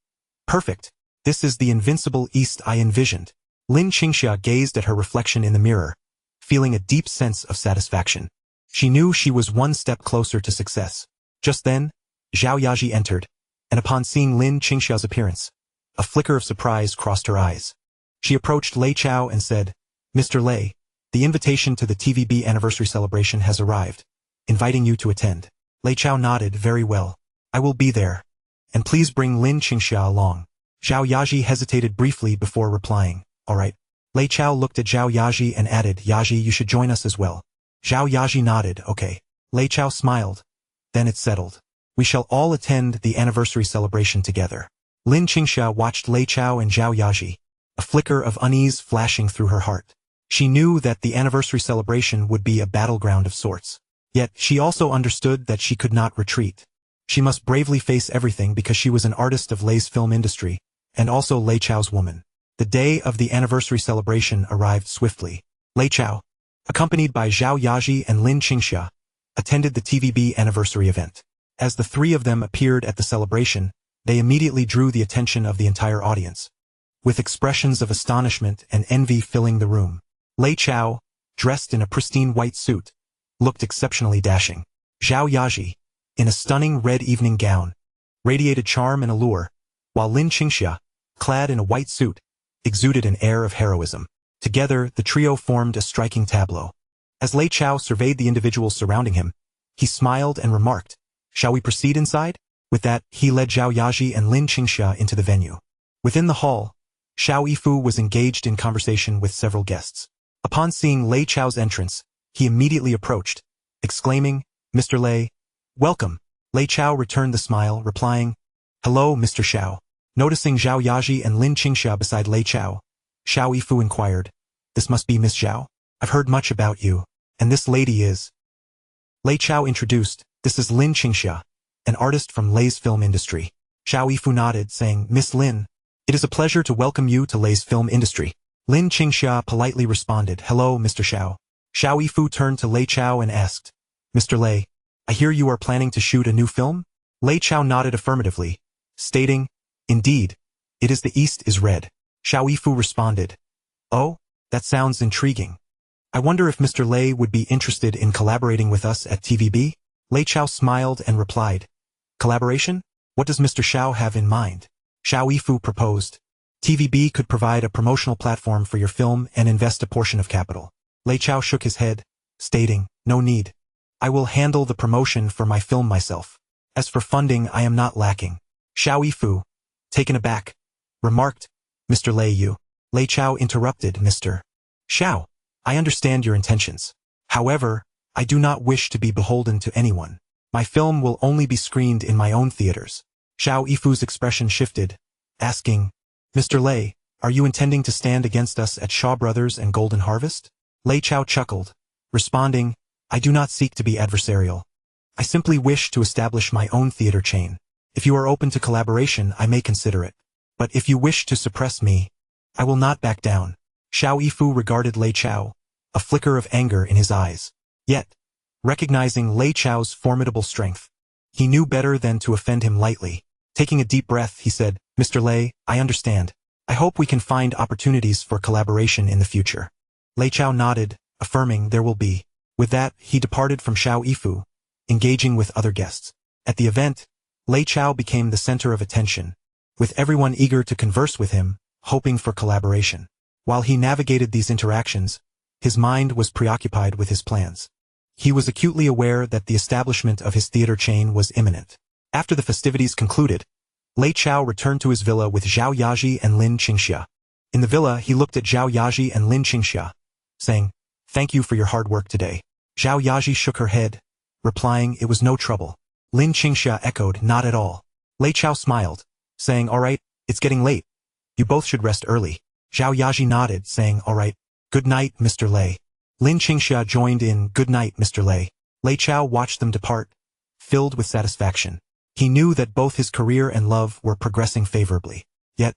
S1: perfect. This is the Invincible East I envisioned. Lin Qingxia gazed at her reflection in the mirror, feeling a deep sense of satisfaction. She knew she was one step closer to success. Just then, Zhao Yaji entered, and upon seeing Lin Qingxia's appearance, a flicker of surprise crossed her eyes. She approached Lei Chao and said, Mr. Lei, the invitation to the TVB anniversary celebration has arrived, inviting you to attend. Lei Chao nodded, very well. I will be there. And please bring Lin Qingxia along. Zhao Yaji hesitated briefly before replying, all right. Lei Chao looked at Zhao Yaji and added, Yaji, you should join us as well. Zhao Yaji nodded, okay. Lei Chao smiled. Then it settled. We shall all attend the anniversary celebration together. Lin Qingxia watched Lei Chao and Zhao Yaji, a flicker of unease flashing through her heart. She knew that the anniversary celebration would be a battleground of sorts. Yet, she also understood that she could not retreat. She must bravely face everything because she was an artist of Lei's film industry, and also Lei Chao's woman. The day of the anniversary celebration arrived swiftly. Lei Chao, accompanied by Zhao Yaji and Lin Qingxia, attended the TVB anniversary event. As the three of them appeared at the celebration, they immediately drew the attention of the entire audience, with expressions of astonishment and envy filling the room. Lei Chao, dressed in a pristine white suit, looked exceptionally dashing. Zhao Yaji, in a stunning red evening gown, radiated charm and allure, while Lin Qingxia, clad in a white suit, exuded an air of heroism. Together, the trio formed a striking tableau. As Lei Chao surveyed the individuals surrounding him, he smiled and remarked, shall we proceed inside? With that, he led Zhao Yaji and Lin Qingxia into the venue. Within the hall, Xiao Yifu was engaged in conversation with several guests. Upon seeing Lei Chao's entrance, he immediately approached, exclaiming, Mr. Lei, welcome. Lei Chao returned the smile, replying, hello, Mr. Xiao. Noticing Zhao Yaji and Lin Qingxia beside Lei Chao, Xiao Yifu inquired, this must be Miss Zhao. I've heard much about you, and this lady is... Lei Chao introduced, this is Lin Qingxia, an artist from Lei's film industry. Xiao Yifu nodded, saying, Miss Lin, It is a pleasure to welcome you to Lei's film industry. Lin Qingxia politely responded, "Hello, Mr. Xiao." Xiao Yifu turned to Lei Chao and asked, "Mr. Lei, I hear you are planning to shoot a new film?" Lei Chao nodded affirmatively, stating, "Indeed, it is the East is Red." Xiao Yifu responded, "Oh, that sounds intriguing. I wonder if Mr. Lei would be interested in collaborating with us at TVB?" Lei Chao smiled and replied, "Collaboration? What does Mr. Xiao have in mind?" Xiao Yifu proposed, "TVB could provide a promotional platform for your film and invest a portion of capital." Lei Chao shook his head, stating, "No need. I will handle the promotion for my film myself. As for funding, I am not lacking." Xiao Yifu, taken aback, remarked, "Mr. Lei, you." Lei Chao interrupted, "Mr. Xiao, I understand your intentions. However, I do not wish to be beholden to anyone. My film will only be screened in my own theaters." Xiao Yifu's expression shifted, asking, "Mr. Lei, are you intending to stand against us at Shaw Brothers and Golden Harvest?" Lei Chao chuckled, responding, "I do not seek to be adversarial. I simply wish to establish my own theater chain. If you are open to collaboration, I may consider it. But if you wish to suppress me, I will not back down." Xiao Yifu regarded Lei Chao, a flicker of anger in his eyes. Yet, recognizing Lei Chao's formidable strength, he knew better than to offend him lightly. Taking a deep breath, he said, "Mr. Lei, I understand. I hope we can find opportunities for collaboration in the future." Lei Chao nodded, affirming there will be. With that, he departed from Xiao Yifu, engaging with other guests. At the event, Lei Chao became the center of attention, with everyone eager to converse with him, hoping for collaboration. While he navigated these interactions, his mind was preoccupied with his plans. He was acutely aware that the establishment of his theater chain was imminent. After the festivities concluded, Lei Chao returned to his villa with Zhao Yaji and Lin Qingxia. In the villa, he looked at Zhao Yaji and Lin Qingxia, saying, "Thank you for your hard work today." Zhao Yaji shook her head, replying it was no trouble. Lin Qingxia echoed, "Not at all." Lei Chao smiled, saying, "All right, it's getting late. You both should rest early." Zhao Yaji nodded, saying, "All right. Good night, Mr. Lei." Lin Qingxia joined in, "Good night, Mr. Lei." Lei Chao watched them depart, filled with satisfaction. He knew that both his career and love were progressing favorably. Yet,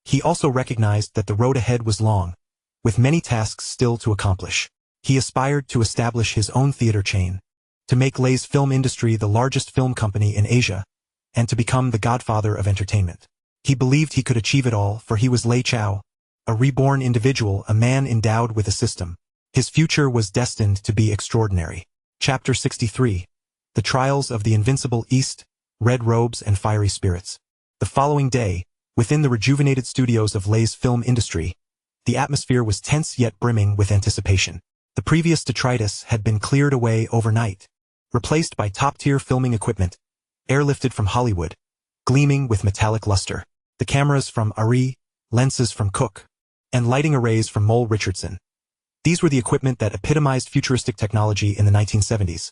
S1: he also recognized that the road ahead was long, with many tasks still to accomplish. He aspired to establish his own theater chain, to make Lei's film industry the largest film company in Asia, and to become the godfather of entertainment. He believed he could achieve it all, for he was Lei Chao, a reborn individual, a man endowed with a system. His future was destined to be extraordinary. Chapter 63. The Trials of the Invincible East, Red Robes and Fiery Spirits. The following day, within the rejuvenated studios of Lei's film industry, the atmosphere was tense yet brimming with anticipation. The previous detritus had been cleared away overnight, replaced by top-tier filming equipment, airlifted from Hollywood, gleaming with metallic luster. The cameras from Arri, lenses from Cook, and lighting arrays from Mole Richardson. These were the equipment that epitomized futuristic technology in the 1970s,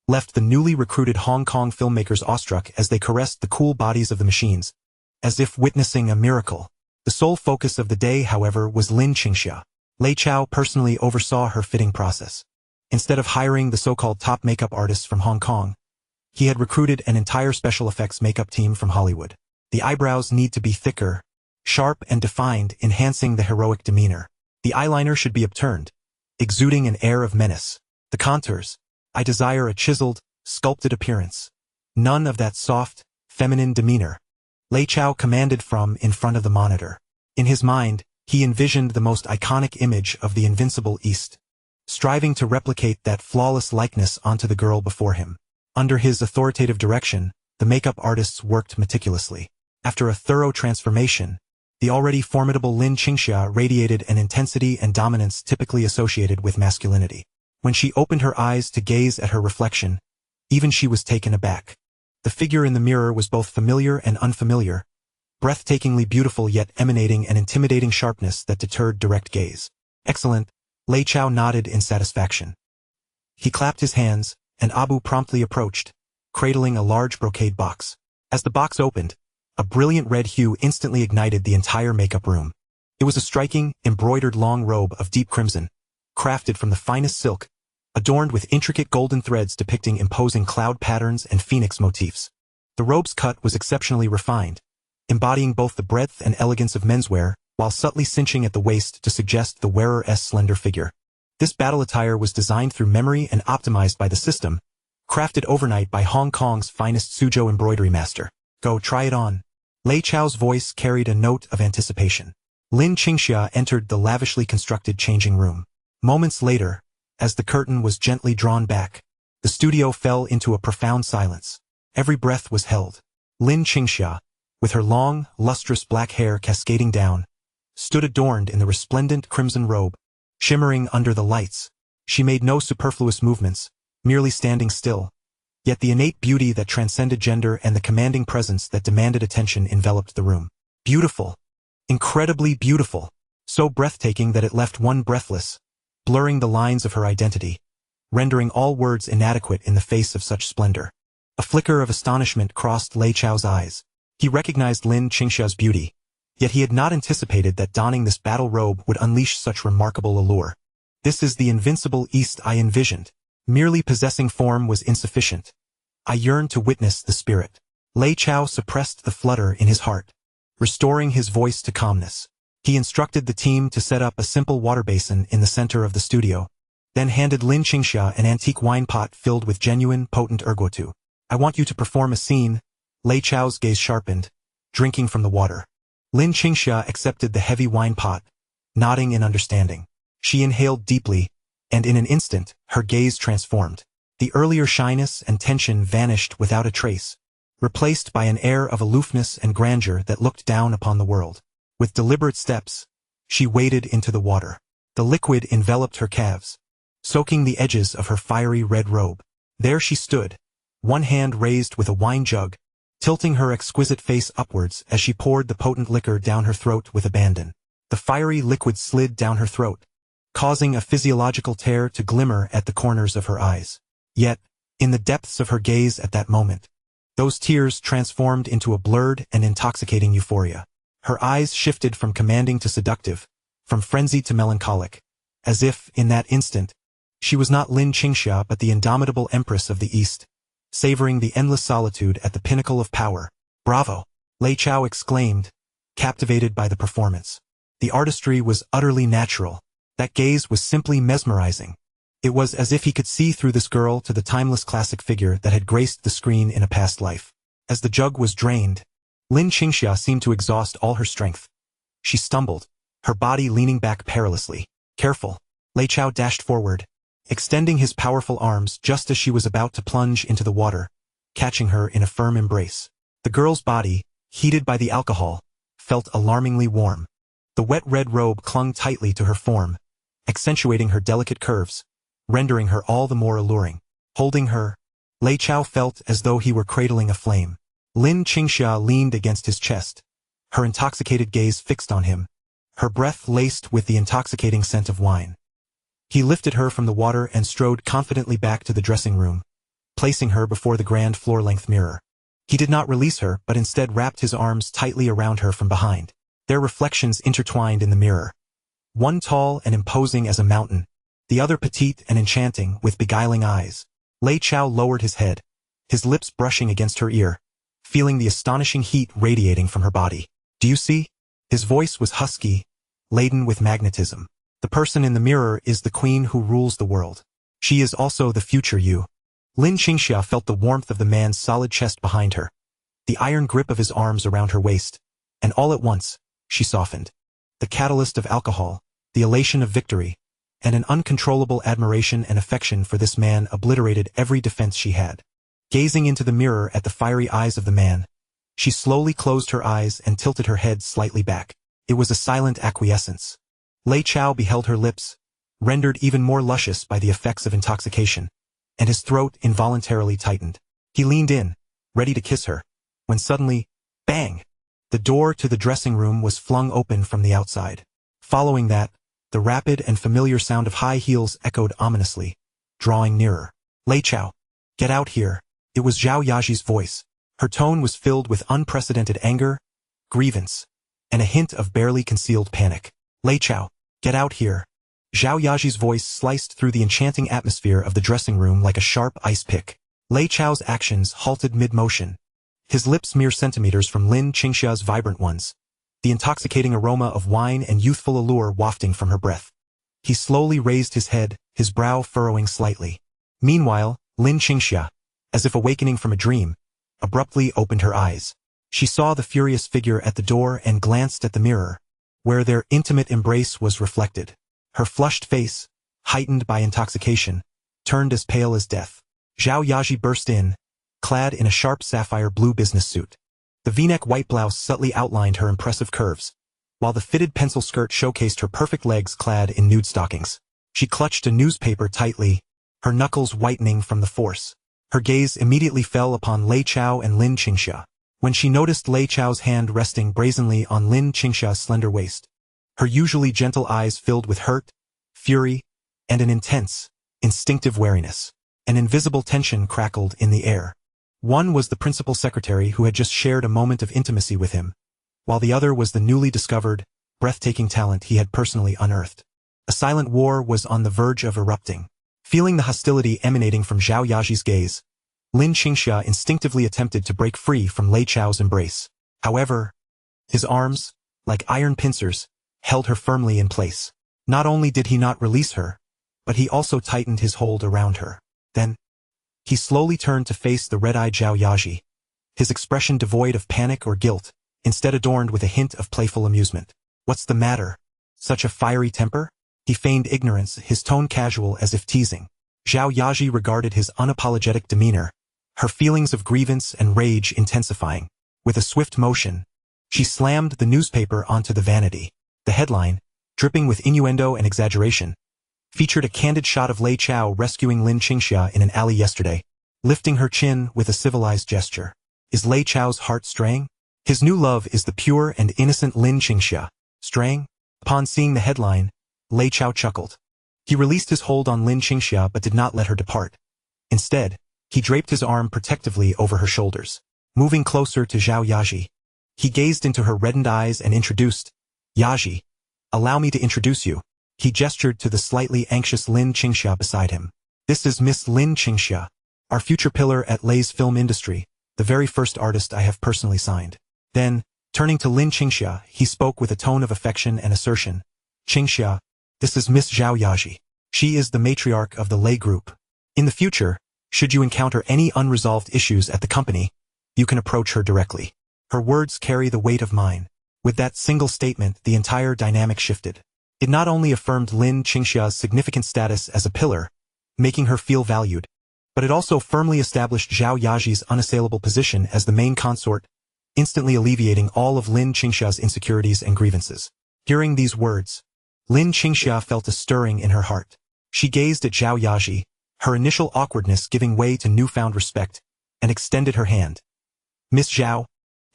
S1: left the newly recruited Hong Kong filmmakers awestruck as they caressed the cool bodies of the machines, as if witnessing a miracle. The sole focus of the day, however, was Lin Qingxia. Lei Chao personally oversaw her fitting process. Instead of hiring the so-called top makeup artists from Hong Kong, he had recruited an entire special effects makeup team from Hollywood. The eyebrows need to be thicker, sharp and defined, enhancing the heroic demeanor. The eyeliner should be upturned, exuding an air of menace. The contours, I desire a chiseled, sculpted appearance. None of that soft, feminine demeanor. Lei Chao commanded from in front of the monitor. In his mind, he envisioned the most iconic image of the invincible East, striving to replicate that flawless likeness onto the girl before him. Under his authoritative direction, the makeup artists worked meticulously. After a thorough transformation, the already formidable Lin Qingxia radiated an intensity and dominance typically associated with masculinity. When she opened her eyes to gaze at her reflection, even she was taken aback. The figure in the mirror was both familiar and unfamiliar, breathtakingly beautiful yet emanating an intimidating sharpness that deterred direct gaze. "Excellent," Lei Chao nodded in satisfaction. He clapped his hands, and Abu promptly approached, cradling a large brocade box. As the box opened, a brilliant red hue instantly ignited the entire makeup room. It was a striking, embroidered long robe of deep crimson, crafted from the finest silk, adorned with intricate golden threads depicting imposing cloud patterns and phoenix motifs. The robe's cut was exceptionally refined, embodying both the breadth and elegance of menswear, while subtly cinching at the waist to suggest the wearer's slender figure. This battle attire was designed through memory and optimized by the system, crafted overnight by Hong Kong's finest Suzhou embroidery master. Go, try it on. Lei Chao's voice carried a note of anticipation. Lin Qingxia entered the lavishly constructed changing room. Moments later, as the curtain was gently drawn back, the studio fell into a profound silence. Every breath was held. Lin Qingxia, with her long, lustrous black hair cascading down, stood adorned in the resplendent crimson robe, shimmering under the lights. She made no superfluous movements, merely standing still. Yet the innate beauty that transcended gender and the commanding presence that demanded attention enveloped the room. Beautiful. Incredibly beautiful. So breathtaking that it left one breathless, blurring the lines of her identity, rendering all words inadequate in the face of such splendor. A flicker of astonishment crossed Lei Chao's eyes. He recognized Lin Qingxia's beauty, yet he had not anticipated that donning this battle robe would unleash such remarkable allure. This is the invincible East I envisioned. Merely possessing form was insufficient. I yearned to witness the spirit. Lei Chao suppressed the flutter in his heart, restoring his voice to calmness. He instructed the team to set up a simple water basin in the center of the studio, then handed Lin Qingxia an antique wine pot filled with genuine, potent ergotu. I want you to perform a scene. Lei Chao's gaze sharpened, drinking from the water. Lin Qingxia accepted the heavy wine pot, nodding in understanding. She inhaled deeply, and in an instant, her gaze transformed. The earlier shyness and tension vanished without a trace, replaced by an air of aloofness and grandeur that looked down upon the world. With deliberate steps, she waded into the water. The liquid enveloped her calves, soaking the edges of her fiery red robe. There she stood, one hand raised with a wine jug, tilting her exquisite face upwards as she poured the potent liquor down her throat with abandon. The fiery liquid slid down her throat, causing a physiological tear to glimmer at the corners of her eyes. Yet, in the depths of her gaze at that moment, those tears transformed into a blurred and intoxicating euphoria. Her eyes shifted from commanding to seductive, from frenzied to melancholic, as if, in that instant, she was not Lin Qingxia but the indomitable empress of the East, savoring the endless solitude at the pinnacle of power. Bravo! Lei Chao exclaimed, captivated by the performance. The artistry was utterly natural. That gaze was simply mesmerizing. It was as if he could see through this girl to the timeless classic figure that had graced the screen in a past life. As the jug was drained, Lin Qingxia seemed to exhaust all her strength. She stumbled, her body leaning back perilously. Careful! Lei Chao dashed forward, extending his powerful arms just as she was about to plunge into the water, catching her in a firm embrace. The girl's body, heated by the alcohol, felt alarmingly warm. The wet red robe clung tightly to her form, accentuating her delicate curves, rendering her all the more alluring. Holding her, Lei Chao felt as though he were cradling a flame. Lin Qingxia leaned against his chest, her intoxicated gaze fixed on him, her breath laced with the intoxicating scent of wine. He lifted her from the water and strode confidently back to the dressing room, placing her before the grand floor-length mirror. He did not release her but instead wrapped his arms tightly around her from behind. Their reflections intertwined in the mirror. One tall and imposing as a mountain, the other petite and enchanting with beguiling eyes. Lei Chao lowered his head, his lips brushing against her ear, feeling the astonishing heat radiating from her body. Do you see? His voice was husky, laden with magnetism. The person in the mirror is the queen who rules the world. She is also the future you. Lin Qingxia felt the warmth of the man's solid chest behind her, the iron grip of his arms around her waist, and all at once, she softened. The catalyst of alcohol, the elation of victory, and an uncontrollable admiration and affection for this man obliterated every defense she had. Gazing into the mirror at the fiery eyes of the man, she slowly closed her eyes and tilted her head slightly back. It was a silent acquiescence. Lei Chao beheld her lips, rendered even more luscious by the effects of intoxication, and his throat involuntarily tightened. He leaned in, ready to kiss her, when suddenly, bang! The door to the dressing room was flung open from the outside. Following that, the rapid and familiar sound of high heels echoed ominously, drawing nearer. Lei Chao, get out here. It was Zhao Yaji's voice. Her tone was filled with unprecedented anger, grievance, and a hint of barely concealed panic. Lei Chao, get out here. Zhao Yaji's voice sliced through the enchanting atmosphere of the dressing room like a sharp ice pick. Lei Chao's actions halted mid-motion, his lips mere centimeters from Lin Qingxia's vibrant ones, the intoxicating aroma of wine and youthful allure wafting from her breath. He slowly raised his head, his brow furrowing slightly. Meanwhile, Lin Qingxia, as if awakening from a dream, abruptly opened her eyes. She saw the furious figure at the door and glanced at the mirror, where their intimate embrace was reflected. Her flushed face, heightened by intoxication, turned as pale as death. Zhao Yaji burst in, clad in a sharp sapphire blue business suit. The V-neck white blouse subtly outlined her impressive curves, while the fitted pencil skirt showcased her perfect legs clad in nude stockings. She clutched a newspaper tightly, her knuckles whitening from the force. Her gaze immediately fell upon Lei Chao and Lin Qingxia. When she noticed Lei Chao's hand resting brazenly on Lin Qingxia's slender waist, her usually gentle eyes filled with hurt, fury, and an intense, instinctive wariness. An invisible tension crackled in the air. One was the principal secretary who had just shared a moment of intimacy with him, while the other was the newly discovered, breathtaking talent he had personally unearthed. A silent war was on the verge of erupting. Feeling the hostility emanating from Zhao Yaji's gaze, Lin Qingxia instinctively attempted to break free from Lei Chao's embrace. However, his arms, like iron pincers, held her firmly in place. Not only did he not release her, but he also tightened his hold around her. Then, he slowly turned to face the red-eyed Zhao Yaji, his expression devoid of panic or guilt, instead adorned with a hint of playful amusement. "What's the matter? Such a fiery temper?" He feigned ignorance, his tone casual as if teasing. Zhao Yaji regarded his unapologetic demeanor, her feelings of grievance and rage intensifying. With a swift motion, she slammed the newspaper onto the vanity. The headline, dripping with innuendo and exaggeration, featured a candid shot of Lei Chao rescuing Lin Qingxia in an alley yesterday, lifting her chin with a civilized gesture. Is Lei Chao's heart straying? His new love is the pure and innocent Lin Qingxia. Straying? Upon seeing the headline, Lei Chao chuckled. He released his hold on Lin Qingxia but did not let her depart. Instead, he draped his arm protectively over her shoulders. Moving closer to Zhao Yaji, he gazed into her reddened eyes and introduced, "Yaji, allow me to introduce you." He gestured to the slightly anxious Lin Qingxia beside him. "This is Miss Lin Qingxia, our future pillar at Lei's film industry, the very first artist I have personally signed." Then, turning to Lin Qingxia, he spoke with a tone of affection and assertion. "Qingxia, this is Miss Zhao Yaji. She is the matriarch of the Lei Group. In the future, should you encounter any unresolved issues at the company, you can approach her directly." Her words carry the weight of mine. With that single statement, the entire dynamic shifted. It not only affirmed Lin Qingxia's significant status as a pillar, making her feel valued, but it also firmly established Zhao Yaji's unassailable position as the main consort, instantly alleviating all of Lin Qingxia's insecurities and grievances. Hearing these words, Lin Qingxia felt a stirring in her heart. She gazed at Zhao Yaji, her initial awkwardness giving way to newfound respect, and extended her hand. "Miss Zhao,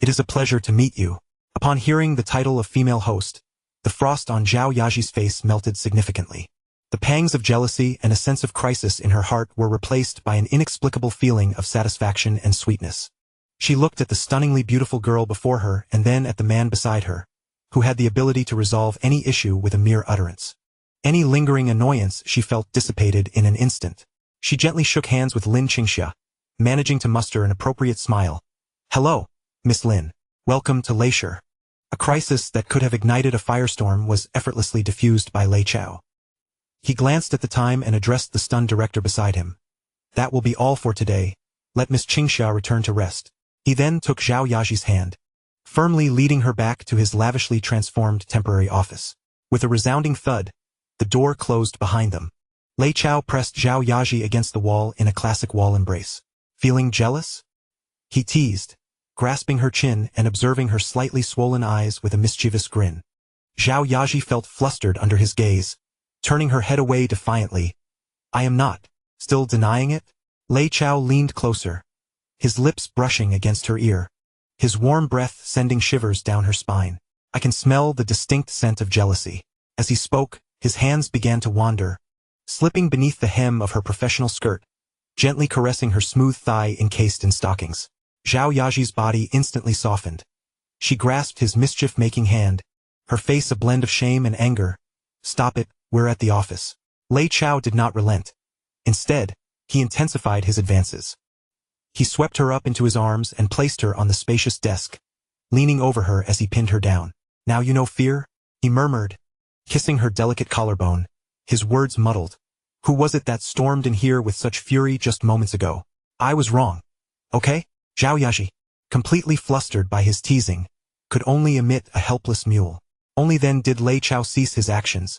S1: it is a pleasure to meet you." Upon hearing the title of female host, the frost on Zhao Yaji's face melted significantly. The pangs of jealousy and a sense of crisis in her heart were replaced by an inexplicable feeling of satisfaction and sweetness. She looked at the stunningly beautiful girl before her and then at the man beside her, who had the ability to resolve any issue with a mere utterance. Any lingering annoyance she felt dissipated in an instant. She gently shook hands with Lin Qingxia, managing to muster an appropriate smile. "Hello, Miss Lin. Welcome to Leisure." A crisis that could have ignited a firestorm was effortlessly diffused by Lei Chao. He glanced at the time and addressed the stunned director beside him. "That will be all for today. Let Miss Qingxia return to rest." He then took Zhao Yaji's hand, firmly leading her back to his lavishly transformed temporary office. With a resounding thud, the door closed behind them. Lei Chao pressed Zhao Yaji against the wall in a classic wall embrace. "Feeling jealous?" he teased, grasping her chin and observing her slightly swollen eyes with a mischievous grin. Zhao Yaji felt flustered under his gaze, turning her head away defiantly. "I am not." Still denying it? Lei Chao leaned closer, his lips brushing against her ear, his warm breath sending shivers down her spine. "I can smell the distinct scent of jealousy." As he spoke, his hands began to wander, slipping beneath the hem of her professional skirt, gently caressing her smooth thigh encased in stockings. Zhao Yaji's body instantly softened. She grasped his mischief-making hand, her face a blend of shame and anger. "Stop it, we're at the office." Lei Chao did not relent. Instead, he intensified his advances. He swept her up into his arms and placed her on the spacious desk, leaning over her as he pinned her down. "Now you know fear?" he murmured, kissing her delicate collarbone, his words muddled. "Who was it that stormed in here with such fury just moments ago? I was wrong. Okay?" Zhao Yaji, completely flustered by his teasing, could only emit a helpless mewl. Only then did Lei Chao cease his actions,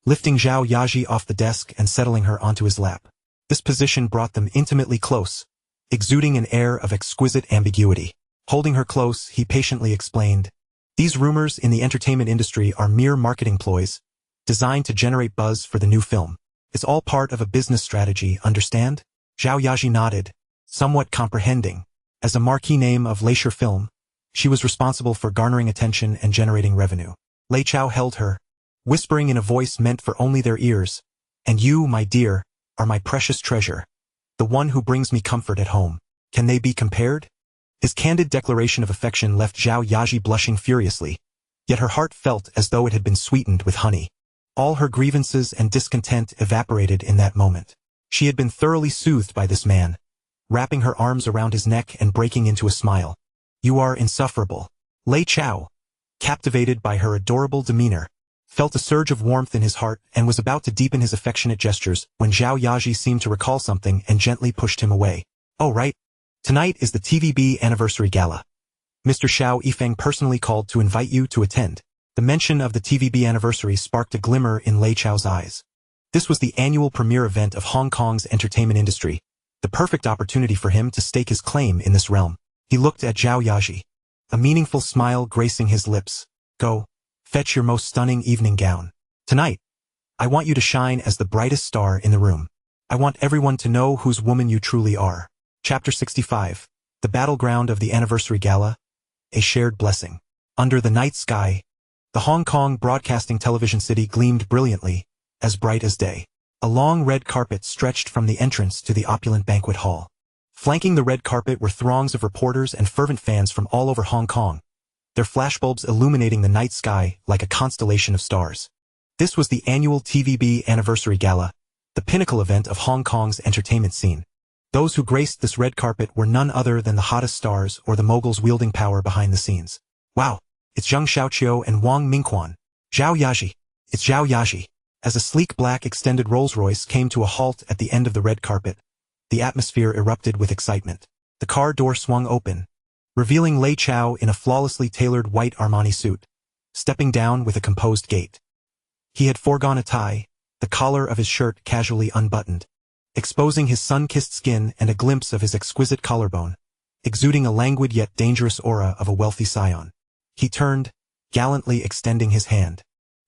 S1: lifting Zhao Yaji off the desk and settling her onto his lap. This position brought them intimately close, exuding an air of exquisite ambiguity. Holding her close, he patiently explained, "These rumors in the entertainment industry are mere marketing ploys, designed to generate buzz for the new film. It's all part of a business strategy, understand?" Zhao Yaji nodded, somewhat comprehending. As a marquee name of leisure film, she was responsible for garnering attention and generating revenue. Lei Chao held her, whispering in a voice meant for only their ears, "And you, my dear, are my precious treasure, the one who brings me comfort at home. Can they be compared?" His candid declaration of affection left Zhao Yaji blushing furiously, yet her heart felt as though it had been sweetened with honey. All her grievances and discontent evaporated in that moment. She had been thoroughly soothed by this man, wrapping her arms around his neck and breaking into a smile. "You are insufferable." Lei Chao, captivated by her adorable demeanor, felt a surge of warmth in his heart and was about to deepen his affectionate gestures when Zhao Yaji seemed to recall something and gently pushed him away. "Oh right. Tonight is the TVB Anniversary Gala. Mr. Xiao Yifeng personally called to invite you to attend." The mention of the TVB anniversary sparked a glimmer in Lei Chao's eyes. This was the annual premiere event of Hong Kong's entertainment industry, the perfect opportunity for him to stake his claim in this realm. He looked at Zhao Yaji, a meaningful smile gracing his lips. "Go, fetch your most stunning evening gown. Tonight, I want you to shine as the brightest star in the room. I want everyone to know whose woman you truly are." Chapter 65. The Battleground of the Anniversary Gala, a Shared Blessing. Under the night sky, the Hong Kong Broadcasting Television City gleamed brilliantly, as bright as day. A long red carpet stretched from the entrance to the opulent banquet hall. Flanking the red carpet were throngs of reporters and fervent fans from all over Hong Kong, their flashbulbs illuminating the night sky like a constellation of stars. This was the annual TVB Anniversary Gala, the pinnacle event of Hong Kong's entertainment scene. Those who graced this red carpet were none other than the hottest stars or the moguls wielding power behind the scenes. "Wow, it's Zheng Xiaoqiu and Wang Mingquan." "Zhao Yaji, it's Zhao Yaji." As a sleek black extended Rolls-Royce came to a halt at the end of the red carpet, the atmosphere erupted with excitement. The car door swung open, revealing Lei Chao in a flawlessly tailored white Armani suit, stepping down with a composed gait. He had foregone a tie, the collar of his shirt casually unbuttoned, exposing his sun-kissed skin and a glimpse of his exquisite collarbone, exuding a languid yet dangerous aura of a wealthy scion. He turned, gallantly extending his hand.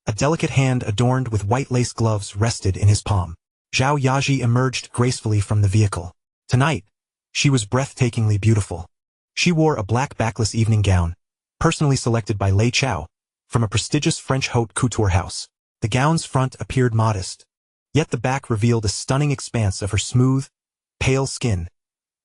S1: A delicate hand adorned with white lace gloves rested in his palm. Zhao Yaji emerged gracefully from the vehicle. Tonight, she was breathtakingly beautiful. She wore a black backless evening gown, personally selected by Lei Chao, from a prestigious French haute couture house. The gown's front appeared modest, yet the back revealed a stunning expanse of her smooth, pale skin,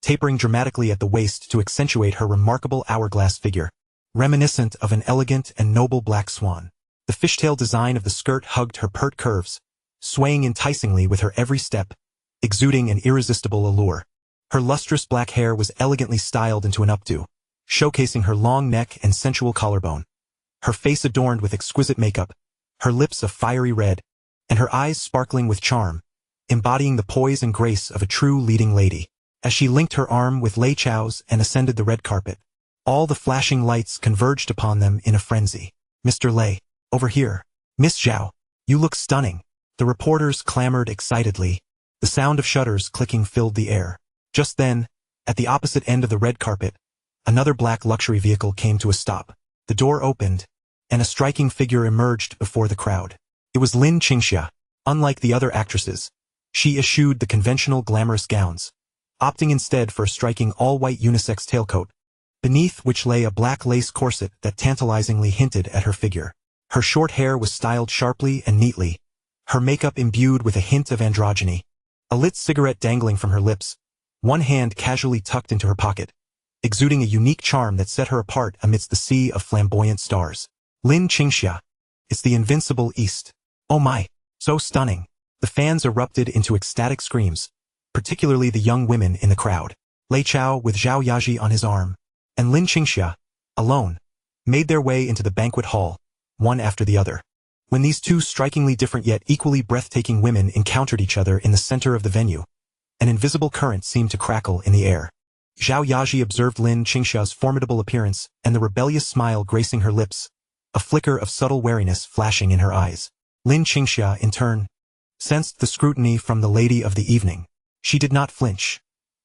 S1: tapering dramatically at the waist to accentuate her remarkable hourglass figure, reminiscent of an elegant and noble black swan. The fishtail design of the skirt hugged her pert curves, swaying enticingly with her every step, exuding an irresistible allure. Her lustrous black hair was elegantly styled into an updo, showcasing her long neck and sensual collarbone. Her face adorned with exquisite makeup, her lips a fiery red, and her eyes sparkling with charm, embodying the poise and grace of a true leading lady. As she linked her arm with Lei Chao's and ascended the red carpet, all the flashing lights converged upon them in a frenzy. "Mr. Lei, over here. Miss Zhao, you look stunning." The reporters clamored excitedly. The sound of shutters clicking filled the air. Just then, at the opposite end of the red carpet, another black luxury vehicle came to a stop. The door opened, and a striking figure emerged before the crowd. It was Lin Qingxia. Unlike the other actresses, she eschewed the conventional glamorous gowns, opting instead for a striking all-white unisex tailcoat, beneath which lay a black lace corset that tantalizingly hinted at her figure. Her short hair was styled sharply and neatly, her makeup imbued with a hint of androgyny. A lit cigarette dangling from her lips, one hand casually tucked into her pocket, exuding a unique charm that set her apart amidst the sea of flamboyant stars. Lin Qingxia. It's the invincible East. Oh my, so stunning. The fans erupted into ecstatic screams, particularly the young women in the crowd. Lei Chao with Zhao Yaji on his arm, and Lin Qingxia, alone, made their way into the banquet hall, one after the other. When these two strikingly different yet equally breathtaking women encountered each other in the center of the venue, an invisible current seemed to crackle in the air. Zhao Yaji observed Lin Qingxia's formidable appearance and the rebellious smile gracing her lips, a flicker of subtle wariness flashing in her eyes. Lin Qingxia, in turn, sensed the scrutiny from the lady of the evening. She did not flinch.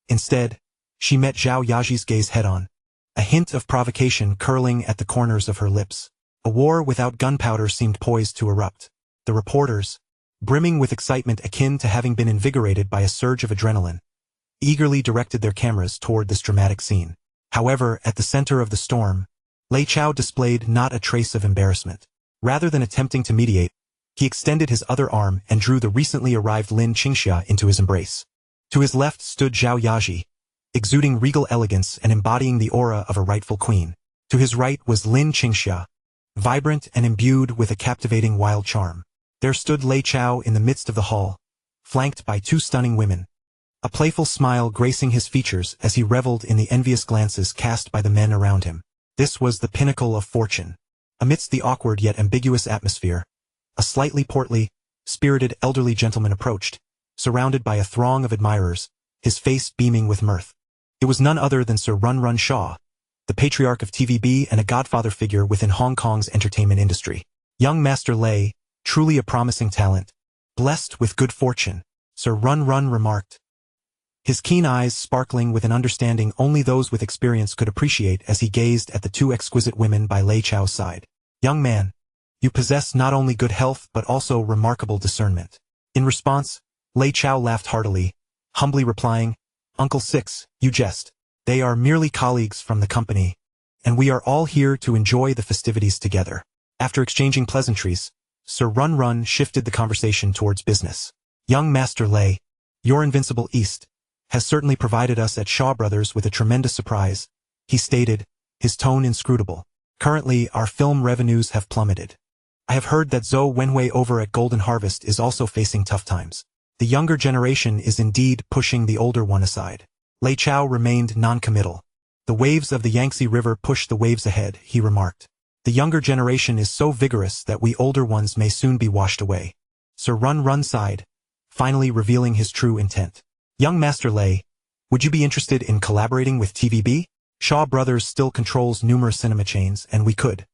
S1: Instead, she met Zhao Yaji's gaze head-on, a hint of provocation curling at the corners of her lips. A war without gunpowder seemed poised to erupt. The reporters, brimming with excitement akin to having been invigorated by a surge of adrenaline, eagerly directed their cameras toward this dramatic scene. However, at the center of the storm, Lei Chao displayed not a trace of embarrassment. Rather than attempting to mediate, he extended his other arm and drew the recently arrived Lin Qingxia into his embrace. To his left stood Zhao Yaji, exuding regal elegance and embodying the aura of a rightful queen. To his right was Lin Qingxia, vibrant and imbued with a captivating wild charm. There stood Lei Chao in the midst of the hall, flanked by two stunning women, a playful smile gracing his features as he reveled in the envious glances cast by the men around him. This was the pinnacle of fortune. Amidst the awkward yet ambiguous atmosphere, a slightly portly, spirited elderly gentleman approached, surrounded by a throng of admirers, his face beaming with mirth. It was none other than Sir Run Run Shaw, the patriarch of TVB and a godfather figure within Hong Kong's entertainment industry. Young Master Lei, truly a promising talent, blessed with good fortune, Sir Run Run remarked, his keen eyes sparkling with an understanding only those with experience could appreciate as he gazed at the two exquisite women by Lei Chao's side. Young man, you possess not only good health but also remarkable discernment. In response, Lei Chao laughed heartily, humbly replying, Uncle Six, you jest. They are merely colleagues from the company, and we are all here to enjoy the festivities together. After exchanging pleasantries, Sir Run Run shifted the conversation towards business. Young Master Lei, your invincible East, has certainly provided us at Shaw Brothers with a tremendous surprise, he stated, his tone inscrutable. Currently, our film revenues have plummeted. I have heard that Zhou Wenhui over at Golden Harvest is also facing tough times. The younger generation is indeed pushing the older one aside. Lei Chao remained non-committal. The waves of the Yangtze River push the waves ahead, he remarked. The younger generation is so vigorous that we older ones may soon be washed away. Sir Run Run sighed, finally revealing his true intent. Young Master Lei, would you be interested in collaborating with TVB? Shaw Brothers still controls numerous cinema chains, and we could.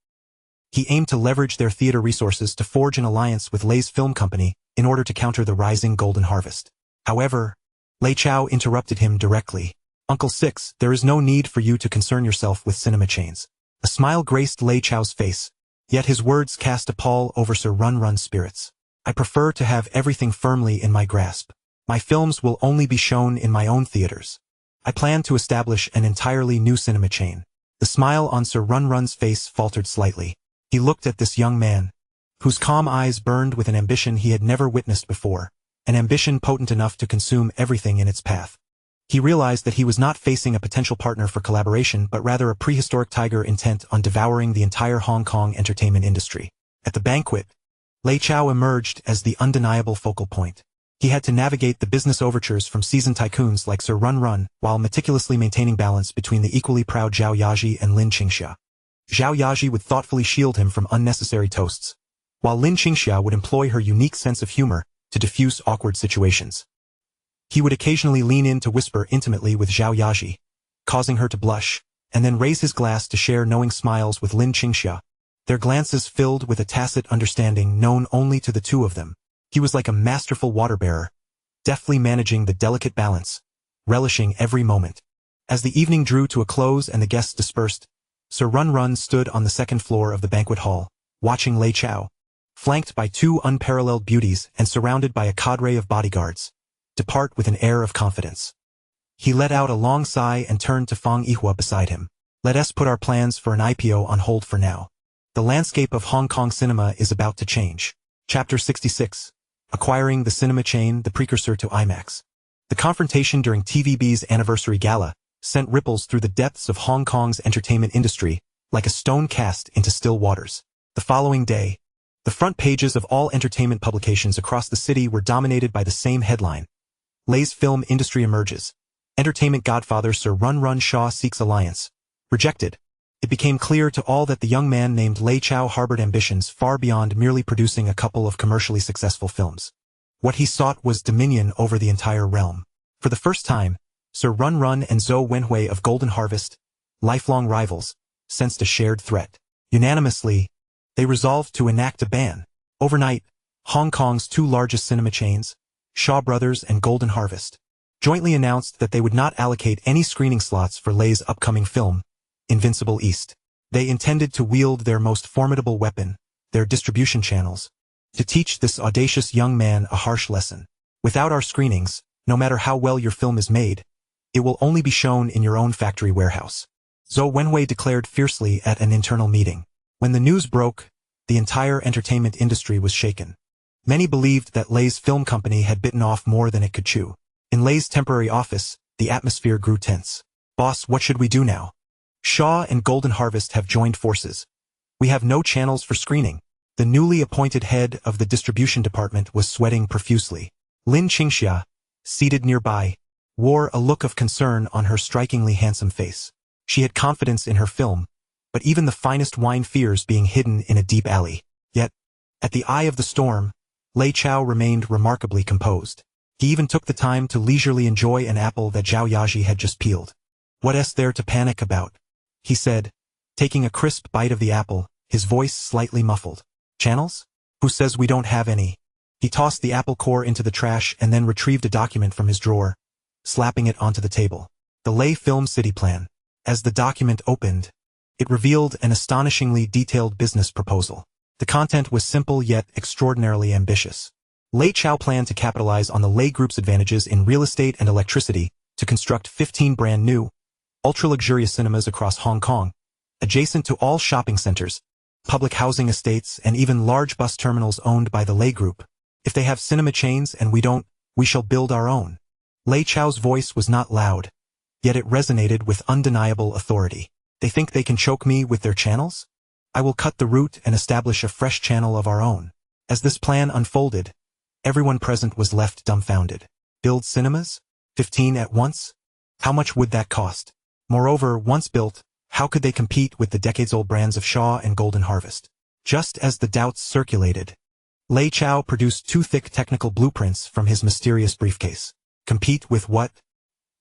S1: He aimed to leverage their theater resources to forge an alliance with Lei's film company in order to counter the rising Golden Harvest. However, Lei Chao interrupted him directly. Uncle Six, there is no need for you to concern yourself with cinema chains. A smile graced Lei Chao's face, yet his words cast a pall over Sir Run Run's spirits. I prefer to have everything firmly in my grasp. My films will only be shown in my own theaters. I plan to establish an entirely new cinema chain. The smile on Sir Run Run's face faltered slightly. He looked at this young man, whose calm eyes burned with an ambition he had never witnessed before, an ambition potent enough to consume everything in its path. He realized that he was not facing a potential partner for collaboration but rather a prehistoric tiger intent on devouring the entire Hong Kong entertainment industry. At the banquet, Lei Chao emerged as the undeniable focal point. He had to navigate the business overtures from seasoned tycoons like Sir Run Run while meticulously maintaining balance between the equally proud Zhao Yaji and Lin Qingxia. Zhao Yaji would thoughtfully shield him from unnecessary toasts, while Lin Qingxia would employ her unique sense of humor to diffuse awkward situations. He would occasionally lean in to whisper intimately with Zhao Yaji, causing her to blush, and then raise his glass to share knowing smiles with Lin Qingxia, their glances filled with a tacit understanding known only to the two of them. He was like a masterful water-bearer, deftly managing the delicate balance, relishing every moment. As the evening drew to a close and the guests dispersed, Sir Run Run stood on the second floor of the banquet hall, watching Lei Chao, flanked by two unparalleled beauties and surrounded by a cadre of bodyguards, depart with an air of confidence. He let out a long sigh and turned to Fang Yihua beside him. Let us put our plans for an IPO on hold for now. The landscape of Hong Kong cinema is about to change. Chapter 66. Acquiring the cinema chain, the precursor to IMAX. The confrontation during TVB's anniversary gala sent ripples through the depths of Hong Kong's entertainment industry, like a stone cast into still waters. The following day, the front pages of all entertainment publications across the city were dominated by the same headline. Lei's film industry emerges, Entertainment godfather Sir Run Run Shaw seeks alliance. Rejected. It became clear to all that the young man named Lei Chao harbored ambitions far beyond merely producing a couple of commercially successful films. What he sought was dominion over the entire realm. For the first time, Sir Run Run and Zhou Wenhui of Golden Harvest, lifelong rivals, sensed a shared threat. Unanimously, they resolved to enact a ban. Overnight, Hong Kong's two largest cinema chains, Shaw Brothers and Golden Harvest, jointly announced that they would not allocate any screening slots for Lei's upcoming film, Invincible East. They intended to wield their most formidable weapon, their distribution channels, to teach this audacious young man a harsh lesson. Without our screenings, no matter how well your film is made, it will only be shown in your own factory warehouse. Zhou Wenhui declared fiercely at an internal meeting. When the news broke, the entire entertainment industry was shaken. Many believed that Lei's film company had bitten off more than it could chew. In Lei's temporary office, the atmosphere grew tense. "Boss, what should we do now? Shaw and Golden Harvest have joined forces. We have no channels for screening." The newly appointed head of the distribution department was sweating profusely. Lin Qingxia, seated nearby, wore a look of concern on her strikingly handsome face. She had confidence in her film, but even the finest wine fears being hidden in a deep alley. Yet, at the eye of the storm, Lei Chao remained remarkably composed. He even took the time to leisurely enjoy an apple that Zhao Yaji had just peeled. "What's there to panic about?" he said, taking a crisp bite of the apple, his voice slightly muffled. "Channels? Who says we don't have any?" He tossed the apple core into the trash and then retrieved a document from his drawer, slapping it onto the table. The Lei Film City Plan. As the document opened, it revealed an astonishingly detailed business proposal. The content was simple yet extraordinarily ambitious. Lei Chao planned to capitalize on the Lei Group's advantages in real estate and electricity to construct 15 brand new, ultra-luxurious cinemas across Hong Kong, adjacent to all shopping centers, public housing estates, and even large bus terminals owned by the Lei Group. "If they have cinema chains and we don't, we shall build our own." Lei Chao's voice was not loud, yet it resonated with undeniable authority. "They think they can choke me with their channels? I will cut the root and establish a fresh channel of our own." As this plan unfolded, everyone present was left dumbfounded. Build cinemas? 15 at once? How much would that cost? Moreover, once built, how could they compete with the decades-old brands of Shaw and Golden Harvest? Just as the doubts circulated, Lei Chao produced two thick technical blueprints from his mysterious briefcase. Compete with what?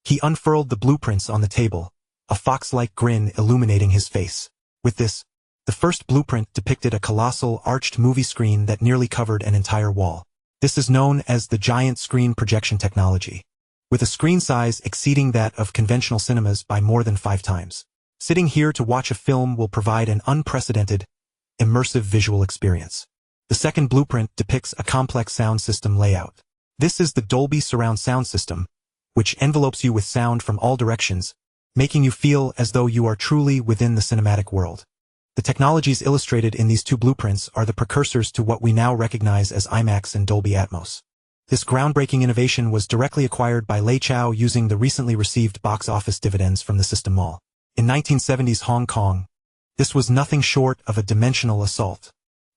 S1: He unfurled the blueprints on the table, a fox-like grin illuminating his face. With this, the first blueprint depicted a colossal arched movie screen that nearly covered an entire wall. This is known as the giant screen projection technology, with a screen size exceeding that of conventional cinemas by more than 5 times. Sitting here to watch a film will provide an unprecedented, immersive visual experience. The second blueprint depicts a complex sound system layout. This is the Dolby Surround sound system, which envelopes you with sound from all directions, making you feel as though you are truly within the cinematic world. The technologies illustrated in these two blueprints are the precursors to what we now recognize as IMAX and Dolby Atmos. This groundbreaking innovation was directly acquired by Lei Chao using the recently received box office dividends from the System Mall. In 1970s Hong Kong, this was nothing short of a dimensional assault.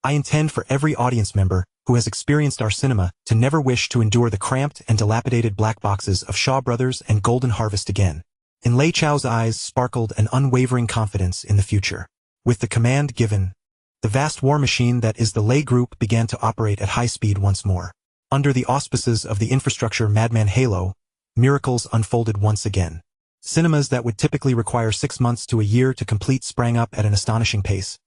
S1: I intend for every audience member who has experienced our cinema to never wish to endure the cramped and dilapidated black boxes of Shaw Brothers and Golden Harvest again. In Lei Chao's eyes sparkled an unwavering confidence in the future. With the command given, the vast war machine that is the Lei Group began to operate at high speed once more. Under the auspices of the infrastructure madman Halo, miracles unfolded once again. Cinemas that would typically require 6 months to a year to complete sprang up at an astonishing pace,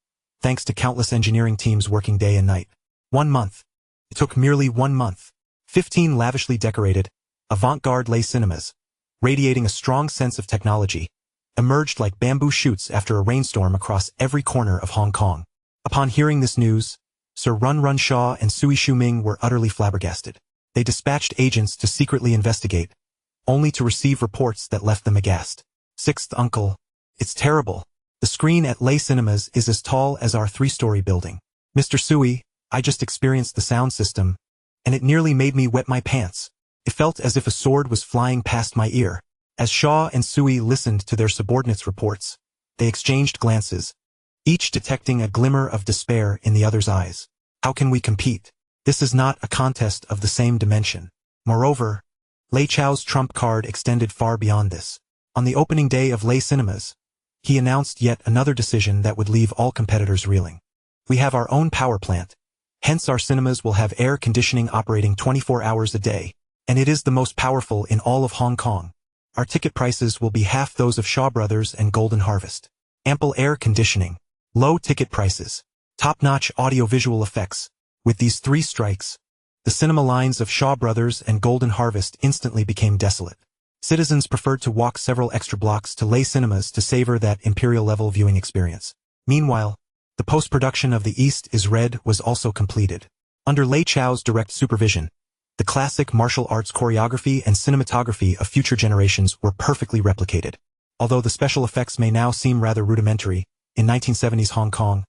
S1: thanks to countless engineering teams working day and night. 1 month. It took merely 1 month. 15 lavishly decorated, avant-garde Lei cinemas, radiating a strong sense of technology, emerged like bamboo shoots after a rainstorm across every corner of Hong Kong. Upon hearing this news, Sir Run Run Shaw and Sui Shuming were utterly flabbergasted. They dispatched agents to secretly investigate, only to receive reports that left them aghast. "Sixth uncle, it's terrible. The screen at Lei Cinemas is as tall as our 3-story building. Mr. Sui, I just experienced the sound system, and it nearly made me wet my pants. It felt as if a sword was flying past my ear." As Shaw and Sui listened to their subordinates' reports, they exchanged glances, each detecting a glimmer of despair in the other's eyes. "How can we compete? This is not a contest of the same dimension. Moreover, Lei Chao's trump card extended far beyond this. On the opening day of Lei Cinemas, he announced yet another decision that would leave all competitors reeling. We have our own power plant. Hence our cinemas will have air conditioning operating 24 hours a day, and it is the most powerful in all of Hong Kong. Our ticket prices will be half those of Shaw Brothers and Golden Harvest. Ample air conditioning, low ticket prices, top-notch audio-visual effects. With these three strikes, the cinema lines of Shaw Brothers and Golden Harvest instantly became desolate. Citizens preferred to walk several extra blocks to Lei Cinemas to savor that imperial-level viewing experience. Meanwhile, the post-production of The East is Red was also completed. Under Lei Chao's direct supervision, the classic martial arts choreography and cinematography of future generations were perfectly replicated. Although the special effects may now seem rather rudimentary, in 1970s Hong Kong,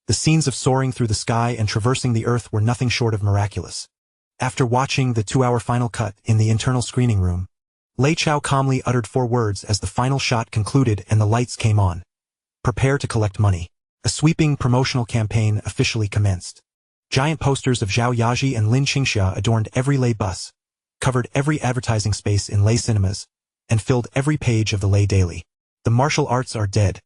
S1: the scenes of soaring through the sky and traversing the earth were nothing short of miraculous. After watching the 2-hour final cut in the internal screening room, Lei Chao calmly uttered 4 words as the final shot concluded and the lights came on. Prepare to collect money. A sweeping promotional campaign officially commenced. Giant posters of Zhao Yaji and Lin Qingxia adorned every Lei bus, covered every advertising space in Lei Cinemas, and filled every page of the Lei Daily. The martial arts are dead.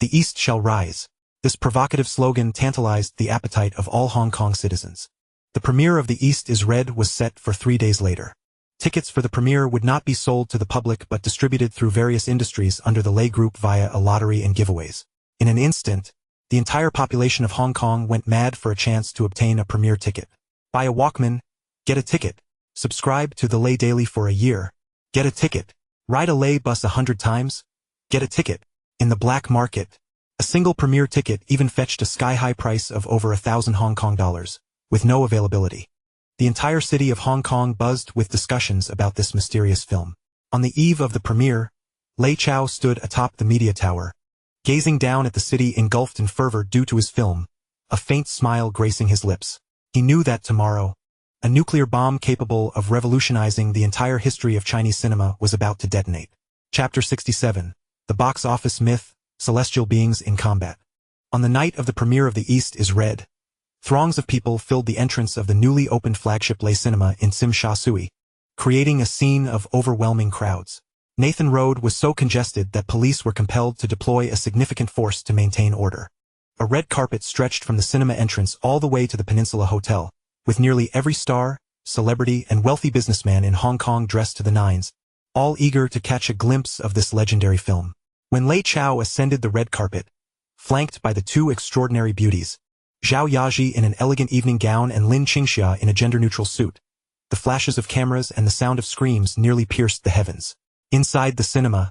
S1: The East shall rise. This provocative slogan tantalized the appetite of all Hong Kong citizens. The premiere of The East is Red was set for 3 days later. Tickets for the premiere would not be sold to the public but distributed through various industries under the Lei Group via a lottery and giveaways. In an instant, the entire population of Hong Kong went mad for a chance to obtain a premiere ticket. Buy a Walkman, get a ticket. Subscribe to the Lei Daily for a year, get a ticket. Ride a Lei bus 100 times, get a ticket. In the black market, a single premiere ticket even fetched a sky-high price of over 1,000 Hong Kong dollars, with no availability. The entire city of Hong Kong buzzed with discussions about this mysterious film. On the eve of the premiere, Lei Chao stood atop the media tower, gazing down at the city engulfed in fervor due to his film, a faint smile gracing his lips. He knew that tomorrow, a nuclear bomb capable of revolutionizing the entire history of Chinese cinema was about to detonate. Chapter 67, The Box Office Myth, Celestial Beings in Combat. On the night of the premiere of The East is Red, throngs of people filled the entrance of the newly opened flagship Lei Cinema in Tsim Sha Tsui, creating a scene of overwhelming crowds. Nathan Road was so congested that police were compelled to deploy a significant force to maintain order. A red carpet stretched from the cinema entrance all the way to the Peninsula Hotel, with nearly every star, celebrity, and wealthy businessman in Hong Kong dressed to the nines, all eager to catch a glimpse of this legendary film. When Lei Chao ascended the red carpet, flanked by the 2 extraordinary beauties, Zhao Yaji in an elegant evening gown and Lin Qingxia in a gender-neutral suit, the flashes of cameras and the sound of screams nearly pierced the heavens. Inside the cinema,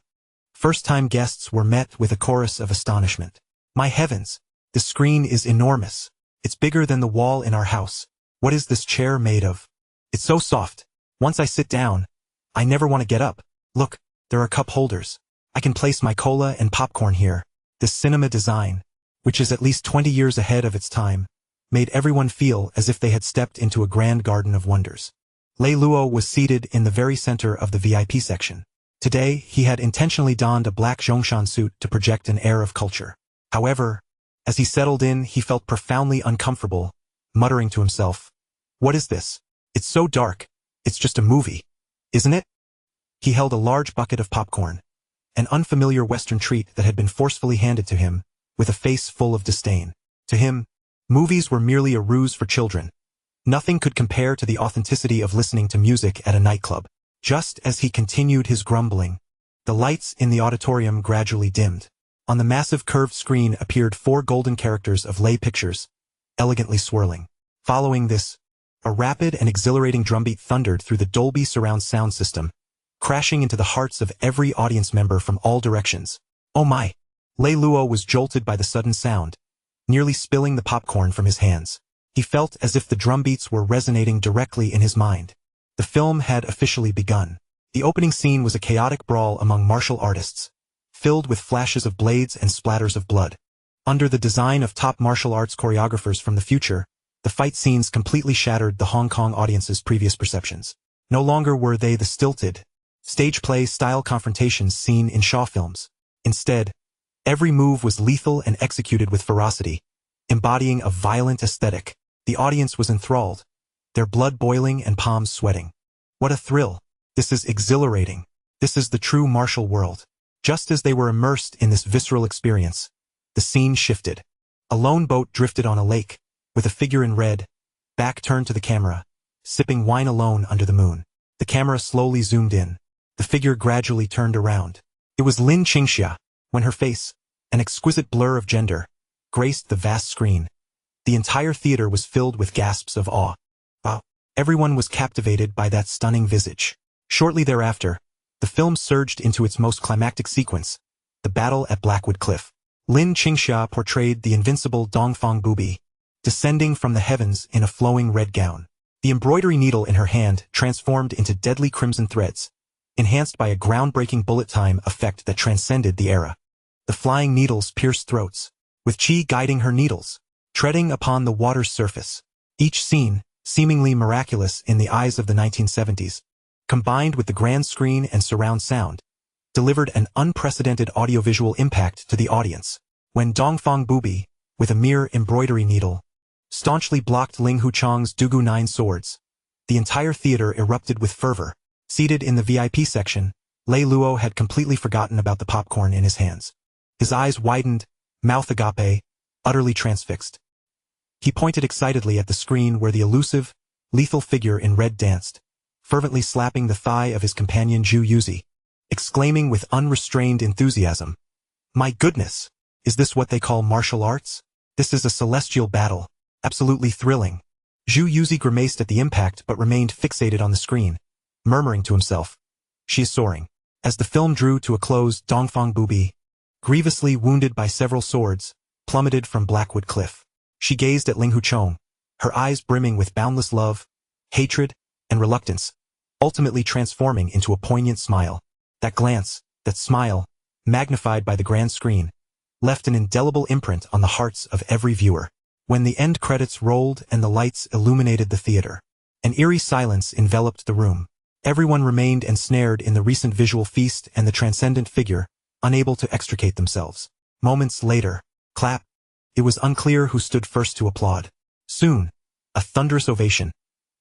S1: first-time guests were met with a chorus of astonishment. My heavens, the screen is enormous. It's bigger than the wall in our house. What is this chair made of? It's so soft. Once I sit down, I never want to get up. Look, there are cup holders. I can place my cola and popcorn here. This cinema design, which is at least 20 years ahead of its time, made everyone feel as if they had stepped into a grand garden of wonders. Lei Luo was seated in the very center of the VIP section. Today, he had intentionally donned a black Zhongshan suit to project an air of culture. However, as he settled in, he felt profoundly uncomfortable, muttering to himself, "What is this? It's so dark. It's just a movie, isn't it?" He held a large bucket of popcorn, an unfamiliar Western treat that had been forcefully handed to him, with a face full of disdain. To him, movies were merely a ruse for children. Nothing could compare to the authenticity of listening to music at a nightclub. Just as he continued his grumbling, the lights in the auditorium gradually dimmed. On the massive curved screen appeared 4 golden characters of Lei Pictures, elegantly swirling. Following this, a rapid and exhilarating drumbeat thundered through the Dolby surround sound system, crashing into the hearts of every audience member from all directions. Oh my! Lei Luo was jolted by the sudden sound, nearly spilling the popcorn from his hands. He felt as if the drumbeats were resonating directly in his mind. The film had officially begun. The opening scene was a chaotic brawl among martial artists, filled with flashes of blades and splatters of blood. Under the design of top martial arts choreographers from the future, the fight scenes completely shattered the Hong Kong audience's previous perceptions. No longer were they the stilted, stage play-style confrontations seen in Shaw films. Instead, every move was lethal and executed with ferocity, embodying a violent aesthetic. The audience was enthralled, their blood boiling and palms sweating. What a thrill! This is exhilarating. This is the true martial world. Just as they were immersed in this visceral experience, the scene shifted. A lone boat drifted on a lake, with a figure in red, back turned to the camera, sipping wine alone under the moon. The camera slowly zoomed in. The figure gradually turned around. It was Lin Qingxia, when her face, an exquisite blur of gender, graced the vast screen. The entire theater was filled with gasps of awe. Everyone was captivated by that stunning visage. Shortly thereafter, the film surged into its most climactic sequence, the battle at Blackwood Cliff. Lin Qingxia portrayed the invincible Dongfang Bubi, descending from the heavens in a flowing red gown. The embroidery needle in her hand transformed into deadly crimson threads, enhanced by a groundbreaking bullet time effect that transcended the era. The flying needles pierced throats, with Qi guiding her needles, treading upon the water's surface. Each scene, seemingly miraculous in the eyes of the 1970s, combined with the grand screen and surround sound, delivered an unprecedented audiovisual impact to the audience. When Dongfang Bubi, with a mere embroidery needle, staunchly blocked Ling Huchang's Dugu 9 swords, the entire theater erupted with fervor. Seated in the VIP section, Lei Luo had completely forgotten about the popcorn in his hands. His eyes widened, mouth agape, utterly transfixed. He pointed excitedly at the screen where the elusive, lethal figure in red danced, fervently slapping the thigh of his companion Zhu Yuzi, exclaiming with unrestrained enthusiasm, "My goodness! Is this what they call martial arts? This is a celestial battle, absolutely thrilling." Zhu Yuzi grimaced at the impact but remained fixated on the screen, murmuring to himself, "She is soaring." As the film drew to a close, Dongfang Bubi, grievously wounded by several swords, plummeted from Blackwood Cliff. She gazed at Ling Huchong, her eyes brimming with boundless love, hatred, and reluctance, ultimately transforming into a poignant smile. That glance, that smile, magnified by the grand screen, left an indelible imprint on the hearts of every viewer. When the end credits rolled and the lights illuminated the theater, an eerie silence enveloped the room. Everyone remained ensnared in the recent visual feast and the transcendent figure, unable to extricate themselves. Moments later, clap. It was unclear who stood first to applaud. Soon, a thunderous ovation,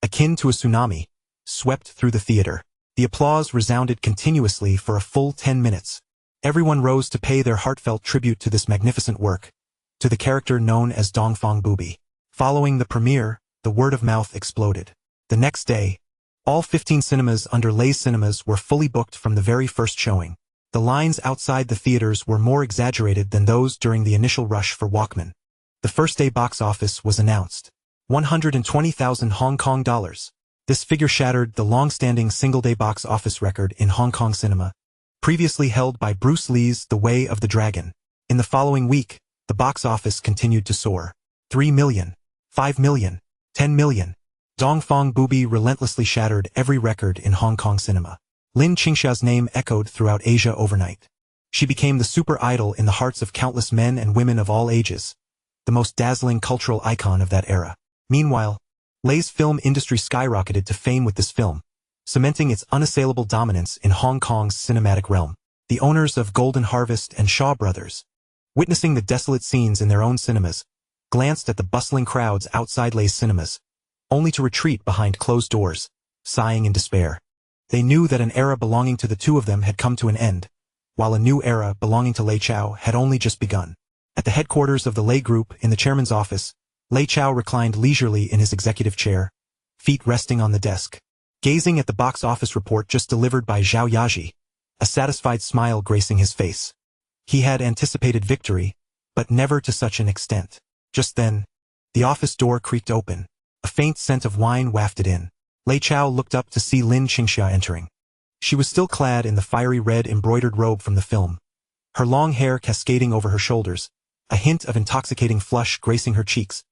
S1: akin to a tsunami, swept through the theater. The applause resounded continuously for a full 10 minutes. Everyone rose to pay their heartfelt tribute to this magnificent work, to the character known as Dongfang Bubi. Following the premiere, the word of mouth exploded. The next day, all 15 cinemas under Lei's Cinemas were fully booked from the very first showing. The lines outside the theaters were more exaggerated than those during the initial rush for Walkman. The first day box office was announced. 120,000 Hong Kong dollars. This figure shattered the long-standing single-day box office record in Hong Kong cinema, previously held by Bruce Lee's The Way of the Dragon. In the following week, the box office continued to soar. 3 million, 5 million, 10 million. Dongfang Bubi relentlessly shattered every record in Hong Kong cinema. Lin Qingxia's name echoed throughout Asia overnight. She became the super idol in the hearts of countless men and women of all ages, the most dazzling cultural icon of that era. Meanwhile, Lei's film industry skyrocketed to fame with this film, cementing its unassailable dominance in Hong Kong's cinematic realm. The owners of Golden Harvest and Shaw Brothers, witnessing the desolate scenes in their own cinemas, glanced at the bustling crowds outside Lei's Cinemas, only to retreat behind closed doors, sighing in despair. They knew that an era belonging to the two of them had come to an end, while a new era belonging to Lei Chao had only just begun. At the headquarters of the Lei Group in the chairman's office, Lei Chao reclined leisurely in his executive chair, feet resting on the desk, gazing at the box office report just delivered by Zhao Yaji, a satisfied smile gracing his face. He had anticipated victory, but never to such an extent. Just then, the office door creaked open. A faint scent of wine wafted in. Lei Chao looked up to see Lin Qingxia entering. She was still clad in the fiery red embroidered robe from the film, her long hair cascading over her shoulders, a hint of intoxicating flush gracing her cheeks,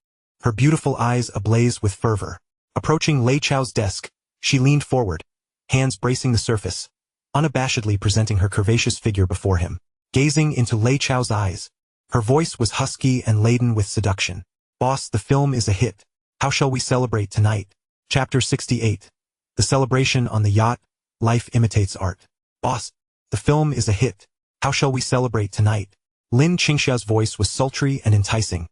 S1: her beautiful eyes ablaze with fervor. Approaching Lei Chao's desk, she leaned forward, hands bracing the surface, unabashedly presenting her curvaceous figure before him. Gazing into Lei Chao's eyes, her voice was husky and laden with seduction. "Boss, the film is a hit. How shall we celebrate tonight?" Chapter 68. The celebration on the yacht, life imitates art. "Boss, the film is a hit. How shall we celebrate tonight?" Lin Qingxia's voice was sultry and enticing,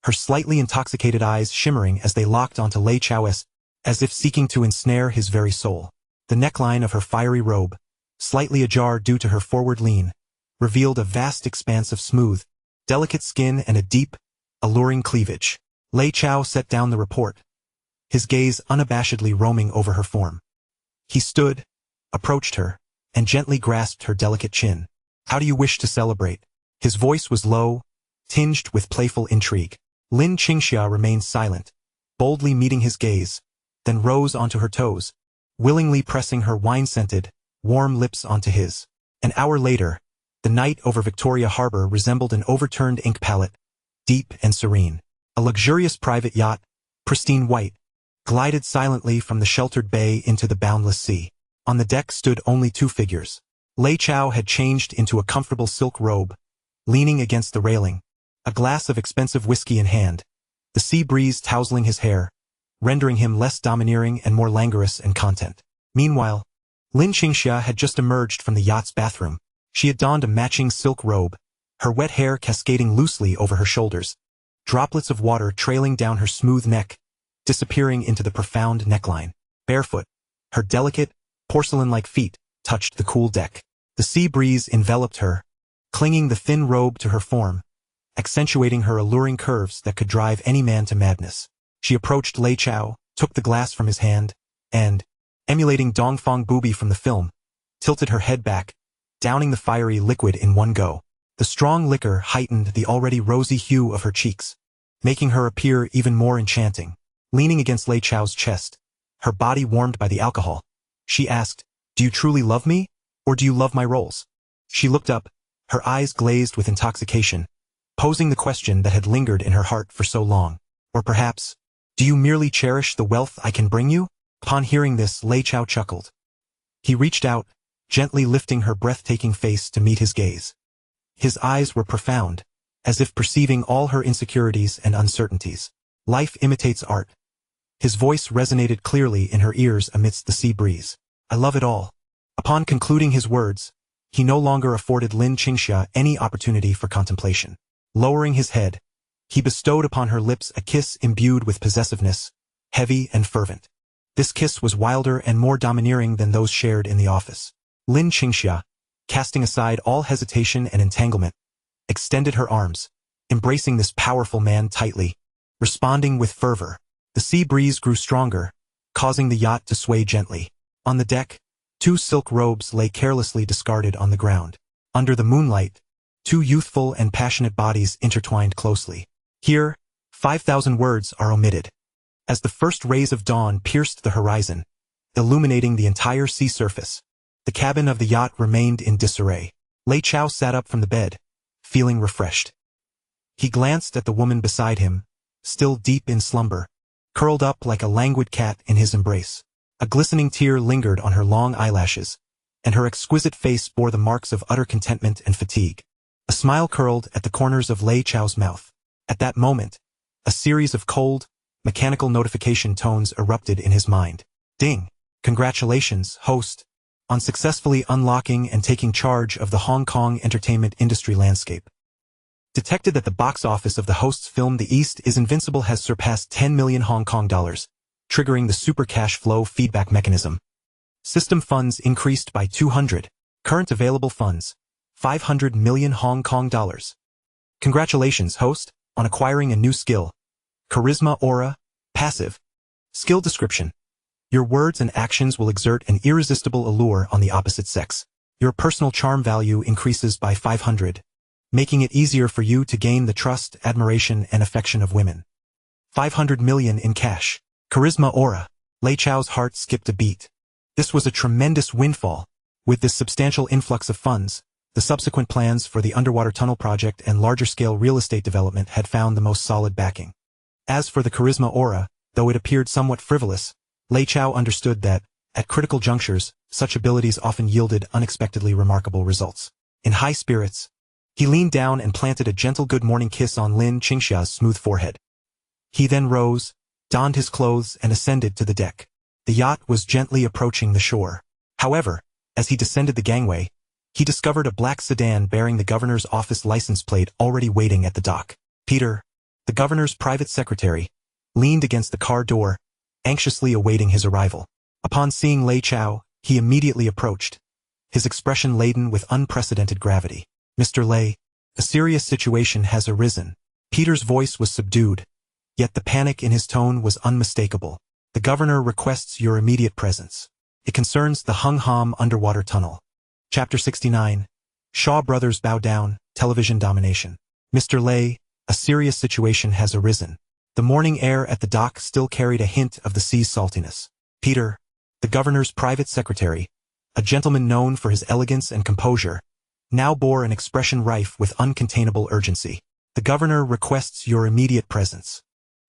S1: her slightly intoxicated eyes shimmering as they locked onto Lei Chao as if seeking to ensnare his very soul. The neckline of her fiery robe, slightly ajar due to her forward lean, revealed a vast expanse of smooth, delicate skin and a deep, alluring cleavage. Lei Chao set down the report, his gaze unabashedly roaming over her form. He stood, approached her, and gently grasped her delicate chin. "How do you wish to celebrate?" His voice was low, tinged with playful intrigue. Lin Qingxia remained silent, boldly meeting his gaze, then rose onto her toes, willingly pressing her wine-scented, warm lips onto his. An hour later, the night over Victoria Harbor resembled an overturned ink palette, deep and serene. A luxurious private yacht, pristine white, glided silently from the sheltered bay into the boundless sea. On the deck stood only two figures. Lei Chao had changed into a comfortable silk robe, leaning against the railing, a glass of expensive whiskey in hand, the sea breeze tousling his hair, rendering him less domineering and more languorous in content. Meanwhile, Lin Qingxia had just emerged from the yacht's bathroom. She had donned a matching silk robe, her wet hair cascading loosely over her shoulders, droplets of water trailing down her smooth neck, disappearing into the profound neckline. Barefoot, her delicate, porcelain-like feet touched the cool deck. The sea breeze enveloped her, clinging the thin robe to her form, accentuating her alluring curves that could drive any man to madness. She approached Lei Chao, took the glass from his hand, and, emulating Dongfang Booby from the film, tilted her head back, downing the fiery liquid in one go. The strong liquor heightened the already rosy hue of her cheeks, making her appear even more enchanting. Leaning against Lei Chao's chest, her body warmed by the alcohol, she asked, "Do you truly love me, or do you love my roles?" She looked up, her eyes glazed with intoxication, posing the question that had lingered in her heart for so long. "Or perhaps, do you merely cherish the wealth I can bring you?" Upon hearing this, Lei Chao chuckled. He reached out, gently lifting her breathtaking face to meet his gaze. His eyes were profound, as if perceiving all her insecurities and uncertainties. "Life imitates art." His voice resonated clearly in her ears amidst the sea breeze. "I love it all." Upon concluding his words, he no longer afforded Lin Qingxia any opportunity for contemplation. Lowering his head, he bestowed upon her lips a kiss imbued with possessiveness, heavy and fervent. This kiss was wilder and more domineering than those shared in the office. Lin Qingxia, casting aside all hesitation and entanglement, extended her arms, embracing this powerful man tightly, responding with fervor. The sea breeze grew stronger, causing the yacht to sway gently. On the deck, two silk robes lay carelessly discarded on the ground. Under the moonlight, two youthful and passionate bodies intertwined closely. Here, 5,000 words are omitted. As the first rays of dawn pierced the horizon, illuminating the entire sea surface, the cabin of the yacht remained in disarray. Lei Chao sat up from the bed, feeling refreshed. He glanced at the woman beside him, still deep in slumber, curled up like a languid cat in his embrace. A glistening tear lingered on her long eyelashes, and her exquisite face bore the marks of utter contentment and fatigue. A smile curled at the corners of Lei Chao's mouth. At that moment, a series of cold, mechanical notification tones erupted in his mind. "Ding! Congratulations, host, on successfully unlocking and taking charge of the Hong Kong entertainment industry landscape. Detected that the box office of the host's film The East is Invincible has surpassed 10 million Hong Kong dollars, triggering the super cash flow feedback mechanism. System funds increased by 200. Current available funds, 500 million Hong Kong dollars. Congratulations, host, on acquiring a new skill. Charisma Aura, passive. Skill description. Your words and actions will exert an irresistible allure on the opposite sex. Your personal charm value increases by 500, making it easier for you to gain the trust, admiration, and affection of women. 500 million in cash. Charisma Aura. Lei Chao's heart skipped a beat. This was a tremendous windfall. With this substantial influx of funds, the subsequent plans for the underwater tunnel project and larger-scale real estate development had found the most solid backing. As for the Charisma Aura, though it appeared somewhat frivolous, Lei Chao understood that, at critical junctures, such abilities often yielded unexpectedly remarkable results. In high spirits, he leaned down and planted a gentle good morning kiss on Lin Qingxia's smooth forehead. He then rose, donned his clothes, and ascended to the deck. The yacht was gently approaching the shore. However, as he descended the gangway, he discovered a black sedan bearing the governor's office license plate already waiting at the dock. Peter, the governor's private secretary, leaned against the car door, anxiously awaiting his arrival. Upon seeing Lei Chao, He immediately approached, his expression laden with unprecedented gravity. Mr. Lei, a serious situation has arisen. Peter's voice was subdued, yet the panic in his tone was unmistakable. The governor requests your immediate presence. It concerns the Hung Ham underwater tunnel. Chapter 69. Shaw Brothers Bow Down, Television Domination. Mr. Lei, a serious situation has arisen. The morning air at the dock still carried a hint of the sea's saltiness. Peter, the governor's private secretary, a gentleman known for his elegance and composure, now bore an expression rife with uncontainable urgency. The governor requests your immediate presence.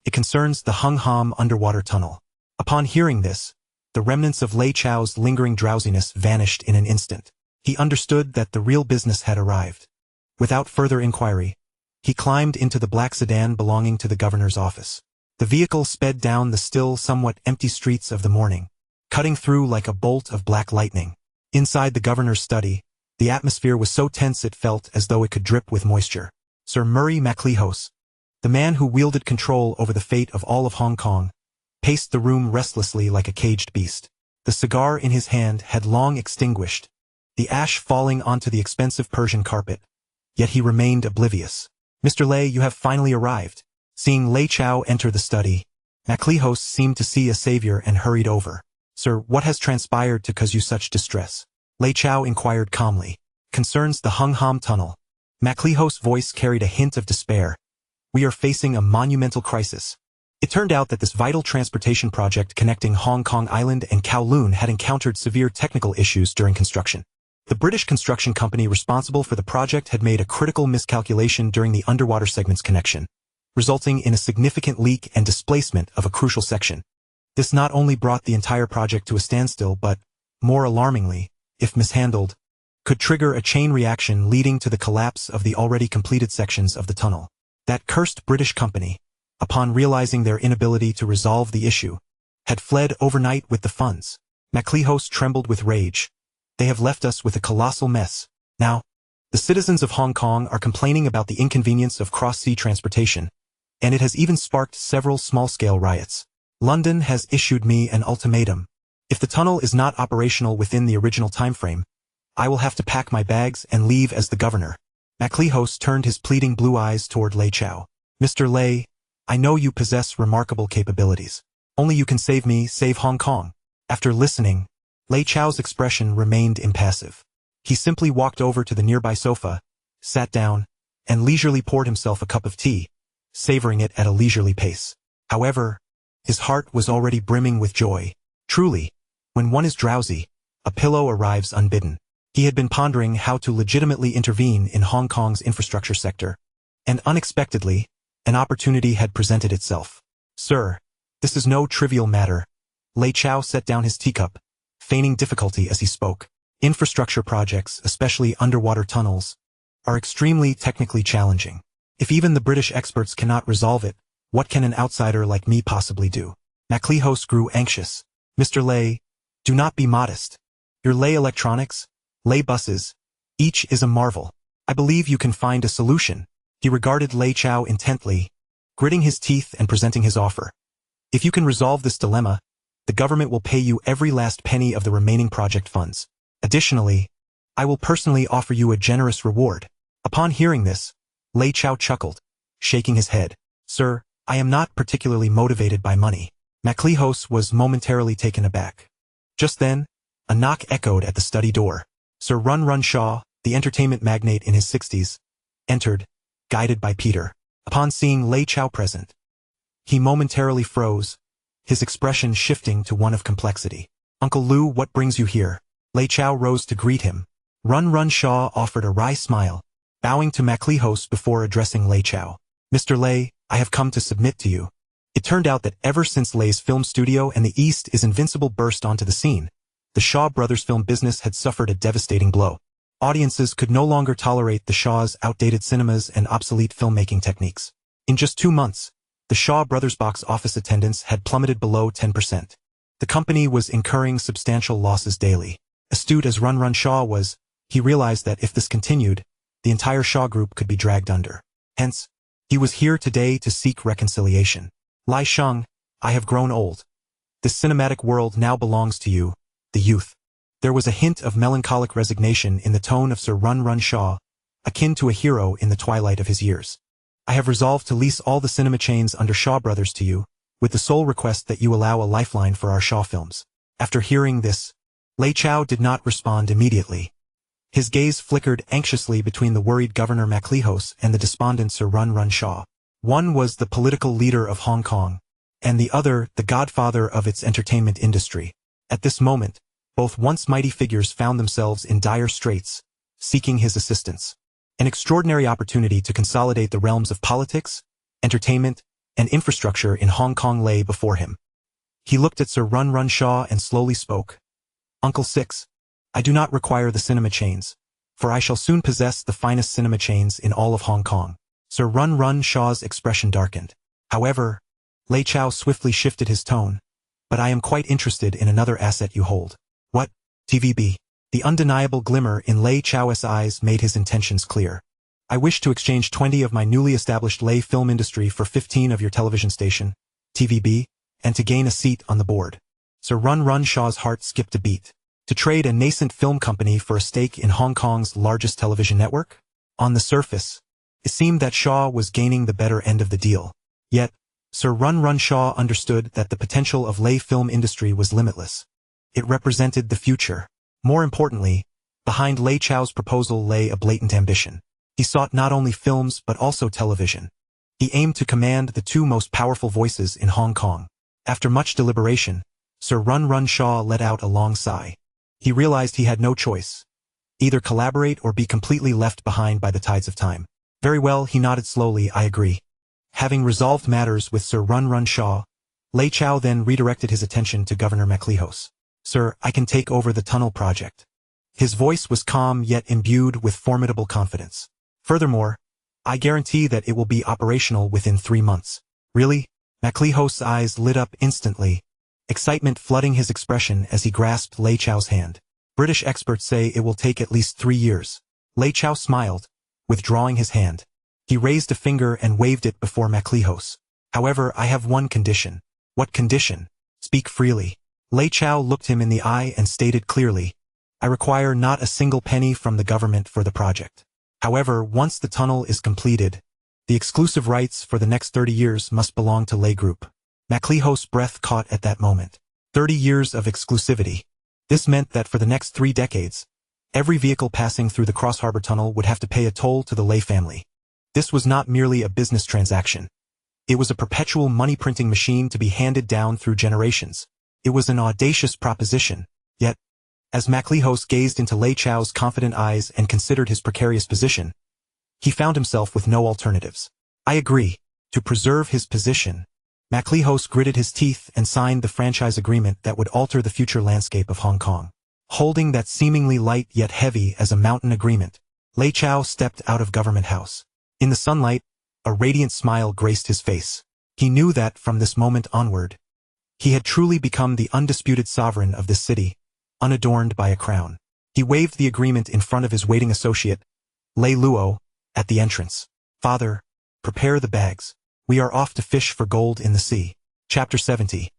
S1: It concerns the Hung Ham underwater tunnel. Upon hearing this, the remnants of Lei Chao's lingering drowsiness vanished in an instant. He understood that the real business had arrived. Without further inquiry, he climbed into the black sedan belonging to the governor's office. The vehicle sped down the still somewhat empty streets of the morning, cutting through like a bolt of black lightning. Inside the governor's study, the atmosphere was so tense it felt as though it could drip with moisture. Sir Murray MacLehose, the man who wielded control over the fate of all of Hong Kong, paced the room restlessly like a caged beast. The cigar in his hand had long extinguished, the ash falling onto the expensive Persian carpet, yet he remained oblivious. Mr. Lei, you have finally arrived. Seeing Lei Chao enter the study, MacLehose seemed to see a savior and hurried over. Sir, what has transpired to cause you such distress? Lei Chao inquired calmly. Concerns the Hung Ham tunnel. MacLehose's voice carried a hint of despair. We are facing a monumental crisis. It turned out that this vital transportation project connecting Hong Kong Island and Kowloon had encountered severe technical issues during construction. The British construction company responsible for the project had made a critical miscalculation during the underwater segment's connection, resulting in a significant leak and displacement of a crucial section. This not only brought the entire project to a standstill but, more alarmingly, if mishandled, could trigger a chain reaction leading to the collapse of the already completed sections of the tunnel. That cursed British company, upon realizing their inability to resolve the issue, had fled overnight with the funds. MacLehose trembled with rage. They have left us with a colossal mess. Now, the citizens of Hong Kong are complaining about the inconvenience of cross-sea transportation, and it has even sparked several small-scale riots. London has issued me an ultimatum. If the tunnel is not operational within the original timeframe, I will have to pack my bags and leave as the governor. MacLehose turned his pleading blue eyes toward Lei Chao. Mr. Lei, I know you possess remarkable capabilities. Only you can save me, save Hong Kong. After listening, Lei Chao's expression remained impassive. He simply walked over to the nearby sofa, sat down, and leisurely poured himself a cup of tea, savoring it at a leisurely pace. However, his heart was already brimming with joy. Truly, when one is drowsy, a pillow arrives unbidden. He had been pondering how to legitimately intervene in Hong Kong's infrastructure sector, and unexpectedly, an opportunity had presented itself. Sir, this is no trivial matter. Lei Chao set down his teacup, feigning difficulty as he spoke. Infrastructure projects, especially underwater tunnels, are extremely technically challenging. If even the British experts cannot resolve it, what can an outsider like me possibly do? MacLehose grew anxious. Mr. Lei, do not be modest. Your Lei Electronics, Lei buses, each is a marvel. I believe you can find a solution. He regarded Lei Chao intently, gritting his teeth and presenting his offer. If you can resolve this dilemma, the government will pay you every last penny of the remaining project funds. Additionally, I will personally offer you a generous reward. Upon hearing this, Lei Chao chuckled, shaking his head. Sir, I am not particularly motivated by money. MacLehose was momentarily taken aback. Just then, a knock echoed at the study door. Sir Run Run Shaw, the entertainment magnate in his 60s, entered, guided by Peter. Upon seeing Lei Chao present, he momentarily froze, his expression shifting to one of complexity. Uncle Lou, what brings you here? Lei Chao rose to greet him. Run Run Shaw offered a wry smile, bowing to MacLehose before addressing Lei Chao. Mr. Lei, I have come to submit to you. It turned out that ever since Lei's film studio and the East is Invincible burst onto the scene, the Shaw Brothers film business had suffered a devastating blow. Audiences could no longer tolerate the Shaw's outdated cinemas and obsolete filmmaking techniques. In just 2 months, the Shaw Brothers box office attendance had plummeted below 10%. The company was incurring substantial losses daily. Astute as Run Run Shaw was, he realized that if this continued, the entire Shaw Group could be dragged under. Hence, he was here today to seek reconciliation. Lai Sheng, I have grown old. This cinematic world now belongs to you, the youth. There was a hint of melancholic resignation in the tone of Sir Run Run Shaw, akin to a hero in the twilight of his years. I have resolved to lease all the cinema chains under Shaw Brothers to you, with the sole request that you allow a lifeline for our Shaw films. After hearing this, Lei Chao did not respond immediately. His gaze flickered anxiously between the worried Governor MacLehose and the despondent Sir Run Run Shaw. One was the political leader of Hong Kong, and the other the godfather of its entertainment industry. At this moment, both once mighty figures found themselves in dire straits, seeking his assistance. An extraordinary opportunity to consolidate the realms of politics, entertainment, and infrastructure in Hong Kong lay before him. He looked at Sir Run Run Shaw and slowly spoke. Uncle Six, I do not require the cinema chains, for I shall soon possess the finest cinema chains in all of Hong Kong. Sir Run Run Shaw's expression darkened. However, Lei Chao swiftly shifted his tone. But I am quite interested in another asset you hold. What? TVB. The undeniable glimmer in Lei Chao's eyes made his intentions clear. I wish to exchange 20 of my newly established Lei film industry for 15 of your television station, TVB, and to gain a seat on the board. Sir Run Run Shaw's heart skipped a beat. To trade a nascent film company for a stake in Hong Kong's largest television network? On the surface, it seemed that Shaw was gaining the better end of the deal. Yet, Sir Run Run Shaw understood that the potential of Lei film industry was limitless. It represented the future. More importantly, behind Lei Chao's proposal lay a blatant ambition. He sought not only films but also television. He aimed to command the two most powerful voices in Hong Kong. After much deliberation, Sir Run Run Shaw let out a long sigh. He realized he had no choice. Either collaborate or be completely left behind by the tides of time. Very well, he nodded slowly, I agree. Having resolved matters with Sir Run Run Shaw, Lei Chao then redirected his attention to Governor MacLehose. Sir, I can take over the tunnel project. His voice was calm yet imbued with formidable confidence. Furthermore, I guarantee that it will be operational within 3 months. Really? MacLehose's eyes lit up instantly, excitement flooding his expression as he grasped Lei Chao's hand. British experts say it will take at least 3 years. Lei Chao smiled, withdrawing his hand. He raised a finger and waved it before MacLehose. However, I have one condition. What condition? Speak freely. Lei Chao looked him in the eye and stated clearly, I require not a single penny from the government for the project. However, once the tunnel is completed, the exclusive rights for the next 30 years must belong to Lei Group. MacLehose's breath caught at that moment. 30 years of exclusivity. This meant that for the next 3 decades, every vehicle passing through the Cross Harbor Tunnel would have to pay a toll to the Lei family. This was not merely a business transaction. It was a perpetual money-printing machine to be handed down through generations. It was an audacious proposition, yet, as MacLehose gazed into Lei Chao's confident eyes and considered his precarious position, he found himself with no alternatives. I agree. To preserve his position, MacLehose gritted his teeth and signed the franchise agreement that would alter the future landscape of Hong Kong. Holding that seemingly light yet heavy as a mountain agreement, Lei Chao stepped out of Government House. In the sunlight, a radiant smile graced his face. He knew that, from this moment onward, he had truly become the undisputed sovereign of this city, unadorned by a crown. He waved the agreement in front of his waiting associate, Lei Luo, at the entrance. Father, prepare the bags. We are off to fish for gold in the sea. Chapter 70.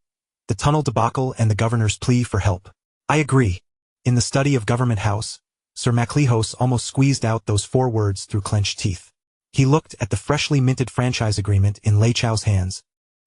S1: The Tunnel Debacle and the Governor's Plea for Help. I agree. In the study of Government House, Sir MacLehose almost squeezed out those 4 words through clenched teeth. He looked at the freshly minted franchise agreement in Lei Chao's hands,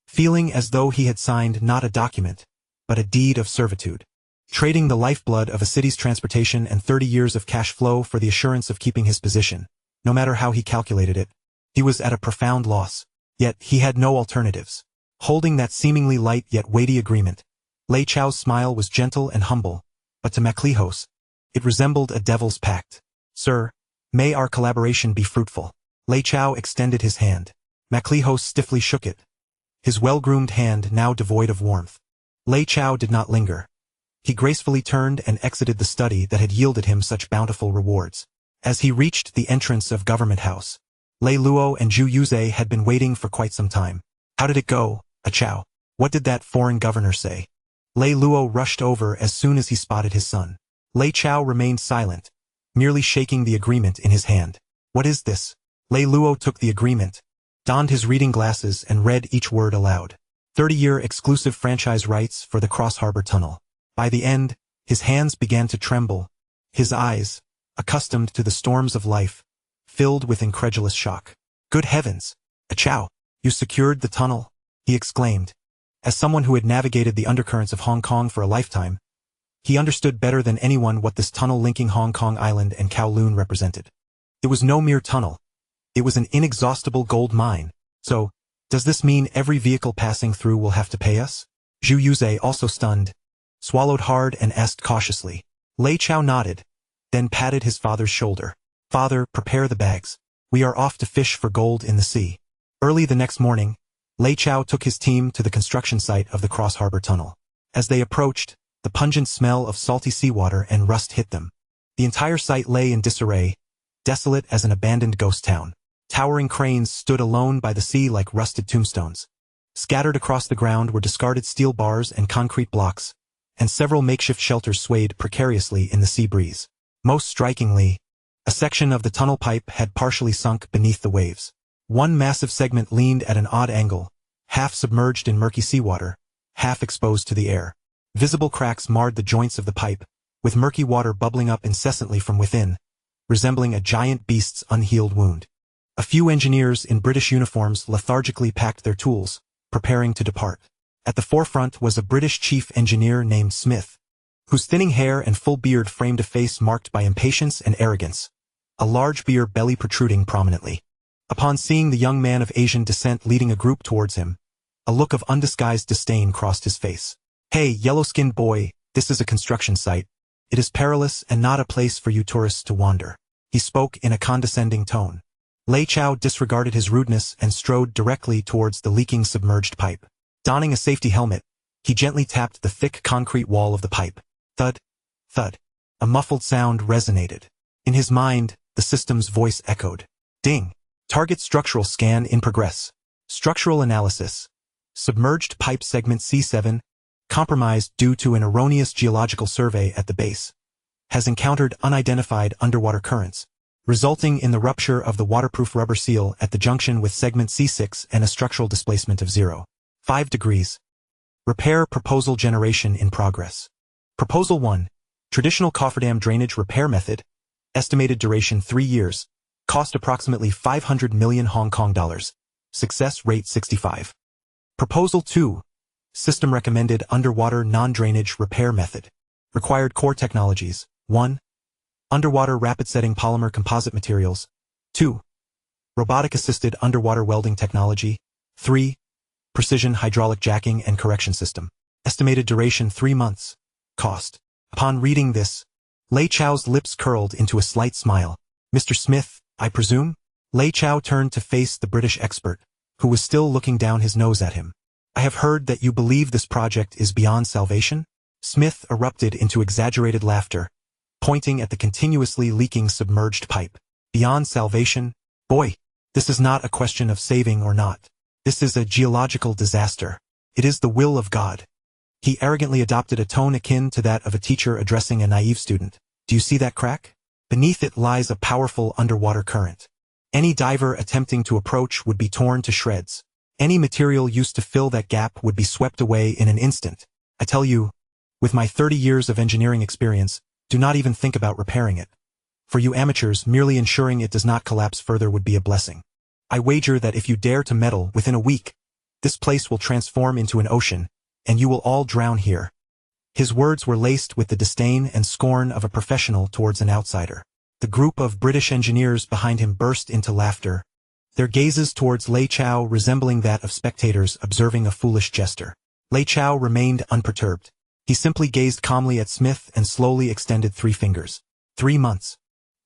S1: feeling as though he had signed not a document, but a deed of servitude. Trading the lifeblood of a city's transportation and 30 years of cash flow for the assurance of keeping his position, no matter how he calculated it, he was at a profound loss. Yet he had no alternatives. Holding that seemingly light yet weighty agreement, Lei Chao's smile was gentle and humble, but to MacLehose, it resembled a devil's pact. Sir, may our collaboration be fruitful. Lei Chao extended his hand. MacLehose stiffly shook it, his well-groomed hand now devoid of warmth. Lei Chao did not linger. He gracefully turned and exited the study that had yielded him such bountiful rewards. As he reached the entrance of Government House, Lei Luo and Zhu Yuze had been waiting for quite some time. How did it go, Chao? What did that foreign governor say? Lei Luo rushed over as soon as he spotted his son. Lei Chao remained silent, merely shaking the agreement in his hand. What is this? Lei Luo took the agreement, donned his reading glasses and read each word aloud. 30-year exclusive franchise rights for the Cross Harbor Tunnel. By the end, His hands began to tremble. His eyes, accustomed to the storms of life, filled with incredulous shock. Good heavens! Achoo! You secured the tunnel? He exclaimed. As someone who had navigated the undercurrents of Hong Kong for a lifetime, he understood better than anyone what this tunnel linking Hong Kong Island and Kowloon represented. It was no mere tunnel. It was an inexhaustible gold mine. So, does this mean every vehicle passing through will have to pay us? Zhu Yuze, also stunned, swallowed hard and asked cautiously. Lei Chao nodded, then patted his father's shoulder. Father, prepare the bags. We are off to fish for gold in the sea. Early the next morning, Lei Chao took his team to the construction site of the Cross Harbor Tunnel. As they approached, the pungent smell of salty seawater and rust hit them. The entire site lay in disarray, desolate as an abandoned ghost town. Towering cranes stood alone by the sea like rusted tombstones. Scattered across the ground were discarded steel bars and concrete blocks, and several makeshift shelters swayed precariously in the sea breeze. Most strikingly, a section of the tunnel pipe had partially sunk beneath the waves. One massive segment leaned at an odd angle, half submerged in murky seawater, half exposed to the air. Visible cracks marred the joints of the pipe, with murky water bubbling up incessantly from within, resembling a giant beast's unhealed wound. A few engineers in British uniforms lethargically packed their tools, preparing to depart. At the forefront was a British chief engineer named Smith, whose thinning hair and full beard framed a face marked by impatience and arrogance, a large beer belly protruding prominently. Upon seeing the young man of Asian descent leading a group towards him, a look of undisguised disdain crossed his face. Hey, yellow-skinned boy, this is a construction site. It is perilous and not a place for you tourists to wander. He spoke in a condescending tone. Lei Chao disregarded his rudeness and strode directly towards the leaking submerged pipe. Donning a safety helmet, he gently tapped the thick concrete wall of the pipe. Thud, thud. A muffled sound resonated. In his mind, the system's voice echoed. Ding. Target structural scan in progress. Structural analysis. Submerged pipe segment C7, compromised due to an erroneous geological survey at the base, has encountered unidentified underwater currents, resulting in the rupture of the waterproof rubber seal at the junction with segment C6 and a structural displacement of 0.5 degrees. Repair proposal generation in progress. Proposal 1. Traditional cofferdam drainage repair method. Estimated duration 3 years. Cost approximately 500 million Hong Kong dollars. Success rate 65. Proposal 2. System recommended underwater non-drainage repair method. Required core technologies. 1. Underwater rapid-setting polymer composite materials. 2. Robotic-assisted underwater welding technology. 3. Precision hydraulic jacking and correction system. Estimated duration 3 months. Cost. Upon reading this, Lei Chao's lips curled into a slight smile. Mr. Smith, I presume? Lei Chao turned to face the British expert, who was still looking down his nose at him. I have heard that you believe this project is beyond salvation? Smith erupted into exaggerated laughter, pointing at the continuously leaking submerged pipe. Beyond salvation? Boy, this is not a question of saving or not. This is a geological disaster. It is the will of God. He arrogantly adopted a tone akin to that of a teacher addressing a naive student. Do you see that crack? Beneath it lies a powerful underwater current. Any diver attempting to approach would be torn to shreds. Any material used to fill that gap would be swept away in an instant. I tell you, with my 30 years of engineering experience, do not even think about repairing it. For you amateurs, merely ensuring it does not collapse further would be a blessing. I wager that if you dare to meddle within a week, this place will transform into an ocean, and you will all drown here. His words were laced with the disdain and scorn of a professional towards an outsider. The group of British engineers behind him burst into laughter, their gazes towards Lei Chao resembling that of spectators observing a foolish jester. Lei Chao remained unperturbed. He simply gazed calmly at Smith and slowly extended 3 fingers. 3 months.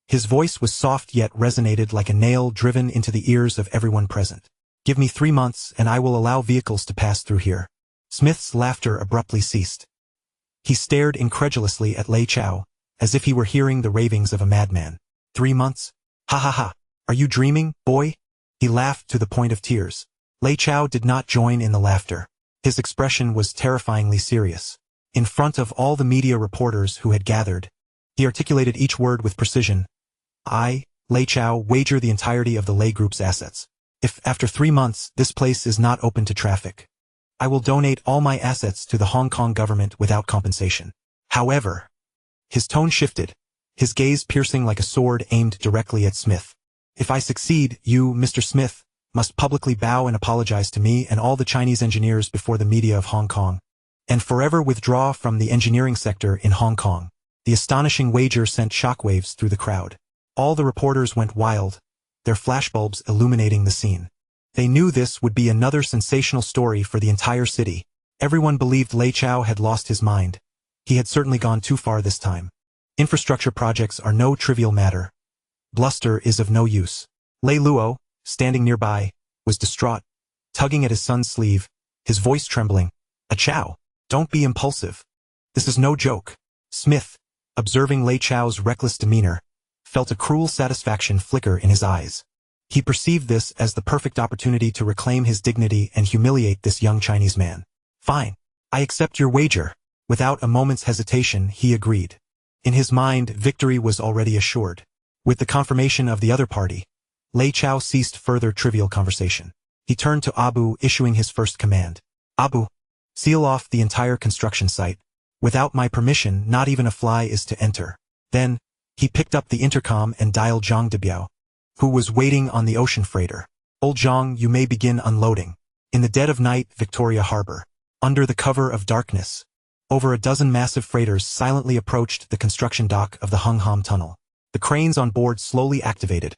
S1: His voice was soft yet resonated like a nail driven into the ears of everyone present. Give me 3 months and I will allow vehicles to pass through here. Smith's laughter abruptly ceased. He stared incredulously at Lei Chao, as if he were hearing the ravings of a madman. 3 months? Ha ha ha. Are you dreaming, boy? He laughed to the point of tears. Lei Chao did not join in the laughter. His expression was terrifyingly serious. In front of all the media reporters who had gathered, he articulated each word with precision. I, Lei Chao, wager the entirety of the Lei Group's assets. If, after 3 months, this place is not open to traffic, I will donate all my assets to the Hong Kong government without compensation. However, His tone shifted, his gaze piercing like a sword aimed directly at Smith. If I succeed, you, Mr. Smith, must publicly bow and apologize to me and all the Chinese engineers before the media of Hong Kong, and forever withdraw from the engineering sector in Hong Kong. The astonishing wager sent shockwaves through the crowd. All the reporters went wild, their flashbulbs illuminating the scene. They knew this would be another sensational story for the entire city. Everyone believed Lei Chao had lost his mind. He had certainly gone too far this time. Infrastructure projects are no trivial matter. Bluster is of no use. Lei Luo, standing nearby, was distraught, tugging at his son's sleeve, his voice trembling. Chao, don't be impulsive. This is no joke. Smith, observing Lei Chao's reckless demeanor, felt a cruel satisfaction flicker in his eyes. He perceived this as the perfect opportunity to reclaim his dignity and humiliate this young Chinese man. Fine. I accept your wager. Without a moment's hesitation, he agreed. In his mind, victory was already assured. With the confirmation of the other party, Lei Chao ceased further trivial conversation. He turned to Abu, issuing his first command. Abu, seal off the entire construction site. Without my permission, not even a fly is to enter. Then, he picked up the intercom and dialed Zhang Debiao, who was waiting on the ocean freighter. Old Zhang, you may begin unloading. In the dead of night, Victoria Harbor. Under the cover of darkness, over a dozen massive freighters silently approached the construction dock of the Hung Hom Tunnel. The cranes on board slowly activated,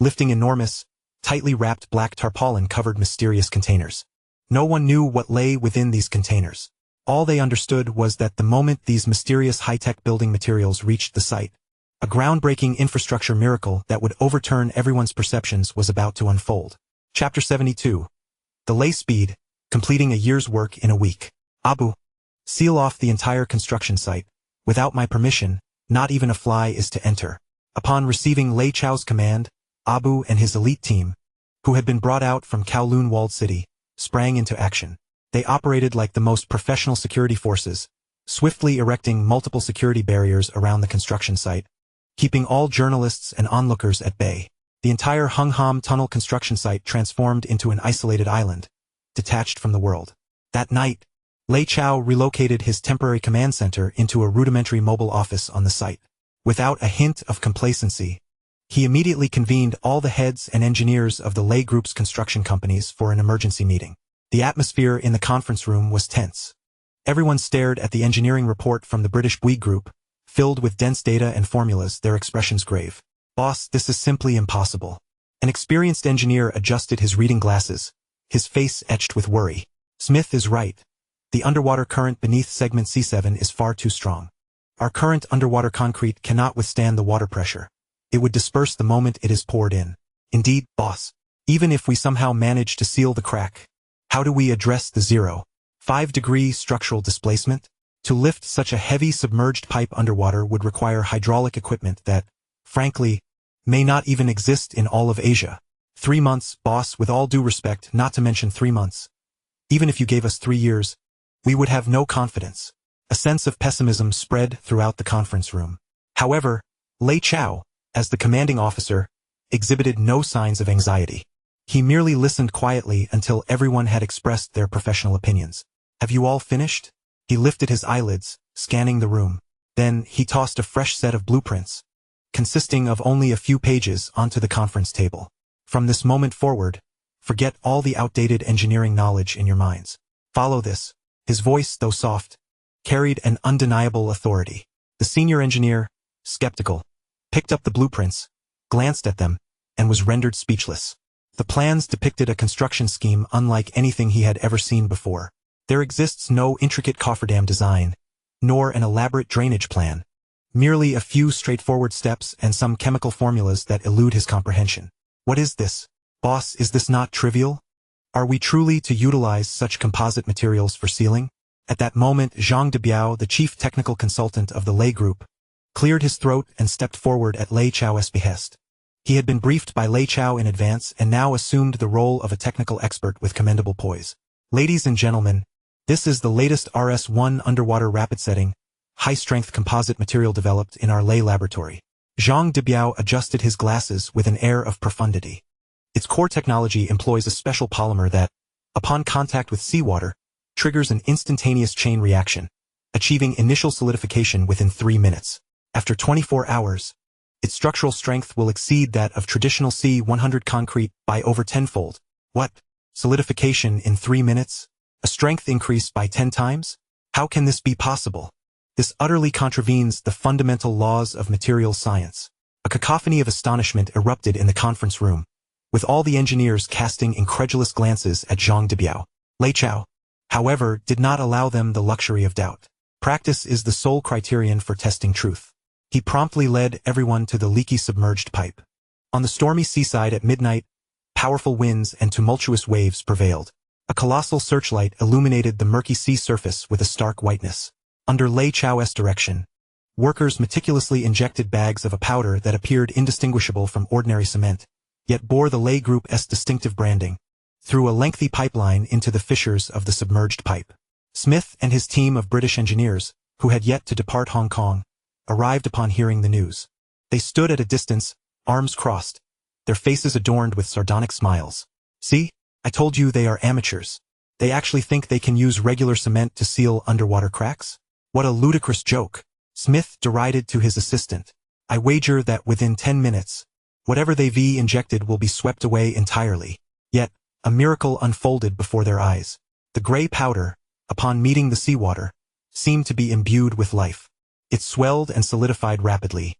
S1: lifting enormous, tightly wrapped black tarpaulin-covered mysterious containers. No one knew what lay within these containers. All they understood was that the moment these mysterious high-tech building materials reached the site, a groundbreaking infrastructure miracle that would overturn everyone's perceptions was about to unfold. Chapter 72. The Lei Speed, completing a year's work in a week. Abu, seal off the entire construction site. Without my permission, not even a fly is to enter. Upon receiving Lei Chao's command, Abu and his elite team, who had been brought out from Kowloon Walled City, sprang into action. They operated like the most professional security forces, swiftly erecting multiple security barriers around the construction site, keeping all journalists and onlookers at bay. The entire Hung Hom Tunnel construction site transformed into an isolated island, detached from the world. That night, Lei Chao relocated his temporary command center into a rudimentary mobile office on the site. Without a hint of complacency, he immediately convened all the heads and engineers of the Lei Group's construction companies for an emergency meeting. The atmosphere in the conference room was tense. Everyone stared at the engineering report from the British Bouygues Group, filled with dense data and formulas, their expressions grave. Boss, this is simply impossible. An experienced engineer adjusted his reading glasses, his face etched with worry. Smith is right. The underwater current beneath segment C7 is far too strong. Our current underwater concrete cannot withstand the water pressure. It would disperse the moment it is poured in. Indeed, boss, even if we somehow manage to seal the crack, how do we address the 0.5-degree structural displacement? To lift such a heavy submerged pipe underwater would require hydraulic equipment that, frankly, may not even exist in all of Asia. 3 months, boss, with all due respect, not to mention 3 months. Even if you gave us 3 years, we would have no confidence. A sense of pessimism spread throughout the conference room. However, Lei Chao, as the commanding officer, exhibited no signs of anxiety. He merely listened quietly until everyone had expressed their professional opinions. Have you all finished? He lifted his eyelids, scanning the room. Then he tossed a fresh set of blueprints, consisting of only a few pages, onto the conference table. From this moment forward, forget all the outdated engineering knowledge in your minds. Follow this. His voice, though soft, carried an undeniable authority. The senior engineer, skeptical, picked up the blueprints, glanced at them, and was rendered speechless. The plans depicted a construction scheme unlike anything he had ever seen before. There exists no intricate cofferdam design, nor an elaborate drainage plan. Merely a few straightforward steps and some chemical formulas that elude his comprehension. What is this? Boss, is this not trivial? Are we truly to utilize such composite materials for sealing? At that moment, Zhang Debiao, the chief technical consultant of the Lei Group, cleared his throat and stepped forward at Lei Chao's behest. He had been briefed by Lei Chao in advance and now assumed the role of a technical expert with commendable poise. Ladies and gentlemen, this is the latest RS-1 underwater rapid setting, high-strength composite material developed in our Lei laboratory. Zhang Debiao adjusted his glasses with an air of profundity. Its core technology employs a special polymer that, upon contact with seawater, triggers an instantaneous chain reaction, achieving initial solidification within 3 minutes. After 24 hours, its structural strength will exceed that of traditional C-100 concrete by over tenfold. What? Solidification in 3 minutes? A strength increase by 10 times? How can this be possible? This utterly contravenes the fundamental laws of materials science. A cacophony of astonishment erupted in the conference room, with all the engineers casting incredulous glances at Zhang Debiao. Lei Chao, however, did not allow them the luxury of doubt. Practice is the sole criterion for testing truth. He promptly led everyone to the leaky submerged pipe. On the stormy seaside at midnight, powerful winds and tumultuous waves prevailed. A colossal searchlight illuminated the murky sea surface with a stark whiteness. Under Lei Chao's direction, workers meticulously injected bags of a powder that appeared indistinguishable from ordinary cement, yet bore the Lei Group's distinctive branding, through a lengthy pipeline into the fissures of the submerged pipe. Smith and his team of British engineers, who had yet to depart Hong Kong, arrived upon hearing the news. They stood at a distance, arms crossed, their faces adorned with sardonic smiles. See? I told you they are amateurs. They actually think they can use regular cement to seal underwater cracks? What a ludicrous joke. Smith derided to his assistant. I wager that within 10 minutes, whatever they've injected will be swept away entirely. Yet, a miracle unfolded before their eyes. The gray powder, upon meeting the seawater, seemed to be imbued with life. It swelled and solidified rapidly.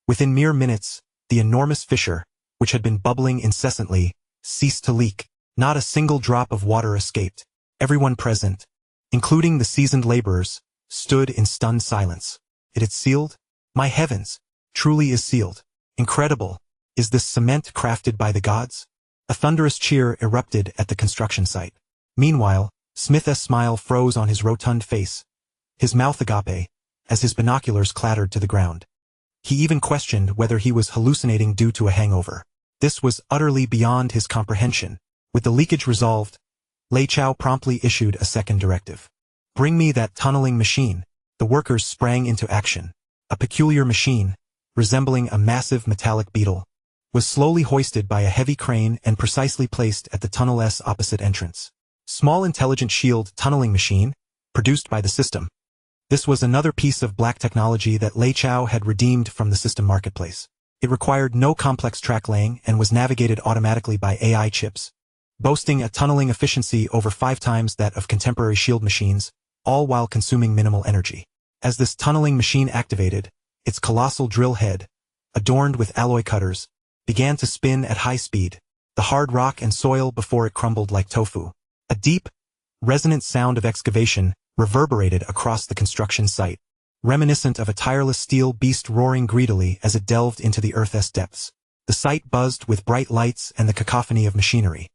S1: Within mere minutes, the enormous fissure, which had been bubbling incessantly, ceased to leak. Not a single drop of water escaped. Everyone present, including the seasoned laborers, stood in stunned silence. It had sealed? My heavens, truly is sealed. Incredible. Is this cement crafted by the gods? A thunderous cheer erupted at the construction site. Meanwhile, Smith's smile froze on his rotund face, his mouth agape, as his binoculars clattered to the ground. He even questioned whether he was hallucinating due to a hangover. This was utterly beyond his comprehension. With the leakage resolved, Lei Chao promptly issued a second directive. Bring me that tunneling machine. The workers sprang into action. A peculiar machine, resembling a massive metallic beetle, was slowly hoisted by a heavy crane and precisely placed at the tunnel's opposite entrance. Small intelligent shield tunneling machine, produced by the system. This was another piece of black technology that Lei Chao had redeemed from the system marketplace. It required no complex track laying and was navigated automatically by AI chips, boasting a tunneling efficiency over 5 times that of contemporary shield machines, all while consuming minimal energy. As this tunneling machine activated, its colossal drill head, adorned with alloy cutters, began to spin at high speed, the hard rock and soil before it crumbled like tofu. A deep, resonant sound of excavation reverberated across the construction site, reminiscent of a tireless steel beast roaring greedily as it delved into the earth's depths. The site buzzed with bright lights and the cacophony of machinery.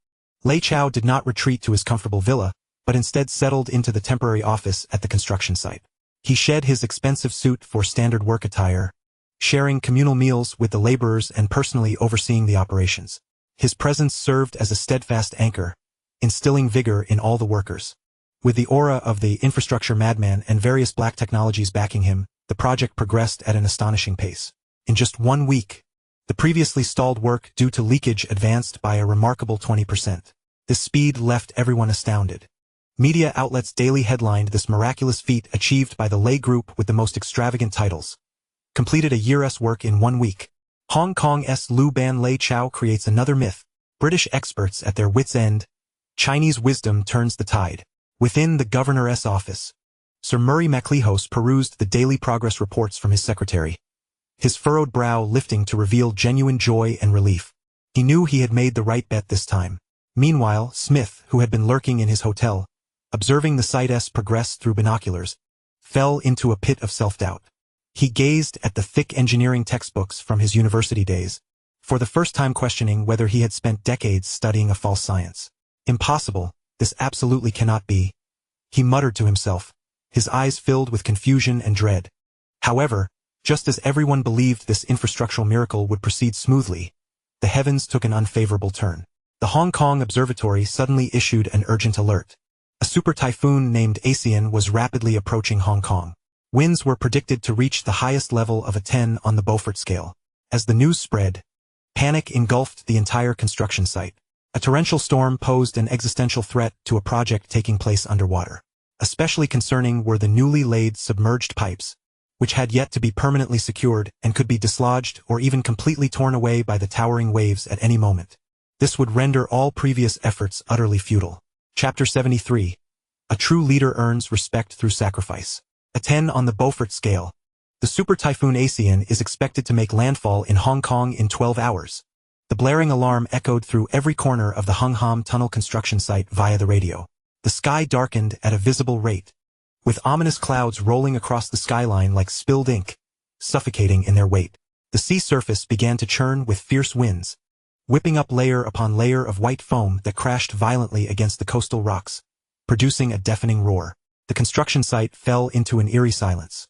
S1: Lei Chao did not retreat to his comfortable villa, but instead settled into the temporary office at the construction site. He shed his expensive suit for standard work attire, sharing communal meals with the laborers and personally overseeing the operations. His presence served as a steadfast anchor, instilling vigor in all the workers. With the aura of the infrastructure madman and various black technologies backing him, the project progressed at an astonishing pace. In just 1 week, the previously stalled work due to leakage advanced by a remarkable 20%. This speed left everyone astounded. Media outlets daily headlined this miraculous feat achieved by the Lei Group with the most extravagant titles. Completed a year's work in 1 week. Hong Kong's Lu Ban Lei Chao creates another myth. British experts at their wits' end. Chinese wisdom turns the tide. Within the governor's office, Sir Murray MacLehose perused the daily progress reports from his secretary, his furrowed brow lifting to reveal genuine joy and relief. He knew he had made the right bet this time. Meanwhile, Smith, who had been lurking in his hotel, observing the site's progress through binoculars, fell into a pit of self-doubt. He gazed at the thick engineering textbooks from his university days, for the first time questioning whether he had spent decades studying a false science. Impossible. This absolutely cannot be, he muttered to himself, his eyes filled with confusion and dread. However, just as everyone believed this infrastructural miracle would proceed smoothly, the heavens took an unfavorable turn. The Hong Kong Observatory suddenly issued an urgent alert. A super typhoon named Asian was rapidly approaching Hong Kong. Winds were predicted to reach the highest level of a 10 on the Beaufort scale. As the news spread, panic engulfed the entire construction site. A torrential storm posed an existential threat to a project taking place underwater. Especially concerning were the newly laid submerged pipes, which had yet to be permanently secured and could be dislodged or even completely torn away by the towering waves at any moment. This would render all previous efforts utterly futile. Chapter 73. A true leader earns respect through sacrifice. A 10 on the Beaufort scale. The super typhoon Asian is expected to make landfall in Hong Kong in 12 hours. The blaring alarm echoed through every corner of the Hung Hom Tunnel construction site via the radio. The sky darkened at a visible rate, with ominous clouds rolling across the skyline like spilled ink, suffocating in their weight. The sea surface began to churn with fierce winds, whipping up layer upon layer of white foam that crashed violently against the coastal rocks, producing a deafening roar. The construction site fell into an eerie silence.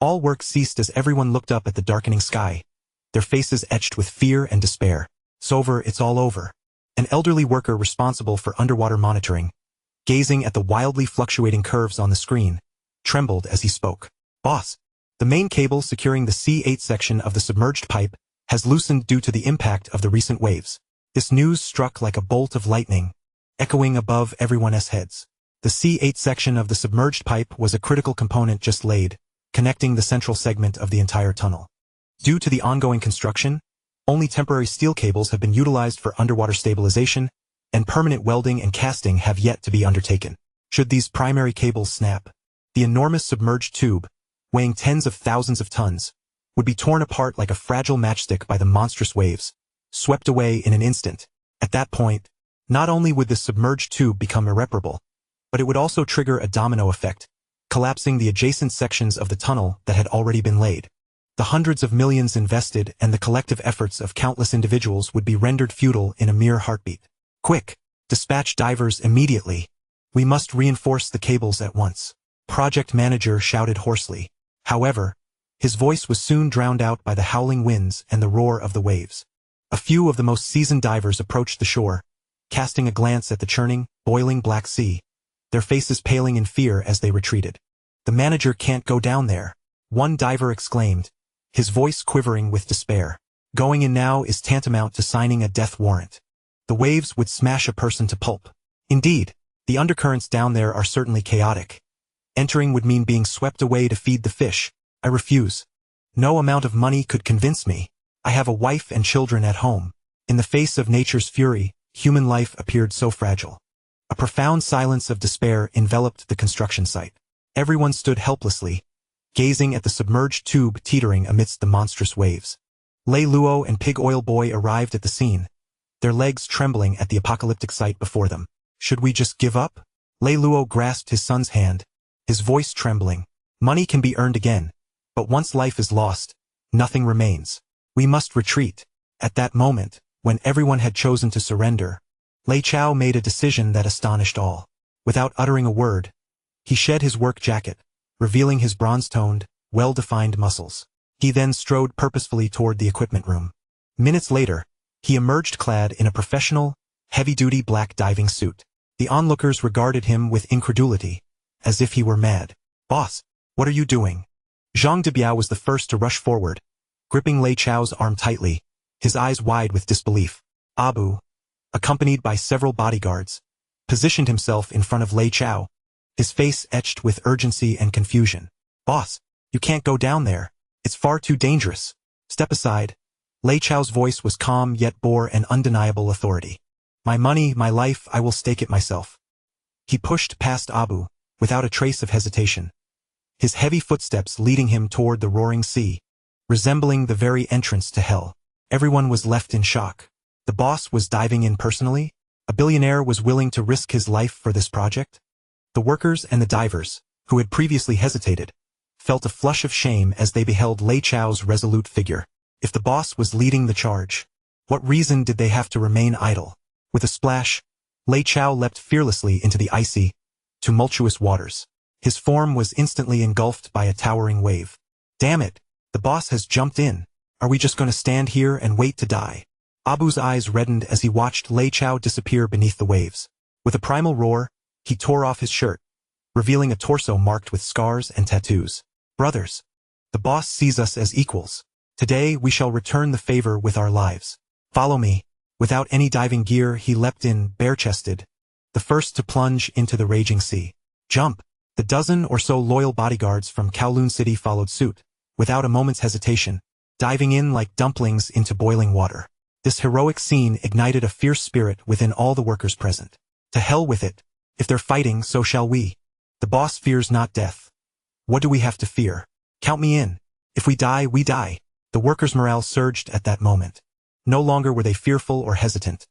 S1: All work ceased as everyone looked up at the darkening sky, their faces etched with fear and despair. It's all over. An elderly worker responsible for underwater monitoring, gazing at the wildly fluctuating curves on the screen, trembled as he spoke. "Boss, the main cable securing the C8 section of the submerged pipe has loosened due to the impact of the recent waves." This news struck like a bolt of lightning, echoing above everyone's heads. The C8 section of the submerged pipe was a critical component just laid, connecting the central segment of the entire tunnel. Due to the ongoing construction, only temporary steel cables have been utilized for underwater stabilization, and permanent welding and casting have yet to be undertaken. Should these primary cables snap, the enormous submerged tube, weighing tens of thousands of tons, would be torn apart like a fragile matchstick by the monstrous waves, swept away in an instant. At that point, not only would the submerged tube become irreparable, but it would also trigger a domino effect, collapsing the adjacent sections of the tunnel that had already been laid. The hundreds of millions invested and the collective efforts of countless individuals would be rendered futile in a mere heartbeat. "Quick! Dispatch divers immediately! We must reinforce the cables at once," project manager shouted hoarsely. However, his voice was soon drowned out by the howling winds and the roar of the waves. A few of the most seasoned divers approached the shore, casting a glance at the churning, boiling Black Sea, their faces paling in fear as they retreated. "The manager can't go down there," one diver exclaimed, his voice quivering with despair. "Going in now is tantamount to signing a death warrant. The waves would smash a person to pulp. Indeed, the undercurrents down there are certainly chaotic. Entering would mean being swept away to feed the fish. I refuse. No amount of money could convince me. I have a wife and children at home." In the face of nature's fury, human life appeared so fragile. A profound silence of despair enveloped the construction site. Everyone stood helplessly, gazing at the submerged tube teetering amidst the monstrous waves. Lei Luo and Pig Oil Boy arrived at the scene, their legs trembling at the apocalyptic sight before them. "Should we just give up?" Lei Luo grasped his son's hand, his voice trembling. "Money can be earned again, but once life is lost, nothing remains. We must retreat." At that moment, when everyone had chosen to surrender, Lei Chao made a decision that astonished all. Without uttering a word, he shed his work jacket, revealing his bronze-toned, well-defined muscles. He then strode purposefully toward the equipment room. Minutes later, he emerged clad in a professional, heavy-duty black diving suit. The onlookers regarded him with incredulity, as if he were mad. "Boss, what are you doing?" Zhang Debiao was the first to rush forward, gripping Lei Chao's arm tightly, his eyes wide with disbelief. Abu, accompanied by several bodyguards, positioned himself in front of Lei Chao, his face etched with urgency and confusion. "Boss, you can't go down there. It's far too dangerous. Step aside." Lei Chao's voice was calm yet bore an undeniable authority. "My money, my life, I will stake it myself." He pushed past Abu, without a trace of hesitation, his heavy footsteps leading him toward the roaring sea, resembling the very entrance to hell. Everyone was left in shock. The boss was diving in personally? A billionaire was willing to risk his life for this project? The workers and the divers, who had previously hesitated, felt a flush of shame as they beheld Lei Chao's resolute figure. If the boss was leading the charge, what reason did they have to remain idle? With a splash, Lei Chao leapt fearlessly into the icy, tumultuous waters. His form was instantly engulfed by a towering wave. "Damn it! The boss has jumped in. Are we just going to stand here and wait to die?" Abu's eyes reddened as he watched Lei Chao disappear beneath the waves. With a primal roar, he tore off his shirt, revealing a torso marked with scars and tattoos. "Brothers, the boss sees us as equals. Today we shall return the favor with our lives. Follow me." Without any diving gear, he leapt in, bare-chested, the first to plunge into the raging sea. "Jump!" The dozen or so loyal bodyguards from Kowloon City followed suit, without a moment's hesitation, diving in like dumplings into boiling water. This heroic scene ignited a fierce spirit within all the workers present. To hell with it. If they're fighting, so shall we. The boss fears not death. What do we have to fear? Count me in. If we die, we die. The workers' morale surged at that moment. No longer were they fearful or hesitant.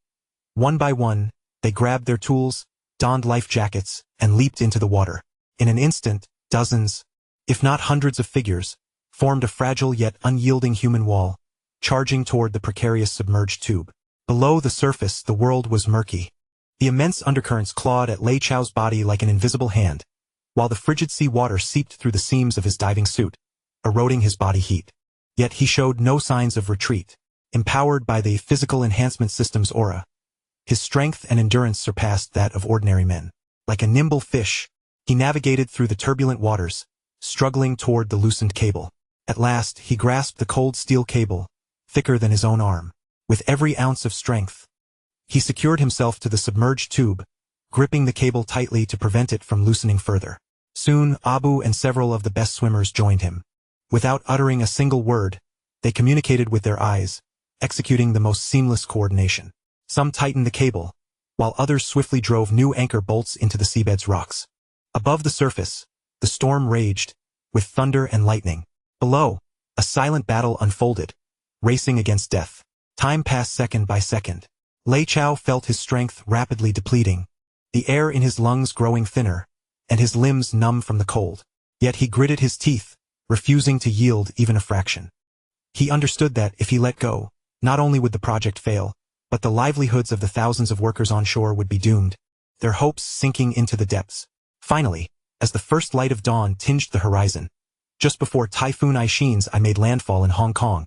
S1: One by one, they grabbed their tools, donned life jackets, and leaped into the water. In an instant, dozens, if not hundreds of figures, formed a fragile yet unyielding human wall, charging toward the precarious submerged tube. Below the surface, the world was murky. The immense undercurrents clawed at Lei Chao's body like an invisible hand, while the frigid sea water seeped through the seams of his diving suit, eroding his body heat. Yet he showed no signs of retreat. Empowered by the physical enhancement system's aura, his strength and endurance surpassed that of ordinary men. Like a nimble fish, he navigated through the turbulent waters, struggling toward the loosened cable. At last, he grasped the cold steel cable, thicker than his own arm. With every ounce of strength, he secured himself to the submerged tube, gripping the cable tightly to prevent it from loosening further. Soon, Abu and several of the best swimmers joined him. Without uttering a single word, they communicated with their eyes, executing the most seamless coordination. Some tightened the cable, while others swiftly drove new anchor bolts into the seabed's rocks. Above the surface, the storm raged, with thunder and lightning. Below, a silent battle unfolded, racing against death. Time passed second by second. Lei Chao felt his strength rapidly depleting, the air in his lungs growing thinner, and his limbs numb from the cold. Yet he gritted his teeth, refusing to yield even a fraction. He understood that, if he let go, not only would the project fail, but the livelihoods of the thousands of workers on shore would be doomed, their hopes sinking into the depths. Finally, as the first light of dawn tinged the horizon, just before Typhoon Aishin's I made landfall in Hong Kong,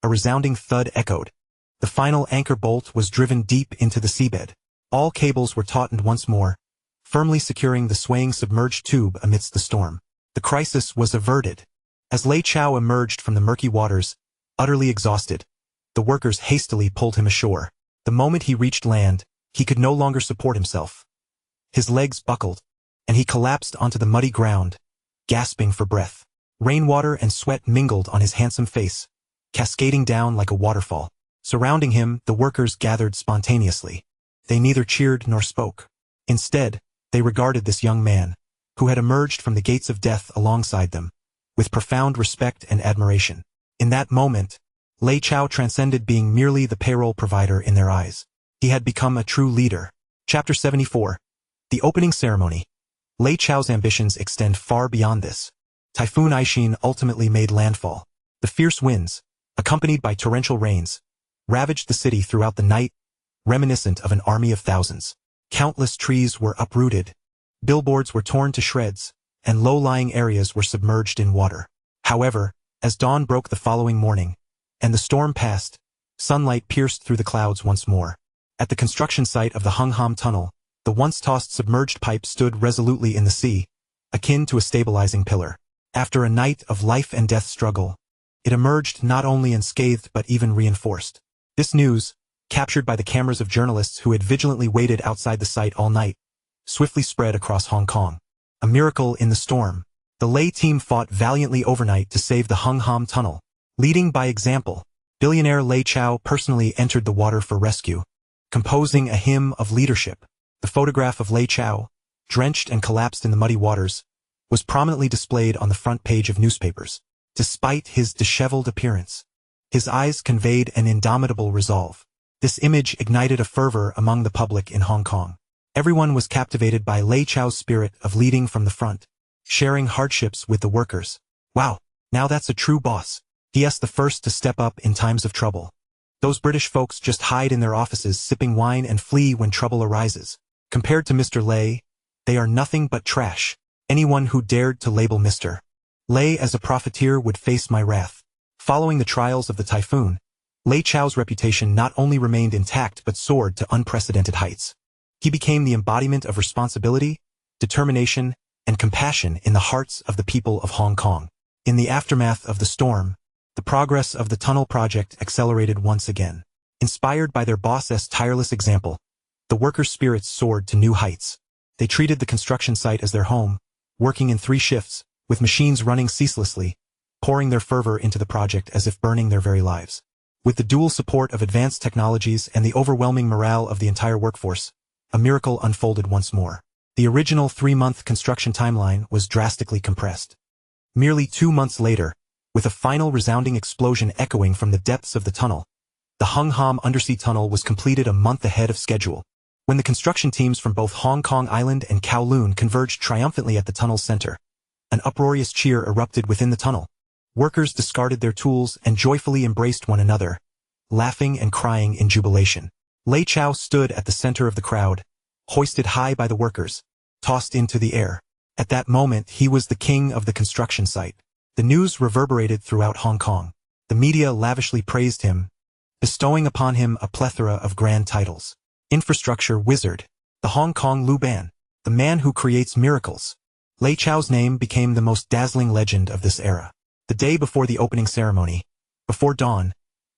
S1: a resounding thud echoed. The final anchor bolt was driven deep into the seabed. All cables were tautened once more, firmly securing the swaying submerged tube amidst the storm. The crisis was averted. As Lei Chao emerged from the murky waters, utterly exhausted, the workers hastily pulled him ashore. The moment he reached land, he could no longer support himself. His legs buckled, and he collapsed onto the muddy ground, gasping for breath. Rainwater and sweat mingled on his handsome face, cascading down like a waterfall. Surrounding him, the workers gathered spontaneously. They neither cheered nor spoke. Instead, they regarded this young man, who had emerged from the gates of death alongside them, with profound respect and admiration. In that moment, Lei Chao transcended being merely the payroll provider in their eyes. He had become a true leader. Chapter 74. The opening ceremony. Lei Chao's ambitions extend far beyond this. Typhoon Aishin ultimately made landfall. The fierce winds, accompanied by torrential rains, ravaged the city throughout the night, reminiscent of an army of thousands. Countless trees were uprooted, billboards were torn to shreds, and low-lying areas were submerged in water. However, as dawn broke the following morning, and the storm passed, sunlight pierced through the clouds once more. At the construction site of the Hungham Tunnel, the once-tossed submerged pipe stood resolutely in the sea, akin to a stabilizing pillar. After a night of life-and-death struggle, it emerged not only unscathed but even reinforced. This news, captured by the cameras of journalists who had vigilantly waited outside the site all night, swiftly spread across Hong Kong. A miracle in the storm. The Lei team fought valiantly overnight to save the Hungham Tunnel. Leading by example, billionaire Lei Chao personally entered the water for rescue, composing a hymn of leadership. The photograph of Lei Chao, drenched and collapsed in the muddy waters, was prominently displayed on the front page of newspapers. Despite his disheveled appearance, his eyes conveyed an indomitable resolve. This image ignited a fervor among the public in Hong Kong. Everyone was captivated by Lei Chao's spirit of leading from the front, sharing hardships with the workers. Wow, now that's a true boss. He's the first to step up in times of trouble. Those British folks just hide in their offices sipping wine and flee when trouble arises. Compared to Mr. Lei, they are nothing but trash. Anyone who dared to label Mr. Lei as a profiteer would face my wrath. Following the trials of the typhoon, Lei Chao's reputation not only remained intact but soared to unprecedented heights. He became the embodiment of responsibility, determination, and compassion in the hearts of the people of Hong Kong. In the aftermath of the storm, the progress of the tunnel project accelerated once again. Inspired by their boss's tireless example, the workers' spirits soared to new heights. They treated the construction site as their home, working in 3 shifts, with machines running ceaselessly, pouring their fervor into the project as if burning their very lives. With the dual support of advanced technologies and the overwhelming morale of the entire workforce, a miracle unfolded once more. The original 3-month construction timeline was drastically compressed. Merely 2 months later, with a final resounding explosion echoing from the depths of the tunnel, the Hung Hom undersea tunnel was completed a month ahead of schedule. When the construction teams from both Hong Kong Island and Kowloon converged triumphantly at the tunnel's center, an uproarious cheer erupted within the tunnel. Workers discarded their tools and joyfully embraced one another, laughing and crying in jubilation. Lei Chao stood at the center of the crowd, hoisted high by the workers, tossed into the air. At that moment, he was the king of the construction site. The news reverberated throughout Hong Kong. The media lavishly praised him, bestowing upon him a plethora of grand titles. Infrastructure wizard, the Hong Kong Luban, the man who creates miracles. Lei Chao's name became the most dazzling legend of this era. The day before the opening ceremony, before dawn,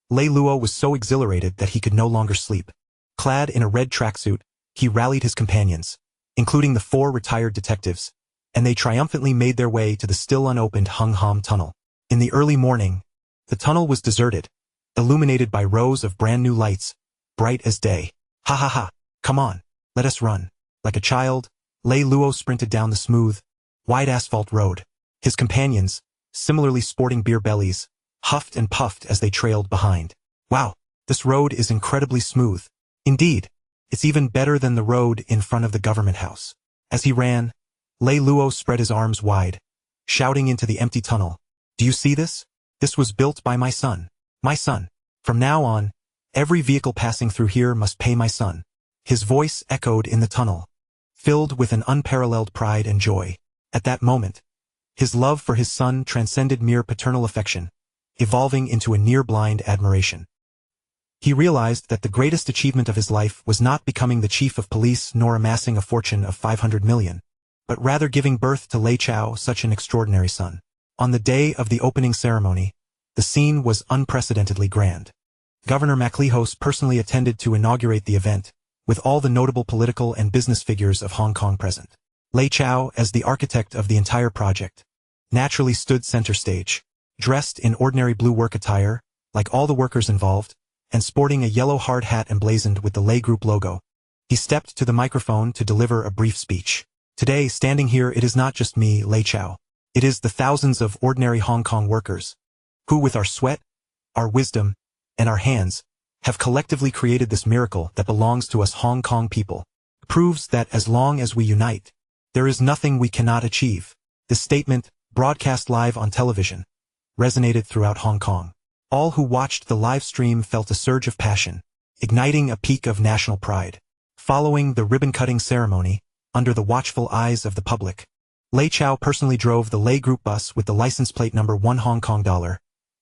S1: Lei Luo was so exhilarated that he could no longer sleep. Clad in a red tracksuit, he rallied his companions, including the 4 retired detectives, and they triumphantly made their way to the still unopened Hung Hom tunnel. In the early morning, the tunnel was deserted, illuminated by rows of brand new lights, bright as day. Ha ha ha, come on, let us run. Like a child, Lei Luo sprinted down the smooth, wide asphalt road. His companions, similarly sporting beer bellies, huffed and puffed as they trailed behind. Wow, this road is incredibly smooth. Indeed, it's even better than the road in front of the government house. As he ran, Lei Luo spread his arms wide, shouting into the empty tunnel. Do you see this? This was built by my son. My son. From now on, every vehicle passing through here must pay my son. His voice echoed in the tunnel, filled with an unparalleled pride and joy. At that moment, his love for his son transcended mere paternal affection, evolving into a near-blind admiration. He realized that the greatest achievement of his life was not becoming the chief of police nor amassing a fortune of 500 million, but rather giving birth to Lei Chao, such an extraordinary son. On the day of the opening ceremony, the scene was unprecedentedly grand. Governor MacLehose personally attended to inaugurate the event, with all the notable political and business figures of Hong Kong present. Lei Chao, as the architect of the entire project, naturally stood center stage, dressed in ordinary blue work attire, like all the workers involved, and sporting a yellow hard hat emblazoned with the Lei Group logo. He stepped to the microphone to deliver a brief speech. Today, standing here, it is not just me, Lei Chao. It is the thousands of ordinary Hong Kong workers, who with our sweat, our wisdom, and our hands, have collectively created this miracle that belongs to us Hong Kong people. It proves that as long as we unite, there is nothing we cannot achieve. This statement, broadcast live on television, resonated throughout Hong Kong. All who watched the live stream felt a surge of passion, igniting a peak of national pride. Following the ribbon-cutting ceremony, under the watchful eyes of the public, Lei Chao personally drove the Lei Group bus with the license plate number 1 Hong Kong dollar,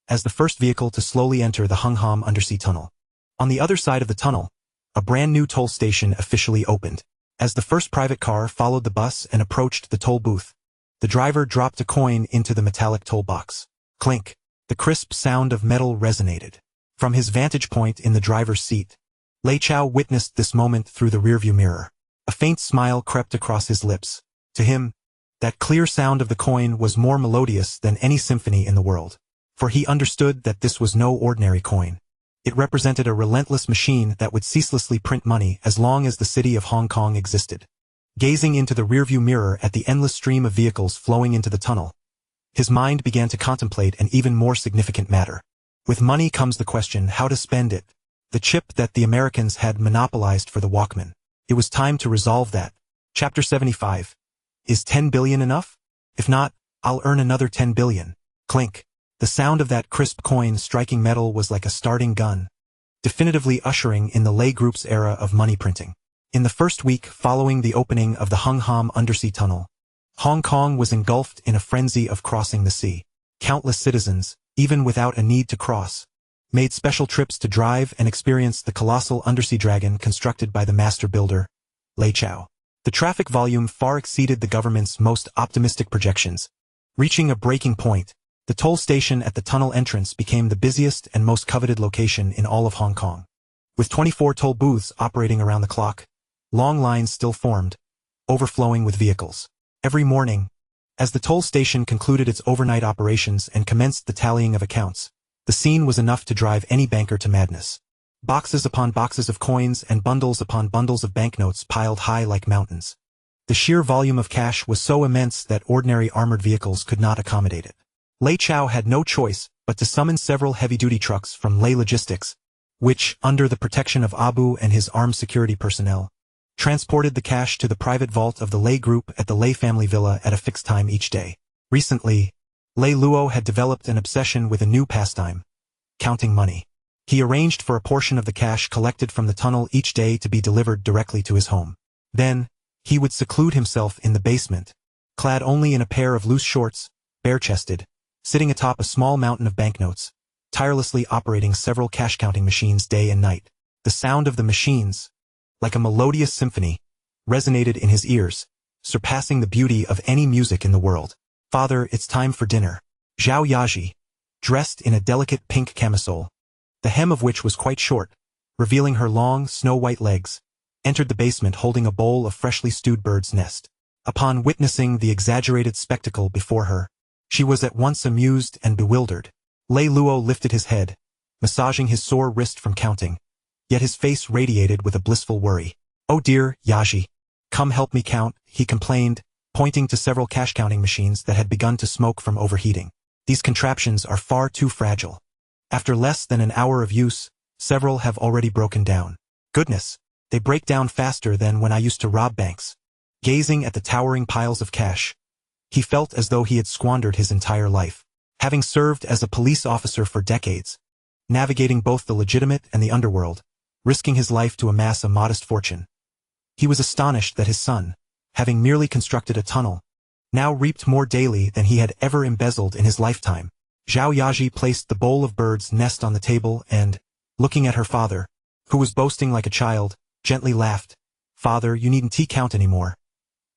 S1: as the first vehicle to slowly enter the Hung Hom undersea tunnel. On the other side of the tunnel, a brand new toll station officially opened. As the first private car followed the bus and approached the toll booth, the driver dropped a coin into the metallic toll box. Clink. The crisp sound of metal resonated. From his vantage point in the driver's seat, Lei Chao witnessed this moment through the rearview mirror. A faint smile crept across his lips. To him, that clear sound of the coin was more melodious than any symphony in the world, for he understood that this was no ordinary coin. It represented a relentless machine that would ceaselessly print money as long as the city of Hong Kong existed. Gazing into the rearview mirror at the endless stream of vehicles flowing into the tunnel, his mind began to contemplate an even more significant matter. With money comes the question how to spend it, the chip that the Americans had monopolized for the Walkman. It was time to resolve that. Chapter 75. Is 10 billion enough? If not, I'll earn another 10 billion. Clink. The sound of that crisp coin striking metal was like a starting gun, definitively ushering in the Lei Group's era of money printing. In the first week following the opening of the Hung Hom undersea tunnel, Hong Kong was engulfed in a frenzy of crossing the sea. Countless citizens, even without a need to cross, made special trips to drive and experience the colossal undersea dragon constructed by the master builder, Lei Chao. The traffic volume far exceeded the government's most optimistic projections. Reaching a breaking point, the toll station at the tunnel entrance became the busiest and most coveted location in all of Hong Kong. With 24 toll booths operating around the clock, long lines still formed, overflowing with vehicles. Every morning, As the toll station concluded its overnight operations and commenced the tallying of accounts, the scene was enough to drive any banker to madness. Boxes upon boxes of coins and bundles upon bundles of banknotes piled high like mountains. The sheer volume of cash was so immense that ordinary armored vehicles could not accommodate it. Lei Chao had no choice but to summon several heavy-duty trucks from Lei Logistics, which, under the protection of Abu and his armed security personnel, transported the cash to the private vault of the Lei Group at the Lei family villa at a fixed time each day. Recently, Lei Luo had developed an obsession with a new pastime: counting money. He arranged for a portion of the cash collected from the tunnel each day to be delivered directly to his home. Then, he would seclude himself in the basement, clad only in a pair of loose shorts, bare-chested, sitting atop a small mountain of banknotes, tirelessly operating several cash-counting machines day and night. The sound of the machines, like a melodious symphony, resonated in his ears, surpassing the beauty of any music in the world. "Father, it's time for dinner." Zhao Yaji, dressed in a delicate pink camisole, the hem of which was quite short, revealing her long, snow-white legs, entered the basement holding a bowl of freshly stewed bird's nest. Upon witnessing the exaggerated spectacle before her, she was at once amused and bewildered. Lei Luo lifted his head, massaging his sore wrist from counting, yet his face radiated with a blissful worry. "Oh dear, Yaji, come help me count," he complained, pointing to several cash-counting machines that had begun to smoke from overheating. "These contraptions are far too fragile. After less than an hour of use, several have already broken down. Goodness, they break down faster than when I used to rob banks." Gazing at the towering piles of cash, he felt as though he had squandered his entire life. Having served as a police officer for decades, navigating both the legitimate and the underworld, risking his life to amass a modest fortune, he was astonished that his son, having merely constructed a tunnel, now reaped more daily than he had ever embezzled in his lifetime. Zhao Yaji placed the bowl of bird's nest on the table and, looking at her father, who was boasting like a child, gently laughed. "Father, you needn't count anymore.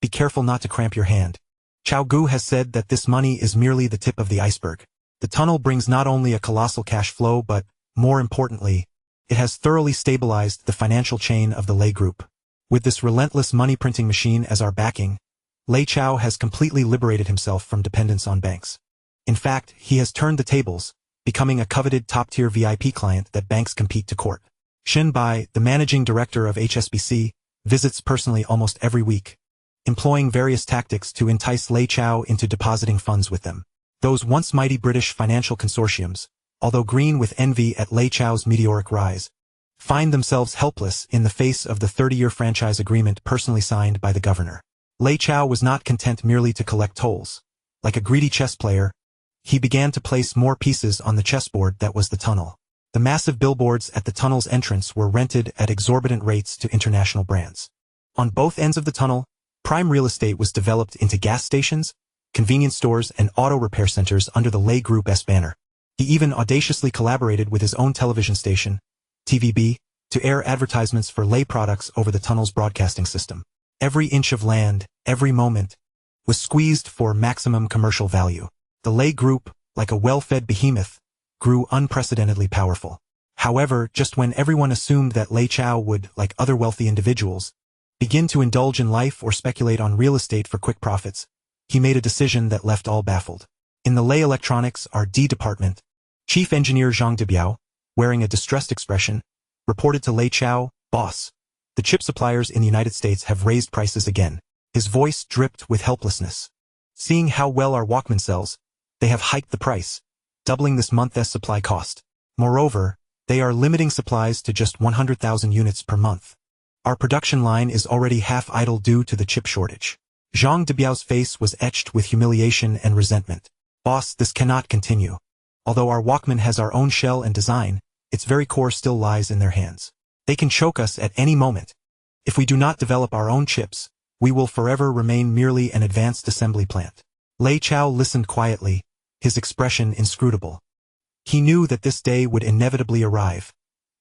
S1: Be careful not to cramp your hand. Chao Gu has said that this money is merely the tip of the iceberg. The tunnel brings not only a colossal cash flow but, more importantly, it has thoroughly stabilized the financial chain of the Lei Group. With this relentless money-printing machine as our backing, Lei Chao has completely liberated himself from dependence on banks. In fact, he has turned the tables, becoming a coveted top-tier VIP client that banks compete to court. Shin Bai, the managing director of HSBC, visits personally almost every week, employing various tactics to entice Lei Chao into depositing funds with them. Those once mighty British financial consortiums, although green with envy at Lei Chao's meteoric rise, find themselves helpless in the face of the 30-year franchise agreement personally signed by the governor. Lei Chao was not content merely to collect tolls. Like a greedy chess player, he began to place more pieces on the chessboard that was the tunnel. The massive billboards at the tunnel's entrance were rented at exorbitant rates to international brands. On both ends of the tunnel, prime real estate was developed into gas stations, convenience stores, and auto repair centers under the Lei Group's banner. He even audaciously collaborated with his own television station, TVB, to air advertisements for Lei products over the tunnel's broadcasting system. Every inch of land, every moment, was squeezed for maximum commercial value. The Lei Group, like a well-fed behemoth, grew unprecedentedly powerful. However, just when everyone assumed that Lei Chao would, like other wealthy individuals, begin to indulge in life or speculate on real estate for quick profits, he made a decision that left all baffled. In the Lei Electronics R&D department, Chief Engineer Zhang Debiao, wearing a distressed expression, reported to Lei Chao, "Boss, the chip suppliers in the United States have raised prices again." His voice dripped with helplessness. "Seeing how well our Walkman sells, they have hiked the price, doubling this month's supply cost. Moreover, they are limiting supplies to just 100,000 units per month. Our production line is already half idle due to the chip shortage." Zhang Debiao's face was etched with humiliation and resentment. "Boss, this cannot continue. Although our Walkman has our own shell and design, its very core still lies in their hands. They can choke us at any moment. If we do not develop our own chips, we will forever remain merely an advanced assembly plant." Lei Chao listened quietly, his expression inscrutable. He knew that this day would inevitably arrive.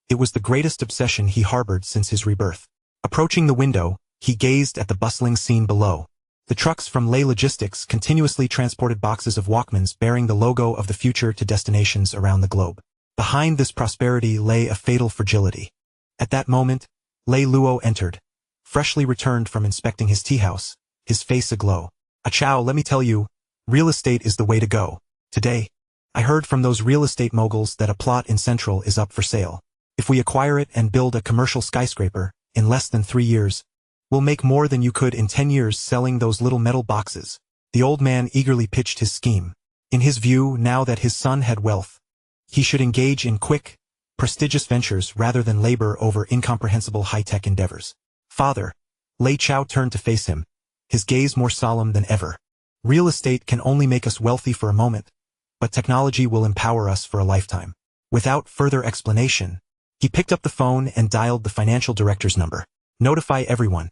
S1: It was the greatest obsession he harbored since his rebirth. Approaching the window, he gazed at the bustling scene below. The trucks from Lei Logistics continuously transported boxes of Walkmans bearing the logo of the future to destinations around the globe. Behind this prosperity lay a fatal fragility. At that moment, Lei Luo entered, freshly returned from inspecting his tea house, his face aglow. Chow, let me tell you, real estate is the way to go. Today, I heard from those real estate moguls that a plot in Central is up for sale. If we acquire it and build a commercial skyscraper, in less than 3 years, we'll make more than you could in 10 years selling those little metal boxes. The old man eagerly pitched his scheme. In his view, now that his son had wealth, he should engage in quick, prestigious ventures rather than labor over incomprehensible high-tech endeavors. Father, Lei Chao turned to face him, his gaze more solemn than ever. Real estate can only make us wealthy for a moment, but technology will empower us for a lifetime. Without further explanation, he picked up the phone and dialed the financial director's number. Notify everyone.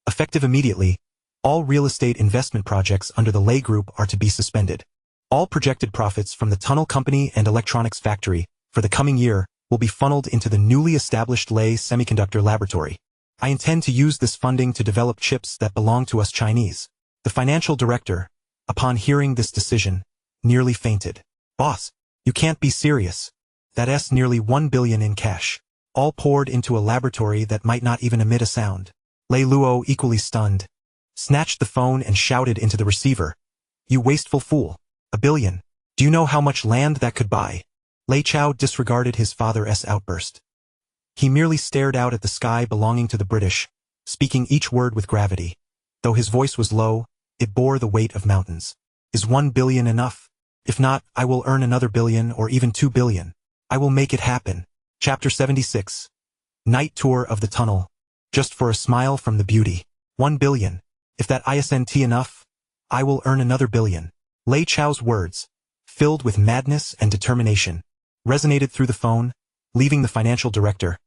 S1: Effective immediately, all real estate investment projects under the Lei Group are to be suspended. All projected profits from the tunnel company and electronics factory for the coming year will be funneled into the newly established Lei Semiconductor Laboratory. I intend to use this funding to develop chips that belong to us Chinese. The financial director, upon hearing this decision, nearly fainted. Boss, you can't be serious. That's nearly 1 billion in cash, all poured into a laboratory that might not even emit a sound. Lei Luo, equally stunned, snatched the phone and shouted into the receiver. You wasteful fool. 1 billion. Do you know how much land that could buy? Lei Chao disregarded his father's outburst. He merely stared out at the sky belonging to the British, speaking each word with gravity. Though his voice was low, it bore the weight of mountains. Is 1 billion enough? If not, I will earn another billion or even 2 billion. I will make it happen. Chapter 76. Night tour of the tunnel. Just for a smile from the beauty. 1 billion. If that isn't enough, I will earn another billion. Lei Chao's words, filled with madness and determination, resonated through the phone, leaving the financial director,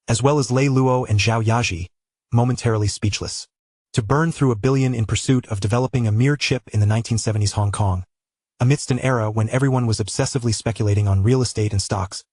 S1: as well as Lei Luo and Zhao Yaji, momentarily speechless. To burn through 1 billion in pursuit of developing a mere chip in the 1970s Hong Kong, amidst an era when everyone was obsessively speculating on real estate and stocks,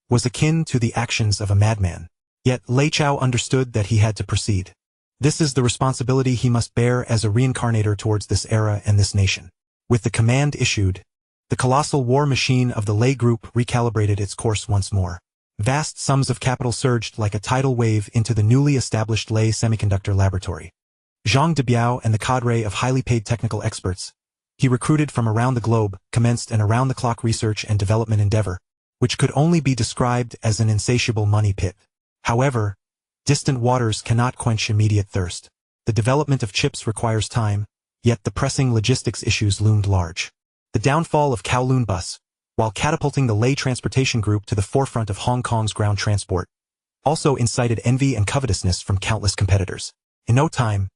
S1: was akin to the actions of a madman. Yet Lei Chao understood that he had to proceed. This is the responsibility he must bear as a reincarnator towards this era and this nation. With the command issued, the colossal war machine of the Lei Group recalibrated its course once more. Vast sums of capital surged like a tidal wave into the newly established Lei Semiconductor Laboratory. Zhang Debiao and the cadre of highly paid technical experts he recruited from around the globe commenced an around-the-clock research and development endeavor, which could only be described as an insatiable money pit. However, distant waters cannot quench immediate thirst. The development of chips requires time, yet the pressing logistics issues loomed large. The downfall of Kowloon Bus, while catapulting the Lei Transportation Group to the forefront of Hong Kong's ground transport, also incited envy and covetousness from countless competitors. In no time,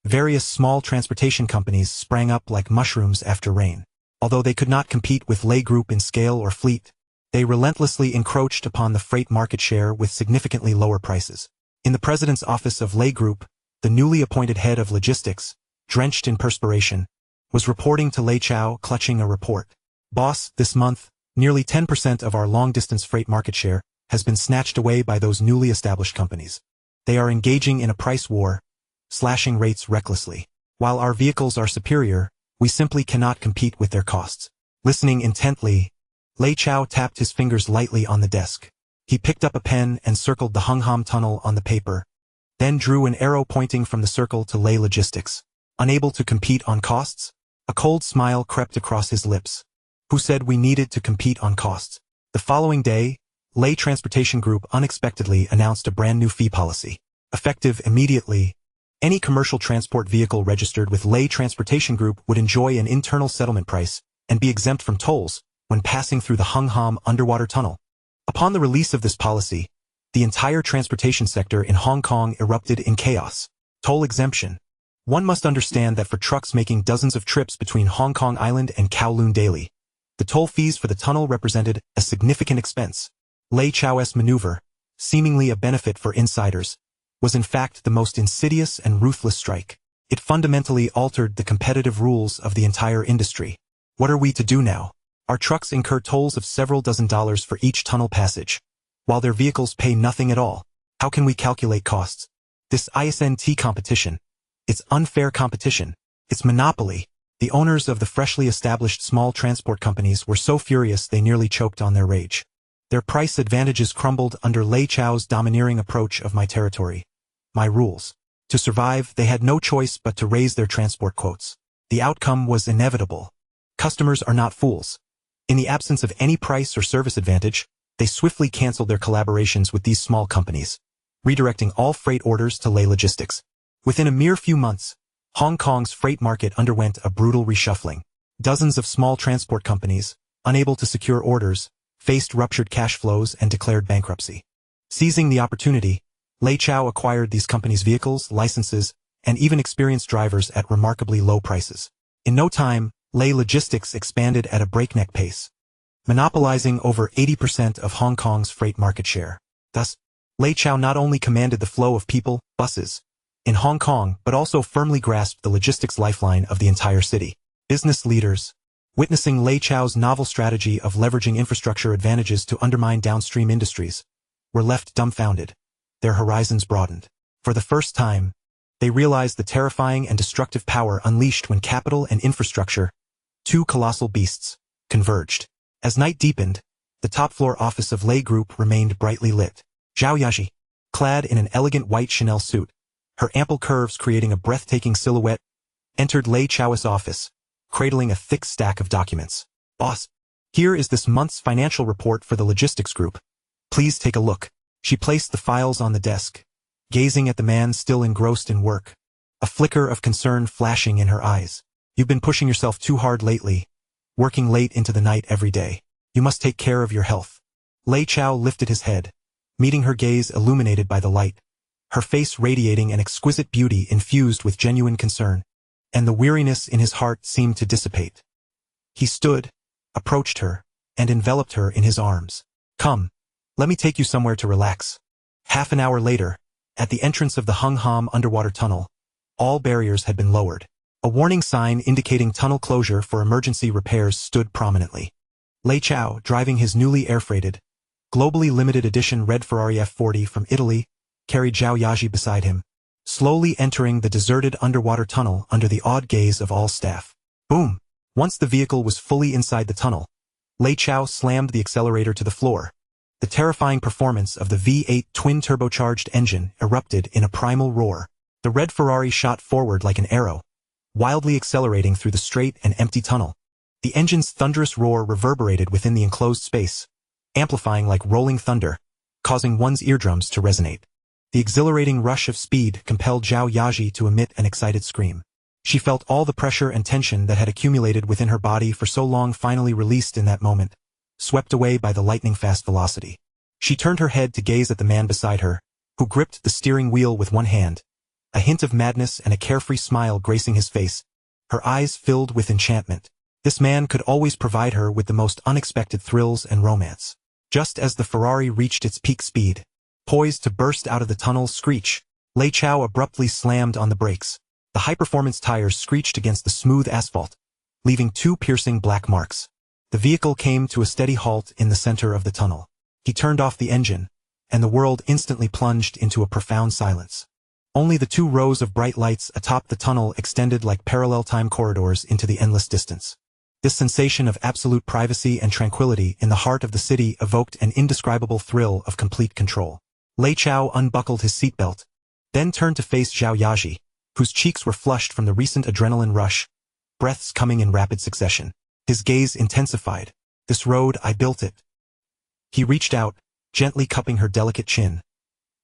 S1: various small transportation companies sprang up like mushrooms after rain. Although they could not compete with Lei Group in scale or fleet, they relentlessly encroached upon the freight market share with significantly lower prices. In the president's office of Lei Group, the newly appointed head of logistics, drenched in perspiration, was reporting to Lei Chao, clutching a report. Boss, this month, nearly 10% of our long-distance freight market share has been snatched away by those newly established companies. They are engaging in a price war, slashing rates recklessly. While our vehicles are superior, we simply cannot compete with their costs. Listening intently, Lei Chao tapped his fingers lightly on the desk. He picked up a pen and circled the Hungham Tunnel on the paper, then drew an arrow pointing from the circle to Lei Logistics. Unable to compete on costs? A cold smile crept across his lips. Who said we needed to compete on costs? The following day, Lei Transportation Group unexpectedly announced a brand new fee policy. Effective immediately, any commercial transport vehicle registered with Lei Transportation Group would enjoy an internal settlement price and be exempt from tolls when passing through the Hungham underwater tunnel. Upon the release of this policy, the entire transportation sector in Hong Kong erupted in chaos. Toll exemption. One must understand that for trucks making dozens of trips between Hong Kong Island and Kowloon daily, the toll fees for the tunnel represented a significant expense. Lei Chao's maneuver, seemingly a benefit for insiders, was in fact the most insidious and ruthless strike. It fundamentally altered the competitive rules of the entire industry. What are we to do now? Our trucks incur tolls of several dozen dollars for each tunnel passage, while their vehicles pay nothing at all. How can we calculate costs? This isn't competition. It's unfair competition. It's monopoly. The owners of the freshly established small transport companies were so furious they nearly choked on their rage. Their price advantages crumbled under Lei Chao's domineering approach of my territory, my rules. To survive, they had no choice but to raise their transport quotes. The outcome was inevitable. Customers are not fools. In the absence of any price or service advantage, they swiftly canceled their collaborations with these small companies, redirecting all freight orders to Lei Logistics. Within a mere few months, Hong Kong's freight market underwent a brutal reshuffling. Dozens of small transport companies, unable to secure orders, faced ruptured cash flows and declared bankruptcy. Seizing the opportunity, Lei Chao acquired these companies' vehicles, licenses, and even experienced drivers at remarkably low prices. In no time, Lei Logistics expanded at a breakneck pace, monopolizing over 80% of Hong Kong's freight market share. Thus, Lei Chao not only commanded the flow of people, buses, in Hong Kong but also firmly grasped the logistics lifeline of the entire city. Business leaders, witnessing Lei Chao's novel strategy of leveraging infrastructure advantages to undermine downstream industries, were left dumbfounded. Their horizons broadened. For the first time, they realized the terrifying and destructive power unleashed when capital and infrastructure, two colossal beasts, converged. As night deepened, the top-floor office of Lei Group remained brightly lit. Zhao Yaji, clad in an elegant white Chanel suit, her ample curves creating a breathtaking silhouette, entered Lei Chao's office, cradling a thick stack of documents. "Boss, here is this month's financial report for the logistics group. Please take a look." She placed the files on the desk, gazing at the man still engrossed in work, a flicker of concern flashing in her eyes. "You've been pushing yourself too hard lately, working late into the night every day. You must take care of your health." Lei Chao lifted his head, meeting her gaze illuminated by the light, her face radiating an exquisite beauty infused with genuine concern, and the weariness in his heart seemed to dissipate. He stood, approached her, and enveloped her in his arms. "Come, let me take you somewhere to relax." Half an hour later, at the entrance of the Hung Hom underwater tunnel, all barriers had been lowered. A warning sign indicating tunnel closure for emergency repairs stood prominently. Lei Chao, driving his newly air-freighted, globally limited edition red Ferrari F40 from Italy, carried Zhao Yaji beside him, slowly entering the deserted underwater tunnel under the awed gaze of all staff. Boom! Once the vehicle was fully inside the tunnel, Lei Chao slammed the accelerator to the floor. The terrifying performance of the V8 twin-turbocharged engine erupted in a primal roar. The red Ferrari shot forward like an arrow, wildly accelerating through the straight and empty tunnel. The engine's thunderous roar reverberated within the enclosed space, amplifying like rolling thunder, causing one's eardrums to resonate. The exhilarating rush of speed compelled Zhao Yaji to emit an excited scream. She felt all the pressure and tension that had accumulated within her body for so long finally released in that moment, swept away by the lightning-fast velocity. She turned her head to gaze at the man beside her, who gripped the steering wheel with one hand, a hint of madness and a carefree smile gracing his face, her eyes filled with enchantment. This man could always provide her with the most unexpected thrills and romance. Just as the Ferrari reached its peak speed, poised to burst out of the tunnel's screech, Lei Chao abruptly slammed on the brakes. The high-performance tires screeched against the smooth asphalt, leaving two piercing black marks. The vehicle came to a steady halt in the center of the tunnel. He turned off the engine, and the world instantly plunged into a profound silence. Only the two rows of bright lights atop the tunnel extended like parallel time corridors into the endless distance. This sensation of absolute privacy and tranquility in the heart of the city evoked an indescribable thrill of complete control. Lei Chao unbuckled his seatbelt, then turned to face Zhao Yaji, whose cheeks were flushed from the recent adrenaline rush, breaths coming in rapid succession. His gaze intensified. "This road, I built it." He reached out, gently cupping her delicate chin,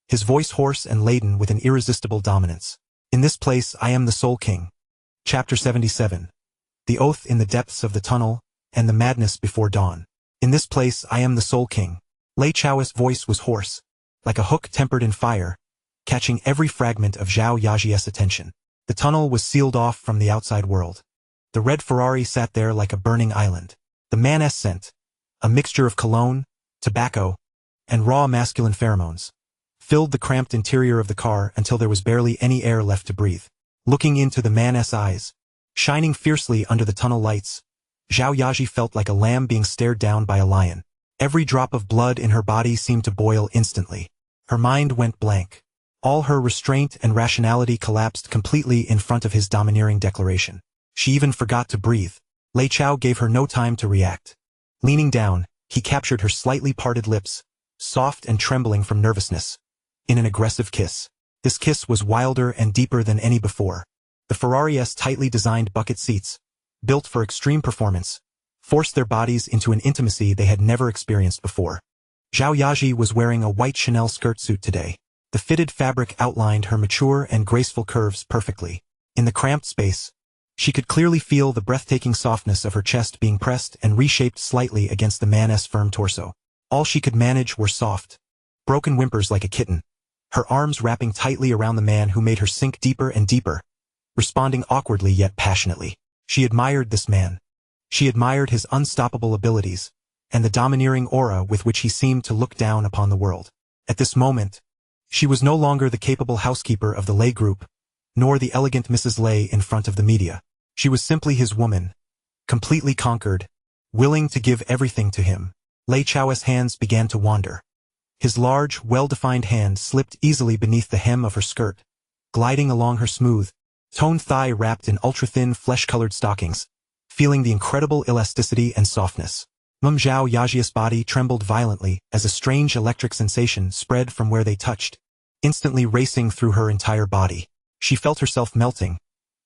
S1: his voice hoarse and laden with an irresistible dominance. "In this place, I am the Soul King." Chapter 77. The Oath in the Depths of the Tunnel, and the Madness Before Dawn. "In this place, I am the Soul King." Lei Chao's voice was hoarse, like a hook tempered in fire, catching every fragment of Zhao Yaji's attention. The tunnel was sealed off from the outside world. The red Ferrari sat there like a burning island. The man's scent, a mixture of cologne, tobacco, and raw masculine pheromones, filled the cramped interior of the car until there was barely any air left to breathe. Looking into the man's eyes, shining fiercely under the tunnel lights, Zhao Yaji felt like a lamb being stared down by a lion. Every drop of blood in her body seemed to boil instantly. Her mind went blank. All her restraint and rationality collapsed completely in front of his domineering declaration. She even forgot to breathe. Lei Chao gave her no time to react. Leaning down, he captured her slightly parted lips, soft and trembling from nervousness, in an aggressive kiss. This kiss was wilder and deeper than any before. The Ferrari's tightly designed bucket seats, built for extreme performance, forced their bodies into an intimacy they had never experienced before. Zhao Yaji was wearing a white Chanel skirt suit today. The fitted fabric outlined her mature and graceful curves perfectly. In the cramped space, she could clearly feel the breathtaking softness of her chest being pressed and reshaped slightly against the man's firm torso. All she could manage were soft, broken whimpers like a kitten, her arms wrapping tightly around the man who made her sink deeper and deeper, responding awkwardly yet passionately. She admired this man. She admired his unstoppable abilities, and the domineering aura with which he seemed to look down upon the world. At this moment, she was no longer the capable housekeeper of the Lei group, nor the elegant Mrs. Lei in front of the media. She was simply his woman, completely conquered, willing to give everything to him. Lei Chao's hands began to wander. His large, well-defined hand slipped easily beneath the hem of her skirt, gliding along her smooth, toned thigh wrapped in ultra-thin flesh-colored stockings, feeling the incredible elasticity and softness. Zhao Yaji's body trembled violently as a strange electric sensation spread from where they touched, instantly racing through her entire body. She felt herself melting,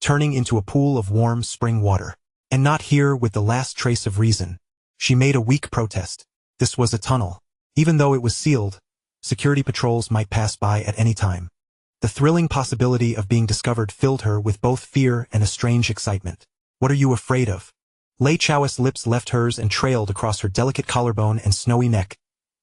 S1: turning into a pool of warm spring water. And not here with the last trace of reason. She made a weak protest. This was a tunnel. Even though it was sealed, security patrols might pass by at any time. The thrilling possibility of being discovered filled her with both fear and a strange excitement. What are you afraid of? Lei Chao's lips left hers and trailed across her delicate collarbone and snowy neck,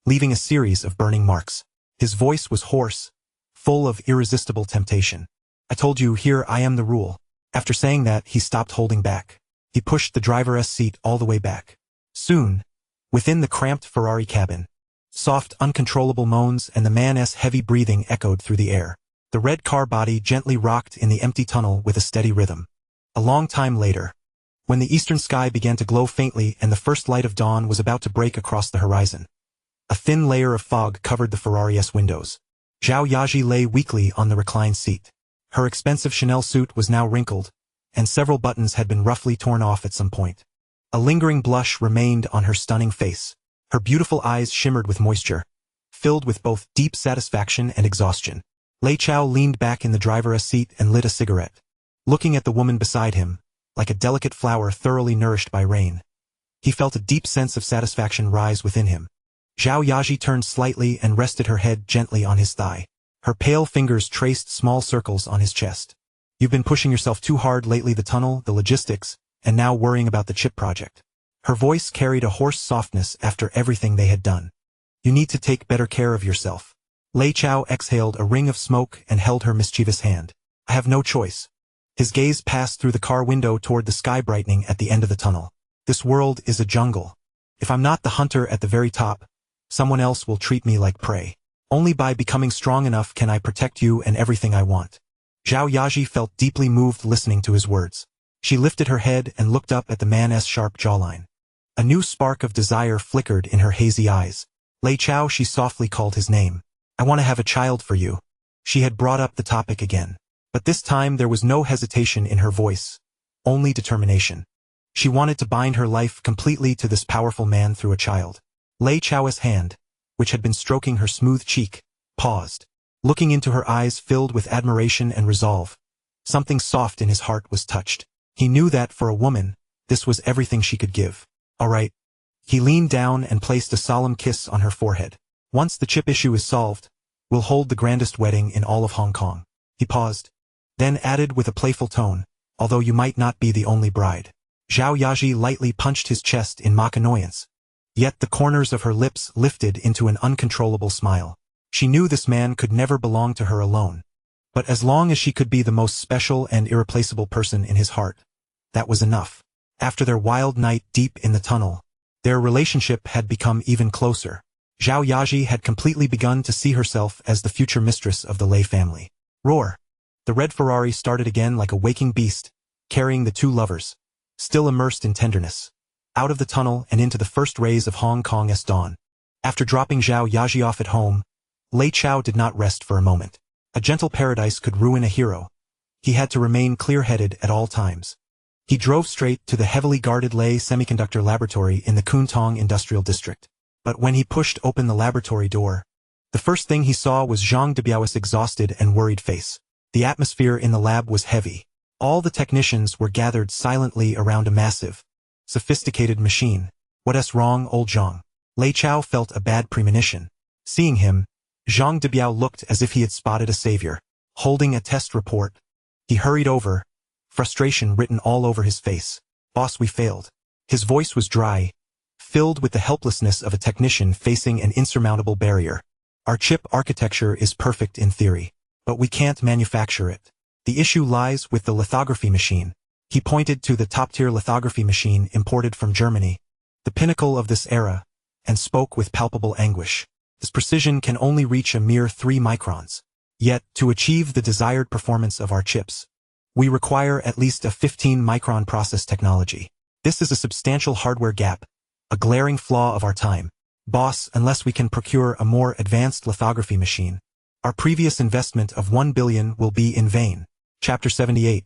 S1: leaving a series of burning marks. His voice was hoarse, full of irresistible temptation. I told you, here I am the rule. After saying that, he stopped holding back. He pushed the driver's seat all the way back. Soon, within the cramped Ferrari cabin, soft, uncontrollable moans and the man's heavy breathing echoed through the air. The red car body gently rocked in the empty tunnel with a steady rhythm. A long time later, when the eastern sky began to glow faintly and the first light of dawn was about to break across the horizon, a thin layer of fog covered the Ferrari's windows. Zhao Yaji lay weakly on the reclined seat. Her expensive Chanel suit was now wrinkled, and several buttons had been roughly torn off at some point. A lingering blush remained on her stunning face. Her beautiful eyes shimmered with moisture, filled with both deep satisfaction and exhaustion. Lei Chao leaned back in the driver's seat and lit a cigarette, looking at the woman beside him, like a delicate flower thoroughly nourished by rain. He felt a deep sense of satisfaction rise within him. Zhao Yaji turned slightly and rested her head gently on his thigh. Her pale fingers traced small circles on his chest. You've been pushing yourself too hard lately, the tunnel, the logistics, and now worrying about the chip project. Her voice carried a hoarse softness after everything they had done. You need to take better care of yourself. Lei Chao exhaled a ring of smoke and held her mischievous hand. I have no choice. His gaze passed through the car window toward the sky brightening at the end of the tunnel. This world is a jungle. If I'm not the hunter at the very top, someone else will treat me like prey. Only by becoming strong enough can I protect you and everything I want. Zhao Yaji felt deeply moved listening to his words. She lifted her head and looked up at the man's sharp jawline. A new spark of desire flickered in her hazy eyes. Lei Chao, she softly called his name. I want to have a child for you. She had brought up the topic again. But this time there was no hesitation in her voice, only determination. She wanted to bind her life completely to this powerful man through a child. Lei Chao's hand, which had been stroking her smooth cheek, paused. Looking into her eyes filled with admiration and resolve, something soft in his heart was touched. He knew that, for a woman, this was everything she could give. All right. He leaned down and placed a solemn kiss on her forehead. Once the chip issue is solved, we'll hold the grandest wedding in all of Hong Kong. He paused, then added with a playful tone, although you might not be the only bride. Zhao Yaji lightly punched his chest in mock annoyance. Yet the corners of her lips lifted into an uncontrollable smile. She knew this man could never belong to her alone. But as long as she could be the most special and irreplaceable person in his heart, that was enough. After their wild night deep in the tunnel, their relationship had become even closer. Zhao Yaji had completely begun to see herself as the future mistress of the Lei family. Roar! The red Ferrari started again like a waking beast, carrying the two lovers, still immersed in tenderness, out of the tunnel and into the first rays of Hong Kong's dawn. After dropping Zhao Yaji off at home, Lei Chao did not rest for a moment. A gentle paradise could ruin a hero. He had to remain clear-headed at all times. He drove straight to the heavily guarded Lei Semiconductor Laboratory in the Kuntong Industrial District. But when he pushed open the laboratory door, the first thing he saw was Zhang Debiao's exhausted and worried face. The atmosphere in the lab was heavy. All the technicians were gathered silently around a massive, sophisticated machine. "What's wrong, old Zhang?" Lei Chao felt a bad premonition. Seeing him, Zhang Debiao looked as if he had spotted a savior. Holding a test report, he hurried over, frustration written all over his face. "Boss, we failed." His voice was dry, filled with the helplessness of a technician facing an insurmountable barrier. "Our chip architecture is perfect in theory, but we can't manufacture it. The issue lies with the lithography machine." He pointed to the top-tier lithography machine imported from Germany, the pinnacle of this era, and spoke with palpable anguish. "This precision can only reach a mere 3 microns. Yet, to achieve the desired performance of our chips, we require at least a 15-micron process technology. This is a substantial hardware gap, a glaring flaw of our time. Boss, unless we can procure a more advanced lithography machine, our previous investment of 1 billion will be in vain." Chapter 78.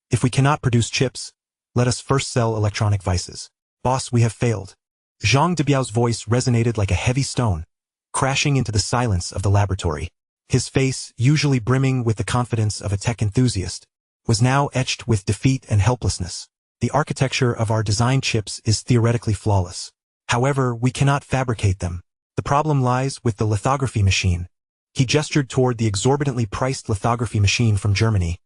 S1: If we cannot produce chips, let us first sell electronic vices. "Boss, we have failed." Zhang Debiao's voice resonated like a heavy stone, crashing into the silence of the laboratory. His face, usually brimming with the confidence of a tech enthusiast, was now etched with defeat and helplessness. "The architecture of our design chips is theoretically flawless. However, we cannot fabricate them. The problem lies with the lithography machine." He gestured toward the exorbitantly priced lithography machine from Germany,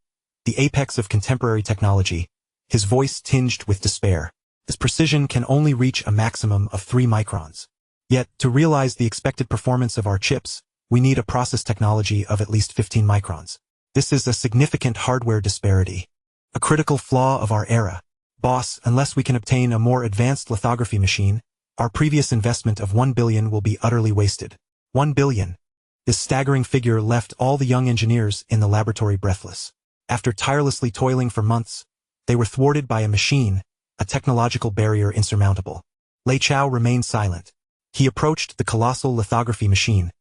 S1: the apex of contemporary technology, his voice tinged with despair. "This precision can only reach a maximum of 3 microns. Yet, to realize the expected performance of our chips, we need a process technology of at least 15 microns. This is a significant hardware disparity, a critical flaw of our era. Boss, unless we can obtain a more advanced lithography machine, our previous investment of 1 billion will be utterly wasted." 1 billion. This staggering figure left all the young engineers in the laboratory breathless. After tirelessly toiling for months, they were thwarted by a machine, a technological barrier insurmountable. Lei Chao remained silent. He approached the colossal lithography machine,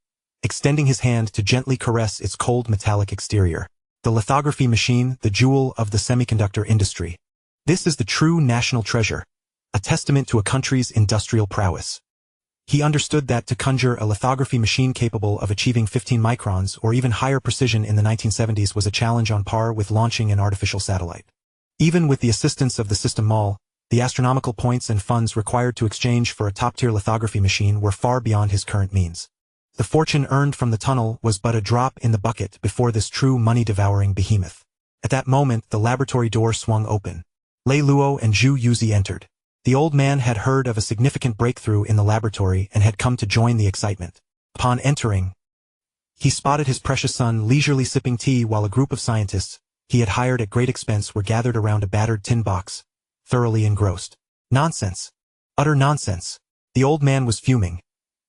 S1: extending his hand to gently caress its cold metallic exterior. The lithography machine, the jewel of the semiconductor industry. This is the true national treasure, a testament to a country's industrial prowess. He understood that to conjure a lithography machine capable of achieving 15 microns or even higher precision in the 1970s was a challenge on par with launching an artificial satellite. Even with the assistance of the system mall, the astronomical points and funds required to exchange for a top-tier lithography machine were far beyond his current means. The fortune earned from the tunnel was but a drop in the bucket before this true money-devouring behemoth. At that moment, the laboratory door swung open. Lei Luo and Zhu Yuzi entered. The old man had heard of a significant breakthrough in the laboratory and had come to join the excitement. Upon entering, he spotted his precious son leisurely sipping tea while a group of scientists, he had hired at great expense, were gathered around a battered tin box, thoroughly engrossed. "Nonsense. Utter nonsense." The old man was fuming.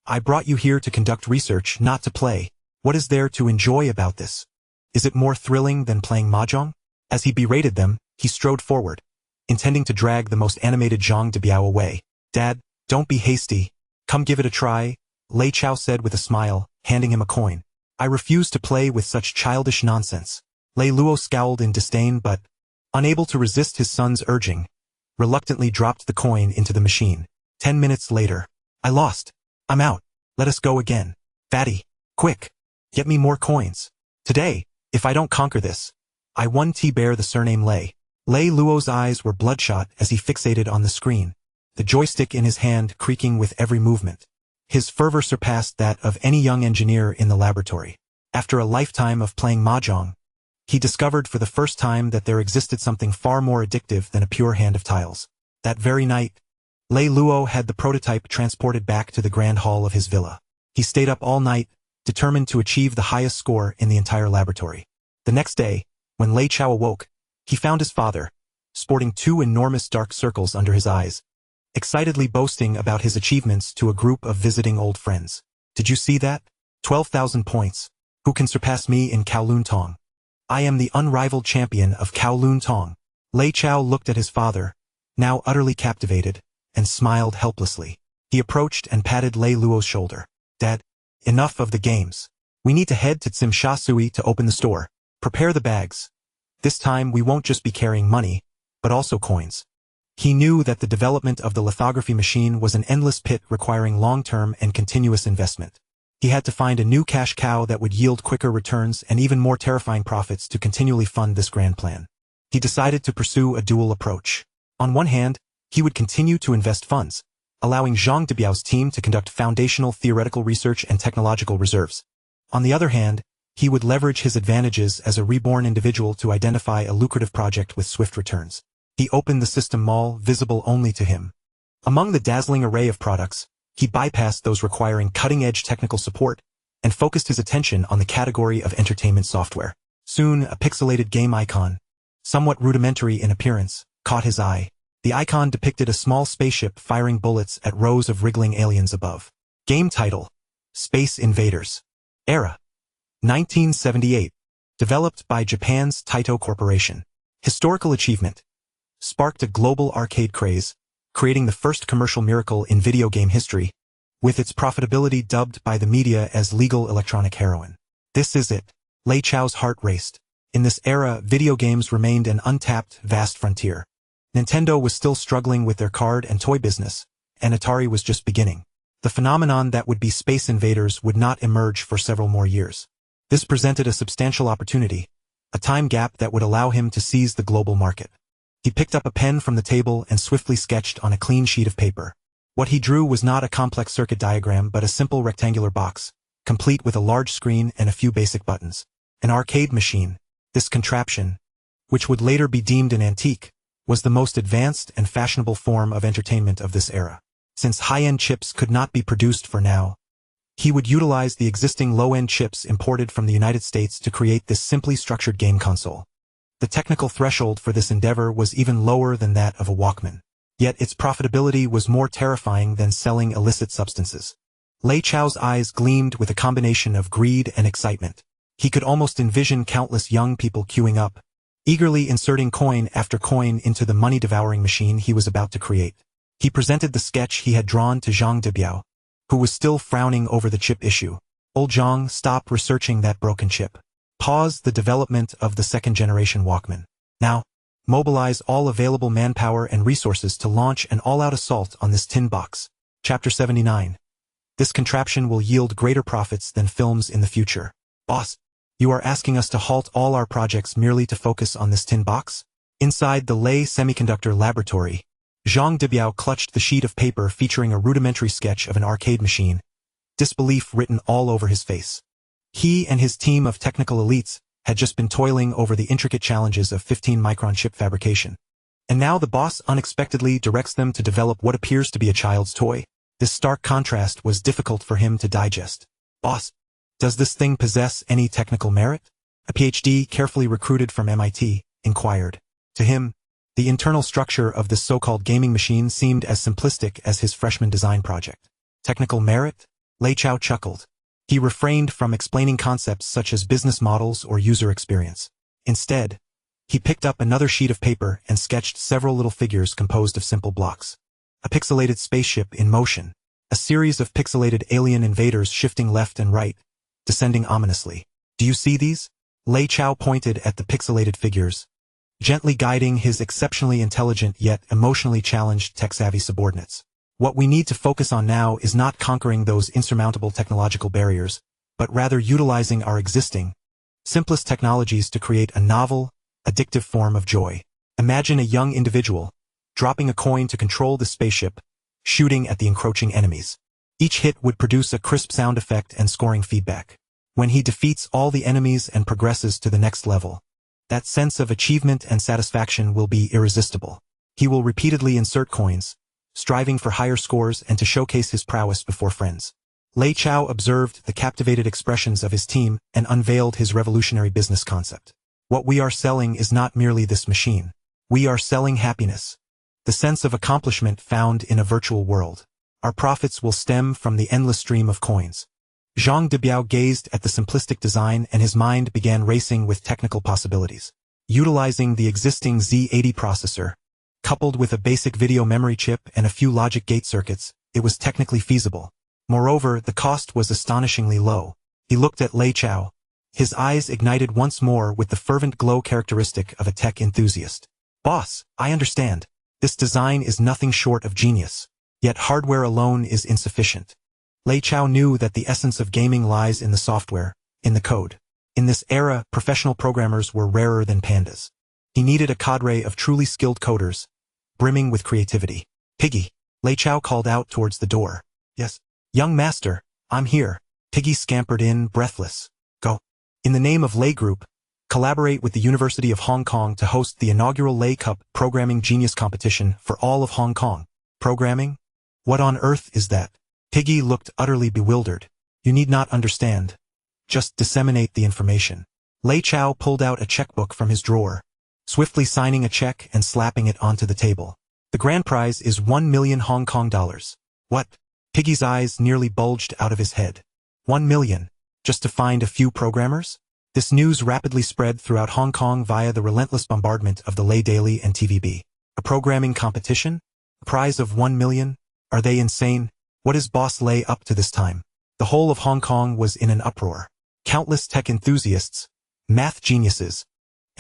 S1: "I brought you here to conduct research, not to play. What is there to enjoy about this? Is it more thrilling than playing mahjong?" As he berated them, he strode forward, intending to drag the most animated Zhang Debiao away. "Dad, don't be hasty. Come give it a try," Lei Chao said with a smile, handing him a coin. "I refuse to play with such childish nonsense." Lei Luo scowled in disdain but, unable to resist his son's urging, reluctantly dropped the coin into the machine. 10 minutes later. "I lost. I'm out. Let us go again. Fatty, quick. Get me more coins. Today, if I don't conquer this, I won bear the surname Lei." Lei Luo's eyes were bloodshot as he fixated on the screen, the joystick in his hand creaking with every movement. His fervor surpassed that of any young engineer in the laboratory. After a lifetime of playing mahjong, he discovered for the first time that there existed something far more addictive than a pure hand of tiles. That very night, Lei Luo had the prototype transported back to the grand hall of his villa. He stayed up all night, determined to achieve the highest score in the entire laboratory. The next day, when Lei Chao awoke, he found his father, sporting 2 enormous dark circles under his eyes, excitedly boasting about his achievements to a group of visiting old friends. "Did you see that? 12,000 points. Who can surpass me in Kowloon Tong? I am the unrivaled champion of Kowloon Tong." Lei Chao looked at his father, now utterly captivated, and smiled helplessly. He approached and patted Lei Luo's shoulder. "Dad, enough of the games. We need to head to Tsim Sha Sui to open the store. Prepare the bags. This time we won't just be carrying money, but also coins." He knew that the development of the lithography machine was an endless pit requiring long-term and continuous investment. He had to find a new cash cow that would yield quicker returns and even more terrifying profits to continually fund this grand plan. he decided to pursue a dual approach. On one hand, he would continue to invest funds, allowing Zhang Debiao's team to conduct foundational theoretical research and technological reserves. On the other hand, he would leverage his advantages as a reborn individual to identify a lucrative project with swift returns. He opened the system mall visible only to him. Among the dazzling array of products, he bypassed those requiring cutting-edge technical support and focused his attention on the category of entertainment software. Soon, a pixelated game icon, somewhat rudimentary in appearance, caught his eye. The icon depicted a small spaceship firing bullets at rows of wriggling aliens above. Game title: Space Invaders. Era: 1978. Developed by Japan's Taito Corporation. Historical achievement: sparked a global arcade craze, creating the first commercial miracle in video game history, with its profitability dubbed by the media as legal electronic heroin. This is it. Lei Chao's heart raced. In this era, video games remained an untapped, vast frontier. Nintendo was still struggling with their card and toy business, and Atari was just beginning. The phenomenon that would be Space Invaders would not emerge for several more years. This presented a substantial opportunity, a time gap that would allow him to seize the global market. He picked up a pen from the table and swiftly sketched on a clean sheet of paper. What he drew was not a complex circuit diagram but a simple rectangular box, complete with a large screen and a few basic buttons. An arcade machine. This contraption, which would later be deemed an antique, was the most advanced and fashionable form of entertainment of this era. Since high-end chips could not be produced for now, he would utilize the existing low-end chips imported from the United States to create this simply structured game console. The technical threshold for this endeavor was even lower than that of a Walkman. Yet its profitability was more terrifying than selling illicit substances. Lei Chao's eyes gleamed with a combination of greed and excitement. He could almost envision countless young people queuing up, eagerly inserting coin after coin into the money-devouring machine he was about to create. He presented the sketch he had drawn to Zhang Debiao, who was still frowning over the chip issue. Old Zhang, stop researching that broken chip. Pause the development of the second-generation Walkman. Now, mobilize all available manpower and resources to launch an all-out assault on this tin box. Chapter 79. This contraption will yield greater profits than films in the future. Boss, you are asking us to halt all our projects merely to focus on this tin box? Inside the Lei Semiconductor Laboratory, Zhang Debiao clutched the sheet of paper featuring a rudimentary sketch of an arcade machine, disbelief written all over his face. He and his team of technical elites had just been toiling over the intricate challenges of 15-micron chip fabrication. And now the boss unexpectedly directs them to develop what appears to be a child's toy. This stark contrast was difficult for him to digest. Boss, does this thing possess any technical merit? A PhD carefully recruited from MIT inquired. To him, the internal structure of this so-called gaming machine seemed as simplistic as his freshman design project. Technical merit? Lei Chao chuckled. He refrained from explaining concepts such as business models or user experience. Instead, he picked up another sheet of paper and sketched several little figures composed of simple blocks. A pixelated spaceship in motion, a series of pixelated alien invaders shifting left and right, descending ominously. Do you see these? Lei Chao pointed at the pixelated figures, gently guiding his exceptionally intelligent yet emotionally challenged tech-savvy subordinates. What we need to focus on now is not conquering those insurmountable technological barriers, but rather utilizing our existing, simplest technologies to create a novel, addictive form of joy. Imagine a young individual, dropping a coin to control the spaceship, shooting at the encroaching enemies. Each hit would produce a crisp sound effect and scoring feedback. When he defeats all the enemies and progresses to the next level, that sense of achievement and satisfaction will be irresistible. He will repeatedly insert coins, striving for higher scores and to showcase his prowess before friends. Lei Chao observed the captivated expressions of his team and unveiled his revolutionary business concept. What we are selling is not merely this machine. We are selling happiness, the sense of accomplishment found in a virtual world. Our profits will stem from the endless stream of coins. Zhang Debiao gazed at the simplistic design and his mind began racing with technical possibilities. Utilizing the existing Z80 processor, coupled with a basic video memory chip and a few logic gate circuits, it was technically feasible. Moreover, the cost was astonishingly low. He looked at Lei Chao. His eyes ignited once more with the fervent glow characteristic of a tech enthusiast. Boss, I understand. This design is nothing short of genius. Yet hardware alone is insufficient. Lei Chao knew that the essence of gaming lies in the software, in the code. In this era, professional programmers were rarer than pandas. He needed a cadre of truly skilled coders, brimming with creativity. Piggy, Lei Chao called out towards the door. Yes. Young master, I'm here. Piggy scampered in, breathless. Go. In the name of Lei Group, collaborate with the University of Hong Kong to host the inaugural Lei Cup Programming Genius Competition for all of Hong Kong. Programming? What on earth is that? Piggy looked utterly bewildered. You need not understand. Just disseminate the information. Lei Chao pulled out a checkbook from his drawer, swiftly signing a check and slapping it onto the table. The grand prize is 1 million Hong Kong dollars. What? Piggy's eyes nearly bulged out of his head. 1 million? Just to find a few programmers? This news rapidly spread throughout Hong Kong via the relentless bombardment of the Lei Daily and TVB. A programming competition? A prize of 1 million? Are they insane? What is Boss Lei up to this time? The whole of Hong Kong was in an uproar. Countless tech enthusiasts, math geniuses,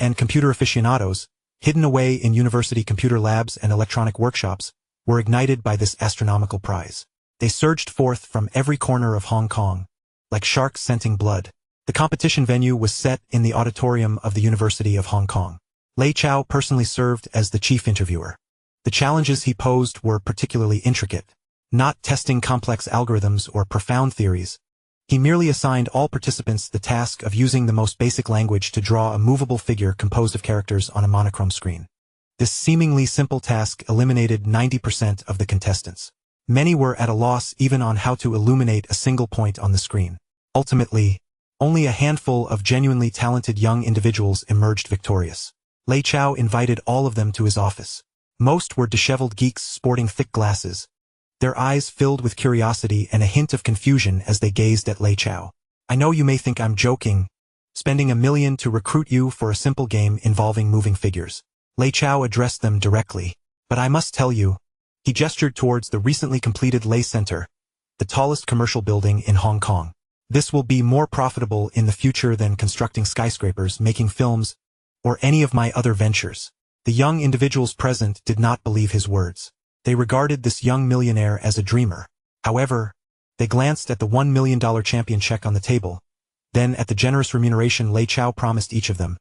S1: and computer aficionados, hidden away in university computer labs and electronic workshops, were ignited by this astronomical prize. They surged forth from every corner of Hong Kong, like sharks scenting blood. The competition venue was set in the auditorium of the University of Hong Kong. Lei Chao personally served as the chief interviewer. The challenges he posed were particularly intricate, not testing complex algorithms or profound theories. He merely assigned all participants the task of using the most basic language to draw a movable figure composed of characters on a monochrome screen. This seemingly simple task eliminated 90% of the contestants. Many were at a loss even on how to illuminate a single point on the screen. Ultimately, only a handful of genuinely talented young individuals emerged victorious. Lei Chao invited all of them to his office. Most were disheveled geeks sporting thick glasses, their eyes filled with curiosity and a hint of confusion as they gazed at Lei Chao. I know you may think I'm joking, spending 1 million to recruit you for a simple game involving moving figures. Lei Chao addressed them directly. But I must tell you, he gestured towards the recently completed Lei Center, the tallest commercial building in Hong Kong. This will be more profitable in the future than constructing skyscrapers, making films, or any of my other ventures. The young individuals present did not believe his words. They regarded this young millionaire as a dreamer. However, they glanced at the $1 million champion check on the table, then at the generous remuneration Lei Chao promised each of them,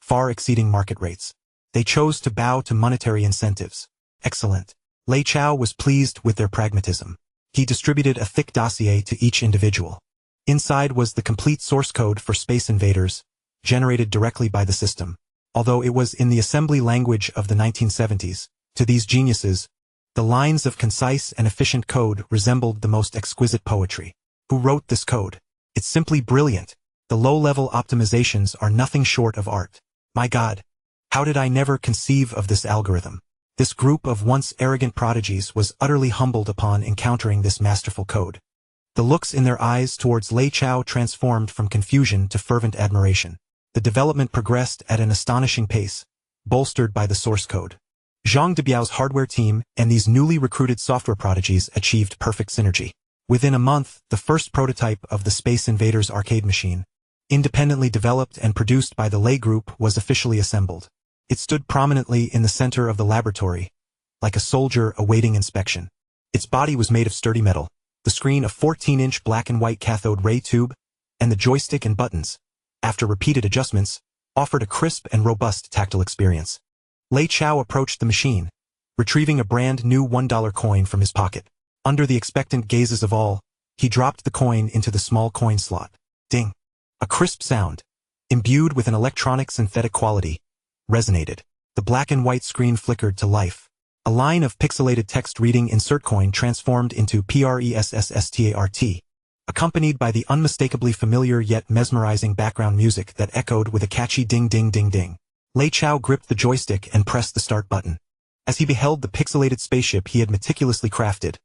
S1: far exceeding market rates. They chose to bow to monetary incentives. Excellent. Lei Chao was pleased with their pragmatism. He distributed a thick dossier to each individual. Inside was the complete source code for Space Invaders, generated directly by the system. Although it was in the assembly language of the 1970s, to these geniuses, the lines of concise and efficient code resembled the most exquisite poetry. Who wrote this code? It's simply brilliant. The low-level optimizations are nothing short of art. My God, how did I never conceive of this algorithm? This group of once arrogant prodigies was utterly humbled upon encountering this masterful code. The looks in their eyes towards Lei Chao transformed from confusion to fervent admiration. The development progressed at an astonishing pace, bolstered by the source code. Zhang Debiao's hardware team and these newly recruited software prodigies achieved perfect synergy. Within a month, the first prototype of the Space Invaders arcade machine, independently developed and produced by the Lei Group, was officially assembled. It stood prominently in the center of the laboratory, like a soldier awaiting inspection. Its body was made of sturdy metal, the screen a 14-inch black and white cathode ray tube, and the joystick and buttons, after repeated adjustments, offered a crisp and robust tactile experience. Lei Chao approached the machine, retrieving a brand new $1 coin from his pocket. Under the expectant gazes of all, he dropped the coin into the small coin slot. Ding! A crisp sound, imbued with an electronic synthetic quality, resonated. The black and white screen flickered to life. A line of pixelated text reading "Insert coin" transformed into PRESSSTART, accompanied by the unmistakably familiar yet mesmerizing background music that echoed with a catchy ding ding ding ding. Lei Chao gripped the joystick and pressed the start button. As he beheld the pixelated spaceship he had meticulously crafted,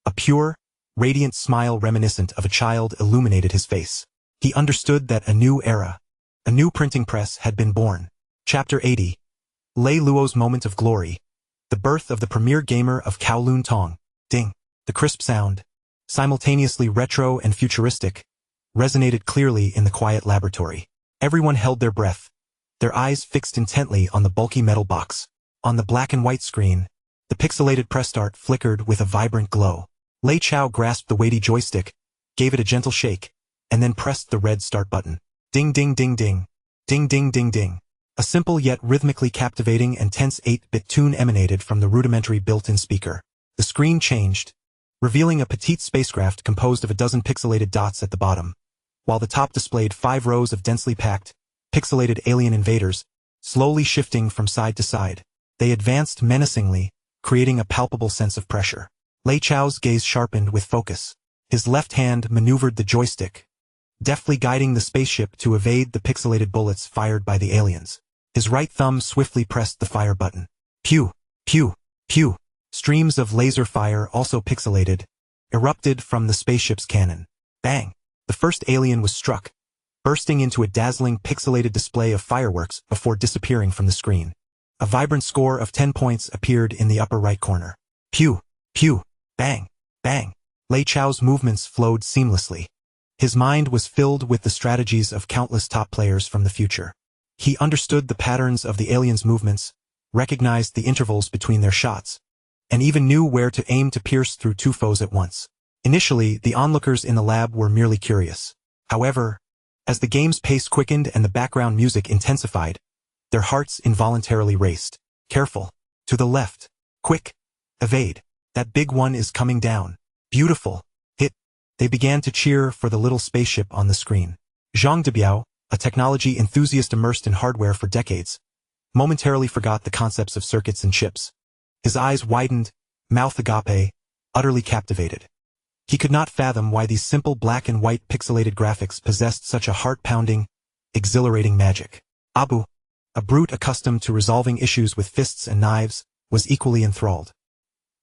S1: a pure, radiant smile reminiscent of a child illuminated his face. He understood that a new era, a new printing press had been born. Chapter 80. Lei Luo's Moment of Glory. The birth of the premier gamer of Kowloon Tong. Ding. The crisp sound, simultaneously retro and futuristic, resonated clearly in the quiet laboratory. Everyone held their breath, their eyes fixed intently on the bulky metal box. On the black and white screen, the pixelated press start flickered with a vibrant glow. Lei Chao grasped the weighty joystick, gave it a gentle shake, and then pressed the red start button. Ding ding ding ding. Ding ding ding ding. A simple yet rhythmically captivating and tense 8-bit tune emanated from the rudimentary built-in speaker. The screen changed, revealing a petite spacecraft composed of a dozen pixelated dots at the bottom, while the top displayed 5 rows of densely packed, pixelated alien invaders, slowly shifting from side to side. They advanced menacingly, creating a palpable sense of pressure. Lei Chao's gaze sharpened with focus. His left hand maneuvered the joystick, deftly guiding the spaceship to evade the pixelated bullets fired by the aliens. His right thumb swiftly pressed the fire button. Pew, pew, pew. Streams of laser fire, also pixelated, erupted from the spaceship's cannon. Bang! The first alien was struck, bursting into a dazzling pixelated display of fireworks before disappearing from the screen. A vibrant score of 10 points appeared in the upper right corner. Pew, pew, bang, bang. Lei Chao's movements flowed seamlessly. His mind was filled with the strategies of countless top players from the future. He understood the patterns of the aliens' movements, recognized the intervals between their shots, and even knew where to aim to pierce through 2 foes at once. Initially, the onlookers in the lab were merely curious. However, as the game's pace quickened and the background music intensified, their hearts involuntarily raced. Careful. To the left. Quick. Evade. That big one is coming down. Beautiful. Hit. They began to cheer for the little spaceship on the screen. Zhang Debiao, a technology enthusiast immersed in hardware for decades, momentarily forgot the concepts of circuits and chips. His eyes widened, mouth agape, utterly captivated. He could not fathom why these simple black and white pixelated graphics possessed such a heart-pounding, exhilarating magic. Abu, a brute accustomed to resolving issues with fists and knives, was equally enthralled.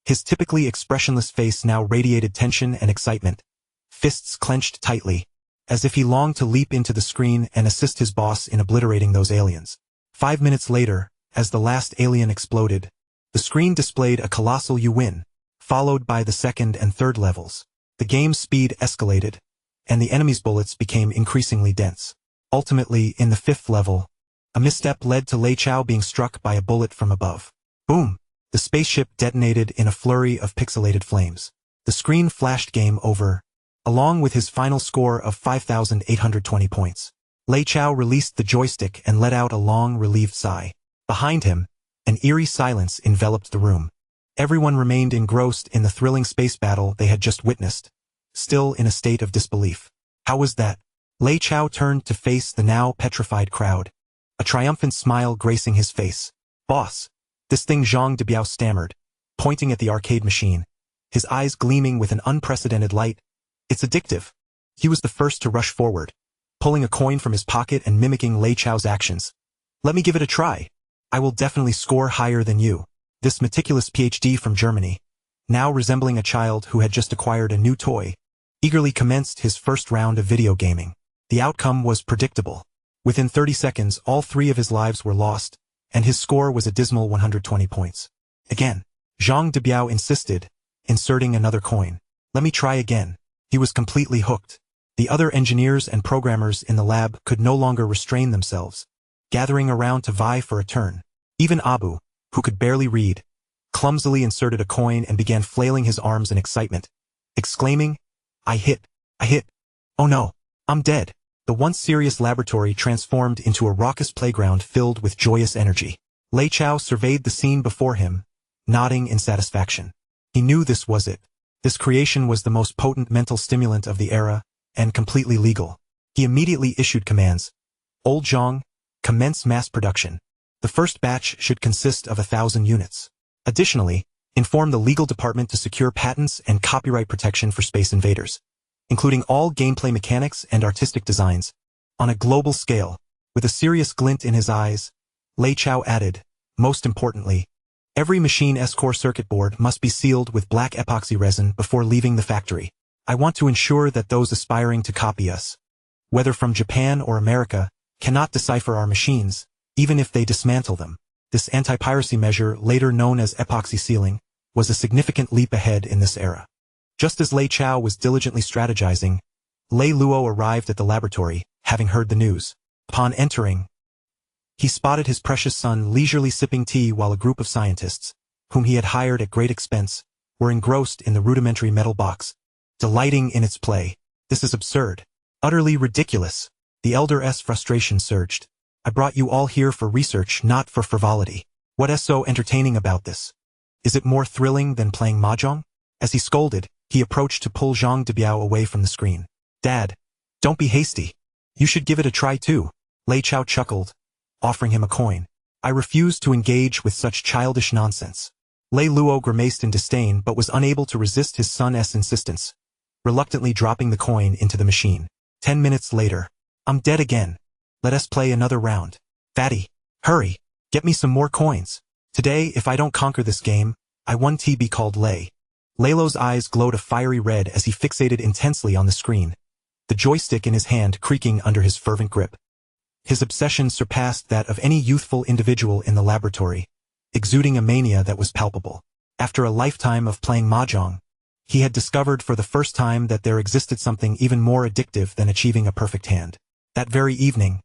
S1: His typically expressionless face now radiated tension and excitement, fists clenched tightly, as if he longed to leap into the screen and assist his boss in obliterating those aliens. 5 minutes later, as the last alien exploded, the screen displayed a colossal "You win," followed by the second and third levels. The game's speed escalated, and the enemy's bullets became increasingly dense. Ultimately, in the 5th level, a misstep led to Lei Chao being struck by a bullet from above. Boom! The spaceship detonated in a flurry of pixelated flames. The screen flashed game over, along with his final score of 5,820 points. Lei Chao released the joystick and let out a long, relieved sigh. Behind him, an eerie silence enveloped the room. Everyone remained engrossed in the thrilling space battle they had just witnessed, still in a state of disbelief. How was that? Lei Chao turned to face the now petrified crowd, a triumphant smile gracing his face. Boss, this thing, Zhang Debiao stammered, pointing at the arcade machine, his eyes gleaming with an unprecedented light. It's addictive. He was the first to rush forward, pulling a coin from his pocket and mimicking Lei Chao's actions. Let me give it a try. I will definitely score higher than you. This meticulous PhD from Germany, now resembling a child who had just acquired a new toy, eagerly commenced his first round of video gaming. The outcome was predictable. Within 30 seconds, all 3 of his lives were lost, and his score was a dismal 120 points. Again, Zhang Debiao insisted, inserting another coin. Let me try again. He was completely hooked. The other engineers and programmers in the lab could no longer restrain themselves, gathering around to vie for a turn. Even Abu, who could barely read, clumsily inserted a coin and began flailing his arms in excitement, exclaiming, I hit. Oh no, I'm dead. The once serious laboratory transformed into a raucous playground filled with joyous energy. Lei Chao surveyed the scene before him, nodding in satisfaction. He knew this was it. This creation was the most potent mental stimulant of the era, and completely legal. He immediately issued commands. Old Zhang, commence mass production. The first batch should consist of 1,000 units. Additionally, inform the legal department to secure patents and copyright protection for Space Invaders, including all gameplay mechanics and artistic designs. On a global scale, with a serious glint in his eyes, Lei Chao added, most importantly, every machine S-core circuit board must be sealed with black epoxy resin before leaving the factory. I want to ensure that those aspiring to copy us, whether from Japan or America, cannot decipher our machines, even if they dismantle them. This anti-piracy measure, later known as epoxy sealing, was a significant leap ahead in this era. Just as Lei Chao was diligently strategizing, Lei Luo arrived at the laboratory, having heard the news. Upon entering, he spotted his precious son leisurely sipping tea while a group of scientists, whom he had hired at great expense, were engrossed in the rudimentary metal box, delighting in its play. This is absurd. Utterly ridiculous. The elder's frustration surged. I brought you all here for research, not for frivolity. What is so entertaining about this? Is it more thrilling than playing mahjong? As he scolded, he approached to pull Zhang Debiao away from the screen. Dad, don't be hasty. You should give it a try too. Lei Chao chuckled, offering him a coin. I refuse to engage with such childish nonsense. Lei Luo grimaced in disdain but was unable to resist his son's insistence, reluctantly dropping the coin into the machine. 10 minutes later. I'm dead again. Let us play another round. Fatty, hurry, get me some more coins. Today, if I don't conquer this game, I won't be called Lei. Leilo's eyes glowed a fiery red as he fixated intensely on the screen, the joystick in his hand creaking under his fervent grip. His obsession surpassed that of any youthful individual in the laboratory, exuding a mania that was palpable. After a lifetime of playing mahjong, he had discovered for the first time that there existed something even more addictive than achieving a perfect hand. That very evening,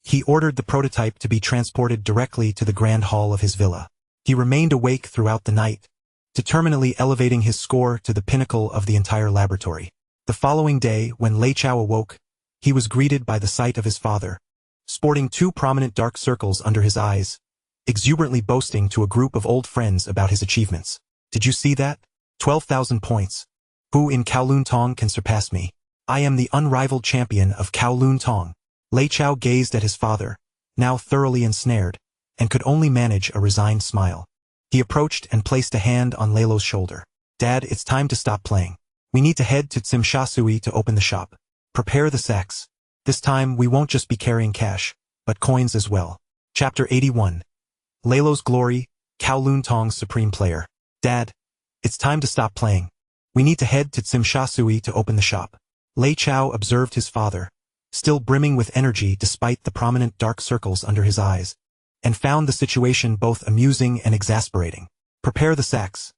S1: he ordered the prototype to be transported directly to the grand hall of his villa. He remained awake throughout the night, determinedly elevating his score to the pinnacle of the entire laboratory. The following day, when Lei Chao awoke, he was greeted by the sight of his father, sporting 2 prominent dark circles under his eyes, exuberantly boasting to a group of old friends about his achievements. Did you see that? 12,000 points. Who in Kowloon Tong can surpass me? I am the unrivaled champion of Kowloon Tong. Lei Chao gazed at his father, now thoroughly ensnared, and could only manage a resigned smile. He approached and placed a hand on Leilo's shoulder. Dad, it's time to stop playing. We need to head to Tsimsha to open the shop. Prepare the sacks. This time we won't just be carrying cash, but coins as well. Chapter 81. Leilo's Glory, Kowloon Tong's Supreme Player. Dad, it's time to stop playing. We need to head to Tsimsha to open the shop. Lei Chao observed his father, still brimming with energy despite the prominent dark circles under his eyes, and found the situation both amusing and exasperating. Prepare the sacks.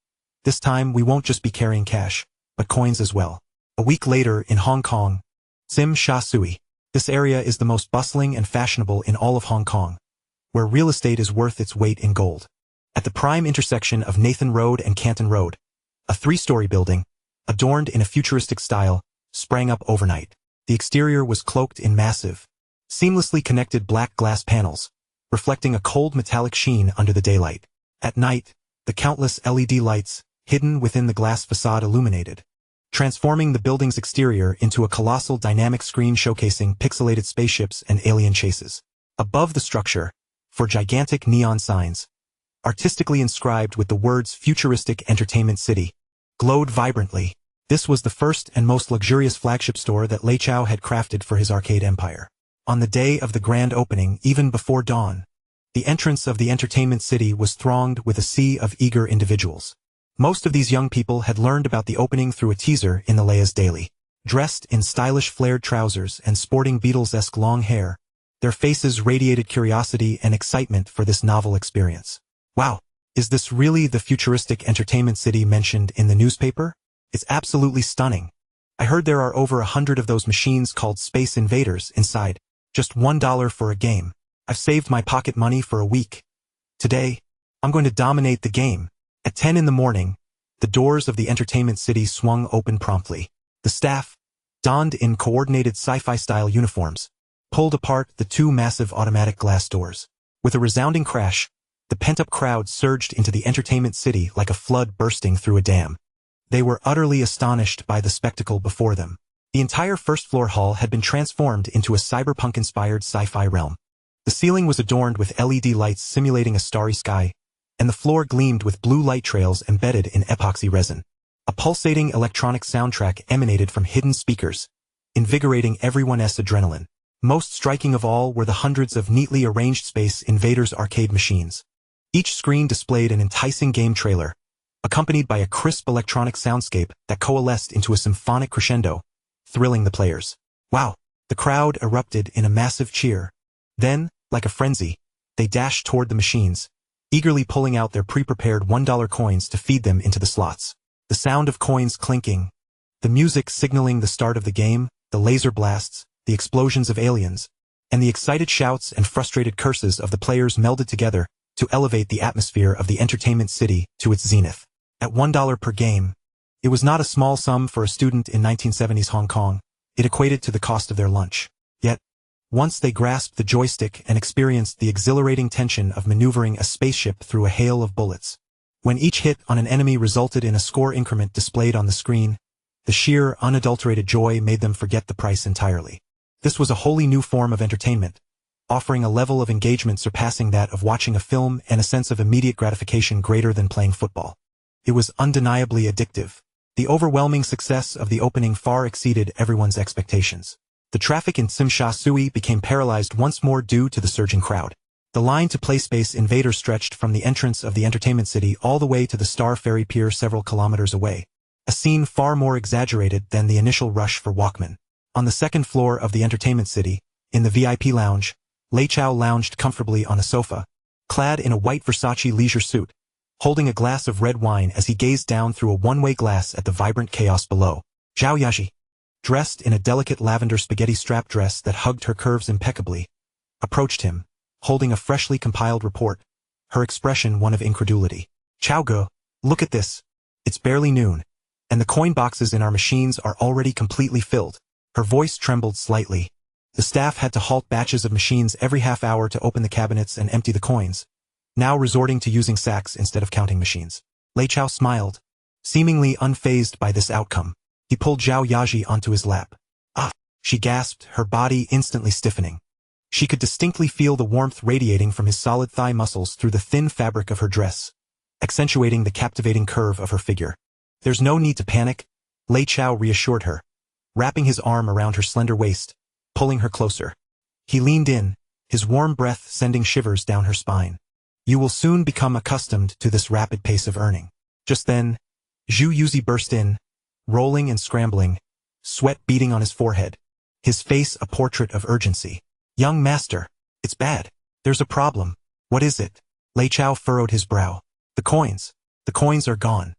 S1: This time we won't just be carrying cash, but coins as well. A week later in Hong Kong, Tsimsha. This area is the most bustling and fashionable in all of Hong Kong, where real estate is worth its weight in gold. At the prime intersection of Nathan Road and Canton Road, a 3-story building, adorned in a futuristic style, sprang up overnight. The exterior was cloaked in massive, seamlessly connected black glass panels, reflecting a cold metallic sheen under the daylight. At night, the countless LED lights, hidden within the glass facade illuminated, transforming the building's exterior into a colossal dynamic screen showcasing pixelated spaceships and alien chases. Above the structure, for gigantic neon signs, artistically inscribed with the words Futuristic Entertainment City, glowed vibrantly. This was the first and most luxurious flagship store that Lei Chao had crafted for his arcade empire. On the day of the grand opening, even before dawn, the entrance of the entertainment city was thronged with a sea of eager individuals. Most of these young people had learned about the opening through a teaser in the Leia's Daily. Dressed in stylish flared trousers and sporting Beatles-esque long hair, their faces radiated curiosity and excitement for this novel experience. Wow, is this really the futuristic entertainment city mentioned in the newspaper? It's absolutely stunning. I heard there are over 100 of those machines called Space Invaders inside. Just $1 for a game. I've saved my pocket money for a week. Today, I'm going to dominate the game. At 10 in the morning, the doors of the entertainment city swung open promptly. The staff, donned in coordinated sci-fi style uniforms, pulled apart the 2 massive automatic glass doors. With a resounding crash, the pent-up crowd surged into the entertainment city like a flood bursting through a dam. They were utterly astonished by the spectacle before them. The entire first-floor hall had been transformed into a cyberpunk-inspired sci-fi realm. The ceiling was adorned with LED lights simulating a starry sky, and the floor gleamed with blue light trails embedded in epoxy resin. A pulsating electronic soundtrack emanated from hidden speakers, invigorating everyone's adrenaline. Most striking of all were the hundreds of neatly arranged Space Invaders arcade machines. Each screen displayed an enticing game trailer, accompanied by a crisp electronic soundscape that coalesced into a symphonic crescendo, thrilling the players. Wow! The crowd erupted in a massive cheer. Then, like a frenzy, they dashed toward the machines, eagerly pulling out their pre-prepared $1 coins to feed them into the slots. The sound of coins clinking, the music signaling the start of the game, the laser blasts, the explosions of aliens, and the excited shouts and frustrated curses of the players melded together to elevate the atmosphere of the entertainment city to its zenith. At $1 per game, it was not a small sum for a student in 1970s Hong Kong. It equated to the cost of their lunch. Yet, Once they grasped the joystick and experienced the exhilarating tension of maneuvering a spaceship through a hail of bullets. When each hit on an enemy resulted in a score increment displayed on the screen, the sheer, unadulterated joy made them forget the price entirely. This was a wholly new form of entertainment, offering a level of engagement surpassing that of watching a film and a sense of immediate gratification greater than playing football. It was undeniably addictive. The overwhelming success of the opening far exceeded everyone's expectations. The traffic in Tsim Sha Tsui became paralyzed once more due to the surging crowd. The line to PlaySpace Invader stretched from the entrance of the entertainment city all the way to the Star Ferry Pier several kilometers away, a scene far more exaggerated than the initial rush for Walkman. On the second floor of the entertainment city, in the VIP lounge, Lei Chao lounged comfortably on a sofa, clad in a white Versace leisure suit, holding a glass of red wine as he gazed down through a one-way glass at the vibrant chaos below. Zhao Yaji, dressed in a delicate lavender spaghetti strap dress that hugged her curves impeccably, approached him, holding a freshly compiled report, her expression one of incredulity. Chao Ge, look at this. It's barely noon, and the coin boxes in our machines are already completely filled. Her voice trembled slightly. The staff had to halt batches of machines every half hour to open the cabinets and empty the coins, now resorting to using sacks instead of counting machines. Lei Chao smiled, seemingly unfazed by this outcome. He pulled Zhao Yaji onto his lap. Ah! She gasped, her body instantly stiffening. She could distinctly feel the warmth radiating from his solid thigh muscles through the thin fabric of her dress, accentuating the captivating curve of her figure. There's no need to panic, Lei Chao reassured her, wrapping his arm around her slender waist, pulling her closer. He leaned in, his warm breath sending shivers down her spine. You will soon become accustomed to this rapid pace of earning. Just then, Zhu Yuzi burst in, rolling and scrambling, sweat beading on his forehead, his face a portrait of urgency. Young master, it's bad. There's a problem. What is it? Lei Chao furrowed his brow. The coins are gone.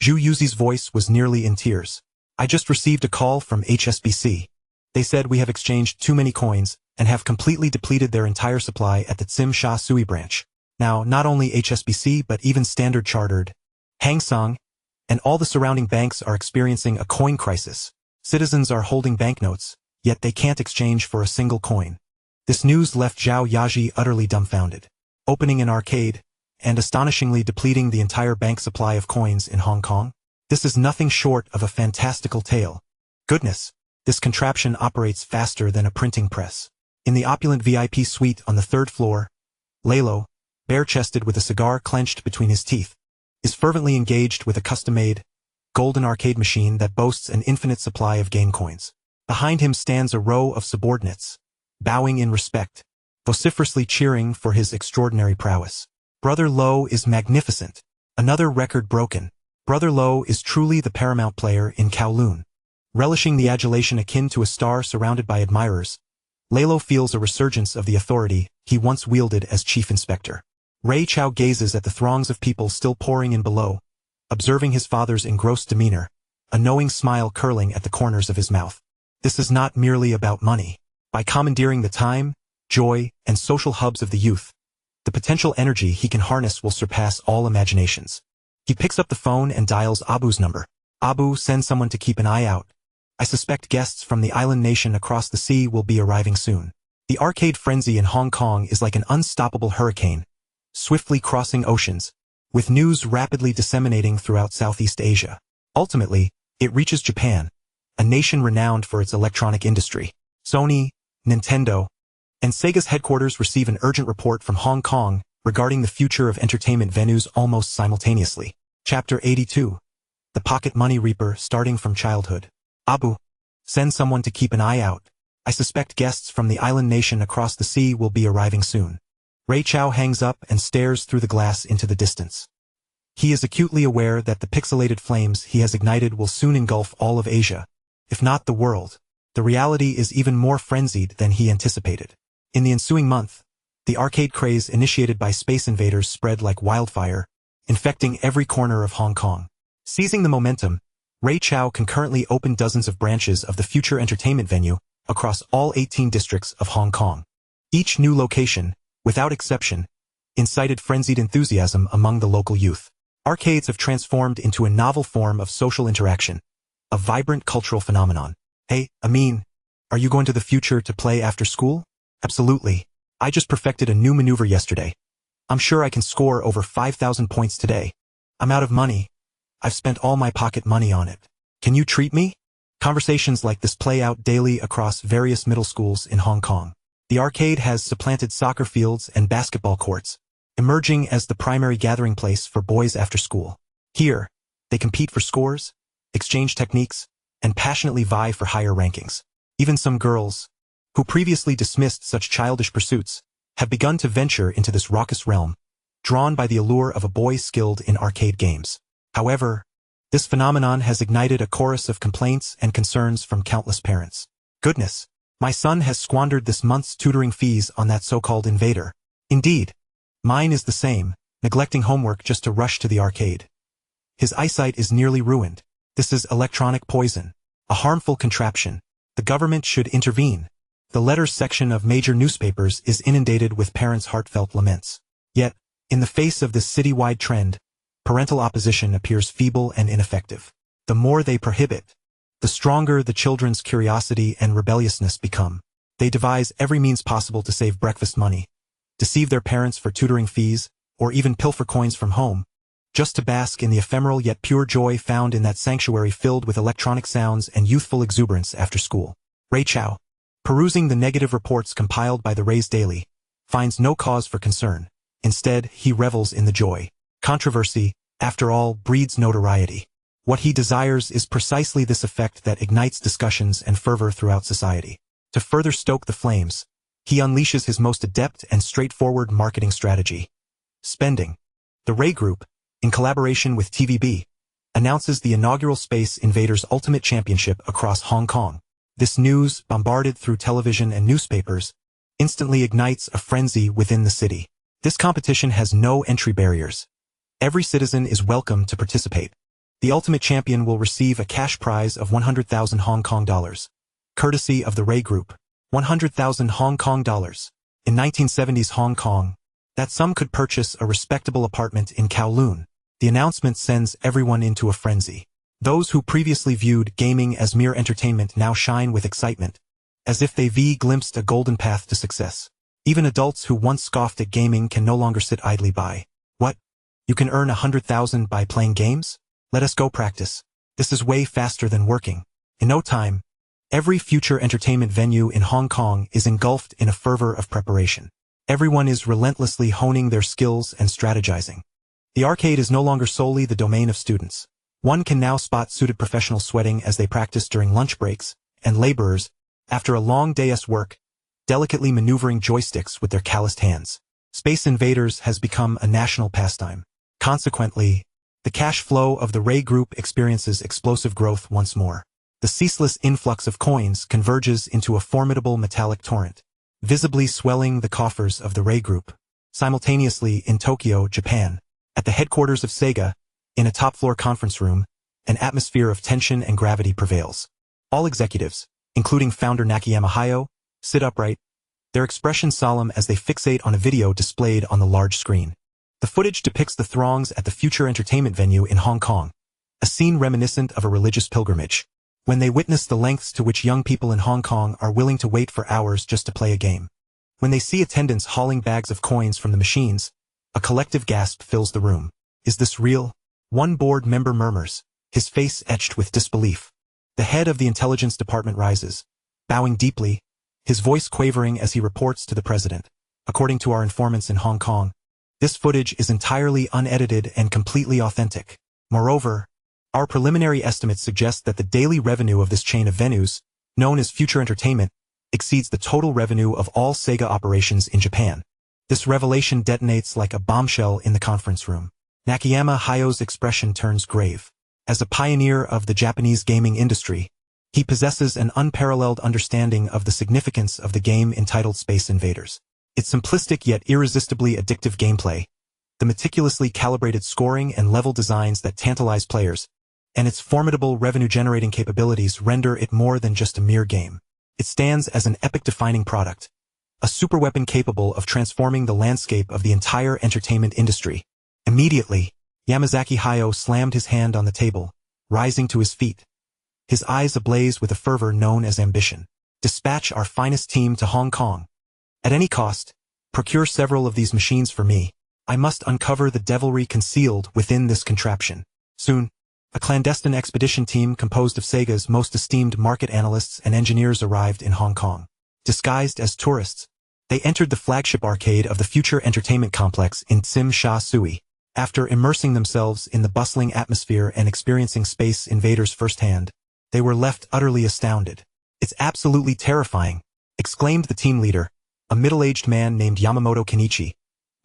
S1: Zhu Yuzi's voice was nearly in tears. I just received a call from HSBC. They said we have exchanged too many coins and have completely depleted their entire supply at the Tsim Sha Tsui branch. Now, not only HSBC but even Standard Chartered, Hang Seng, and all the surrounding banks are experiencing a coin crisis. Citizens are holding banknotes, yet they can't exchange for a single coin. This news left Zhao Yaji utterly dumbfounded. Opening an arcade, and astonishingly depleting the entire bank supply of coins in Hong Kong? This is nothing short of a fantastical tale. Goodness, this contraption operates faster than a printing press. In the opulent VIP suite on the third floor, Lalo, bare-chested with a cigar clenched between his teeth, is fervently engaged with a custom-made, golden arcade machine that boasts an infinite supply of game coins. Behind him stands a row of subordinates, bowing in respect, vociferously cheering for his extraordinary prowess. Brother Lo is magnificent. Another record broken. Brother Lo is truly the paramount player in Kowloon. Relishing the adulation akin to a star surrounded by admirers, Lalo feels a resurgence of the authority he once wielded as chief inspector. Lei Chao gazes at the throngs of people still pouring in below, observing his father's engrossed demeanor, a knowing smile curling at the corners of his mouth. This is not merely about money. By commandeering the time, joy, and social hubs of the youth, the potential energy he can harness will surpass all imaginations. He picks up the phone and dials Abu's number. Abu, send someone to keep an eye out. I suspect guests from the island nation across the sea will be arriving soon. The arcade frenzy in Hong Kong is like an unstoppable hurricane, swiftly crossing oceans, with news rapidly disseminating throughout Southeast Asia. Ultimately, it reaches Japan, a nation renowned for its electronic industry. Sony, Nintendo, and Sega's headquarters receive an urgent report from Hong Kong regarding the future of entertainment venues almost simultaneously. Chapter 82. The Pocket Money Reaper starting from childhood. Abu, send someone to keep an eye out. I suspect guests from the island nation across the sea will be arriving soon. Lei Chao hangs up and stares through the glass into the distance. He is acutely aware that the pixelated flames he has ignited will soon engulf all of Asia, if not the world. The reality is even more frenzied than he anticipated. In the ensuing month, the arcade craze initiated by Space Invaders spread like wildfire, infecting every corner of Hong Kong. Seizing the momentum, Lei Chao concurrently opened dozens of branches of the future entertainment venue across all 18 districts of Hong Kong. Each new location, without exception, incited frenzied enthusiasm among the local youth. Arcades have transformed into a novel form of social interaction, a vibrant cultural phenomenon. Hey, Amin, are you going to the future to play after school? Absolutely. I just perfected a new maneuver yesterday. I'm sure I can score over 5,000 points today. I'm out of money. I've spent all my pocket money on it. Can you treat me? Conversations like this play out daily across various middle schools in Hong Kong. The arcade has supplanted soccer fields and basketball courts, emerging as the primary gathering place for boys after school. Here, they compete for scores, exchange techniques, and passionately vie for higher rankings. Even some girls, who previously dismissed such childish pursuits, have begun to venture into this raucous realm, drawn by the allure of a boy skilled in arcade games. However, this phenomenon has ignited a chorus of complaints and concerns from countless parents. Goodness, my son has squandered this month's tutoring fees on that so-called invader. Indeed, mine is the same, neglecting homework just to rush to the arcade. His eyesight is nearly ruined. This is electronic poison, a harmful contraption. The government should intervene. The letters section of major newspapers is inundated with parents' heartfelt laments. Yet, in the face of this citywide trend, parental opposition appears feeble and ineffective. The more they prohibit, the stronger the children's curiosity and rebelliousness become. They devise every means possible to save breakfast money, deceive their parents for tutoring fees, or even pilfer coins from home, just to bask in the ephemeral yet pure joy found in that sanctuary filled with electronic sounds and youthful exuberance after school. Ray Chow, perusing the negative reports compiled by the Ray's Daily, finds no cause for concern. Instead, he revels in the joy. Controversy, after all, breeds notoriety. What he desires is precisely this effect that ignites discussions and fervor throughout society. To further stoke the flames, he unleashes his most adept and straightforward marketing strategy: spending. The Ray Group, in collaboration with TVB, announces the inaugural Space Invaders Ultimate Championship across Hong Kong. This news, bombarded through television and newspapers, instantly ignites a frenzy within the city. This competition has no entry barriers. Every citizen is welcome to participate. The ultimate champion will receive a cash prize of 100,000 Hong Kong dollars, courtesy of the Ray Group. 100,000 Hong Kong dollars. In 1970s Hong Kong, that sum could purchase a respectable apartment in Kowloon. The announcement sends everyone into a frenzy. Those who previously viewed gaming as mere entertainment now shine with excitement, as if they've glimpsed a golden path to success. Even adults who once scoffed at gaming can no longer sit idly by. What? You can earn 100,000 by playing games? Let us go practice. This is way faster than working. In no time, every future entertainment venue in Hong Kong is engulfed in a fervor of preparation. Everyone is relentlessly honing their skills and strategizing. The arcade is no longer solely the domain of students. One can now spot suited professionals sweating as they practice during lunch breaks, and laborers, after a long day's work, delicately maneuvering joysticks with their calloused hands. Space Invaders has become a national pastime. Consequently, the cash flow of the Ray Group experiences explosive growth once more. The ceaseless influx of coins converges into a formidable metallic torrent, visibly swelling the coffers of the Ray Group. Simultaneously in Tokyo, Japan, at the headquarters of Sega, in a top-floor conference room, an atmosphere of tension and gravity prevails. All executives, including founder Nakayama Hayao, sit upright, their expressions solemn as they fixate on a video displayed on the large screen. The footage depicts the throngs at the future entertainment venue in Hong Kong, a scene reminiscent of a religious pilgrimage. When they witness the lengths to which young people in Hong Kong are willing to wait for hours just to play a game. When they see attendants hauling bags of coins from the machines, a collective gasp fills the room. Is this real? One board member murmurs, his face etched with disbelief. The head of the intelligence department rises, bowing deeply, his voice quavering as he reports to the president. According to our informants in Hong Kong, this footage is entirely unedited and completely authentic. Moreover, our preliminary estimates suggest that the daily revenue of this chain of venues, known as Future Entertainment, exceeds the total revenue of all Sega operations in Japan. This revelation detonates like a bombshell in the conference room. Nakayama Hayao's expression turns grave. As a pioneer of the Japanese gaming industry, he possesses an unparalleled understanding of the significance of the game entitled Space Invaders. Its simplistic yet irresistibly addictive gameplay, the meticulously calibrated scoring and level designs that tantalize players, and its formidable revenue-generating capabilities render it more than just a mere game. It stands as an epic-defining product, a superweapon capable of transforming the landscape of the entire entertainment industry. Immediately, Yamazaki Hayao slammed his hand on the table, rising to his feet, his eyes ablaze with a fervor known as ambition. Dispatch our finest team to Hong Kong. At any cost, procure several of these machines for me. I must uncover the devilry concealed within this contraption. Soon, a clandestine expedition team composed of Sega's most esteemed market analysts and engineers arrived in Hong Kong. Disguised as tourists, they entered the flagship arcade of the Future Entertainment Complex in Tsim Sha Tsui. After immersing themselves in the bustling atmosphere and experiencing Space Invaders firsthand, they were left utterly astounded. "It's absolutely terrifying," exclaimed the team leader, a middle-aged man named Yamamoto Kenichi,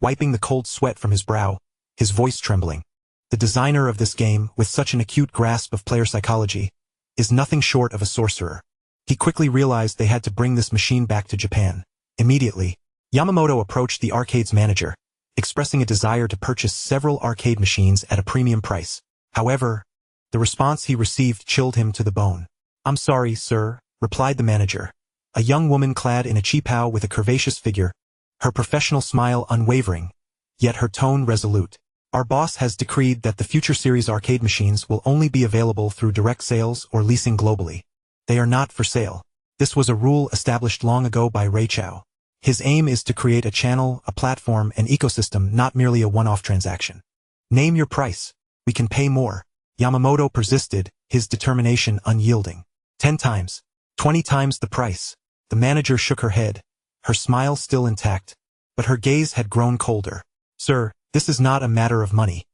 S1: wiping the cold sweat from his brow, his voice trembling. The designer of this game, with such an acute grasp of player psychology, is nothing short of a sorcerer. He quickly realized they had to bring this machine back to Japan. Immediately, Yamamoto approached the arcade's manager, expressing a desire to purchase several arcade machines at a premium price. However, the response he received chilled him to the bone. "I'm sorry, sir," replied the manager, a young woman clad in a qipao with a curvaceous figure, her professional smile unwavering, yet her tone resolute. "Our boss has decreed that the Future Series arcade machines will only be available through direct sales or leasing globally. They are not for sale. This was a rule established long ago by Ray Chow. His aim is to create a channel, a platform, an ecosystem, not merely a one-off transaction. Name your price. We can pay more." Yamamoto persisted, his determination unyielding. 10 times. 20 times the price. The manager shook her head, her smile still intact, but her gaze had grown colder. "Sir, this is not a matter of money.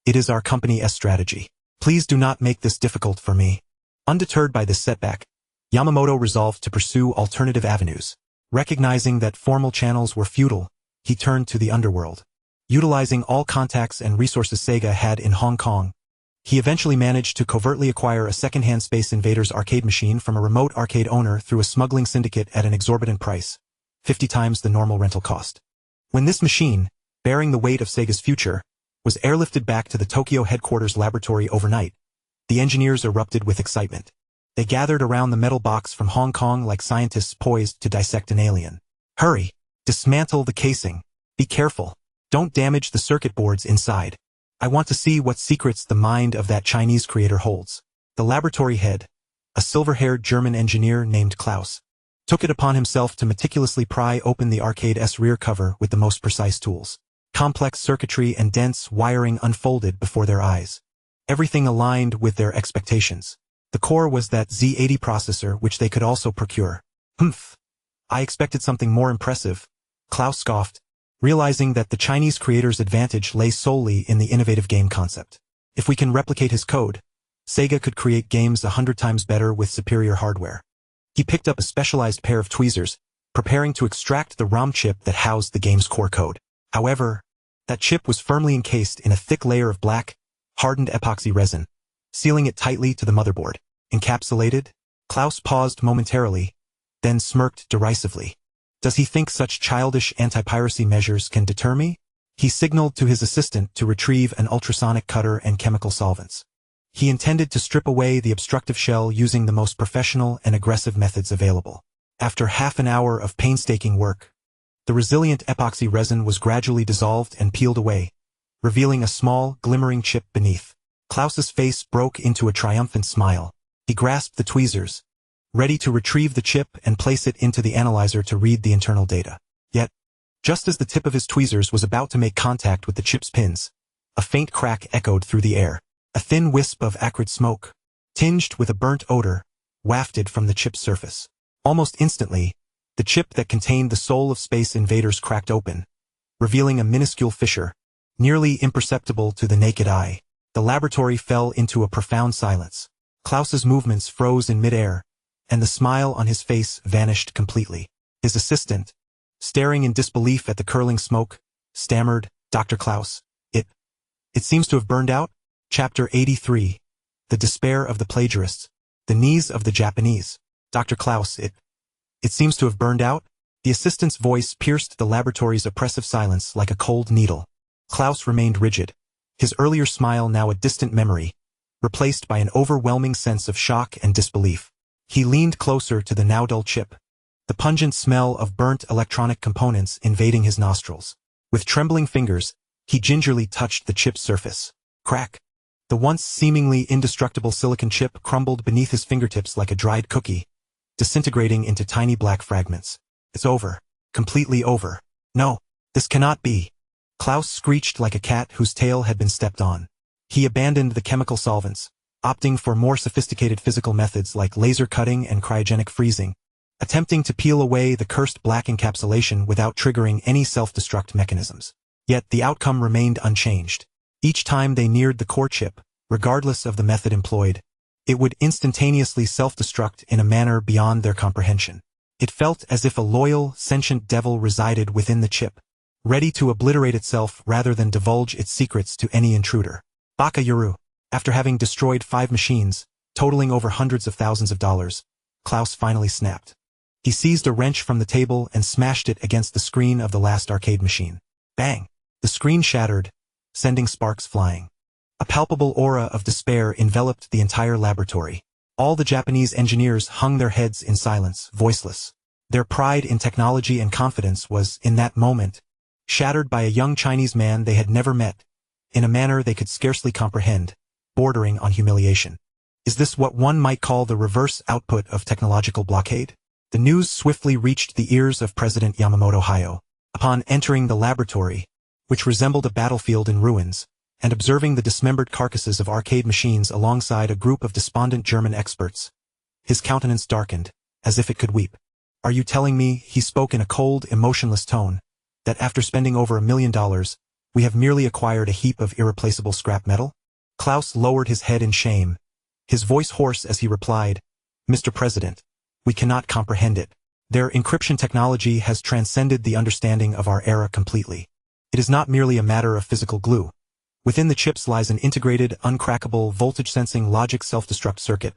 S1: It is our company's strategy. Please do not make this difficult for me." Undeterred by this setback, Yamamoto resolved to pursue alternative avenues. Recognizing that formal channels were futile, he turned to the underworld. Utilizing all contacts and resources Sega had in Hong Kong, he eventually managed to covertly acquire a second-hand Space Invaders arcade machine from a remote arcade owner through a smuggling syndicate at an exorbitant price, 50 times the normal rental cost. When this machine, bearing the weight of Sega's future, was airlifted back to the Tokyo headquarters laboratory overnight, the engineers erupted with excitement. They gathered around the metal box from Hong Kong like scientists poised to dissect an alien. "Hurry! Dismantle the casing. Be careful. Don't damage the circuit boards inside. I want to see what secrets the mind of that Chinese creator holds." The laboratory head, a silver-haired German engineer named Klaus, took it upon himself to meticulously pry open the arcade's rear cover with the most precise tools. Complex circuitry and dense wiring unfolded before their eyes. Everything aligned with their expectations. The core was that Z80 processor which they could also procure. "Humph! I expected something more impressive," Klaus scoffed, realizing that the Chinese creator's advantage lay solely in the innovative game concept. If we can replicate his code, Sega could create games 100 times better with superior hardware. He picked up a specialized pair of tweezers, preparing to extract the ROM chip that housed the game's core code. However, that chip was firmly encased in a thick layer of black, hardened epoxy resin, sealing it tightly to the motherboard. Encapsulated? Klaus paused momentarily, then smirked derisively. "Does he think such childish anti-piracy measures can deter me?" He signaled to his assistant to retrieve an ultrasonic cutter and chemical solvents. He intended to strip away the obstructive shell using the most professional and aggressive methods available. After half an hour of painstaking work, the resilient epoxy resin was gradually dissolved and peeled away, revealing a small, glimmering chip beneath. Klaus's face broke into a triumphant smile. He grasped the tweezers, ready to retrieve the chip and place it into the analyzer to read the internal data. Yet, just as the tip of his tweezers was about to make contact with the chip's pins, a faint crack echoed through the air. A thin wisp of acrid smoke, tinged with a burnt odor, wafted from the chip's surface. Almost instantly, the chip that contained the soul of Space Invaders cracked open, revealing a minuscule fissure, nearly imperceptible to the naked eye. The laboratory fell into a profound silence. Klaus's movements froze in midair, and the smile on his face vanished completely. His assistant, staring in disbelief at the curling smoke, stammered, "Dr. Klaus, it seems to have burned out?" Chapter 83. The Despair of the Plagiarists. The Knees of the Japanese. "Dr. Klaus, it seems to have burned out?" The assistant's voice pierced the laboratory's oppressive silence like a cold needle. Klaus remained rigid, his earlier smile now a distant memory, replaced by an overwhelming sense of shock and disbelief. He leaned closer to the now dull chip, the pungent smell of burnt electronic components invading his nostrils. With trembling fingers, he gingerly touched the chip's surface. Crack! The once seemingly indestructible silicon chip crumbled beneath his fingertips like a dried cookie, disintegrating into tiny black fragments. "It's over," Completely over. No, this cannot be. Klaus screeched like a cat whose tail had been stepped on. He abandoned the chemical solvents, opting for more sophisticated physical methods like laser cutting and cryogenic freezing, attempting to peel away the cursed black encapsulation without triggering any self-destruct mechanisms. Yet the outcome remained unchanged. Each time they neared the core chip, regardless of the method employed, it would instantaneously self-destruct in a manner beyond their comprehension. It felt as if a loyal, sentient devil resided within the chip, ready to obliterate itself rather than divulge its secrets to any intruder. Baka Yuru. After having destroyed 5 machines, totaling over hundreds of thousands of dollars, Klaus finally snapped. He seized a wrench from the table and smashed it against the screen of the last arcade machine. Bang! The screen shattered, sending sparks flying. A palpable aura of despair enveloped the entire laboratory. All the Japanese engineers hung their heads in silence, voiceless. Their pride in technology and confidence was, in that moment, shattered by a young Chinese man they had never met, in a manner they could scarcely comprehend, bordering on humiliation. Is this what one might call the reverse output of technological blockade? The news swiftly reached the ears of President Yamamoto Hayo. Upon entering the laboratory, which resembled a battlefield in ruins, and observing the dismembered carcasses of arcade machines alongside a group of despondent German experts, his countenance darkened, as if it could weep. Are you telling me, he spoke in a cold, emotionless tone, that after spending over $1 million, we have merely acquired a heap of irreplaceable scrap metal? Klaus lowered his head in shame, his voice hoarse as he replied, Mr. President, we cannot comprehend it. Their encryption technology has transcended the understanding of our era completely. It is not merely a matter of physical glue. Within the chips lies an integrated, uncrackable, voltage-sensing logic self-destruct circuit.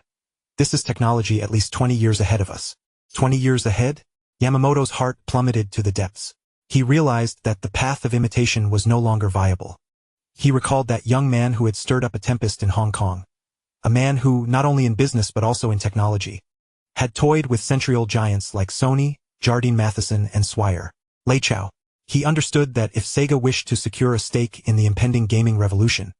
S1: This is technology at least 20 years ahead of us. 20 years ahead? Yamamoto's heart plummeted to the depths. He realized that the path of imitation was no longer viable. He recalled that young man who had stirred up a tempest in Hong Kong. A man who, not only in business but also in technology, had toyed with century-old giants like Sony, Jardine Matheson, and Swire. Lei Chao. He understood that if Sega wished to secure a stake in the impending gaming revolution,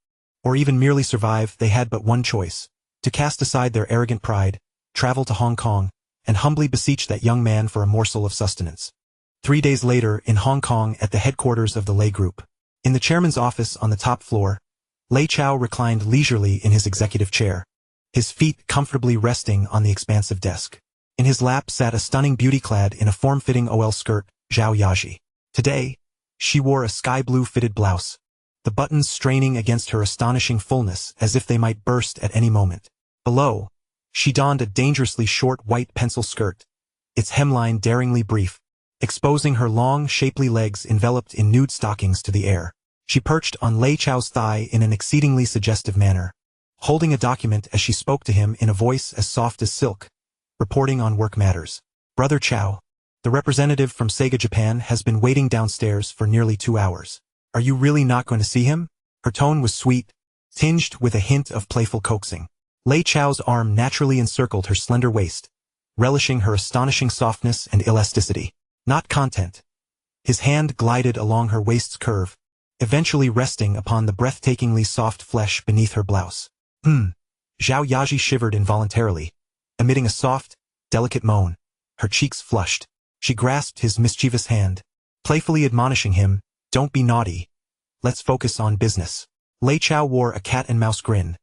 S1: or even merely survive, they had but one choice: to cast aside their arrogant pride, travel to Hong Kong, and humbly beseech that young man for a morsel of sustenance. 3 days later, in Hong Kong at the headquarters of the Lei Group, in the chairman's office on the top floor, Lei Chao reclined leisurely in his executive chair, his feet comfortably resting on the expansive desk. In his lap sat a stunning beauty clad in a form-fitting OL skirt, Zhao Yaji. Today, she wore a sky-blue fitted blouse, the buttons straining against her astonishing fullness as if they might burst at any moment. Below, she donned a dangerously short white pencil skirt, its hemline daringly brief, exposing her long, shapely legs enveloped in nude stockings to the air. She perched on Lei Chao's thigh in an exceedingly suggestive manner, holding a document as she spoke to him in a voice as soft as silk, reporting on work matters. Brother Chao, the representative from Sega Japan has been waiting downstairs for nearly 2 hours. Are you really not going to see him? Her tone was sweet, tinged with a hint of playful coaxing. Lei Chao's arm naturally encircled her slender waist, relishing her astonishing softness and elasticity. Not content. His hand glided along her waist's curve, eventually resting upon the breathtakingly soft flesh beneath her blouse. Zhao Yaji shivered involuntarily, emitting a soft, delicate moan. Her cheeks flushed. She grasped his mischievous hand, playfully admonishing him, don't be naughty. Let's focus on business. Lei Chao wore a cat-and-mouse grin,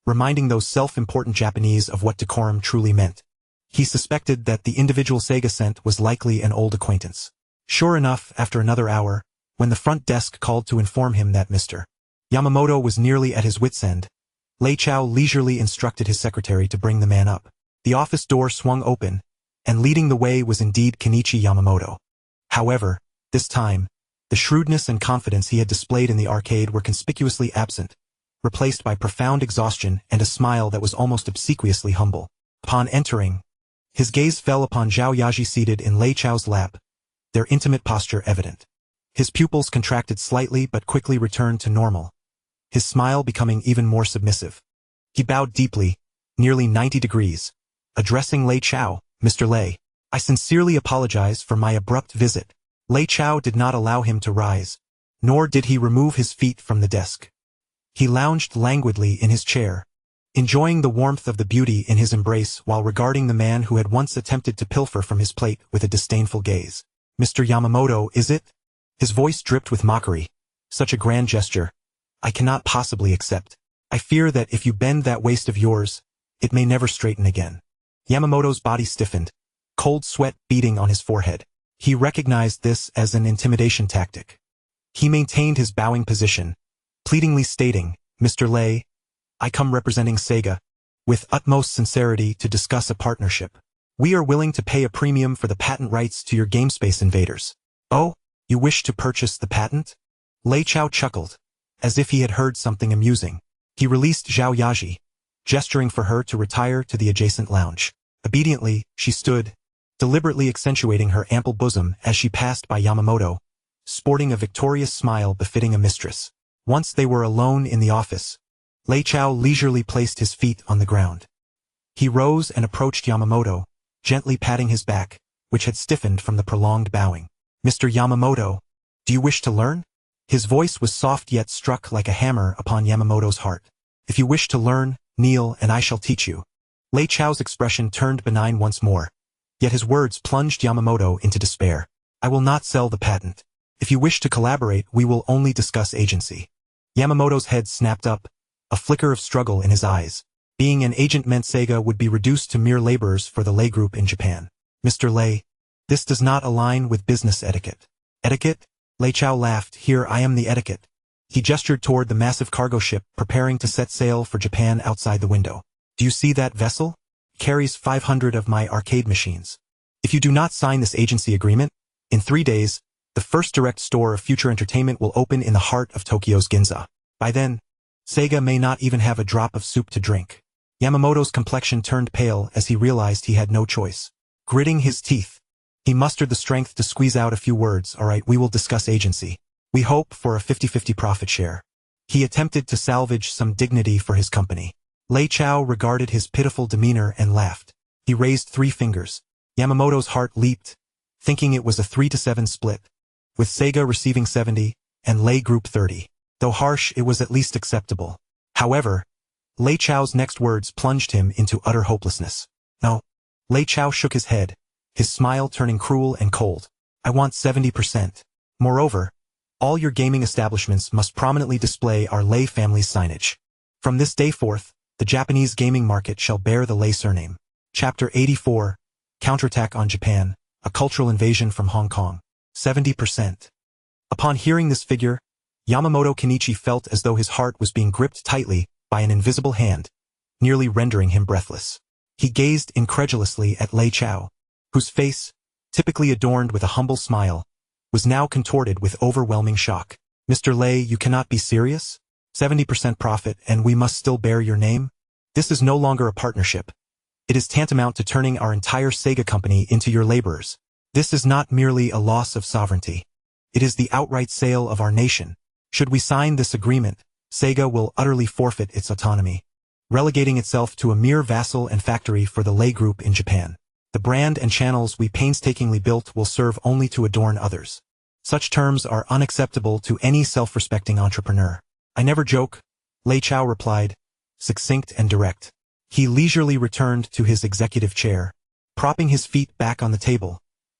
S1: reminding those self-important Japanese of what decorum truly meant. He suspected that the individual Sega sent was likely an old acquaintance. Sure enough, after another hour, when the front desk called to inform him that Mr. Yamamoto was nearly at his wit's end, Lei Chao leisurely instructed his secretary to bring the man up. The office door swung open, and leading the way was indeed Kenichi Yamamoto. However, this time, the shrewdness and confidence he had displayed in the arcade were conspicuously absent, replaced by profound exhaustion and a smile that was almost obsequiously humble. Upon entering, his gaze fell upon Zhao Yaji seated in Lei Chao's lap, their intimate posture evident. His pupils contracted slightly but quickly returned to normal, his smile becoming even more submissive. He bowed deeply, nearly 90 degrees, addressing Lei Chao. Mr. Lei, I sincerely apologize for my abrupt visit. Lei Chao did not allow him to rise, nor did he remove his feet from the desk. He lounged languidly in his chair, enjoying the warmth of the beauty in his embrace while regarding the man who had once attempted to pilfer from his plate with a disdainful gaze. Mr. Yamamoto, is it? His voice dripped with mockery. Such a grand gesture. I cannot possibly accept. I fear that if you bend that waist of yours, it may never straighten again. Yamamoto's body stiffened, cold sweat beading on his forehead. He recognized this as an intimidation tactic. He maintained his bowing position, pleadingly stating, Mr. Lei, I come representing Sega, with utmost sincerity to discuss a partnership. We are willing to pay a premium for the patent rights to your GameSpace Invaders. Oh, you wish to purchase the patent? Lei Chao chuckled, as if he had heard something amusing. He released Zhao Yaji, gesturing for her to retire to the adjacent lounge. Obediently, she stood, deliberately accentuating her ample bosom as she passed by Yamamoto, sporting a victorious smile befitting a mistress. Once they were alone in the office, Lei Chao leisurely placed his feet on the ground. He rose and approached Yamamoto, gently patting his back, which had stiffened from the prolonged bowing. Mr. Yamamoto, do you wish to learn? His voice was soft yet struck like a hammer upon Yamamoto's heart. If you wish to learn, kneel and I shall teach you. Lei Chao's expression turned benign once more, yet his words plunged Yamamoto into despair. I will not sell the patent. If you wish to collaborate, we will only discuss agency. Yamamoto's head snapped up, a flicker of struggle in his eyes. Being an agent meant Sega would be reduced to mere laborers for the Lei Group in Japan. Mr. Lei, this does not align with business etiquette. Etiquette? Lei Chao laughed. Here I am the etiquette. He gestured toward the massive cargo ship preparing to set sail for Japan outside the window. Do you see that vessel? It carries 500 of my arcade machines. If you do not sign this agency agreement, in 3 days, the first direct store of future entertainment will open in the heart of Tokyo's Ginza. By then, Sega may not even have a drop of soup to drink. Yamamoto's complexion turned pale as he realized he had no choice. Gritting his teeth, he mustered the strength to squeeze out a few words. All right, we will discuss agency. We hope for a 50-50 profit share. He attempted to salvage some dignity for his company. Lei Chao regarded his pitiful demeanor and laughed. He raised 3 fingers. Yamamoto's heart leaped, thinking it was a 3-7 split, with Sega receiving 70 and Lei Group 30. Though harsh, it was at least acceptable. However, Lei Chao's next words plunged him into utter hopelessness. No. Lei Chao shook his head, his smile turning cruel and cold. I want 70%. Moreover, all your gaming establishments must prominently display our Lei family's signage. From this day forth, the Japanese gaming market shall bear the Lei surname. Chapter 84, Counterattack on Japan, a cultural invasion from Hong Kong. 70%. Upon hearing this figure, Yamamoto Kenichi felt as though his heart was being gripped tightly by an invisible hand, nearly rendering him breathless. He gazed incredulously at Lei Chao, whose face, typically adorned with a humble smile, was now contorted with overwhelming shock. Mr. Lei, you cannot be serious? 70% profit and we must still bear your name? This is no longer a partnership. It is tantamount to turning our entire Sega company into your laborers. This is not merely a loss of sovereignty. It is the outright sale of our nation. Should we sign this agreement, Sega will utterly forfeit its autonomy, relegating itself to a mere vassal and factory for the Lei Group in Japan. The brand and channels we painstakingly built will serve only to adorn others. Such terms are unacceptable to any self-respecting entrepreneur. I never joke, Lei Chao replied, succinct and direct. He leisurely returned to his executive chair, propping his feet back on the table,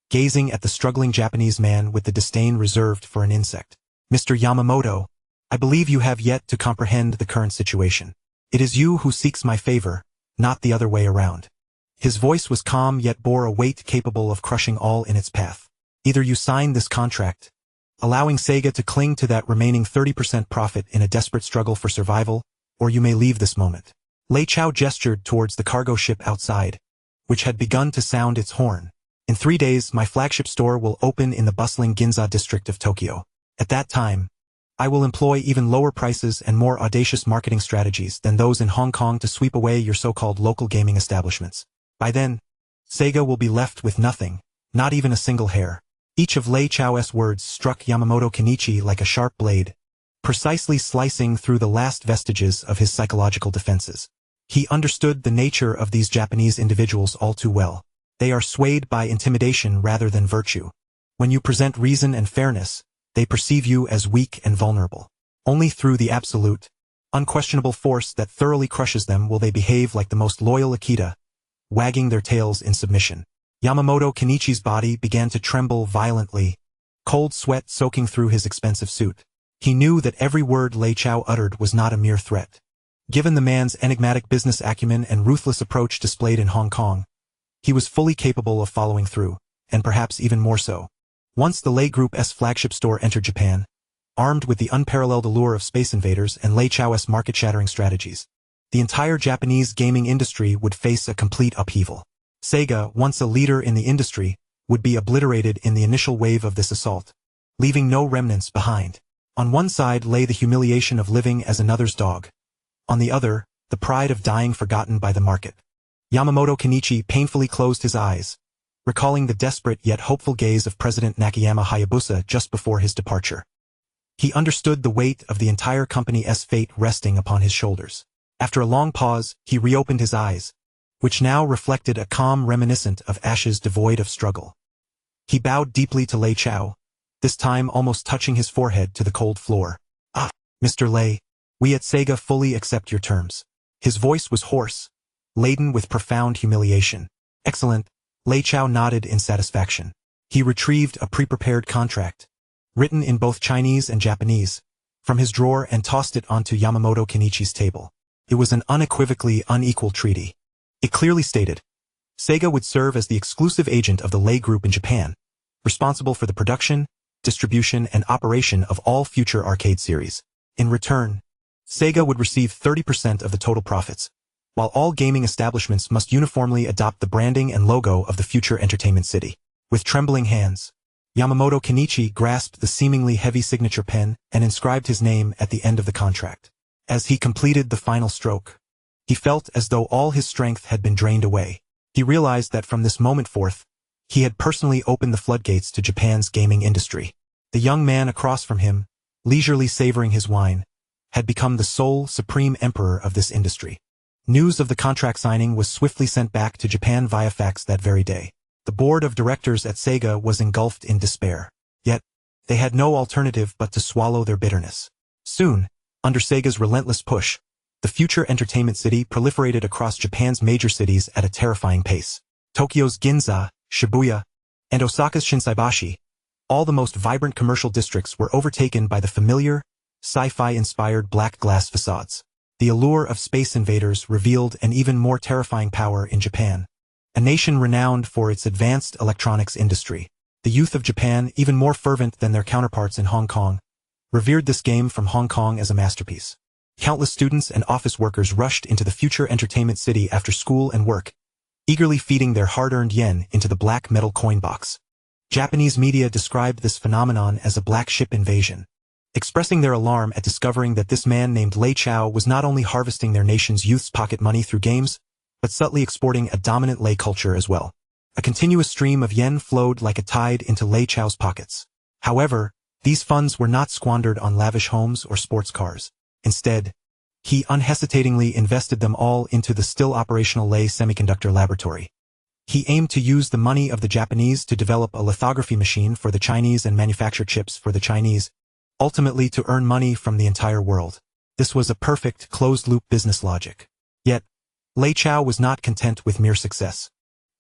S1: gazing at the struggling Japanese man with the disdain reserved for an insect. Mr. Yamamoto, I believe you have yet to comprehend the current situation. It is you who seeks my favor, not the other way around. His voice was calm yet bore a weight capable of crushing all in its path. Either you sign this contract, allowing Sega to cling to that remaining 30% profit in a desperate struggle for survival, or you may leave this moment. Lei Chao gestured towards the cargo ship outside, which had begun to sound its horn. In 3 days, my flagship store will open in the bustling Ginza district of Tokyo. At that time, I will employ even lower prices and more audacious marketing strategies than those in Hong Kong to sweep away your so-called local gaming establishments. By then, Sega will be left with nothing, not even a single hair. Each of Lei Chao's words struck Yamamoto Kenichi like a sharp blade, precisely slicing through the last vestiges of his psychological defenses. He understood the nature of these Japanese individuals all too well. They are swayed by intimidation rather than virtue. When you present reason and fairness, they perceive you as weak and vulnerable. Only through the absolute, unquestionable force that thoroughly crushes them will they behave like the most loyal Akita, wagging their tails in submission. Yamamoto Kenichi's body began to tremble violently, cold sweat soaking through his expensive suit. He knew that every word Lei Chao uttered was not a mere threat. Given the man's enigmatic business acumen and ruthless approach displayed in Hong Kong, he was fully capable of following through, and perhaps even more so. Once the Lei Group's flagship store entered Japan, armed with the unparalleled allure of Space Invaders and Lei Chao's market-shattering strategies, the entire Japanese gaming industry would face a complete upheaval. Sega, once a leader in the industry, would be obliterated in the initial wave of this assault, leaving no remnants behind. On one side lay the humiliation of living as another's dog. On the other, the pride of dying forgotten by the market. Yamamoto Kenichi painfully closed his eyes, recalling the desperate yet hopeful gaze of President Nakayama Hayabusa just before his departure. He understood the weight of the entire company's fate resting upon his shoulders. After a long pause, he reopened his eyes, which now reflected a calm reminiscent of ashes devoid of struggle. He bowed deeply to Lei Chao, this time almost touching his forehead to the cold floor. "Ah, Mr. Lei, we at Sega fully accept your terms." His voice was hoarse, laden with profound humiliation. "Excellent." Lei Chao nodded in satisfaction. He retrieved a pre-prepared contract, written in both Chinese and Japanese, from his drawer and tossed it onto Yamamoto Kenichi's table. It was an unequivocally unequal treaty. It clearly stated, Sega would serve as the exclusive agent of the Lei Group in Japan, responsible for the production, distribution, and operation of all future arcade series. In return, Sega would receive 30% of the total profits, while all gaming establishments must uniformly adopt the branding and logo of the future entertainment city. With trembling hands, Yamamoto Kenichi grasped the seemingly heavy signature pen and inscribed his name at the end of the contract. As he completed the final stroke, he felt as though all his strength had been drained away. He realized that from this moment forth, he had personally opened the floodgates to Japan's gaming industry. The young man across from him, leisurely savoring his wine, had become the sole supreme emperor of this industry. News of the contract signing was swiftly sent back to Japan via fax that very day. The board of directors at Sega was engulfed in despair. Yet, they had no alternative but to swallow their bitterness. Soon, under Sega's relentless push, the future entertainment city proliferated across Japan's major cities at a terrifying pace. Tokyo's Ginza, Shibuya, and Osaka's Shinsaibashi, all the most vibrant commercial districts, were overtaken by the familiar, sci-fi-inspired black glass facades. The allure of Space Invaders revealed an even more terrifying power in Japan, a nation renowned for its advanced electronics industry. The youth of Japan, even more fervent than their counterparts in Hong Kong, revered this game from Hong Kong as a masterpiece. Countless students and office workers rushed into the future entertainment city after school and work, eagerly feeding their hard-earned yen into the black metal coin box. Japanese media described this phenomenon as a black ship invasion, expressing their alarm at discovering that this man named Lei Chao was not only harvesting their nation's youth's pocket money through games, but subtly exporting a dominant Lei culture as well. A continuous stream of yen flowed like a tide into Lei Chao's pockets. However, these funds were not squandered on lavish homes or sports cars. Instead, he unhesitatingly invested them all into the still operational Lei Semiconductor Laboratory. He aimed to use the money of the Japanese to develop a lithography machine for the Chinese and manufacture chips for the Chinese, ultimately to earn money from the entire world. This was a perfect, closed-loop business logic. Yet, Lei Chao was not content with mere success.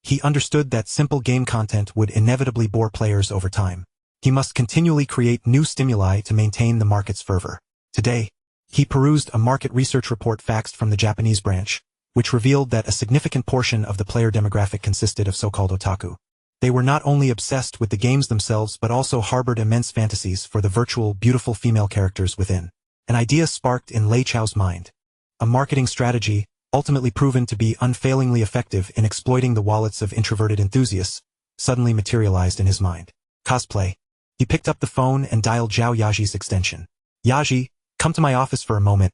S1: He understood that simple game content would inevitably bore players over time. He must continually create new stimuli to maintain the market's fervor. Today, he perused a market research report faxed from the Japanese branch, which revealed that a significant portion of the player demographic consisted of so-called otaku. They were not only obsessed with the games themselves but also harbored immense fantasies for the virtual, beautiful female characters within. An idea sparked in Lei Chao's mind. A marketing strategy, ultimately proven to be unfailingly effective in exploiting the wallets of introverted enthusiasts, suddenly materialized in his mind. Cosplay. He picked up the phone and dialed Zhao Yaji's extension. "Yaji, come to my office for a moment.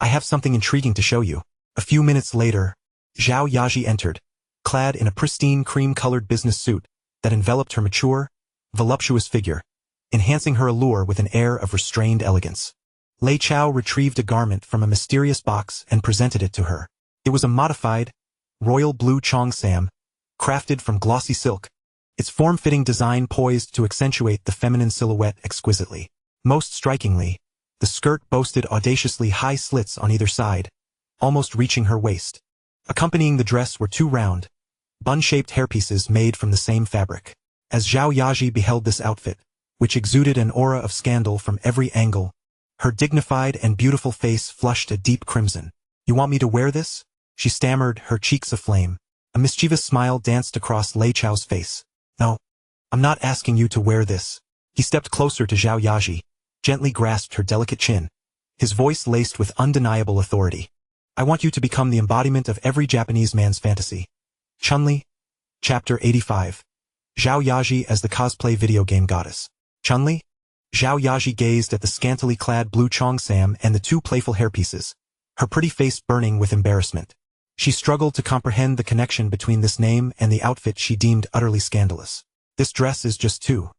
S1: I have something intriguing to show you." A few minutes later, Zhao Yaji entered, clad in a pristine cream-colored business suit that enveloped her mature, voluptuous figure, enhancing her allure with an air of restrained elegance. Lei Chao retrieved a garment from a mysterious box and presented it to her. It was a modified, royal blue cheongsam, crafted from glossy silk, its form-fitting design poised to accentuate the feminine silhouette exquisitely. Most strikingly, the skirt boasted audaciously high slits on either side, almost reaching her waist. Accompanying the dress were two round, bun-shaped hairpieces made from the same fabric. As Zhao Yaji beheld this outfit, which exuded an aura of scandal from every angle, her dignified and beautiful face flushed a deep crimson. "You want me to wear this?" she stammered, her cheeks aflame. A mischievous smile danced across Lei Chao's face. "No, I'm not asking you to wear this." He stepped closer to Zhao Yaji, gently grasped her delicate chin, his voice laced with undeniable authority. "I want you to become the embodiment of every Japanese man's fantasy." Chun-Li. Chapter 85. Zhao Yaji as the cosplay video game goddess. Chun-Li? Zhao Yaji gazed at the scantily clad blue Cheongsam and the two playful hairpieces, her pretty face burning with embarrassment. She struggled to comprehend the connection between this name and the outfit she deemed utterly scandalous. "This dress is just too."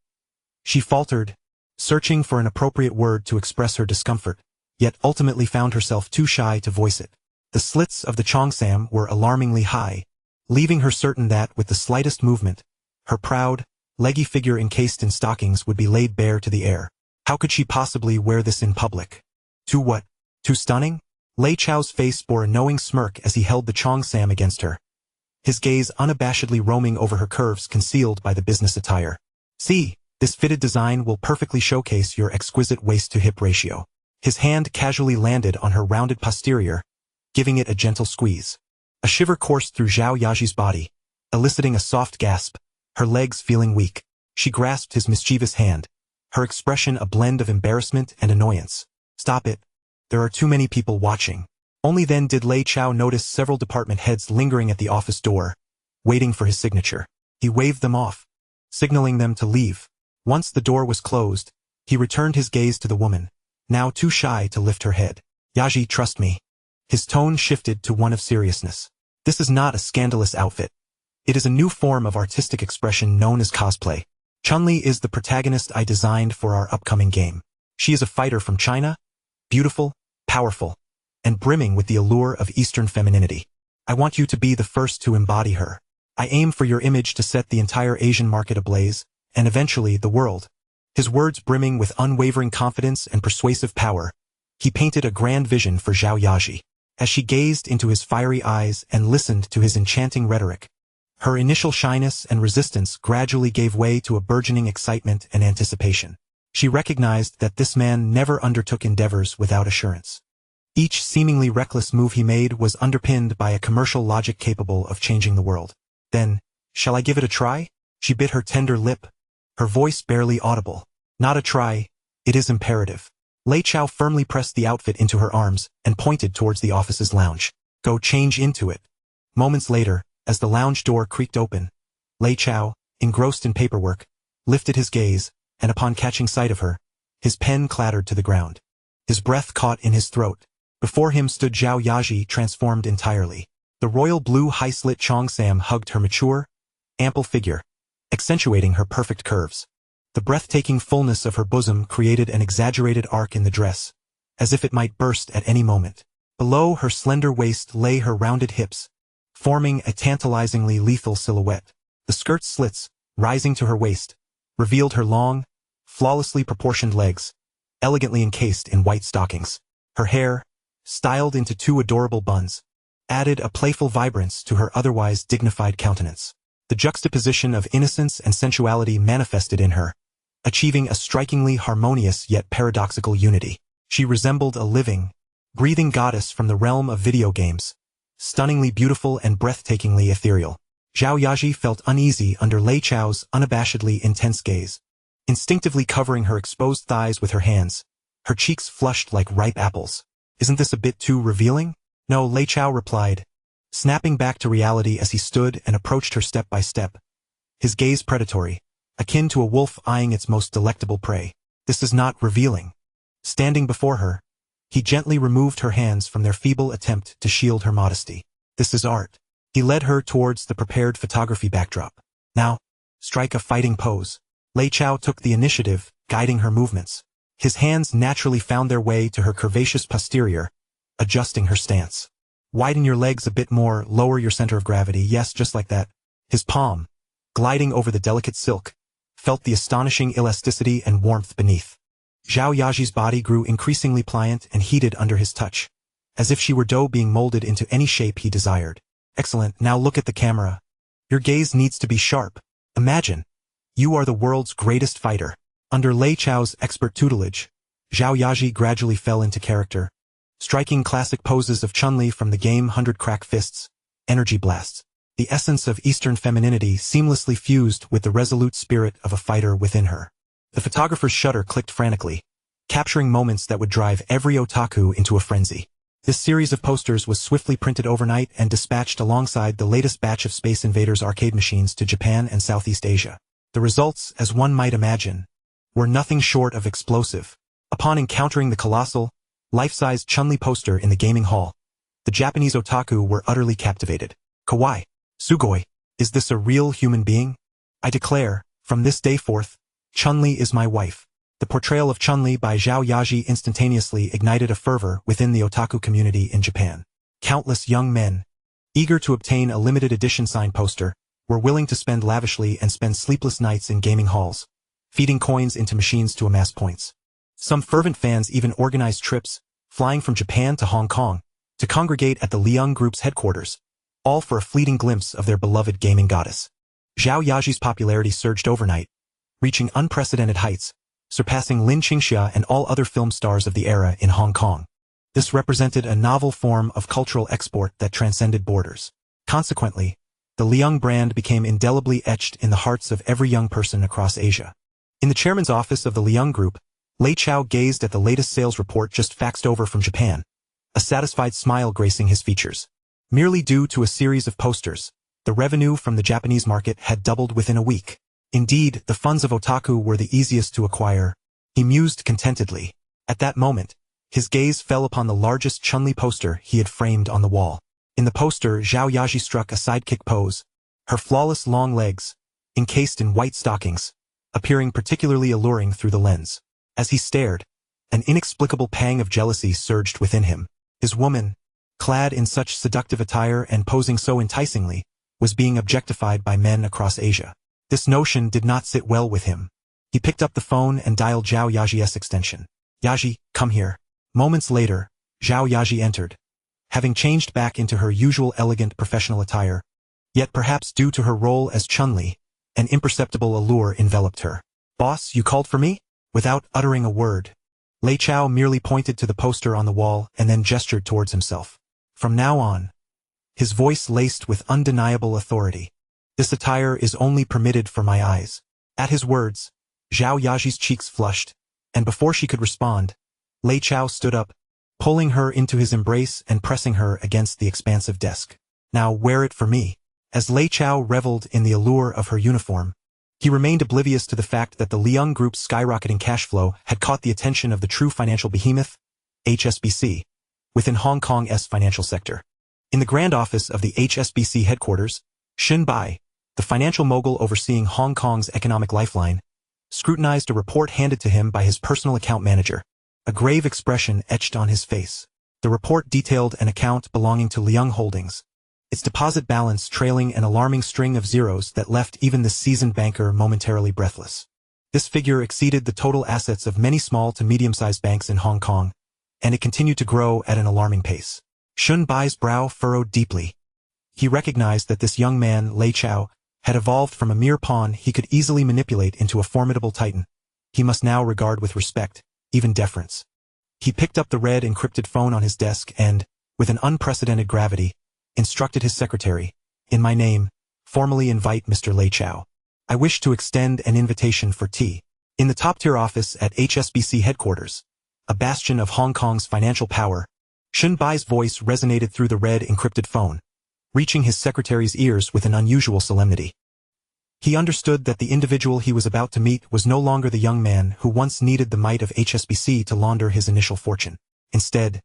S1: She faltered, searching for an appropriate word to express her discomfort, yet ultimately found herself too shy to voice it. The slits of the Cheongsam were alarmingly high, leaving her certain that, with the slightest movement, her proud, leggy figure encased in stockings would be laid bare to the air. How could she possibly wear this in public? Too what? Too stunning? Lei Chao's face bore a knowing smirk as he held the Cheongsam against her, his gaze unabashedly roaming over her curves concealed by the business attire. "See, this fitted design will perfectly showcase your exquisite waist-to-hip ratio." His hand casually landed on her rounded posterior, giving it a gentle squeeze. A shiver coursed through Zhao Yaji's body, eliciting a soft gasp, her legs feeling weak. She grasped his mischievous hand, her expression a blend of embarrassment and annoyance. "Stop it. There are too many people watching." Only then did Lei Chao notice several department heads lingering at the office door, waiting for his signature. He waved them off, signaling them to leave. Once the door was closed, he returned his gaze to the woman, now too shy to lift her head. "Yaji, trust me." His tone shifted to one of seriousness. "This is not a scandalous outfit. It is a new form of artistic expression known as cosplay. Chun-Li is the protagonist I designed for our upcoming game. She is a fighter from China, beautiful, powerful, and brimming with the allure of Eastern femininity. I want you to be the first to embody her. I aim for your image to set the entire Asian market ablaze, and eventually the world." His words brimming with unwavering confidence and persuasive power, he painted a grand vision for Zhao Yaji. As she gazed into his fiery eyes and listened to his enchanting rhetoric, her initial shyness and resistance gradually gave way to a burgeoning excitement and anticipation. She recognized that this man never undertook endeavors without assurance. Each seemingly reckless move he made was underpinned by a commercial logic capable of changing the world. "Then, shall I give it a try?" She bit her tender lip, her voice barely audible. "Not a try, it is imperative." Lei Chao firmly pressed the outfit into her arms and pointed towards the office's lounge. "Go change into it." Moments later, as the lounge door creaked open, Lei Chao, engrossed in paperwork, lifted his gaze, and upon catching sight of her, his pen clattered to the ground. His breath caught in his throat. Before him stood Zhao Yaji, transformed entirely. The royal blue high-slit Cheongsam hugged her mature, ample figure, accentuating her perfect curves. The breathtaking fullness of her bosom created an exaggerated arc in the dress, as if it might burst at any moment. Below her slender waist lay her rounded hips, forming a tantalizingly lethal silhouette. The skirt's slits, rising to her waist, revealed her long, flawlessly proportioned legs, elegantly encased in white stockings. Her hair, styled into two adorable buns, added a playful vibrance to her otherwise dignified countenance. The juxtaposition of innocence and sensuality manifested in her, achieving a strikingly harmonious yet paradoxical unity. She resembled a living, breathing goddess from the realm of video games, stunningly beautiful and breathtakingly ethereal. Zhao Yaji felt uneasy under Lei Chao's unabashedly intense gaze. Instinctively covering her exposed thighs with her hands, her cheeks flushed like ripe apples. "Isn't this a bit too revealing?" "No," Lei Chao replied, snapping back to reality as he stood and approached her step by step, his gaze predatory, akin to a wolf eyeing its most delectable prey. "This is not revealing." Standing before her, he gently removed her hands from their feeble attempt to shield her modesty. "This is art." He led her towards the prepared photography backdrop. "Now, strike a fighting pose." Lei Chao took the initiative, guiding her movements. His hands naturally found their way to her curvaceous posterior, adjusting her stance. "Widen your legs a bit more, lower your center of gravity, yes, just like that." His palm, gliding over the delicate silk, felt the astonishing elasticity and warmth beneath. Zhao Yaji's body grew increasingly pliant and heated under his touch, as if she were dough being molded into any shape he desired. "Excellent, now look at the camera." Your gaze needs to be sharp. Imagine, you are the world's greatest fighter. Under Lei Chao's expert tutelage, Zhao Yaji gradually fell into character, striking classic poses of Chun-Li from the game 100 Crack Fists, Energy Blasts. The essence of Eastern femininity seamlessly fused with the resolute spirit of a fighter within her. The photographer's shutter clicked frantically, capturing moments that would drive every otaku into a frenzy. This series of posters was swiftly printed overnight and dispatched alongside the latest batch of Space Invaders arcade machines to Japan and Southeast Asia. The results, as one might imagine, were nothing short of explosive. Upon encountering the colossal, life-size Chun-Li poster in the gaming hall, the Japanese otaku were utterly captivated. Kawaii, Sugoi, is this a real human being? I declare, from this day forth, Chun-Li is my wife. The portrayal of Chun-Li by Zhao Yaji instantaneously ignited a fervor within the otaku community in Japan. Countless young men, eager to obtain a limited edition signed poster, were willing to spend lavishly and spend sleepless nights in gaming halls, feeding coins into machines to amass points. Some fervent fans even organized trips, flying from Japan to Hong Kong, to congregate at the Liang Group's headquarters, all for a fleeting glimpse of their beloved gaming goddess. Zhao Yaji's popularity surged overnight, reaching unprecedented heights, surpassing Lin Qingxia and all other film stars of the era in Hong Kong. This represented a novel form of cultural export that transcended borders. Consequently, the Liang brand became indelibly etched in the hearts of every young person across Asia. In the chairman's office of the Liang Group, Lei Chao gazed at the latest sales report just faxed over from Japan, a satisfied smile gracing his features. Merely due to a series of posters, the revenue from the Japanese market had doubled within a week. Indeed, the funds of otaku were the easiest to acquire. He mused contentedly. At that moment, his gaze fell upon the largest Chun-Li poster he had framed on the wall. In the poster, Zhao Yaji struck a sidekick pose, her flawless long legs, encased in white stockings, appearing particularly alluring through the lens. As he stared, an inexplicable pang of jealousy surged within him. His woman, clad in such seductive attire and posing so enticingly, was being objectified by men across Asia. This notion did not sit well with him. He picked up the phone and dialed Zhao Yaji's extension. Yaji, come here. Moments later, Zhao Yaji entered, having changed back into her usual elegant professional attire. Yet perhaps due to her role as Chun-Li, an imperceptible allure enveloped her. Boss, you called for me? Without uttering a word, Lei Chao merely pointed to the poster on the wall and then gestured towards himself. From now on, his voice laced with undeniable authority. This attire is only permitted for my eyes. At his words, Zhao Yaji's cheeks flushed, and before she could respond, Lei Chao stood up, pulling her into his embrace and pressing her against the expansive desk. Now wear it for me. As Lei Chao reveled in the allure of her uniform, he remained oblivious to the fact that the Liang Group's skyrocketing cash flow had caught the attention of the true financial behemoth, HSBC, within Hong Kong's financial sector. In the grand office of the HSBC headquarters, Xun Bai, the financial mogul overseeing Hong Kong's economic lifeline, scrutinized a report handed to him by his personal account manager. A grave expression etched on his face. The report detailed an account belonging to Liang Holdings, its deposit balance trailing an alarming string of zeros that left even the seasoned banker momentarily breathless. This figure exceeded the total assets of many small to medium-sized banks in Hong Kong, and it continued to grow at an alarming pace. Xun Bai's brow furrowed deeply. He recognized that this young man, Lei Chao, had evolved from a mere pawn he could easily manipulate into a formidable titan. He must now regard with respect, even deference. He picked up the red encrypted phone on his desk and, with an unprecedented gravity, instructed his secretary, in my name, formally invite Mr. Lei Chao. I wish to extend an invitation for tea. In the top-tier office at HSBC headquarters, a bastion of Hong Kong's financial power, Xun Bai's voice resonated through the red encrypted phone, reaching his secretary's ears with an unusual solemnity. He understood that the individual he was about to meet was no longer the young man who once needed the might of HSBC to launder his initial fortune. Instead,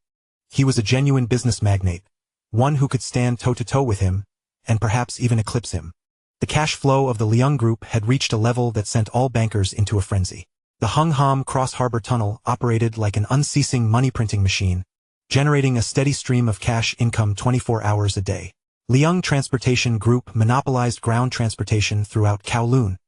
S1: he was a genuine business magnate, one who could stand toe-to-toe with him, and perhaps even eclipse him. The cash flow of the Liang Group had reached a level that sent all bankers into a frenzy. The Hung Hom Cross Harbor Tunnel operated like an unceasing money-printing machine, generating a steady stream of cash income 24 hours a day. Liang Transportation Group monopolized ground transportation throughout Kowloon,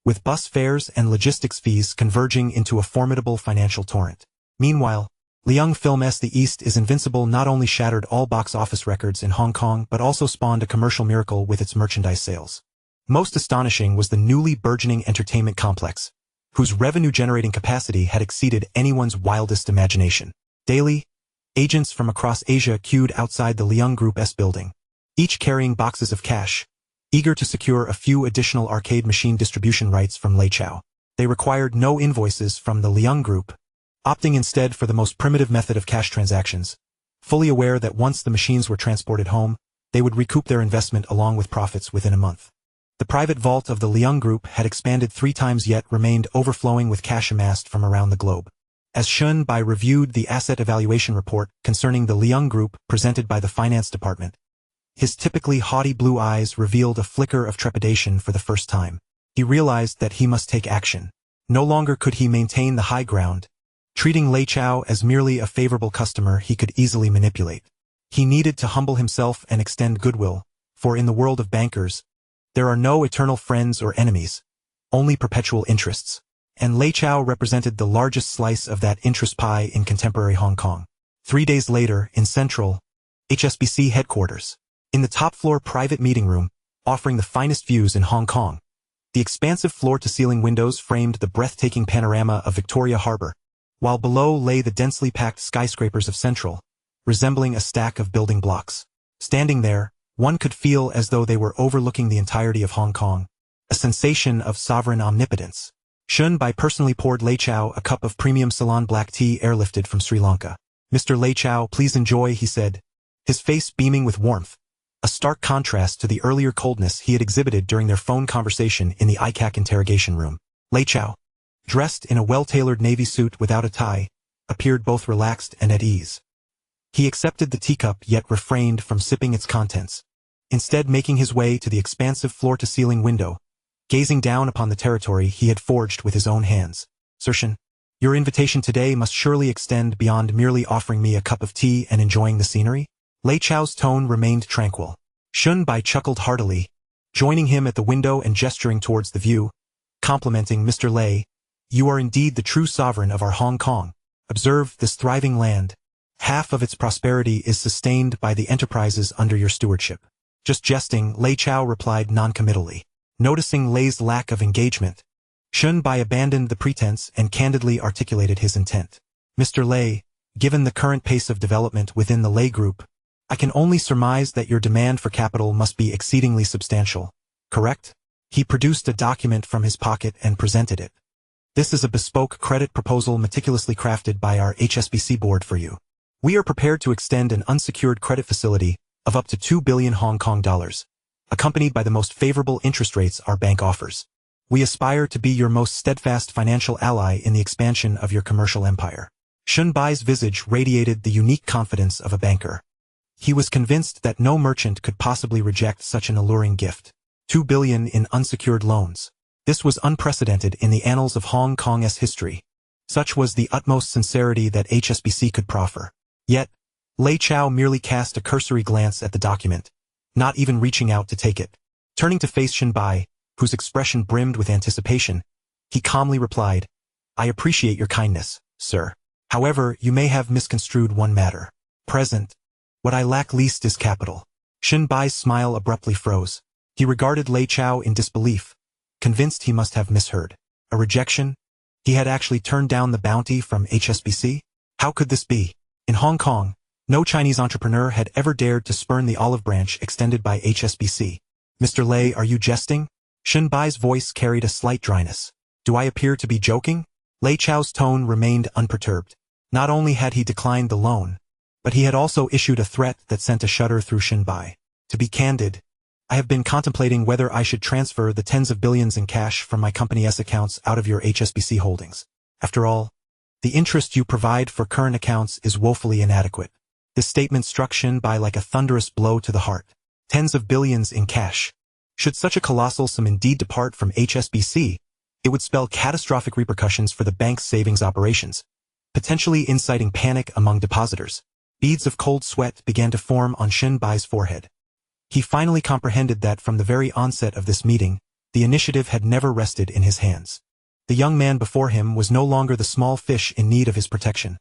S1: with bus fares and logistics fees converging into a formidable financial torrent. Meanwhile, Liang Film's The East is Invincible not only shattered all box office records in Hong Kong but also spawned a commercial miracle with its merchandise sales. Most astonishing was the newly burgeoning entertainment complex, whose revenue-generating capacity had exceeded anyone's wildest imagination. Daily, agents from across Asia queued outside the Liang Group's building, each carrying boxes of cash, eager to secure a few additional arcade machine distribution rights from Lei Chao. They required no invoices from the Liang Group, opting instead for the most primitive method of cash transactions, fully aware that once the machines were transported home, they would recoup their investment along with profits within a month. The private vault of the Liang Group had expanded 3 times yet remained overflowing with cash amassed from around the globe. As Shun Bai reviewed the asset evaluation report concerning the Liang Group presented by the finance department, his typically haughty blue eyes revealed a flicker of trepidation for the first time. He realized that he must take action. No longer could he maintain the high ground, treating Lei Chao as merely a favorable customer he could easily manipulate. He needed to humble himself and extend goodwill, for in the world of bankers, there are no eternal friends or enemies, only perpetual interests. And Lei Chao represented the largest slice of that interest pie in contemporary Hong Kong. 3 days later, in Central HSBC headquarters, in the top-floor private meeting room, offering the finest views in Hong Kong, the expansive floor-to-ceiling windows framed the breathtaking panorama of Victoria Harbour, while below lay the densely packed skyscrapers of Central, resembling a stack of building blocks. Standing there, one could feel as though they were overlooking the entirety of Hong Kong, a sensation of sovereign omnipotence. Shun Bai personally poured Lei Chao a cup of premium Ceylon black tea airlifted from Sri Lanka. "Mr. Lei Chao, please enjoy," he said, his face beaming with warmth, a stark contrast to the earlier coldness he had exhibited during their phone conversation in the ICAC interrogation room. Lei Chao, dressed in a well-tailored navy suit without a tie, appeared both relaxed and at ease. He accepted the teacup yet refrained from sipping its contents, instead making his way to the expansive floor-to-ceiling window, gazing down upon the territory he had forged with his own hands. "Sir Shun, your invitation today must surely extend beyond merely offering me a cup of tea and enjoying the scenery?" Lei Chao's tone remained tranquil. Shun Bai chuckled heartily, joining him at the window and gesturing towards the view, complimenting Mr. Lei, "You are indeed the true sovereign of our Hong Kong. Observe this thriving land. Half of its prosperity is sustained by the enterprises under your stewardship." "Just jesting," Lei Chao replied noncommittally. Noticing Lei's lack of engagement, Shun Bai abandoned the pretense and candidly articulated his intent. "Mr. Lei, given the current pace of development within the Lei Group, I can only surmise that your demand for capital must be exceedingly substantial, correct?" He produced a document from his pocket and presented it. "This is a bespoke credit proposal meticulously crafted by our HSBC board for you. We are prepared to extend an unsecured credit facility of up to 2 billion Hong Kong dollars, accompanied by the most favorable interest rates our bank offers. We aspire to be your most steadfast financial ally in the expansion of your commercial empire." Shun Bai's visage radiated the unique confidence of a banker. He was convinced that no merchant could possibly reject such an alluring gift. 2 billion in unsecured loans. This was unprecedented in the annals of Hong Kong's history. Such was the utmost sincerity that HSBC could proffer. Yet, Lei Chao merely cast a cursory glance at the document, not even reaching out to take it. Turning to face Shun Bai, whose expression brimmed with anticipation, he calmly replied, "I appreciate your kindness, sir. However, you may have misconstrued one matter. Present, what I lack least is capital." Shun Bai's smile abruptly froze. He regarded Lei Chao in disbelief, convinced he must have misheard. A rejection? He had actually turned down the bounty from HSBC? How could this be? In Hong Kong, no Chinese entrepreneur had ever dared to spurn the olive branch extended by HSBC. "Mr. Lei, are you jesting?" Shun Bai's voice carried a slight dryness. "Do I appear to be joking?" Lei Chao's tone remained unperturbed. Not only had he declined the loan, but he had also issued a threat that sent a shudder through Shun Bai. "To be candid, I have been contemplating whether I should transfer the tens of billions in cash from my company's accounts out of your HSBC holdings. After all, the interest you provide for current accounts is woefully inadequate." This statement struck Shun Bai like a thunderous blow to the heart. Tens of billions in cash. Should such a colossal sum indeed depart from HSBC, it would spell catastrophic repercussions for the bank's savings operations, potentially inciting panic among depositors. Beads of cold sweat began to form on Shun Bai's forehead. He finally comprehended that from the very onset of this meeting, the initiative had never rested in his hands. The young man before him was no longer the small fish in need of his protection,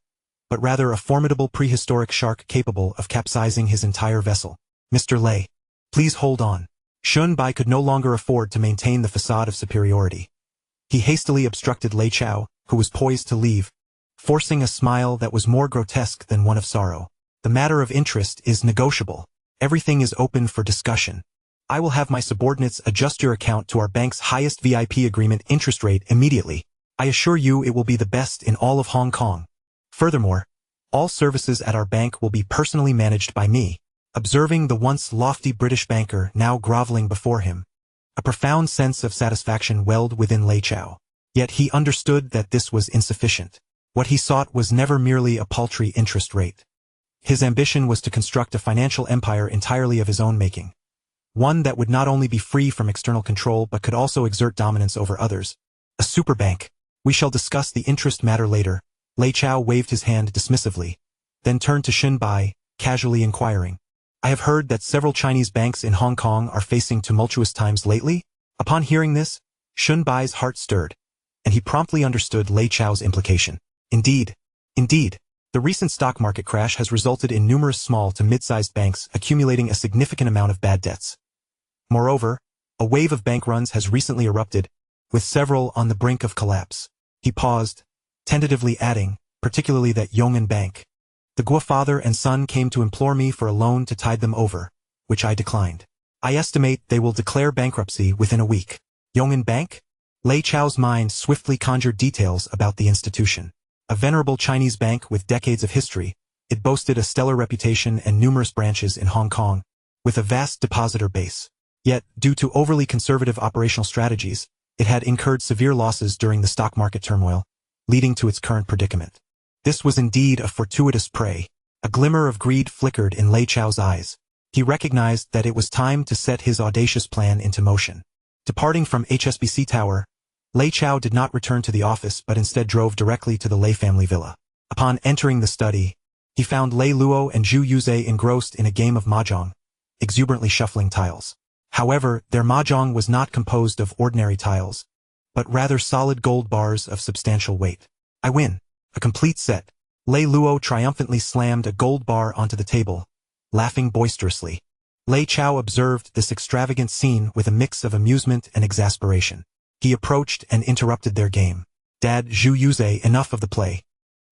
S1: but rather a formidable prehistoric shark capable of capsizing his entire vessel. "Mr. Lei, please hold on." Shun Bai could no longer afford to maintain the facade of superiority. He hastily obstructed Lei Chao, who was poised to leave, forcing a smile that was more grotesque than one of sorrow. The matter of interest is negotiable. Everything is open for discussion. I will have my subordinates adjust your account to our bank's highest VIP agreement interest rate immediately. I assure you it will be the best in all of Hong Kong. Furthermore, all services at our bank will be personally managed by me. Observing the once lofty British banker now groveling before him, a profound sense of satisfaction welled within Lei Chao. Yet he understood that this was insufficient. What he sought was never merely a paltry interest rate. His ambition was to construct a financial empire entirely of his own making. One that would not only be free from external control but could also exert dominance over others. A superbank. We shall discuss the interest matter later. Lei Chao waved his hand dismissively, then turned to Shun Bai, casually inquiring. I have heard that several Chinese banks in Hong Kong are facing tumultuous times lately. Upon hearing this, Shun Bai's heart stirred, and he promptly understood Lei Chao's implication. Indeed, the recent stock market crash has resulted in numerous small to mid-sized banks accumulating a significant amount of bad debts. Moreover, a wave of bank runs has recently erupted, with several on the brink of collapse. He paused, tentatively adding, particularly that Yong'an Bank. The Guo father and son came to implore me for a loan to tide them over, which I declined. I estimate they will declare bankruptcy within a week. Yong'an Bank? Lei Chao's mind swiftly conjured details about the institution. A venerable Chinese bank with decades of history, it boasted a stellar reputation and numerous branches in Hong Kong, with a vast depositor base. Yet, due to overly conservative operational strategies, it had incurred severe losses during the stock market turmoil, leading to its current predicament. This was indeed a fortuitous prey. A glimmer of greed flickered in Lei Chao's eyes. He recognized that it was time to set his audacious plan into motion. Departing from HSBC Tower, Lei Chao did not return to the office but instead drove directly to the Lei family villa. Upon entering the study, he found Lei Luo and Zhu Yuze engrossed in a game of mahjong, exuberantly shuffling tiles. However, their mahjong was not composed of ordinary tiles, but rather solid gold bars of substantial weight. I win. A complete set. Lei Luo triumphantly slammed a gold bar onto the table, laughing boisterously. Lei Chao observed this extravagant scene with a mix of amusement and exasperation. He approached and interrupted their game. Dad, Zhu Yuze, enough of the play.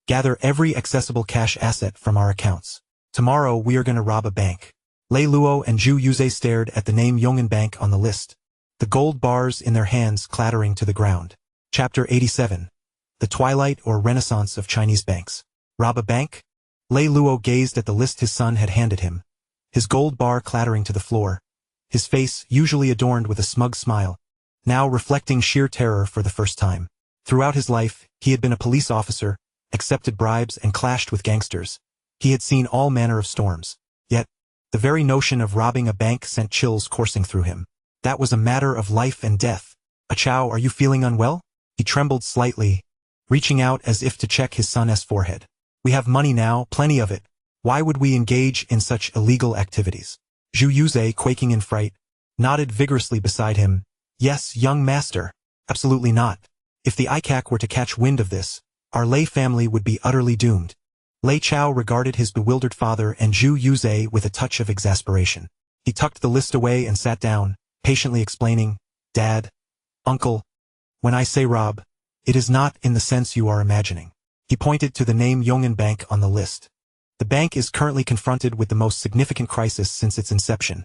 S1: Gather every accessible cash asset from our accounts. Tomorrow we are going to rob a bank. Lei Luo and Zhu Yuze stared at the name Yong'an Bank on the list, the gold bars in their hands clattering to the ground. Chapter 87. The Twilight or Renaissance of Chinese Banks. Rob a bank? Lei Luo gazed at the list his son had handed him, his gold bar clattering to the floor, his face usually adorned with a smug smile, now reflecting sheer terror for the first time. Throughout his life, he had been a police officer, accepted bribes and clashed with gangsters. He had seen all manner of storms. Yet, the very notion of robbing a bank sent chills coursing through him. That was a matter of life and death. Chao, are you feeling unwell? He trembled slightly, reaching out as if to check his son's forehead. We have money now, plenty of it. Why would we engage in such illegal activities? Zhu Yuze, quaking in fright, nodded vigorously beside him. Yes, young master. Absolutely not. If the ICAC were to catch wind of this, our Lei family would be utterly doomed. Lei Chao regarded his bewildered father and Zhu Yuze with a touch of exasperation. He tucked the list away and sat down, patiently explaining, Dad, Uncle, when I say rob, it is not in the sense you are imagining. He pointed to the name Yong'an Bank on the list. The bank is currently confronted with the most significant crisis since its inception,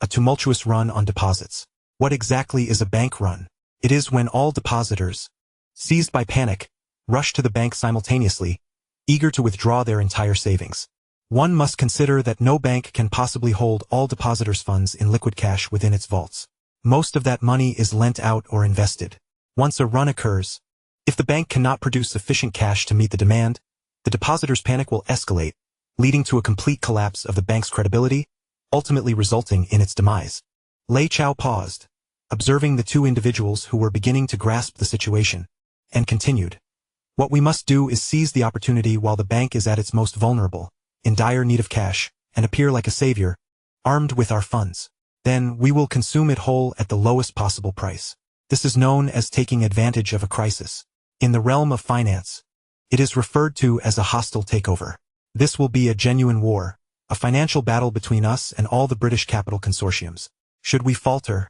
S1: a tumultuous run on deposits. What exactly is a bank run? It is when all depositors, seized by panic, rush to the bank simultaneously, eager to withdraw their entire savings. One must consider that no bank can possibly hold all depositors' funds in liquid cash within its vaults. Most of that money is lent out or invested. Once a run occurs, if the bank cannot produce sufficient cash to meet the demand, the depositors' panic will escalate, leading to a complete collapse of the bank's credibility, ultimately resulting in its demise. Lei Chao paused, observing the two individuals who were beginning to grasp the situation, and continued. What we must do is seize the opportunity while the bank is at its most vulnerable, in dire need of cash, and appear like a savior, armed with our funds. Then we will consume it whole at the lowest possible price. This is known as taking advantage of a crisis. In the realm of finance, it is referred to as a hostile takeover. This will be a genuine war, a financial battle between us and all the British capital consortiums. Should we falter,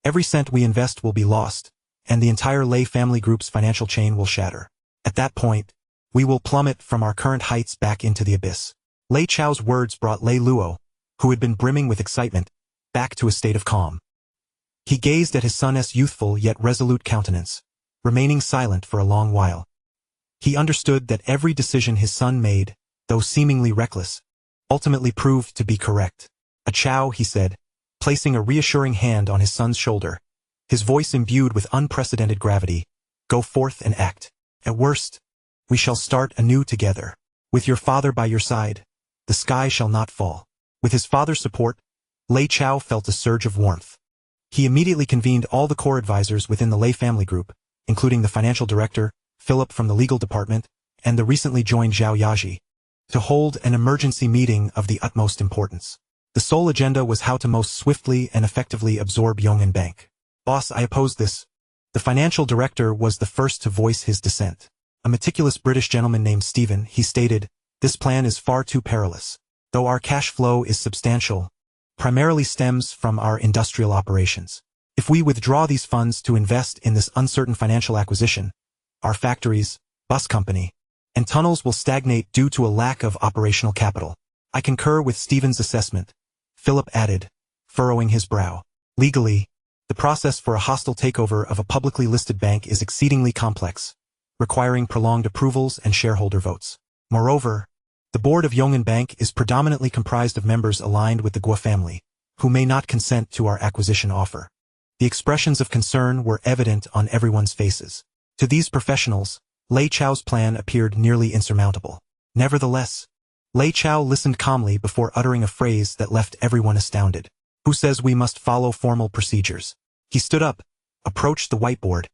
S1: every cent we invest will be lost, and the entire Lei family group's financial chain will shatter. At that point, we will plummet from our current heights back into the abyss. Lei Chao's words brought Lei Luo, who had been brimming with excitement, back to a state of calm. He gazed at his son's youthful yet resolute countenance, remaining silent for a long while. He understood that every decision his son made, though seemingly reckless, ultimately proved to be correct. "A Chao," he said, placing a reassuring hand on his son's shoulder, his voice imbued with unprecedented gravity. "Go forth and act. At worst, we shall start anew together. With your father by your side, the sky shall not fall." With his father's support, Lei Chao felt a surge of warmth. He immediately convened all the core advisors within the Lei family group, including the financial director, Philip from the legal department, and the recently joined Zhao Yaji, to hold an emergency meeting of the utmost importance. The sole agenda was how to most swiftly and effectively absorb Yong'an Bank. "Boss, I oppose this." The financial director was the first to voice his dissent. A meticulous British gentleman named Stephen, he stated, "This plan is far too perilous. Though our cash flow is substantial, primarily stems from our industrial operations. If we withdraw these funds to invest in this uncertain financial acquisition, our factories, bus company, and tunnels will stagnate due to a lack of operational capital." "I concur with Stephen's assessment," Philip added, furrowing his brow. "Legally, the process for a hostile takeover of a publicly listed bank is exceedingly complex, requiring prolonged approvals and shareholder votes. Moreover, the board of Yong'an Bank is predominantly comprised of members aligned with the Guo family, who may not consent to our acquisition offer." The expressions of concern were evident on everyone's faces. To these professionals, Lei Chao's plan appeared nearly insurmountable. Nevertheless, Lei Chao listened calmly before uttering a phrase that left everyone astounded. "Who says we must follow formal procedures?" He stood up, approached the whiteboard,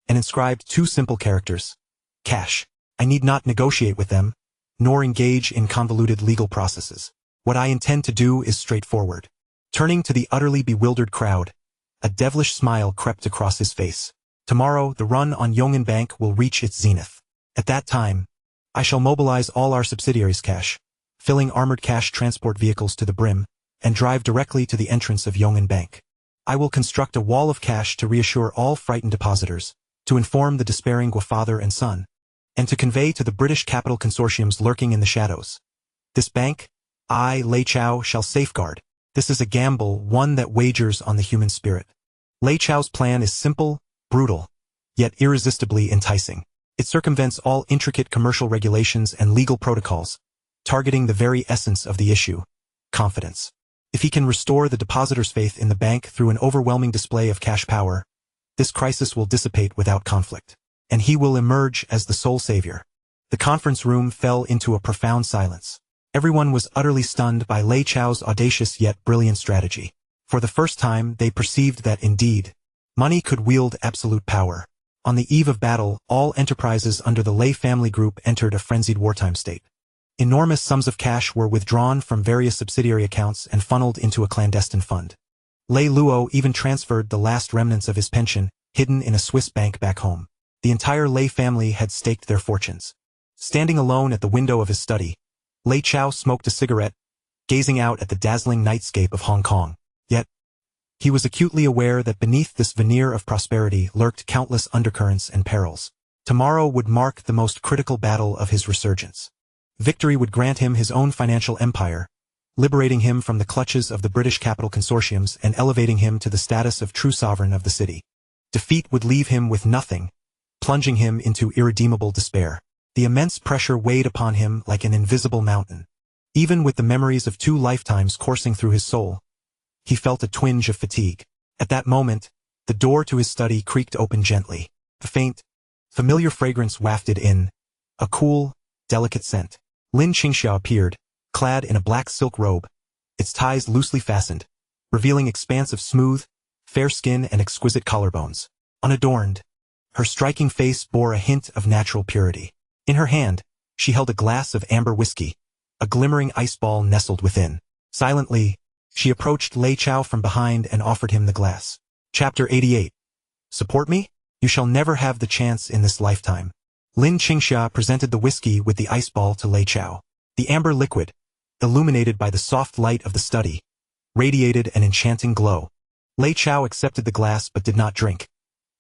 S1: and inscribed 2 simple characters. "Cash. I need not negotiate with them, nor engage in convoluted legal processes. What I intend to do is straightforward." Turning to the utterly bewildered crowd, a devilish smile crept across his face. "Tomorrow, the run on Yong'an Bank will reach its zenith. At that time, I shall mobilize all our subsidiaries' cash, filling armored cash transport vehicles to the brim, and drive directly to the entrance of Yong'an Bank. I will construct a wall of cash to reassure all frightened depositors, to inform the despairing Guo father and son, and to convey to the British capital consortiums lurking in the shadows. This bank, I, Lei Chao, shall safeguard. This is a gamble, one that wagers on the human spirit." Lei Chao's plan is simple, brutal, yet irresistibly enticing. It circumvents all intricate commercial regulations and legal protocols, targeting the very essence of the issue: confidence. If he can restore the depositors' faith in the bank through an overwhelming display of cash power, this crisis will dissipate without conflict, and he will emerge as the sole savior. The conference room fell into a profound silence. Everyone was utterly stunned by Lei Chao's audacious yet brilliant strategy. For the first time, they perceived that, indeed, money could wield absolute power. On the eve of battle, all enterprises under the Lei family group entered a frenzied wartime state. Enormous sums of cash were withdrawn from various subsidiary accounts and funneled into a clandestine fund. Lei Luo even transferred the last remnants of his pension, hidden in a Swiss bank back home. The entire Lei family had staked their fortunes. Standing alone at the window of his study, Lei Chao smoked a cigarette, gazing out at the dazzling nightscape of Hong Kong. Yet, he was acutely aware that beneath this veneer of prosperity lurked countless undercurrents and perils. Tomorrow would mark the most critical battle of his resurgence. Victory would grant him his own financial empire, liberating him from the clutches of the British capital consortiums and elevating him to the status of true sovereign of the city. Defeat would leave him with nothing, plunging him into irredeemable despair. The immense pressure weighed upon him like an invisible mountain. Even with the memories of 2 lifetimes coursing through his soul, he felt a twinge of fatigue. At that moment, the door to his study creaked open gently. A faint, familiar fragrance wafted in, a cool, delicate scent. Lin Qingxia appeared, clad in a black silk robe, its ties loosely fastened, revealing expanse of smooth, fair skin and exquisite collarbones. Unadorned, her striking face bore a hint of natural purity. In her hand, she held a glass of amber whiskey, a glimmering ice ball nestled within. Silently, she approached Lei Chao from behind and offered him the glass. Chapter 88. Support me? You shall never have the chance in this lifetime. Lin Qingxia presented the whiskey with the ice ball to Lei Chao. The amber liquid, illuminated by the soft light of the study, radiated an enchanting glow. Lei Chao accepted the glass but did not drink.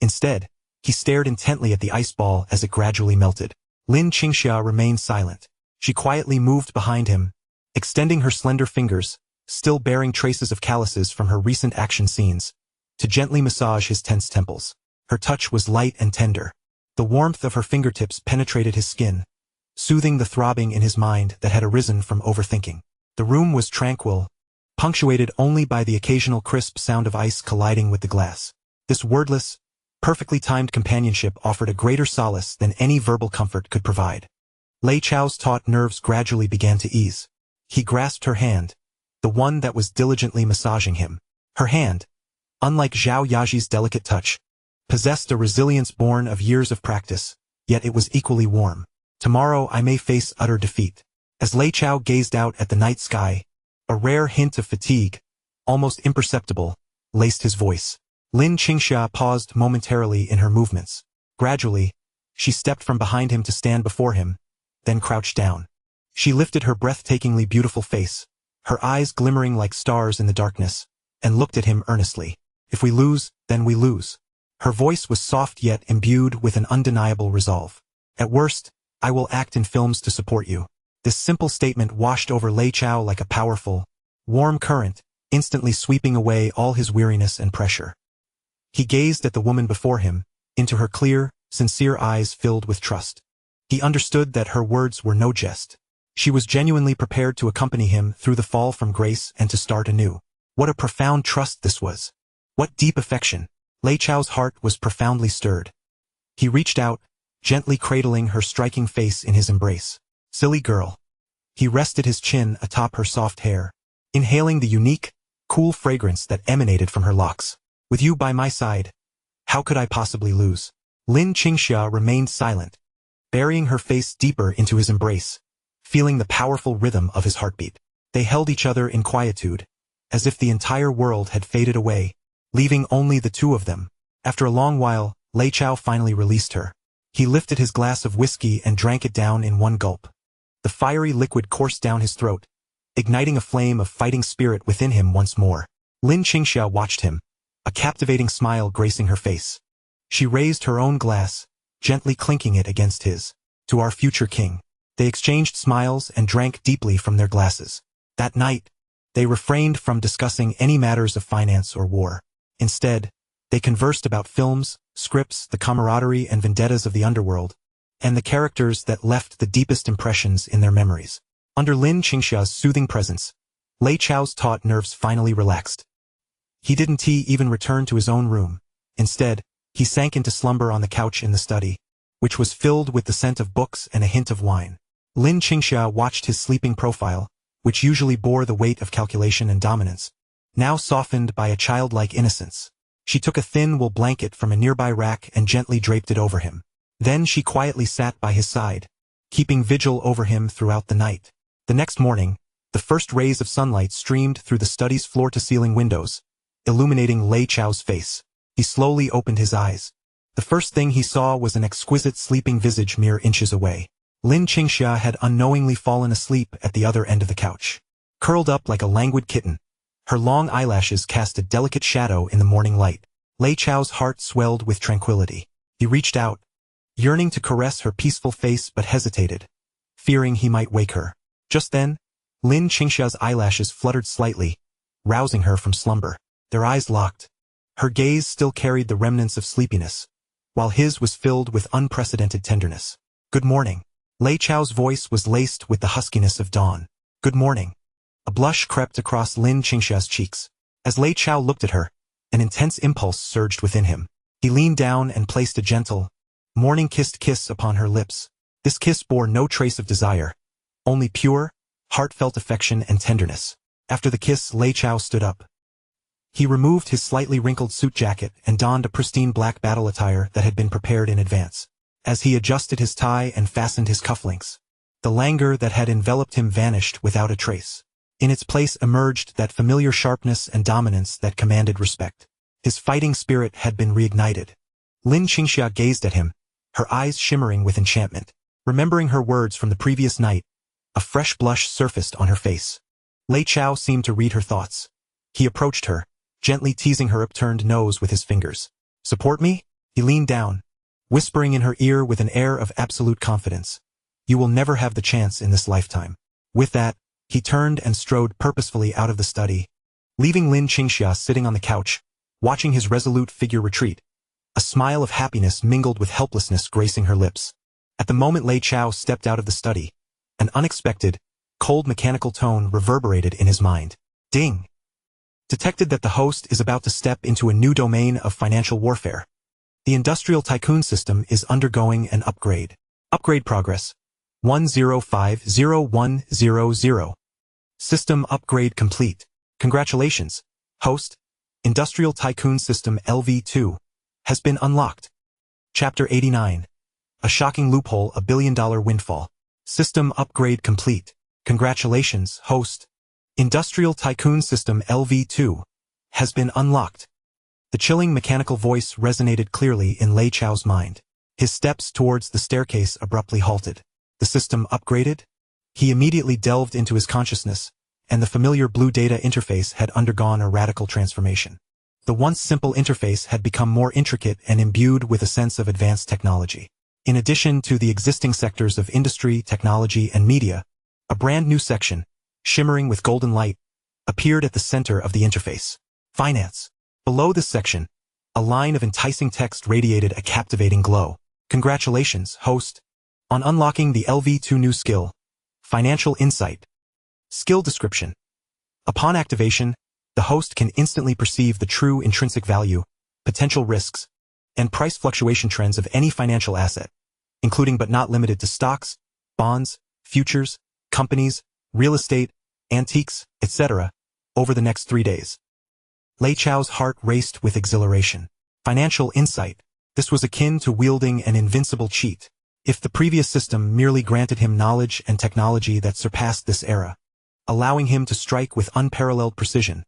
S1: Instead, he stared intently at the ice ball as it gradually melted. Lin Qingxia remained silent. She quietly moved behind him, extending her slender fingers, still bearing traces of calluses from her recent action scenes, to gently massage his tense temples. Her touch was light and tender. The warmth of her fingertips penetrated his skin, soothing the throbbing in his mind that had arisen from overthinking. The room was tranquil, punctuated only by the occasional crisp sound of ice colliding with the glass. This wordless, perfectly timed companionship offered a greater solace than any verbal comfort could provide. Lei Chao's taut nerves gradually began to ease. He grasped her hand, the one that was diligently massaging him. Her hand, unlike Zhao Yaji's delicate touch, possessed a resilience born of years of practice, yet it was equally warm. Tomorrow I may face utter defeat. As Lei Chao gazed out at the night sky, a rare hint of fatigue, almost imperceptible, laced his voice. Lin Qingxia paused momentarily in her movements. Gradually, she stepped from behind him to stand before him, then crouched down. She lifted her breathtakingly beautiful face, her eyes glimmering like stars in the darkness, and looked at him earnestly. If we lose, then we lose. Her voice was soft yet imbued with an undeniable resolve. At worst, I will act in films to support you. This simple statement washed over Lei Chao like a powerful, warm current, instantly sweeping away all his weariness and pressure. He gazed at the woman before him, into her clear, sincere eyes filled with trust. He understood that her words were no jest. She was genuinely prepared to accompany him through the fall from grace and to start anew. What a profound trust this was. What deep affection. Lei Chao's heart was profoundly stirred. He reached out, gently cradling her striking face in his embrace. Silly girl. He rested his chin atop her soft hair, inhaling the unique, cool fragrance that emanated from her locks. With you by my side, how could I possibly lose? Lin Qingxia remained silent, burying her face deeper into his embrace, feeling the powerful rhythm of his heartbeat. They held each other in quietude, as if the entire world had faded away, leaving only the two of them. After a long while, Lei Chao finally released her. He lifted his glass of whiskey and drank it down in one gulp. The fiery liquid coursed down his throat, igniting a flame of fighting spirit within him once more. Lin Qingxia watched him, a captivating smile gracing her face. She raised her own glass, gently clinking it against his. To our future king. They exchanged smiles and drank deeply from their glasses. That night, they refrained from discussing any matters of finance or war. Instead, they conversed about films, scripts, the camaraderie and vendettas of the underworld, and the characters that left the deepest impressions in their memories. Under Lin Qingxia's soothing presence, Lei Chao's taut nerves finally relaxed. He didn't even return to his own room. Instead, he sank into slumber on the couch in the study, which was filled with the scent of books and a hint of wine. Lin Qingxia watched his sleeping profile, which usually bore the weight of calculation and dominance, now softened by a childlike innocence. She took a thin wool blanket from a nearby rack and gently draped it over him. Then she quietly sat by his side, keeping vigil over him throughout the night. The next morning, the first rays of sunlight streamed through the study's floor-to-ceiling windows, illuminating Lei Chao's face. He slowly opened his eyes. The first thing he saw was an exquisite sleeping visage mere inches away. Lin Qingxia had unknowingly fallen asleep at the other end of the couch. Curled up like a languid kitten, her long eyelashes cast a delicate shadow in the morning light. Lei Chao's heart swelled with tranquility. He reached out, yearning to caress her peaceful face but hesitated, fearing he might wake her. Just then, Lin Qingxia's eyelashes fluttered slightly, rousing her from slumber. Their eyes locked. Her gaze still carried the remnants of sleepiness, while his was filled with unprecedented tenderness. Good morning. Lei Chao's voice was laced with the huskiness of dawn. Good morning. A blush crept across Lin Qingxia's cheeks. As Lei Chao looked at her, an intense impulse surged within him. He leaned down and placed a gentle, morning-kissed kiss upon her lips. This kiss bore no trace of desire, only pure, heartfelt affection and tenderness. After the kiss, Lei Chao stood up. He removed his slightly wrinkled suit jacket and donned a pristine black battle attire that had been prepared in advance. As he adjusted his tie and fastened his cufflinks, the languor that had enveloped him vanished without a trace. In its place emerged that familiar sharpness and dominance that commanded respect. His fighting spirit had been reignited. Lin Qingxia gazed at him, her eyes shimmering with enchantment. Remembering her words from the previous night, a fresh blush surfaced on her face. Lei Chao seemed to read her thoughts. He approached her, gently teasing her upturned nose with his fingers. "Support me?" He leaned down, whispering in her ear with an air of absolute confidence. "You will never have the chance in this lifetime." With that, he turned and strode purposefully out of the study, leaving Lin Qingxia sitting on the couch, watching his resolute figure retreat. A smile of happiness mingled with helplessness gracing her lips. At the moment Lei Chao stepped out of the study, an unexpected, cold mechanical tone reverberated in his mind. Ding! Detected that the host is about to step into a new domain of financial warfare. The industrial tycoon system is undergoing an upgrade. Upgrade progress. 1050-100. System upgrade complete. Congratulations, host. Industrial Tycoon System LV2 has been unlocked. Chapter 89. A shocking loophole, a billion-dollar windfall. System upgrade complete. Congratulations, host. Industrial Tycoon System LV2 has been unlocked. The chilling mechanical voice resonated clearly in Lei Chao's mind. His steps towards the staircase abruptly halted. The system upgraded? He immediately delved into his consciousness, and the familiar blue data interface had undergone a radical transformation. The once simple interface had become more intricate and imbued with a sense of advanced technology. In addition to the existing sectors of industry, technology, and media, a brand new section, shimmering with golden light, appeared at the center of the interface. Finance. Below this section, a line of enticing text radiated a captivating glow. Congratulations, host, on unlocking the LV2 new skill, Financial Insight. Skill description. Upon activation, the host can instantly perceive the true intrinsic value, potential risks, and price fluctuation trends of any financial asset, including but not limited to stocks, bonds, futures, companies, real estate, antiques, etc., over the next 3 days. Lei Chao's heart raced with exhilaration. Financial Insight. This was akin to wielding an invincible cheat. If the previous system merely granted him knowledge and technology that surpassed this era, allowing him to strike with unparalleled precision,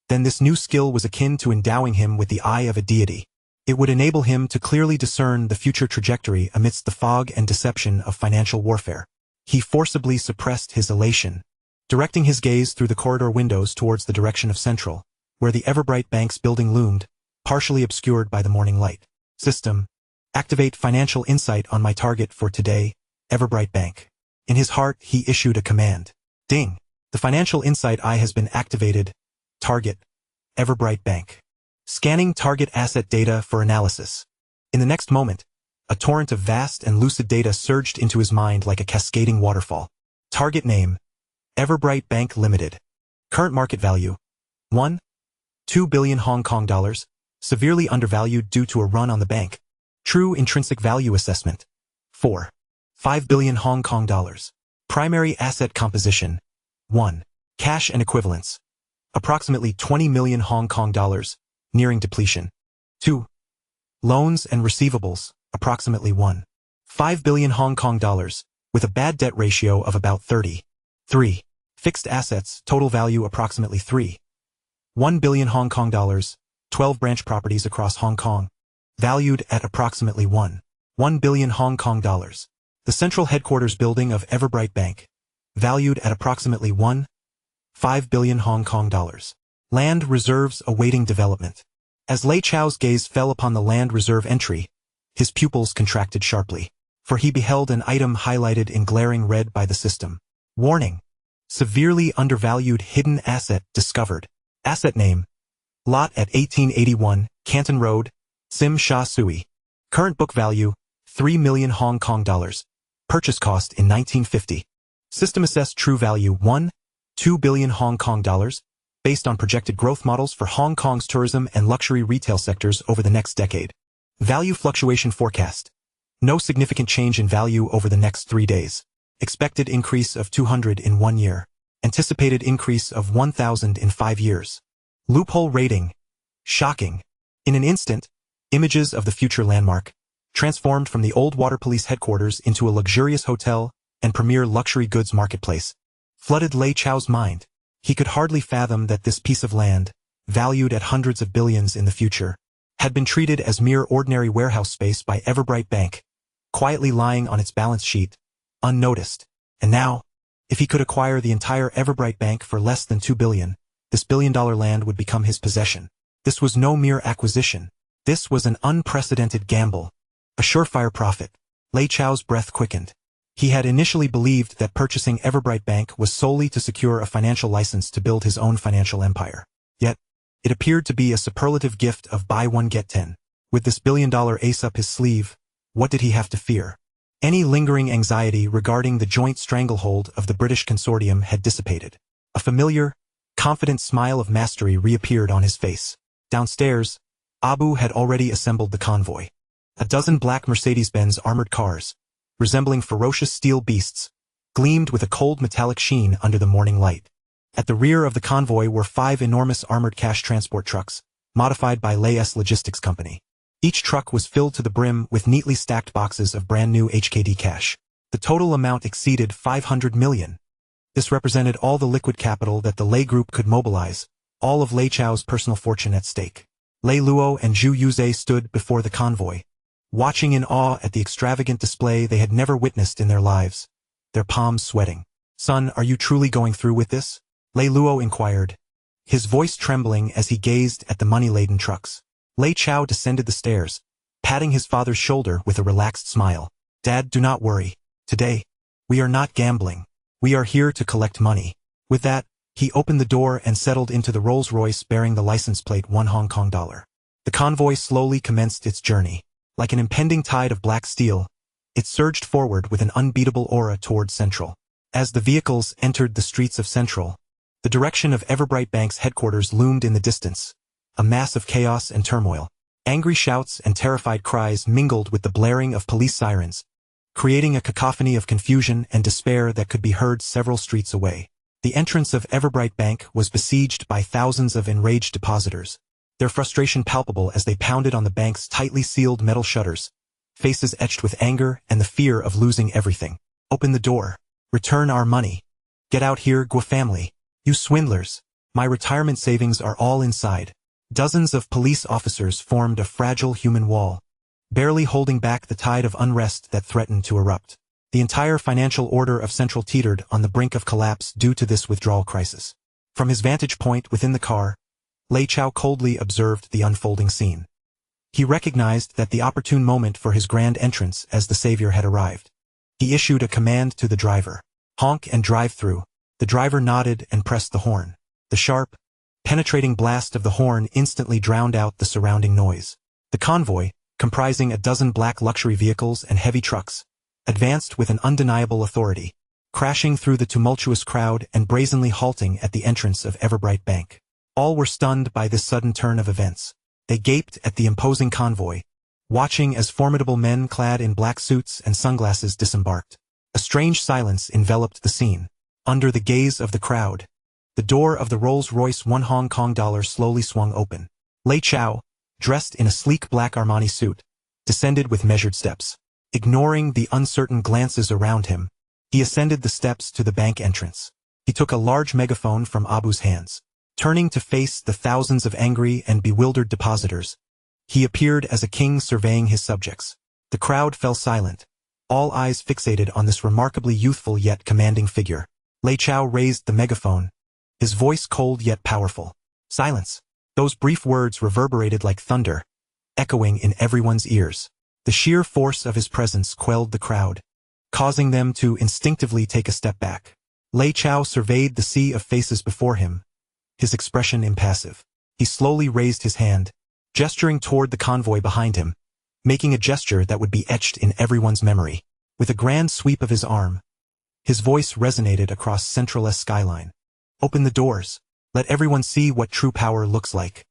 S1: then this new skill was akin to endowing him with the eye of a deity. It would enable him to clearly discern the future trajectory amidst the fog and deception of financial warfare. He forcibly suppressed his elation, directing his gaze through the corridor windows towards the direction of Central, where the Everbright Bank's building loomed, partially obscured by the morning light. System. Activate Financial Insight on my target for today, Everbright Bank. In his heart, he issued a command. Ding! The Financial Insight eye has been activated. Target. Everbright Bank. Scanning target asset data for analysis. In the next moment, a torrent of vast and lucid data surged into his mind like a cascading waterfall. Target name. Everbright Bank Limited. Current market value. 1.2 billion Hong Kong dollars, severely undervalued due to a run on the bank. True intrinsic value assessment. 4.5 billion Hong Kong dollars. Primary asset composition. 1. Cash and equivalents. Approximately 20 million Hong Kong dollars, nearing depletion. 2. Loans and receivables, approximately 1.5 billion Hong Kong dollars, with a bad debt ratio of about 30. 3. Fixed assets, total value approximately 3.1 billion Hong Kong dollars, 12 branch properties across Hong Kong, valued at approximately 1 billion Hong Kong dollars. The central headquarters building of Everbright Bank, valued at approximately 1.5 billion Hong Kong dollars. Land reserves awaiting development. As Lei Chao's gaze fell upon the land reserve entry, his pupils contracted sharply, for he beheld an item highlighted in glaring red by the system. Warning. Severely undervalued hidden asset discovered. Asset name. Lot at 1881, Canton Road, Sim Sha Sui. Current book value, 3 million Hong Kong dollars. Purchase cost in 1950. System assessed true value 1.2 billion Hong Kong dollars, based on projected growth models for Hong Kong's tourism and luxury retail sectors over the next decade. Value fluctuation forecast. No significant change in value over the next 3 days. Expected increase of 200 in 1 year. Anticipated increase of 1,000 in 5 years. Loophole rating. Shocking. In an instant, images of the future landmark, transformed from the old Water Police headquarters into a luxurious hotel and premier luxury goods marketplace, flooded Lei Chao's mind. He could hardly fathom that this piece of land, valued at hundreds of billions in the future, had been treated as mere ordinary warehouse space by Everbright Bank, quietly lying on its balance sheet, unnoticed. And now, if he could acquire the entire Everbright Bank for less than 2 billion, this billion-dollar land would become his possession. This was no mere acquisition. This was an unprecedented gamble. A surefire profit. Lei Chao's breath quickened. He had initially believed that purchasing Everbright Bank was solely to secure a financial license to build his own financial empire. Yet, it appeared to be a superlative gift of buy one get 10. With this billion-dollar ace up his sleeve, what did he have to fear? Any lingering anxiety regarding the joint stranglehold of the British consortium had dissipated. A familiar, confident smile of mastery reappeared on his face. Downstairs, Abu had already assembled the convoy. A dozen black Mercedes-Benz armored cars, resembling ferocious steel beasts, gleamed with a cold metallic sheen under the morning light. At the rear of the convoy were 5 enormous armored cash transport trucks, modified by Lei's logistics company. Each truck was filled to the brim with neatly stacked boxes of brand-new HKD cash. The total amount exceeded 500 million. This represented all the liquid capital that the Lei Group could mobilize, all of Lei Chao's personal fortune at stake. Lei Luo and Zhu Yuze stood before the convoy, watching in awe at the extravagant display they had never witnessed in their lives, their palms sweating. "Son, are you truly going through with this?" Lei Luo inquired, his voice trembling as he gazed at the money-laden trucks. Lei Chao descended the stairs, patting his father's shoulder with a relaxed smile. "Dad, do not worry. Today, we are not gambling. We are here to collect money." With that, he opened the door and settled into the Rolls-Royce bearing the license plate $1 HK. The convoy slowly commenced its journey. Like an impending tide of black steel, it surged forward with an unbeatable aura toward Central. As the vehicles entered the streets of Central, the direction of Everbright Bank's headquarters loomed in the distance, a mass of chaos and turmoil. Angry shouts and terrified cries mingled with the blaring of police sirens, creating a cacophony of confusion and despair that could be heard several streets away. The entrance of Everbright Bank was besieged by thousands of enraged depositors, their frustration palpable as they pounded on the bank's tightly sealed metal shutters, faces etched with anger and the fear of losing everything. "Open the door. Return our money. Get out here, Gua family. You swindlers. My retirement savings are all inside." Dozens of police officers formed a fragile human wall, barely holding back the tide of unrest that threatened to erupt. The entire financial order of Central teetered on the brink of collapse due to this withdrawal crisis. From his vantage point within the car, Lei Chao coldly observed the unfolding scene. He recognized that the opportune moment for his grand entrance as the savior had arrived. He issued a command to the driver. "Honk and drive through." The driver nodded and pressed the horn. The sharp, penetrating blast of the horn instantly drowned out the surrounding noise. The convoy, comprising a dozen black luxury vehicles and heavy trucks, advanced with an undeniable authority, crashing through the tumultuous crowd and brazenly halting at the entrance of Everbright Bank. All were stunned by this sudden turn of events. They gaped at the imposing convoy, watching as formidable men clad in black suits and sunglasses disembarked. A strange silence enveloped the scene. Under the gaze of the crowd, the door of the Rolls-Royce $1 slowly swung open. Lei Chao, dressed in a sleek black Armani suit, descended with measured steps. Ignoring the uncertain glances around him, he ascended the steps to the bank entrance. He took a large megaphone from Abu's hands. Turning to face the thousands of angry and bewildered depositors, he appeared as a king surveying his subjects. The crowd fell silent, all eyes fixated on this remarkably youthful yet commanding figure. Lei Chao raised the megaphone, his voice cold yet powerful. "Silence." Those brief words reverberated like thunder, echoing in everyone's ears. The sheer force of his presence quelled the crowd, causing them to instinctively take a step back. Lei Chao surveyed the sea of faces before him, his expression impassive. He slowly raised his hand, gesturing toward the convoy behind him, making a gesture that would be etched in everyone's memory. With a grand sweep of his arm, his voice resonated across Central's skyline. "Open the doors. Let everyone see what true power looks like."